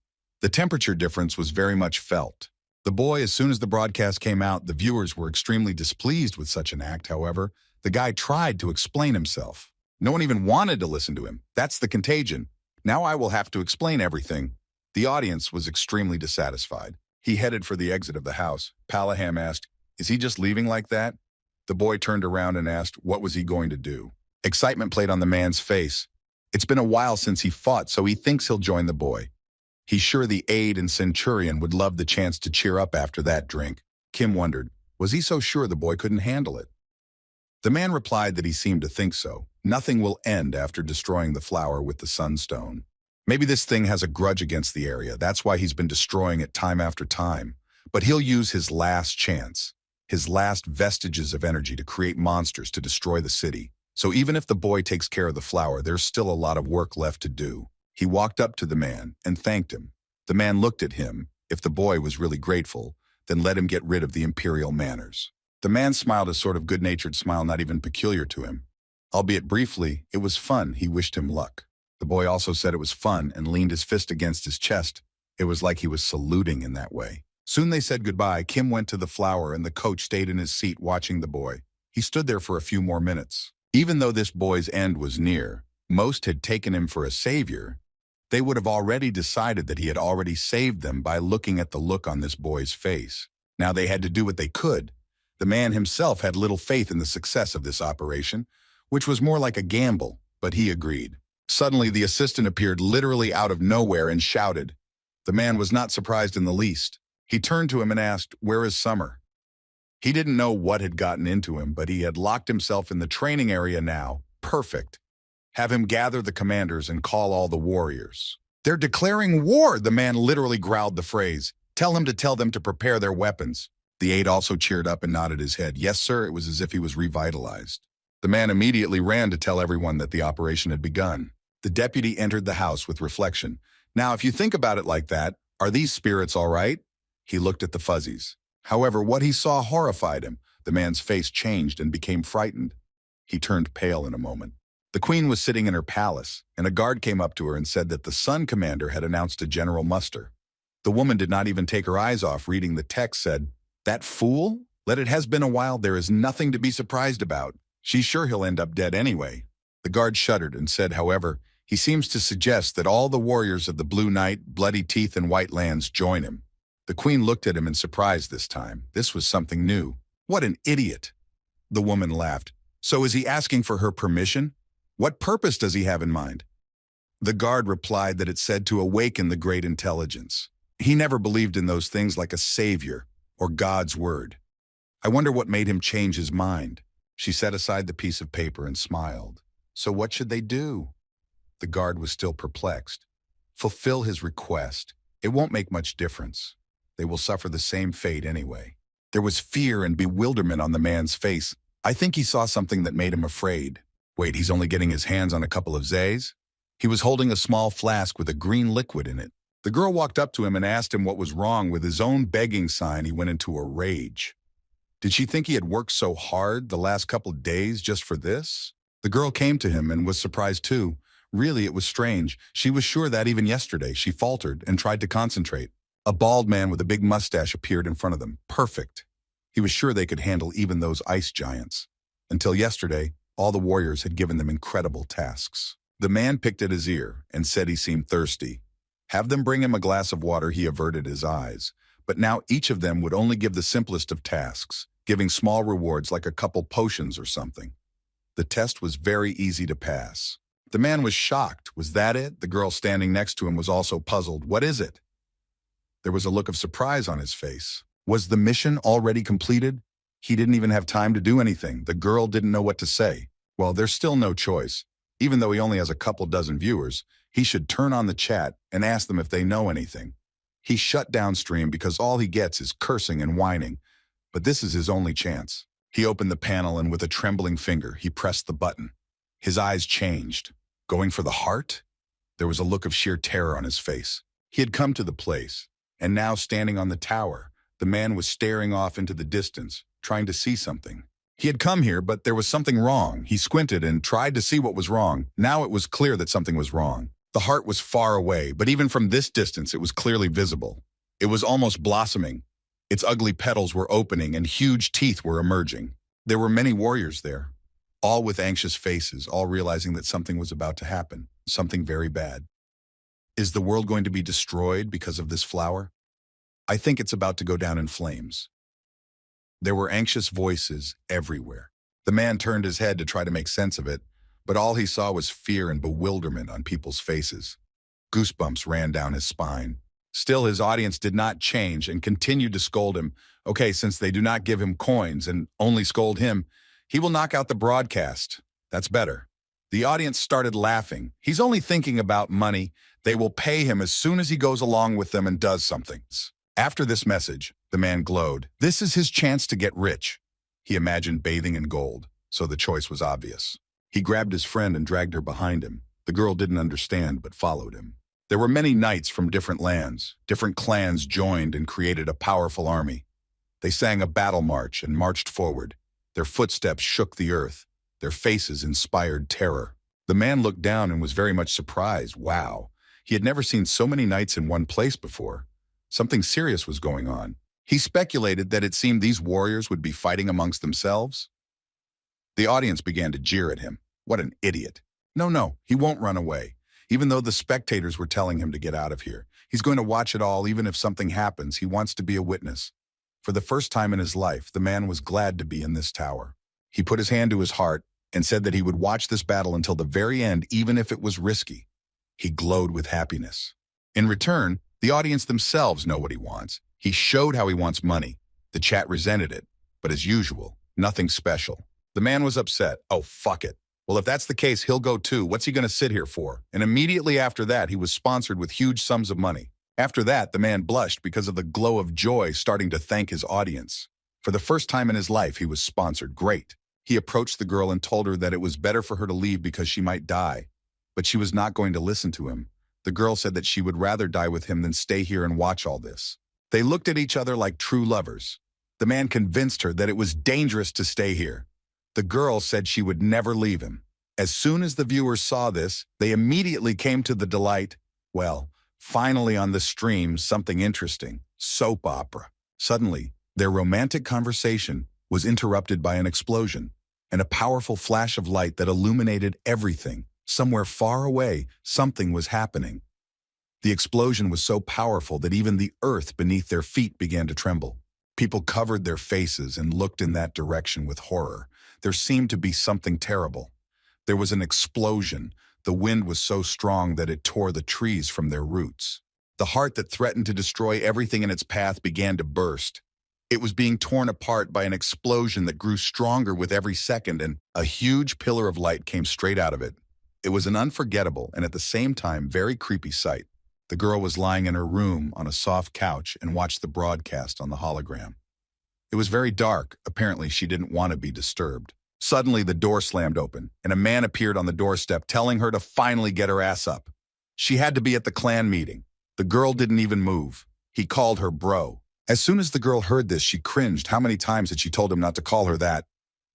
The temperature difference was very much felt. The boy, as soon as the broadcast came out, the viewers were extremely displeased with such an act. However, the guy tried to explain himself. No one even wanted to listen to him. That's the contagion. Now I will have to explain everything. The audience was extremely dissatisfied. He headed for the exit of the house. Palaham asked, is he just leaving like that? The boy turned around and asked, what was he going to do? Excitement played on the man's face. It's been a while since he fought, so he thinks he'll join the boy. He's sure the aide and centurion would love the chance to cheer up after that drink. Kim wondered, was he so sure the boy couldn't handle it? The man replied that he seemed to think so. Nothing will end after destroying the flower with the sunstone. Maybe this thing has a grudge against the area. That's why he's been destroying it time after time. But he'll use his last chance, his last vestiges of energy to create monsters to destroy the city. So even if the boy takes care of the flower, there's still a lot of work left to do. He walked up to the man and thanked him. The man looked at him. If the boy was really grateful, then let him get rid of the imperial manners. The man smiled a sort of good-natured smile not even peculiar to him. Albeit briefly, it was fun. He wished him luck. The boy also said it was fun and leaned his fist against his chest. It was like he was saluting in that way. Soon they said goodbye. Kim went to the flower and the coach stayed in his seat watching the boy. He stood there for a few more minutes. Even though this boy's end was near, most had taken him for a savior. They would have already decided that he had already saved them by looking at the look on this boy's face. Now they had to do what they could. The man himself had little faith in the success of this operation, which was more like a gamble, but he agreed. Suddenly the assistant appeared literally out of nowhere and shouted. The man was not surprised in the least. He turned to him and asked, "Where is Summer?" He didn't know what had gotten into him, but he had locked himself in the training area now. Perfect. Have him gather the commanders and call all the warriors. "They're declaring war," the man literally growled the phrase. "Tell him to tell them to prepare their weapons." The aide also cheered up and nodded his head. Yes, sir, it was as if he was revitalized. The man immediately ran to tell everyone that the operation had begun. The deputy entered the house with reflection. Now, if you think about it like that, are these spirits all right? He looked at the fuzzies. However, what he saw horrified him. The man's face changed and became frightened. He turned pale in a moment. The queen was sitting in her palace, and a guard came up to her and said that the Sun Commander had announced a general muster. The woman did not even take her eyes off, reading the text, said, "That fool? Let it has been a while, there is nothing to be surprised about. She's sure he'll end up dead anyway." The guard shuddered and said, however, "He seems to suggest that all the warriors of the Blue Knight, Bloody Teeth, and White Lands join him." The queen looked at him in surprise this time. This was something new. What an idiot. The woman laughed. "So is he asking for her permission? What purpose does he have in mind?" The guard replied that it said to awaken the great intelligence. He never believed in those things like a savior or God's word. I wonder what made him change his mind. She set aside the piece of paper and smiled. So what should they do? The guard was still perplexed. Fulfill his request. It won't make much difference. They will suffer the same fate anyway. There was fear and bewilderment on the man's face. I think he saw something that made him afraid. Wait, he's only getting his hands on a couple of zays? He was holding a small flask with a green liquid in it. The girl walked up to him and asked him what was wrong. With his own begging sign, he went into a rage. Did she think he had worked so hard the last couple of days just for this? The girl came to him and was surprised too. Really, it was strange. She was sure that even yesterday. She faltered and tried to concentrate. A bald man with a big mustache appeared in front of them. Perfect. He was sure they could handle even those ice giants. Until yesterday, all the warriors had given them incredible tasks. The man picked at his ear and said he seemed thirsty. Have them bring him a glass of water. He averted his eyes. But now each of them would only give the simplest of tasks, giving small rewards like a couple potions or something. The test was very easy to pass. The man was shocked. Was that it? The girl standing next to him was also puzzled. What is it? There was a look of surprise on his face. Was the mission already completed? He didn't even have time to do anything. The girl didn't know what to say. Well, there's still no choice. Even though he only has a couple dozen viewers, he should turn on the chat and ask them if they know anything. He shut down stream because all he gets is cursing and whining. But this is his only chance. He opened the panel and with a trembling finger, he pressed the button. His eyes changed. Going for the heart? There was a look of sheer terror on his face. He had come to the place, and now standing on the tower, the man was staring off into the distance, trying to see something. He had come here, but there was something wrong. He squinted and tried to see what was wrong. Now it was clear that something was wrong. The heart was far away, but even from this distance, it was clearly visible. It was almost blossoming. Its ugly petals were opening and huge teeth were emerging. There were many warriors there, all with anxious faces, all realizing that something was about to happen, something very bad. Is the world going to be destroyed because of this flower? I think it's about to go down in flames. There were anxious voices everywhere. The man turned his head to try to make sense of it, but all he saw was fear and bewilderment on people's faces. Goosebumps ran down his spine. Still, his audience did not change and continued to scold him. Okay, since they do not give him coins and only scold him, he will knock out the broadcast. That's better. The audience started laughing. He's only thinking about money. They will pay him as soon as he goes along with them and does something. After this message, the man glowed. This is his chance to get rich. He imagined bathing in gold, so the choice was obvious. He grabbed his friend and dragged her behind him. The girl didn't understand, but followed him. There were many knights from different lands. Different clans joined and created a powerful army. They sang a battle march and marched forward. Their footsteps shook the earth. Their faces inspired terror. The man looked down and was very much surprised. Wow, he had never seen so many knights in one place before. Something serious was going on. He speculated that it seemed these warriors would be fighting amongst themselves. The audience began to jeer at him. What an idiot. No, he won't run away. Even though the spectators were telling him to get out of here. He's going to watch it all, even if something happens. He wants to be a witness. For the first time in his life, the man was glad to be in this tower. He put his hand to his heart and said that he would watch this battle until the very end, even if it was risky. He glowed with happiness. In return, the audience themselves know what he wants. He showed how he wants money. The chat resented it, but as usual, nothing special. The man was upset. Oh, fuck it. Well, if that's the case, he'll go too. What's he going to sit here for? And immediately after that, he was sponsored with huge sums of money. After that, the man blushed because of the glow of joy starting to thank his audience. For the first time in his life, he was sponsored. Great. He approached the girl and told her that it was better for her to leave because she might die. But she was not going to listen to him. The girl said that she would rather die with him than stay here and watch all this. They looked at each other like true lovers. The man convinced her that it was dangerous to stay here. The girl said she would never leave him. As soon as the viewers saw this, they immediately came to the delight. Well, finally on the stream, something interesting. Soap opera. Suddenly, their romantic conversation was interrupted by an explosion and a powerful flash of light that illuminated everything. Somewhere far away, something was happening. The explosion was so powerful that even the earth beneath their feet began to tremble. People covered their faces and looked in that direction with horror. There seemed to be something terrible. There was an explosion. The wind was so strong that it tore the trees from their roots. The heart that threatened to destroy everything in its path began to burst. It was being torn apart by an explosion that grew stronger with every second, and a huge pillar of light came straight out of it. It was an unforgettable and at the same time very creepy sight. The girl was lying in her room on a soft couch and watched the broadcast on the hologram. It was very dark. Apparently, she didn't want to be disturbed. Suddenly, the door slammed open, and a man appeared on the doorstep telling her to finally get her ass up. She had to be at the clan meeting. The girl didn't even move. He called her bro. As soon as the girl heard this, she cringed. How many times had she told him not to call her that?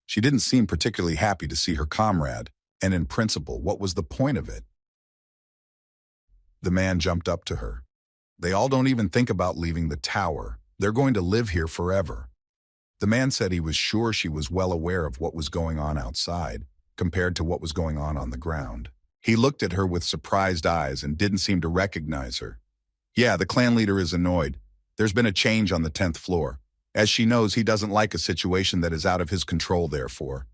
She didn't seem particularly happy to see her comrade, and in principle, what was the point of it? The man jumped up to her. They all don't even think about leaving the tower. They're going to live here forever. The man said he was sure she was well aware of what was going on outside, compared to what was going on the ground. He looked at her with surprised eyes and didn't seem to recognize her. Yeah, the clan leader is annoyed. There's been a change on the 10th floor. As she knows, he doesn't like a situation that is out of his control, therefore.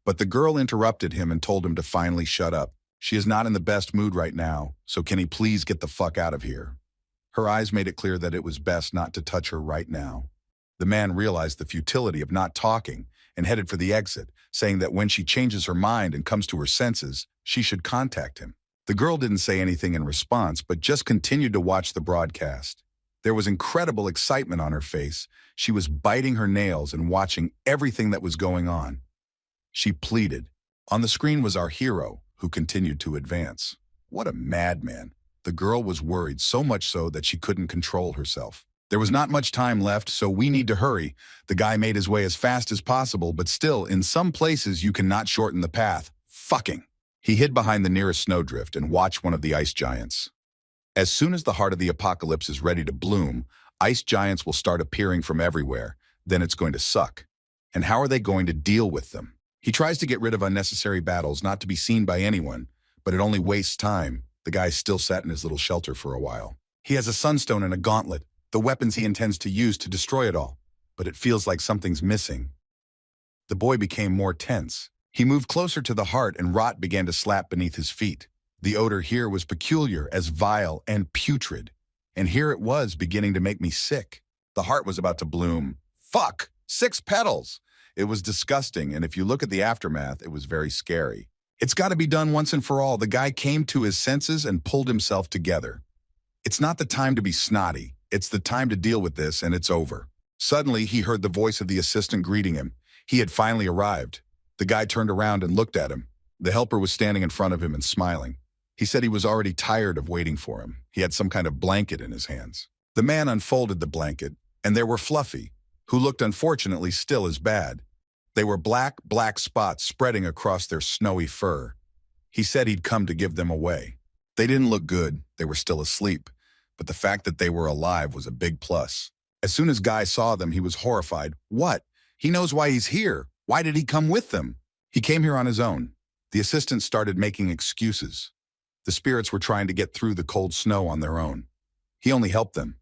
But the girl interrupted him and told him to finally shut up. She is not in the best mood right now, so can he please get the fuck out of here? Her eyes made it clear that it was best not to touch her right now. The man realized the futility of not talking and headed for the exit, saying that when she changes her mind and comes to her senses, she should contact him. The girl didn't say anything in response, but just continued to watch the broadcast. There was incredible excitement on her face. She was biting her nails and watching everything that was going on. She pleaded. On the screen was our hero, who continued to advance. What a madman. The girl was worried, so much so that she couldn't control herself. There was not much time left, so we need to hurry. The guy made his way as fast as possible, but still, in some places you cannot shorten the path. Fucking. He hid behind the nearest snowdrift and watched one of the ice giants. As soon as the heart of the apocalypse is ready to bloom, ice giants will start appearing from everywhere. Then it's going to suck. And how are they going to deal with them? He tries to get rid of unnecessary battles, not to be seen by anyone, but it only wastes time. The guy still sat in his little shelter for a while. He has a sunstone and a gauntlet, the weapons he intends to use to destroy it all, but it feels like something's missing. The boy became more tense. He moved closer to the heart and rot began to slap beneath his feet. The odor here was peculiar, as vile and putrid, and here it was beginning to make me sick. The heart was about to bloom. Fuck! 6 petals! It was disgusting, and if you look at the aftermath, it was very scary. It's got to be done once and for all. The guy came to his senses and pulled himself together. It's not the time to be snotty. It's the time to deal with this, and it's over. Suddenly, he heard the voice of the assistant greeting him. He had finally arrived. The guy turned around and looked at him. The helper was standing in front of him and smiling. He said he was already tired of waiting for him. He had some kind of blanket in his hands. The man unfolded the blanket, and there were Fluffy, who looked unfortunately still as bad. They were black spots spreading across their snowy fur. He said he'd come to give them away. They didn't look good, they were still asleep, but the fact that they were alive was a big plus. As soon as Guy saw them, he was horrified. What? He knows why he's here. Why did he come with them? He came here on his own. The assistants started making excuses. The spirits were trying to get through the cold snow on their own. He only helped them.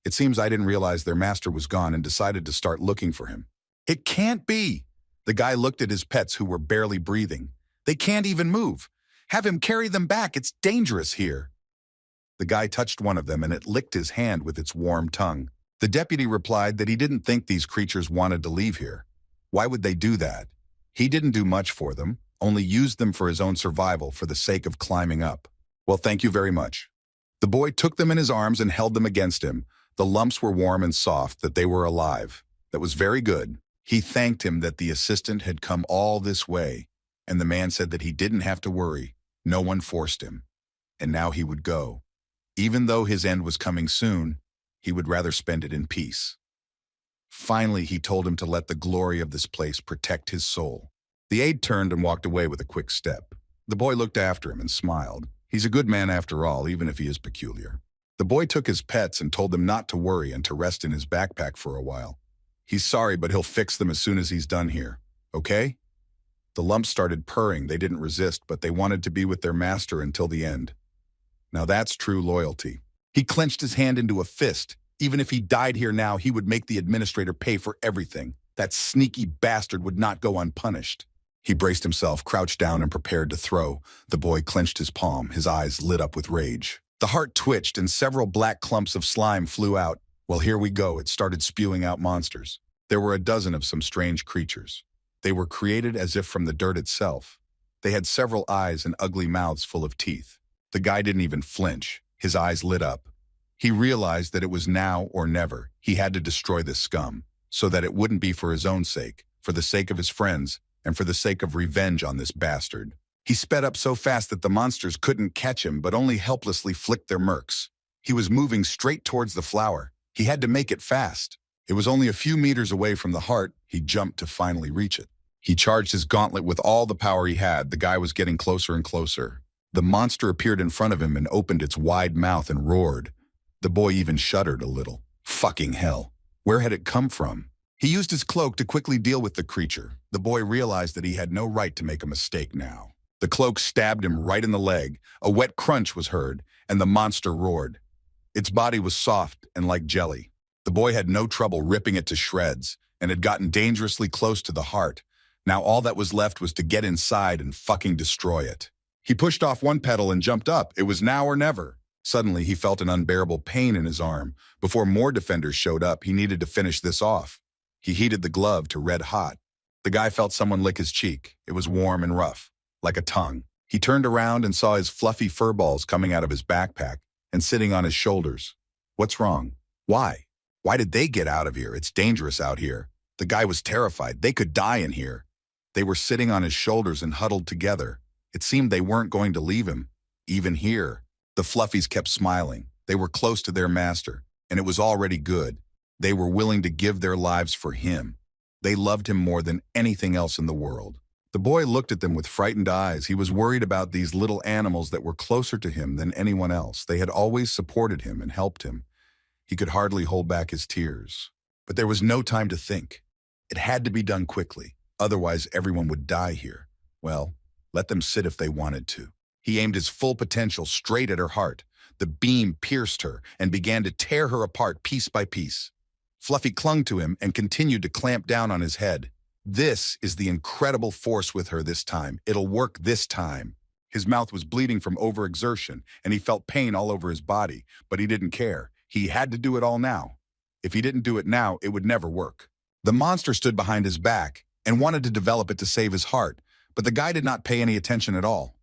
It seems I didn't realize their master was gone and decided to start looking for him. It can't be! The guy looked at his pets who were barely breathing. They can't even move. Have him carry them back. It's dangerous here. The guy touched one of them and it licked his hand with its warm tongue. The deputy replied that he didn't think these creatures wanted to leave here. Why would they do that? He didn't do much for them, only used them for his own survival for the sake of climbing up. Well, thank you very much. The boy took them in his arms and held them against him. The lumps were warm and soft, that they were alive. That was very good. He thanked him that the assistant had come all this way, and the man said that he didn't have to worry. No one forced him. And now he would go. Even though his end was coming soon, he would rather spend it in peace. Finally, he told him to let the glory of this place protect his soul. The aide turned and walked away with a quick step. The boy looked after him and smiled. He's a good man after all, even if he is peculiar. The boy took his pets and told them not to worry and to rest in his backpack for a while. He's sorry, but he'll fix them as soon as he's done here. Okay? The lumps started purring. They didn't resist, but they wanted to be with their master until the end. Now that's true loyalty. He clenched his hand into a fist. Even if he died here now, he would make the administrator pay for everything. That sneaky bastard would not go unpunished. He braced himself, crouched down, and prepared to throw. The boy clenched his palm, his eyes lit up with rage. The heart twitched, and several black clumps of slime flew out. Well, here we go. It started spewing out monsters. There were a dozen of some strange creatures. They were created as if from the dirt itself. They had several eyes and ugly mouths full of teeth. The guy didn't even flinch. His eyes lit up. He realized that it was now or never. He had to destroy this scum, so that it wouldn't be for his own sake, for the sake of his friends, and for the sake of revenge on this bastard. He sped up so fast that the monsters couldn't catch him, but only helplessly flicked their mercs. He was moving straight towards the flower. He had to make it fast. It was only a few meters away from the heart. He jumped to finally reach it. He charged his gauntlet with all the power he had. The guy was getting closer and closer. The monster appeared in front of him and opened its wide mouth and roared. The boy even shuddered a little. Fucking hell. Where had it come from? He used his cloak to quickly deal with the creature. The boy realized that he had no right to make a mistake now. The cloak stabbed him right in the leg. A wet crunch was heard, and the monster roared. Its body was soft and like jelly. The boy had no trouble ripping it to shreds, and had gotten dangerously close to the heart. Now all that was left was to get inside and fucking destroy it. He pushed off one petal and jumped up. It was now or never. Suddenly, he felt an unbearable pain in his arm. Before more defenders showed up, he needed to finish this off. He heated the glove to red hot. The guy felt someone lick his cheek. It was warm and rough, like a tongue. He turned around and saw his fluffy fur balls coming out of his backpack and sitting on his shoulders. What's wrong? Why? Why did they get out of here? It's dangerous out here. The guy was terrified. They could die in here. They were sitting on his shoulders and huddled together. It seemed they weren't going to leave him, even here. The fluffies kept smiling. They were close to their master, and it was already good. They were willing to give their lives for him. They loved him more than anything else in the world. The boy looked at them with frightened eyes. He was worried about these little animals that were closer to him than anyone else. They had always supported him and helped him. He could hardly hold back his tears. But there was no time to think. It had to be done quickly. Otherwise, everyone would die here. Well, let them sit if they wanted to. He aimed his full potential straight at her heart. The beam pierced her and began to tear her apart piece by piece. Fluffy clung to him and continued to clamp down on his head. This is the incredible force with her this time. It'll work this time. His mouth was bleeding from overexertion, and he felt pain all over his body, but he didn't care. He had to do it all now. If he didn't do it now, it would never work. The monster stood behind his back and wanted to develop it to save his heart, but the guy did not pay any attention at all.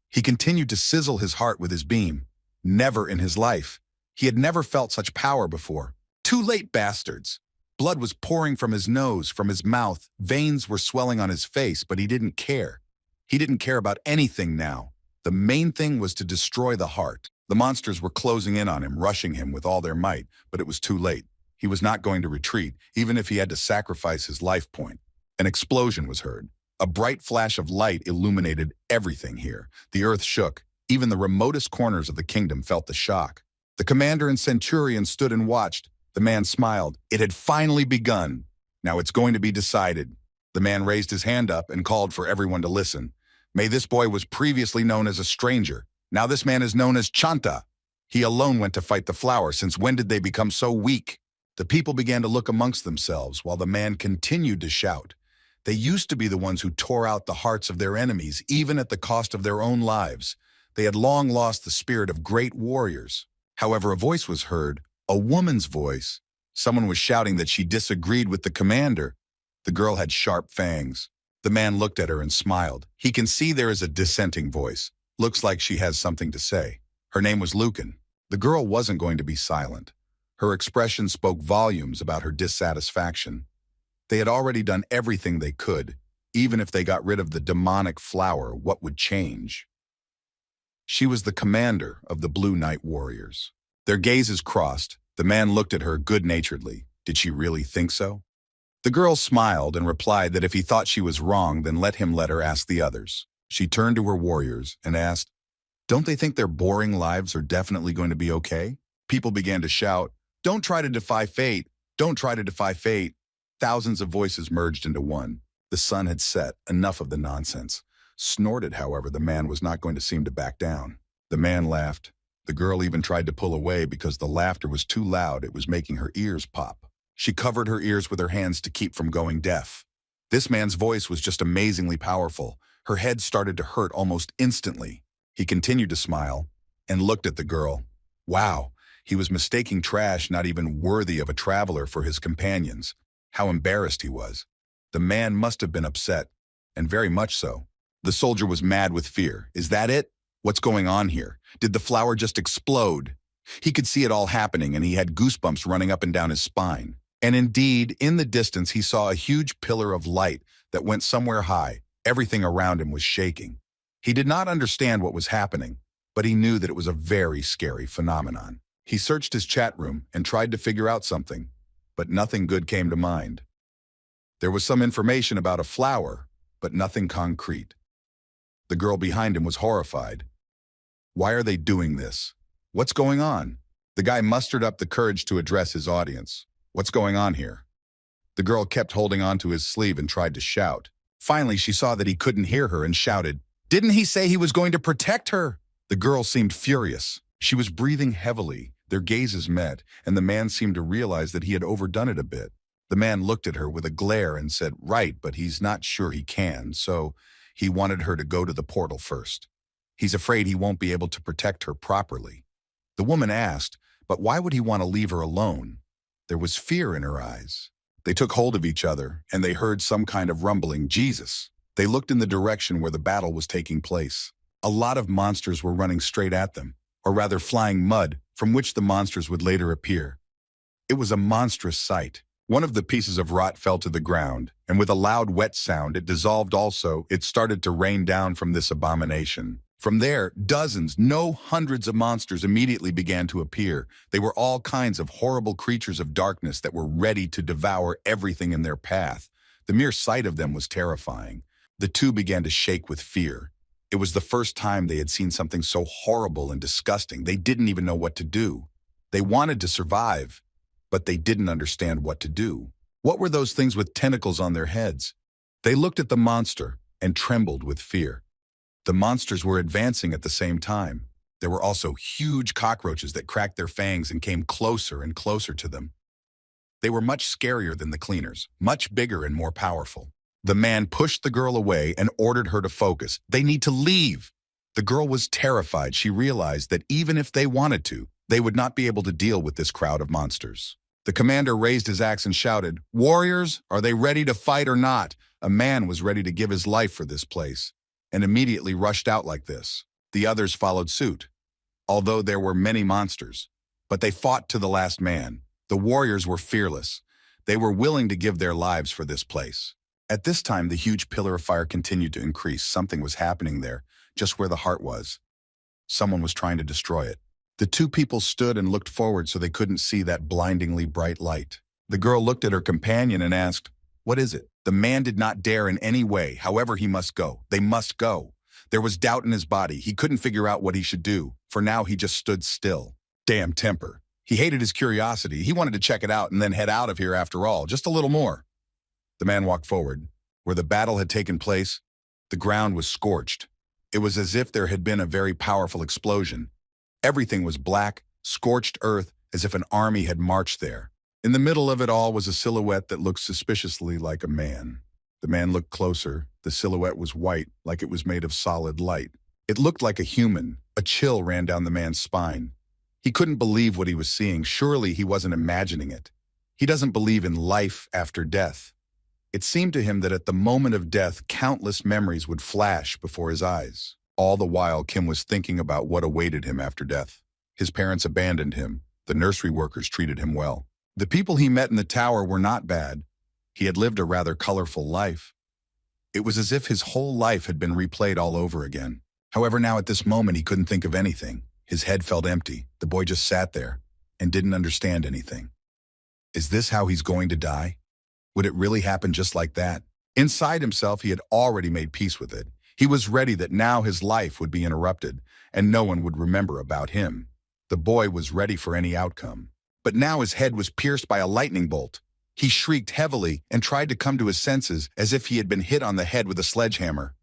He continued to sizzle his heart with his beam. Never in his life. He had never felt such power before. Too late, bastards. Blood was pouring from his nose, from his mouth. Veins were swelling on his face, but he didn't care. He didn't care about anything now. The main thing was to destroy the heart. The monsters were closing in on him, rushing him with all their might, but it was too late. He was not going to retreat, even if he had to sacrifice his life point. An explosion was heard. A bright flash of light illuminated everything here. The earth shook. Even the remotest corners of the kingdom felt the shock. The commander and centurion stood and watched. The man smiled. It had finally begun. Now it's going to be decided. The man raised his hand up and called for everyone to listen. May this boy was previously known as a stranger. Now this man is known as Chanta. He alone went to fight the flower. Since when did they become so weak? The people began to look amongst themselves while the man continued to shout. They used to be the ones who tore out the hearts of their enemies, even at the cost of their own lives. They had long lost the spirit of great warriors. However, a voice was heard, a woman's voice. Someone was shouting that she disagreed with the commander. The girl had sharp fangs. The man looked at her and smiled. He can see there is a dissenting voice. Looks like she has something to say. Her name was Lucan. The girl wasn't going to be silent. Her expression spoke volumes about her dissatisfaction. They had already done everything they could. Even if they got rid of the demonic flower, what would change? She was the commander of the Blue Knight Warriors. Their gazes crossed. The man looked at her good-naturedly. Did she really think so? The girl smiled and replied that if he thought she was wrong, then let her ask the others. She turned to her warriors and asked, "Don't they think their boring lives are definitely going to be okay?" People began to shout, "Don't try to defy fate! Don't try to defy fate!" Thousands of voices merged into one. The sun had set. Enough of the nonsense. Snorted, however, the man was not going to seem to back down. The man laughed. The girl even tried to pull away because the laughter was too loud. It was making her ears pop. She covered her ears with her hands to keep from going deaf. This man's voice was just amazingly powerful. Her head started to hurt almost instantly. He continued to smile and looked at the girl. Wow, he was mistaking trash, not even worthy of a traveler, for his companions. How embarrassed he was. The man must have been upset, and very much so. The soldier was mad with fear. Is that it? What's going on here? Did the flower just explode? He could see it all happening, and he had goosebumps running up and down his spine. And indeed, in the distance, he saw a huge pillar of light that went somewhere high. Everything around him was shaking. He did not understand what was happening, but he knew that it was a very scary phenomenon. He searched his chat room and tried to figure out something, but nothing good came to mind. There was some information about a flower, but nothing concrete. The girl behind him was horrified. Why are they doing this? What's going on? The guy mustered up the courage to address his audience. What's going on here? The girl kept holding on to his sleeve and tried to shout. Finally, she saw that he couldn't hear her and shouted, "Didn't he say he was going to protect her?" The girl seemed furious. She was breathing heavily. Their gazes met, and the man seemed to realize that he had overdone it a bit. The man looked at her with a glare and said, "Right, but he's not sure he can, so he wanted her to go to the portal first. He's afraid he won't be able to protect her properly." The woman asked, "But why would he want to leave her alone?" There was fear in her eyes. They took hold of each other, and they heard some kind of rumbling. Jesus! They looked in the direction where the battle was taking place. A lot of monsters were running straight at them, or rather flying mud, from which the monsters would later appear. It was a monstrous sight. One of the pieces of rot fell to the ground, and with a loud wet sound it dissolved also. It started to rain down from this abomination. From there, dozens, no hundreds of monsters immediately began to appear. They were all kinds of horrible creatures of darkness that were ready to devour everything in their path. The mere sight of them was terrifying. The two began to shake with fear. It was the first time they had seen something so horrible and disgusting. They didn't even know what to do. They wanted to survive, but they didn't understand what to do. What were those things with tentacles on their heads? They looked at the monster and trembled with fear. The monsters were advancing at the same time. There were also huge cockroaches that cracked their fangs and came closer and closer to them. They were much scarier than the cleaners, much bigger and more powerful. The man pushed the girl away and ordered her to focus. They need to leave. The girl was terrified. She realized that even if they wanted to, they would not be able to deal with this crowd of monsters. The commander raised his axe and shouted, "Warriors, are they ready to fight or not?" A man was ready to give his life for this place, and immediately rushed out like this. The others followed suit, although there were many monsters, but they fought to the last man. The warriors were fearless. They were willing to give their lives for this place. At this time, the huge pillar of fire continued to increase. Something was happening there, just where the heart was. Someone was trying to destroy it. The two people stood and looked forward so they couldn't see that blindingly bright light. The girl looked at her companion and asked, "What is it?" The man did not dare in any way. However, he must go. They must go. There was doubt in his body. He couldn't figure out what he should do. For now, he just stood still. Damn temper. He hated his curiosity. He wanted to check it out and then head out of here after all, just a little more. The man walked forward. Where the battle had taken place, the ground was scorched. It was as if there had been a very powerful explosion. Everything was black, scorched earth, as if an army had marched there. In the middle of it all was a silhouette that looked suspiciously like a man. The man looked closer. The silhouette was white, like it was made of solid light. It looked like a human. A chill ran down the man's spine. He couldn't believe what he was seeing. Surely he wasn't imagining it. He doesn't believe in life after death. It seemed to him that at the moment of death, countless memories would flash before his eyes. All the while, Kim was thinking about what awaited him after death. His parents abandoned him. The nursery workers treated him well. The people he met in the tower were not bad. He had lived a rather colorful life. It was as if his whole life had been replayed all over again. However, now at this moment, he couldn't think of anything. His head felt empty. The boy just sat there and didn't understand anything. Is this how he's going to die? Would it really happen just like that? Inside himself, he had already made peace with it. He was ready that now his life would be interrupted and no one would remember about him. The boy was ready for any outcome. But now his head was pierced by a lightning bolt. He shrieked heavily and tried to come to his senses as if he had been hit on the head with a sledgehammer.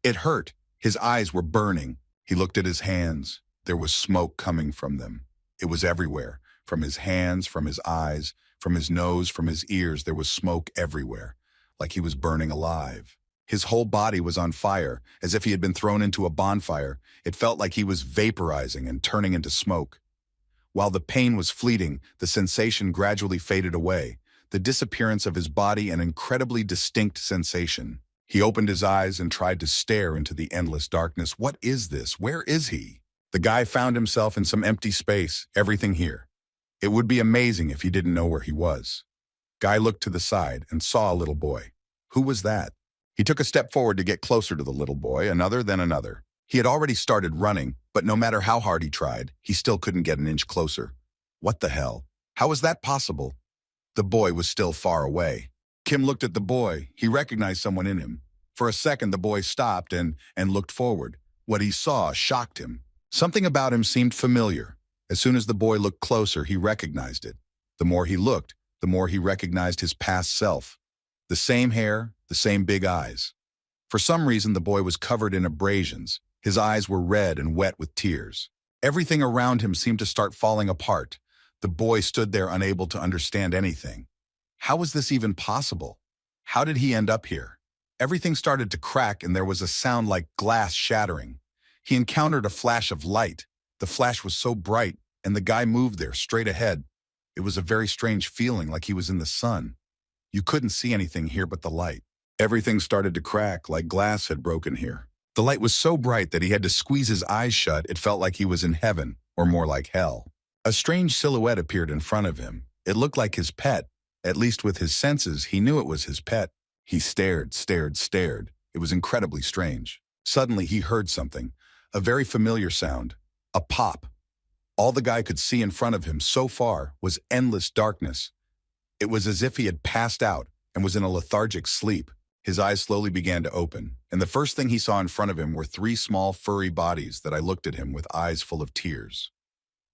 It hurt. His eyes were burning. He looked at his hands. There was smoke coming from them. It was everywhere. From his hands, from his eyes, from his nose, from his ears, there was smoke everywhere, like he was burning alive. His whole body was on fire, as if he had been thrown into a bonfire. It felt like he was vaporizing and turning into smoke. While the pain was fleeting, the sensation gradually faded away. The disappearance of his body, an incredibly distinct sensation. He opened his eyes and tried to stare into the endless darkness. What is this? Where is he? The guy found himself in some empty space, everything here. It would be amazing if he didn't know where he was. Guy looked to the side and saw a little boy. Who was that? He took a step forward to get closer to the little boy, another, then another. He had already started running, but no matter how hard he tried, he still couldn't get an inch closer. What the hell? How was that possible? The boy was still far away. Kim looked at the boy. He recognized someone in him. For a second, the boy stopped and looked forward. What he saw shocked him. Something about him seemed familiar. As soon as the boy looked closer, he recognized it. The more he looked, the more he recognized his past self. The same hair, the same big eyes. For some reason, the boy was covered in abrasions. His eyes were red and wet with tears. Everything around him seemed to start falling apart. The boy stood there unable to understand anything. How was this even possible? How did he end up here? Everything started to crack and there was a sound like glass shattering. He encountered a flash of light. The flash was so bright, and the guy moved there, straight ahead. It was a very strange feeling, like he was in the sun. You couldn't see anything here but the light. Everything started to crack, like glass had broken here. The light was so bright that he had to squeeze his eyes shut. It felt like he was in heaven, or more like hell. A strange silhouette appeared in front of him. It looked like his pet. At least with his senses, he knew it was his pet. He stared. It was incredibly strange. Suddenly, he heard something. A very familiar sound. A pop. All the guy could see in front of him so far was endless darkness. It was as if he had passed out and was in a lethargic sleep. His eyes slowly began to open, and the first thing he saw in front of him were three small furry bodies that I looked at him with eyes full of tears.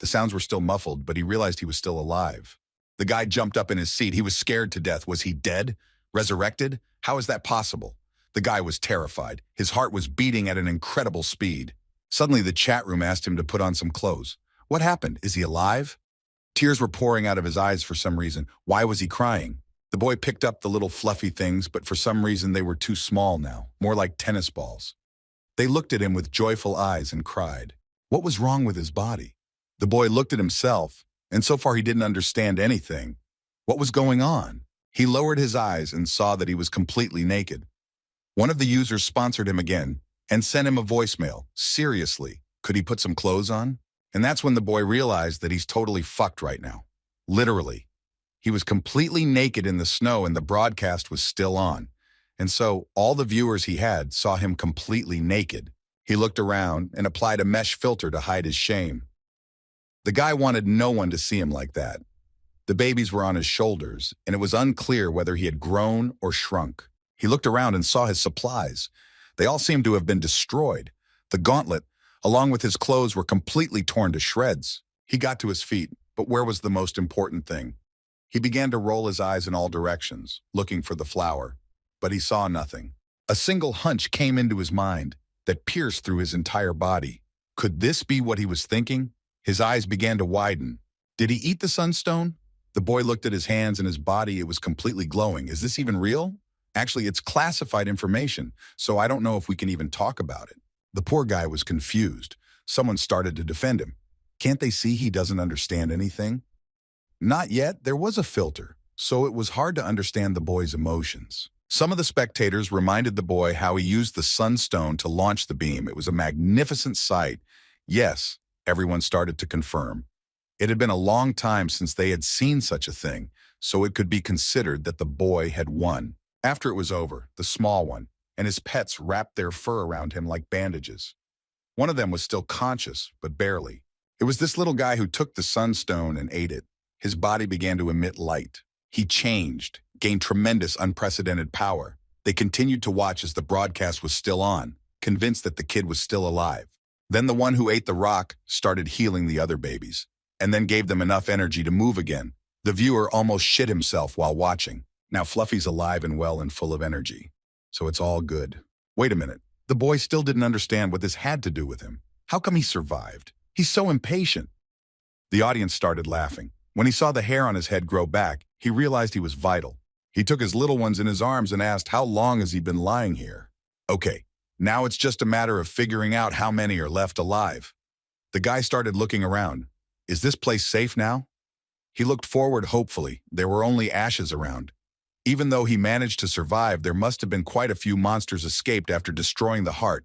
The sounds were still muffled, but he realized he was still alive. The guy jumped up in his seat. He was scared to death. Was he dead? Resurrected? How is that possible? The guy was terrified. His heart was beating at an incredible speed. Suddenly, the chat room asked him to put on some clothes. What happened? Is he alive? Tears were pouring out of his eyes for some reason. Why was he crying? The boy picked up the little fluffy things, but for some reason they were too small now, more like tennis balls. They looked at him with joyful eyes and cried. What was wrong with his body? The boy looked at himself, and so far he didn't understand anything. What was going on? He lowered his eyes and saw that he was completely naked. One of the users sponsored him again and sent him a voicemail. Seriously, could he put some clothes on? And that's when the boy realized that he's totally fucked right now. Literally. He was completely naked in the snow and the broadcast was still on. And so all the viewers he had saw him completely naked. He looked around and applied a mesh filter to hide his shame. The guy wanted no one to see him like that. The babies were on his shoulders, and it was unclear whether he had grown or shrunk. He looked around and saw his supplies. They all seemed to have been destroyed. The gauntlet, along with his clothes, were completely torn to shreds. He got to his feet, but where was the most important thing? He began to roll his eyes in all directions, looking for the flower, but he saw nothing. A single hunch came into his mind that pierced through his entire body. Could this be what he was thinking? His eyes began to widen. Did he eat the sunstone? The boy looked at his hands and his body. It was completely glowing. Is this even real? Actually, it's classified information, so I don't know if we can even talk about it. The poor guy was confused. Someone started to defend him. Can't they see he doesn't understand anything? Not yet. There was a filter, so it was hard to understand the boy's emotions. Some of the spectators reminded the boy how he used the sunstone to launch the beam. It was a magnificent sight. Yes, everyone started to confirm. It had been a long time since they had seen such a thing, so it could be considered that the boy had won. After it was over, the small one and his pets wrapped their fur around him like bandages. One of them was still conscious, but barely. It was this little guy who took the sunstone and ate it. His body began to emit light. He changed, gained tremendous, unprecedented power. They continued to watch as the broadcast was still on, convinced that the kid was still alive. Then the one who ate the rock started healing the other babies, and then gave them enough energy to move again. The viewer almost shit himself while watching. Now Fluffy's alive and well and full of energy, so it's all good. Wait a minute. The boy still didn't understand what this had to do with him. How come he survived? He's so impatient. The audience started laughing. When he saw the hair on his head grow back, he realized he was vital. He took his little ones in his arms and asked, how long has he been lying here? Okay, now it's just a matter of figuring out how many are left alive. The guy started looking around. Is this place safe now? He looked forward hopefully. There were only ashes around. Even though he managed to survive, there must have been quite a few monsters escaped after destroying the heart.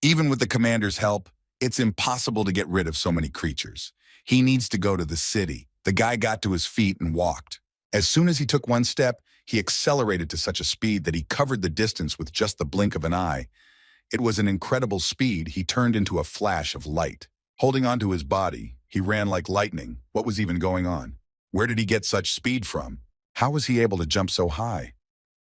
Even with the commander's help, it's impossible to get rid of so many creatures. He needs to go to the city. The guy got to his feet and walked. As soon as he took one step, he accelerated to such a speed that he covered the distance with just the blink of an eye. It was an incredible speed. He turned into a flash of light. Holding onto his body, he ran like lightning. What was even going on? Where did he get such speed from? How was he able to jump so high?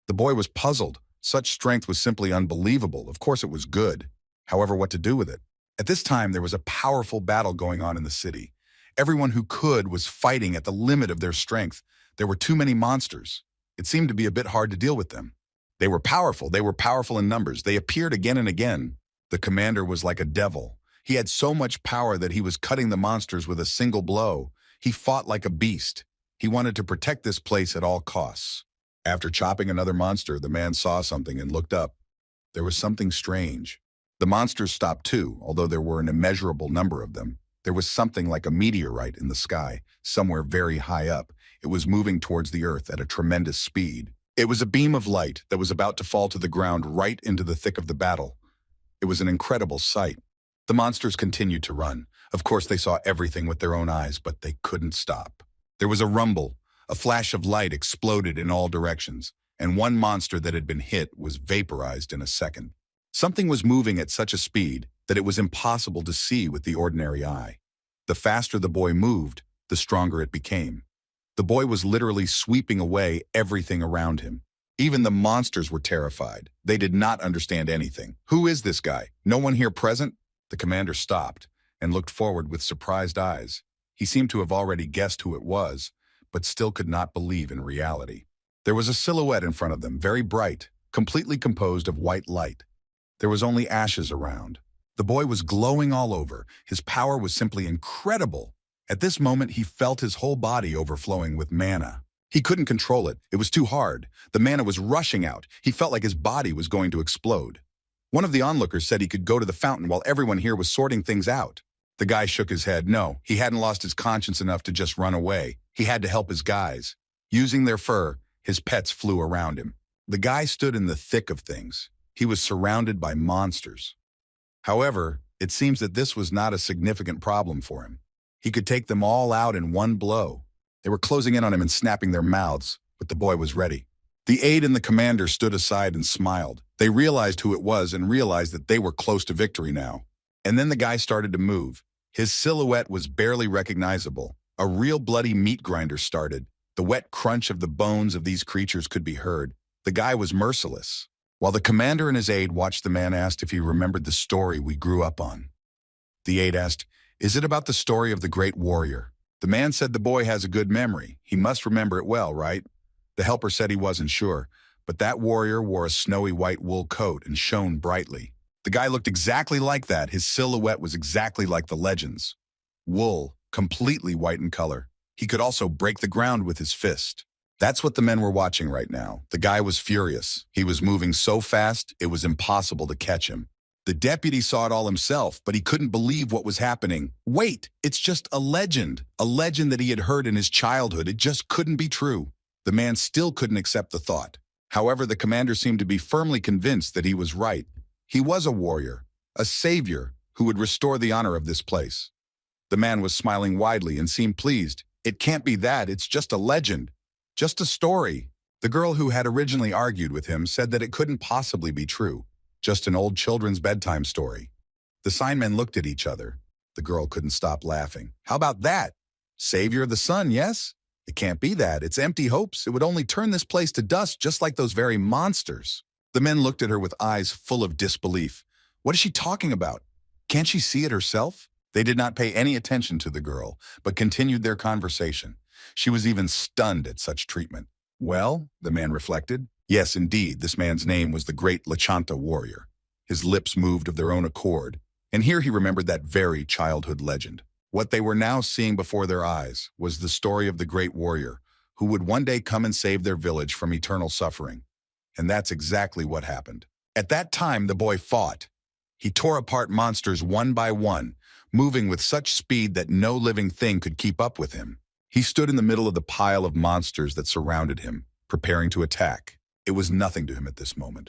The boy was puzzled. Such strength was simply unbelievable. Of course it was good. However, what to do with it? At this time, there was a powerful battle going on in the city. Everyone who could was fighting at the limit of their strength. There were too many monsters. It seemed to be a bit hard to deal with them. They were powerful in numbers. They appeared again and again. The commander was like a devil. He had so much power that he was cutting the monsters with a single blow. He fought like a beast. He wanted to protect this place at all costs. After chopping another monster, the man saw something and looked up. There was something strange. The monsters stopped too, although there were an immeasurable number of them. There was something like a meteorite in the sky, somewhere very high up. It was moving towards the earth at a tremendous speed. It was a beam of light that was about to fall to the ground right into the thick of the battle. It was an incredible sight. The monsters continued to run. Of course, they saw everything with their own eyes, but they couldn't stop. There was a rumble. A flash of light exploded in all directions, and one monster that had been hit was vaporized in a second. Something was moving at such a speed that it was impossible to see with the ordinary eye. The faster the boy moved, the stronger it became. The boy was literally sweeping away everything around him. Even the monsters were terrified. They did not understand anything. Who is this guy? No one here present? The commander stopped and looked forward with surprised eyes. He seemed to have already guessed who it was, but still could not believe in reality. There was a silhouette in front of them, very bright, completely composed of white light. There was only ashes around. The boy was glowing all over. His power was simply incredible. At this moment, he felt his whole body overflowing with mana. He couldn't control it. It was too hard. The mana was rushing out. He felt like his body was going to explode. One of the onlookers said he could go to the fountain while everyone here was sorting things out. The guy shook his head. No, he hadn't lost his conscience enough to just run away. He had to help his guys. Using their fur, his pets flew around him. The guy stood in the thick of things. He was surrounded by monsters. However, it seems that this was not a significant problem for him. He could take them all out in one blow. They were closing in on him and snapping their mouths, but the boy was ready. The aide and the commander stood aside and smiled. They realized who it was and realized that they were close to victory now. And then the guy started to move. His silhouette was barely recognizable. A real bloody meat grinder started. The wet crunch of the bones of these creatures could be heard. The guy was merciless. While the commander and his aide watched, the man asked if he remembered the story we grew up on. The aide asked, "Is it about the story of the great warrior?" The man said the boy has a good memory. He must remember it well, right? The helper said he wasn't sure, but that warrior wore a snowy white wool coat and shone brightly. The guy looked exactly like that. His silhouette was exactly like the legends. Wool, completely white in color. He could also break the ground with his fist. That's what the men were watching right now. The guy was furious. He was moving so fast, it was impossible to catch him. The deputy saw it all himself, but he couldn't believe what was happening. Wait, it's just a legend that he had heard in his childhood. It just couldn't be true. The man still couldn't accept the thought. However, the commander seemed to be firmly convinced that he was right. He was a warrior, a savior who would restore the honor of this place. The man was smiling widely and seemed pleased. It can't be that, it's just a legend. Just a story. The girl who had originally argued with him said that it couldn't possibly be true. Just an old children's bedtime story. The sign men looked at each other. The girl couldn't stop laughing. How about that? Savior of the sun, yes? It can't be that. It's empty hopes. It would only turn this place to dust, just like those very monsters. The men looked at her with eyes full of disbelief. What is she talking about? Can't she see it herself? They did not pay any attention to the girl, but continued their conversation. She was even stunned at such treatment. Well, the man reflected. Yes, indeed, this man's name was the great Lachanta warrior. His lips moved of their own accord, and here he remembered that very childhood legend. What they were now seeing before their eyes was the story of the great warrior who would one day come and save their village from eternal suffering. And that's exactly what happened. At that time, the boy fought. He tore apart monsters one by one, moving with such speed that no living thing could keep up with him. He stood in the middle of the pile of monsters that surrounded him, preparing to attack. It was nothing to him at this moment.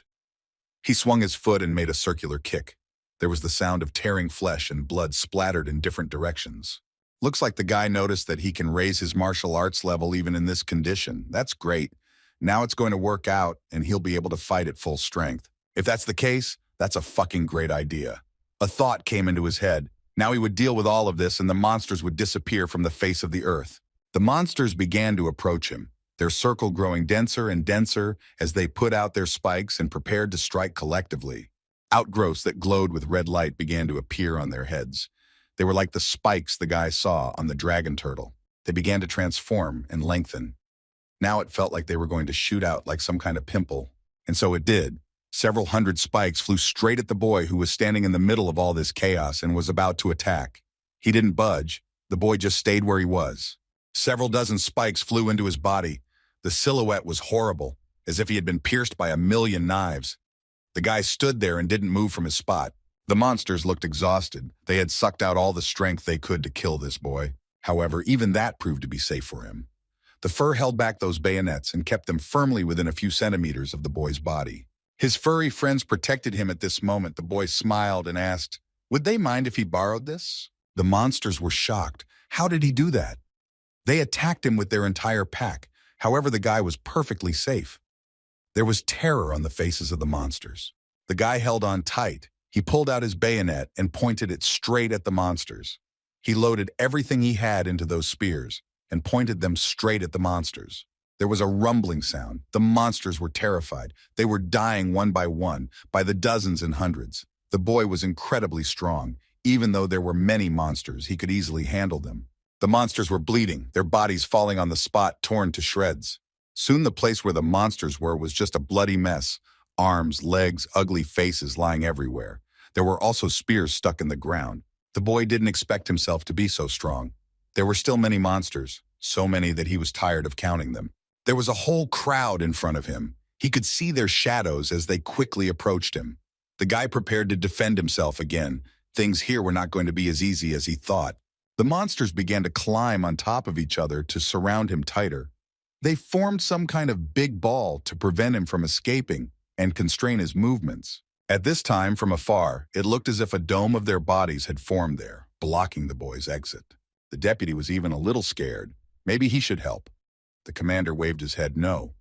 He swung his foot and made a circular kick. There was the sound of tearing flesh and blood splattered in different directions. Looks like the guy noticed that he can raise his martial arts level even in this condition. That's great. Now it's going to work out and he'll be able to fight at full strength. If that's the case, that's a fucking great idea. A thought came into his head. Now he would deal with all of this and the monsters would disappear from the face of the earth. The monsters began to approach him, their circle growing denser and denser as they put out their spikes and prepared to strike collectively. Outgrowths that glowed with red light began to appear on their heads. They were like the spikes the guy saw on the dragon turtle. They began to transform and lengthen. Now it felt like they were going to shoot out like some kind of pimple. And so it did. Several hundred spikes flew straight at the boy who was standing in the middle of all this chaos and was about to attack. He didn't budge. The boy just stayed where he was. Several dozen spikes flew into his body. The silhouette was horrible, as if he had been pierced by 1,000,000 knives. The guy stood there and didn't move from his spot. The monsters looked exhausted. They had sucked out all the strength they could to kill this boy. However, even that proved to be safe for him. The fur held back those bayonets and kept them firmly within a few centimeters of the boy's body. His furry friends protected him at this moment. The boy smiled and asked, would they mind if he borrowed this? The monsters were shocked. How did he do that? They attacked him with their entire pack. However, the guy was perfectly safe. There was terror on the faces of the monsters. The guy held on tight. He pulled out his bayonet and pointed it straight at the monsters. He loaded everything he had into those spears and pointed them straight at the monsters. There was a rumbling sound. The monsters were terrified. They were dying one, by the dozens and hundreds. The boy was incredibly strong. Even though there were many monsters, he could easily handle them. The monsters were bleeding, their bodies falling on the spot, torn to shreds. Soon the place where the monsters were was just a bloody mess. Arms, legs, ugly faces lying everywhere. There were also spears stuck in the ground. The boy didn't expect himself to be so strong. There were still many monsters, so many that he was tired of counting them. There was a whole crowd in front of him. He could see their shadows as they quickly approached him. The guy prepared to defend himself again. Things here were not going to be as easy as he thought. The monsters began to climb on top of each other to surround him tighter. They formed some kind of big ball to prevent him from escaping and constrain his movements. At this time, from afar, it looked as if a dome of their bodies had formed there, blocking the boy's exit. The deputy was even a little scared. Maybe he should help. The commander waved his head no.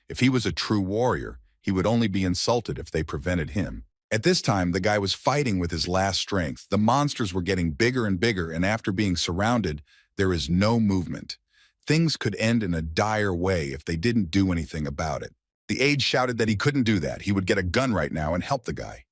If he was a true warrior, he would only be insulted if they prevented him. At this time, the guy was fighting with his last strength. The monsters were getting bigger and bigger, and after being surrounded, there is no movement. Things could end in a dire way if they didn't do anything about it. The aide shouted that he couldn't do that. He would get a gun right now and help the guy.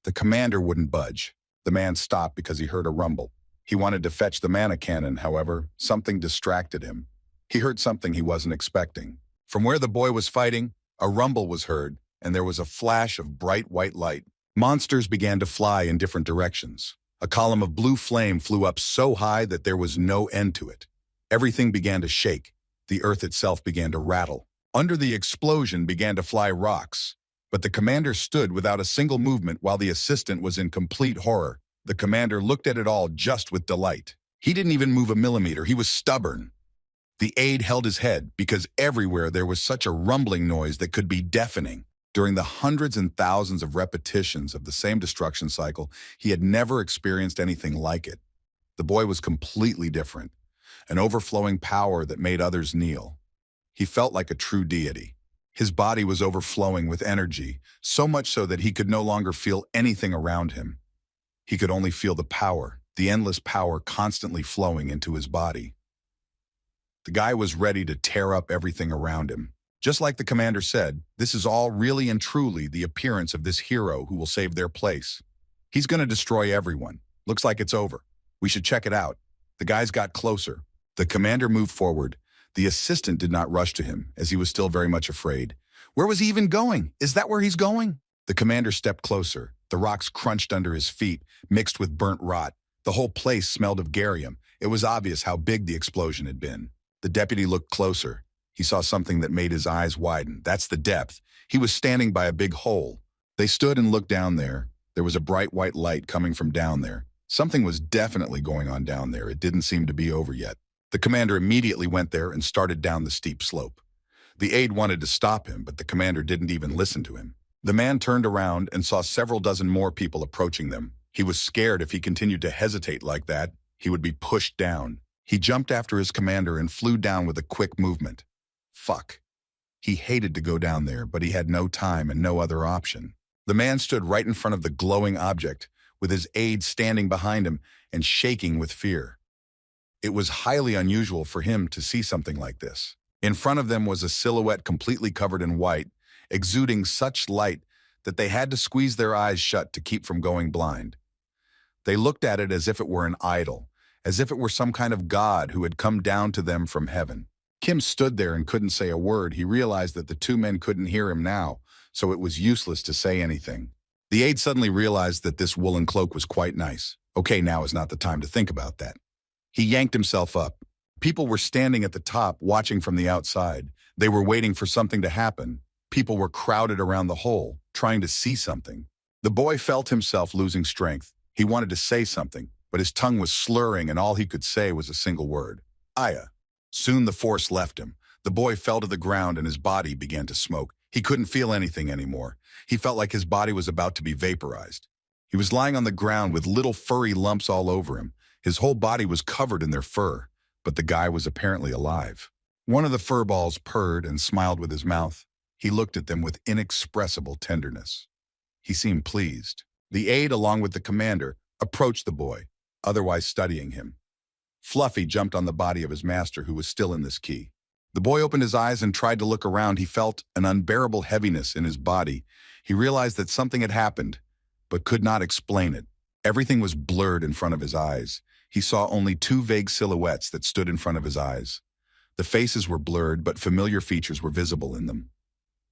The commander wouldn't budge. The man stopped because he heard a rumble. He wanted to fetch the mana cannon, however, something distracted him. He heard something he wasn't expecting. From where the boy was fighting, a rumble was heard, and there was a flash of bright white light. Monsters began to fly in different directions. A column of blue flame flew up so high that there was no end to it. Everything began to shake. The earth itself began to rattle. Under the explosion began to fly rocks. But the commander stood without a single movement while the assistant was in complete horror. The commander looked at it all just with delight. He didn't even move a millimeter. He was stubborn. The aide held his head because everywhere there was such a rumbling noise that could be deafening. During the hundreds and thousands of repetitions of the same destruction cycle, he had never experienced anything like it. The boy was completely different, an overflowing power that made others kneel. He felt like a true deity. His body was overflowing with energy, so much so that he could no longer feel anything around him. He could only feel the power, the endless power constantly flowing into his body. The guy was ready to tear up everything around him. Just like the commander said, this is all really and truly the appearance of this hero who will save their place. He's going to destroy everyone. Looks like it's over. We should check it out. The guys got closer. The commander moved forward. The assistant did not rush to him, as he was still very much afraid. Where was he even going? Is that where he's going? The commander stepped closer. The rocks crunched under his feet, mixed with burnt rot. The whole place smelled of garium. It was obvious how big the explosion had been. The deputy looked closer. He saw something that made his eyes widen. That's the depth. He was standing by a big hole. They stood and looked down there. There was a bright white light coming from down there. Something was definitely going on down there. It didn't seem to be over yet. The commander immediately went there and started down the steep slope. The aide wanted to stop him, but the commander didn't even listen to him. The man turned around and saw several dozen more people approaching them. He was scared if he continued to hesitate like that, he would be pushed down. He jumped after his commander and flew down with a quick movement. Fuck. He hated to go down there, but he had no time and no other option. The man stood right in front of the glowing object, with his aide standing behind him and shaking with fear. It was highly unusual for him to see something like this. In front of them was a silhouette completely covered in white, exuding such light that they had to squeeze their eyes shut to keep from going blind. They looked at it as if it were an idol, as if it were some kind of god who had come down to them from heaven. Kim stood there and couldn't say a word. He realized that the two men couldn't hear him now, so it was useless to say anything. The aide suddenly realized that this woolen cloak was quite nice. Okay, now is not the time to think about that. He yanked himself up. People were standing at the top, watching from the outside. They were waiting for something to happen. People were crowded around the hole, trying to see something. The boy felt himself losing strength. He wanted to say something, but his tongue was slurring and all he could say was a single word. Aya. Soon the force left him. The boy fell to the ground and his body began to smoke. He couldn't feel anything anymore. He felt like his body was about to be vaporized. He was lying on the ground with little furry lumps all over him. His whole body was covered in their fur, but the guy was apparently alive. One of the fur balls purred and smiled with his mouth. He looked at them with inexpressible tenderness. He seemed pleased. The aide, along with the commander, approached the boy, otherwise studying him. Fluffy jumped on the body of his master, who was still in this key. The boy opened his eyes and tried to look around. He felt an unbearable heaviness in his body. He realized that something had happened, but could not explain it. Everything was blurred in front of his eyes. He saw only two vague silhouettes that stood in front of his eyes. The faces were blurred, but familiar features were visible in them.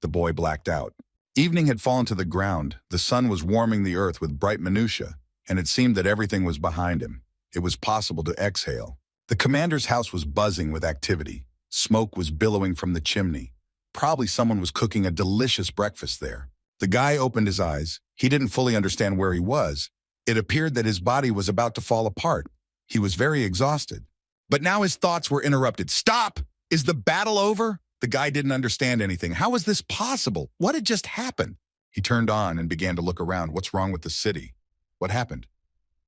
The boy blacked out. Evening had fallen to the ground. The sun was warming the earth with bright minutiae, and it seemed that everything was behind him. It was possible to exhale. The commander's house was buzzing with activity. Smoke was billowing from the chimney. Probably someone was cooking a delicious breakfast there. The guy opened his eyes. He didn't fully understand where he was. It appeared that his body was about to fall apart. He was very exhausted. But now his thoughts were interrupted. Stop! Is the battle over? The guy didn't understand anything. How was this possible? What had just happened? He turned on and began to look around. What's wrong with the city? What happened?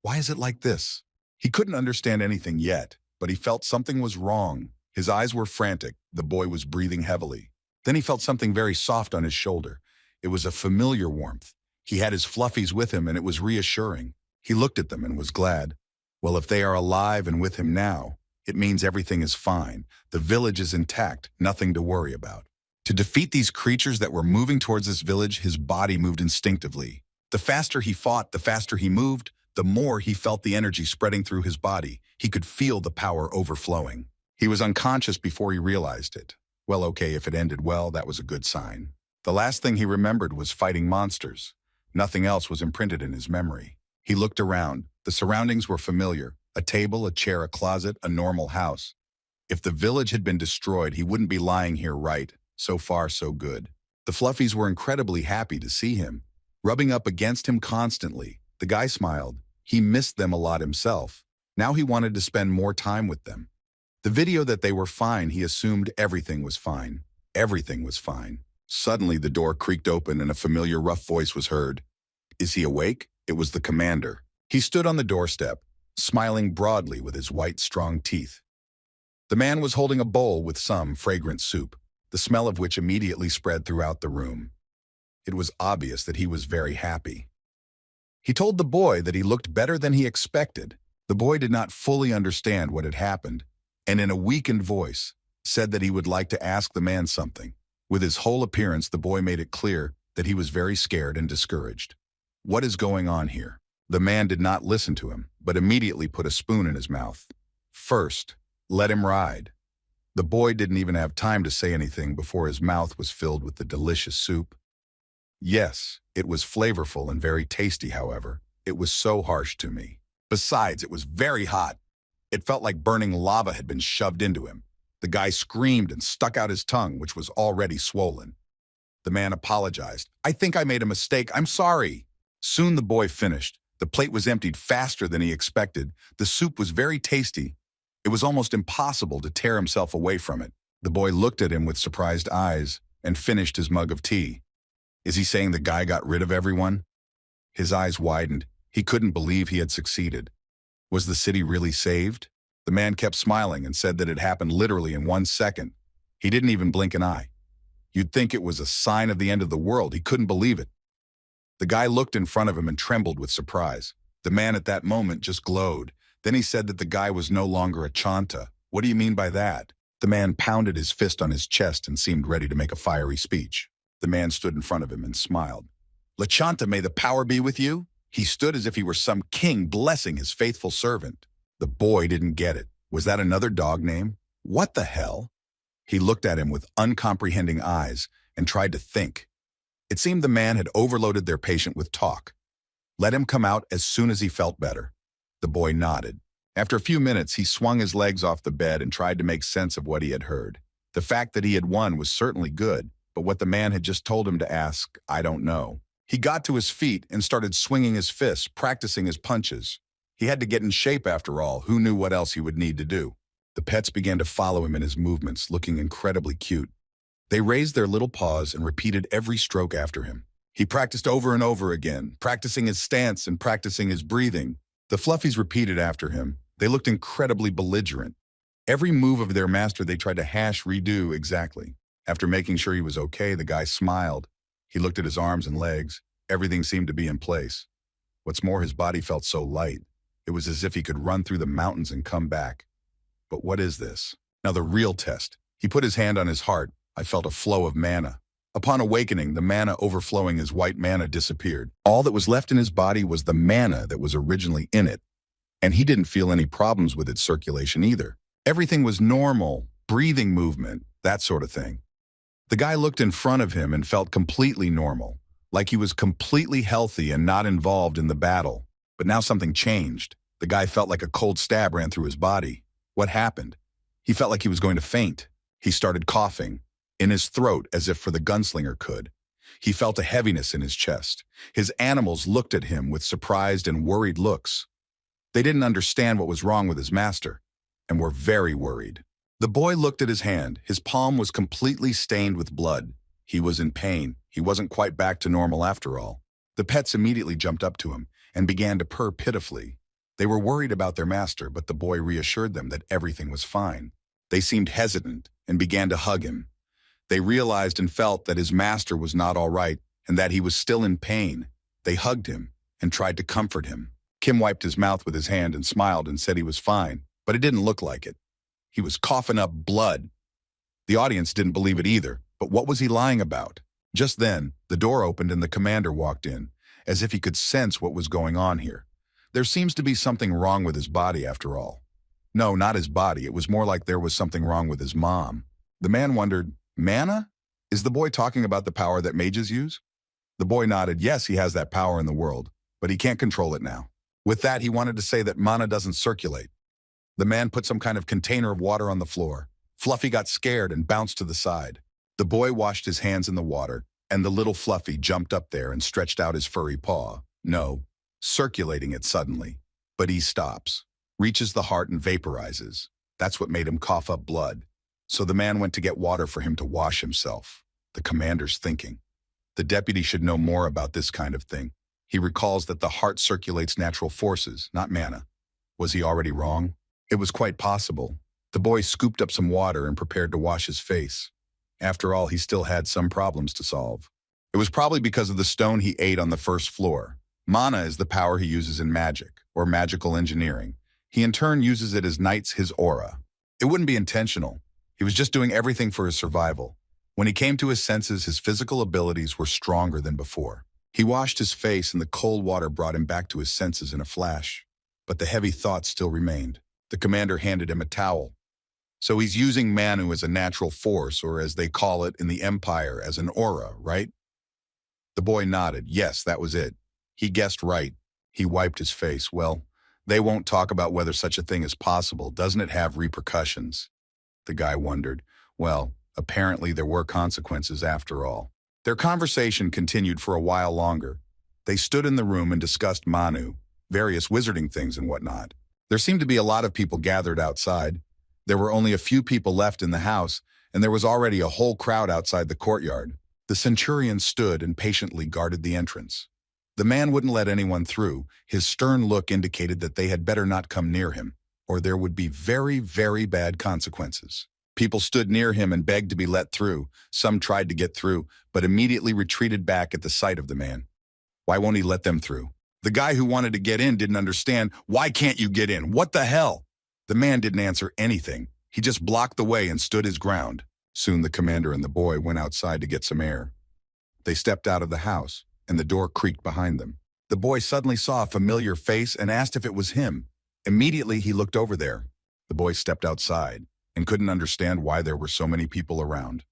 Why is it like this? He couldn't understand anything yet, but he felt something was wrong. His eyes were frantic. The boy was breathing heavily. Then he felt something very soft on his shoulder. It was a familiar warmth. He had his fluffies with him and it was reassuring. He looked at them and was glad. Well, if they are alive and with him now, it means everything is fine. The village is intact, nothing to worry about. To defeat these creatures that were moving towards this village, his body moved instinctively. The faster he fought, the faster he moved, the more he felt the energy spreading through his body. He could feel the power overflowing. He was unconscious before he realized it. Well, okay, if it ended well, that was a good sign. The last thing he remembered was fighting monsters. Nothing else was imprinted in his memory. He looked around. The surroundings were familiar. A table, a chair, a closet, a normal house. If the village had been destroyed, he wouldn't be lying here, right? So far, so good. The Fluffies were incredibly happy to see him, rubbing up against him constantly. The guy smiled. He missed them a lot himself. Now he wanted to spend more time with them. The video that they were fine, he assumed everything was fine. Everything was fine. Suddenly, the door creaked open and a familiar rough voice was heard. Is he awake? It was the commander. He stood on the doorstep, smiling broadly with his white, strong teeth. The man was holding a bowl with some fragrant soup, the smell of which immediately spread throughout the room. It was obvious that he was very happy. He told the boy that he looked better than he expected. The boy did not fully understand what had happened, and in a weakened voice, said that he would like to ask the man something. With his whole appearance, the boy made it clear that he was very scared and discouraged. What is going on here? The man did not listen to him, but immediately put a spoon in his mouth. First, let him ride. The boy didn't even have time to say anything before his mouth was filled with the delicious soup. Yes, it was flavorful and very tasty, however. It was so harsh to me. Besides, it was very hot. It felt like burning lava had been shoved into him. The guy screamed and stuck out his tongue, which was already swollen. The man apologized. I think I made a mistake. I'm sorry. Soon the boy finished. The plate was emptied faster than he expected. The soup was very tasty. It was almost impossible to tear himself away from it. The boy looked at him with surprised eyes and finished his mug of tea. Is he saying the guy got rid of everyone? His eyes widened. He couldn't believe he had succeeded. Was the city really saved? The man kept smiling and said that it happened literally in 1 second. He didn't even blink an eye. You'd think it was a sign of the end of the world. He couldn't believe it. The guy looked in front of him and trembled with surprise. The man at that moment just glowed. Then he said that the guy was no longer a Chanta. What do you mean by that? The man pounded his fist on his chest and seemed ready to make a fiery speech. The man stood in front of him and smiled. Lachanta, may the power be with you? He stood as if he were some king blessing his faithful servant. The boy didn't get it. Was that another dog name? What the hell? He looked at him with uncomprehending eyes and tried to think. It seemed the man had overloaded their patient with talk. Let him come out as soon as he felt better. The boy nodded. After a few minutes, he swung his legs off the bed and tried to make sense of what he had heard. The fact that he had won was certainly good, but what the man had just told him to ask, I don't know. He got to his feet and started swinging his fists, practicing his punches. He had to get in shape after all. Who knew what else he would need to do? The pets began to follow him in his movements, looking incredibly cute. They raised their little paws and repeated every stroke after him. He practiced over and over again, practicing his stance and practicing his breathing. The Fluffies repeated after him. They looked incredibly belligerent. Every move of their master they tried to redo exactly. After making sure he was okay, the guy smiled. He looked at his arms and legs. Everything seemed to be in place. What's more, his body felt so light. It was as if he could run through the mountains and come back. But what is this? Now the real test. He put his hand on his heart. I felt a flow of mana. Upon awakening, the mana overflowing his white mana disappeared. All that was left in his body was the mana that was originally in it. And he didn't feel any problems with its circulation either. Everything was normal, breathing movement, that sort of thing. The guy looked in front of him and felt completely normal, like he was completely healthy and not involved in the battle. But now something changed. The guy felt like a cold stab ran through his body. What happened? He felt like he was going to faint. He started coughing, in his throat as if for the gunslinger could. He felt a heaviness in his chest. His animals looked at him with surprised and worried looks. They didn't understand what was wrong with his master, and were very worried. The boy looked at his hand. His palm was completely stained with blood. He was in pain. He wasn't quite back to normal after all. The pets immediately jumped up to him and began to purr pitifully. They were worried about their master, but the boy reassured them that everything was fine. They seemed hesitant and began to hug him. They realized and felt that his master was not all right and that he was still in pain. They hugged him and tried to comfort him. Kim wiped his mouth with his hand and smiled and said he was fine, but it didn't look like it. He was coughing up blood. The audience didn't believe it either, but what was he lying about? Just then, the door opened and the commander walked in, as if he could sense what was going on here. There seems to be something wrong with his body after all. No, not his body. It was more like there was something wrong with his mom. The man wondered, "Mana? Is the boy talking about the power that mages use?" The boy nodded. Yes, he has that power in the world, but he can't control it now. With that, he wanted to say that mana doesn't circulate. The man put some kind of container of water on the floor. Fluffy got scared and bounced to the side. The boy washed his hands in the water, and the little Fluffy jumped up there and stretched out his furry paw. No, circulating it suddenly. But he stops, reaches the heart and vaporizes. That's what made him cough up blood. So the man went to get water for him to wash himself. The commander's thinking. The deputy should know more about this kind of thing. He recalls that the heart circulates natural forces, not mana. Was he already wrong? It was quite possible. The boy scooped up some water and prepared to wash his face. After all, he still had some problems to solve. It was probably because of the stone he ate on the first floor. Mana is the power he uses in magic, or magical engineering. He in turn uses it as knights his aura. It wouldn't be intentional. He was just doing everything for his survival. When he came to his senses, his physical abilities were stronger than before. He washed his face and the cold water brought him back to his senses in a flash. But the heavy thoughts still remained. The commander handed him a towel. So he's using Manu as a natural force, or as they call it in the Empire, as an aura, right? The boy nodded. Yes, that was it. He guessed right. He wiped his face. Well, they won't talk about whether such a thing is possible. Doesn't it have repercussions? The guy wondered. Well, apparently there were consequences after all. Their conversation continued for a while longer. They stood in the room and discussed Manu, various wizarding things and whatnot. There seemed to be a lot of people gathered outside. There were only a few people left in the house, and there was already a whole crowd outside the courtyard. The centurion stood and patiently guarded the entrance. The man wouldn't let anyone through. His stern look indicated that they had better not come near him, or there would be very, very bad consequences. People stood near him and begged to be let through. Some tried to get through, but immediately retreated back at the sight of the man. Why won't he let them through? The guy who wanted to get in didn't understand. Why can't you get in? What the hell? The man didn't answer anything. He just blocked the way and stood his ground. Soon the commander and the boy went outside to get some air. They stepped out of the house, and the door creaked behind them. The boy suddenly saw a familiar face and asked if it was him. Immediately he looked over there. The boy stepped outside and couldn't understand why there were so many people around.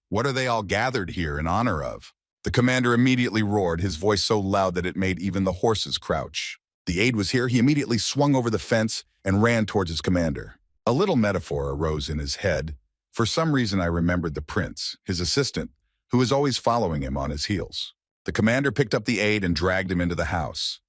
What are they all gathered here in honor of? The commander immediately roared, his voice so loud that it made even the horses crouch. The aide was here. He immediately swung over the fence and ran towards his commander. A little metaphor arose in his head. For some reason I remembered the prince, his assistant, who was always following him on his heels. The commander picked up the aide and dragged him into the house.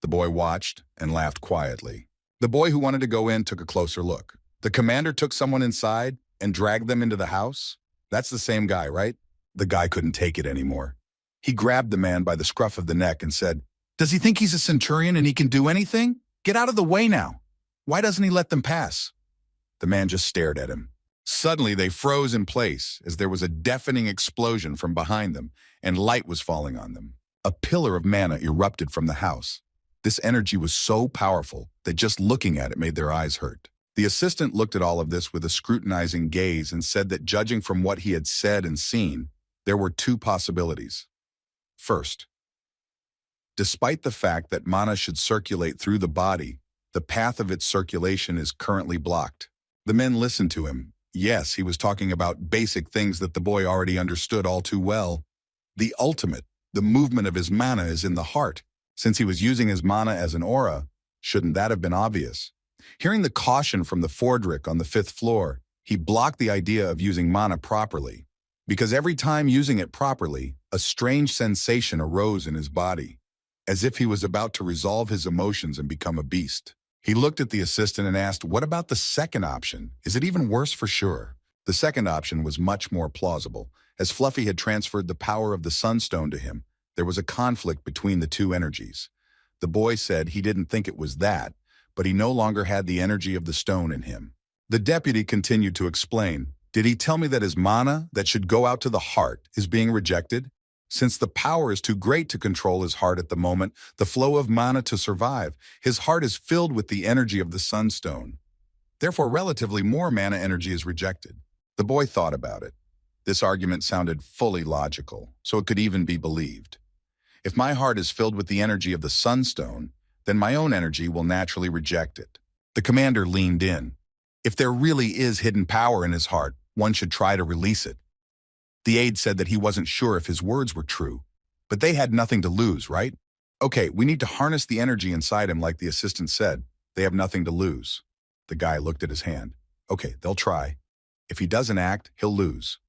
The boy watched and laughed quietly. The boy who wanted to go in took a closer look. The commander took someone inside and dragged them into the house? That's the same guy, right? The guy couldn't take it anymore. He grabbed the man by the scruff of the neck and said, "Does he think he's a centurion and he can do anything? Get out of the way now. Why doesn't he let them pass?" The man just stared at him. Suddenly they froze in place as there was a deafening explosion from behind them and light was falling on them. A pillar of mana erupted from the house. This energy was so powerful that just looking at it made their eyes hurt. The assistant looked at all of this with a scrutinizing gaze and said that judging from what he had said and seen, there were two possibilities. First, despite the fact that mana should circulate through the body, the path of its circulation is currently blocked. The men listened to him. Yes, he was talking about basic things that the boy already understood all too well. The ultimate, the movement of his mana is in the heart. Since he was using his mana as an aura, shouldn't that have been obvious? Hearing the caution from the Fordrick on the 5th floor, he blocked the idea of using mana properly. Because every time using it properly, a strange sensation arose in his body, as if he was about to resolve his emotions and become a beast. He looked at the assistant and asked, "What about the second option? Is it even worse for sure?" The second option was much more plausible. As Fluffy had transferred the power of the Sunstone to him, there was a conflict between the two energies. The boy said he didn't think it was that, but he no longer had the energy of the stone in him. The deputy continued to explain. "Did he tell me that his mana, that should go out to the heart, is being rejected? Since the power is too great to control his heart at the moment, the flow of mana to survive, his heart is filled with the energy of the sunstone. Therefore, relatively more mana energy is rejected. The boy thought about it. This argument sounded fully logical, so it could even be believed. If my heart is filled with the energy of the sunstone, then my own energy will naturally reject it. The commander leaned in. If there really is hidden power in his heart, one should try to release it. The aide said that he wasn't sure if his words were true, but they had nothing to lose, right? Okay, we need to harness the energy inside him like the assistant said. They have nothing to lose. The guy looked at his hand. Okay, they'll try. If he doesn't act, he'll lose.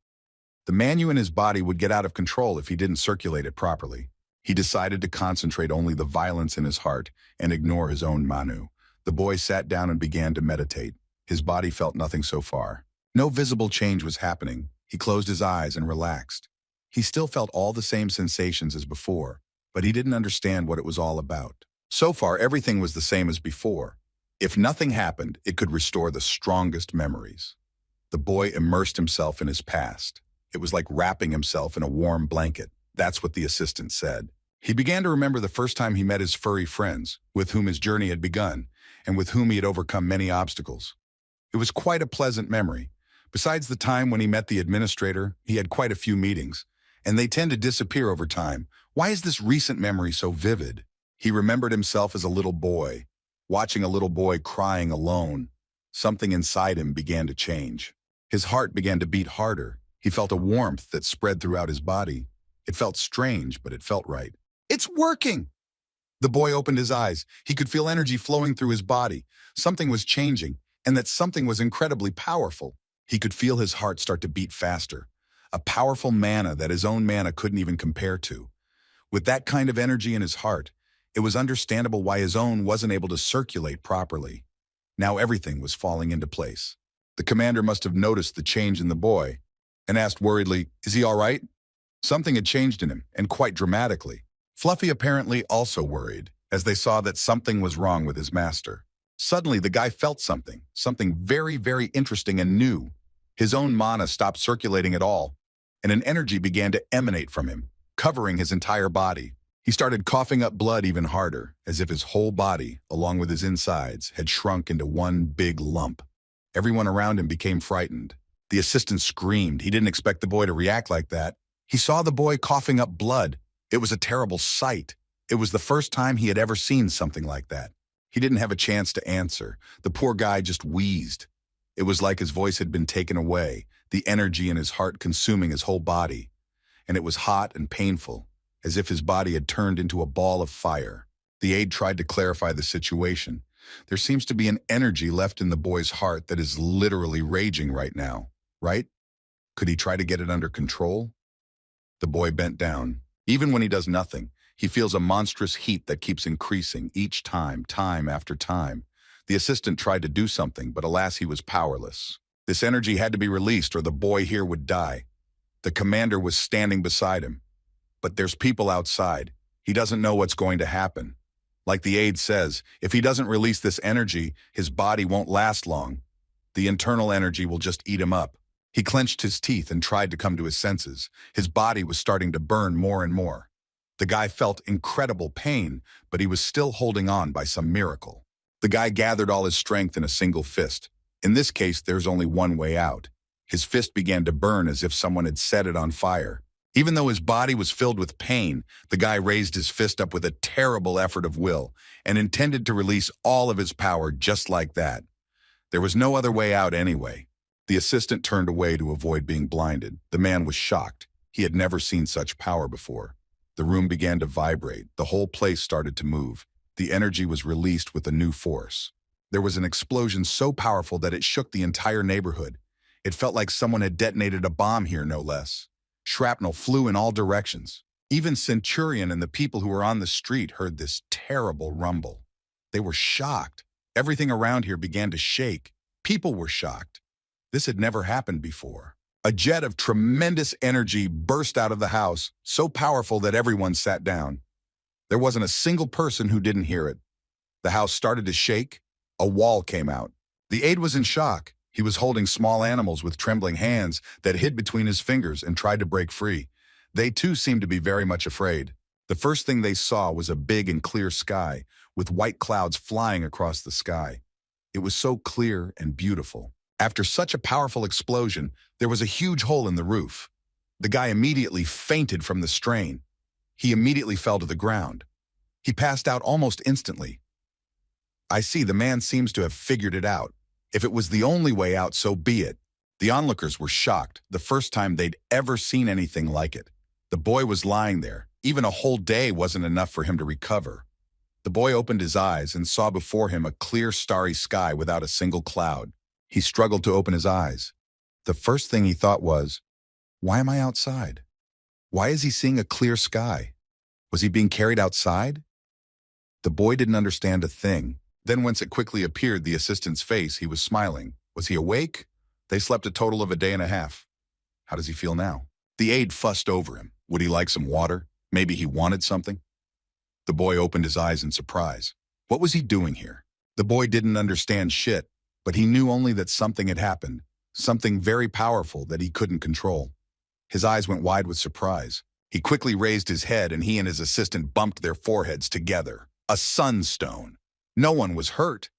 The Manhwa in his body would get out of control if he didn't circulate it properly. He decided to concentrate only the violence in his heart and ignore his own Manu. The boy sat down and began to meditate. His body felt nothing so far. No visible change was happening. He closed his eyes and relaxed. He still felt all the same sensations as before, but he didn't understand what it was all about. So far, everything was the same as before. If nothing happened, it could restore the strongest memories. The boy immersed himself in his past. It was like wrapping himself in a warm blanket. That's what the assistant said. He began to remember the first time he met his furry friends, with whom his journey had begun, and with whom he had overcome many obstacles. It was quite a pleasant memory. Besides the time when he met the administrator, he had quite a few meetings, and they tend to disappear over time. Why is this recent memory so vivid? He remembered himself as a little boy, watching a little boy crying alone. Something inside him began to change. His heart began to beat harder. He felt a warmth that spread throughout his body. It felt strange, but it felt right. It's working! The boy opened his eyes. He could feel energy flowing through his body. Something was changing, and that something was incredibly powerful. He could feel his heart start to beat faster. A powerful mana that his own mana couldn't even compare to. With that kind of energy in his heart, it was understandable why his own wasn't able to circulate properly. Now everything was falling into place. The commander must have noticed the change in the boy and asked worriedly, "Is he all right?" Something had changed in him, and quite dramatically. Fluffy apparently also worried, as they saw that something was wrong with his master. Suddenly, the guy felt something very, very interesting and new. His own mana stopped circulating at all, and an energy began to emanate from him, covering his entire body. He started coughing up blood even harder, as if his whole body, along with his insides, had shrunk into one big lump. Everyone around him became frightened. The assistant screamed. He didn't expect the boy to react like that. He saw the boy coughing up blood. It was a terrible sight. It was the first time he had ever seen something like that. He didn't have a chance to answer. The poor guy just wheezed. It was like his voice had been taken away, the energy in his heart consuming his whole body. And it was hot and painful, as if his body had turned into a ball of fire. The aide tried to clarify the situation. There seems to be an energy left in the boy's heart that is literally raging right now, right? Could he try to get it under control? The boy bent down. Even when he does nothing, he feels a monstrous heat that keeps increasing each time after time. The assistant tried to do something, but alas, he was powerless. This energy had to be released or the boy here would die. The commander was standing beside him. But there's people outside. He doesn't know what's going to happen. Like the aide says, if he doesn't release this energy, his body won't last long. The internal energy will just eat him up. He clenched his teeth and tried to come to his senses. His body was starting to burn more and more. The guy felt incredible pain, but he was still holding on by some miracle. The guy gathered all his strength in a single fist. In this case, there's only one way out. His fist began to burn as if someone had set it on fire. Even though his body was filled with pain, the guy raised his fist up with a terrible effort of will and intended to release all of his power just like that. There was no other way out anyway. The assistant turned away to avoid being blinded. The man was shocked. He had never seen such power before. The room began to vibrate. The whole place started to move. The energy was released with a new force. There was an explosion so powerful that it shook the entire neighborhood. It felt like someone had detonated a bomb here, no less. Shrapnel flew in all directions. Even Centurion and the people who were on the street heard this terrible rumble. They were shocked. Everything around here began to shake. People were shocked. This had never happened before. A jet of tremendous energy burst out of the house, so powerful that everyone sat down. There wasn't a single person who didn't hear it. The house started to shake. A wall came out. The aide was in shock. He was holding small animals with trembling hands that hid between his fingers and tried to break free. They too seemed to be very much afraid. The first thing they saw was a big and clear sky, with white clouds flying across the sky. It was so clear and beautiful. After such a powerful explosion, there was a huge hole in the roof. The guy immediately fainted from the strain. He immediately fell to the ground. He passed out almost instantly. I see, the man seems to have figured it out. If it was the only way out, so be it. The onlookers were shocked, the first time they'd ever seen anything like it. The boy was lying there. Even a whole day wasn't enough for him to recover. The boy opened his eyes and saw before him a clear, starry sky without a single cloud. He struggled to open his eyes. The first thing he thought was, why am I outside? Why is he seeing a clear sky? Was he being carried outside? The boy didn't understand a thing. Then once it quickly appeared the assistant's face, he was smiling. Was he awake? They slept a total of a day and a half. How does he feel now? The aide fussed over him. Would he like some water? Maybe he wanted something? The boy opened his eyes in surprise. What was he doing here? The boy didn't understand shit, but he knew only that something had happened, something very powerful that he couldn't control. His eyes went wide with surprise. He quickly raised his head and he and his assistant bumped their foreheads together. A sunstone. No one was hurt.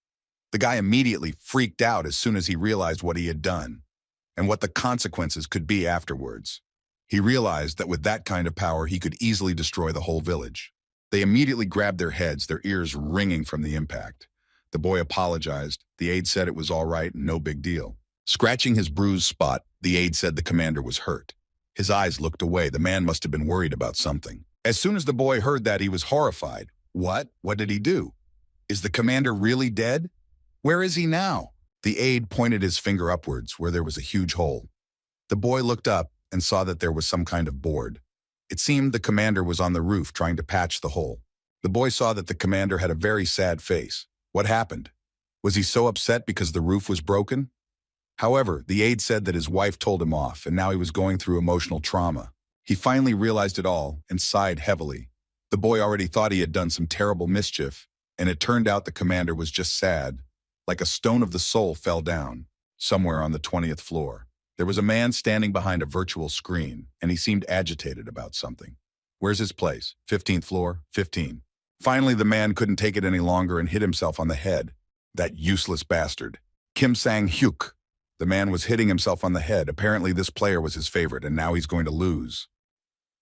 The guy immediately freaked out as soon as he realized what he had done and what the consequences could be afterwards. He realized that with that kind of power, he could easily destroy the whole village. They immediately grabbed their heads, their ears ringing from the impact. The boy apologized. The aide said it was all right, no big deal. Scratching his bruised spot, the aide said the commander was hurt. His eyes looked away. The man must have been worried about something. As soon as the boy heard that, he was horrified. What? What did he do? Is the commander really dead? Where is he now? The aide pointed his finger upwards, where there was a huge hole. The boy looked up and saw that there was some kind of board. It seemed the commander was on the roof trying to patch the hole. The boy saw that the commander had a very sad face. What happened? Was he so upset because the roof was broken? However, the aide said that his wife told him off, and now he was going through emotional trauma. He finally realized it all and sighed heavily. The boy already thought he had done some terrible mischief, and it turned out the commander was just sad. Like a stone of the soul fell down, somewhere on the 20th floor. There was a man standing behind a virtual screen, and he seemed agitated about something. Where's his place? 15th floor, 15. Finally, the man couldn't take it any longer and hit himself on the head. That useless bastard. Kim Sang-hyuk. The man was hitting himself on the head. Apparently this player was his favorite, and now he's going to lose.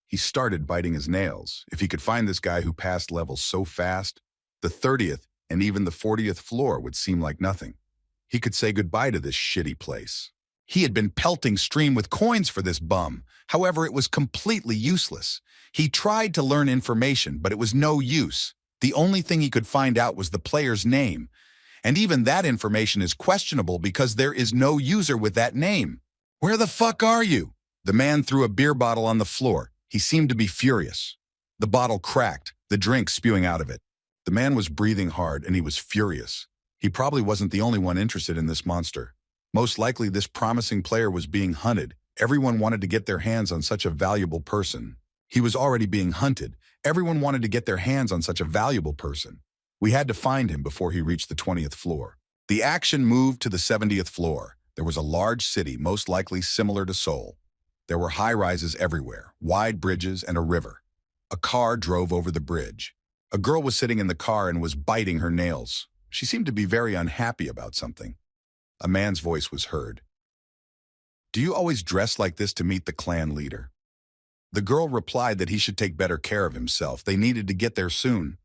He started biting his nails. If he could find this guy who passed levels so fast, the 30th and even the 40th floor would seem like nothing. He could say goodbye to this shitty place. He had been pelting Stream with coins for this bum. However, it was completely useless. He tried to learn information, but it was no use. The only thing he could find out was the player's name. And even that information is questionable because there is no user with that name. Where the fuck are you? The man threw a beer bottle on the floor. He seemed to be furious. The bottle cracked, the drink spewing out of it. The man was breathing hard and he was furious. He probably wasn't the only one interested in this monster. Most likely this promising player was being hunted. Everyone wanted to get their hands on such a valuable person. He was already being hunted. Everyone wanted to get their hands on such a valuable person. We had to find him before he reached the 20th floor. The action moved to the 70th floor. There was a large city, most likely similar to Seoul. There were high-rises everywhere, wide bridges, and a river. A car drove over the bridge. A girl was sitting in the car and was biting her nails. She seemed to be very unhappy about something. A man's voice was heard. Do you always dress like this to meet the clan leader? The girl replied that he should take better care of himself. They needed to get there soon.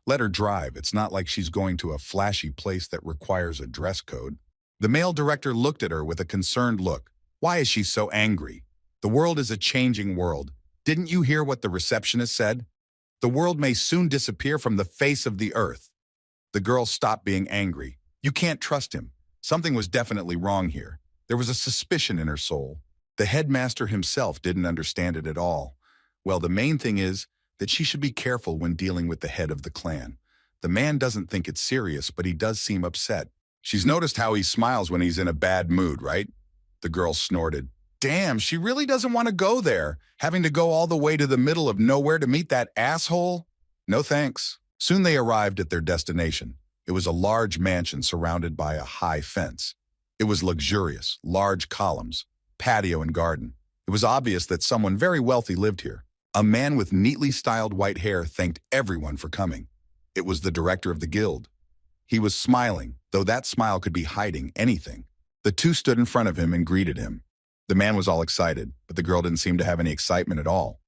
Let her drive. It's not like she's going to a flashy place that requires a dress code. The male director looked at her with a concerned look. Why is she so angry? The world is a changing world. Didn't you hear what the receptionist said? The world may soon disappear from the face of the earth. The girl stopped being angry. You can't trust him. Something was definitely wrong here. There was a suspicion in her soul. The headmaster himself didn't understand it at all. Well, the main thing is that she should be careful when dealing with the head of the clan. The man doesn't think it's serious, but he does seem upset. She's noticed how he smiles when he's in a bad mood, right? The girl snorted. Damn, she really doesn't want to go there, having to go all the way to the middle of nowhere to meet that asshole? No thanks. Soon they arrived at their destination. It was a large mansion surrounded by a high fence. It was luxurious, large columns, patio and garden. It was obvious that someone very wealthy lived here. A man with neatly styled white hair thanked everyone for coming. It was the director of the guild. He was smiling, though that smile could be hiding anything. The two stood in front of him and greeted him. The man was all excited, but the girl didn't seem to have any excitement at all.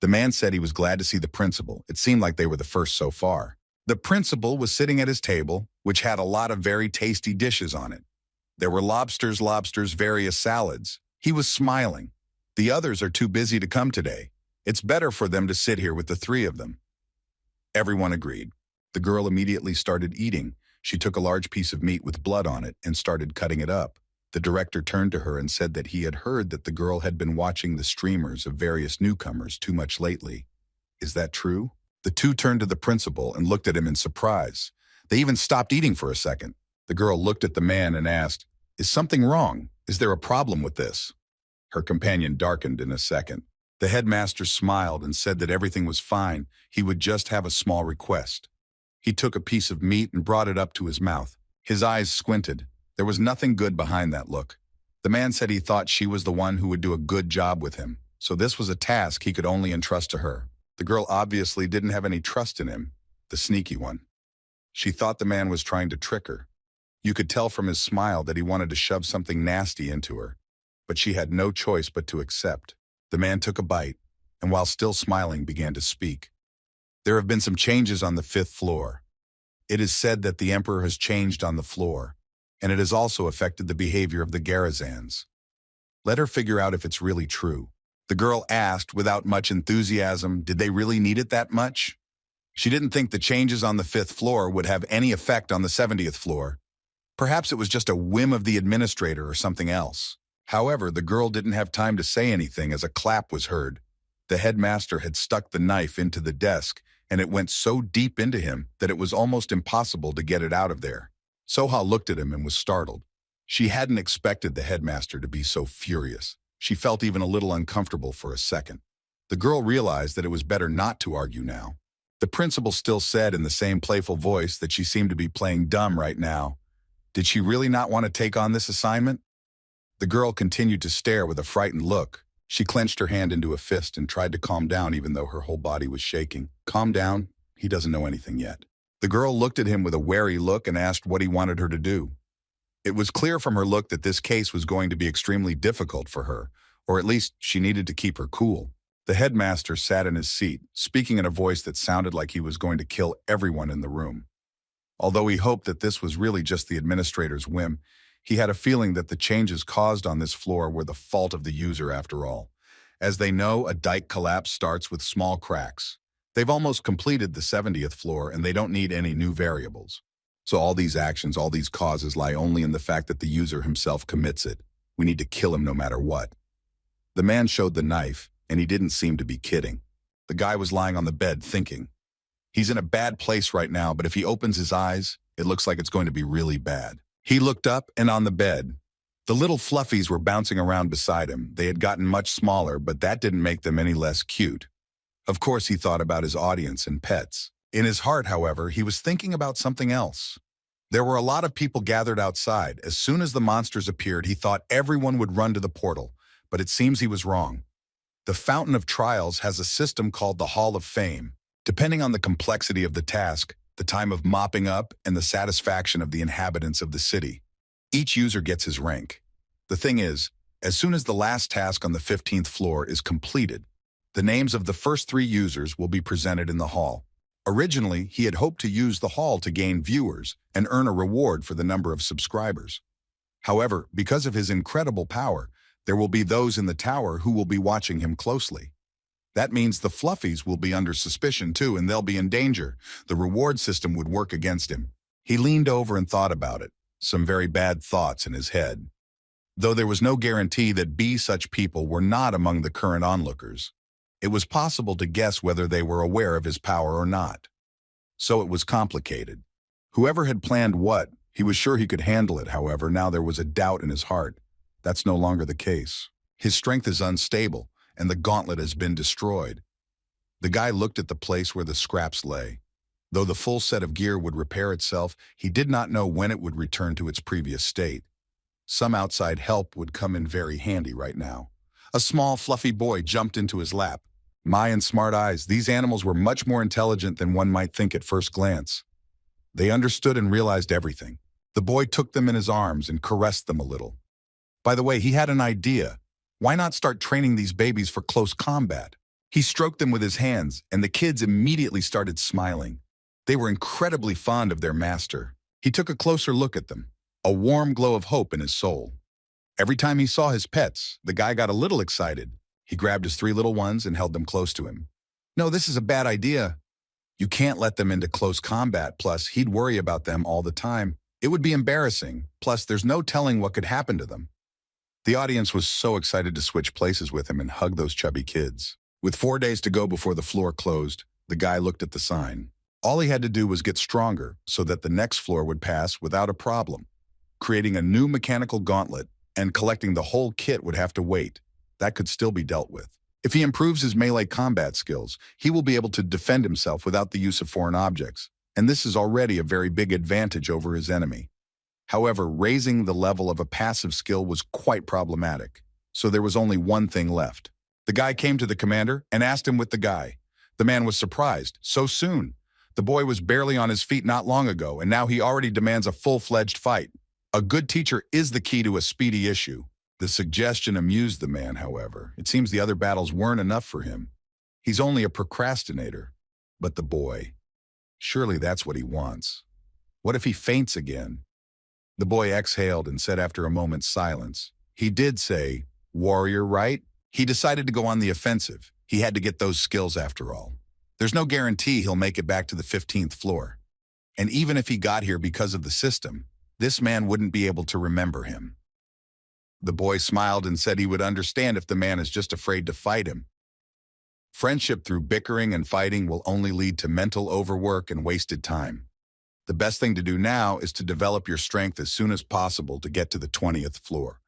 The man said he was glad to see the principal. It seemed like they were the first so far. The principal was sitting at his table, which had a lot of very tasty dishes on it. There were lobsters, various salads. He was smiling. The others are too busy to come today. It's better for them to sit here with the three of them. Everyone agreed. The girl immediately started eating. She took a large piece of meat with blood on it and started cutting it up. The director turned to her and said that he had heard that the girl had been watching the streamers of various newcomers too much lately. Is that true? The two turned to the principal and looked at him in surprise. They even stopped eating for a second. The girl looked at the man and asked, "Is something wrong? Is there a problem with this?" Her companion darkened in a second. The headmaster smiled and said that everything was fine. He would just have a small request. He took a piece of meat and brought it up to his mouth. His eyes squinted. There was nothing good behind that look. The man said he thought she was the one who would do a good job with him, so this was a task he could only entrust to her. The girl obviously didn't have any trust in him, the sneaky one. She thought the man was trying to trick her. You could tell from his smile that he wanted to shove something nasty into her, but she had no choice but to accept. The man took a bite, and while still smiling, began to speak. There have been some changes on the 5th floor. It is said that the emperor has changed on the floor, and it has also affected the behavior of the Garazans. Let her figure out if it's really true. The girl asked without much enthusiasm, did they really need it that much? She didn't think the changes on the 5th floor would have any effect on the 70th floor. Perhaps it was just a whim of the administrator or something else. However, the girl didn't have time to say anything as a clap was heard. The headmaster had stuck the knife into the desk, and it went so deep into him that it was almost impossible to get it out of there. Soha looked at him and was startled. She hadn't expected the headmaster to be so furious. She felt even a little uncomfortable for a second. The girl realized that it was better not to argue now. The principal still said in the same playful voice that she seemed to be playing dumb right now. Did she really not want to take on this assignment? The girl continued to stare with a frightened look. She clenched her hand into a fist and tried to calm down even though her whole body was shaking. Calm down, he doesn't know anything yet. The girl looked at him with a wary look and asked what he wanted her to do. It was clear from her look that this case was going to be extremely difficult for her, or at least she needed to keep her cool. The headmaster sat in his seat, speaking in a voice that sounded like he was going to kill everyone in the room. Although he hoped that this was really just the administrator's whim, he had a feeling that the changes caused on this floor were the fault of the user after all. As they know, a dike collapse starts with small cracks. They've almost completed the 70th floor and they don't need any new variables. So all these actions, all these causes lie only in the fact that the user himself commits it. We need to kill him no matter what. The man showed the knife, and he didn't seem to be kidding. The guy was lying on the bed thinking. He's in a bad place right now, but if he opens his eyes, it looks like it's going to be really bad. He looked up, and on the bed, the little fluffies were bouncing around beside him. They had gotten much smaller, but that didn't make them any less cute. Of course, he thought about his audience and pets. In his heart, however, he was thinking about something else. There were a lot of people gathered outside. As soon as the monsters appeared, he thought everyone would run to the portal, but it seems he was wrong. The Fountain of Trials has a system called the Hall of Fame. Depending on the complexity of the task, the time of mopping up, and the satisfaction of the inhabitants of the city, each user gets his rank. The thing is, as soon as the last task on the 15th floor is completed, the names of the first 3 users will be presented in the hall. Originally, he had hoped to use the hall to gain viewers and earn a reward for the number of subscribers. However, because of his incredible power, there will be those in the tower who will be watching him closely. That means the fluffies will be under suspicion too, and they'll be in danger. The reward system would work against him. He leaned over and thought about it, some very bad thoughts in his head. Though there was no guarantee that such people were not among the current onlookers. It was possible to guess whether they were aware of his power or not. So it was complicated. Whoever had planned what, he was sure he could handle it. However, now there was a doubt in his heart. That's no longer the case. His strength is unstable, and the gauntlet has been destroyed. The guy looked at the place where the scraps lay. Though the full set of gear would repair itself, he did not know when it would return to its previous state. Some outside help would come in very handy right now. A small, fluffy boy jumped into his lap. My and smart eyes, these animals were much more intelligent than one might think at first glance. They understood and realized everything. The boy took them in his arms and caressed them a little. By the way, he had an idea. Why not start training these babies for close combat? He stroked them with his hands, and the kids immediately started smiling. They were incredibly fond of their master. He took a closer look at them, a warm glow of hope in his soul. Every time he saw his pets, the guy got a little excited. He grabbed his 3 little ones and held them close to him. No, this is a bad idea. You can't let them into close combat, plus he'd worry about them all the time. It would be embarrassing, plus there's no telling what could happen to them. The audience was so excited to switch places with him and hug those chubby kids. With 4 days to go before the floor closed, the guy looked at the sign. All he had to do was get stronger so that the next floor would pass without a problem. Creating a new mechanical gauntlet and collecting the whole kit would have to wait. That could still be dealt with. If he improves his melee combat skills, he will be able to defend himself without the use of foreign objects, and this is already a very big advantage over his enemy. However, raising the level of a passive skill was quite problematic, so there was only one thing left. The guy came to the commander and asked him with the guy. The man was surprised. So soon? The boy was barely on his feet not long ago, and now he already demands a full-fledged fight. A good teacher is the key to a speedy issue. The suggestion amused the man, however. It seems the other battles weren't enough for him. He's only a procrastinator. But the boy, surely that's what he wants. What if he faints again? The boy exhaled and said after a moment's silence, he did say, warrior, right? He decided to go on the offensive. He had to get those skills after all. There's no guarantee he'll make it back to the 15th floor. And even if he got here because of the system, this man wouldn't be able to remember him. The boy smiled and said he would understand if the man is just afraid to fight him. Friendship through bickering and fighting will only lead to mental overwork and wasted time. The best thing to do now is to develop your strength as soon as possible to get to the 20th floor.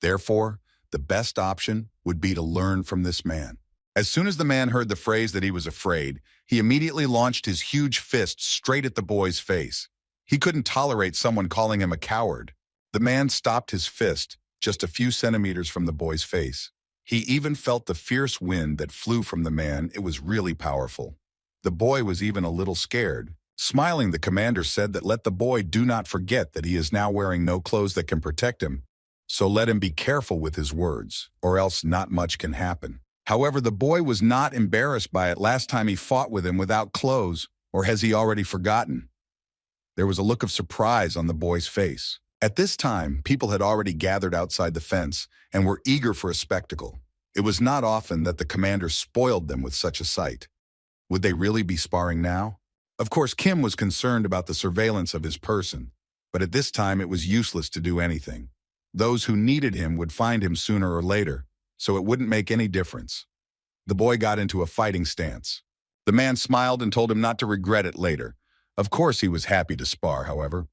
Therefore, the best option would be to learn from this man. As soon as the man heard the phrase that he was afraid, he immediately launched his huge fist straight at the boy's face. He couldn't tolerate someone calling him a coward. The man stopped his fist just a few centimeters from the boy's face. He even felt the fierce wind that flew from the man. It was really powerful. The boy was even a little scared. Smiling, the commander said that let the boy do not forget that he is now wearing no clothes that can protect him. So let him be careful with his words, or else not much can happen. However, the boy was not embarrassed by it last time he fought with him without clothes, or has he already forgotten? There was a look of surprise on the boy's face. At this time, people had already gathered outside the fence and were eager for a spectacle. It was not often that the commander spoiled them with such a sight. Would they really be sparring now? Of course, Kim was concerned about the surveillance of his person, but at this time it was useless to do anything. Those who needed him would find him sooner or later, so it wouldn't make any difference. The boy got into a fighting stance. The man smiled and told him not to regret it later. Of course he was happy to spar, however.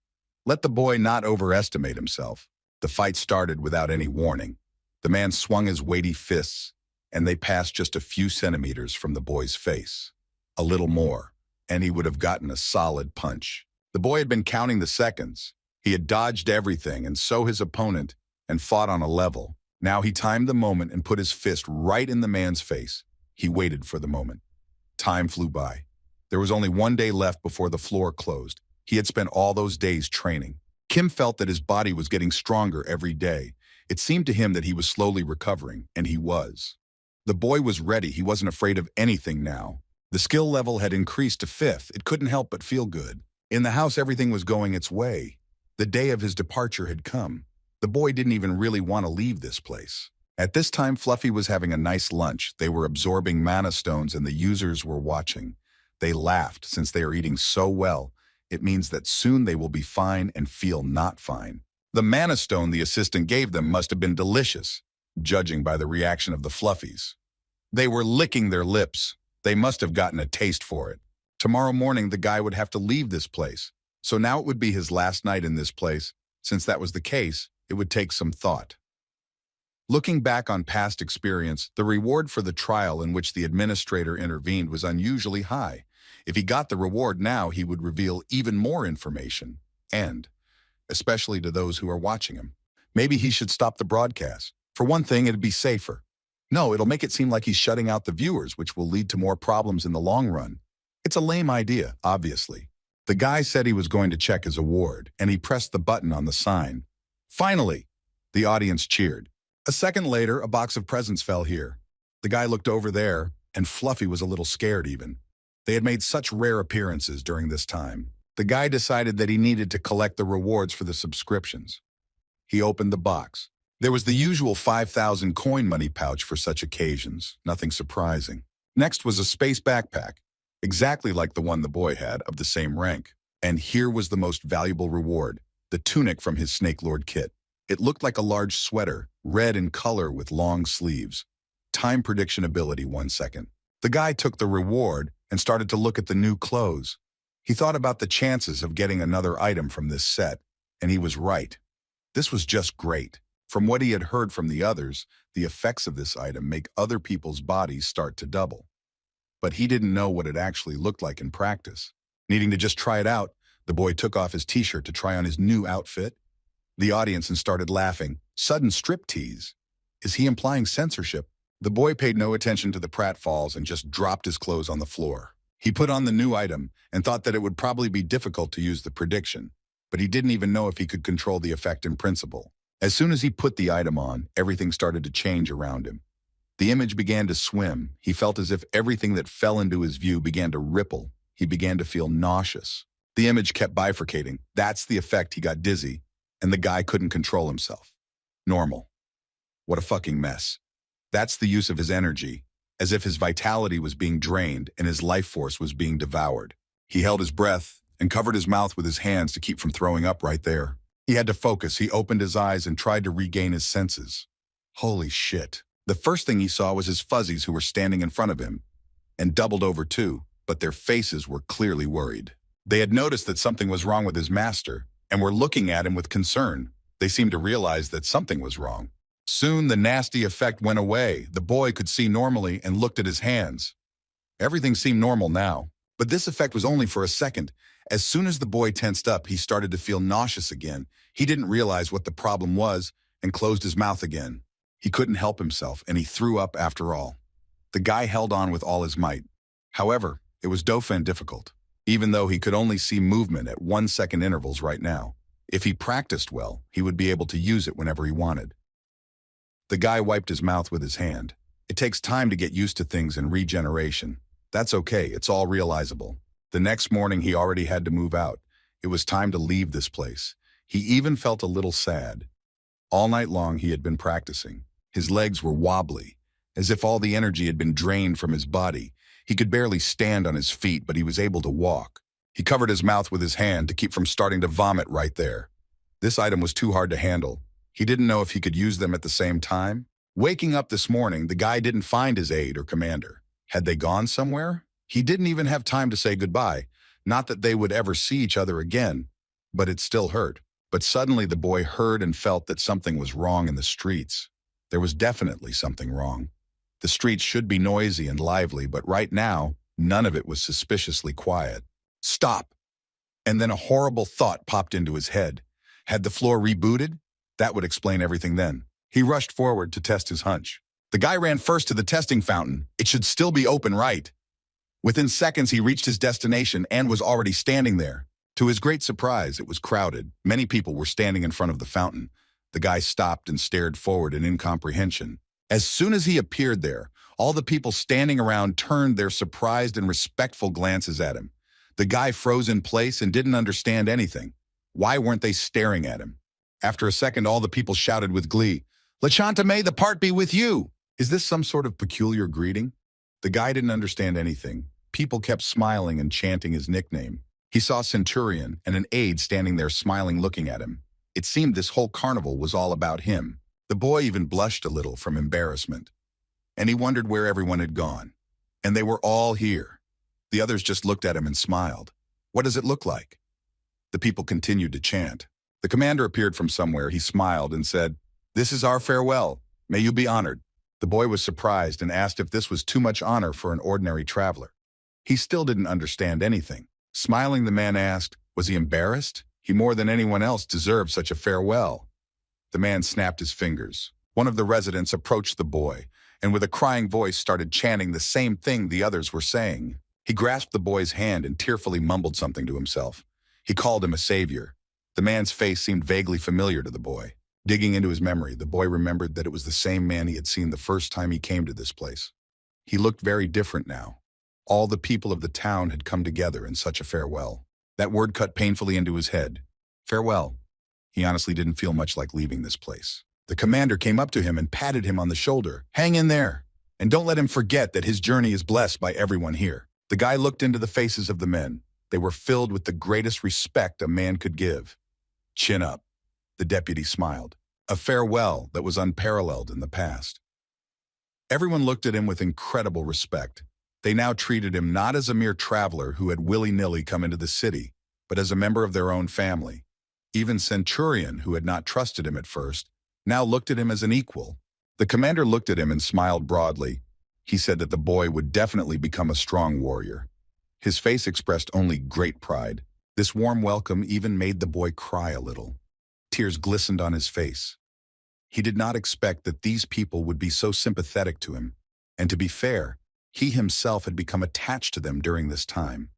Let the boy not overestimate himself. The fight started without any warning. The man swung his weighty fists, and they passed just a few centimeters from the boy's face. A little more, and he would have gotten a solid punch. The boy had been counting the seconds. He had dodged everything, and so his opponent, and fought on a level. Now he timed the moment and put his fist right in the man's face. He waited for the moment. Time flew by. There was only 1 day left before the floor closed. He had spent all those days training. Kim felt that his body was getting stronger every day. It seemed to him that he was slowly recovering, and he was. The boy was ready. He wasn't afraid of anything now. The skill level had increased to 5th. It couldn't help but feel good. In the house, everything was going its way. The day of his departure had come. The boy didn't even really want to leave this place. At this time, Fluffy was having a nice lunch. They were absorbing mana stones, and the users were watching. They laughed. Since they are eating so well, it means that soon they will be fine and feel not fine. The mana stone the assistant gave them must have been delicious, judging by the reaction of the Fluffies. They were licking their lips. They must have gotten a taste for it. Tomorrow morning, the guy would have to leave this place. So now it would be his last night in this place. Since that was the case, it would take some thought. Looking back on past experience, the reward for the trial in which the administrator intervened was unusually high. If he got the reward now, he would reveal even more information, and, especially to those who are watching him, maybe he should stop the broadcast. For one thing, it'd be safer. No, it'll make it seem like he's shutting out the viewers, which will lead to more problems in the long run. It's a lame idea, obviously. The guy said he was going to check his award, and he pressed the button on the sign. Finally! The audience cheered. A second later, a box of presents fell here. The guy looked over there, and Fluffy was a little scared even. They had made such rare appearances during this time. The guy decided that he needed to collect the rewards for the subscriptions. He opened the box. There was the usual 5,000 coin money pouch for such occasions, nothing surprising. Next was a space backpack, exactly like the one the boy had, of the same rank. And here was the most valuable reward, the tunic from his Snake Lord kit. It looked like a large sweater, red in color with long sleeves. Time prediction ability 1 second. The guy took the reward and started to look at the new clothes. He thought about the chances of getting another item from this set, and he was right. This was just great. From what he had heard from the others, the effects of this item make other people's bodies start to double. But he didn't know what it actually looked like in practice. Needing to just try it out, the boy took off his t-shirt to try on his new outfit. The audience started laughing. Sudden striptease. Is he implying censorship? The boy paid no attention to the pratfalls and just dropped his clothes on the floor. He put on the new item and thought that it would probably be difficult to use the prediction, but he didn't even know if he could control the effect in principle. As soon as he put the item on, everything started to change around him. The image began to swim. He felt as if everything that fell into his view began to ripple. He began to feel nauseous. The image kept bifurcating. That's the effect. He got dizzy, and the guy couldn't control himself. Normal. What a fucking mess. That's the use of his energy, as if his vitality was being drained and his life force was being devoured. He held his breath and covered his mouth with his hands to keep from throwing up right there. He had to focus. He opened his eyes and tried to regain his senses. Holy shit. The first thing he saw was his fuzzies who were standing in front of him, and doubled over too, but their faces were clearly worried. They had noticed that something was wrong with his master, and were looking at him with concern. They seemed to realize that something was wrong. Soon the nasty effect went away. The boy could see normally and looked at his hands. Everything seemed normal now, but this effect was only for a second. As soon as the boy tensed up, he started to feel nauseous again. He didn't realize what the problem was and closed his mouth again. He couldn't help himself, and he threw up after all. The guy held on with all his might. However, it was dofan difficult, even though he could only see movement at 1 second intervals right now. If he practiced well, he would be able to use it whenever he wanted. The guy wiped his mouth with his hand. It takes time to get used to things in regeneration. That's okay, it's all realizable. The next morning he already had to move out. It was time to leave this place. He even felt a little sad. All night long he had been practicing. His legs were wobbly, as if all the energy had been drained from his body. He could barely stand on his feet, but he was able to walk. He covered his mouth with his hand to keep from starting to vomit right there. This item was too hard to handle. He didn't know if he could use them at the same time. Waking up this morning, the guy didn't find his aide or commander. Had they gone somewhere? He didn't even have time to say goodbye. Not that they would ever see each other again, but it still hurt. But suddenly the boy heard and felt that something was wrong in the streets. There was definitely something wrong. The streets should be noisy and lively, but right now, none of it was suspiciously quiet. Stop! And then a horrible thought popped into his head. Had the floor rebooted? That would explain everything then. He rushed forward to test his hunch. The guy ran first to the testing fountain. It should still be open, right? Within seconds, he reached his destination and was already standing there. To his great surprise, it was crowded. Many people were standing in front of the fountain. The guy stopped and stared forward in incomprehension. As soon as he appeared there, all the people standing around turned their surprised and respectful glances at him. The guy froze in place and didn't understand anything. Why weren't they staring at him? After a second, all the people shouted with glee, "Lachanta, may the part be with you!" Is this some sort of peculiar greeting? The guy didn't understand anything. People kept smiling and chanting his nickname. He saw Centurion and an aide standing there smiling, looking at him. It seemed this whole carnival was all about him. The boy even blushed a little from embarrassment. And he wondered where everyone had gone. And they were all here. The others just looked at him and smiled. What does it look like? The people continued to chant. The commander appeared from somewhere. He smiled and said, "This is our farewell. May you be honored." The boy was surprised and asked if this was too much honor for an ordinary traveler. He still didn't understand anything. Smiling, the man asked, was he embarrassed? He more than anyone else deserved such a farewell. The man snapped his fingers. One of the residents approached the boy and with a crying voice started chanting the same thing the others were saying. He grasped the boy's hand and tearfully mumbled something to himself. He called him a savior. The man's face seemed vaguely familiar to the boy. Digging into his memory, the boy remembered that it was the same man he had seen the first time he came to this place. He looked very different now. All the people of the town had come together in such a farewell. That word cut painfully into his head. Farewell. He honestly didn't feel much like leaving this place. The commander came up to him and patted him on the shoulder. Hang in there, and don't let him forget that his journey is blessed by everyone here. The guy looked into the faces of the men. They were filled with the greatest respect a man could give. Chin up. The deputy smiled. A farewell that was unparalleled in the past. Everyone looked at him with incredible respect. They now treated him not as a mere traveler who had willy-nilly come into the city, but as a member of their own family. Even Centurion, who had not trusted him at first, now looked at him as an equal. The commander looked at him and smiled broadly. He said that the boy would definitely become a strong warrior. His face expressed only great pride. This warm welcome even made the boy cry a little. Tears glistened on his face. He did not expect that these people would be so sympathetic to him, and to be fair, he himself had become attached to them during this time.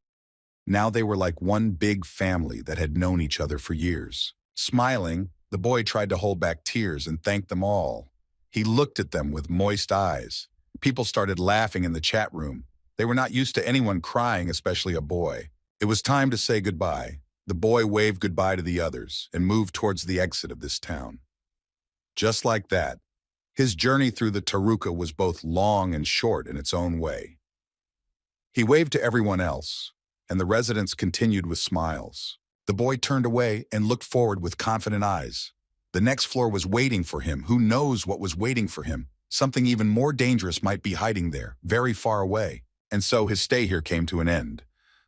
Now they were like one big family that had known each other for years. Smiling, the boy tried to hold back tears and thank them all. He looked at them with moist eyes. People started laughing in the chat room. They were not used to anyone crying, especially a boy. It was time to say goodbye. The boy waved goodbye to the others and moved towards the exit of this town. Just like that, his journey through the Taruka was both long and short in its own way. He waved to everyone else, and the residents continued with smiles. The boy turned away and looked forward with confident eyes. The next floor was waiting for him. Who knows what was waiting for him? Something even more dangerous might be hiding there, very far away. And so his stay here came to an end.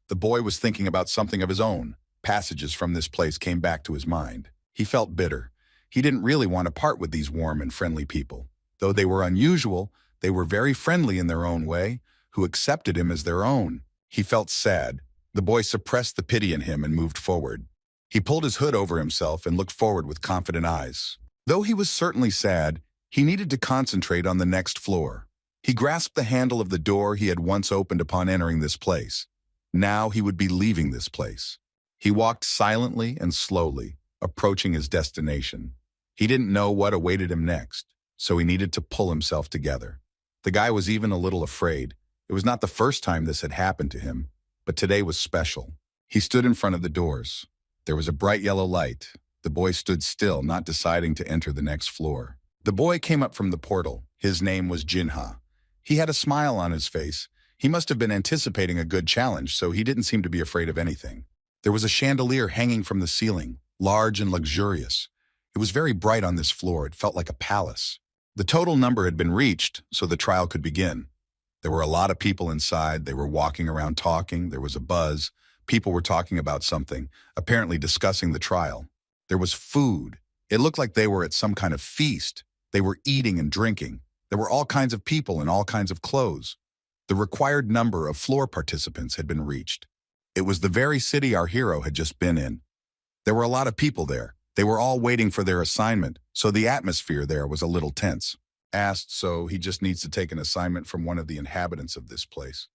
The boy was thinking about something of his own. Passages from this place came back to his mind. He felt bitter. He didn't really want to part with these warm and friendly people. Though they were unusual, they were very friendly in their own way, who accepted him as their own. He felt sad. The boy suppressed the pity in him and moved forward. He pulled his hood over himself and looked forward with confident eyes. Though he was certainly sad, he needed to concentrate on the next floor. He grasped the handle of the door he had once opened upon entering this place. Now he would be leaving this place. He walked silently and slowly, approaching his destination. He didn't know what awaited him next, so he needed to pull himself together. The guy was even a little afraid. It was not the first time this had happened to him, but today was special. He stood in front of the doors. There was a bright yellow light. The boy stood still, not deciding to enter the next floor. The boy came up from the portal. His name was Jinha. He had a smile on his face. He must have been anticipating a good challenge, so he didn't seem to be afraid of anything. There was a chandelier hanging from the ceiling, large and luxurious. It was very bright on this floor. It felt like a palace. The total number had been reached, so the trial could begin. There were a lot of people inside. They were walking around talking. There was a buzz. People were talking about something, apparently discussing the trial. There was food. It looked like they were at some kind of feast. They were eating and drinking. There were all kinds of people in all kinds of clothes. The required number of floor participants had been reached. It was the very city our hero had just been in. There were a lot of people there. They were all waiting for their assignment, so the atmosphere there was a little tense. So he just needs to take an assignment from one of the inhabitants of this place.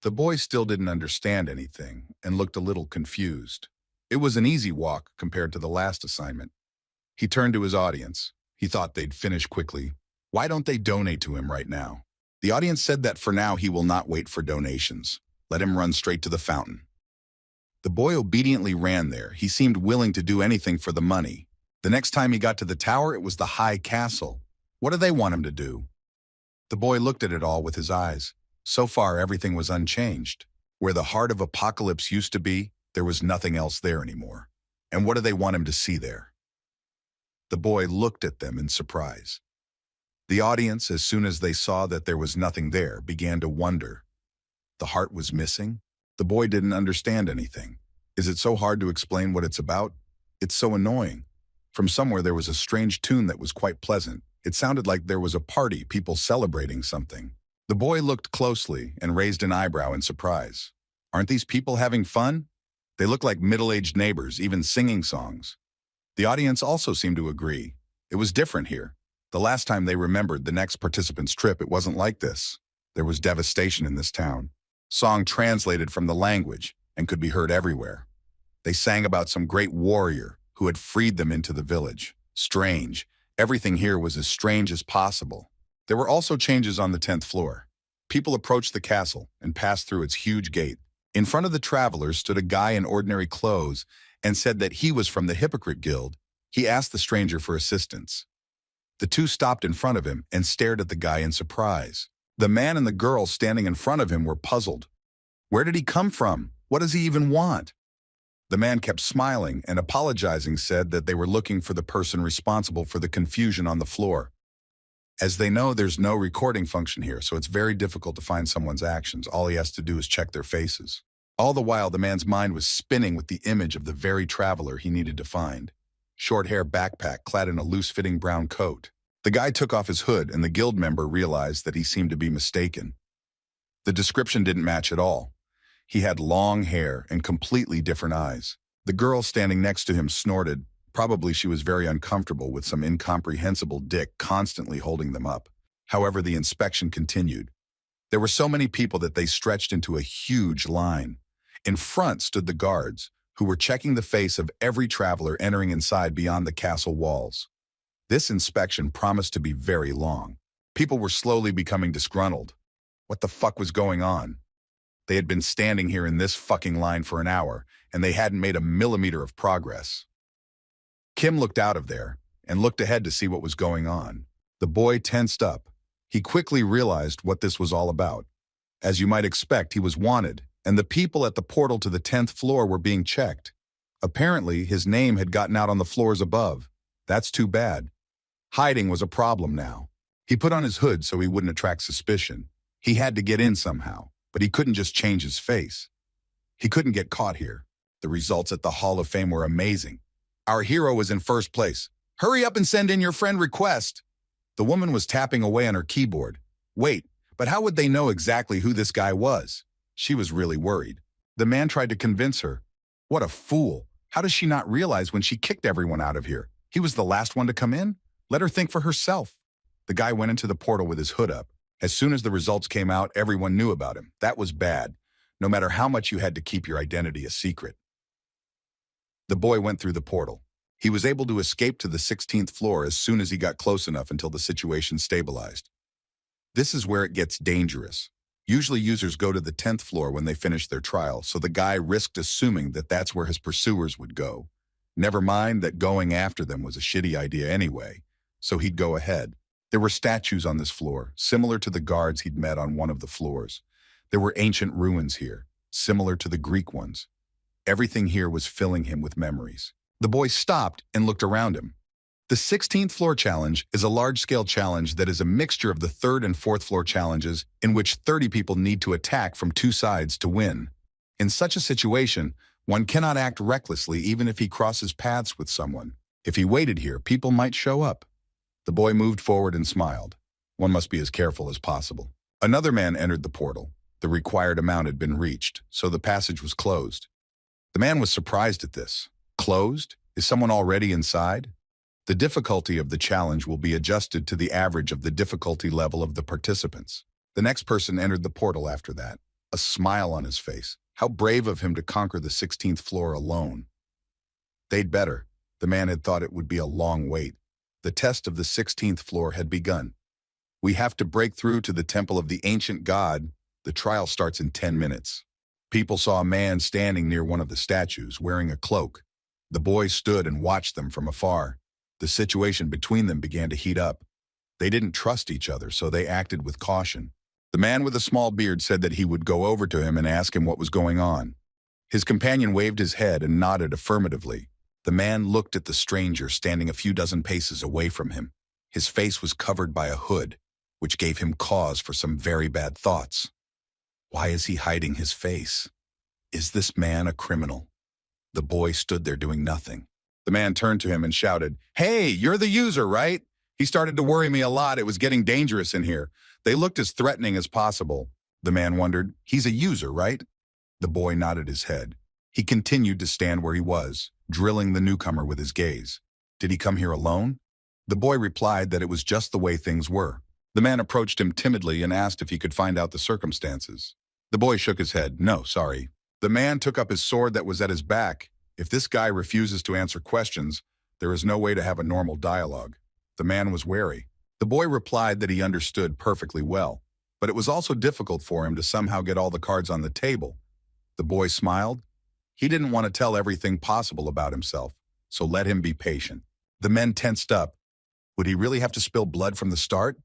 The boy still didn't understand anything and looked a little confused. It was an easy walk compared to the last assignment. He turned to his audience. He thought they'd finish quickly. Why don't they donate to him right now? The audience said that for now he will not wait for donations. Let him run straight to the fountain. The boy obediently ran there. He seemed willing to do anything for the money. The next time he got to the tower, it was the high castle. What do they want him to do? The boy looked at it all with his eyes. So far, everything was unchanged. Where the heart of Apocalypse used to be, there was nothing else there anymore. And what do they want him to see there? The boy looked at them in surprise. The audience, as soon as they saw that there was nothing there, began to wonder. The heart was missing? The boy didn't understand anything. Is it so hard to explain what it's about? It's so annoying. From somewhere there was a strange tune that was quite pleasant. It sounded like there was a party, people celebrating something. The boy looked closely and raised an eyebrow in surprise. Aren't these people having fun? They look like middle-aged neighbors, even singing songs. The audience also seemed to agree. It was different here. The last time they remembered the next participant's trip, it wasn't like this. There was devastation in this town. Song translated from the language and could be heard everywhere. They sang about some great warrior who had freed them into the village. Strange. Everything here was as strange as possible. There were also changes on the 10th floor. People approached the castle and passed through its huge gate. In front of the travelers stood a guy in ordinary clothes and said that he was from the Hypocrite Guild. He asked the stranger for assistance. The two stopped in front of him and stared at the guy in surprise. The man and the girl standing in front of him were puzzled. Where did he come from? What does he even want? The man kept smiling and apologizing, said that they were looking for the person responsible for the confusion on the floor. As they know, there's no recording function here, so it's very difficult to find someone's actions. All he has to do is check their faces. All the while, the man's mind was spinning with the image of the very traveler he needed to find. Short hair backpack clad in a loose-fitting brown coat. The guy took off his hood, and the guild member realized that he seemed to be mistaken. The description didn't match at all. He had long hair and completely different eyes. The girl standing next to him snorted. Probably she was very uncomfortable with some incomprehensible dick constantly holding them up. However, the inspection continued. There were so many people that they stretched into a huge line. In front stood the guards, who were checking the face of every traveler entering inside beyond the castle walls. This inspection promised to be very long. People were slowly becoming disgruntled. What the fuck was going on? They had been standing here in this fucking line for an hour, and they hadn't made a millimeter of progress. Kim looked out of there and looked ahead to see what was going on. The boy tensed up. He quickly realized what this was all about. As you might expect, he was wanted, and the people at the portal to the 10th floor were being checked. Apparently, his name had gotten out on the floors above. That's too bad. Hiding was a problem now. He put on his hood so he wouldn't attract suspicion. He had to get in somehow, but he couldn't just change his face. He couldn't get caught here. The results at the Hall of Fame were amazing. Our hero was in first place. Hurry up and send in your friend request. The woman was tapping away on her keyboard. Wait, but how would they know exactly who this guy was? She was really worried. The man tried to convince her. What a fool. How does she not realize when she kicked everyone out of here? He was the last one to come in? Let her think for herself. The guy went into the portal with his hood up. As soon as the results came out, everyone knew about him. That was bad, no matter how much you had to keep your identity a secret. The boy went through the portal. He was able to escape to the 16th floor as soon as he got close enough until the situation stabilized. This is where it gets dangerous. Usually users go to the 10th floor when they finish their trial, so the guy risked assuming that that's where his pursuers would go. Never mind that going after them was a shitty idea anyway, so he'd go ahead. There were statues on this floor, similar to the guards he'd met on one of the floors. There were ancient ruins here, similar to the Greek ones. Everything here was filling him with memories. The boy stopped and looked around him. The 16th floor challenge is a large-scale challenge that is a mixture of the 3rd and 4th floor challenges in which 30 people need to attack from 2 sides to win. In such a situation, one cannot act recklessly even if he crosses paths with someone. If he waited here, people might show up. The boy moved forward and smiled. One must be as careful as possible. Another man entered the portal. The required amount had been reached, so the passage was closed. The man was surprised at this. Closed? Is someone already inside? The difficulty of the challenge will be adjusted to the average of the difficulty level of the participants. The next person entered the portal after that, a smile on his face. How brave of him to conquer the 16th floor alone. They'd better. The man had thought it would be a long wait. The test of the 16th floor had begun. We have to break through to the temple of the ancient god. The trial starts in 10 minutes. People saw a man standing near one of the statues, wearing a cloak. The boy stood and watched them from afar. The situation between them began to heat up. They didn't trust each other, so they acted with caution. The man with a small beard said that he would go over to him and ask him what was going on. His companion waved his head and nodded affirmatively. The man looked at the stranger standing a few dozen paces away from him. His face was covered by a hood, which gave him cause for some very bad thoughts. Why is he hiding his face? Is this man a criminal? The boy stood there doing nothing. The man turned to him and shouted, "Hey, you're the user, right?" He started to worry me a lot. It was getting dangerous in here. They looked as threatening as possible. The man wondered, "He's a user, right?" The boy nodded his head. He continued to stand where he was, drilling the newcomer with his gaze. Did he come here alone? The boy replied that it was just the way things were. The man approached him timidly and asked if he could find out the circumstances. The boy shook his head. No, sorry. The man took up his sword that was at his back. If this guy refuses to answer questions, there is no way to have a normal dialogue. The man was wary. The boy replied that he understood perfectly well, but it was also difficult for him to somehow get all the cards on the table. The boy smiled. He didn't want to tell everything possible about himself, so let him be patient. The men tensed up. Would he really have to spill blood from the start?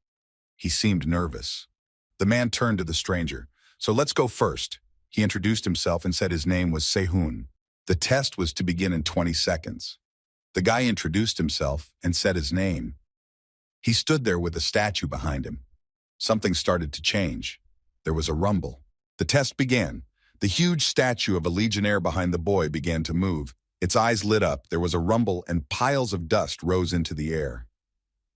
He seemed nervous. The man turned to the stranger. So let's go first. He introduced himself and said his name was Sehun. The test was to begin in 20 seconds. The guy introduced himself and said his name. He stood there with a statue behind him. Something started to change. There was a rumble. The test began. The huge statue of a legionnaire behind the boy began to move. Its eyes lit up, there was a rumble, and piles of dust rose into the air.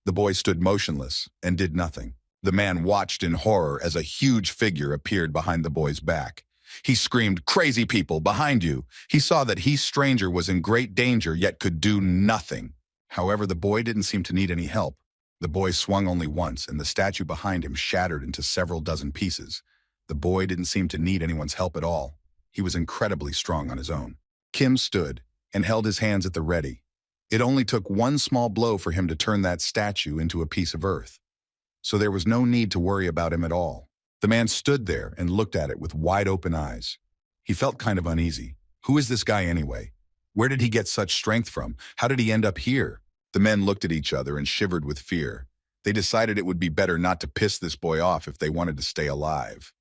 The boy stood motionless and did nothing. The man watched in horror as a huge figure appeared behind the boy's back. He screamed, "Crazy people, behind you!" He saw that he, stranger, was in great danger, yet could do nothing. However, the boy didn't seem to need any help. The boy swung only once, and the statue behind him shattered into several dozen pieces. The boy didn't seem to need anyone's help at all. He was incredibly strong on his own. Kim stood and held his hands at the ready. It only took one small blow for him to turn that statue into a piece of earth. So there was no need to worry about him at all. The man stood there and looked at it with wide-open eyes. He felt kind of uneasy. Who is this guy anyway? Where did he get such strength from? How did he end up here? The men looked at each other and shivered with fear. They decided it would be better not to piss this boy off if they wanted to stay alive.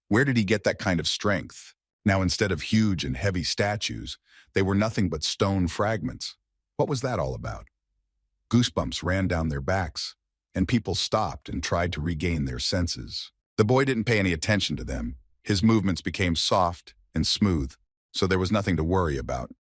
Where did he get that kind of strength? Now, instead of huge and heavy statues, they were nothing but stone fragments. What was that all about? Goosebumps ran down their backs, and people stopped and tried to regain their senses. The boy didn't pay any attention to them. His movements became soft and smooth, so there was nothing to worry about.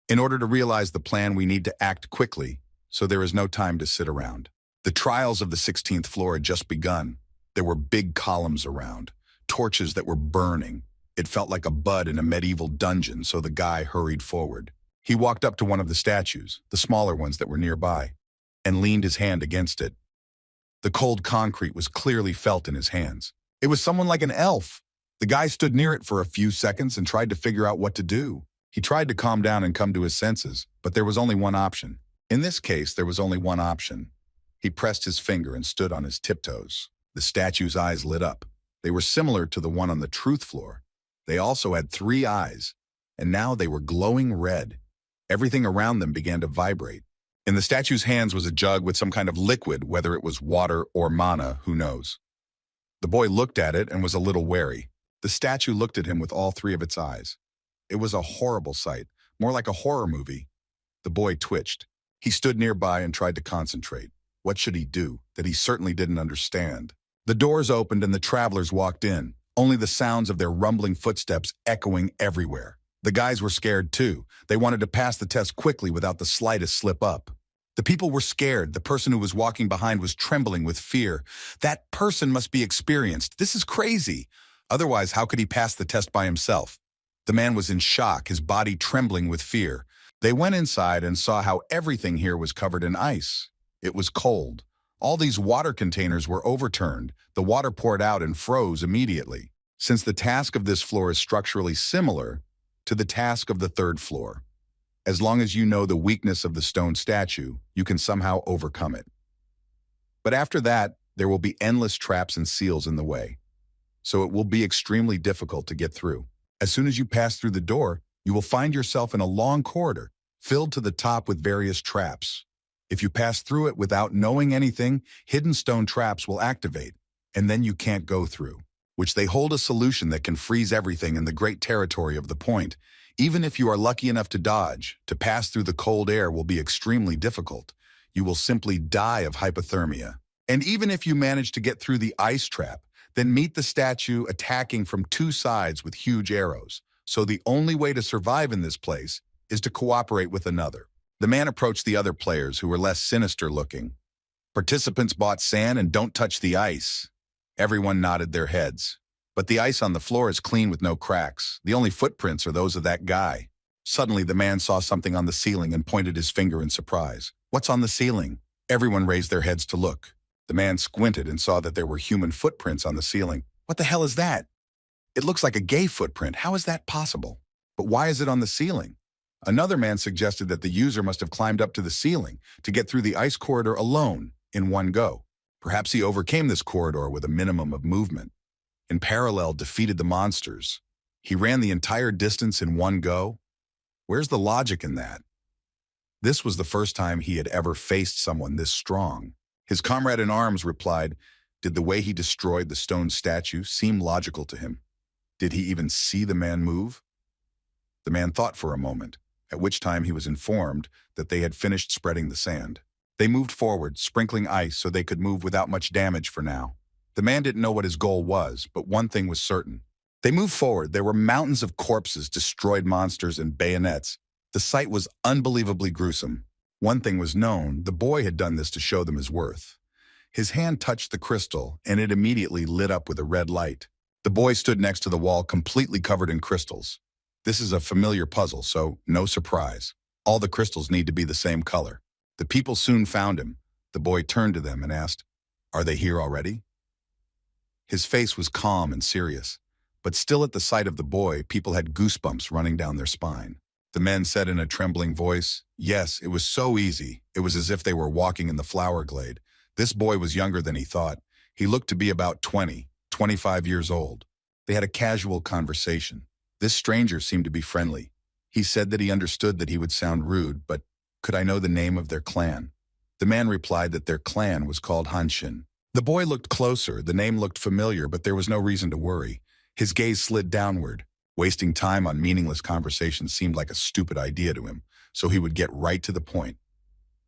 In order to realize the plan, we need to act quickly, so there is no time to sit around. The trials of the 16th floor had just begun. There were big columns around, torches that were burning. It felt like a bud in a medieval dungeon, so the guy hurried forward. He walked up to one of the statues, the smaller ones that were nearby, and leaned his hand against it. The cold concrete was clearly felt in his hands. It was someone like an elf. The guy stood near it for a few seconds and tried to figure out what to do. He tried to calm down and come to his senses, but there was only one option. In this case, there was only one option. He pressed his finger and stood on his tiptoes. The statue's eyes lit up. They were similar to the one on the truth floor. They also had 3 eyes, and now they were glowing red. Everything around them began to vibrate. In the statue's hands was a jug with some kind of liquid, whether it was water or mana, who knows. The boy looked at it and was a little wary. The statue looked at him with all 3 of its eyes. It was a horrible sight, more like a horror movie. The boy twitched. He stood nearby and tried to concentrate. What should he do? That he certainly didn't understand. The doors opened and the travelers walked in, only the sounds of their rumbling footsteps echoing everywhere. The guys were scared too. They wanted to pass the test quickly without the slightest slip-up. The people were scared. The person who was walking behind was trembling with fear. That person must be experienced. This is crazy. Otherwise, how could he pass the test by himself? The man was in shock, his body trembling with fear. They went inside and saw how everything here was covered in ice. It was cold. All these water containers were overturned. The water poured out and froze immediately. Since the task of this floor is structurally similar to the task of the 3rd floor, as long as you know the weakness of the stone statue, you can somehow overcome it. But after that, there will be endless traps and seals in the way. So it will be extremely difficult to get through. As soon as you pass through the door, you will find yourself in a long corridor, filled to the top with various traps. If you pass through it without knowing anything, hidden stone traps will activate, and then you can't go through, which they hold a solution that can freeze everything in the great territory of the point. Even if you are lucky enough to dodge, to pass through the cold air will be extremely difficult. You will simply die of hypothermia. And even if you manage to get through the ice trap, then meet the statue attacking from 2 sides with huge arrows. So the only way to survive in this place is to cooperate with another. The man approached the other players who were less sinister looking. Participants bought sand and don't touch the ice. Everyone nodded their heads. But the ice on the floor is clean with no cracks. The only footprints are those of that guy. Suddenly, the man saw something on the ceiling and pointed his finger in surprise. What's on the ceiling? Everyone raised their heads to look. The man squinted and saw that there were human footprints on the ceiling. What the hell is that? It looks like a gay footprint. How is that possible? But why is it on the ceiling? Another man suggested that the user must have climbed up to the ceiling to get through the ice corridor alone in one go. Perhaps he overcame this corridor with a minimum of movement. In parallel, defeated the monsters. He ran the entire distance in one go? Where's the logic in that? This was the first time he had ever faced someone this strong. His comrade in arms replied, did the way he destroyed the stone statue seem logical to him? Did he even see the man move? The man thought for a moment, at which time he was informed that they had finished spreading the sand. They moved forward, sprinkling ice so they could move without much damage for now. The man didn't know what his goal was, but one thing was certain. They moved forward. There were mountains of corpses, destroyed monsters, and bayonets. The sight was unbelievably gruesome. One thing was known, the boy had done this to show them his worth. His hand touched the crystal, and it immediately lit up with a red light. The boy stood next to the wall, completely covered in crystals. This is a familiar puzzle, so no surprise. All the crystals need to be the same color. The people soon found him. The boy turned to them and asked, "Are they here already?" His face was calm and serious, but still at the sight of the boy, people had goosebumps running down their spine. The men said in a trembling voice, "Yes, it was so easy. It was as if they were walking in the flower glade." This boy was younger than he thought. He looked to be about 20, 25 years old. They had a casual conversation. This stranger seemed to be friendly. He said that he understood that he would sound rude, but could I know the name of their clan? The man replied that their clan was called Hanshin. The boy looked closer. The name looked familiar, but there was no reason to worry. His gaze slid downward. Wasting time on meaningless conversations seemed like a stupid idea to him, so he would get right to the point.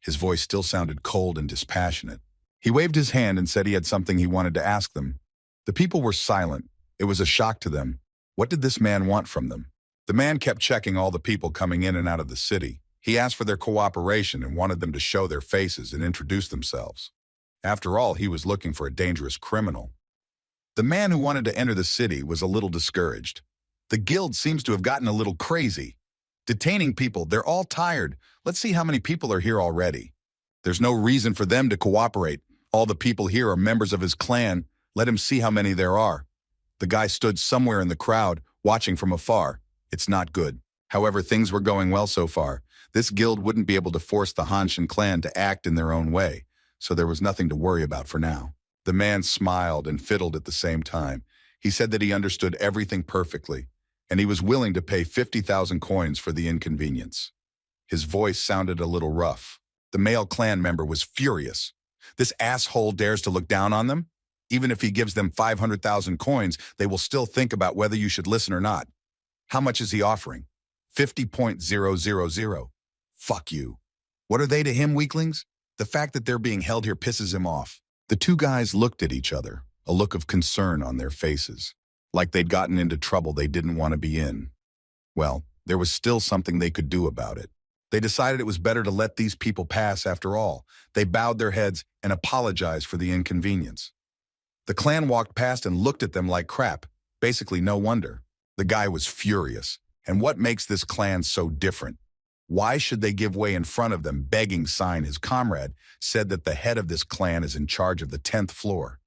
His voice still sounded cold and dispassionate. He waved his hand and said he had something he wanted to ask them. The people were silent. It was a shock to them. What did this man want from them? The man kept checking all the people coming in and out of the city. He asked for their cooperation and wanted them to show their faces and introduce themselves. After all, he was looking for a dangerous criminal. The man who wanted to enter the city was a little discouraged. The guild seems to have gotten a little crazy. Detaining people, they're all tired. Let's see how many people are here already. There's no reason for them to cooperate. All the people here are members of his clan. Let him see how many there are. The guy stood somewhere in the crowd, watching from afar. It's not good. However, things were going well so far. This guild wouldn't be able to force the Hanshin clan to act in their own way, so there was nothing to worry about for now. The man smiled and fiddled at the same time. He said that he understood everything perfectly, and he was willing to pay 50,000 coins for the inconvenience. His voice sounded a little rough. The male clan member was furious. This asshole dares to look down on them? Even if he gives them 500,000 coins, they will still think about whether you should listen or not. How much is he offering? 50,000. Fuck you. What are they to him, weaklings? The fact that they're being held here pisses him off. The two guys looked at each other, a look of concern on their faces, like they'd gotten into trouble they didn't want to be in. Well, there was still something they could do about it. They decided it was better to let these people pass after all. They bowed their heads and apologized for the inconvenience. The clan walked past and looked at them like crap. Basically, no wonder. The guy was furious. And what makes this clan so different? Why should they give way in front of them, begging sign? His comrade said that the head of this clan is in charge of the 10th floor.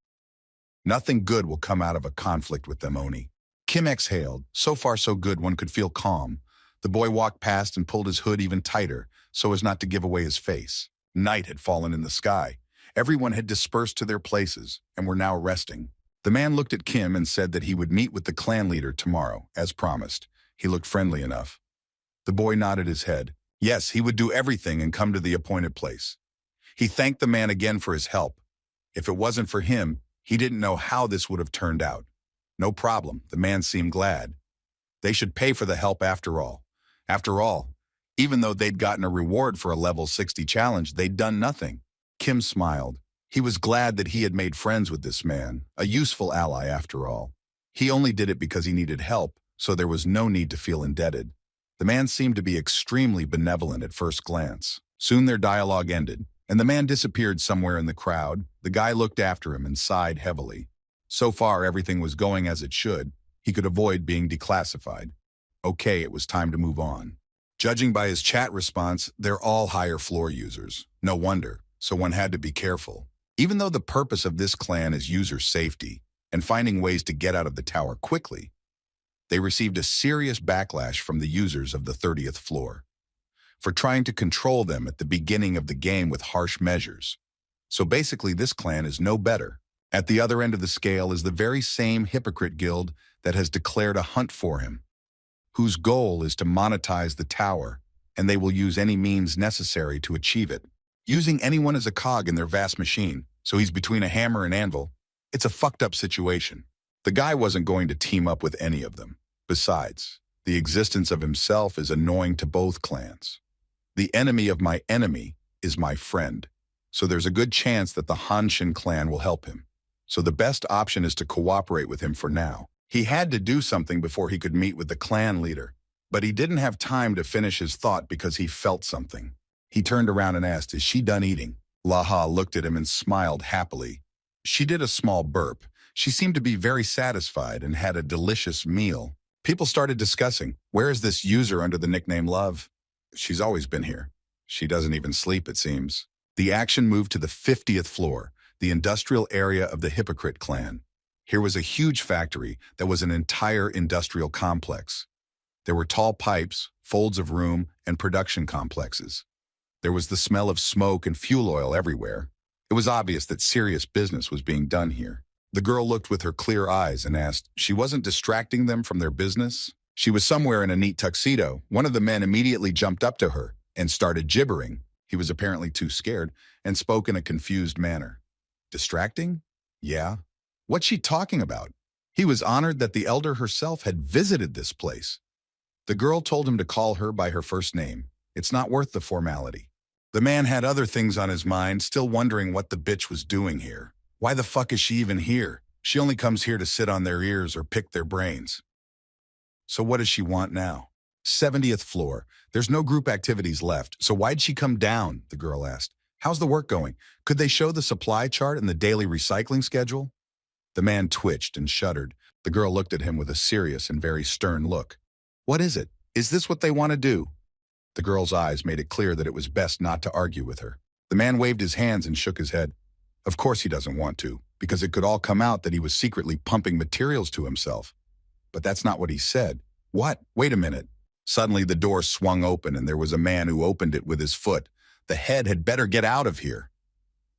Nothing good will come out of a conflict with them, Oni. Kim exhaled. So far so good, one could feel calm. The boy walked past and pulled his hood even tighter, so as not to give away his face. Night had fallen in the sky. Everyone had dispersed to their places and were now resting. The man looked at Kim and said that he would meet with the clan leader tomorrow, as promised. He looked friendly enough. The boy nodded his head. Yes, he would do everything and come to the appointed place. He thanked the man again for his help. If it wasn't for him, he didn't know how this would have turned out. No problem, the man seemed glad. They should pay for the help after all. After all, even though they'd gotten a reward for a level 60 challenge, they'd done nothing. Kim smiled. He was glad that he had made friends with this man, a useful ally after all. He only did it because he needed help, so there was no need to feel indebted. The man seemed to be extremely benevolent at first glance. Soon their dialogue ended, and the man disappeared somewhere in the crowd. The guy looked after him and sighed heavily. So far, everything was going as it should. He could avoid being declassified. Okay, it was time to move on. Judging by his chat response, they're all higher floor users. No wonder. so one had to be careful. Even though the purpose of this clan is user safety and finding ways to get out of the tower quickly, they received a serious backlash from the users of the 30th floor for trying to control them at the beginning of the game with harsh measures. So basically, this clan is no better. At the other end of the scale is the very same hypocrite guild that has declared a hunt for him, whose goal is to monetize the tower, and they will use any means necessary to achieve it. Using anyone as a cog in their vast machine, so he's between a hammer and anvil, it's a fucked up situation. The guy wasn't going to team up with any of them. Besides, the existence of himself is annoying to both clans. The enemy of my enemy is my friend, so there's a good chance that the Hanshin clan will help him. So the best option is to cooperate with him for now. He had to do something before he could meet with the clan leader, but he didn't have time to finish his thought because he felt something. He turned around and asked, "Is she done eating?" Laha looked at him and smiled happily. She did a small burp. She seemed to be very satisfied and had a delicious meal. People started discussing, where is this user under the nickname Love? She's always been here. She doesn't even sleep, it seems. The action moved to the 50th floor, the industrial area of the Hypocrite clan. Here was a huge factory that was an entire industrial complex. There were tall pipes, folds of room, and production complexes. There was the smell of smoke and fuel oil everywhere. It was obvious that serious business was being done here. The girl looked with her clear eyes and asked, she wasn't distracting them from their business? She was somewhere in a neat tuxedo. One of the men immediately jumped up to her and started gibbering. He was apparently too scared and spoke in a confused manner. Distracting? Yeah. What's she talking about? He was honored that the elder herself had visited this place. The girl told him to call her by her first name. It's not worth the formality. The man had other things on his mind, still wondering what the bitch was doing here. Why the fuck is she even here? She only comes here to sit on their ears or pick their brains. So what does she want now? 70th floor. There's no group activities left, so why'd she come down? The girl asked. How's the work going? Could they show the supply chart and the daily recycling schedule? The man twitched and shuddered. The girl looked at him with a serious and very stern look. What is it? Is this what they want to do? The girl's eyes made it clear that it was best not to argue with her. The man waved his hands and shook his head. Of course he doesn't want to, because it could all come out that he was secretly pumping materials to himself. But that's not what he said. What? Wait a minute. Suddenly the door swung open and there was a man who opened it with his foot. The head had better get out of here.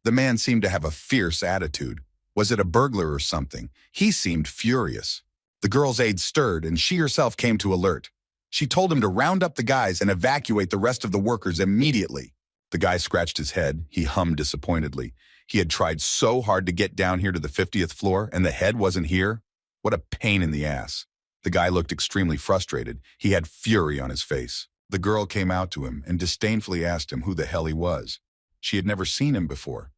The man seemed to have a fierce attitude. Was it a burglar or something? He seemed furious. The girl's aide stirred and she herself came to alert. She told him to round up the guys and evacuate the rest of the workers immediately. The guy scratched his head. He hummed disappointedly. He had tried so hard to get down here to the 50th floor and the head wasn't here. What a pain in the ass. The guy looked extremely frustrated. He had fury on his face. The girl came out to him and disdainfully asked him who the hell he was. She had never seen him before.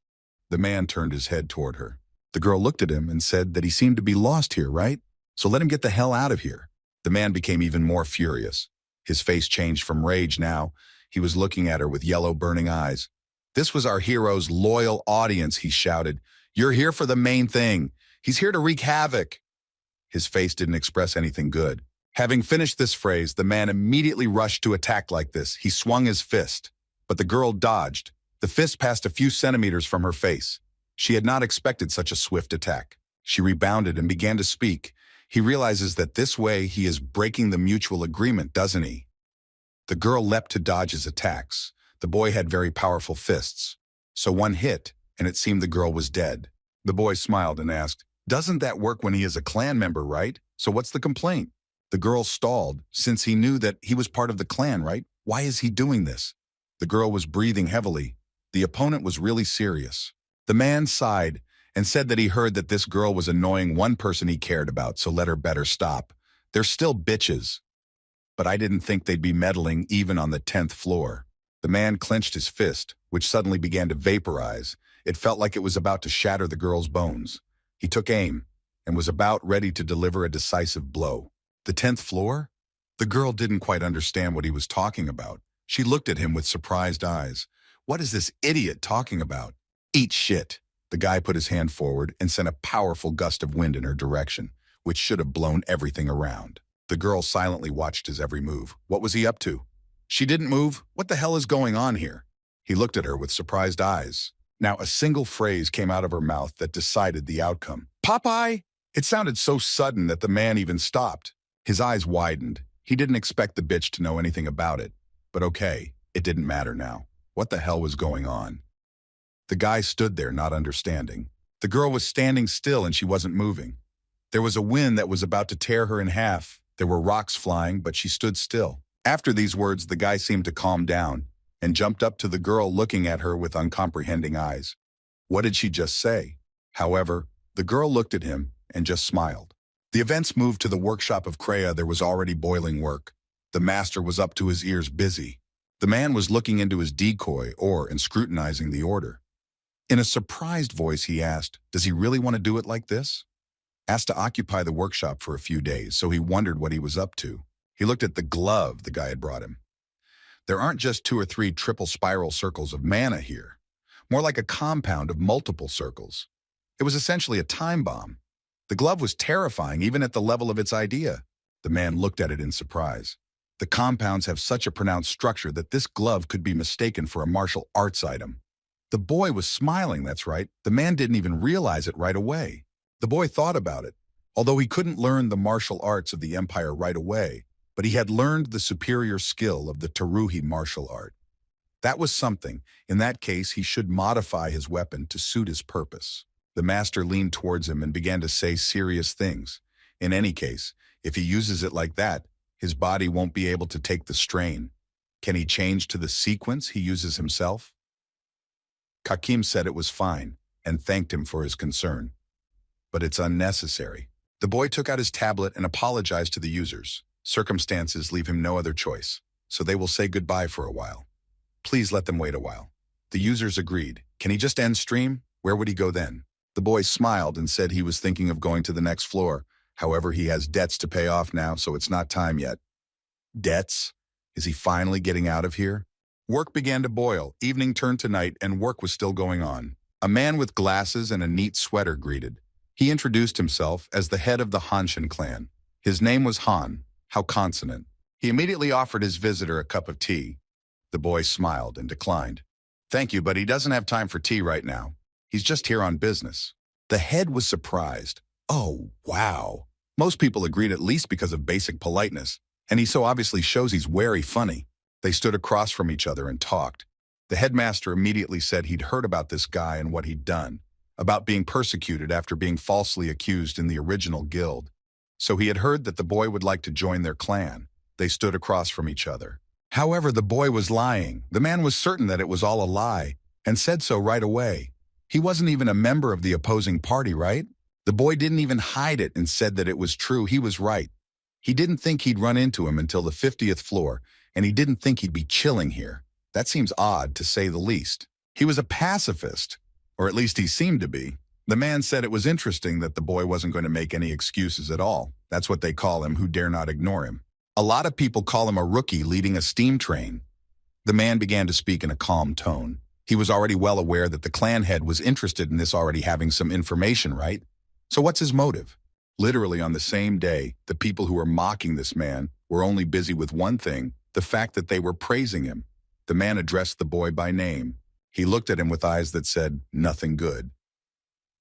The man turned his head toward her. The girl looked at him and said that he seemed to be lost here, right? So let him get the hell out of here. The man became even more furious. His face changed from rage now. He was looking at her with yellow burning eyes. This was our hero's loyal audience, he shouted. You're here for the main thing. He's here to wreak havoc. His face didn't express anything good. Having finished this phrase, the man immediately rushed to attack like this. He swung his fist, but the girl dodged. The fist passed a few centimeters from her face. She had not expected such a swift attack. She rebounded and began to speak. He realizes that this way he is breaking the mutual agreement, doesn't he? The girl leapt to dodge his attacks. The boy had very powerful fists. So one hit, and it seemed the girl was dead. The boy smiled and asked, doesn't that work when he is a clan member, right? So what's the complaint? The girl stalled, since he knew that he was part of the clan, right? Why is he doing this? The girl was breathing heavily. The opponent was really serious. The man sighed and said that he heard that this girl was annoying one person he cared about, so let her better stop. They're still bitches. But I didn't think they'd be meddling even on the 10th floor. The man clenched his fist, which suddenly began to vaporize. It felt like it was about to shatter the girl's bones. He took aim and was about ready to deliver a decisive blow. The 10th floor? The girl didn't quite understand what he was talking about. She looked at him with surprised eyes. What is this idiot talking about? Eat shit. The guy put his hand forward and sent a powerful gust of wind in her direction, which should have blown everything around. The girl silently watched his every move. What was he up to? She didn't move. What the hell is going on here? He looked at her with surprised eyes. Now, a single phrase came out of her mouth that decided the outcome. Popeye! It sounded so sudden that the man even stopped. His eyes widened. He didn't expect the bitch to know anything about it. But okay, it didn't matter now. What the hell was going on? The guy stood there, not understanding. The girl was standing still and she wasn't moving. There was a wind that was about to tear her in half. There were rocks flying, but she stood still. After these words, the guy seemed to calm down and jumped up to the girl, looking at her with uncomprehending eyes. What did she just say? However, the girl looked at him and just smiled. The events moved to the workshop of Kreia. There was already boiling work. The master was up to his ears busy. The man was looking into his decoy ore and scrutinizing the order. In a surprised voice, he asked, "Does he really want to do it like this?" Asked to occupy the workshop for a few days, so he wondered what he was up to. He looked at the glove the guy had brought him. There aren't just 2 or 3 triple spiral circles of mana here, more like a compound of multiple circles. It was essentially a time bomb. The glove was terrifying even at the level of its idea. The man looked at it in surprise. The compounds have such a pronounced structure that this glove could be mistaken for a martial arts item. The boy was smiling, that's right. The man didn't even realize it right away. The boy thought about it. Although he couldn't learn the martial arts of the empire right away, but he had learned the superior skill of the Teruhi martial art. That was something. In that case, he should modify his weapon to suit his purpose. The master leaned towards him and began to say serious things. In any case, if he uses it like that, his body won't be able to take the strain. Can he change to the sequence he uses himself? Kakim said it was fine and thanked him for his concern. But it's unnecessary. The boy took out his tablet and apologized to the users. Circumstances leave him no other choice, so they will say goodbye for a while. Please let them wait a while. The users agreed. Can he just end stream? Where would he go then? The boy smiled and said he was thinking of going to the next floor. However, he has debts to pay off now, so it's not time yet. Debts? Is he finally getting out of here? Work began to boil. Evening turned to night, and work was still going on. A man with glasses and a neat sweater greeted. He introduced himself as the head of the Hanshin clan. His name was Han. How consonant. He immediately offered his visitor a cup of tea. The boy smiled and declined. Thank you, but he doesn't have time for tea right now. He's just here on business. The head was surprised. Oh, wow. Most people agreed, at least because of basic politeness, and he so obviously shows he's very funny. They stood across from each other and talked. The headmaster immediately said he'd heard about this guy and what he'd done, about being persecuted after being falsely accused in the original guild. So he had heard that the boy would like to join their clan. They stood across from each other. However, the boy was lying. The man was certain that it was all a lie, and said so right away. He wasn't even a member of the opposing party, right? The boy didn't even hide it and said that it was true. He was right. He didn't think he'd run into him until the 50th floor, and he didn't think he'd be chilling here. That seems odd, to say the least. He was a pacifist, or at least he seemed to be. The man said it was interesting that the boy wasn't going to make any excuses at all. That's what they call him, who dare not ignore him. A lot of people call him a rookie leading a steam train. The man began to speak in a calm tone. He was already well aware that the clan head was interested in this, already having some information, right? So what's his motive? Literally on the same day, the people who were mocking this man were only busy with one thing, the fact that they were praising him. The man addressed the boy by name. He looked at him with eyes that said, nothing good.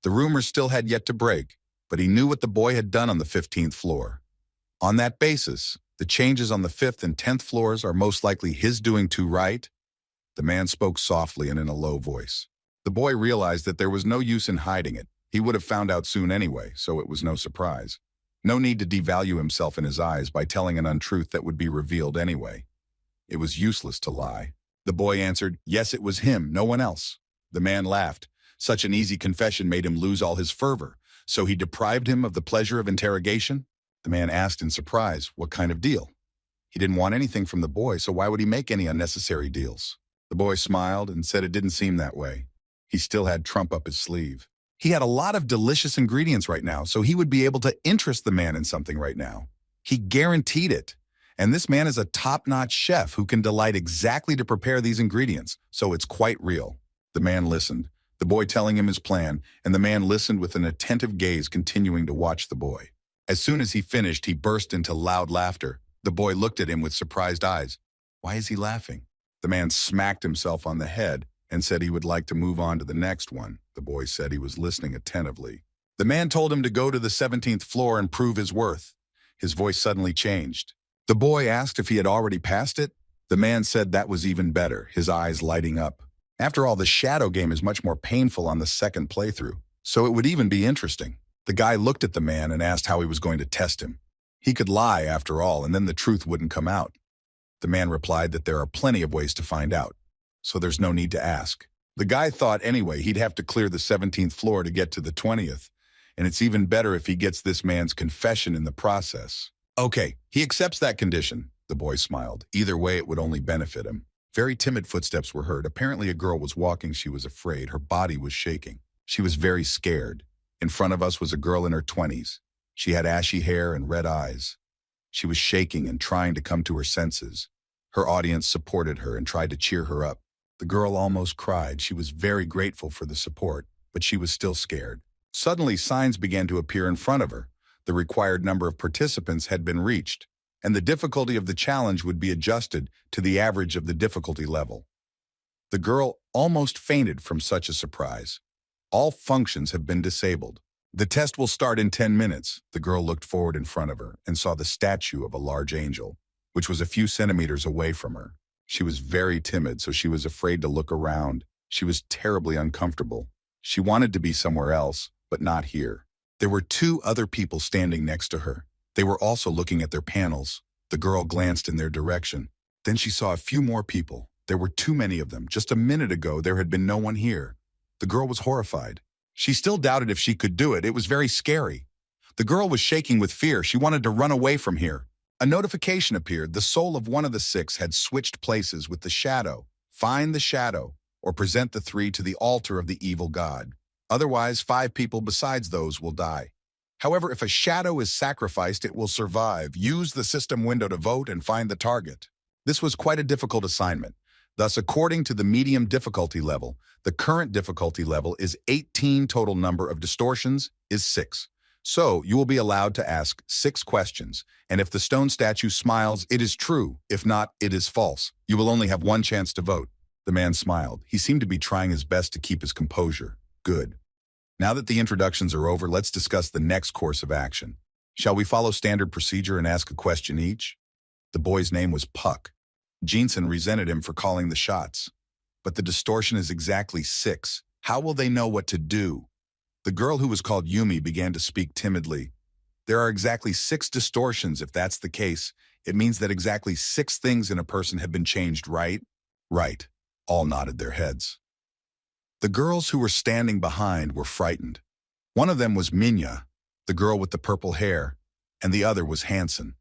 The rumors still had yet to break, but he knew what the boy had done on the 15th floor. On that basis, the changes on the 5th and 10th floors are most likely his doing too, right? The man spoke softly and in a low voice. The boy realized that there was no use in hiding it. He would have found out soon anyway, so it was no surprise. No need to devalue himself in his eyes by telling an untruth that would be revealed anyway. It was useless to lie. The boy answered, yes, it was him, no one else. The man laughed. Such an easy confession made him lose all his fervor. So he deprived him of the pleasure of interrogation? The man asked in surprise, what kind of deal? He didn't want anything from the boy, so why would he make any unnecessary deals? The boy smiled and said it didn't seem that way. He still had Trump up his sleeve. He had a lot of delicious ingredients right now, so he would be able to interest the man in something right now. He guaranteed it. And this man is a top-notch chef who can delight exactly to prepare these ingredients, so it's quite real. The man listened, the boy telling him his plan, and the man listened with an attentive gaze, continuing to watch the boy. As soon as he finished, he burst into loud laughter. The boy looked at him with surprised eyes. Why is he laughing? The man smacked himself on the head and said he would like to move on to the next one. The boy said he was listening attentively. The man told him to go to the 17th floor and prove his worth. His voice suddenly changed. The boy asked if he had already passed it. The man said that was even better, his eyes lighting up. After all, the shadow game is much more painful on the second playthrough, so it would even be interesting. The guy looked at the man and asked how he was going to test him. He could lie, after all, and then the truth wouldn't come out. The man replied that there are plenty of ways to find out, so there's no need to ask. The guy thought anyway he'd have to clear the 17th floor to get to the 20th, and it's even better if he gets this man's confession in the process. Okay, he accepts that condition, the boy smiled. Either way, it would only benefit him. Very timid footsteps were heard. Apparently a girl was walking. She was afraid. Her body was shaking. She was very scared. In front of us was a girl in her 20s. She had ashy hair and red eyes. She was shaking and trying to come to her senses. Her audience supported her and tried to cheer her up. The girl almost cried. She was very grateful for the support, but she was still scared. Suddenly, signs began to appear in front of her. The required number of participants had been reached, and the difficulty of the challenge would be adjusted to the average of the difficulty level. The girl almost fainted from such a surprise. All functions have been disabled. The test will start in 10 minutes. The girl looked forward in front of her and saw the statue of a large angel, which was a few centimeters away from her. She was very timid, so she was afraid to look around. She was terribly uncomfortable. She wanted to be somewhere else, but not here. There were 2 other people standing next to her. They were also looking at their panels. The girl glanced in their direction. Then she saw a few more people. There were too many of them. Just a minute ago, there had been no one here. The girl was horrified. She still doubted if she could do it. It was very scary. The girl was shaking with fear. She wanted to run away from here. A notification appeared. The soul of one of the 6 had switched places with the shadow. Find the shadow, or present the 3 to the altar of the evil god. Otherwise, 5 people besides those will die. However, if a shadow is sacrificed, it will survive. Use the system window to vote and find the target. This was quite a difficult assignment. Thus, according to the medium difficulty level, the current difficulty level is 18. Total number of distortions is 6. So, you will be allowed to ask 6 questions, and if the stone statue smiles, it is true. If not, it is false. You will only have 1 chance to vote. The man smiled. He seemed to be trying his best to keep his composure. Good. Now that the introductions are over, let's discuss the next course of action. Shall we follow standard procedure and ask a question each? The boy's name was Puck. Jinsen resented him for calling the shots. But the distortion is exactly 6. How will they know what to do? The girl who was called Yumi began to speak timidly. There are exactly 6 distortions. If that's the case, it means that exactly 6 things in a person have been changed, right? Right. All nodded their heads. The girls who were standing behind were frightened. One of them was Minya, the girl with the purple hair, and the other was Hansen.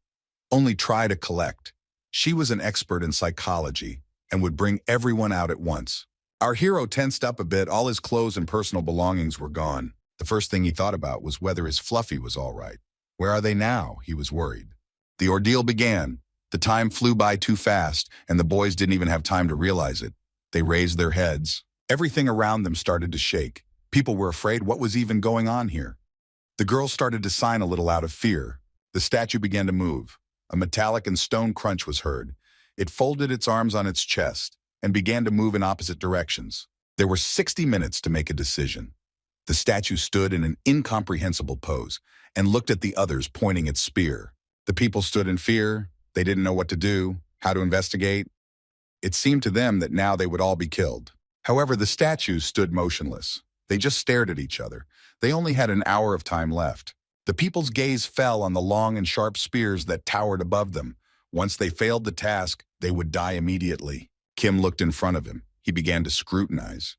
Only try to collect. She was an expert in psychology and would bring everyone out at once. Our hero tensed up a bit. All his clothes and personal belongings were gone. The first thing he thought about was whether his Fluffy was all right. Where are they now? He was worried. The ordeal began. The time flew by too fast, and the boys didn't even have time to realize it. They raised their heads. Everything around them started to shake. People were afraid. What was even going on here? The girls started to sign a little out of fear. The statue began to move. A metallic and stone crunch was heard. It folded its arms on its chest and began to move in opposite directions. There were 60 minutes to make a decision. The statue stood in an incomprehensible pose and looked at the others, pointing its spear. The people stood in fear. They didn't know what to do, how to investigate. It seemed to them that now they would all be killed. However, the statues stood motionless. They just stared at each other. They only had an hour of time left. The people's gaze fell on the long and sharp spears that towered above them. Once they failed the task, they would die immediately. Kim looked in front of him. He began to scrutinize.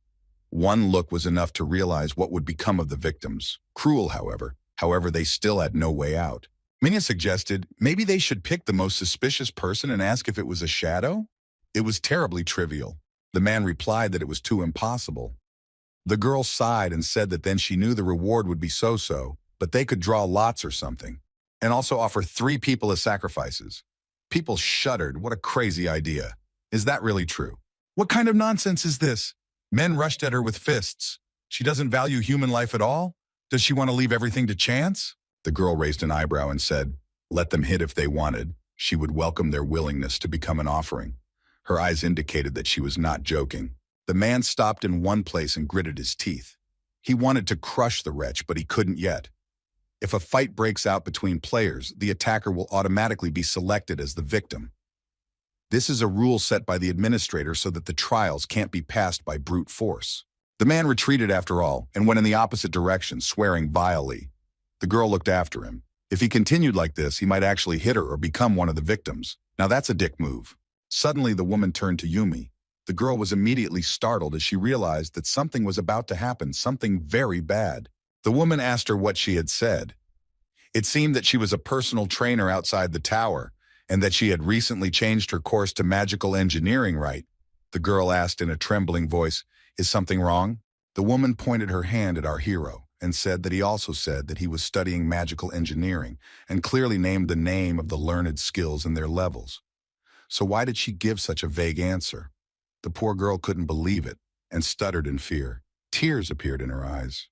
One look was enough to realize what would become of the victims. Cruel, however. However, they still had no way out. Minya suggested maybe they should pick the most suspicious person and ask if it was a shadow? It was terribly trivial. The man replied that it was too impossible. The girl sighed and said that then she knew the reward would be so-so, but they could draw lots or something, and also offer 3 people as sacrifices. People shuddered. What a crazy idea. Is that really true? What kind of nonsense is this? Men rushed at her with fists. She doesn't value human life at all? Does she want to leave everything to chance? The girl raised an eyebrow and said, let them hit if they wanted. She would welcome their willingness to become an offering. Her eyes indicated that she was not joking. The man stopped in one place and gritted his teeth. He wanted to crush the wretch, but he couldn't yet. If a fight breaks out between players, the attacker will automatically be selected as the victim. This is a rule set by the administrator so that the trials can't be passed by brute force. The man retreated after all and went in the opposite direction, swearing vilely. The girl looked after him. If he continued like this, he might actually hit her or become one of the victims. Now that's a dick move. Suddenly, the woman turned to Yumi. The girl was immediately startled as she realized that something was about to happen, something very bad. The woman asked her what she had said. It seemed that she was a personal trainer outside the tower, and that she had recently changed her course to magical engineering, right? The girl asked in a trembling voice, "Is something wrong?" The woman pointed her hand at our hero and said that he also said that he was studying magical engineering and clearly named the name of the learned skills and their levels. So why did she give such a vague answer? The poor girl couldn't believe it and stuttered in fear. Tears appeared in her eyes.